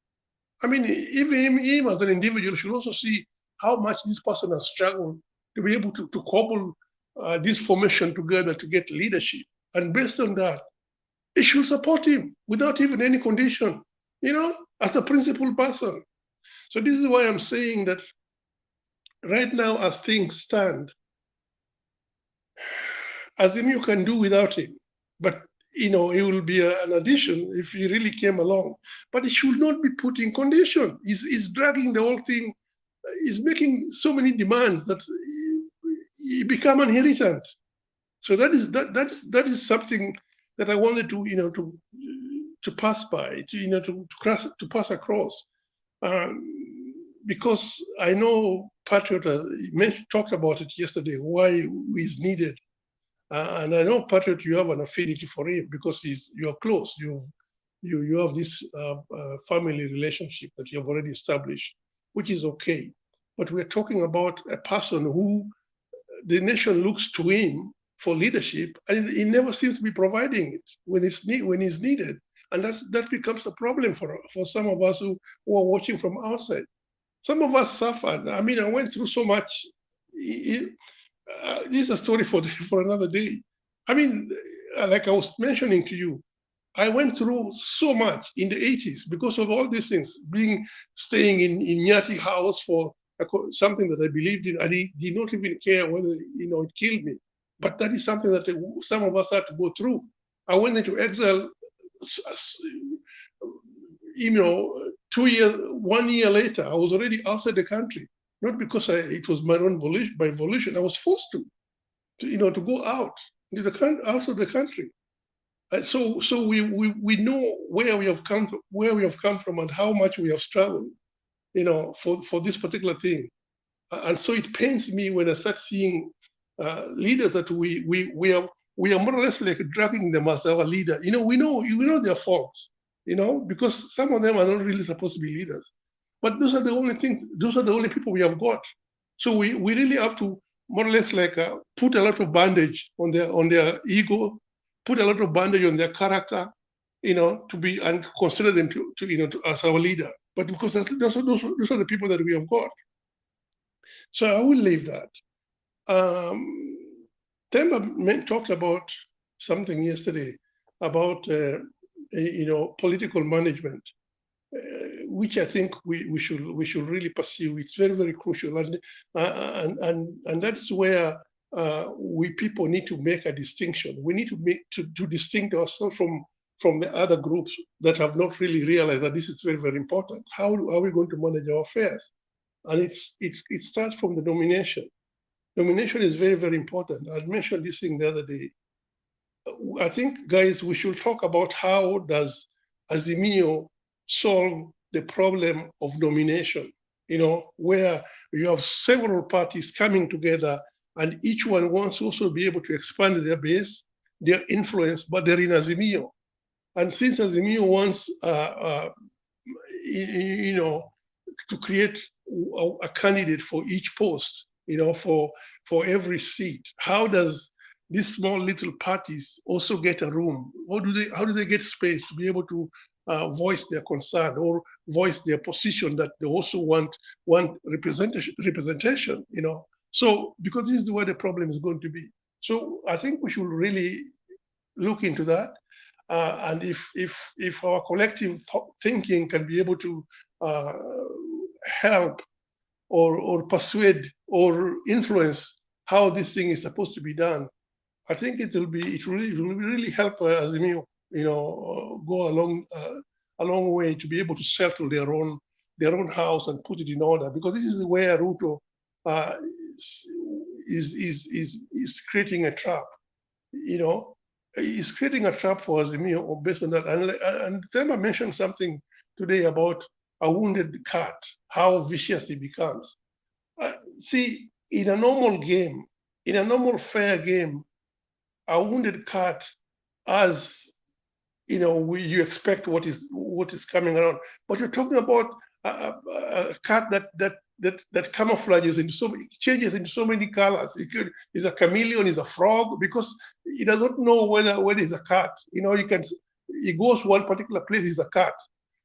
I mean, even him as an individual should also see how much this person has struggled to be able to cobble this formation together to get leadership. And based on that, it should support him without even any condition, as a principled person. So this is why I'm saying that right now, as things stand, Azimio can do without him, but it will be an addition if he really came along. But it should not be put in condition. He's dragging the whole thing. He's making so many demands that he become an irritant. So that is something that I wanted to pass by, to pass across, because I know Patriot talked about it yesterday, why he's needed. And I know, Patriot, you have an affinity for him because you're close. You have this family relationship that you have already established, which is okay. But we're talking about a person who the nation looks to him for leadership, and he never seems to be providing it when it's needed. And that becomes a problem for some of us who are watching from outside. Some of us suffered. I mean, I went through so much. This is a story for another day. I mean, like I was mentioning to you, I went through so much in the 80s because of all these things, staying in Nyati house for something that I believed in. I did not even care whether it killed me. But that is something that some of us had to go through. I went into exile, 1 year later. I was already outside the country. Not because it was my own volition, by volition. I was forced to go out of the country. So we know where we have come from, and how much we have struggled, for this particular thing. And so it pains me when I start seeing leaders that we are more or less like dragging them as our leader. We know their faults, because some of them are not really supposed to be leaders. But those are the only things. Those are the only people we have got. So we really have to more or less like put a lot of bandage on their ego, put a lot of bandage on their character, to be and consider them to as our leader. But because those are the people that we have got. So I will leave that. Temba talked about something yesterday about political management. Which I think we should really pursue. It's very, very crucial, and that's where we people need to make a distinction. We need to distinct ourselves from the other groups that have not really realized that this is very, very important. How are we going to manage our affairs? And it starts from the nomination. Nomination is very, very important. I mentioned this thing the other day. I think, guys, we should talk about how does Azimio solve the problem of nomination, where you have several parties coming together and each one wants to also be able to expand their base, their influence, but they're in Azimio. And since Azimio wants, to create a candidate for each post, for every seat, how does these small little parties also get a room? How do they get space to be able to voice their concern or voice their position that they also want representation? So because this is where the problem is going to be. So I think we should really look into that. And if our collective thinking can be able to help or persuade or influence how this thing is supposed to be done, I think it will really help Azimio go a long way to be able to settle their own house and put it in order, because this is where Ruto is creating a trap. He's creating a trap for Azimio based on that. And Thema mentioned something today about a wounded cat, how vicious he becomes. See, in a normal game, in a normal fair game, a wounded cat, as you expect what is coming around. But you're talking about a cat that camouflages into changes into so many colors. Is a chameleon, is a frog, because he does not know whether it's a cat. He goes one particular place, he's a cat.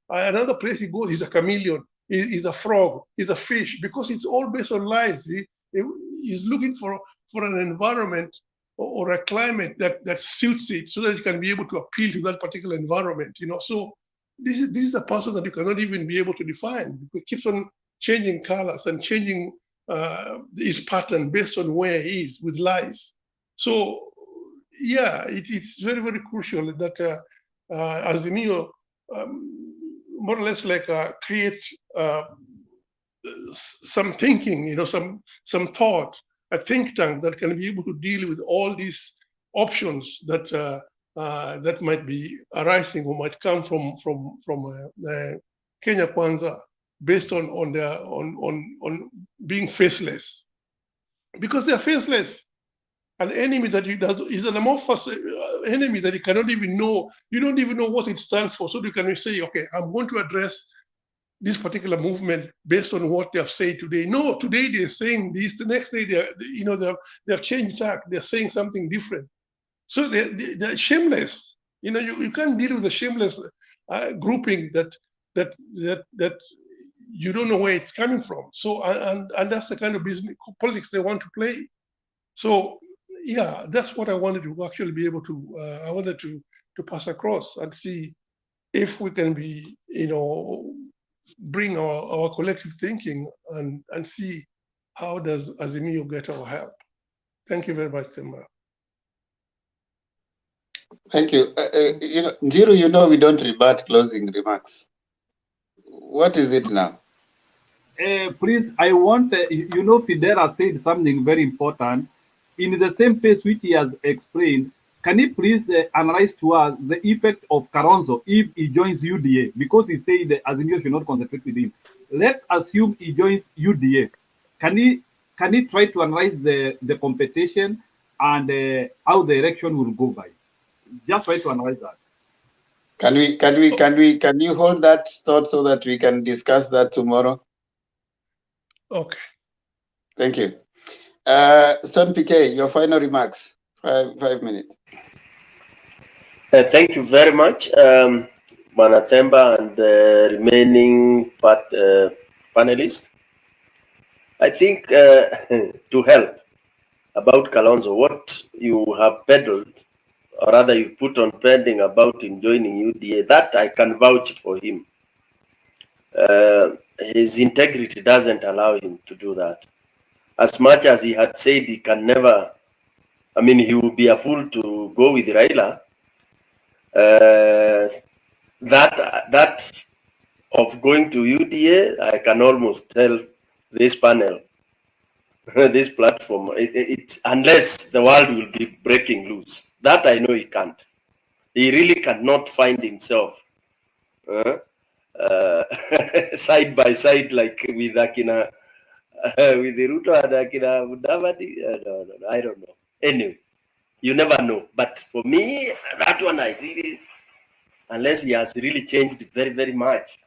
Another place he goes, he's a chameleon. He's a frog. He's a fish, because it's all based on lies. He's looking for an environment or a climate that suits it, so that you can be able to appeal to that particular environment. So this is a person that you cannot even be able to define. It keeps on changing colors and changing his pattern based on where he is with lies. So yeah, it's very, very crucial that Azimio more or less like create some thinking, some thought, a think tank that can be able to deal with all these options that that might be arising or might come from Kenya Kwanza, based on being faceless, because they are faceless. An enemy that is an amorphous enemy that you cannot even know. You don't even know what it stands for. So you can say, okay, I'm going to address this particular movement based on what they have said today. No, today they're saying this. The next day they have changed tack. They're saying something different. So they're shameless. You can't deal with a shameless grouping that you don't know where it's coming from. So and that's the kind of business politics they want to play. So yeah, that's what I wanted to actually be able to. I wanted to pass across and see if we can be, bring our collective thinking and see how does Azimio get our help. Thank you very much, Themba. Thank you. Njiru, we don't rebut closing remarks. What is it now? Please, I want, Fidera said something very important. In the same pace which he has explained, can he please analyze to us the effect of Kalonzo if he joins UDA? Because he said that Azimio should not concentrate with him. Let's assume he joins UDA. Can he try to analyze the competition and how the election will go by? Just try to analyze that. Can you hold that thought so that we can discuss that tomorrow? Okay. Thank you. Stone PK, your final remarks. 5 minutes. Thank you very much, Manatemba and the remaining panelists. I think to help about Kalonzo, what you have peddled, or rather you put on pending about him joining UDA, that I can vouch for him. His integrity doesn't allow him to do that. As much as he had said he can never, he would be a fool to go with Raila. That of going to UDA, I can almost tell this panel, this platform, unless the world will be breaking loose. That I know he can't. He really cannot find himself side by side like with Akina, with the Ruto and Akina Mudavadi. No, I don't know. Anyway, you never know. But for me, that one I really, unless he has really changed very, very much,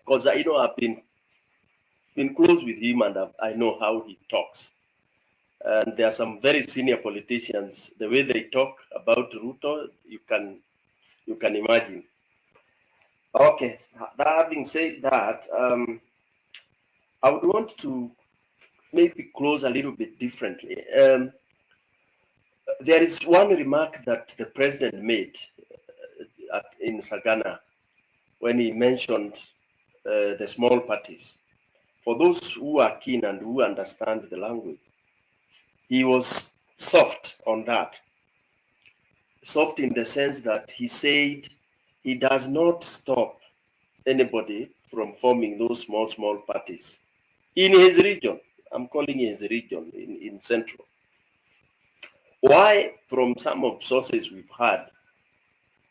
because I've been close with him and I know how he talks. And there are some very senior politicians, the way they talk about Ruto, you can imagine. Okay, having said that, I would want to maybe close a little bit differently. There is one remark that the president made in Sagana when he mentioned the small parties. For those who are keen and who understand the language, he was soft on that. soft in the sense that he said he does not stop anybody from forming those small parties in his region. I'm calling his region in Central. Why, from some of sources we've had,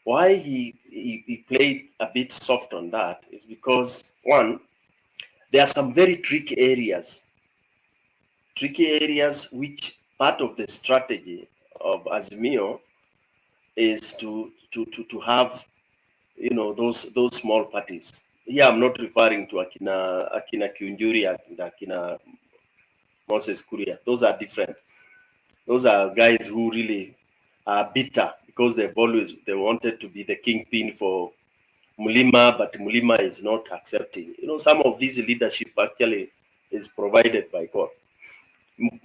why he played a bit soft on that is because, one, there are some very tricky areas which part of the strategy of Azimio is to have, you know, those small parties. Here I'm not referring to Akina Kiunjuri and Akina Moses Kuria. Those are different. Those are guys who really are bitter because they wanted to be the kingpin for Mulima, but Mulima is not accepting. You know, some of this leadership actually is provided by God.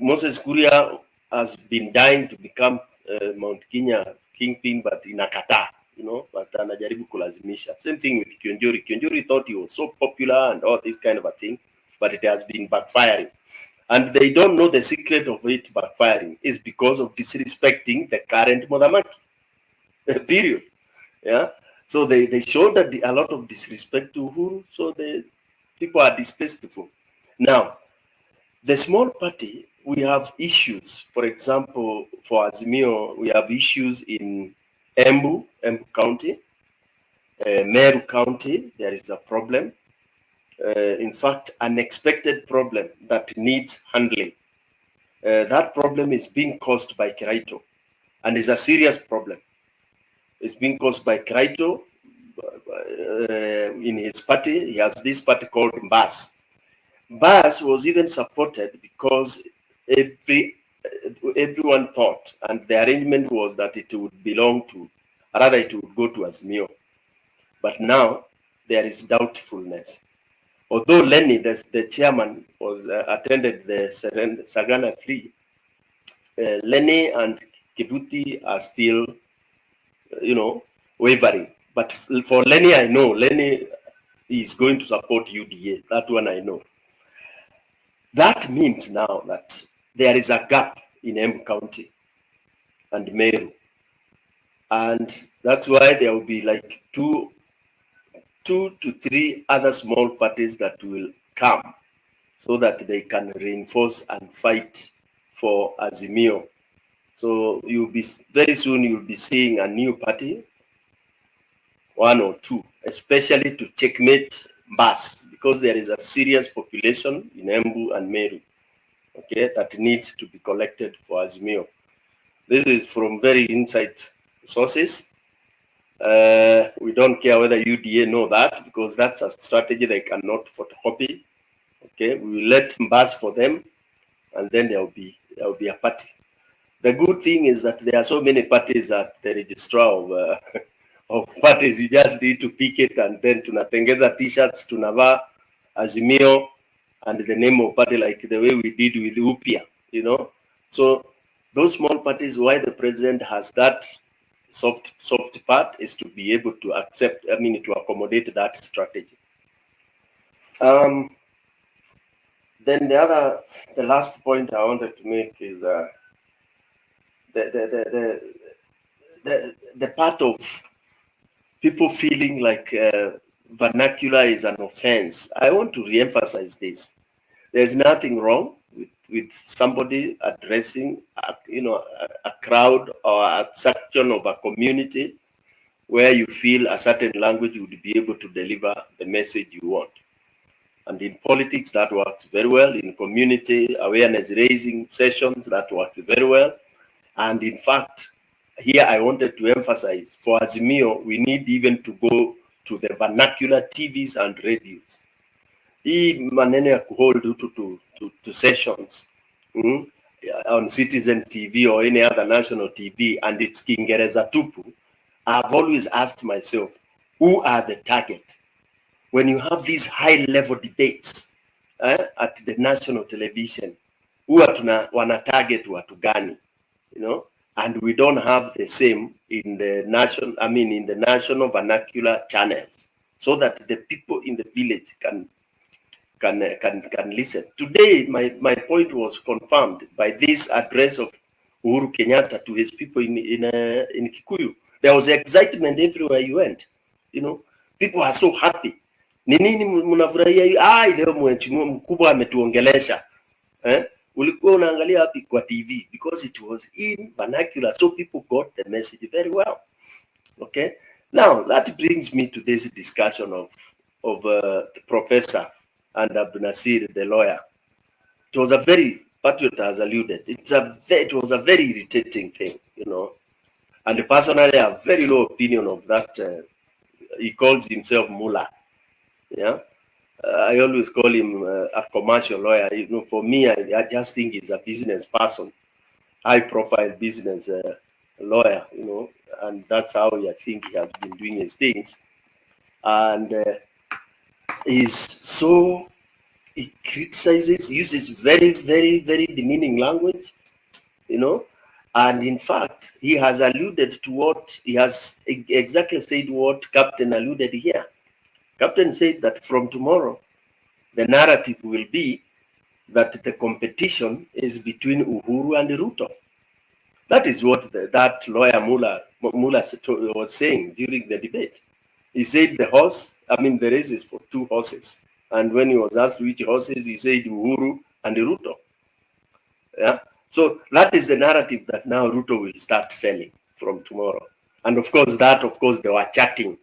Moses Kuria has been dying to become Mount Kenya kingpin, but inakataa, you know, but anajaribu kulazimisha. Same thing with Kionjuri. Kionjuri thought he was so popular and all this kind of a thing, but it has been backfiring. And they don't know the secret of it backfiring is because of disrespecting the current Modamaki. Period. Yeah. So they showed that a lot of disrespect to Uhuru, so the people are distasteful. Now, the small party, we have issues. For example, for Azimio, we have issues in Embu County, Meru County, there is a problem. In fact, unexpected problem that needs handling. That problem is being caused by Kiraito and is a serious problem. It's being caused by Kiraito in his party. He has this party called Mbas. Mbas was even supported because everyone thought, and the arrangement was that it would belong to, rather it would go to Azimio. But now there is doubtfulness. Although Lenny, the chairman, was attended the Sagana 3, Lenny and Kibuti are still, you know, wavering. But for Lenny, I know Lenny is going to support UDA. That one I know. That means now that there is a gap in Embu County and Meru. And that's why there will be like two to three other small parties that will come so that they can reinforce and fight for Azimio. So you'll be very soon you'll be seeing a new party, one or two, especially to checkmate Mbas, because there is a serious population in Embu and Meru, okay, that needs to be collected for Azimio. This is from very inside sources. We don't care whether UDA know that, because that's a strategy they cannot photocopy. Okay, we will let Mbas for them, and then there will be a party. The good thing is that there are so many parties at the registrar of parties. You just need to pick it, and then tunatengeza t-shirts, tunavaa Azimio and the name of party, like the way we did with Upia, you know. So those small parties, why the president has that soft part is to be able to accept, I mean, to accommodate that strategy. Then the last point I wanted to make is the part of people feeling like vernacular is an offense. I want to re-emphasize this. There's nothing wrong with somebody addressing a crowd or a section of a community where you feel a certain language would be able to deliver the message you want. And in politics, that works very well. In community awareness raising sessions, that works very well. And in fact, here I wanted to emphasize, for Azimio, we need even to go to the vernacular TVs and radios. Hii maneno ya kuhold to sessions on Citizen TV or any other national TV, and it's Kiingereza tupu. I've always asked myself, who are the target? When you have these high-level debates at the national television, who are wana target watu gani? You know, and we don't have the same in the national vernacular channels, so that the people in the village can listen. Today, my point was confirmed by this address of Uhuru Kenyatta to his people in Kikuyu. There was excitement everywhere you went. You know, people are so happy. Ni nini mnafurahia? Leo mheshimiwa mkubwa ametuongelesha. Ulikuwa unaangalia wapi? Kwa TV, because it was in vernacular, so people got the message very well. Okay, now that brings me to this discussion of the professor and Abdunasir, the lawyer. It was a very, Patriot has alluded, it was a very irritating thing, you know. And personally, I have very low opinion of that. He calls himself Mullah. Yeah, I always call him a commercial lawyer. You know, for me, I just think he's a business person, high-profile business lawyer. You know, and that's how I think he has been doing his things. And he's so, he criticizes, uses very, very, very demeaning language, you know. And in fact, he has alluded to what, he has exactly said what Captain alluded here. Captain said that from tomorrow, the narrative will be that the competition is between Uhuru and Ruto. That is what that lawyer Mullah was saying during the debate. He said the race is for two horses. And when he was asked which horses, he said Uhuru and Ruto. Yeah. So that is the narrative that now Ruto will start selling from tomorrow. And of course, they were chatting,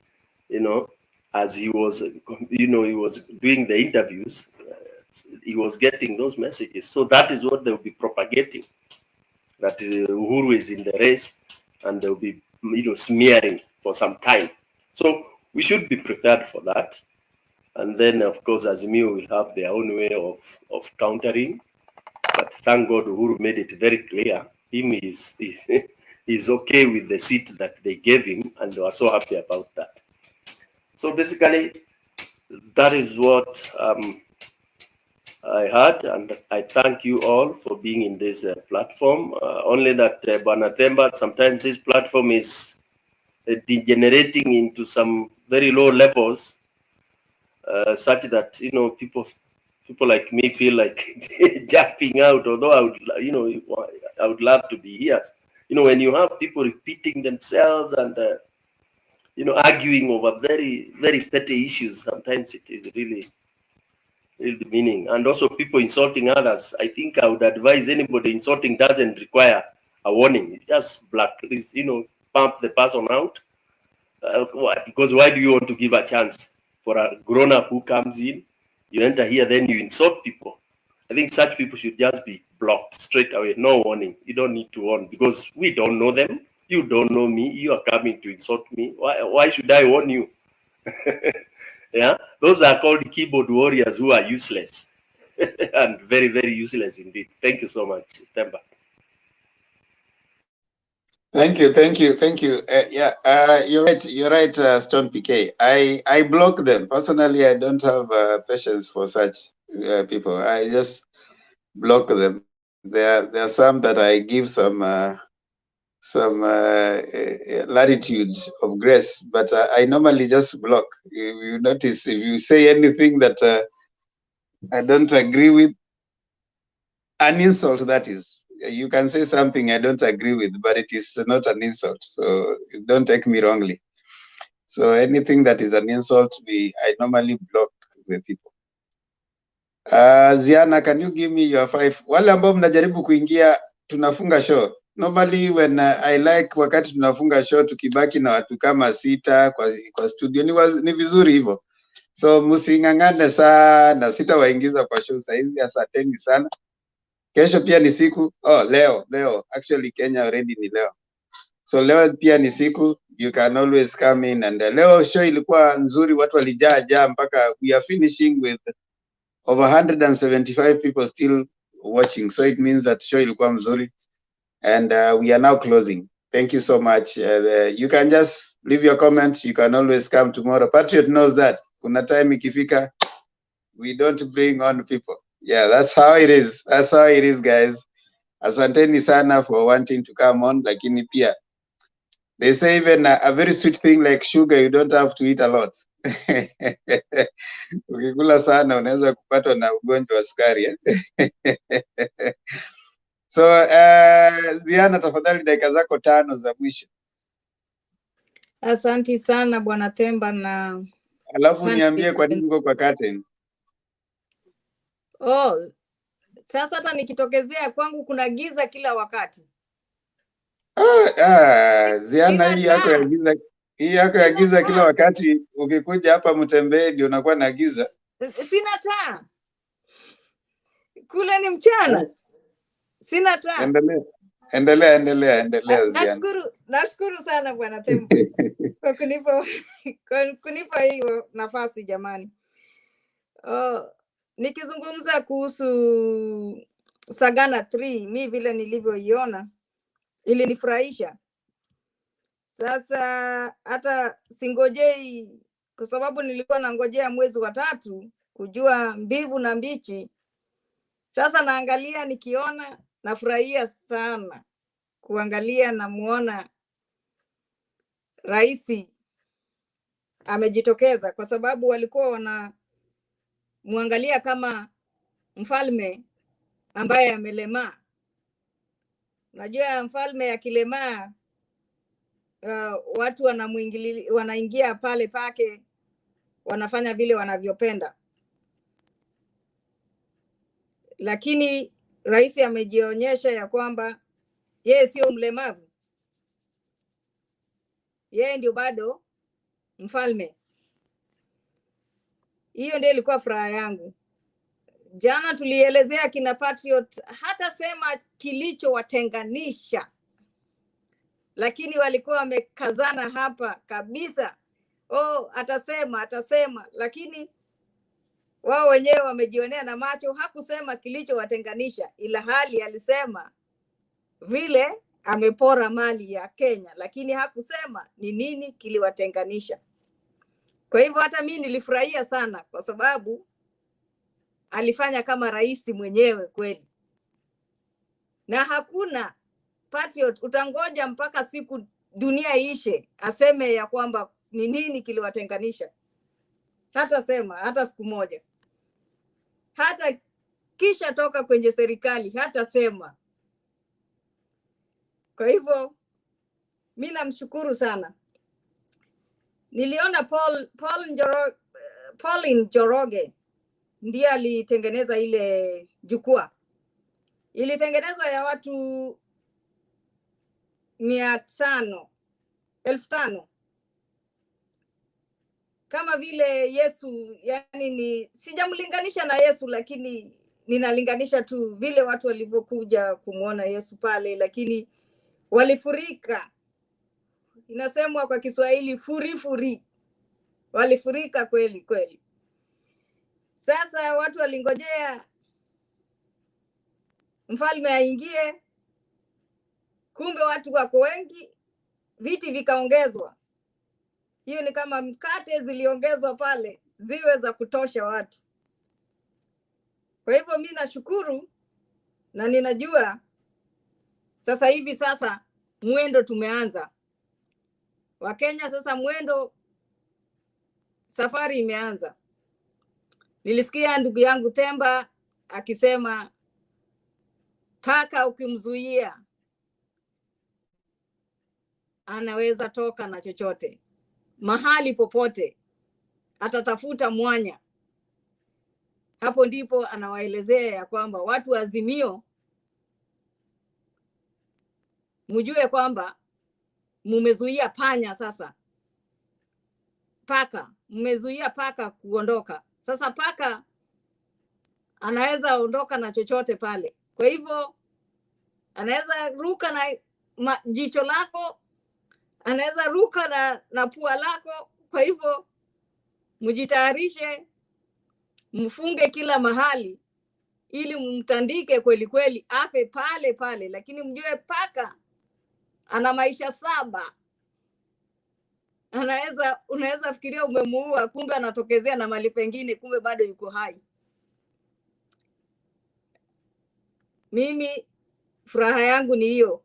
you know, as he was, he was doing the interviews, he was getting those messages. So that is what they'll be propagating, that Uhuru is in the race, and they'll be, smearing for some time. So we should be prepared for that. And then, of course, Azimio will have their own way of countering. But thank God Uhuru made it very clear. He's okay with the seat that they gave him, and they are so happy about that. So basically, that is what I heard, and I thank you all for being in this platform. Only that, Banathemba, sometimes this platform is degenerating into some very low levels, such that, people like me feel like jumping out, although I would love to be here. When you have people repeating themselves and, arguing over very, very petty issues, sometimes it is really demeaning. And also people insulting others. I think I would advise anybody insulting doesn't require a warning. You just blacklist, pump the person out. Because why do you want to give a chance for a grown-up who comes in? You enter here, then you insult people. I think such people should just be blocked straight away. No warning. You don't need to warn, because we don't know them. You don't know me. You are coming to insult me. Why should I warn you? Yeah, those are called keyboard warriors who are useless and very, very useless indeed. Thank you so much, Temba. Thank you. You're right, Stone PK. I block them. Personally, I don't have patience for such people. I just block them. There are some that I give some latitude of grace, but I normally just block. If you notice, if you say anything that I don't agree with, an insult that is. You can say something I don't agree with, but it is not an insult. So don't take me wrongly. So anything that is an insult, I normally block the people. Ziana, can you give me your 5? Wale ambao mnajaribu kuingia, tunafunga show. Normally when I like wakati tunafunga show tukibaki na watu kama 6 kwa studio ni vizuri hivyo. So msingangane sana, sitawaingiza kwa show saizi, asanteni sana. Kesho pia ni siku. Leo. Actually Kenya already ni leo. So leo pia ni siku, you can always come in, and leo show ilikuwa nzuri, watu walijaa mpaka we are finishing with over 175 people still watching. So it means that show ilikuwa mzuri, and we are now closing. Thank you so much. You can just leave your comments. You can always come tomorrow. Patriot knows that. Kuna time ikifika, we don't bring on people. Yeah, that's how it is. That's how it is, guys. Asanteni sana for wanting to come on. Lakini pia, they say even a very sweet thing like sugar, you don't have to eat a lot. Ukikula sana unaweza kupatwa na ugonjwa wa sukari. So Ziana, tafadhali dakika zako 5 za mwisho. Asanti sana Bwana Themba na Alafu niambie kwa nini uko kwa curtain. Oh, sasa hata nikitokezea kwangu kuna giza kila wakati. Ziana, hii yako ya giza kila wakati, ukikuja hapa Mtembee ndio unakuwa na giza. Sina taa. Kule ni mchana. Sina taa. Endelea Ziana. Nashukuru sana Bwana Themba kwa kunipa hiyo nafasi jamani. Nikizungumza kuhusu Sagana 3, mi vile nilivyoiona ilinifurahisha. Sasa hata singojei, kwa sababu nilikuwa nangojea mwezi wa 3 kujua mbivu na mbichi. Sasa naangalia, nikiona nafurahia sana kuangalia na muona rais amejitokeza, kwa sababu walikuwa wana muangalia kama mfalme ambaye amelemaa. Najua mfalme akilemaa watu wanaingia pale pake, wanafanya vile wanavyopenda. Lakini rais amejionyesha ya kwamba yeye sio mlemavu, yeye ndio bado mfalme. Hiyo ndio ilikuwa furaha yangu. Jana tulielezea kina Patriot, hata sema kilichowatenganisha, lakini walikuwa wamekazana hapa kabisa. Atasema, lakini wao wenyewe wamejionea na macho. Hakusema kilichowatenganisha, ila hali alisema vile amepora mali ya Kenya, lakini hakusema ni nini kiliwatenganisha. Kwa hivyo hata mimi nilifurahia sana, kwa sababu alifanya kama rais mwenyewe kweli. Na hakuna Patriot, utangoja mpaka siku dunia ishe aseme ya kwamba ni nini kiliwatenganisha. Hata sema hata siku moja, hata kisha toka kwenye serikali hata sema. Kwa hivyo namshukuru sana. Niliona Pauline Njoroge ndiye alitengeneza ile jukwaa. Ilitengenezwa ya watu 500,000 kama vile Yesu. Yani sijamlinganisha na Yesu, lakini ninalinganisha tu vile watu walivyokuja kumuona Yesu pale, lakini walifurika. Inasemwa kwa Kiswahili furi. Walifurika kweli kweli. Sasa watu walingojea mfalme aingie, kumbe watu wako wengi, viti vikaongezwa. Hiyo ni kama mkate ziliongezwa pale, ziwe za kutosha watu. Kwa hivyo mimi nashukuru, na ninajua sasa hivi mwendo tumeanza. Wakenya sasa mwendo, safari imeanza. Nilisikia ndugu yangu Themba akisema paka ukimzuia anaweza toka na chochote, mahali popote atatafuta mwanya. Hapo ndipo anawaelezea ya kwamba watu wa Azimio mjue kwamba mumezuia panya, sasa paka, mmezuia paka kuondoka. Sasa paka anaweza ondoka na chochote pale. Kwa hivyo anaweza ruka na jicho lako, anaweza ruka na pua lako. Kwa hivyo mjitayarishe, mfunge kila mahali ili mtandike kweli kweli afe pale pale. Lakini mjue paka ana maisha 7. Unaweza fikiria umemuua, kumbe anatokezea na mali pengine, kumbe bado yuko hai. Mimi furaha yangu ni hiyo.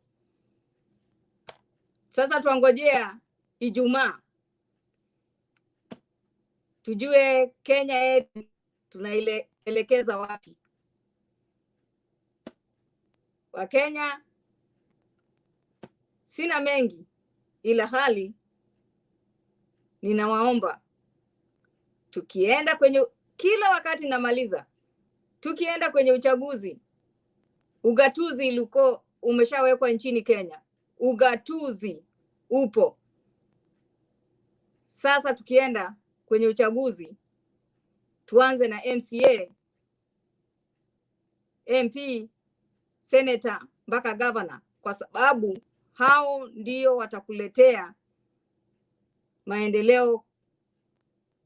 Sasa tuangojea Ijumaa tujue Kenya yetu tunaelekeza wapi. Wakenya, sina mengi, ila hali ninawaomba tukienda kwenye, kila wakati namaliza, tukienda kwenye uchaguzi, ugatuzi ilikuwa umeshawekwa nchini Kenya. Ugatuzi upo. Sasa tukienda kwenye uchaguzi, tuanze na MCA, MP, senator mpaka governor, kwa sababu hao ndio watakuletea maendeleo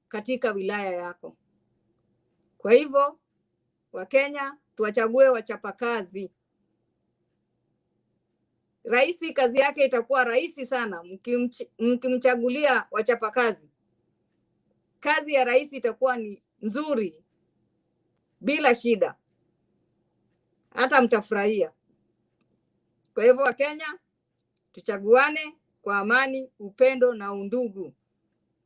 katika wilaya yako. Kwa hivyo Wakenya, tuwachague wachapakazi. Rais kazi yake itakuwa rahisi sana mkimchagulia wachapakazi. Kazi ya rais itakuwa ni nzuri bila shida, hata mtafurahia. Kwa hivyo Wakenya, tuchaguane kwa amani, upendo na undugu.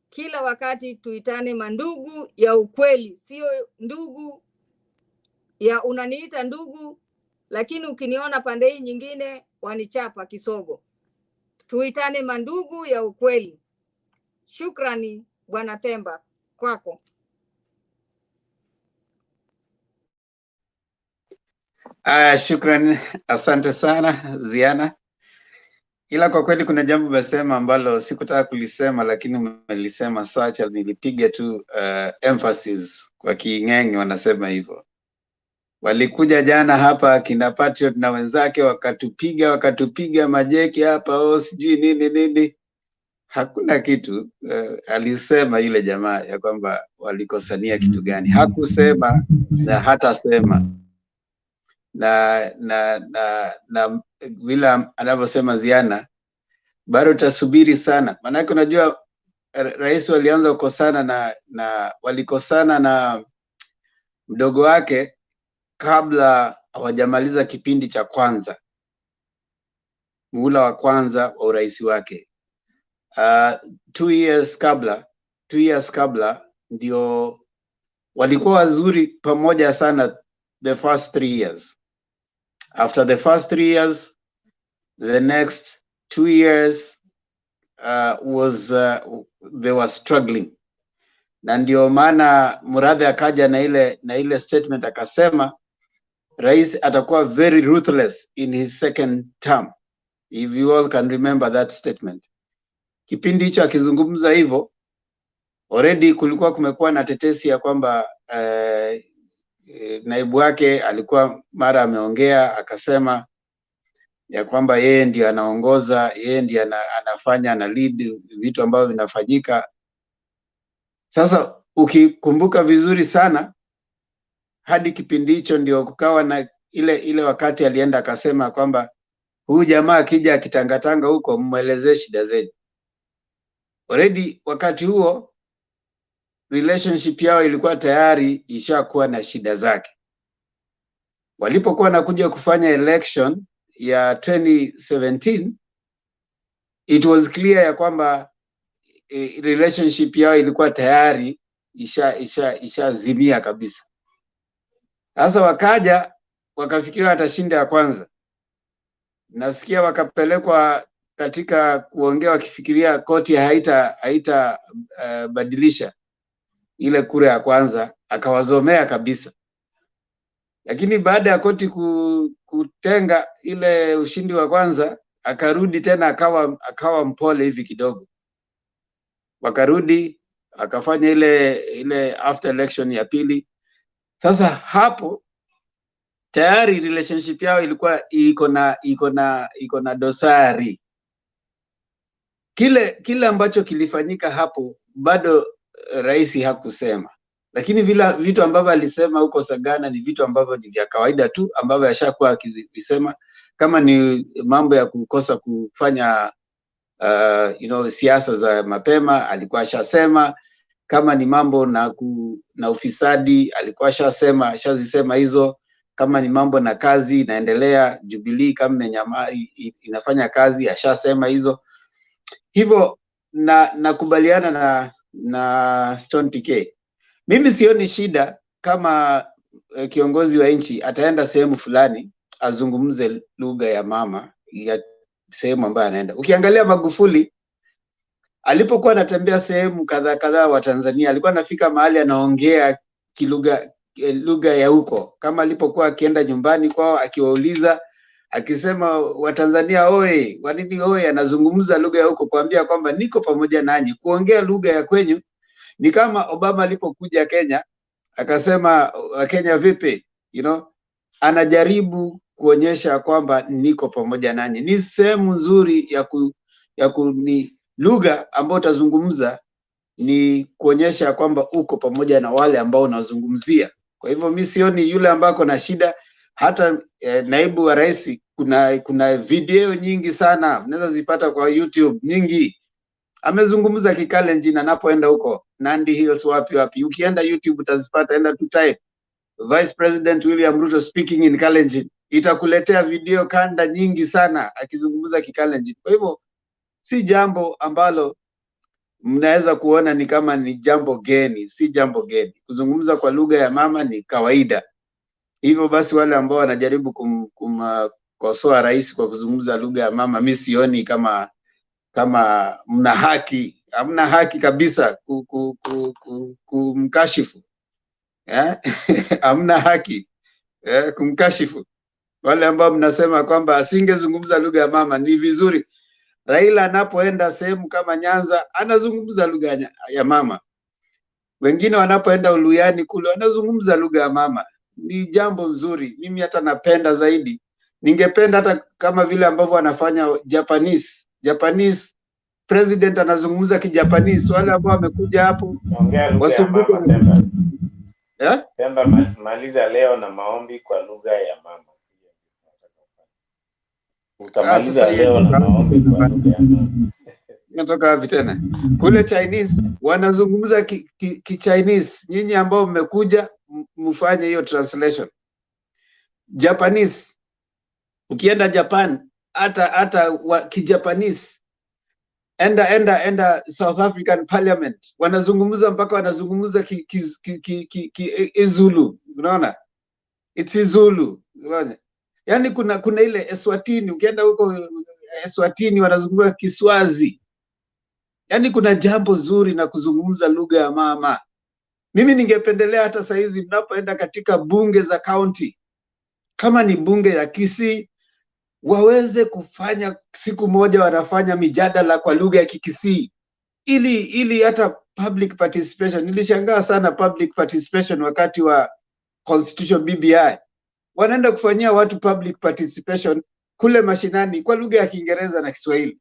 Kila wakati tuitane mandugu ya ukweli, sio ndugu ya unaniita ndugu lakini ukiniona pande hii nyingine wanichapa kisogo. Tuitane mandugu ya ukweli. Shukrani Bwana Themba, kwako. Shukrani, asante sana Ziana. Ila kwa kweli kuna jambo umesema ambalo sikutaka kulisema, lakini umelisema, sacha nilipiga tu emphasis kwa Kiing'eng'e wanasema hivyo. Walikuja jana hapa kina Patriot na wenzake wakatupiga majeki hapa, sijui nini. Hakuna kitu alisema yule jamaa ya kwamba walikosania kitu gani. Hakusema na hatasema. Na vile anavyosema Ziana, bado tutasubiri sana. Maanake unajua rais walianza kukosana walikosana na mdogo wake kabla hawajamaliza kipindi cha kwanza, muhula wa kwanza wa urais wake. 2 years kabla ndio walikuwa wazuri pamoja sana, the first 3 years. After the first 3 years, the next 2 years they were struggling. Na ndio maana Murathe akaja na ile statement akasema rais atakuwa very ruthless in his second term. If you all can remember that statement. Kipindi hicho akizungumza hivyo, already kulikuwa kumekuwa na tetesi ya kwamba naibu wake alikuwa mara ameongea akasema ya kwamba yeye ndiye anaongoza, yeye ndiye anafanya na lead vitu ambavyo vinafanyika. Sasa ukikumbuka vizuri sana, hadi kipindi hicho ndio kukawa na ile wakati alienda akasema kwamba huyu jamaa akija akitangatanga huko mmwelezee shida zenu. Already wakati huo relationship yao ilikuwa tayari ishakuwa na shida zake. Walipokuwa nakuja kufanya election ya 2017, it was clear ya kwamba relationship yao ilikuwa tayari ishazimia kabisa. Sasa wakaja wakafikiria watashinda ya kwanza. Nasikia wakapelekwa katika kuongea wakifikiria koti haita badilisha ile kura ya kwanza, akawazomea kabisa. Lakini baada ya koti kutenga ile ushindi wa kwanza, akarudi tena akawa mpole hivi kidogo. Wakarudi akafanya ile after election ya pili. Sasa hapo tayari relationship yao ilikuwa iko na dosari. Kile ambacho kilifanyika hapo bado rais hakusema, lakini vitu ambavyo alisema huko Sagana ni vitu ambavyo ni vya kawaida tu ambavyo yashakuwa akisema. Kama ni mambo ya kukosa kufanya siasa za mapema alikuwa ashasema. Kama ni mambo na ufisadi alikuwa ashazisema hizo. Kama ni mambo na kazi inaendelea, Jubilee kama inafanya kazi, ashasema hizo. Hivyo nakubaliana na Stone PK. Mimi sioni shida kama kiongozi wa nchi ataenda sehemu fulani azungumze lugha ya mama ya sehemu ambayo anaenda. Ukiangalia Magufuli alipokuwa anatembea sehemu kadhaa wa Tanzania, alikuwa anafika mahali anaongea lugha ya huko, kama alipokuwa akienda nyumbani kwao akiwauliza akisema Watanzania oe, kwa nini oe, anazungumza lugha ya huko kuambia kwamba niko pamoja nanyi. Kuongea lugha ya kwenyu ni kama Obama alipokuja Kenya akasema Kenya vipi, anajaribu kuonyesha kwamba niko pamoja nanyi. Ni sehemu nzuri ni lugha ambayo utazungumza ni kuonyesha kwamba uko pamoja na wale ambao unazungumzia. Kwa hivyo mimi sioni yule ambako na shida. Hata naibu wa rais, kuna video nyingi sana mnaweza zipata kwa YouTube nyingi, amezungumza Kikalenjin anapoenda huko Nandi Hills wapi. Ukienda YouTube utazipata, enda tu type Vice President William Ruto speaking in Kalenjin, itakuletea video kanda nyingi sana akizungumza Kikalenjin. Kwa hivyo si jambo ambalo mnaweza kuona ni kama ni jambo geni, si jambo geni. Kuzungumza kwa lugha ya mama ni kawaida. Hivyo basi wale ambao wanajaribu kumkosoa rais kwa kuzungumza lugha ya mama, mimi sioni kama mna haki. Hamna haki kabisa kumkashifu. Hamna haki kumkashifu. Wale ambao mnasema kwamba asingezungumza lugha ya mama, ni vizuri. Raila anapoenda sehemu kama Nyanza anazungumza lugha ya mama. Wengine wanapoenda Uluyani kule wanazungumza lugha ya mama. Ni jambo nzuri. Mimi hata napenda zaidi. Ningependa hata kama vile ambavyo wanafanya Japanese president anazungumza Kijapanese. Wale ambao wamekuja hapo wasumbuke. Temba, maliza leo na maombi kwa lugha ya mama. Utamaliza leo na maombi kwa lugha ya mama. Natoka wapi tena? Kule Chinese wanazungumza Chinese. Nyinyi ambao mmekuja mfanye hiyo translation. Japanese, ukienda Japan hata Kijapanese. Enda South African Parliament wanazungumza mpaka wanazungumza Izulu, unaona? It's Izulu, unaona? Yaani kuna ile Eswatini, ukienda huko Eswatini wanazungumza Kiswazi. Yaani kuna jambo zuri na kuzungumza lugha ya mama. Mimi ningependelea hata saa hizi mnapoenda katika bunge za county, kama ni bunge ya Kisii, waweze kufanya siku moja wanafanya mijadala kwa lugha ya Kikisii, ili hata public participation. Nilishangaa sana public participation wakati wa constitution BBI. Wanaenda kufanyia watu public participation kule mashinani kwa lugha ya Kiingereza na Kiswahili.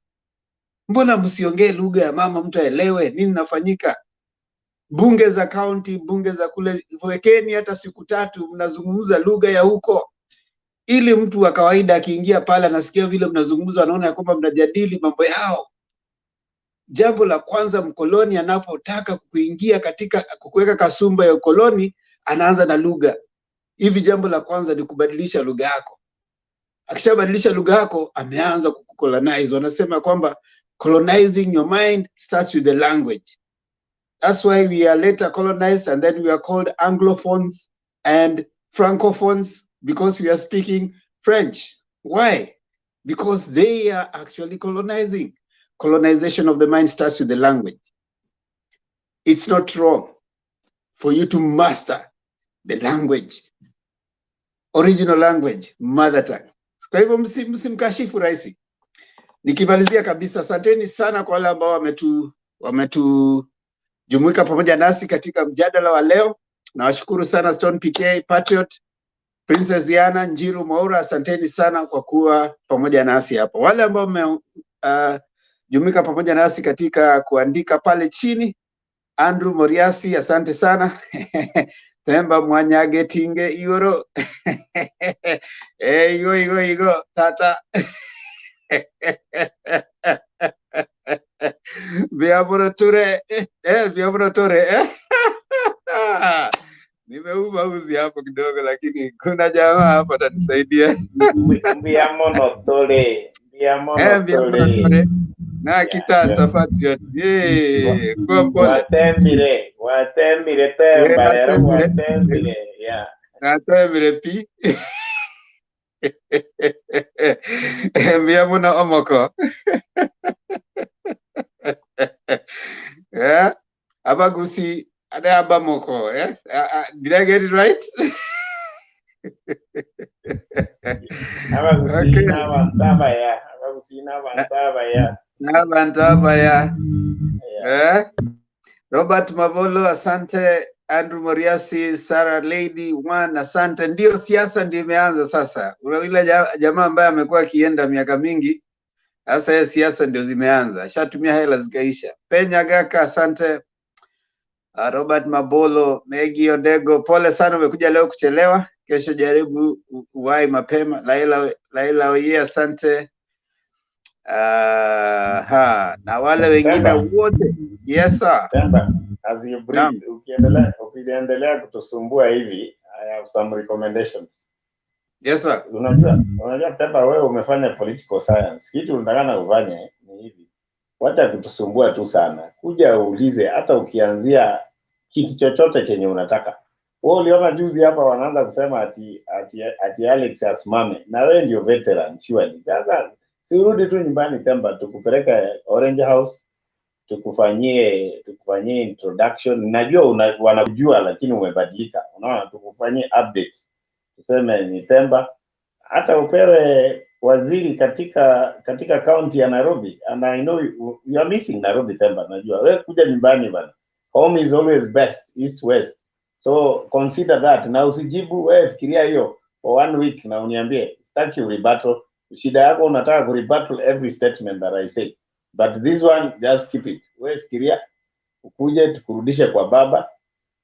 Mbona msiongee lugha ya mama, mtu aelewe nini nafanyika? Bunge za county, bunge za kule, wekeni hata siku 3 mnazungumza lugha ya huko, ili mtu wa kawaida akiingia pale anasikia vile mnazungumza, anaona ya kwamba mnajadili mambo yao. Jambo la kwanza, mkoloni anapotaka kuingia katika kuweka kasumba ya ukoloni, anaanza na lugha. Hivi jambo la kwanza ni kubadilisha lugha yako. Akishabadilisha lugha yako, ameanza kucolonize. Wanasema kwamba colonizing your mind starts with the language. That's why we are later colonized, and then we are called Anglophones and Francophones, because we are speaking French. Why? Because they are actually colonizing. Colonization of the mind starts with the language. It's not wrong for you to master the language, original language, mother tongue. Kwa hivyo msimkashifu rais. Nikimalizia kabisa, asanteni sana kwa wale ambao wametujumuika pamoja nasi katika mjadala wa leo. Nawashukuru sana Stone PK, Patriot, Princess Diana, Njiru Mwaura, asanteni sana kwa kuwa pamoja nasi hapo. Wale ambao wamejumuika pamoja nasi katika kuandika pale chini, Andrew Moriasi, asante sana. Temba Mwanyage Tinge Igoro. Igo tata. Biaburo Ture. Biaburo Ture. Nimeuma uzi hapo kidogo, lakini kuna jamaa hapa atanisaidia. Biamono Tore. Biamono Tore. Na kitata Patriot. Kwa pole. Watembire temba, watembire. Yeah. Natembire pi. Miyamuna omoko. Yeah. Abagusi ada abamoko. Yeah. Did I get it right? Abagusi n'abantabaya. Abagusi n'abantabaya. Nabantabaya. Yeah. Robert Mavolo, asante. Andrew Moriasi, Sarah Lady One, asante. Ndio siasa ndio imeanza sasa. Yule jamaa ambaye amekuwa akienda miaka mingi, sasa yeye siasa ndio zimeanza. Ashatumia hela zikaisha. Penya Gaka, asante. Robert Mabolo, Megi Ondego, pole sana umekuja leo kuchelewa. Kesho jaribu uwai mapema. Laila Oye, asante. Na wale wengine wote. Yes sir. Temba, as you breathe, ukiendelea kutusumbua hivi, I have some recommendations. Yes sir. Unajua Temba, wewe umefanya political science. Kitu unataka ufanye ni hivi. Wacha kutusumbua tu sana. Kuja uulize hata ukianzia kiti chochote chenye unataka. Wewe uliona juzi hapa wanaanza kusema ati Alex asimame. Na wewe ndio veteran surely. Sasa si urudi tu nyumbani Temba, tukupeleka Orange House. Tukufanyie introduction. Najua wanakujua lakini umebadilika. Unaona, tukufanyie update. Tuseme ni Temba, hata upewe waziri katika county ya Nairobi. And I know you are missing Nairobi Temba, najua. Wewe kuja nyumbani bana. Home is always best, east west. So consider that. Na usijibu, wewe fikiria hiyo for 1 week na uniambie. Sitaki rebuttal. Shida yako unataka ku rebuttal every statement that I say. But this one, just keep it. Wewe fikiria, ukuje tukurudishe kwa baba,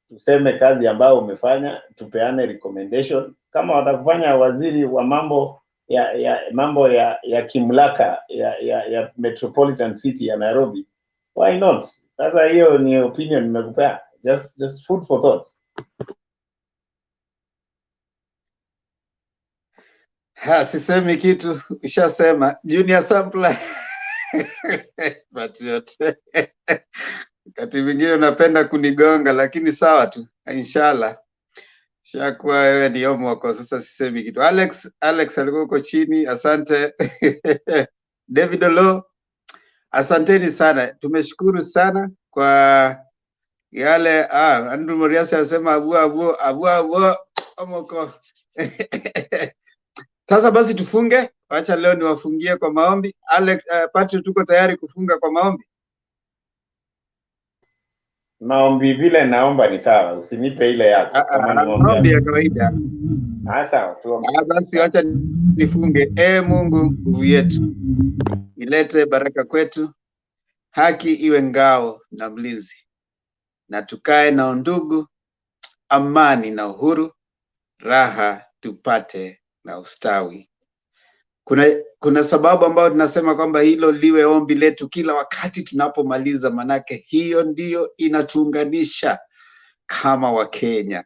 tuseme kazi ambayo umefanya, tupeane recommendation. Kama watakufanya waziri wa mambo ya kimlaka ya metropolitan city ya Nairobi, why not? Sasa hiyo ni opinion nimekupea. Just food for thought. Sisemi kitu, ushasema. Junior Sampler. Patriot. Wakati mwingine unapenda kunigonga lakini sawa tu. Inshallah. Shakuwa wewe ni homo wako, sasa sisemi kitu. Alex alikuwa uko chini, asante. David Olo, asanteni sana. Tumeshukuru sana kwa yale Andrew Moriasi anasema abu omoko. Sasa basi tufunge. Acha leo niwafungie kwa maombi. Alex, Patrick, tuko tayari kufunga kwa maombi? Maombi vile naomba ni sawa, usinipe ile yako kama ni maombi ya kawaida. Sawa, tuombe. Basi acha nifunge. Mungu nguvu yetu, ilete baraka kwetu, haki iwe ngao na mlinzi, na tukae na undugu, amani na uhuru, raha tupate na ustawi. Kuna sababu ambayo tunasema kwamba hilo liwe ombi letu kila wakati tunapomaliza, manake hiyo ndiyo inatuunganisha kama Wakenya.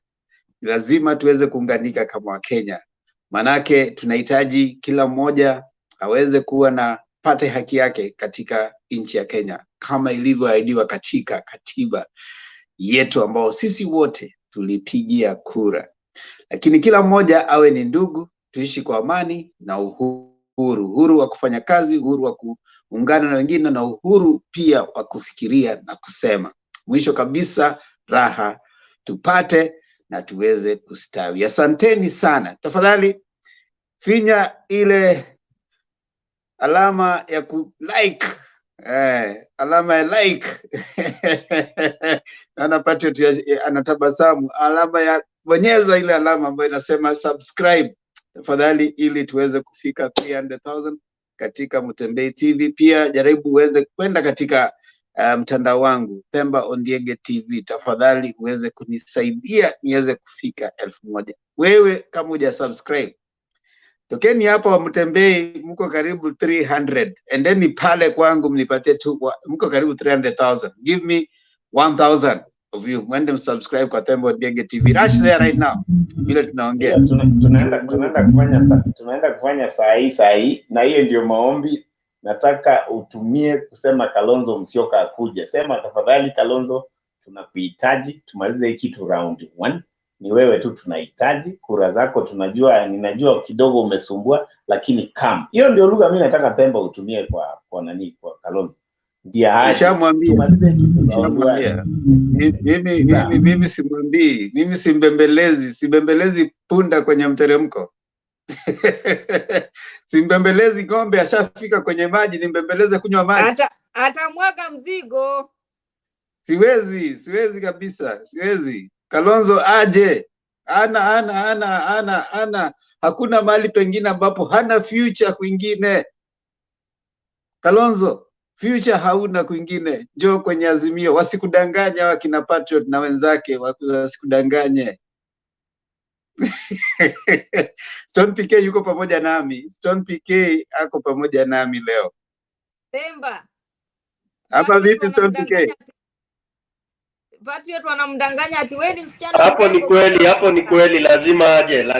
Lazima tuweze kuunganika kama Wakenya, manake tunahitaji kila mmoja aweze kuwa na pate haki yake katika nchi ya Kenya kama ilivyoahidiwa katika katiba yetu ambao sisi wote tulipigia kura. Lakini kila mmoja awe ni ndugu, tuishi kwa amani na uhuru wa kufanya kazi, uhuru wa kuungana na wengine, na uhuru pia wa kufikiria na kusema. Mwisho kabisa, raha tupate na tuweze kustawi. Asanteni sana. Tafadhali finya ile alama ya like, alama ya like. Anatabasamu. Alama ya bonyeza ile alama ambayo inasema subscribe tafadhali, ili tuweze kufika 300,000 katika Mutembei TV. Pia jaribu uweze kwenda katika mtandao wangu Themba Ondiege TV, tafadhali uweze kunisaidia niweze kufika 1,000. Wewe kama huja subscribe, tokeni hapa wa Mutembei, mko karibu 300, and then pale kwangu mnipatie tu, mko karibu 300,000. Give me 1,000 of you, mwende msubscribe kwa Themba Ondiege TV. Rush there right now. Bila tunaongea. Tunaenda kufanya saa hii, na hiyo ndio maombi nataka utumie kusema Kalonzo Musyoka akuje. Sema tafadhali Kalonzo, tunakuhitaji tumalize hii kitu round 1. ni wewe tu tunahitaji kura zako, tunajua, ninajua kidogo umesumbua, lakini come. Hiyo ndio lugha mimi nataka Themba utumie kwa nani, kwa Kalonzo. Ndio haje. Nishamwambia. Mimi simwambii, mimi simbembelezi punda kwenye mteremko. Simbembelezi ng'ombe ashafika kwenye maji, nimbembeleze kunywa maji. Atamwaga mzigo. Siwezi kabisa, siwezi. Kalonzo aje. Hakuna mahali pengine ambapo hana future kwingine. Kalonzo, future hauna kwingine. Njoo kwenye Azimio, wasikudanganya wakina Patriot na wenzake, wasikudanganye. Stone PK yuko pamoja nami. Stone PK ako pamoja nami leo. Themba. Hapa vipi Stone PK? Patriot wanamdanganya ati wewe ni msichana. Hapo ni kweli, lazima aje.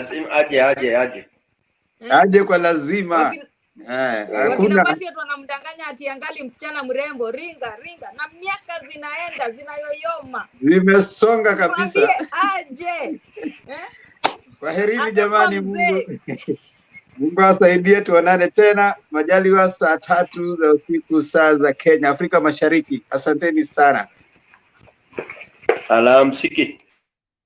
Aje kwa lazima. Wakina Patriot wanamdanganya ati angali msichana mrembo, ringa na miaka zinaenda zinayoyoma. Zimesonga kabisa. Mwambie aje. Kwaherini jamani, Mungu asaidie, tuonane tena majaliwa saa 3 za usiku saa za Kenya, Afrika Mashariki. Asanteni sana. Alamsiki.